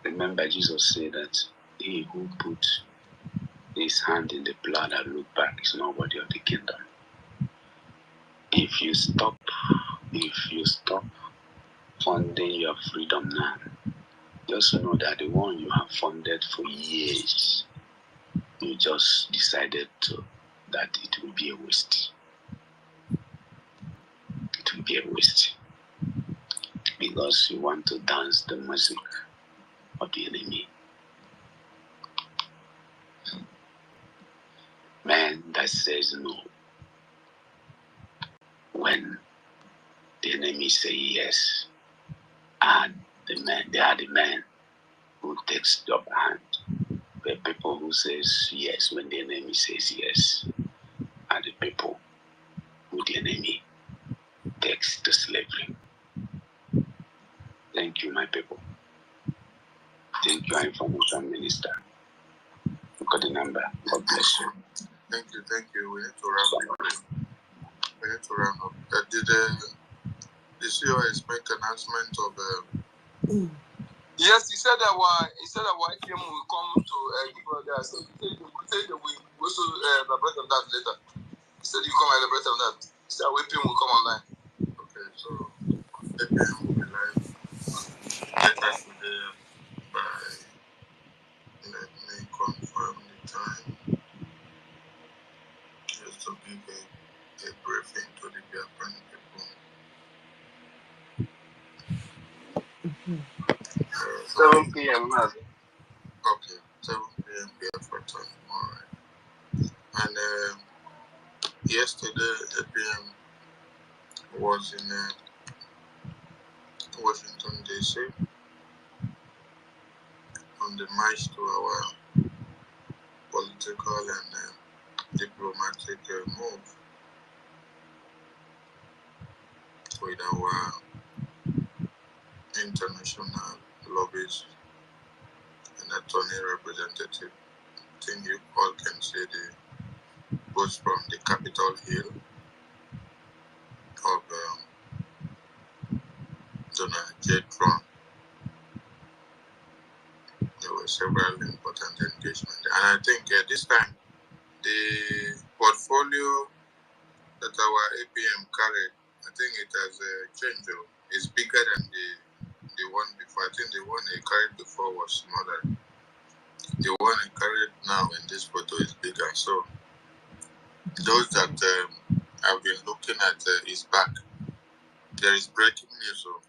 S18: Remember, Jesus said that he who put his hand in the blood and look back is not worthy of the kingdom. If you stop funding your freedom now, just know that the one you have funded for years, you just decided that it will be a waste. It will be a waste. Because you want to dance the music of the enemy. Man that says no, when the enemy say yes, and they are the men who takes the upper hand. The people who says yes when the enemy says yes are the people who the enemy takes to slavery. Thank you, my people. Thank you, Information Minister. You got the number. God bless you.
S9: Thank you. We need to wrap up. Did the COS make announcement of
S4: Yes, he said that IKOM will come to give us that. So he said that we also elaborate on that later. He said you come elaborate on that. He said IKOM will come online.
S9: Okay, so APM will be live later today by, let me confirm the time, just to give a briefing to the Biafran people.
S4: 7 p.m.
S9: Okay, 7 p.m. Biafra time. All right. And yesterday, APM was in Washington, D.C. on the march to our political and diplomatic move with our international lobbies and attorney representative. I think you all can see the post from the Capitol Hill of Donald J. Trump. There were several important engagements. And I think this time the portfolio that our APM carried, I think it has changed. It's bigger than the one before. I think the one he carried before was smaller. The one he carried now in this photo is bigger. So those that have been looking at his back, there is breaking news. So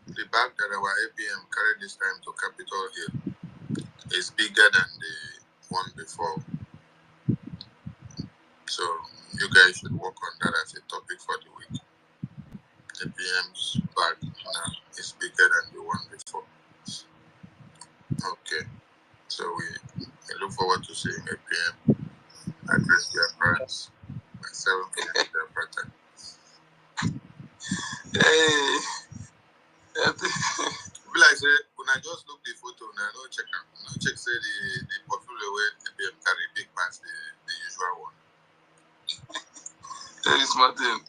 S9: the bag that our APM carried this time to Capitol Hill is bigger than the one before. So you guys should work on that as a topic for the week. APM's bag now is bigger than the one before. Okay. So we look forward to seeing APM address their parents by 7 p.m. Biafra time.
S4: Hey.
S9: Be like say, when I just look the photo, now no check out. No check say the portfolio where APM carry big past the usual one.
S4: That is Martin.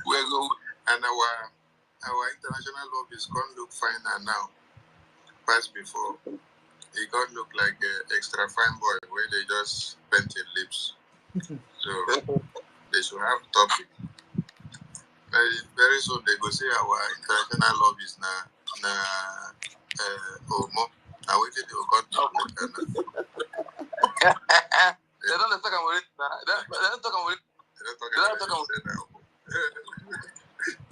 S4: We're going.
S9: And our international lobbies can't look finer now. Past before, it can't look like an extra fine boy where they just painted lips. So they should have topic. Very soon they go say our international lobbies na Omo. I waited they will come to later now.
S4: They don't talk about it. They don't talk about it.
S9: They don't talk about it now.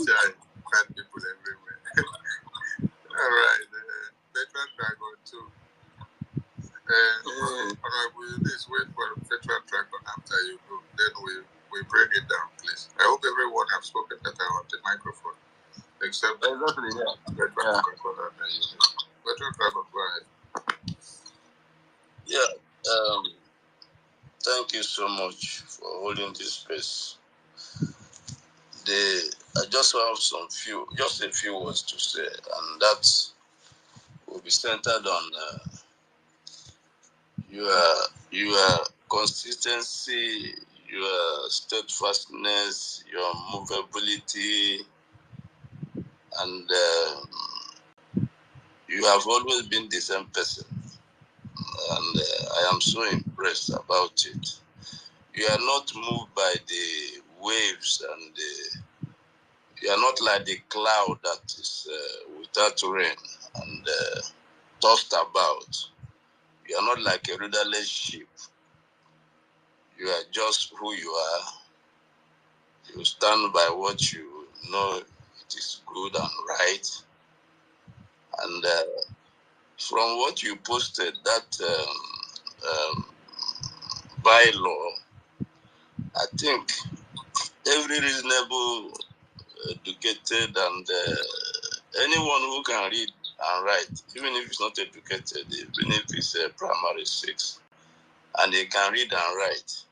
S9: Child, fat people everywhere. All right, Veteran Dragon too. Honorable, please wait for Veteran Dragon after you go. Then we bring it down, please. I hope everyone have spoken better on the microphone, except
S4: exactly, yeah.
S9: Veteran Dragon. Veteran Dragon, go ahead.
S17: Yeah. Thank you so much for holding this space. I just have just a few words to say, and that will be centered on your consistency, your steadfastness, your movability, and you have always been the same person, and I am so impressed about it. You are not moved by the waves, and you are not like the cloud that is without rain and tossed about. You are not like a rudderless ship. You are just who you are. You stand by what you know it is good and right. And from what you posted, that bylaw, I think every reasonable, educated, and anyone who can read and write, even if it's not educated, even if it's primary 6, and they can read and write,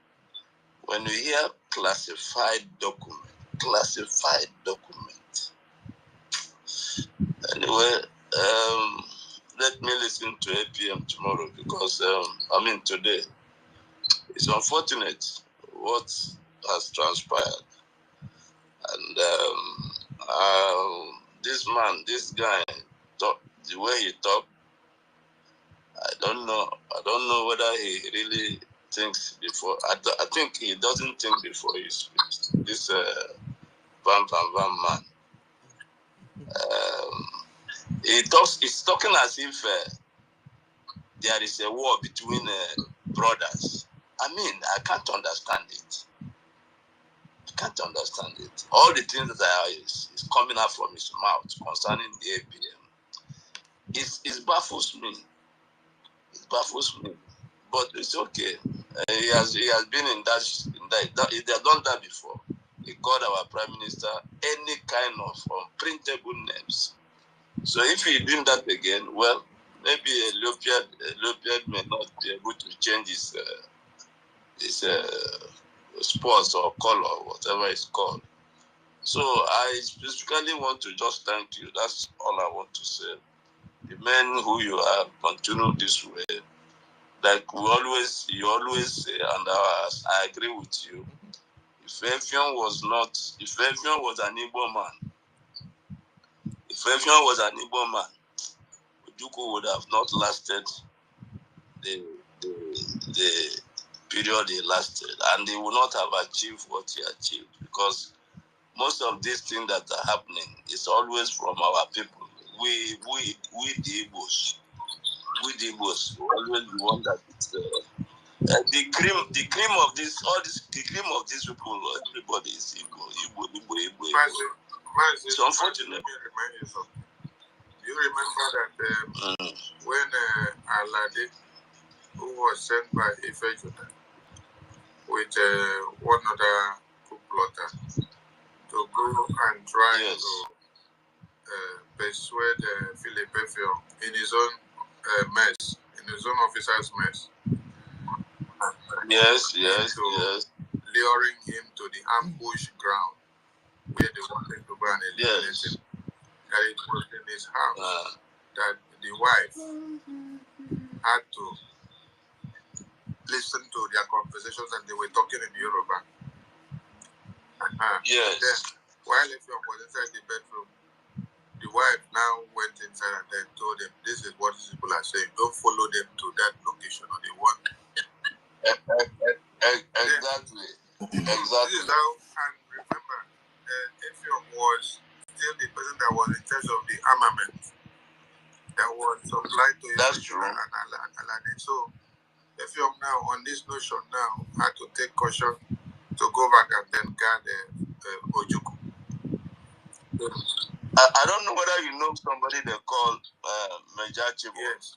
S17: when you hear classified document, anyway, let me listen to APM tomorrow because, today, it's unfortunate what has transpired. And this guy, the way he talked, I don't know whether he really thinks before. I think he doesn't think before he speaks. This Van man. He's talking as if there is a war between brothers. I can't understand it. All the things that is coming out from his mouth concerning the APM, it baffles me. But it's okay. He has been in that. He has done that before. He called our prime minister any kind of unprintable names. So if he doing that again, well, maybe a leopard may not be able to change his sports or color, whatever it's called. So I specifically want to just thank you. That's all I want to say. The men who you are, continue this way. Like you always say, and I agree with you. If Efion was an Igbo man, Ojukwu would have not lasted the period he lasted, and he would not have achieved what he achieved, because most of these things that are happening is always from our people. We the Igbos. We the Igbos always the one that the cream of this, the cream of these people, everybody is Igbo. It's unfortunate.
S9: Let me remind you something. You remember that when Alade, who was sent by EFIK-IBIBIO with one other coup plotter to go and try to persuade Philip Efion in his own mess, in his own officer's mess.
S17: Yes.
S9: Luring him to the ambush ground where they wanted to go and eliminate him. That it was in his house that the wife had to listen to their conversations, and they were talking in Yoruba.
S17: Yes.
S9: Then, while Efion was inside the bedroom, the wife now went inside and then told him, "This is what these people are saying. Don't follow them to that location, or they want."
S17: Exactly.
S9: This is how, and remember, Efion was still the person that was in charge of the armament that was supplied to Israel and Alade. So, Efion now, on this notion now, had to take caution to go back and then guard Ojukwu.
S17: I don't know whether you know somebody they call Major Chibo.
S9: Yes.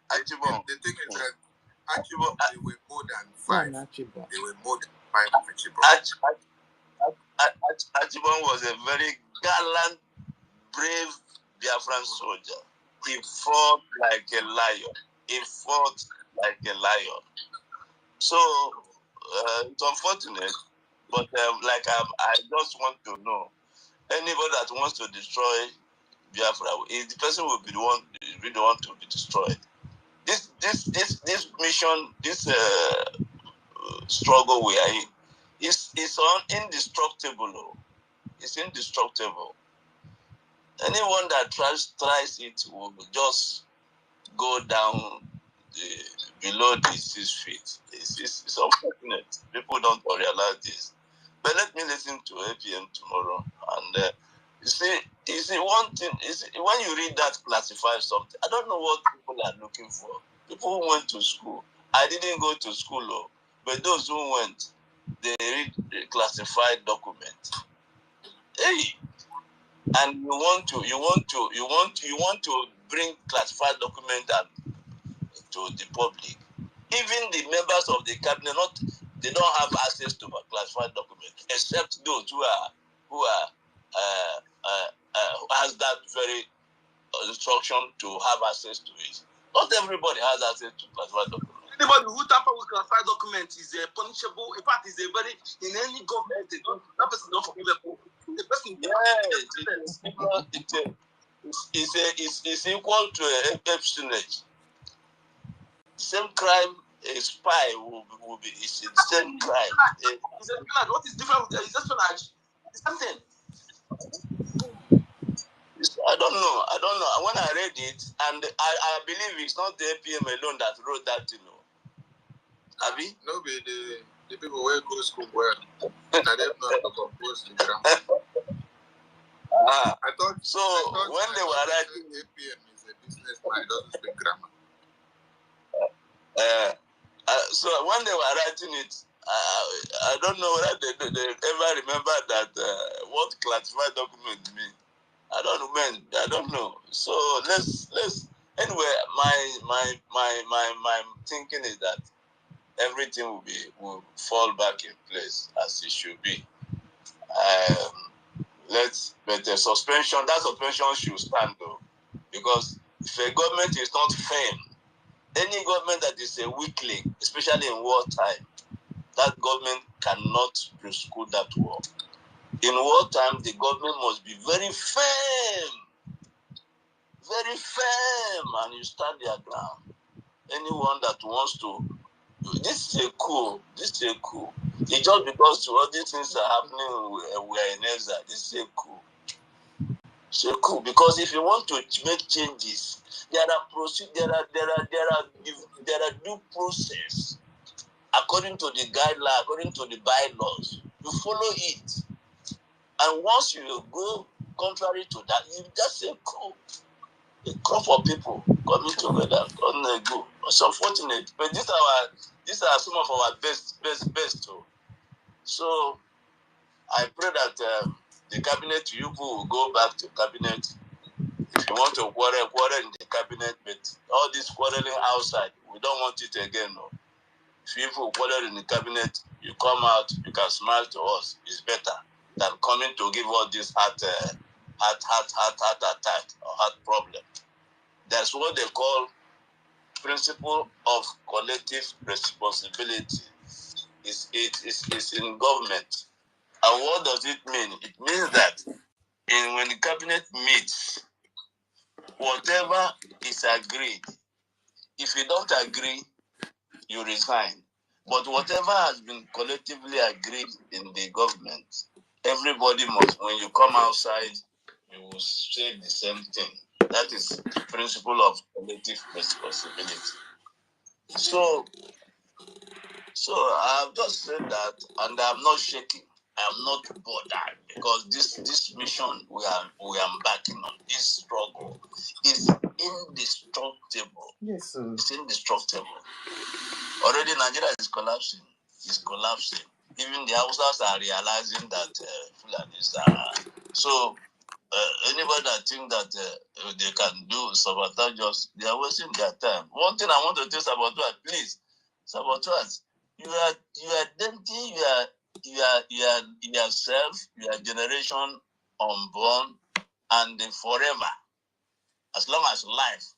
S17: Achibon.
S9: The thing is that Achibon, they were more than 5. They were more than 5 Achibon.
S17: Achibon was a very gallant, brave Biafran soldier. He fought like a lion. So it's unfortunate, but I just want to know, anybody that wants to destroy Biafra, the person will be the one to be destroyed. This mission, this struggle we are in, is indestructible. It's indestructible. Anyone that tries it will just go down below the 6 feet. It's unfortunate. People don't realize this. But let me listen to APM tomorrow. And you see one thing is, when you read that classified something, I don't know what people are looking for. People who went to school. I didn't go to school, but those who went, they read the classified document. Hey, and you want to bring classified document to the public. Even the members of the cabinet, they don't have access to classified documents, except those who are has that very instruction to have access to it. Not everybody has access to classified documents.
S4: Anybody who tamper with classified documents is punishable. In fact, is a very in any government that person don't forgivable. The person
S17: it's equal to espionage. Same crime, a spy will be it's the same crime.
S4: It's espionage. What is different with it's espionage? It's something.
S17: I don't know. When I read it, and I believe it's not the APM alone that wrote that, you know. Abi?
S9: No, be the people who go to school well. I don't know how to compose the grammar. I thought
S17: when they were writing
S9: APM is a businessman, doesn't speak grammar.
S17: So when they were writing it, I don't know whether they ever remember that what classified document mean. I don't know. So let's anyway. My thinking is that everything will fall back in place as it should be. But the suspension, that suspension should stand though, because if a government is not firm, any government that is a weakling, especially in wartime, that government cannot prosecute that war. In wartime, the government must be very firm, and you stand their ground. Anyone that wants to, this is a coup. It's just because all these things are happening, we are in exile. This is a coup. It's a coup because if you want to make changes, there are due process according to the guideline, according to the bylaws. You follow it, and once you go contrary to that, you just say coup. A crop of people coming together on a go. It's unfortunate, but these are some of our best too. So I pray that the cabinet, you will go back to cabinet. If you want to quarrel in the cabinet, but all this quarreling outside, we don't want it again. No. If you quarrel in the cabinet, you come out, you can smile to us. It's better than coming to give all this heart attack or heart problem. That's what they call principle of collective responsibility. It's in government. And what does it mean? It means that when the cabinet meets, whatever is agreed, if you don't agree, you resign. But whatever has been collectively agreed in the government, everybody must, when you come outside, you will say the same thing. That is the principle of collective responsibility. So I've just said that, and I'm not shaking. I'm not bothered because this mission we are embarking on, this struggle, is indestructible. Yes, sir. It's indestructible. Already Nigeria is collapsing. It's collapsing. Even the Hausas are realizing that Fulanis are. So anybody that think that they can do sabotage us, they are wasting their time. One thing I want to tell sabotage, please, sabotage, you are denting yourself, your generation unborn, and forever. As long as life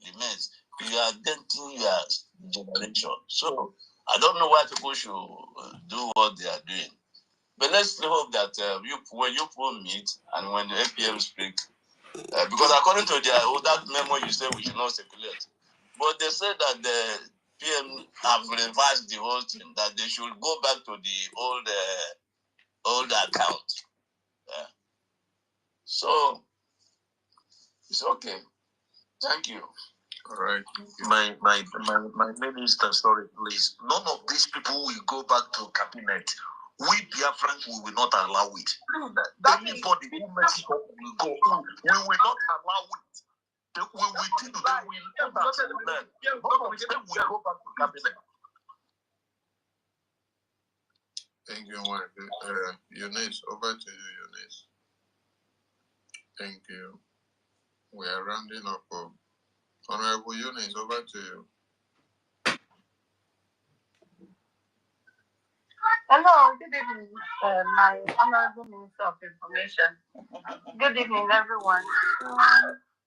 S17: remains, you are denting your generation. So I don't know why people should do what they are doing. But let's hope that when you people meet and when the APM speak, because according to that memo you say we should not circulate, but they said that the PM have revised the whole thing, that they should go back to the old account. So it's okay. Thank you.
S9: All right.
S17: My minister, sorry, please. None of these people will go back to cabinet. We Biafrans, we will not allow it. Anybody who messes up will go. We will not allow it. They will never learn. None of them will go back to cabinet.
S9: Thank you, Mark. Eunice, over to you, Eunice. Thank you. We are rounding up. Honorable Eunice, over to you.
S16: Hello. good evening, my Honorable Minister of Information. Good evening, everyone.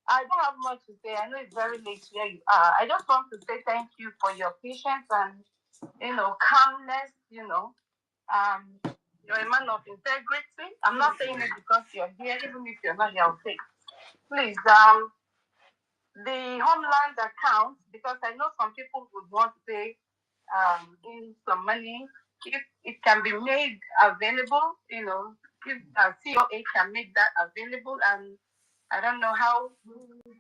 S16: I don't have much to say. I know it's very late where you are. I just want to say thank you for your patience and, calmness, you're a man of integrity. I'm not saying it because you're here, even if you're not here, I'll say. Please, the Homeland account, because I know some people would want to pay in some money, if it can be made available, if COA can make that available, and I don't know how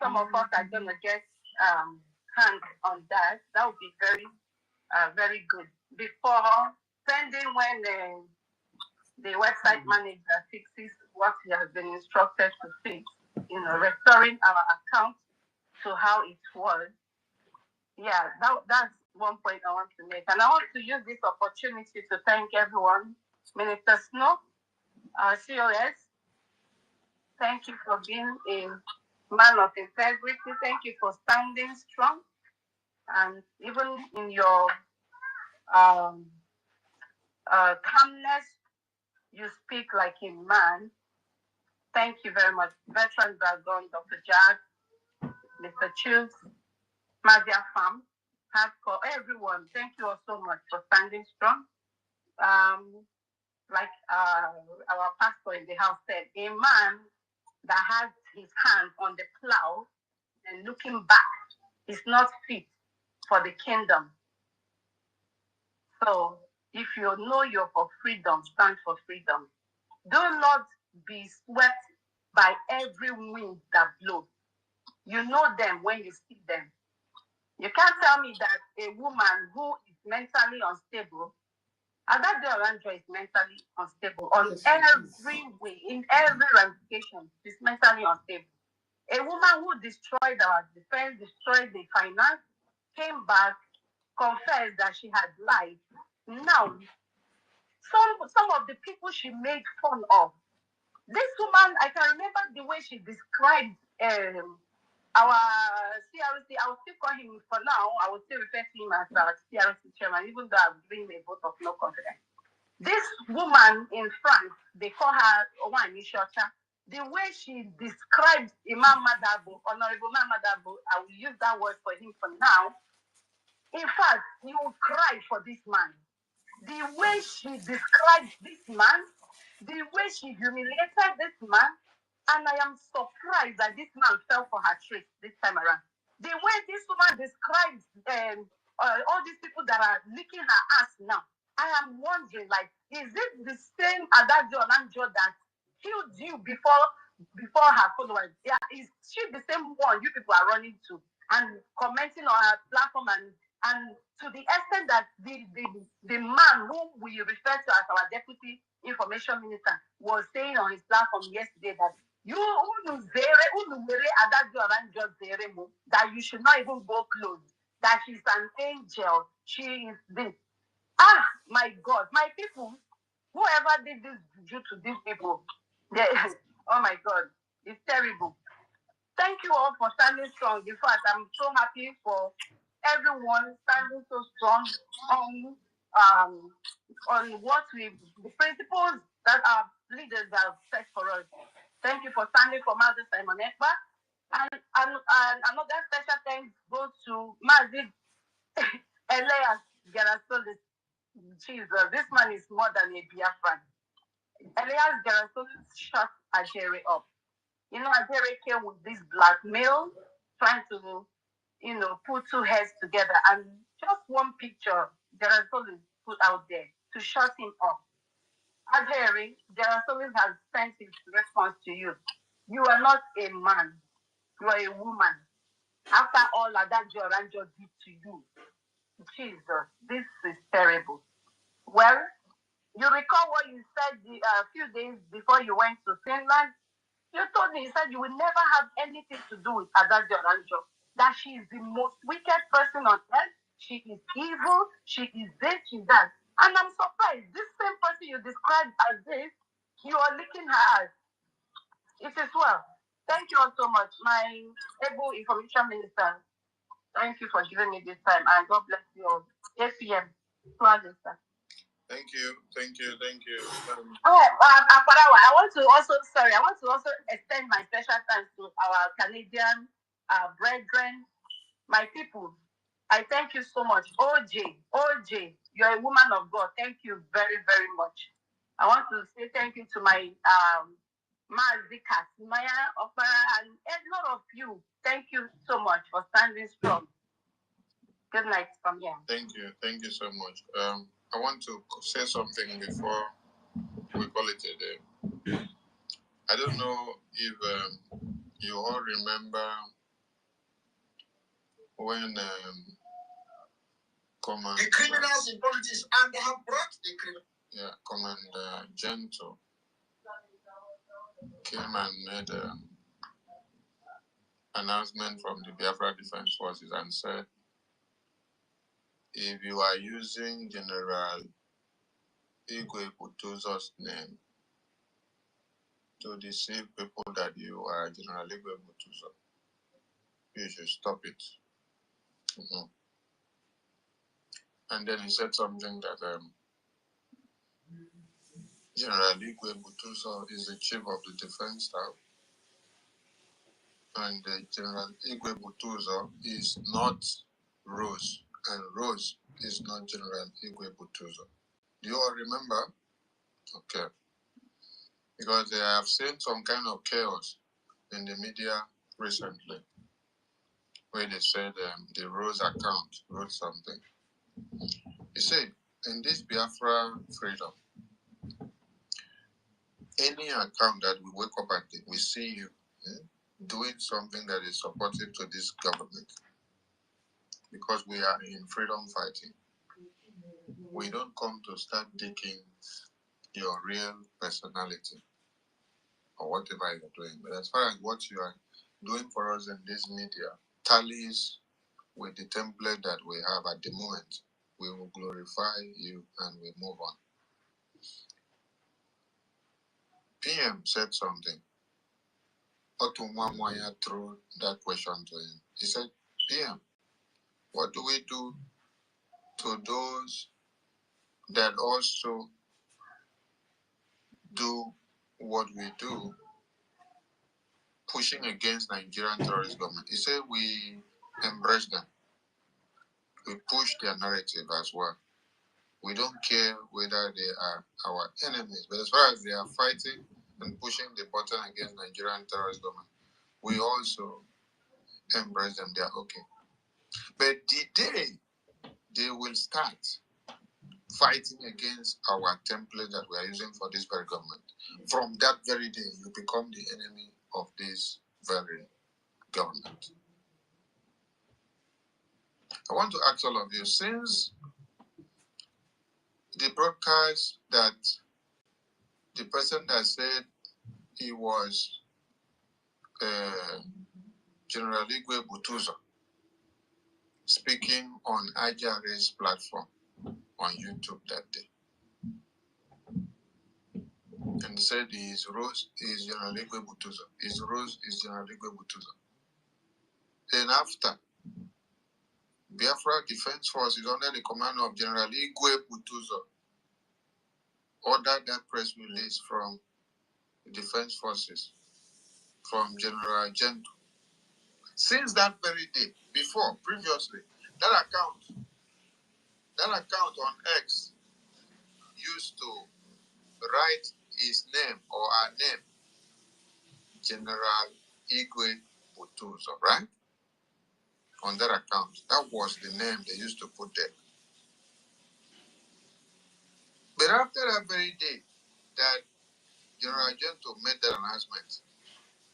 S16: some of us are going to get hand on that. That would be very, very good. Before pending when the website manager fixes what he has been instructed to fix, restoring our account to how it was. Yeah, that's one point I want to make. And I want to use this opportunity to thank everyone. Minister Snow, COS, thank you for being a man of integrity. Thank you for standing strong. And even in your calmness, you speak like a man. Thank you very much. Veteran Dragon, Dr. Jack, Mr. Chills, Madia Farm, for everyone. Thank you all so much for standing strong. Like our pastor in the house said, a man that has his hand on the plow and looking back is not fit for the kingdom. So if you know you're for freedom, stand for freedom. Do not be swept by every wind that blows. You know them when you see them. You can't tell me that a woman who is mentally unstable, and that girl Andrea is mentally unstable on every way, in every ramification, she's mentally unstable. A woman who destroyed our defense, destroyed the finance, came back, confessed that she had lied. Now, some of the people she made fun of. This woman, I can remember the way she described our CRC. I will still call him for now. I will still refer to him as our CRC chairman, even though I'm doing a vote of no confidence. This woman in France, they call her Owani Shota. The way she describes Imam Madabo, Honorable Imam Madabo, I will use that word for him for now. In fact, you will cry for this man. The way she describes this man, the way she humiliated this man, and I am surprised that this man fell for her trick this time around. The way this woman describes all these people that are licking her ass now, I am wondering, is it the same Adagio Olanjo that killed you before her followers? Yeah, is she the same one you people are running to and commenting on her platform and to the extent that the man whom we refer to as our deputy information minister was saying on his platform yesterday that that you should not even go close, that she's an angel, she is this. Ah, my God, my people, whoever did this due to these people, oh my God, it's terrible. Thank you all for standing strong. In fact, I'm so happy for everyone standing so strong on what the principles that our leaders have set for us. Thank you for standing for Mazi Simon Ekpa. And another special thanks goes to Mazi Elias Gerasolis. Jesus, this man is more than a Biafran. Elias Gerasolis shut Ajere up. Ajere came with this blackmail, trying to, put two heads together. And just one picture Gerasolis put out there to shut him up. Ajere, Gerasolis has sent his response to you. You are not a man. You are a woman. After all that Joranjo did to you, Jesus, this is terrible. Well, you recall what you said a few days before you went to Finland? You told me, you said you will never have anything to do with Ada Joranjo, that she is the most wicked person on earth. She is evil. She is this, she is that. And I'm surprised. This same person you described as this, you are licking her ass. It is well. Thank you all so much, my able information minister. Thank you for giving me this time, and God bless you all. 8 p.m.
S9: Thank you.
S16: I want to also extend my special thanks to our Canadian brethren, my people. I thank you so much. OJ, you're a woman of God. Thank you very, very much. I want to say thank you to my Mazika, Maya, Opera, and a lot of you. Thank you so much for standing strong. Good night from here.
S9: Thank you so much. I want to say something before we call it a day. I don't know if you all remember when the criminals in politics, and they have brought the criminals. Yeah, Commander Gento came and made an announcement from the Biafra Defense Forces and said, if you are using General Igwe Butuzo's name to deceive people that you are General Igwe Butuzo, you should stop it. And then he said something that General Igwe Butuzo is the chief of the defense staff, and General Igwe Butuzo is not Rose, and Rose is not General Igwe Butuzo. Do you all remember? Okay. Because they have seen some kind of chaos in the media recently, where they said the Rose account wrote something. You see, in this Biafra freedom, any account that we wake up at, we see you doing something that is supportive to this government, because we are in freedom fighting. We don't come to start digging your real personality or whatever you're doing. But as far as what you are doing for us in this media tallies with the template that we have at the moment, we will glorify you and we move on. PM said something. Otumwamwaya threw that question to him. He said, PM, what do we do to those that also do what we do, pushing against Nigerian terrorist government? He said we embrace them. We push their narrative as well. We don't care whether they are our enemies, but as far as they are fighting and pushing the button against Nigerian terrorist government, we also embrace them. They are okay. But the day they will start fighting against our template that we are using for this very government, from that very day, you become the enemy of this very government. I want to ask all of you, since the broadcast that the person that said he was General Igwe Butuzo speaking on IJR's platform on YouTube that day, and said his Rose is General Igwe Butuzo, his Rose is General Igwe Butuzo. Then after, Biafra Defense Force is under the command of General Igwe Butuzo, ordered that press release from the Defense Forces, from General Gento. Since that very day, previously, that account on X used to write his name or our name, General Igwe Butuzo, right? On that account. That was the name they used to put there. But after that very day that General Gento made that announcement,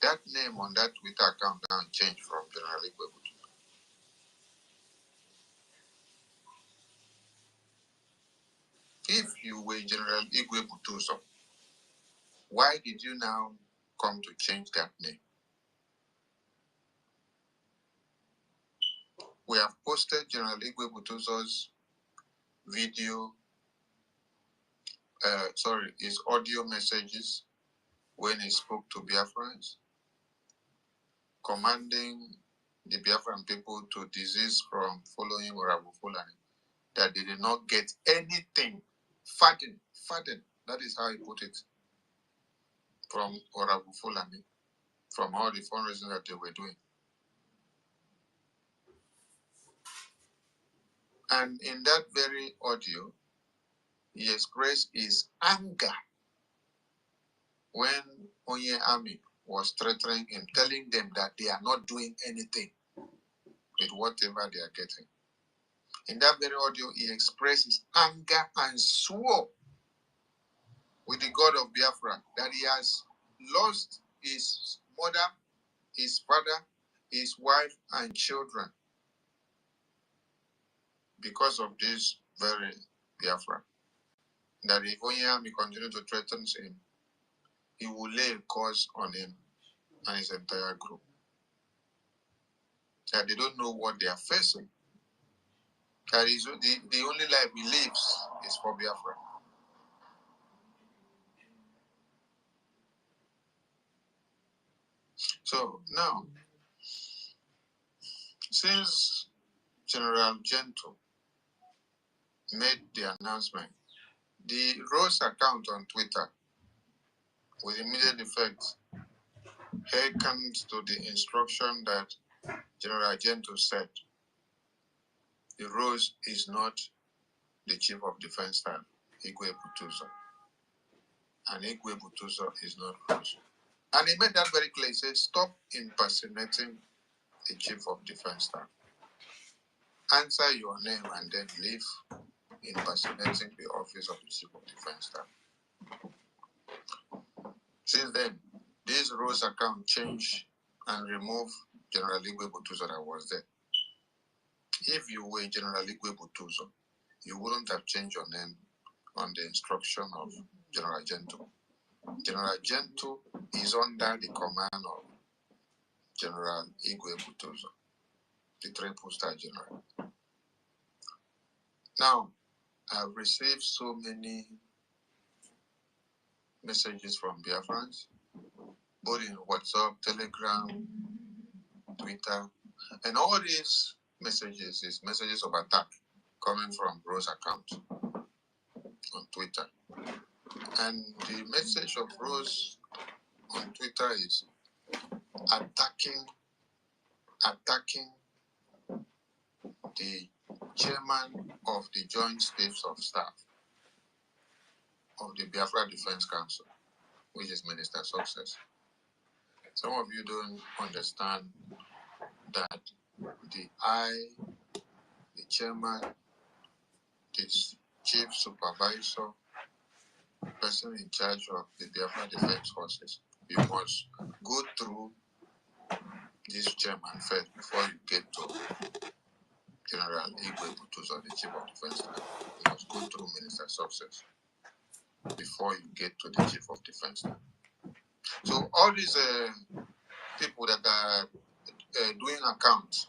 S9: that name on that Twitter account now changed from General Igwe Butuzo. If you were General Igwe Butuzo, why did you now come to change that name? We have posted General Igwe Butuzo's his audio messages when he spoke to Biafrans, commanding the Biafran people to desist from following Orabu Fulani, that they did not get anything Fatten. That is how he put it. From Orabu Fulani, from all the fundraising that they were doing. And in that very audio, he expressed his anger when Onye Army was threatening him, telling them that they are not doing anything with whatever they are getting. In that very audio, he expressed his anger and swore with the God of Biafra that he has lost his mother, his father, his wife, and children because of this very Biafra. That if Onye Army continue to threaten him, he will lay a curse on him and his entire group. That they don't know what they are facing. That is the only life he lives is for Biafra. So now, since General Gento made the announcement, the Rose account on Twitter, with immediate effect, hearkened to the instruction that General Gento said. The Rose is not the Chief of Defense Staff, Igwe Butuzo. And Igwe Butuzo is not Rose. And he made that very clear. He said, stop impersonating the Chief of Defense Staff. Answer your name and then leave impersonating the office of the Chief of Defense Staff. Since then, this Rose account changed and removed General Igwe Butuzo that was there. If you were General Igwe Butuzo, you wouldn't have changed your name on the instruction of General Gento. General Gento is under the command of General Igwe Butuzo, the triple-star general. Now, I've received so many messages from Biafrans, both in WhatsApp, Telegram, Twitter, and all these messages is messages of attack coming from Rose account on Twitter. And the message of Rose on Twitter is attacking the chairman of the Joint Chiefs of Staff of the Biafra Defense Council, which is Minister Success. Some of you don't understand that the chairman, the chief supervisor, person in charge of the Biafra Defense Forces, you must go through this chairman first before you get to General Igwe Butuzo, the Chief of Defense Staff. You must go through Minister Success before you get to the Chief of Defense Staff. So all these people that are doing accounts,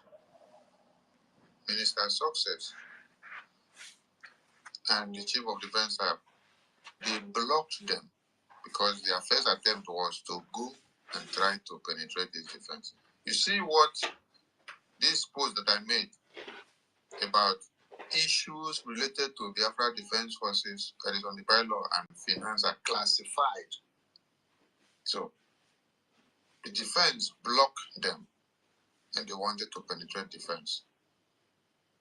S9: Minister Success and the Chief of Defense Staff, they blocked them because their first attempt was to go and try to penetrate this defense. You see what this post that I made about issues related to Biafra Defense Forces that is on the bylaw and finance are classified. So the defense blocked them and they wanted to penetrate defense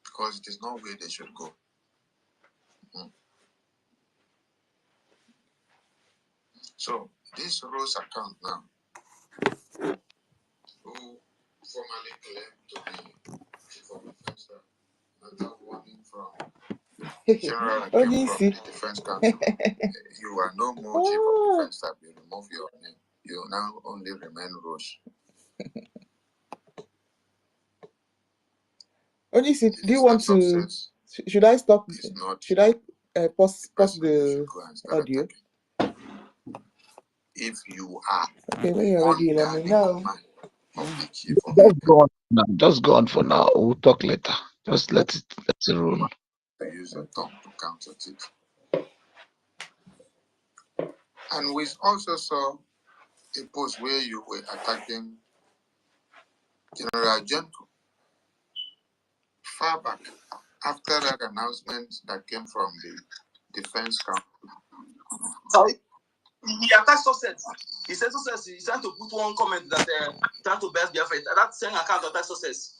S9: because it is not where they should go. So this Rose account now, who formally claimed to be Chief of Defense Staff, another warning from General Akim from the Defense Council. You are no more Chief of Defense Staff. You remove your name. You now only remain Rose.
S7: Only do you want to? Should I stop? Should I pause the audio?
S9: If you are
S7: okay, when you're ready, let me know.
S10: Just go on for now. We'll talk later. Just let it roll.
S9: Use your tongue to counter it. And we also saw a post where you were attacking General Gento far back after that announcement that came from the Defense Council.
S4: Sorry? He attacked success. He said success. He's trying to put one comment that trying to best Biafra. That's saying account attack success.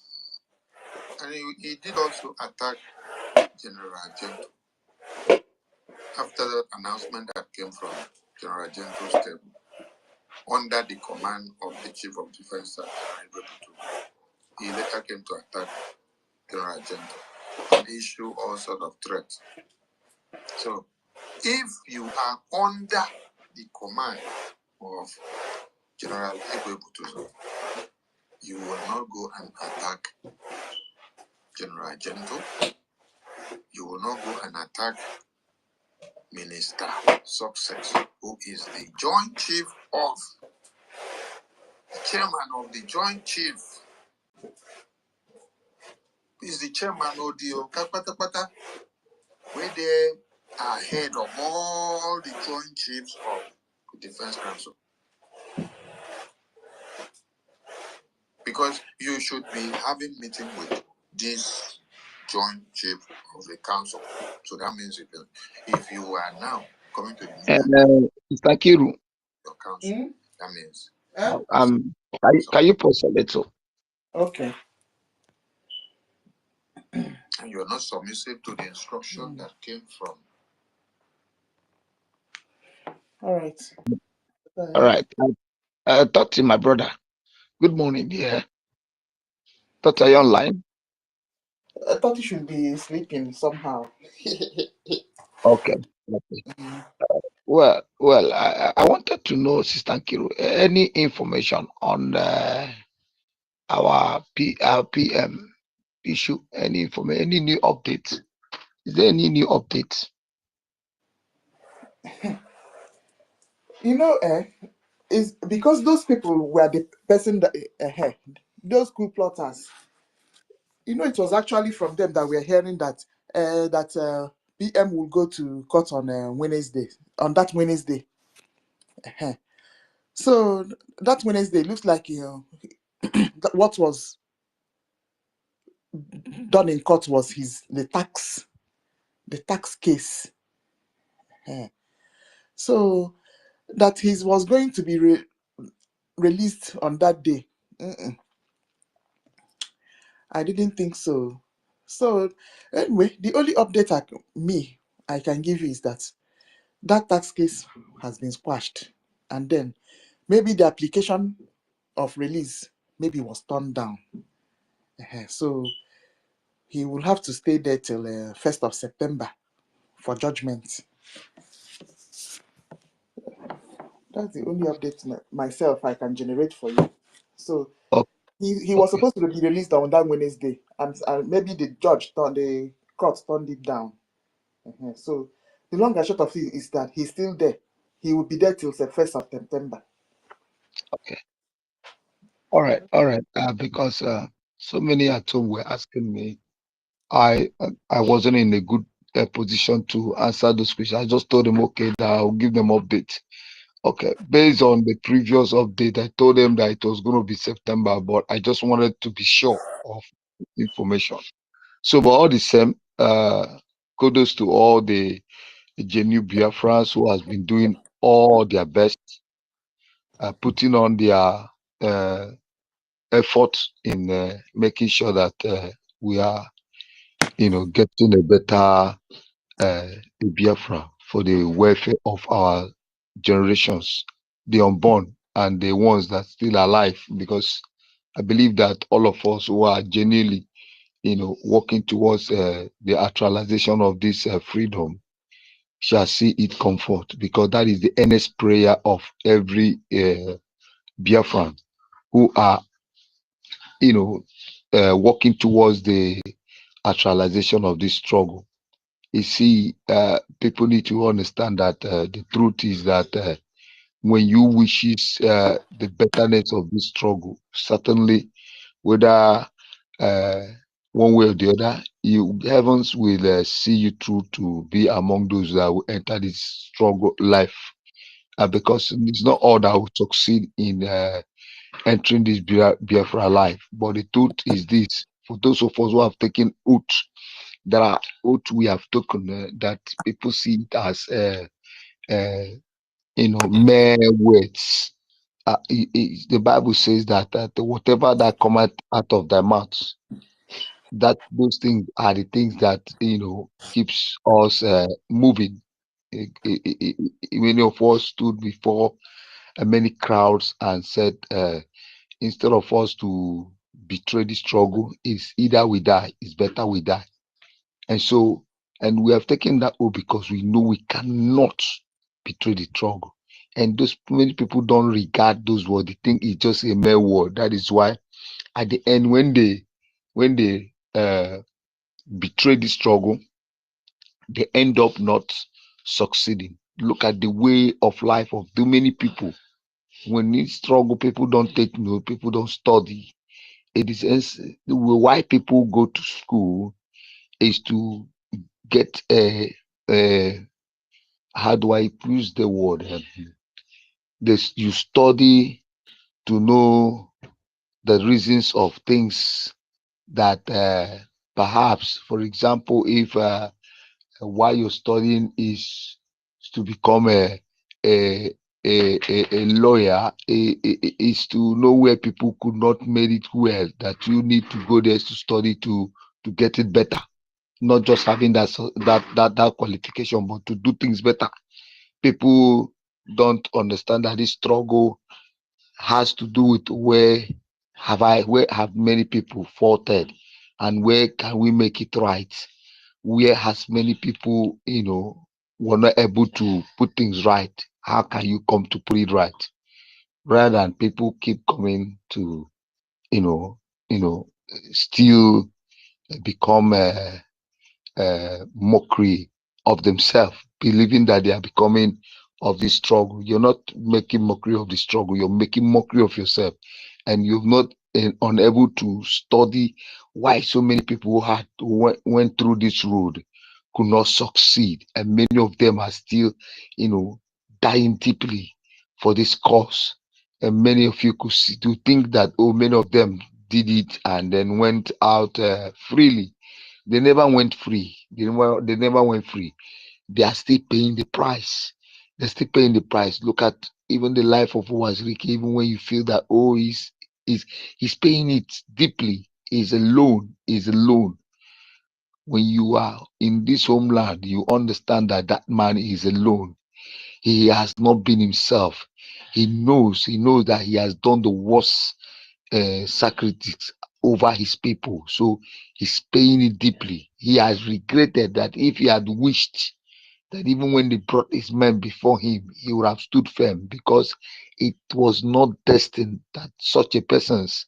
S9: And he did also attack General Agento. After the announcement that came from General Agento's table, under the command of the Chief of Defense Staff, he later came to attack General Agento and issue all sorts of threats. So, if you are under the command of General Igwe, you will not go and attack General Agento. You will not go and attack Minister Success, who is the Joint Chief of the Chairman of the Joint Chief. Is the Chairman of the Okapatapata, where they are head of all the Joint Chiefs of the Defense Council. Because you should be having meeting with this Joint Chief of the Council. So that means if you are now coming to the meeting,
S10: Mr. Kiru,
S9: your council, that means
S10: can you pause a little?
S7: Okay.
S9: And you're not submissive to the instruction that came from.
S7: All right.
S10: All right. Talk to my brother. Good morning, dear. Thought are you online?
S7: I thought you should be sleeping somehow.
S10: Okay. Well, I wanted to know, Sister Kiru, any information on our PM issue, any information, any new updates? Is there any new updates?
S7: You know, is because those people were the person that those coup plotters. You know, it was actually from them that we're hearing that PM will go to court on Wednesday. On that Wednesday. So that Wednesday looks like what was done in court was the tax case. So that he was going to be released on that day. I didn't think so. So anyway, the only update I can give you is that tax case has been squashed, and then maybe the application of release maybe was turned down. So he will have to stay there till 1st of September for judgment. That's the only update myself I can generate for you. So he was supposed to be released on that Wednesday, and maybe the court turned it down. So the long and short of it is that he's still there. He will be there till the 1st of September.
S10: Okay. All right. Because so many at home were asking me, I wasn't in a good position to answer those questions. I just told them, okay, that I'll give them update. Okay, based on the previous update, I told them that it was going to be September, but I just wanted to be sure of information. So, but all the same, kudos to all the genuine Biafrans who has been doing all their best, putting on their effort in making sure that we are, getting a better Biafra for the welfare of our generations, the unborn and the ones that still alive, because I believe that all of us who are genuinely, working towards the actualization of this freedom shall see it comfort, because that is the earnest prayer of every Biafran who are, working towards the actualization of this struggle. You see, people need to understand that the truth is that when you wishes the betterness of this struggle, certainly, whether one way or the other, heavens will see you through to be among those that will enter this struggle life. Because it's not all that will succeed in entering this Biafra life. But the truth is this: for those of us who have taken oath there are oaths we have taken that people see it as mere words. The Bible says that whatever that cometh out of thy mouth, that those things are the things that keeps us moving. Many of us stood before many crowds and said, instead of us to betray the struggle, it's either we die, it's better we die. And so, and we have taken that oath because we know we cannot betray the struggle. And those many people don't regard those words. They think it's just a mere word. That is why at the end, when they betray the struggle, they end up not succeeding. Look at the way of life of too many people. When you struggle, people don't take note, people don't study. It is why people go to school is to get how do I use the word? You study to know the reasons of things that perhaps, for example, if while you're studying is to become a lawyer, is to know where people could not make it well, that you need to go there to study to get it better, not just having that qualification, but to do things better. People don't understand that this struggle has to do with where have many people faltered, and where can we make it right? Where has many people, were not able to put things right? How can you come to put it right? Rather than people keep coming to, still become mockery of themselves, believing that they are becoming of this struggle. You're not making mockery of the struggle, you're making mockery of yourself, and you've not unable to study why so many people went through this road could not succeed, and many of them are still dying deeply for this cause. And many of you could see, to think that, oh, many of them did it and then went out freely. They never went free. They never went free. They are still paying the price. They're still paying the price. Look at even the life of Waziriki. Even when you feel that, oh, he's paying it deeply. He's alone. He's alone. When you are in this homeland, you understand that that man is alone. He has not been himself. He knows that he has done the worst sacrifice over his people. So he's paying it deeply. He has regretted that if he had wished that even when they brought his men before him, he would have stood firm, because it was not destined that such a person's,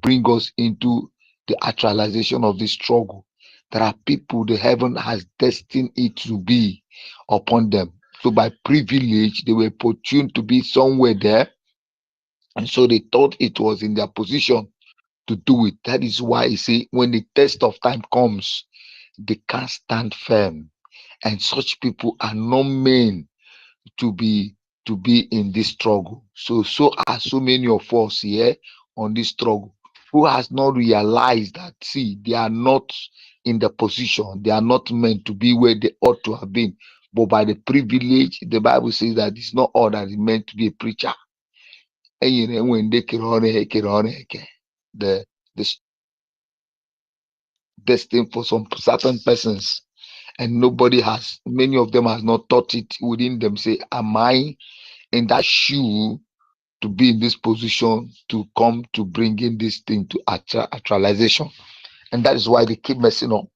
S10: bring us into the actualization of this struggle. There are people the heaven has destined it to be upon them. So by privilege, they were opportune to be somewhere there. And so they thought it was in their position to do it. That is why he say, when the test of time comes, they can't stand firm. And such people are not meant to be in this struggle. So are so many of us here on this struggle who has not realized that, see, they are not in the position, they are not meant to be where they ought to have been. But by the privilege, the Bible says that it's not all that is meant to be a preacher. And when they the destined for some certain persons, and many of them has not thought it within them, say, am I in that shoe to be in this position to come to bring in this thing to actualization? And that is why they keep messing up.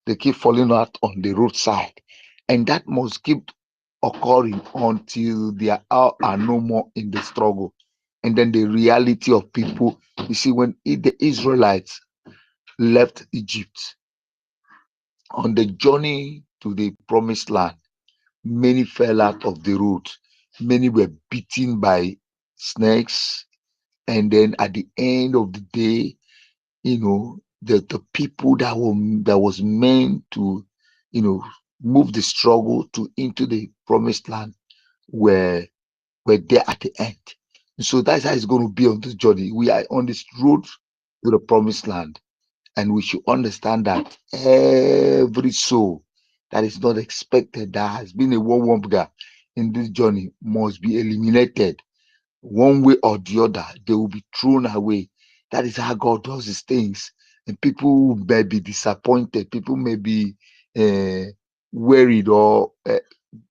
S10: They keep falling out on the roadside, and that must keep occurring until they are no more in the struggle. And then the reality of people, you see, when the Israelites left Egypt on the journey to the promised land, many fell out of the road. Many were beaten by snakes. And then at the end of the day, the people that was meant to, move the struggle into the promised land were there at the end. So that's how it's going to be on this journey. We are on this road to the promised land.
S8: And we should understand that every soul that is not expected, that has been a warmonger in this journey, must be eliminated. One way or the other, they will be thrown away. That is how God does his things. And people may be disappointed. People may be worried or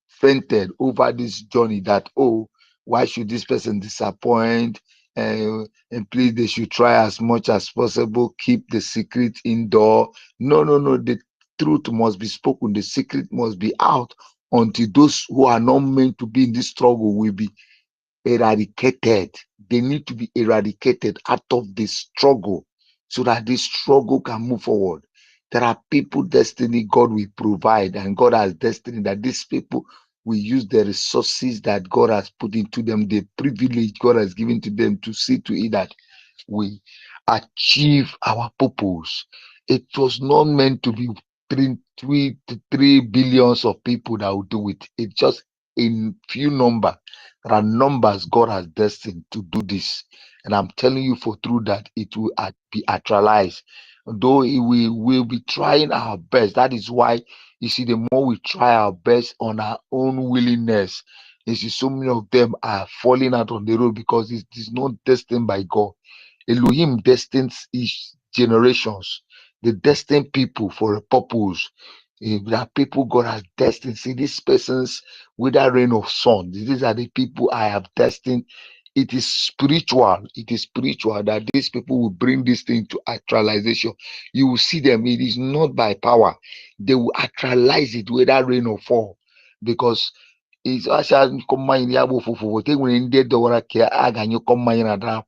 S8: fainted over this journey that, oh, why should this person disappoint? And please, they should try as much as possible, keep the secret indoor. No, no, no. The truth must be spoken. The secret must be out until those who are not meant to be in this struggle will be eradicated. They need to be eradicated out of the struggle so that this struggle can move forward. There are people destiny God will provide, and God has destiny that these people will use the resources that God has put into them, the privilege God has given to them, to see to it that we achieve our purpose. It was not meant to be 3 billions of people that will do it. It's just in few number. There are numbers God has destined to do this. And I'm telling you for true that it will be actualized. Though we will be trying our best. That is why, you see, the more we try our best on our own willingness, you see, so many of them are falling out on the road because it is not destined by God. Elohim destines each generations. They destine people for a purpose. There are people God has destined. See, these persons with that rain of sun, these are the people I have destined. It is spiritual. It is spiritual that these people will bring this thing to actualization. You will see them. It is not by power. They will actualize it whether rain or fall. Because it's actually combined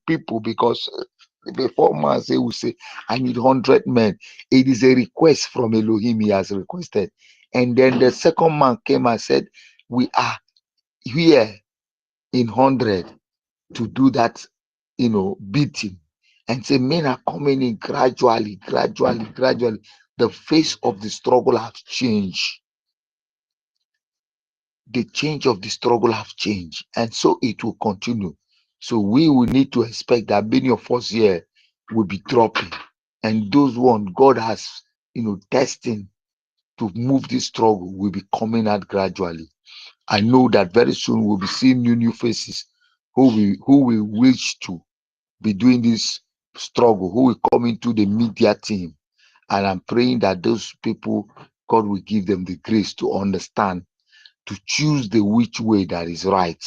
S8: people, because before man say, we say, I need 100 men. It is a request from Elohim he has requested. And then the second man came and said, we are here in 100 to do that, beating. And say, men are coming in gradually, gradually, gradually. The face of the struggle has changed. The change of the struggle have changed, and so it will continue. So we will need to expect that many of us here will be dropping, and those one God has, destined to move this struggle will be coming out gradually. I know that very soon we'll be seeing new faces who will wish to be doing this struggle, who will come into the media team, and I'm praying that those people, God will give them the grace to understand, to choose the which way that is right,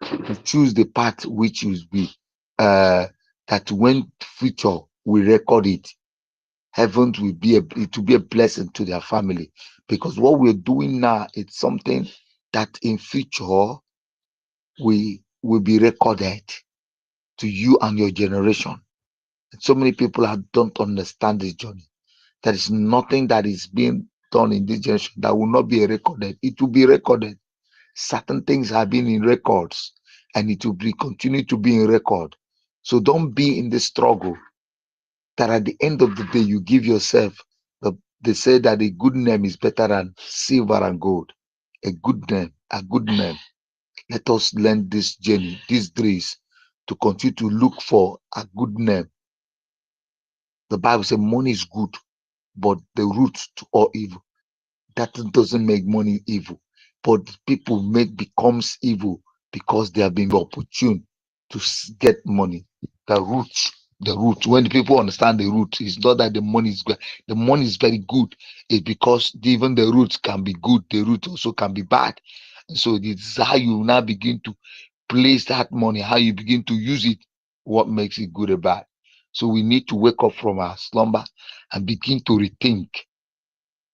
S8: to choose the path which will be that when future we record it, heaven will be it will be a blessing to their family. Because what we're doing now, it's something that in future we will be recorded to you and your generation. And so many people don't understand this journey. There is nothing that is being done in this generation that will not be recorded. It will be recorded. Certain things have been in records, and it will be continue to be in record. So don't be in the struggle that at the end of the day you give yourself. They say that a good name is better than silver and gold. A good name, a good name. Let us learn this journey, these days, to continue to look for a good name. The Bible says money is good, but the root to all evil. That doesn't make money evil, but people becomes evil because they have been opportune to get money. The root. When the people understand the root, it's not that the money is good. The money is very good. It's because even the roots can be good. The root also can be bad. So this is how you now begin to place that money, how you begin to use it, what makes it good or bad. So we need to wake up from our slumber and begin to rethink.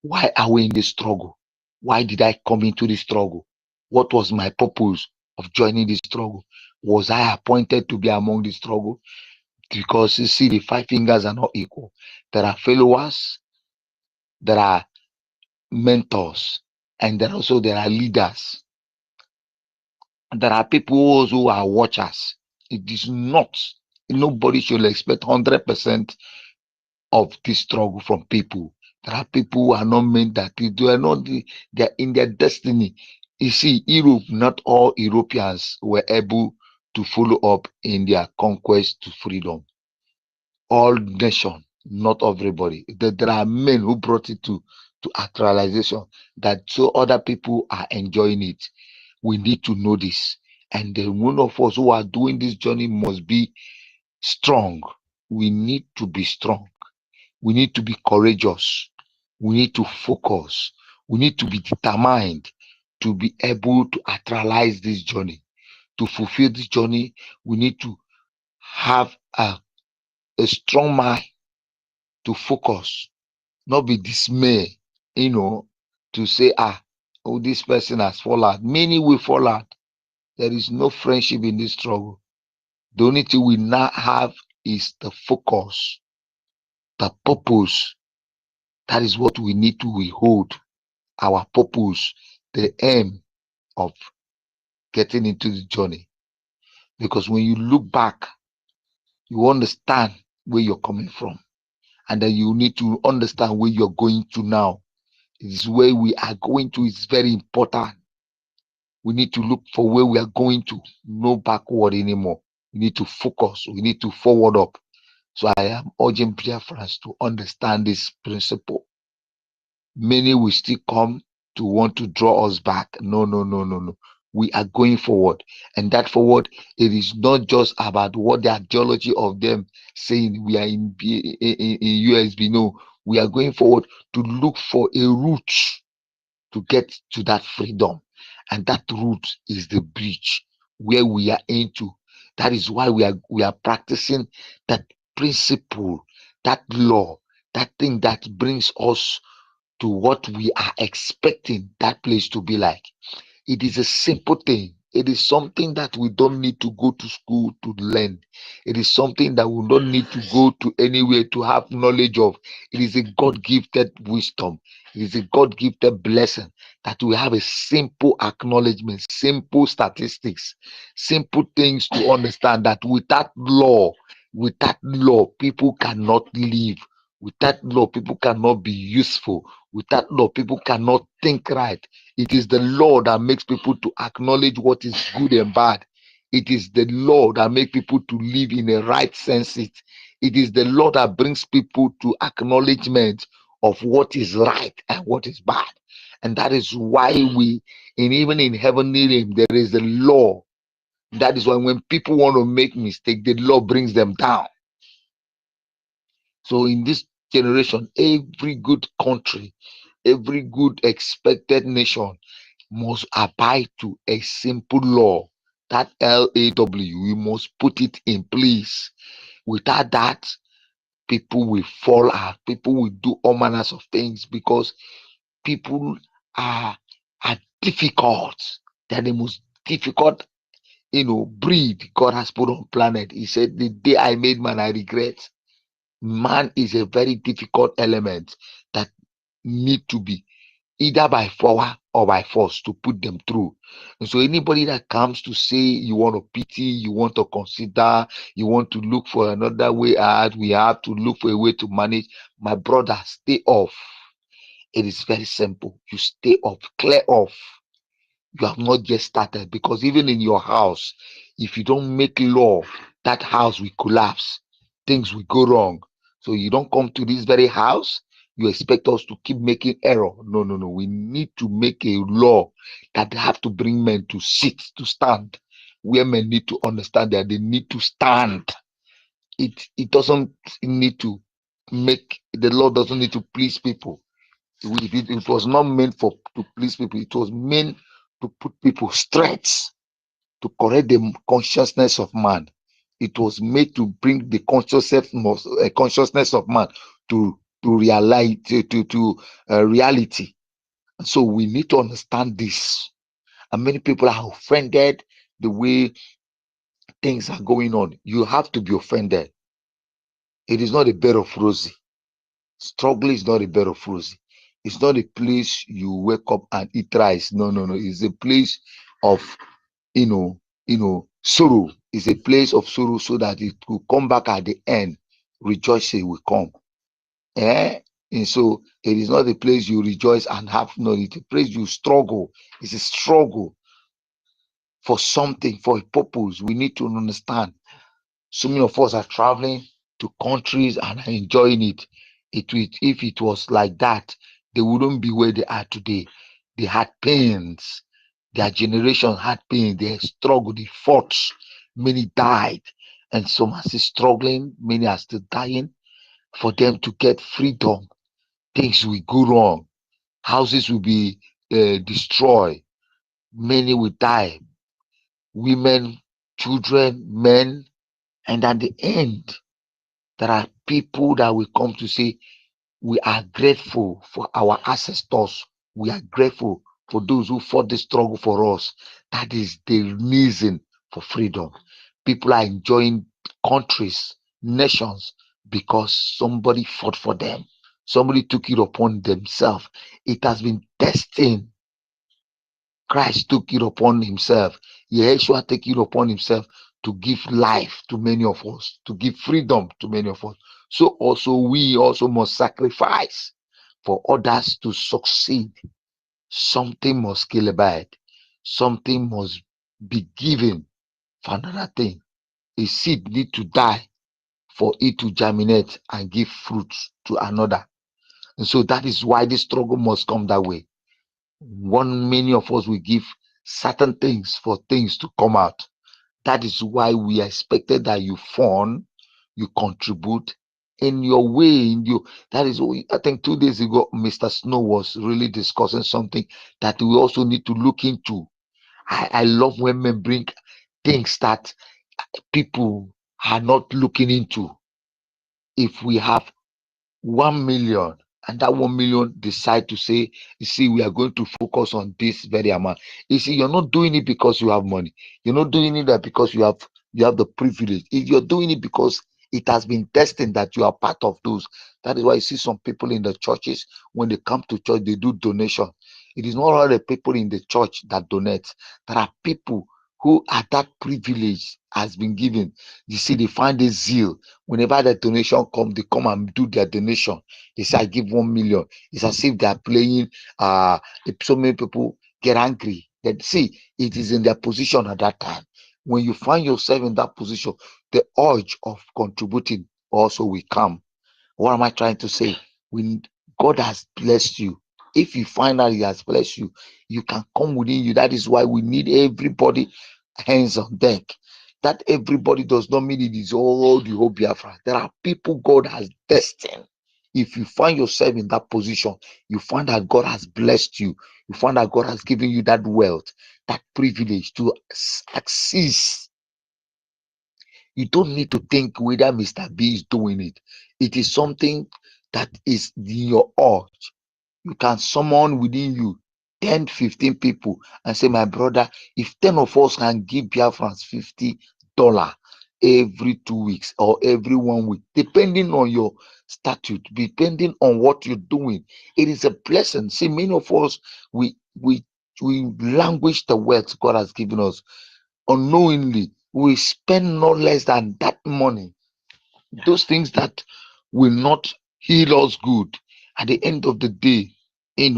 S8: Why are we in this struggle? Why did I come into this struggle? What was my purpose of joining this struggle? Was I appointed to be among the struggle? Because you see, the 5 fingers are not equal. There are followers, there are mentors, and there are leaders. There are people who are watchers. It is not, nobody should expect 100% of this struggle from people. There are people who are not meant that they are not, they are in their destiny. You see, Europe, not all Europeans were able to follow up in their conquest to freedom. All nations, not everybody. There are men who brought it to actualization, that so other people are enjoying it. We need to know this. And then one of us who are doing this journey must be strong. We need to be strong. We need to be courageous. We need to focus. We need to be determined to be able to actualize this journey. To fulfill this journey, we need to have a strong mind to focus, not be dismayed, to say, oh, this person has fallen. Many will fall out. There is no friendship in this struggle. The only thing we now have is the focus, the purpose. That is what we need to hold. Our purpose, the aim of getting into the journey. Because when you look back, you understand where you're coming from. And then you need to understand where you're going to now. It is where we are going to is very important. We need to look for where we are going to, no backward anymore. We need to focus. We need to forward up. So I am urging BIAFRANS to understand this principle. Many will still come to want to draw us back. No. We are going forward. And that forward, it is not just about what the ideology of them saying we are in USB. No, we are going forward to look for a route to get to that freedom. And that route is the bridge where we are into. That is why we are practicing that principle, that law, that thing that brings us to what we are expecting that place to be like. It is a simple thing. It is something that we don't need to go to school to learn. It is something that we don't need to go to anywhere to have knowledge of. It is a God-gifted wisdom. It is a God-gifted blessing that we have a simple acknowledgement, simple statistics, simple things to understand that without law, people cannot live. Without law, people cannot be useful. Without law, people cannot think right. It is the law that makes people to acknowledge what is good and bad. It is the law that makes people to live in a right sense. It is the law that brings people to acknowledgement of what is right and what is bad. And that is why even in heavenly realm, there is a law. That is why when people want to make mistake, the law brings them down. So in this generation, every good country, every good expected nation must abide to a simple law. That LAW, we must put it in place. Without that, people will fall out. People will do all manners of things because people are difficult. They're the most difficult, breed God has put on planet. He said, the day I made man, I regret. Man is a very difficult element that need to be either by power or by force to put them through. And so anybody that comes to say you want to pity, you want to consider, you want to look for another way out, we have to look for a way to manage, my brother, stay off. It is very simple. You stay off, clear off. You have not yet started, because even in your house, if you don't make law, that house will collapse. Things will go wrong. So you don't come to this very house, you expect us to keep making error. No. We need to make a law that have to bring men to sit, to stand, where men need to understand that they need to stand. It doesn't need to the law doesn't need to please people. It was not meant to please people. It was meant to put people straight, to correct the consciousness of man. It was made to bring the consciousness of man to reality. So we need to understand this. And many people are offended the way things are going on. You have to be offended. It is not a bed of rosy. Struggle is not a bed of rosy. It's not a place you wake up and eat rice. No. It's a place of, sorrow. It's a place of sorrow so that it will come back at the end. Rejoicing will come. And so it is not a place you rejoice and have no. It's a place you struggle. It's a struggle for something, for a purpose. We need to understand. So many of us are traveling. to countries and are enjoying it. If it was like that, they wouldn't be where they are today. They had pains. Their generation had pain. They struggled. They fought. Many died. And some are still struggling. Many are still dying. For them to get freedom, things will go wrong. Houses will be destroyed. Many will die. Women, children, men. And at the end, there are people that will come to say, we are grateful for our ancestors. We are grateful for those who fought the struggle for us. That is the reason for freedom. People are enjoying countries, nations, because somebody fought for them. Somebody took it upon themselves. It has been destined. Christ took it upon himself. Yeshua took it upon himself to give life to many of us, to give freedom to many of us. So also we also must sacrifice for others to succeed. Something must kill a bird. Something must be given for another thing. A seed need to die for it to germinate and give fruit to another. And so that is why the struggle must come that way. Many of us will give certain things for things to come out. That is why we are expected that you fund, you contribute in your way. That is, I think 2 days ago, Mr. Snow was really discussing something that we also need to look into. I love when men bring things that people are not looking into. If we have 1 million and that 1 million decide to say, you see, we are going to focus on this very amount. You see, you're not doing it because you have money. You're not doing it because you have the privilege. If you're doing it because it has been destined that you are part of those. That is why you see some people in the churches, when they come to church, they do donation. It is not all the people in the church that donate. There are people who are that privilege has been given. You see, they find a zeal. Whenever the donation comes, they come and do their donation. They say, I give 1 million. It's as if they are playing. So many people get angry. That see, it is in their position at that time. When you find yourself in that position, the urge of contributing also will come. What am I trying to say? When God has blessed you, if you find out He has blessed you, you can come within you. That is why we need everybody hands on deck. That everybody does not mean it is all the whole Biafra. There are people God has destined. If you find yourself in that position, you find that God has blessed you. You find that God has given you that wealth, that privilege to access. You don't need to think whether Mr. B is doing it. It is something that is in your urge. You can summon within you 10, 15 people and say, my brother, if 10 of us can give Biafrans $50 every 2 weeks or every 1 week, depending on your statute, depending on what you're doing, it is a blessing. See, many of us, we languish the wealth God has given us. Unknowingly, we spend no less than that money. Those things that will not heal us good. At the end of the day, it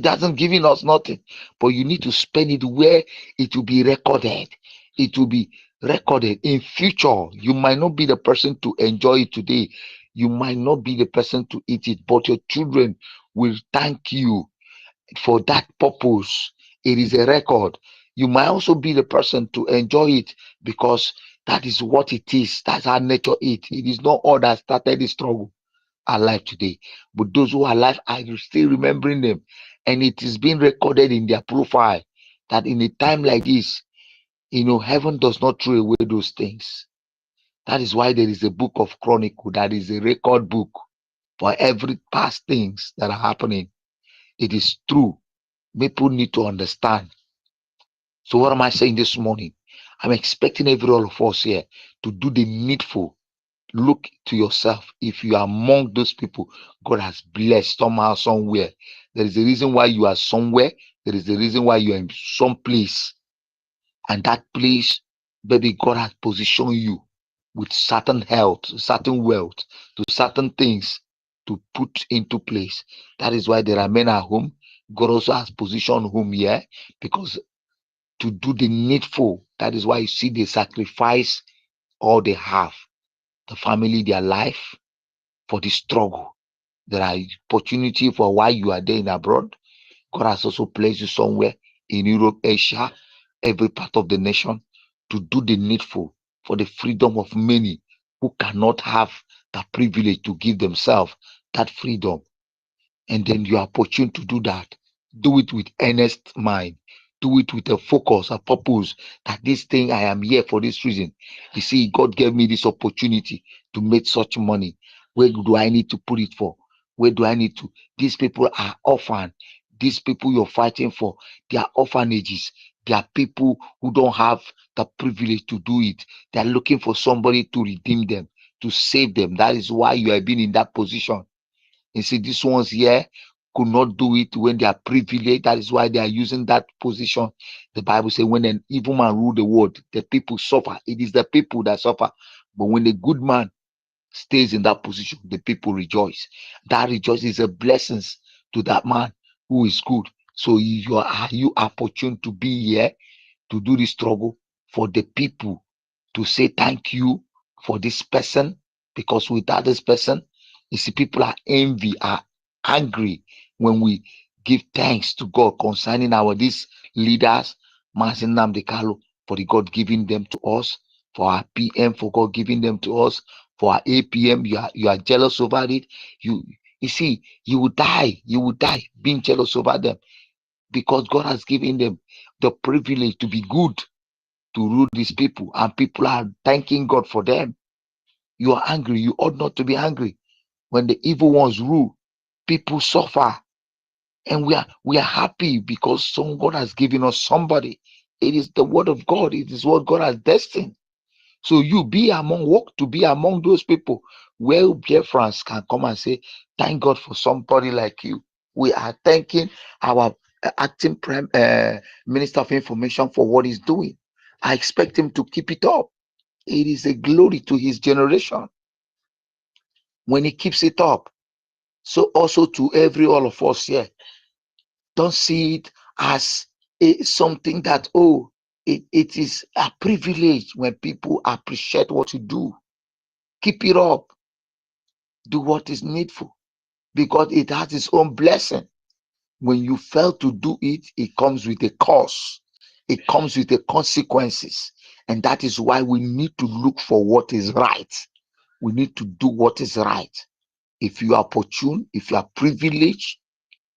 S8: doesn't giving us nothing. But you need to spend it where it will be recorded. It will be recorded in future. You might not be the person to enjoy it today. You might not be the person to eat it, but your children will thank you for that purpose. It is a record. You might also be the person to enjoy it because that is what it is. That's how nature is. It is not all that started the struggle alive today, but those who are alive are still remembering them, and it is being recorded in their profile that in a time like this, heaven does not throw away those things. That is why there is a book of Chronicle, that is a record book for every past things that are happening. It is true. People need to understand. So what am I saying this morning? I'm expecting every all of us here to do the needful. Look to yourself. If you are among those people God has blessed somehow, somewhere, there is a reason why you are somewhere. There is a reason why you are in some place. And that place, baby, God has positioned you with certain health, certain wealth, to certain things to put into place. That is why there are men at home. God also has positioned whom here because to do the needful. That is why you see the sacrifice all they have, the family, their life, for the struggle. There are opportunity for why you are there in abroad. God has also placed you somewhere in Europe, Asia, every part of the nation to do the needful for the freedom of many who cannot have the privilege to give themselves that freedom. And then you are opportune to do that. Do it with earnest mind. Do it with a focus, a purpose that this thing I am here for this reason. You see, God gave me this opportunity to make such money. Where do I need to put it for? Where do I need to? These people are orphan. These people you're fighting for, they are orphanages. They are people who don't have the privilege to do it. They are looking for somebody to redeem them, to save them. That is why you have been in that position. You see, these ones here could not do it when they are privileged. That is why they are using that position. The Bible says, when an evil man rule the world, the people suffer. It is the people that suffer. But when a good man stays in that position, the people rejoice. That rejoice is a blessing to that man who is good. So you are opportune to be here to do the struggle for the people, to say thank you for this person, because without this person, you see, people are envy, are angry when we give thanks to God concerning these leaders, Mazin Namdekalo, for the God giving them to us, for our PM, for God giving them to us, for our APM. You are jealous over it. You see, you will die being jealous over them, because God has given them the privilege to be good, to rule these people, and people are thanking God for them. You are angry. You ought not to be angry. When the evil ones rule, people suffer, and we are happy because God has given us somebody. It is the word of God. It is what God has destined. So you walk to be among those people where Biafrans can come and say, thank God for somebody like you. We are thanking our acting Prime Minister of Information for what he's doing. I expect him to keep it up. It is a glory to his generation when he keeps it up. So also to all of us here, don't see it as something that, it is a privilege when people appreciate what you do. Keep it up. Do what is needful, because it has its own blessing. When you fail to do it, it comes with a cost. It comes with the consequences. And that is why we need to look for what is right. We need to do what is right. If you are opportune, if you are privileged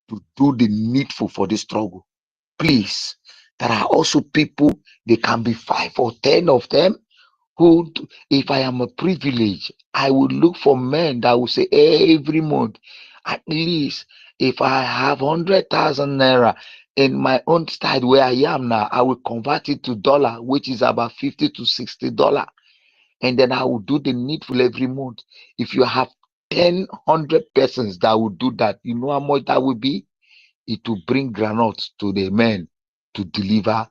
S8: to do the needful for this struggle, please, there are also people, they can be 5 or 10 of them, who, if I am a privilege, I would look for men that will say every month, at least if I have 100,000 naira in my own state where I am now, I will convert it to dollar, which is about $50 to $60. And then I will do the needful every month. If you have 100 persons that will do that, you know how much that will be? It will bring granules to the men to deliver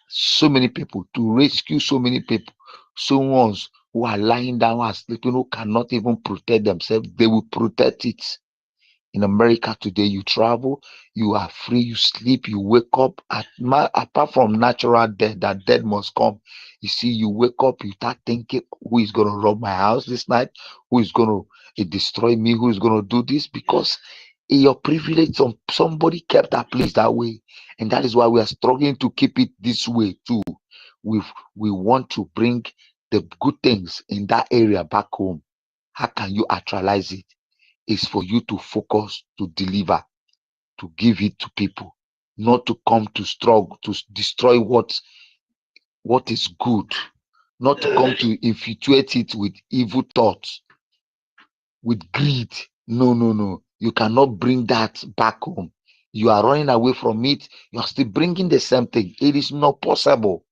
S8: so many people, to rescue so many people. So ones who are lying down and sleeping, who cannot even protect themselves, they will protect it. In America today, you travel, you are free, you sleep, you wake up. Apart from natural death, that death must come. You see, you wake up, you start thinking, who is going to rob my house this night? Who is going to destroy me? Who is going to do this? Because in your privilege, somebody kept that place that way. And that is why we are struggling to keep it this way too. We want to bring the good things in that area back home. How can you actualize it? It's for you to focus, to deliver, to give it to people, not to come to struggle, to destroy what is good, not to come to infatuate it with evil thoughts, with greed. No. You cannot bring that back home. You are running away from it. You are still bringing the same thing. It is not possible.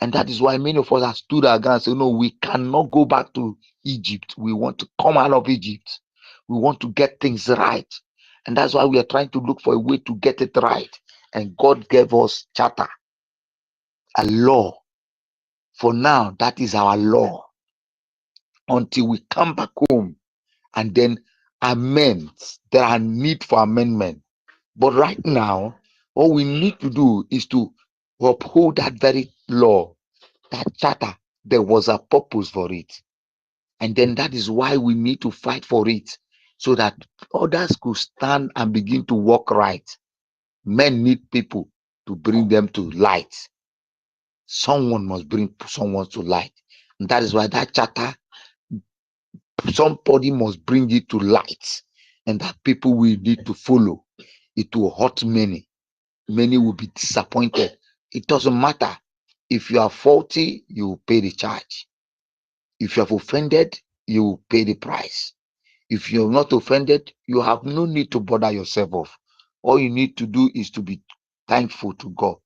S8: And that is why many of us have stood our ground and said, no, we cannot go back to Egypt. We want to come out of Egypt. We want to get things right. And that's why we are trying to look for a way to get it right. And God gave us charter, a law. For now, that is our law. Until we come back home and then amend. There are need for amendment. But right now, all we need to do is to uphold that very law, that charter, there was a purpose for it. And then that is why we need to fight for it, so that others could stand and begin to walk right. Men need people to bring them to light. Someone must bring someone to light. And that is why that charter, somebody must bring it to light, and that people will need to follow. It will hurt many. Many will be disappointed. It doesn't matter. If you are faulty, you will pay the charge. If you have offended, you will pay the price. If you're not offended, you have no need to bother yourself off. All you need to do is to be thankful to God.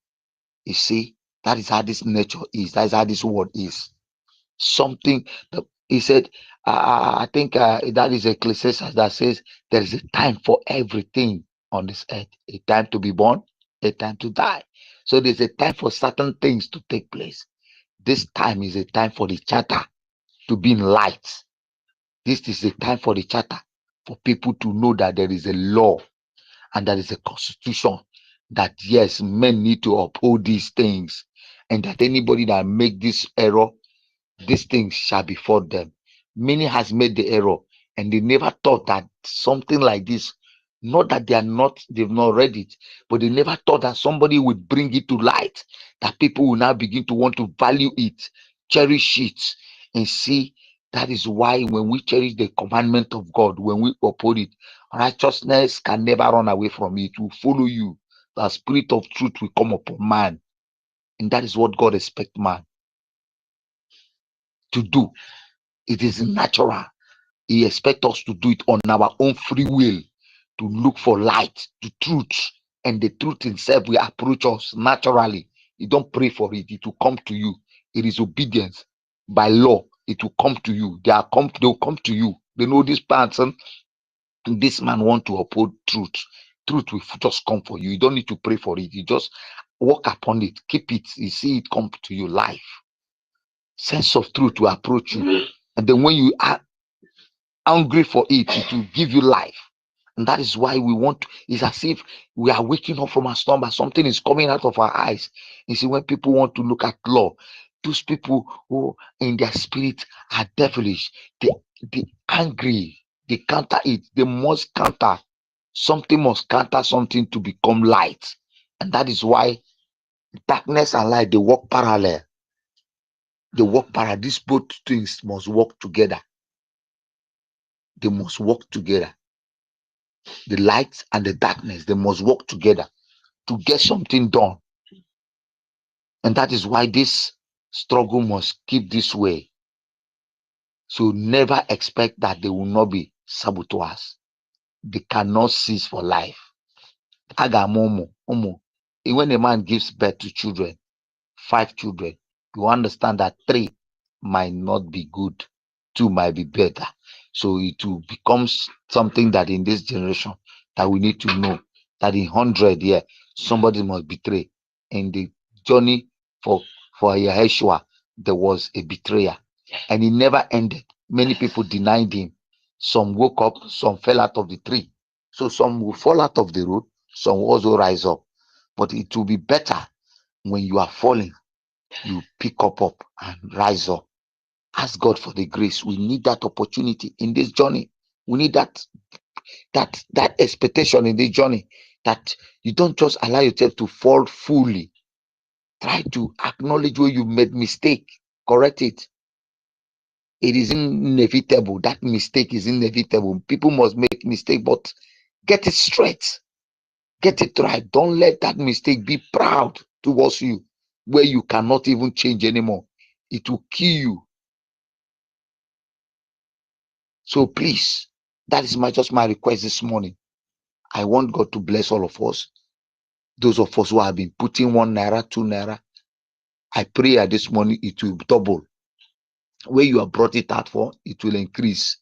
S8: You see, that is how this nature is. That is how this world is. Something that he said, I think that is Ecclesiastes that says there is a time for everything on this earth. A time to be born, a time to die. So there's a time for certain things to take place. This time is a time for the charter to be in light. This is a time for the charter for people to know that there is a law and there is a constitution, that yes, men need to uphold these things, and that anybody that make this error, these things shall befall them. Many has made the error, and they never thought that something like this, not that they've not read it, but they never thought that somebody would bring it to light, that people will now begin to want to value it, cherish it, and see. That is why when we cherish the commandment of God, when we uphold it, righteousness can never run away from it. It will follow you. The spirit of truth will come upon man. And that is what God expects man to do. It is natural. He expects us to do it on our own free will, to look for light, the truth, and the truth itself will approach us naturally. You don't pray for it, it will come to you. It is obedience. By law, it will come to you. They will come to you. They know this person, this man want to uphold truth. Truth will just come for you. You don't need to pray for it. You just walk upon it, keep it. You see it come to you. Life, sense of truth will approach you, and then when you are hungry for it, it will give you life. And that is why we want to, it's as if we are waking up from a slumber. Something is coming out of our eyes. You see, when people want to look at law, those people who in their spirit are devilish, they angry, they counter it, they must counter. Something must counter something to become light. And that is why darkness and light, they work parallel. They work parallel. These both things must work together. They must work together. The light and the darkness, they must work together to get something done. And that is why this struggle must keep this way. So never expect that they will not be saboteurs. They cannot cease for life. Agamomo, when a man gives birth to children, 5 children, you understand that 3 might not be good, 2 might be better. So it will become something that in this generation that we need to know that in 100 years somebody must betray. In the journey for Yeshua, there was a betrayer, and it never ended. Many people denied him. Some woke up, some fell out of the tree. So some will fall out of the road, some will also rise up. But it will be better when you are falling, you pick up and rise up. Ask God for the grace. We need that opportunity in this journey. We need that expectation in this journey, that you don't just allow yourself to fall fully. Try to acknowledge where you made mistake, correct it. It is inevitable. That mistake is inevitable. People must make mistake, but get it straight. Get it right. Don't let that mistake be proud towards you, where you cannot even change anymore. It will kill you. So please, that is just my request this morning. I want God to bless all of us. Those of us who have been putting 1 naira, 2 naira, I pray that this morning it will double. Where you have brought it out for, it will increase.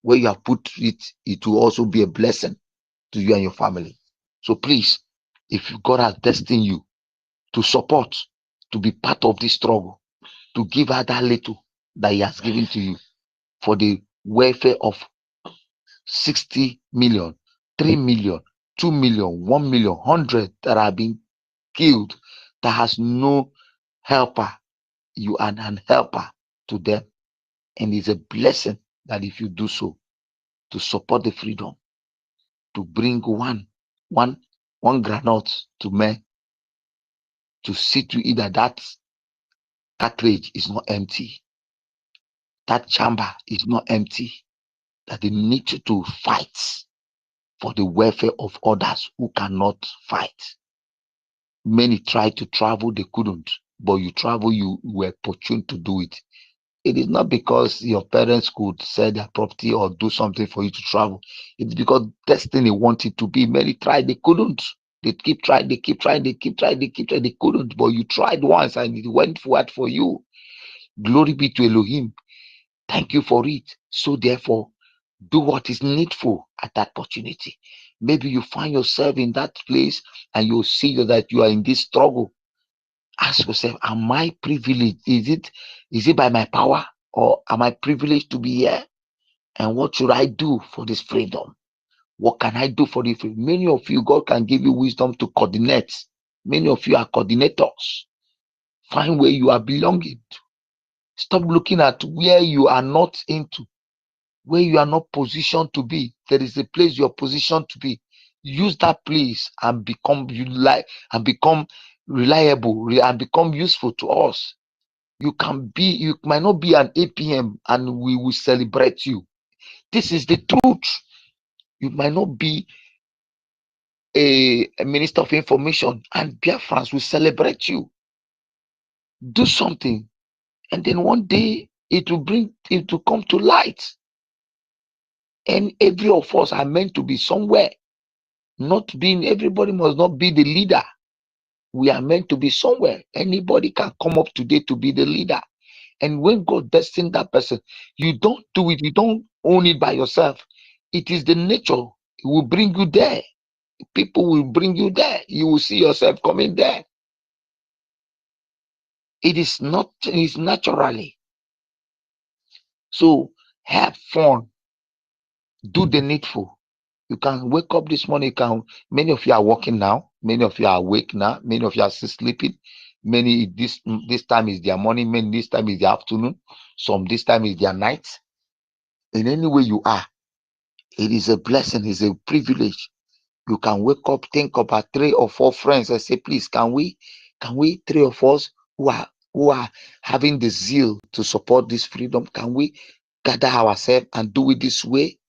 S8: Where you have put it, it will also be a blessing to you and your family. So please, if God has destined you to support, to be part of this struggle, to give out that little that He has given to you for the welfare of 60 million, 3 million, 2 million, 1 million, 100 that have been killed, that has no helper, you are an helper to them. And it's a blessing that if you do so, to support the freedom, to bring one granite to men, to see to it that that cartridge is not empty, that chamber is not empty, that they need to fight for the welfare of others who cannot fight. Many tried to travel, they couldn't, but you travel, you were opportune to do it. It is not because your parents could sell their property or do something for you to travel. It's because destiny wanted to be. Many tried, they couldn't. They keep trying, they couldn't. But you tried once and it went forward for you. Glory be to Elohim. Thank you for it. So therefore, do what is needful at that opportunity. Maybe you find yourself in that place and you see that you are in this struggle. Ask yourself, am I privileged? Is it by my power, or am I privileged to be here? And what should I do for this freedom? What can I do for this freedom? Many of you, God can give you wisdom to coordinate. Many of you are coordinators. Find where you are belonging to. Stop looking at where you are not into, where you are not positioned to be. There is a place you are positioned to be. Use that place and become reliable and become useful to us. You might not be an APM and we will celebrate you. This is the truth. You might not be a minister of information and BIAFRANS will celebrate you. Do something, and then one day it will come to light. And every of us are meant to be somewhere. Everybody must not be the leader. We are meant to be somewhere. Anybody can come up today to be the leader. And when God destined that person, you don't do it, you don't own it by yourself. It is the nature. It will bring you there. People will bring you there. You will see yourself coming there. It's naturally. So have fun. Do the needful. You can wake up this morning. Many of you are working now. Many of you are awake now. Many of you are still sleeping. Many this time is their morning. Many this time is their afternoon. Some this time is their night. In any way you are, it is a blessing. It's a privilege. You can wake up, think about 3 or 4 friends and say, please, can we 3 of us who are having the zeal to support this freedom, can we gather ourselves and do it this way?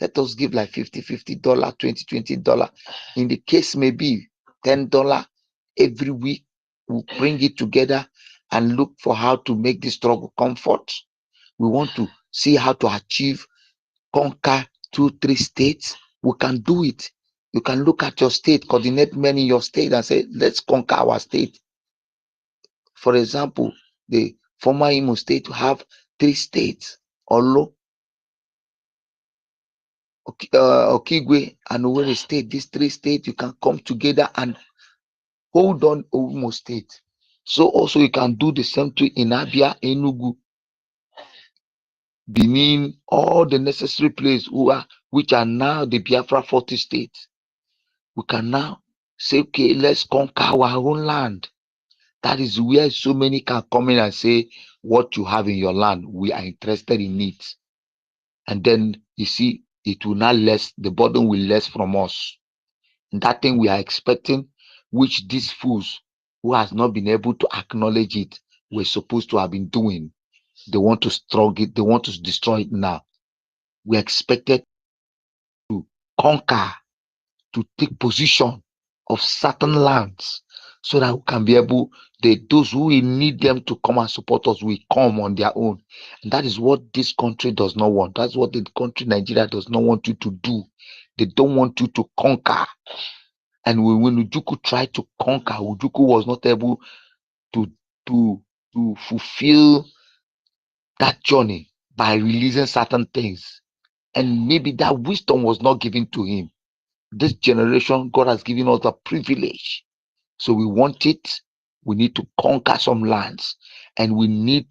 S8: Let us give like $50, $20. In the case maybe $10 every week. We'll bring it together and look for how to make this struggle comfort. We want to see how to conquer 2-3 states. We can do it. You can look at your state, coordinate men in your state and say, let's conquer our state. For example, the former Imo state have 3 states, Olo, Okigwe, and Owerri state. These 3 states, you can come together and hold on Omo state. So also you can do the same thing in Abia, Enugu, Benin, all the necessary places which are now the Biafra 40 states. We can now say, okay, let's conquer our own land. That is where so many can come in and say, what you have in your land, we are interested in it. And then you see, it will not less, the burden will less from us. And that thing we are expecting, which these fools who has not been able to acknowledge it, were supposed to have been doing. They want to struggle it, they want to destroy it now. We are expected to conquer, to take position of certain lands so that we can be able, those who will need them to come and support us will come on their own. And that is what this country does not want. That's what the country Nigeria does not want you to do. They don't want you to conquer. And when Ujuku tried to conquer, Ujuku was not able to fulfill that journey by releasing certain things. And maybe that wisdom was not given to him. This generation, God has given us a privilege. So we want it. We need to conquer some lands. And we need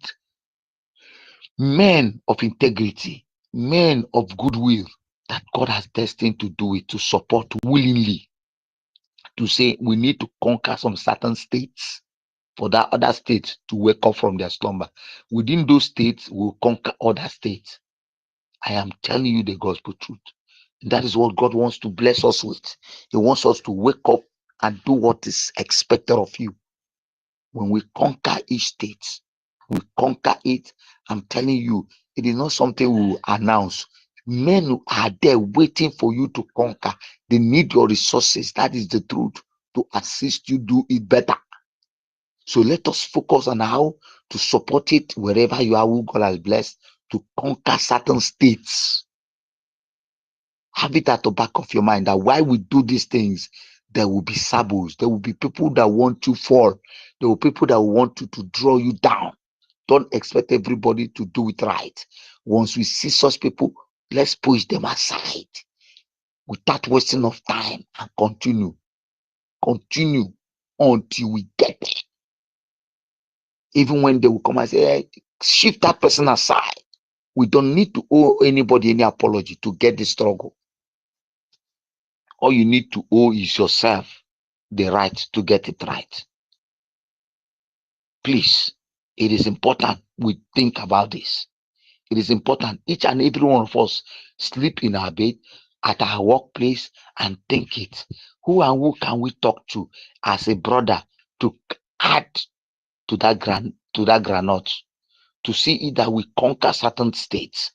S8: men of integrity, men of goodwill that God has destined to do it, to support willingly, to say we need to conquer some certain states. for that other state to wake up from their slumber. Within those states, we'll conquer other states. I am telling you the gospel truth. That is what God wants to bless us with. He wants us to wake up and do what is expected of you. When we conquer each state, we conquer it. I'm telling you, it is not something we will announce. Men are there waiting for you to conquer. They need your resources. That is the truth, to assist you do it better. So let us focus on how to support it wherever you are, who God has blessed, to conquer certain states. Have it at the back of your mind that while we do these things, there will be sabos. There will be people that want to fall. There will be people that want to draw you down. Don't expect everybody to do it right. Once we see such people, let's push them aside without wasting of time and continue. Continue until we get there. Even when they will come and say, hey, shift that person aside. We don't need to owe anybody any apology to get the struggle. All you need to owe is yourself the right to get it right. Please, it is important we think about this. It is important each and every one of us sleep in our bed at our workplace and think it. Who and who can we talk to as a brother to add to that granite to see either we conquer certain states.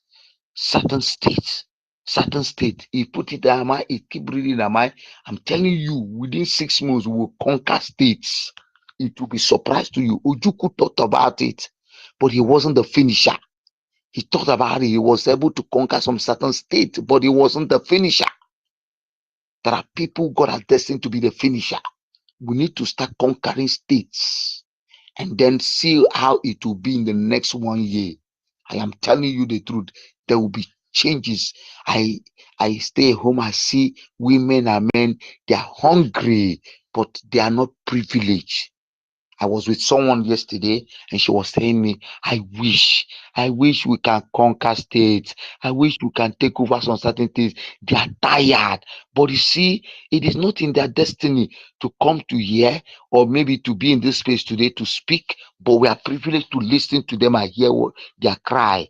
S8: He put it in our mind, it keep reading in our mind. I'm telling you, within 6 months, we will conquer states. It will be surprise to you. Ojukwu thought about it, but he wasn't the finisher. He thought about it. He was able to conquer some certain states, but he wasn't the finisher. There are people God has destined to be the finisher. We need to start conquering states and then see how it will be in the next 1 year. I am telling you the truth. There will be changes. I stay home. I see women and men. They are hungry, but they are not privileged. I was with someone yesterday and she was telling me, I wish we can conquer states. I wish we can take over some certain things. They are tired. But you see, it is not in their destiny to come to here or maybe to be in this space today to speak, but we are privileged to listen to them and hear their cry.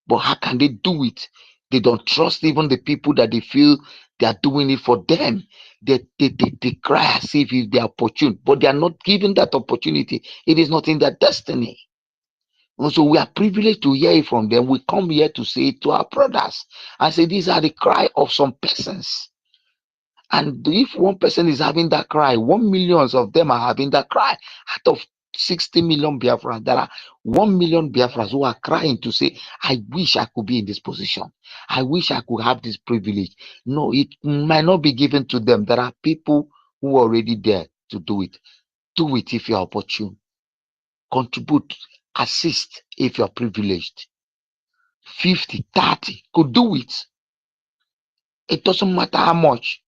S8: But how can they do it? They don't trust even the people that they feel they are doing it for them. They cry as if they are opportune, but they are not given that opportunity. It is not in their destiny. And so we are privileged to hear it from them. We come here to say it to our brothers and say these are the cry of some persons. And if one person is having that cry, 1 million of them are having that cry. Out of 60 million Biafrans, there are 1 million Biafrans who are crying to say, I wish I could be in this position. I wish I could have this privilege. No, it might not be given to them. There are people who are already there to do it. Do it if you are opportune. Contribute, assist if you are privileged. 50, 30, could do it. It doesn't matter how much.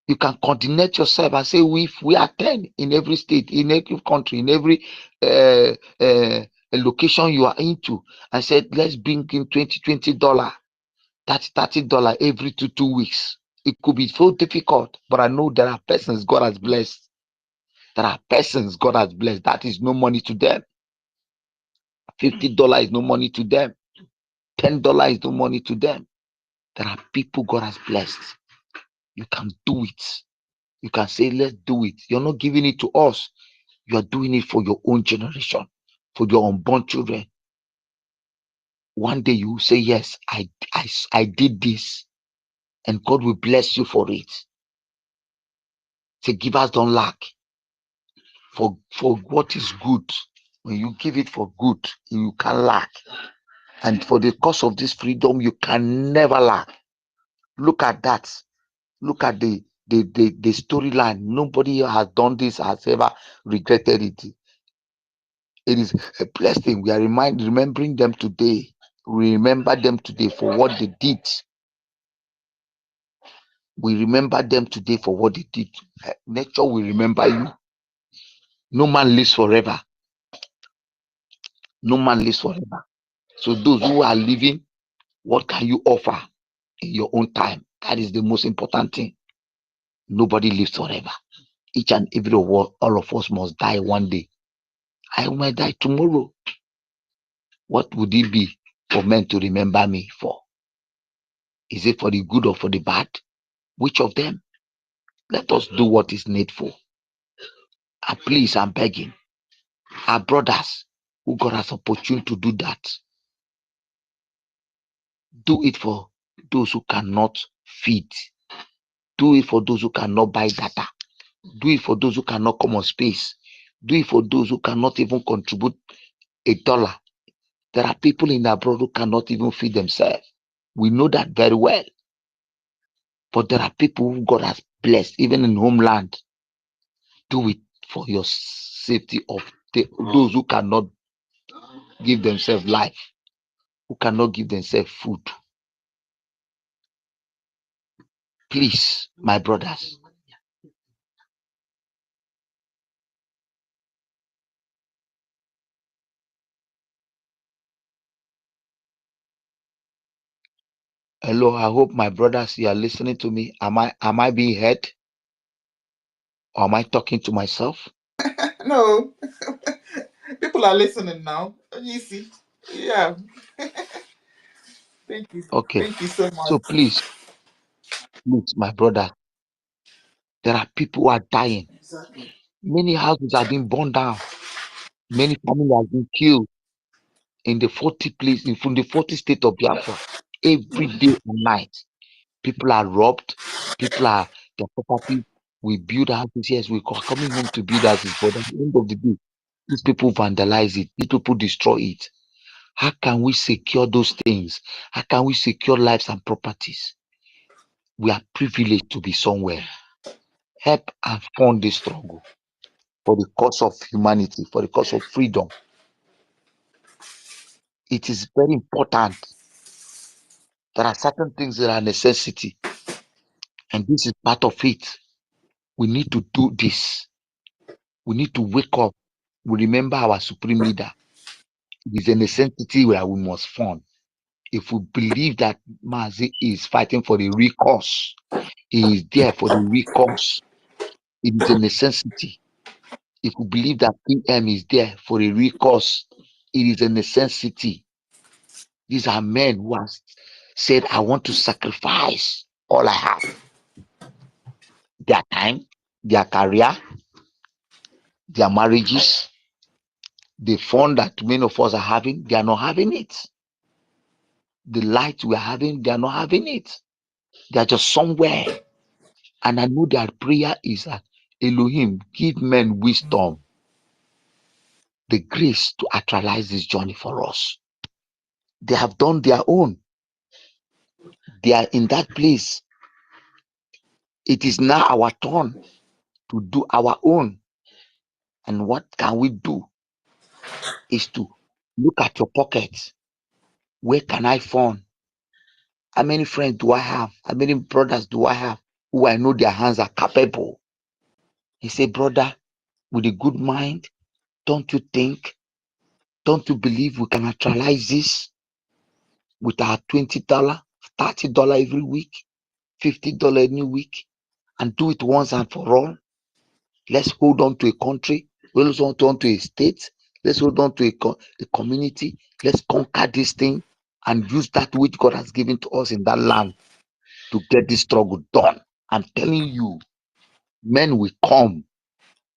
S8: You can coordinate yourself and say, if we are 10 in every state, in every country, in every location you are into, and said, let's bring in $20 $30 every 2 weeks. It could be so difficult, but I know there are persons God has blessed. There are persons God has blessed. That is no money to them. $50 is no money to them. $10 is no money to them. There are people God has blessed. You can do it. You can say, let's do it. You're not giving it to us. You are doing it for your own generation, for your unborn children. One day you will say, yes, I did this, and God will bless you for it. Say, givers don't lack. For what is good, when you give it for good, you can lack. And for the cause of this freedom, you can never lack. Look at that. Look at the storyline. Nobody has done this, has ever regretted it. It is a blessed thing. We are remembering them today. We remember them today for what they did. We remember them today for what they did. Nature will remember you. No man lives forever. No man lives forever. So those who are living, what can you offer in your own time? That is the most important thing. Nobody lives forever. Each and every one, all of us must die one day. I might die tomorrow. What would it be for men to remember me for? Is it for the good or for the bad? Which of them? Let us do what is needful. And please, I'm begging our brothers who got us opportunity to do that. Do it for those who cannot feed. Do it for those who cannot buy data. Do it for those who cannot come on space. Do it for those who cannot even contribute $1. There are people in abroad who cannot even feed themselves. We know that very well. But there are people who God has blessed, even in homeland. Do it for your safety of those who cannot give themselves life, who cannot give themselves food. Please, my brothers. Hello, I hope my brothers, you are listening to me. Am I being heard? Or am I talking to myself?
S7: No, people are listening now. You see, yeah. Thank you.
S8: Okay.
S7: Thank you so
S8: So
S7: much.
S8: please, my brother, there are people who are dying.
S7: Exactly.
S8: Many houses are being burned down. Many families have been killed in the 40 place, in the 40 state of Biafra. Every day and night, people are robbed. People are their property. We build houses. Yes, we are coming home to build houses, but at the end of the day, these people vandalize it. These people destroy it. How can we secure those things? How can we secure lives and properties? We are privileged to be somewhere. Help and fund this struggle for the cause of humanity, for the cause of freedom. It is very important. There are certain things that are necessity, and this is part of it. We need to do this. We need to wake up. We remember our supreme leader. It is a necessity where we must fund. If we believe that Mazi is fighting for the real cause, he is there for the real cause. It is a necessity. If we believe that PM is there for a real cause, it is a necessity. These are men who have said, I want to sacrifice all I have. Their time, their career, their marriages, the fun that many of us are having, they are not having it. The light we are having, they are not having it. They are just somewhere. And I know their prayer is that Elohim, give men wisdom, the grace to actualize this journey for us. They have done their own. They are in that place. It is now our turn to do our own. And what can we do is to look at your pockets. Where can I fund? How many friends do I have? How many brothers do I have who I know their hands are capable? He said, brother, with a good mind, don't you think, don't you believe we can actualize this with our $20, $30 every week, $50 every week, and do it once and for all? Let's hold on to a country. Let's hold on to a state. Let's hold on to a community. Let's conquer this thing and use that which God has given to us in that land to get this struggle done. I'm telling you, men will come,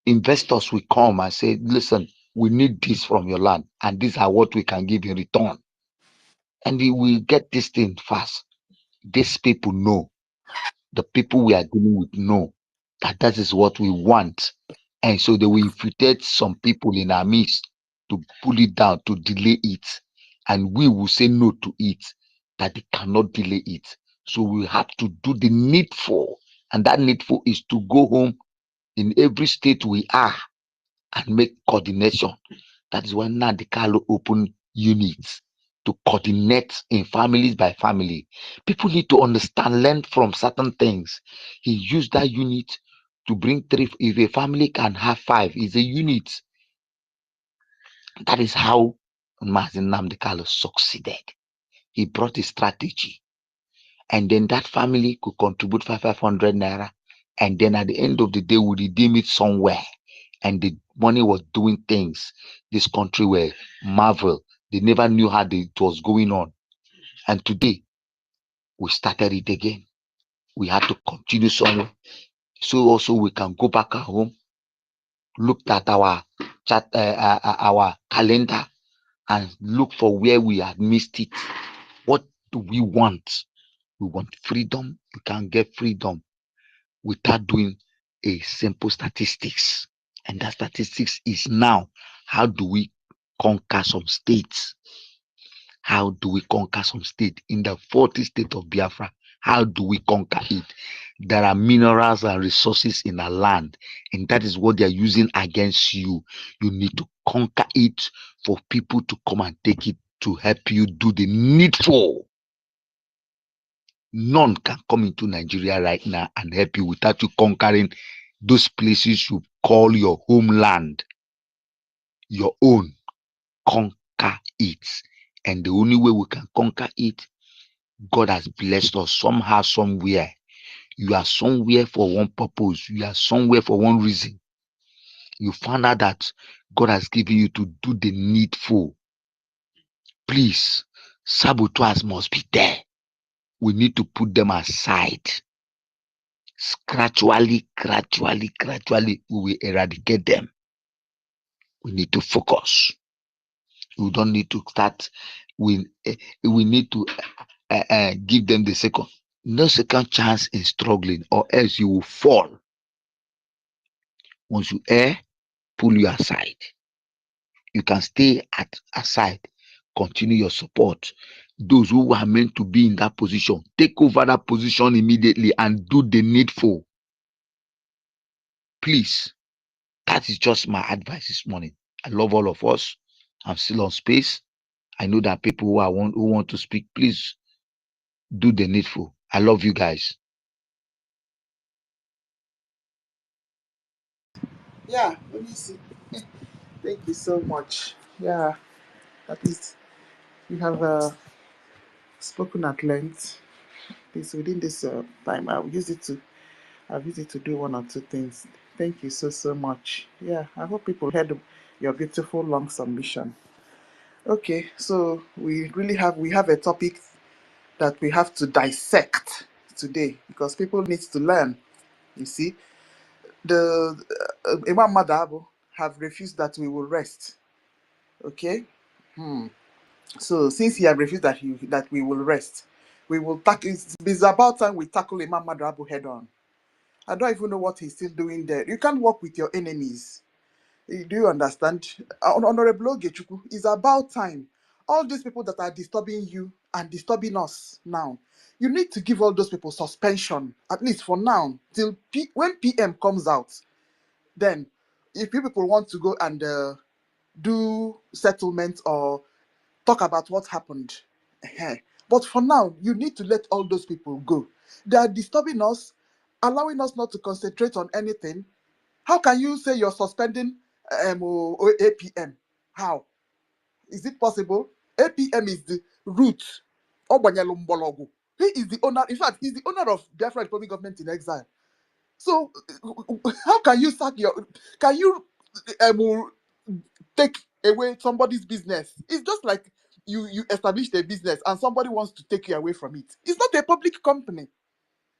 S8: investors will come and say, listen, we need this from your land, and these are what we can give in return. And we will get this thing fast. These people know, the people we are dealing with know that that is what we want. And so they will infiltrate some people in our midst to pull it down, to delay it. And we will say no to it, that they cannot delay it. So we have to do the needful. And that needful is to go home in every state we are and make coordination. That is why now the Carlo open units to coordinate in families by family. People need to understand, learn from certain things. He used that unit to bring 3. If a family can have 5, it's a unit. That is how Mazin Nnamdi Kanu succeeded. He brought a strategy, and then that family could contribute 500 naira, and then at the end of the day, we redeem it somewhere. and the money was doing things. This country were marvel. They never knew how it was going on. And today, we started it again. We had to continue somewhere. So also we can go back at home, look at our our calendar, and look for where we had missed it. What do we want? We want freedom. You can't get freedom without doing a simple statistics. And that statistics is now, how do we conquer some states? How do we conquer some state? In the 40 state of Biafra, how do we conquer it? There are minerals and resources in our land, and that is what they are using against you. You need to conquer it for people to come and take it to help you do the needful. None can come into Nigeria right now and help you without you conquering those places you call your homeland, your own. Conquer it. And the only way we can conquer it, God has blessed us somehow, somewhere. You are somewhere for one purpose. You are somewhere for one reason. You found out that God has given you to do the needful. Please, saboteurs must be there. We need to put them aside. Gradually, we will eradicate them. We need to focus. We don't need to start. We need to give them the no second chance in struggling, or else you will fall. Once you err, pull you aside. You can stay aside, continue your support. Those who are meant to be in that position, take over that position immediately and do the needful. Please, that is just my advice this morning. I love all of us. I'm still on space. I know that people who want to speak, please do the needful. I love you guys.
S7: Yeah, let me see. Thank you so much. Yeah, at least you have spoken at length. This within this time, I've used it to do one or two things. Thank you so much. Yeah, I hope people heard your beautiful long submission. Okay, so we have a topic that we have to dissect today because people need to learn. You see, the Imam Madabo have refused that we will rest. Okay. So since he have refused that we will rest, we will tackle. It's about time we tackle Imam Madabo head on. I don't even know what he's still doing there. You can't work with your enemies. Do you understand? Honorable Ogechuku, it's about time. All these people that are disturbing you and disturbing us now, you need to give all those people suspension, at least for now, till when PM comes out. Then, if you people want to go and do settlement or talk about what happened, but for now, you need to let all those people go. They are disturbing us, allowing us not to concentrate on anything. How can you say you're suspending APM? How? Is it possible? APM is the root. Ogbanyelu Mbologu. He is the owner. In fact, he's the owner of Biafra Republic Government in Exile. So, how can you sack your? Can you take away somebody's business? It's just like you established a business and somebody wants to take you away from it. It's not a public company.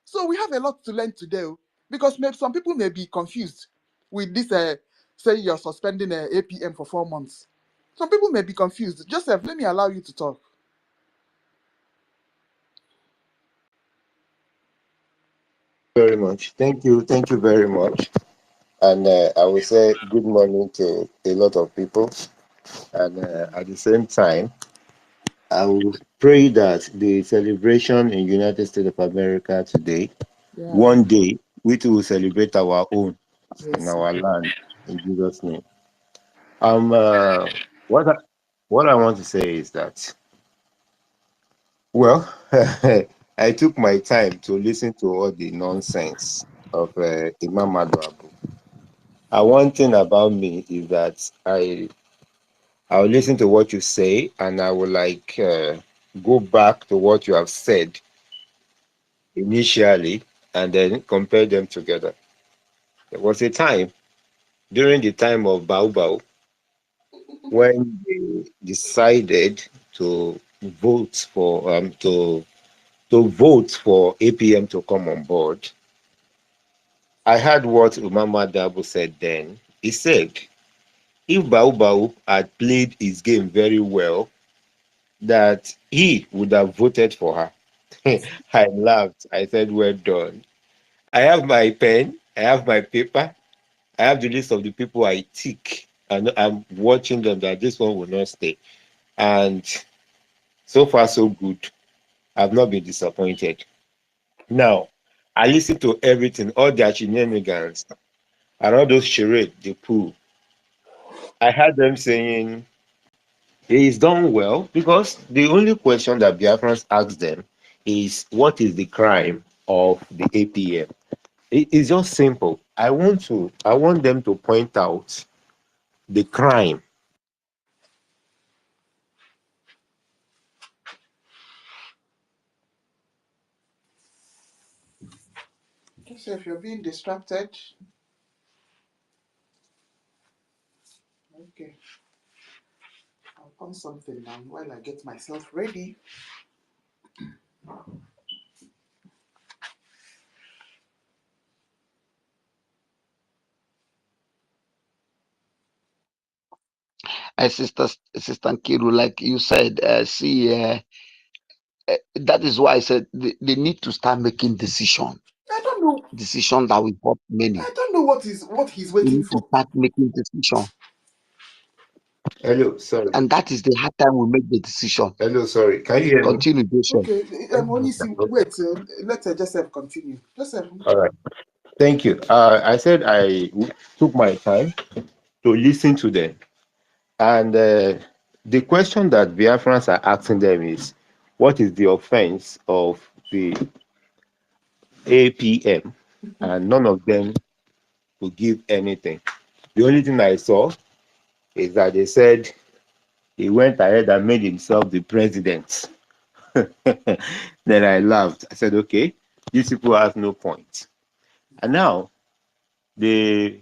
S7: So we have a lot to learn today, because maybe some people may be confused with this saying you're suspending APM for 4 months. Some people may be confused. Joseph, let me allow you to talk.
S12: Very much. Thank you very much. And I will say good morning to a lot of people. And at the same time, I will pray that the celebration in United States of America today, one day, we too will celebrate our own in our land in Jesus' name. What I want to say is that, well, I took my time to listen to all the nonsense of Imam Abu. One thing about me is that I'll listen to what you say and I will go back to what you have said initially and then compare them together. There was a time during the time of Baobab, when they decided to vote for APM to come on board, I heard what Umama Dabo said then. He said, if Baobab had played his game very well, that he would have voted for her. I laughed. I said, well done. I have my pen, I have my paper, I have the list of the people I tick, and I'm watching them that this one will not stay. And so far, so good. I've not been disappointed. Now, I listened to everything, all their shenanigans, and all those charades they pull. I heard them saying, he's done well, because the only question that Biafrans ask them is, what is the crime of the APM? It's just simple. I want them to point out the crime.
S7: Joseph, you're being distracted. Okay, I'll on something now while I get myself ready.
S8: Sister Kiru, like you said, that is why I said they need to start making decision
S7: I don't know.
S8: Decision that will help many.
S7: I don't know what he's
S8: They
S7: waiting
S8: need to
S7: for.
S8: start making decision.
S12: Hello, sorry.
S8: And that is the hard time we make the decision.
S12: Hello, sorry. Can you hear me?
S8: Continue, Joseph.
S7: Okay, only see. Wait, let Joseph continue. Joseph.
S12: All right. Thank you. I said I took my time to listen to them. And the question that Biafrans are asking them is, what is the offense of the APM? And none of them will give anything. The only thing I saw is that they said he went ahead and made himself the president. Then I laughed. I said, okay, these people have no point. And now they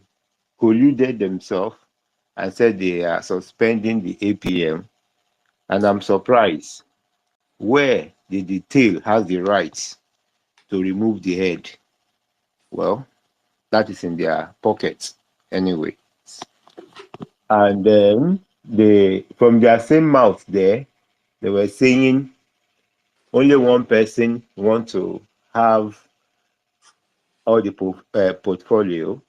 S12: colluded themselves and said they are suspending the APM. And I'm surprised. Where the tail has the rights to remove the head? Well, that is in their pockets anyway. And then from their same mouth there, they were saying only one person want to have all the portfolio,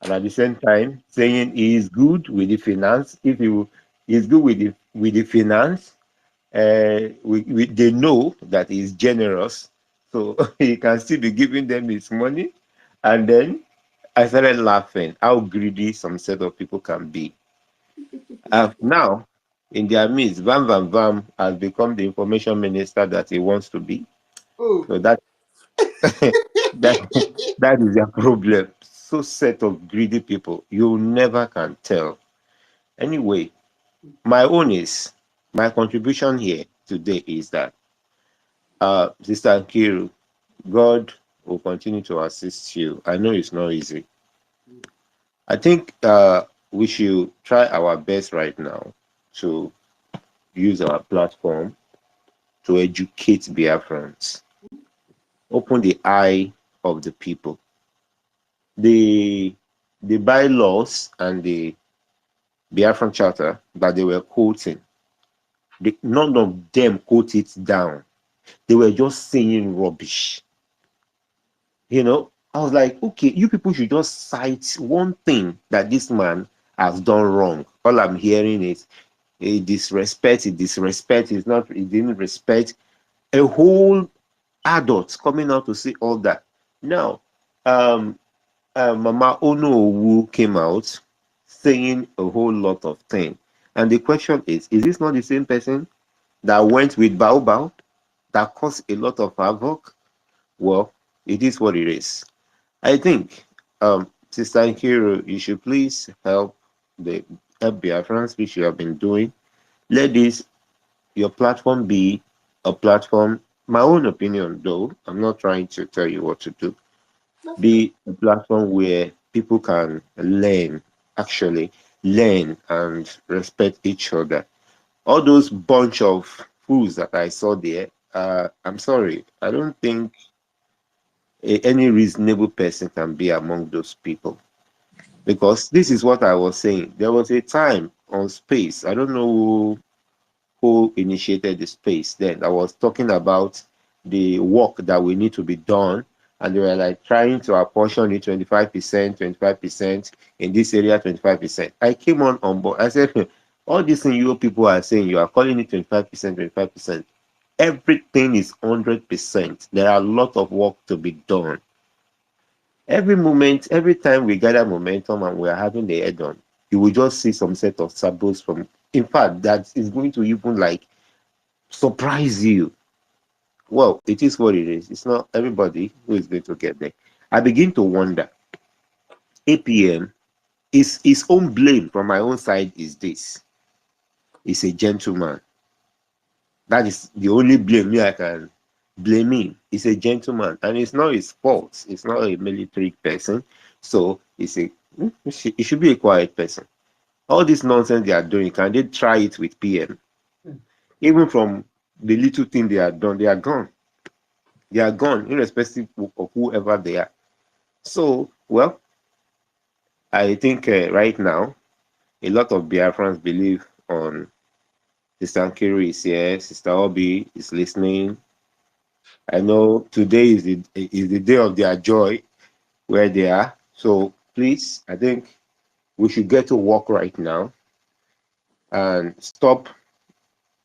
S12: and at the same time saying he is good with the finance. If he is good with the finance, they know that he is generous, so he can still be giving them his money. And then I started laughing how greedy some set of people can be. Now, in their midst, Van Van Vam has become the information minister that he wants to be.
S7: Oh.
S12: So that that is their problem. So set of greedy people, you never can tell. Anyway, my contribution here today is that Sister Nkiru, God will continue to assist you. I know it's not easy. I think we should try our best right now to use our platform to educate Biafrans, open the eye of the people. The bylaws and the Biafran Charter that they were quoting, none of them quote it down. They were just saying rubbish. You know, I was like, okay, you people should just cite one thing that this man has done wrong. All I'm hearing is he disrespect, is not, he didn't respect a whole adult coming out to say all that. Now, Mama Onowu came out saying a whole lot of things. And the question is this not the same person that went with Baobab that caused a lot of havoc? Well, it is what it is. I think, Sister Nkiru, you should please help Biafrans, which you have been doing. Let your platform be a platform, my own opinion though, I'm not trying to tell you what to do, be a platform where people can learn actually learn and respect each other. All those bunch of fools that I saw there, I'm sorry, I don't think any reasonable person can be among those people. Because this is what I was saying. There was a time on space, I don't know who initiated the space then. I was talking about the work that we need to be done, and they were like trying to apportion it 25%, 25% in this area, 25%. I came on board. I said, all these things you people are saying, you are calling it 25%, 25%. Everything is 100%. There are a lot of work to be done. Every moment, every time we gather momentum and we are having the head on, you will just see some set of sabots from. In fact, that is going to even like surprise you. Well, it is what it is. It's not everybody who is going to get there. I begin to wonder. APM is his own blame from my own side is this. He's a gentleman. That is the only blame I can blame him. He's a gentleman, and it's not his fault. It's not a military person, so he should be a quiet person. All this nonsense they are doing, can they try it with PM? Even from the little thing they are done, they are gone. They are gone, irrespective of whoever they are. So, well, I think right now, a lot of Biafrans believe on Sister Nkiru is here, Sister Obi is listening. I know today is the day of their joy where they are. So please, I think we should get to work right now and stop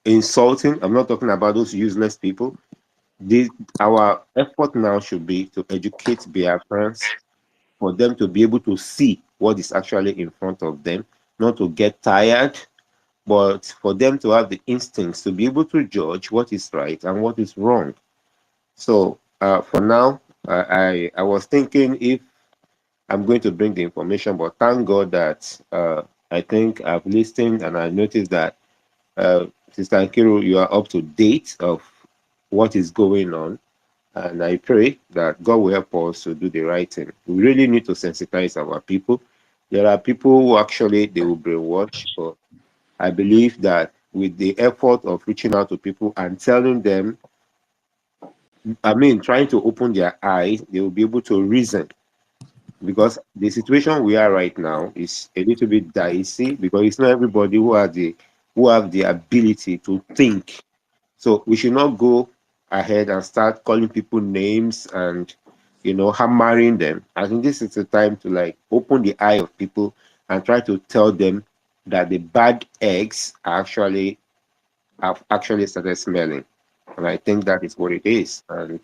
S12: insulting. I'm not talking about those useless people. Our effort now should be to educate Biafrans for them to be able to see what is actually in front of them, not to get tired, but for them to have the instincts to be able to judge what is right and what is wrong. So for now, I was thinking if I'm going to bring the information, but thank God that I think I've listened and I noticed that Sister Nkiru, you are up to date of what is going on. And I pray that God will help us to do the right thing. We really need to sensitize our people. There are people who actually, they will brainwash, but I believe that with the effort of reaching out to people and telling them, trying to open their eyes, they will be able to reason. Because the situation we are right now is a little bit dicey because it's not everybody who have the ability to think. So we should not go ahead and start calling people names and hammering them. I think this is the time to like open the eye of people and try to tell them that the bad eggs have actually started smelling. And I think that is what it is. And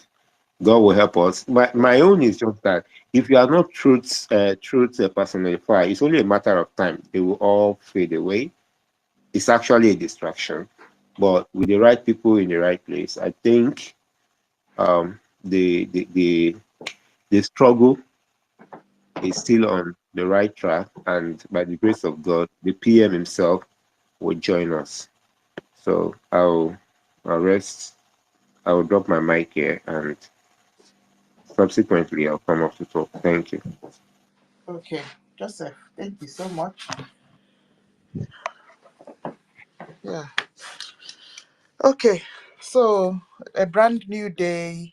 S12: God will help us. My own is just that if you are not truth personified, it's only a matter of time. They will all fade away. It's actually a distraction. But with the right people in the right place, I think the struggle is still on the right track, and by the grace of God, the PM himself will join us. So I'll rest. I will drop my mic here, and subsequently I'll come up to talk. Thank you.
S7: Okay, Joseph, thank you so much. Yeah. Okay, so a brand new day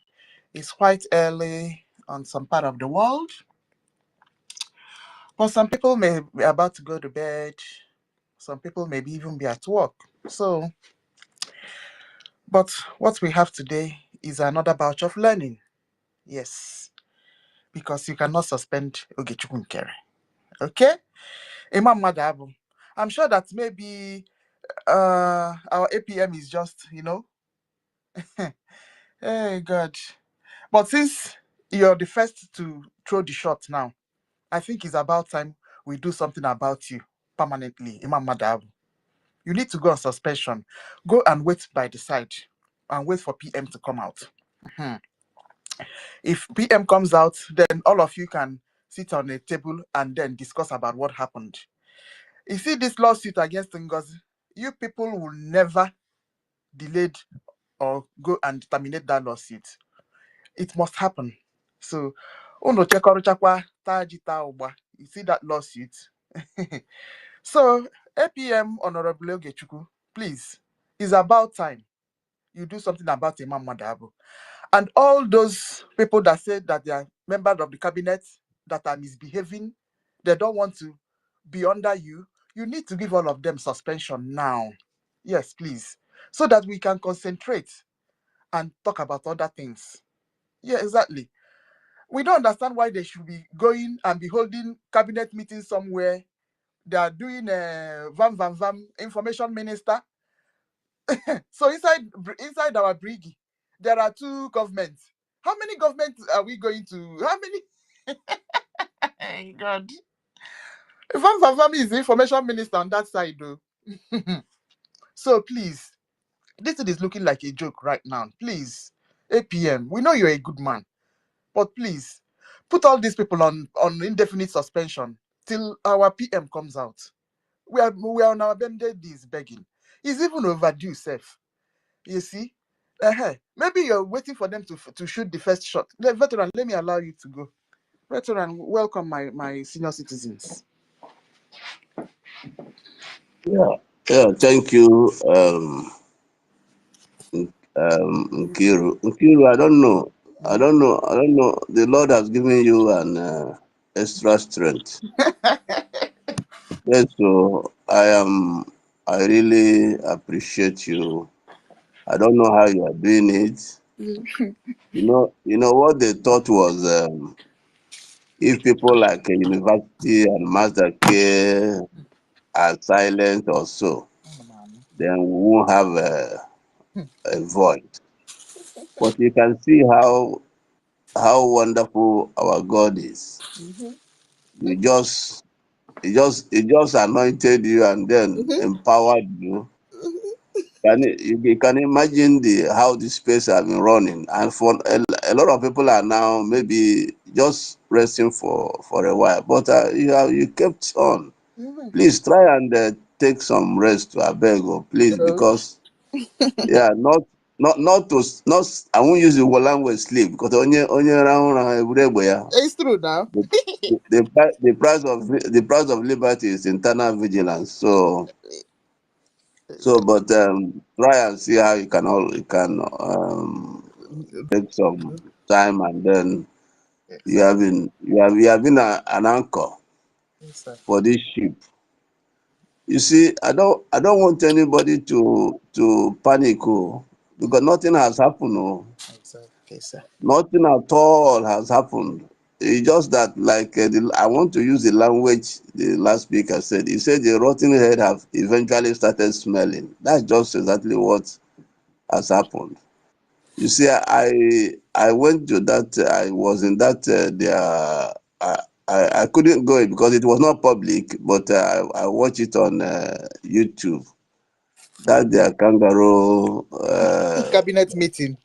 S7: is quite early on some part of the world. But some people may be about to go to bed. Some people maybe even be at work. So, but what we have today is another batch of learning. Yes, because you cannot suspend Ogechukwu Nkere. Okay? Imam Madabu. I'm sure that maybe our APM is just, hey God. But since you're the first to throw the shot now, I think it's about time we do something about you permanently, Imam Madabu. You need to go on suspension. Go and wait by the side and wait for PM to come out. Mhm. If PM comes out, then all of you can sit on a table and then discuss about what happened. You see this lawsuit against NGOZI, you people will never delay or go and terminate that lawsuit. It must happen. So, you see that lawsuit, So, APM Honorable Ogechuku, please, it's about time you do something about Imam Madabo. And all those people that say that they are members of the cabinet that are misbehaving, they don't want to be under you, you need to give all of them suspension now. Yes, please. So that we can concentrate and talk about other things. Yeah, exactly. We don't understand why they should be going and be holding cabinet meetings somewhere. They are doing a vam information minister. So inside our Brgie, there are two governments. How many governments are we going to? How many? God. Vam is the information minister on that side, though. So please, this thing is looking like a joke right now. Please, APM, we know you're a good man, but please put all these people on indefinite suspension till our PM comes out. We are on our bended knees begging. It's even overdue, Seth. You see? Maybe you're waiting for them to shoot the first shot. Veteran, let me allow you to go. Veteran, welcome my senior citizens.
S19: Yeah, thank you, Nkiru. Nkiru, I don't know. The Lord has given you an extra strength. Yes, so I really appreciate you. I don't know how you are doing it. You know what they thought was if people like a university and master care are silent or so, then we won't have a voice. But you can see how wonderful our God is. He just anointed you and then empowered you. You can imagine how this space has been running, and for a lot of people are now maybe just resting for a while. But you kept on. Please try and take some rest to Abego, please, because yeah, not I won't use the word language sleep because onye around
S7: It's true now.
S19: the price of liberty is internal vigilance. So but try and see how you can take some time, and then you have been an anchor for this ship. You see, I don't want anybody to panic, because nothing has happened.
S7: Okay, sir.
S19: Nothing at all has happened. It's just that, like, I want to use the language the last speaker said. He said the rotten head have eventually started smelling. That's just exactly what has happened. You see, I went to that. I was in that. I couldn't go because it was not public, but I watched it on YouTube. That their kangaroo
S7: Cabinet meeting.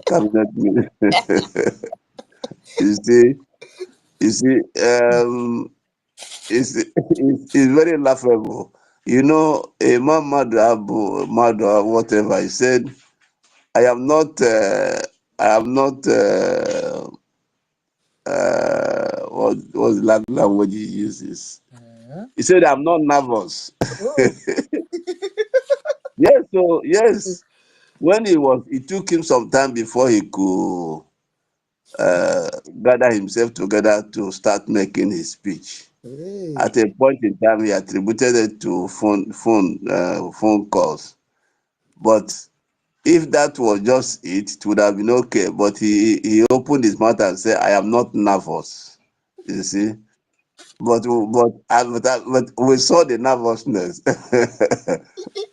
S19: cabinet meeting. You see, it's very laughable. You know, a man mad whatever, he said, I am not what language he uses. He said, I'm not nervous. Yes. When it took him some time before he could gather himself together to start making his speech. At a point in time, he attributed it to phone calls. But if that was just it, it would have been okay. But he opened his mouth and said, I am not nervous. You see? But we saw the nervousness.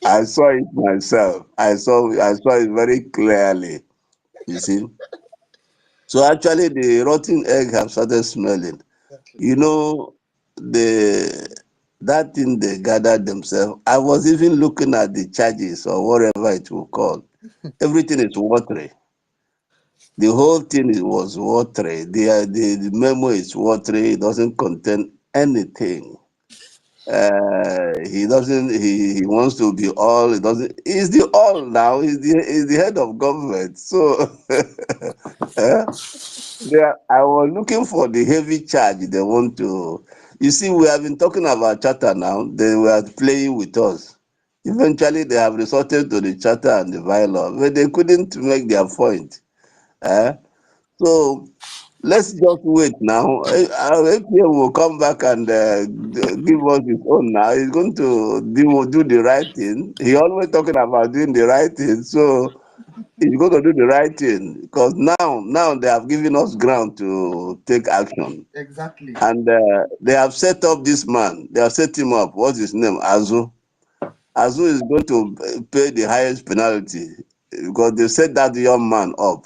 S19: I saw it myself. I saw it very clearly. You see? So actually the rotten egg have started smelling. You know, that thing they gathered themselves. I was even looking at the charges or whatever it will call. Everything is watery. The whole thing was watery. The memo is watery. It doesn't contain anything. He doesn't. He wants to be all. He doesn't. He's the all now. He's the head of government. So, I was looking for the heavy charge they want to. You see, we have been talking about charter now. They were playing with us. Eventually, they have resorted to the charter and the bylaw, but they couldn't make their point. So let's just wait now. Our APM will come back and give us his own now. He's going to do the right thing. He always talking about doing the right thing. So he's going to do the right thing because now they have given us ground to take action.
S7: Exactly.
S19: And they have set up this man. They have set him up. What's his name? Azu. Azu is going to pay the highest penalty because they set that young man up.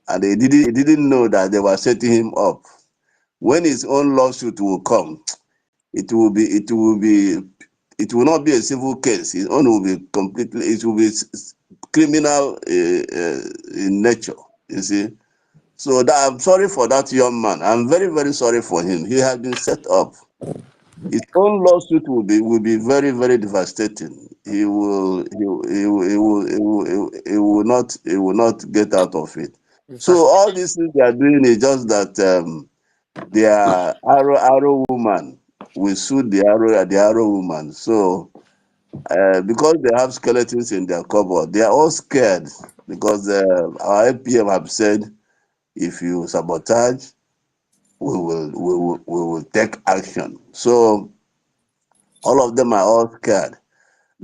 S19: And he didn't know that they were setting him up. When his own lawsuit will come, it will not be a civil case. His own will be completely, it will be criminal in nature, you see. So that, I'm sorry for that young man. I'm very, very sorry for him. He has been set up. His own lawsuit will be very, very devastating. He will not get out of it. So all these things they are doing is just that their arrow woman will sue the arrow woman. So because they have skeletons in their cupboard, they are all scared because our APM have said if you sabotage, we will take action. So all of them are all scared.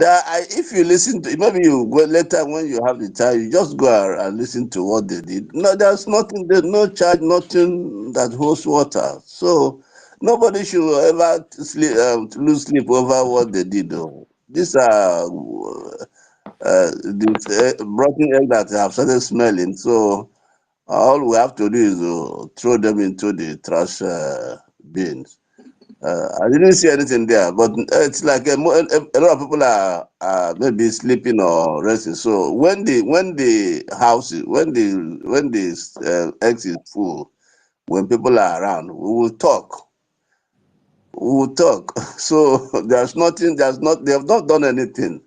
S19: If you listen to, maybe you go later when you have the time, you just go and listen to what they did. No, there's no charge, nothing that holds water. So nobody should ever lose sleep over what they did. Though. These are these rotten eggs that have started smelling. So all we have to do is throw them into the trash bins. I didn't see anything there, but it's like a lot of people are maybe sleeping or resting. So when the eggs is full, when people are around, we will talk. We will talk. So they have not done anything.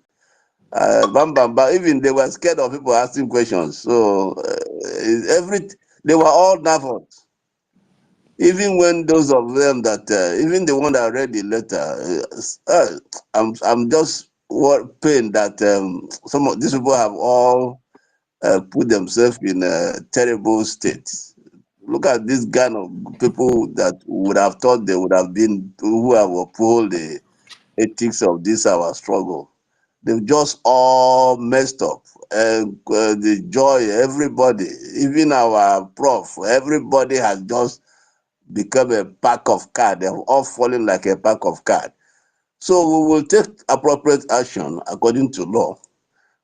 S19: Even they were scared of people asking questions. So they were all nervous. Even when those of them that, even the one that read the letter, I'm just pained that some of these people have all put themselves in a terrible state. Look at this kind of people that would have thought they would have been, who have upheld the ethics of this our struggle. They've just all messed up. The joy, everybody, even our prof, everybody has just become a pack of cards. They're all falling like a pack of cards. So we will take appropriate action according to law.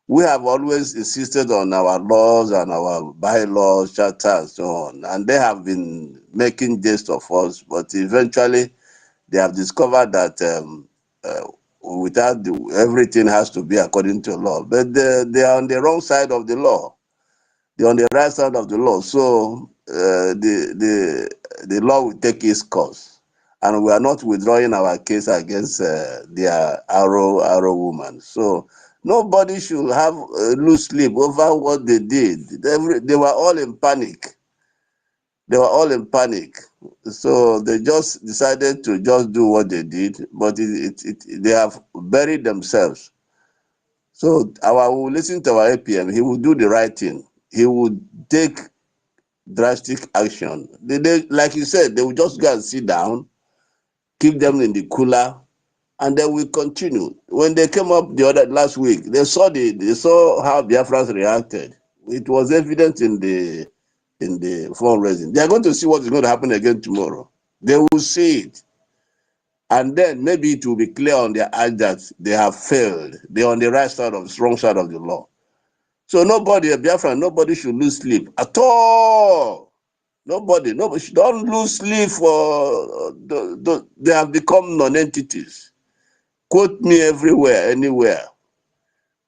S19: We have always insisted on our laws and our bylaws, charters, and so on, and they have been making jest of us, but eventually they have discovered that everything has to be according to law. But they are on the wrong side of the law. They're on the right side of the law. So the law will take its course. And we are not withdrawing our case against their arrow woman. So nobody should have lose sleep over what they did. They were all in panic. They were all in panic. So they just decided to just do what they did, but they have buried themselves. So we will listen to our APM. He will do the right thing. He will take drastic action. Like you said, they will just go and sit down, keep them in the cooler, and then we continue. When they came up last week, they saw how Biafrans reacted. It was evident in the fundraising. They are going to see what is going to happen again tomorrow. They will see it. And then maybe it will be clear on their eyes that they have failed. They're on the right side strong side of the law. So nobody, nobody should lose sleep at all. Nobody don't lose sleep for they have become non-entities. Quote me everywhere, anywhere.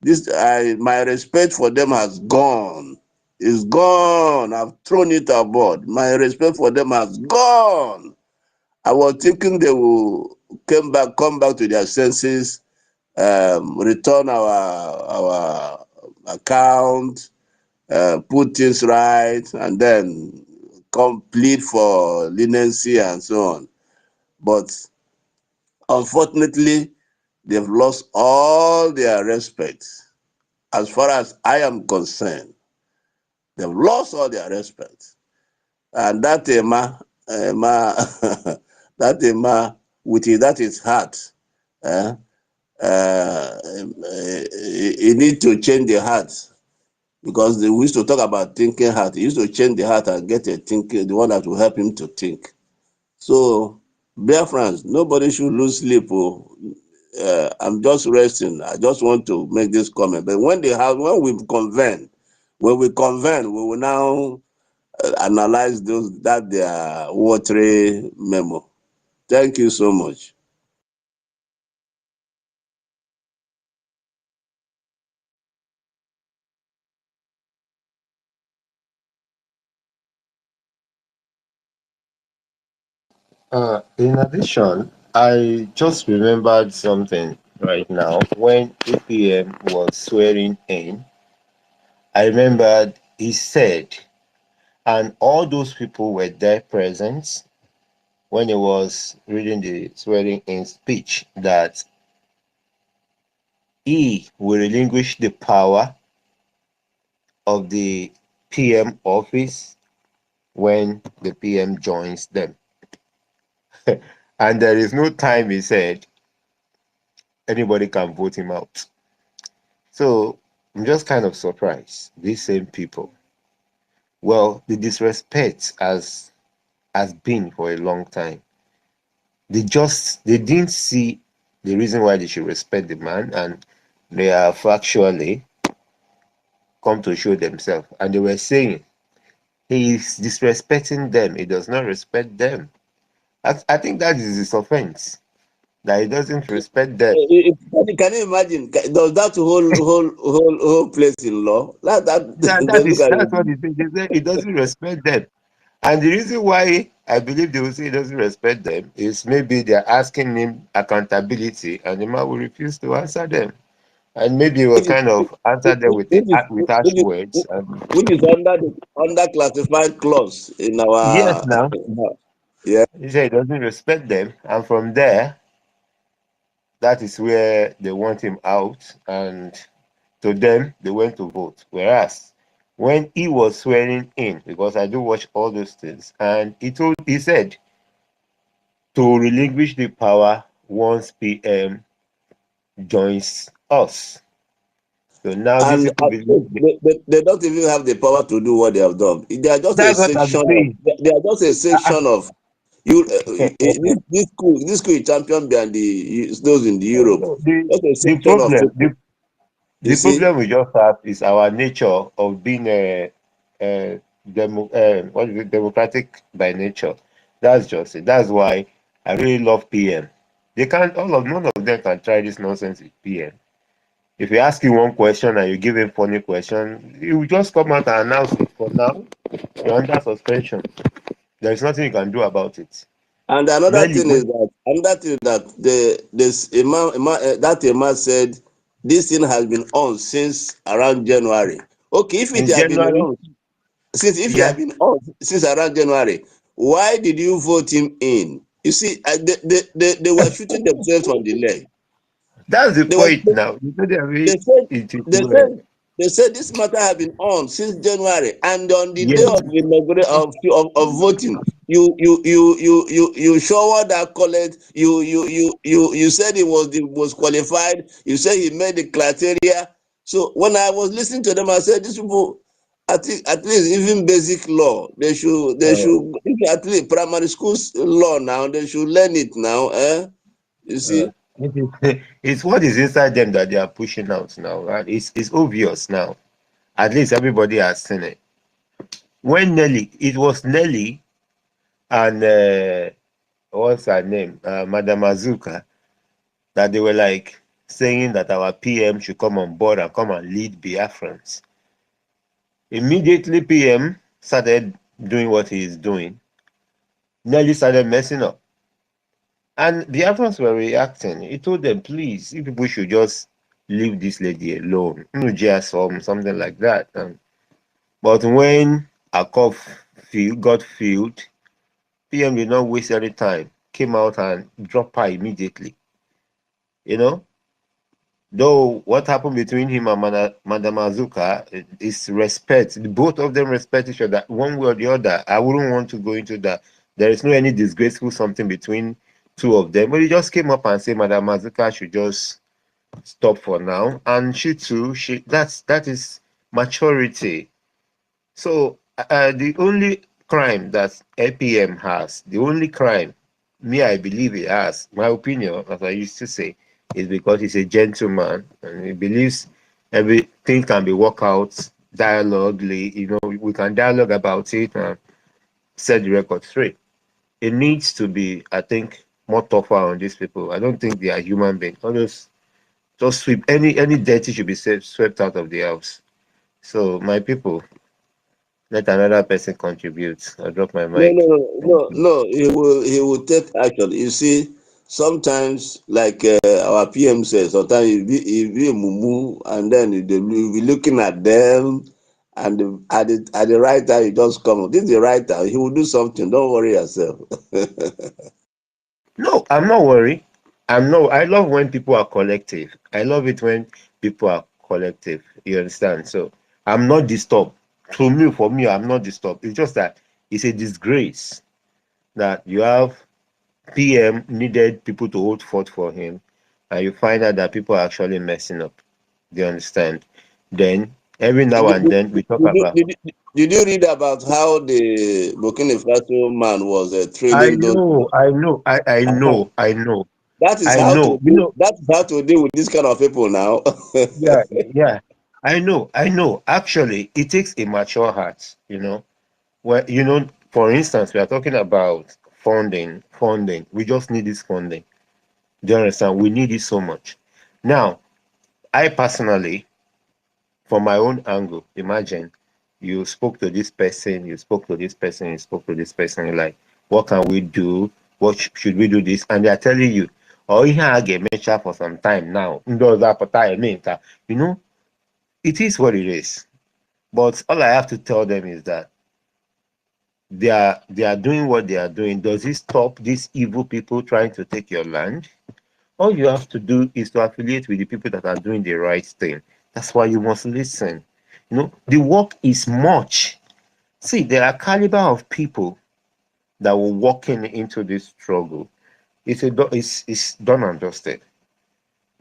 S19: My respect for them has gone. It's gone. I've thrown it aboard. My respect for them has gone. I was thinking they will come back to their senses, return our account, put things right, and then complete for leniency and so on. But unfortunately, they've lost all their respect. As far as I am concerned, they've lost all their respect. And that that that is heart, he need to change the heart, because we used to talk about thinking heart. He used to change the heart and get a thinking, the one that will help him to think. So, BIAFRANS, nobody should lose sleep. I'm just resting. I just want to make this comment. But when we convene, we will now analyze their watery memo. Thank you so much.
S12: In addition, I just remembered something right now. When APM was swearing in, I remembered he said, and all those people were there present when he was reading the swearing in speech, that he will relinquish the power of the PM office when the PM joins them. And there is no time, he said, anybody can vote him out. So I'm just kind of surprised. These same people, well, the disrespect has been for a long time. They didn't see the reason why they should respect the man, and they have actually come to show themselves. And they were saying he is disrespecting them. He does not respect them. I think that is his offense, that he doesn't respect them.
S19: Can you imagine? Does that whole place in law? That's
S12: what he said. They say he doesn't respect them. And the reason why I believe they will say he doesn't respect them is maybe they're asking him accountability, and the man will refuse to answer them. And maybe he will kind of answer them with harsh words.
S19: Which is under classified clause in
S12: Yes,
S19: our
S12: now.
S19: yeah.
S12: He said he doesn't respect them, and from there, that is where they want him out, and to them, they went to vote. Whereas when he was swearing in, because I do watch all those things, and he said to relinquish the power once PM joins us. So now these people
S19: they don't even have the power to do what they have done. They are just a section of you. This school is champion behind those in the Europe. Just a section of people.
S12: The problem we just have is our nature of being democratic by nature. That's just it. That's why I really love PM. None of them can try this nonsense with PM. If you ask him one question and you give him funny question, he will just come out and announce it. For now, you're under suspension. There is nothing you can do about it.
S19: And another thing is that that Imam said this thing has been on since around January. Okay, if it had been on since around January, why did you vote him in? You see, they were shooting themselves on the leg.
S12: That's the point now.
S19: They said this matter has been on since January, and on the day of voting, you showered that college. You said he was the most qualified. You said he made the criteria. So when I was listening to them, I said these people, at least even basic law, they should at least primary school law now. They should learn it now. You see.
S12: It's what is inside them that they are pushing out now, and it's obvious now. At least everybody has seen it. When it was Nelly and what's her name, Madam Azuka, that they were like saying that our PM should come on board and come and lead Biafrans. Immediately PM started doing what he is doing. Nelly started messing up. And the Biafrans were reacting. He told them, please, you people should just leave this lady alone. Something like that. But when Akov got filled, PM did not waste any time. came out and dropped her immediately. You know, though what happened between him and Madam Azuka is respect. Both of them respect each other one way or the other. I wouldn't want to go into that. There is no any disgraceful something between two of them. But he just came up and said Madam Azuka should just stop for now. And she too, that is maturity. So the only crime that APM has, the only crime I believe he has, my opinion, as I used to say, is because he's a gentleman and he believes everything can be worked out dialoguely. You know, we can dialogue about it and set the record straight. It needs to be, I think, more tougher on these people. I don't think they are human beings. All those just sweep any dirty should be swept out of the house. So my people, let another person contribute. I'll drop my
S19: No,
S12: mic.
S19: no,
S12: Thank
S19: no,
S12: you.
S19: no. He will take action. You see, sometimes like our PM says, sometimes he be a mumu, and then you'll be looking at them, and at the right time, he just come. This is the right time. He will do something. Don't worry yourself.
S12: No, I'm not worried. I love when people are collective. I love it when people are collective. You understand? So I'm not disturbed. For me, I'm not disturbed. It's just that it's a disgrace that you have PM needed people to hold forth for him, and you find out that people are actually messing up. Do you understand? Then every now and then we talk about.
S19: Did you read about how the Burkina Faso man was
S12: I
S19: trailing those?
S12: know, I know, I know, I know,
S19: That is
S12: I
S19: how to
S12: know. You
S19: deal.
S12: know,
S19: That is how to deal with this kind of people now.
S12: yeah, yeah. I know. Actually, it takes a mature heart, Well, for instance, we are talking about funding. We just need this funding. Do you understand? We need it so much. Now, I personally, from my own angle, imagine you spoke to this person, you spoke to this person, you spoke to this person, you're like, what can we do? What should we do this? And they're telling you, oh, yeah, I get measure for some time now. You know, it is what it is. But all I have to tell them is that they are doing what they are doing. Does it stop these evil people trying to take your land? All you have to do is to affiliate with the people that are doing the right thing. That's why you must listen. The work is much. See, there are caliber of people that were walking into this struggle. It's done and dusted.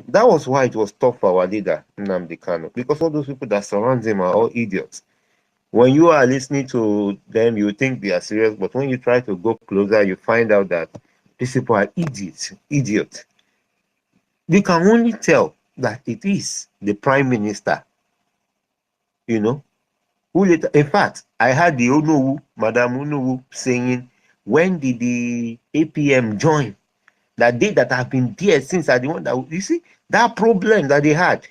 S12: That was why it was tough for our leader, Nnamdi Kanu, because all those people that surround him are all idiots. When you are listening to them, you think they are serious, but when you try to go closer, you find out that these people are idiots. You can only tell that it is the prime minister, you know, who later, in fact, I heard the Onowu, Madam Onowu saying, when did the APM join? That day that I've been there since are the one that, you see, that problem that they had.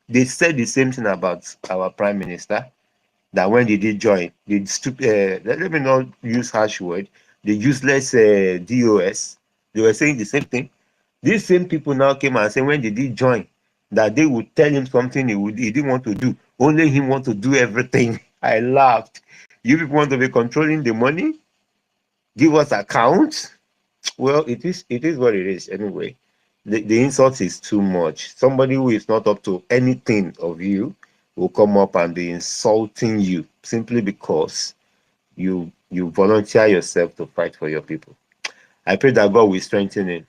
S12: They said the same thing about our prime minister, that when they did join, the stupid, let me not use harsh word, the useless DOS, they were saying the same thing. These same people now came and said when they did join, that they would tell him something he didn't want to do. Only him want to do everything. I laughed. You people want to be controlling the money? Give us accounts? Well, it is what it is anyway. The insult is too much. Somebody who is not up to anything of you will come up and be insulting you simply because you volunteer yourself to fight for your people. I pray that God will strengthen him.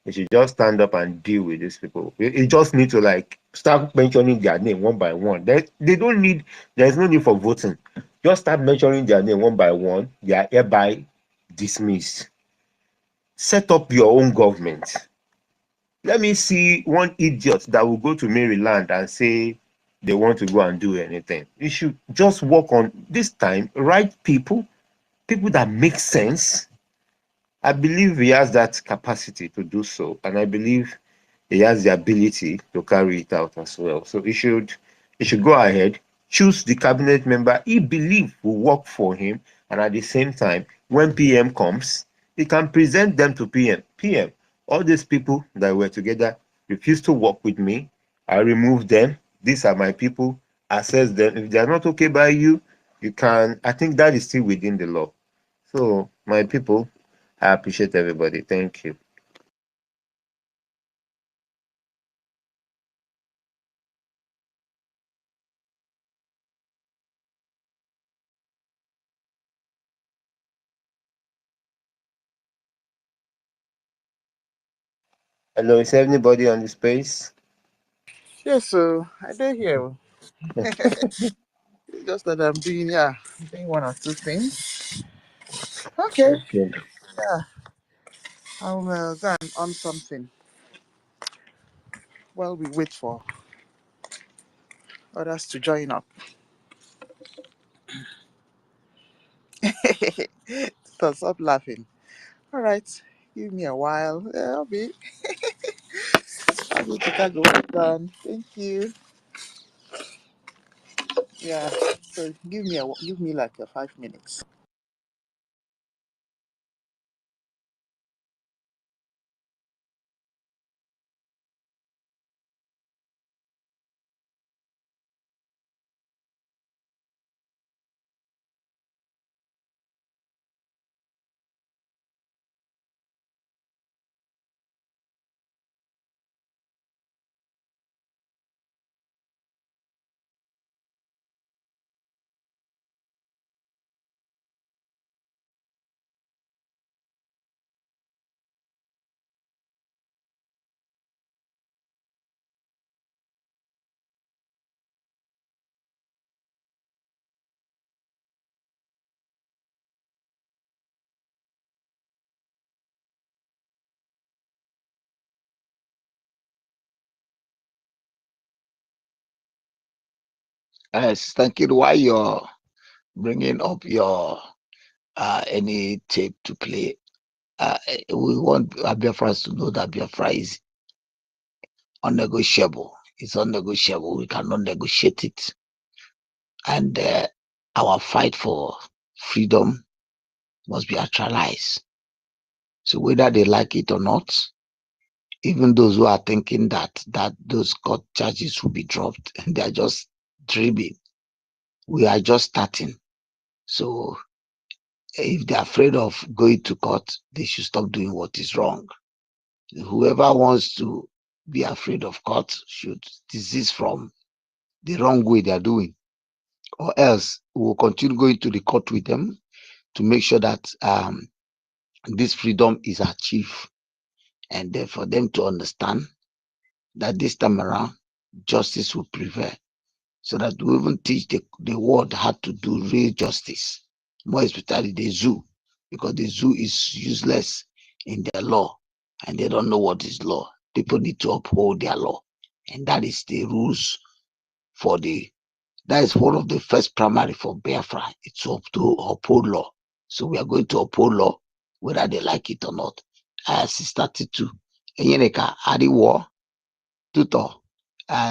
S12: He should just stand up and deal with these people. You just need to start mentioning their name one by one. They don't need. There's no need for voting. Just start mentioning their name one by one. They are hereby dismissed. Set up your own government. Let me see one idiot that will go to Maryland and say they want to go and do anything. You should just work on this time, right people that make sense. I believe he has that capacity to do so, and I believe he has the ability to carry it out as well. So he should go ahead, choose the cabinet member he believes will work for him, and at the same time, when PM comes, he can present them to PM. PM, all these people that were together refuse to work with me. I remove them. These are my people. Assess them. If they are not okay by you, you can. I think that is still within the law. So, my people, I appreciate everybody. Thank you. Hello, is anybody on the space?
S7: Yes, so I did hear. Just that I'm doing one or two things. Okay.
S12: Okay.
S7: Yeah, I'll go on something while we wait for others to join up. So stop laughing. All right, give me a while. Yeah, I'll be Chicago. Done. Thank you. Yeah. So give me like 5 minutes.
S8: Thank you. Why you're bringing up your any tape to play? We want BIAFRANS to know that Biafra is unnegotiable. It's unnegotiable. We cannot negotiate it. And our fight for freedom must be actualized. So whether they like it or not, even those who are thinking that those court charges will be dropped, they are just dreaming. We are just starting. So if they're afraid of going to court, they should stop doing what is wrong. Whoever wants to be afraid of court should desist from the wrong way they're doing, or else we will continue going to the court with them to make sure that this freedom is achieved, and then for them to understand that this time around justice will prevail, so that we even teach the world how to do real justice, more especially the zoo, because the zoo is useless in their law and they don't know what is law. People need to uphold their law, and that is the rules for that is one of the first primary for Biafra. It's to uphold law. So we are going to uphold law, whether they like it or not. Sister Titu, Enyeneka, Adiwo, Tutor,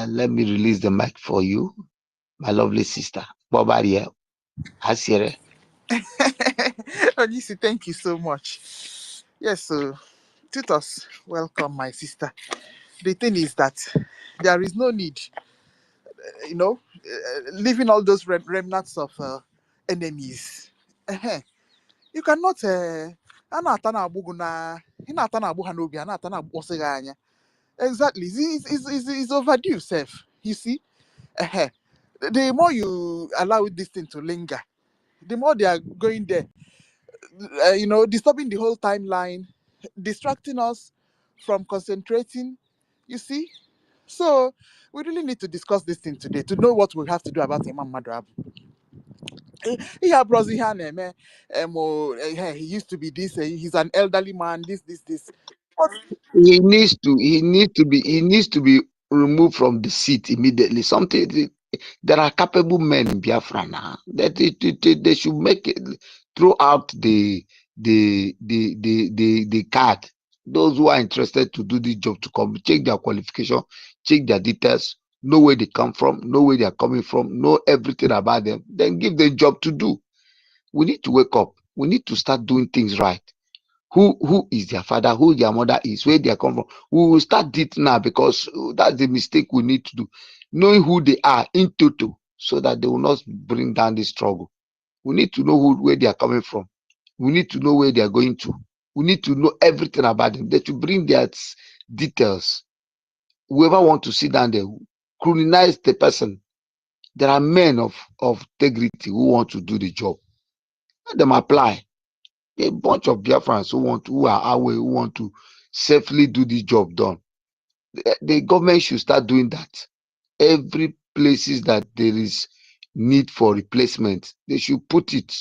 S8: let me release the mic for you, my lovely sister. Bobaria, Hasire.
S7: Onisi, thank you so much. Yes, so Titus, welcome, my sister. The thing is that there is no need, leaving all those remnants of enemies. You cannot. Exactly. It's overdue, Seth. You see, the more you allow this thing to linger, the more they are going there, disturbing the whole timeline, distracting us from concentrating. You see, so we really need to discuss this thing today to know what we have to do about Imam Madrab. He used to be this. He's an elderly man. This.
S8: He needs to be removed from the seat immediately. There are capable men in Biafra now that they should make it, throw out the card. Those who are interested to do this job to come, check their qualification, check their details, know where they come from, know where they are coming from, know everything about them, then give them job to do. We need to wake up. We need to start doing things right. Who is their father, who their mother is, where they come from. We will start it now, because that's the mistake we need to do. Knowing who they are in total, so that they will not bring down the struggle. We need to know where they are coming from. We need to know where they are going to. We need to know everything about them. They should bring their details. Whoever want to sit down there, scrutinize the person. There are men of integrity who want to do the job. Let them apply. A bunch of Biafrans who are away, who want to safely do the job done. The government should start doing that. Every places that there is need for replacement, they should put it.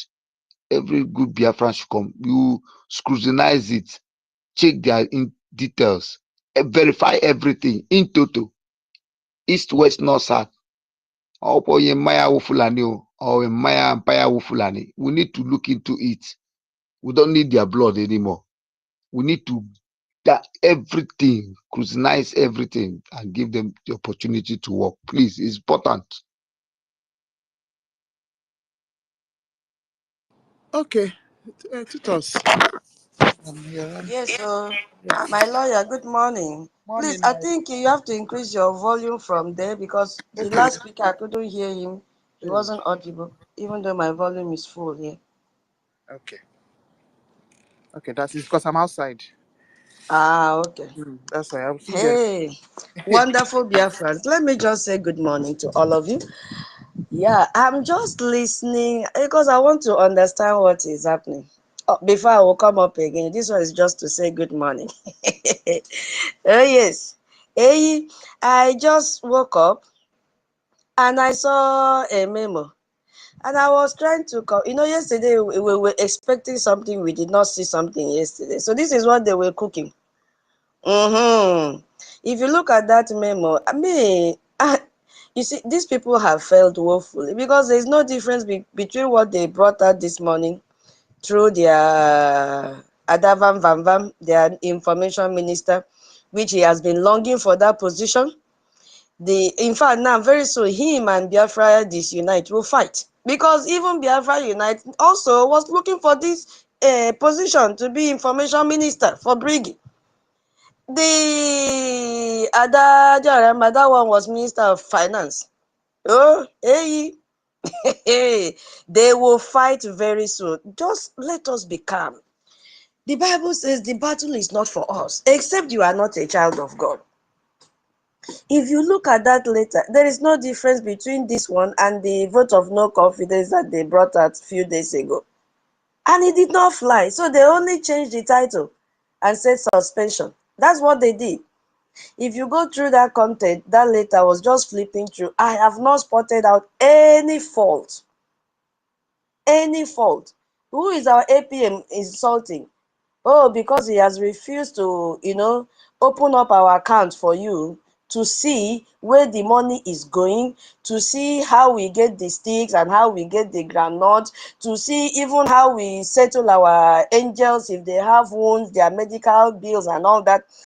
S8: Every good Biafran should come. You scrutinize it, check their details, verify everything in total. East, west, north, south. Or we need to look into it. We don't need their blood anymore. We need to that everything, scrutinize everything, and give them the opportunity to work. Please, it's important.
S7: Okay, tutors.
S1: Yes, my lawyer, good morning. Please,
S7: Morning,
S1: I
S7: my
S1: think you have to increase your volume from there because the last speaker, I couldn't hear him. He wasn't audible, even though my volume is full here.
S7: Okay. Okay, that is because I'm outside.
S1: Ah, okay.
S7: That's why I'm still there.
S1: Hey, wonderful Biafrans. Let me just say good morning to all of you. Yeah, I'm just listening because I want to understand what is happening. Oh, before I will come up again, this one is just to say good morning. Oh, yes. Hey, I just woke up and I saw a memo. And I was trying to call, yesterday we were expecting something, we did not see something yesterday. So this is what they were cooking. If you look at that memo, I mean, you see, these people have failed woefully because there's no difference between what they brought out this morning through their Adavan Vamvam, their information minister, which he has been longing for that position. In fact, now very soon, him and Biafra Disunite will fight because even Biafra Unite also was looking for this position to be information minister for Brgie. The that one was Minister of Finance. Oh, hey. They will fight very soon. Just let us be calm. The Bible says the battle is not for us, except you are not a child of God. If you look at that letter, there is no difference between this one and the vote of no confidence that they brought out a few days ago. And it did not fly. So they only changed the title and said suspension. That's what they did. If you go through that content, that letter was just flipping through. I have not spotted out any fault. Any fault. Who is our APM insulting? Oh, because he has refused to, open up our account for you to see where the money is going, to see how we get the sticks and how we get the groundnut, to see even how we settle our angels if they have wounds, their medical bills and all that.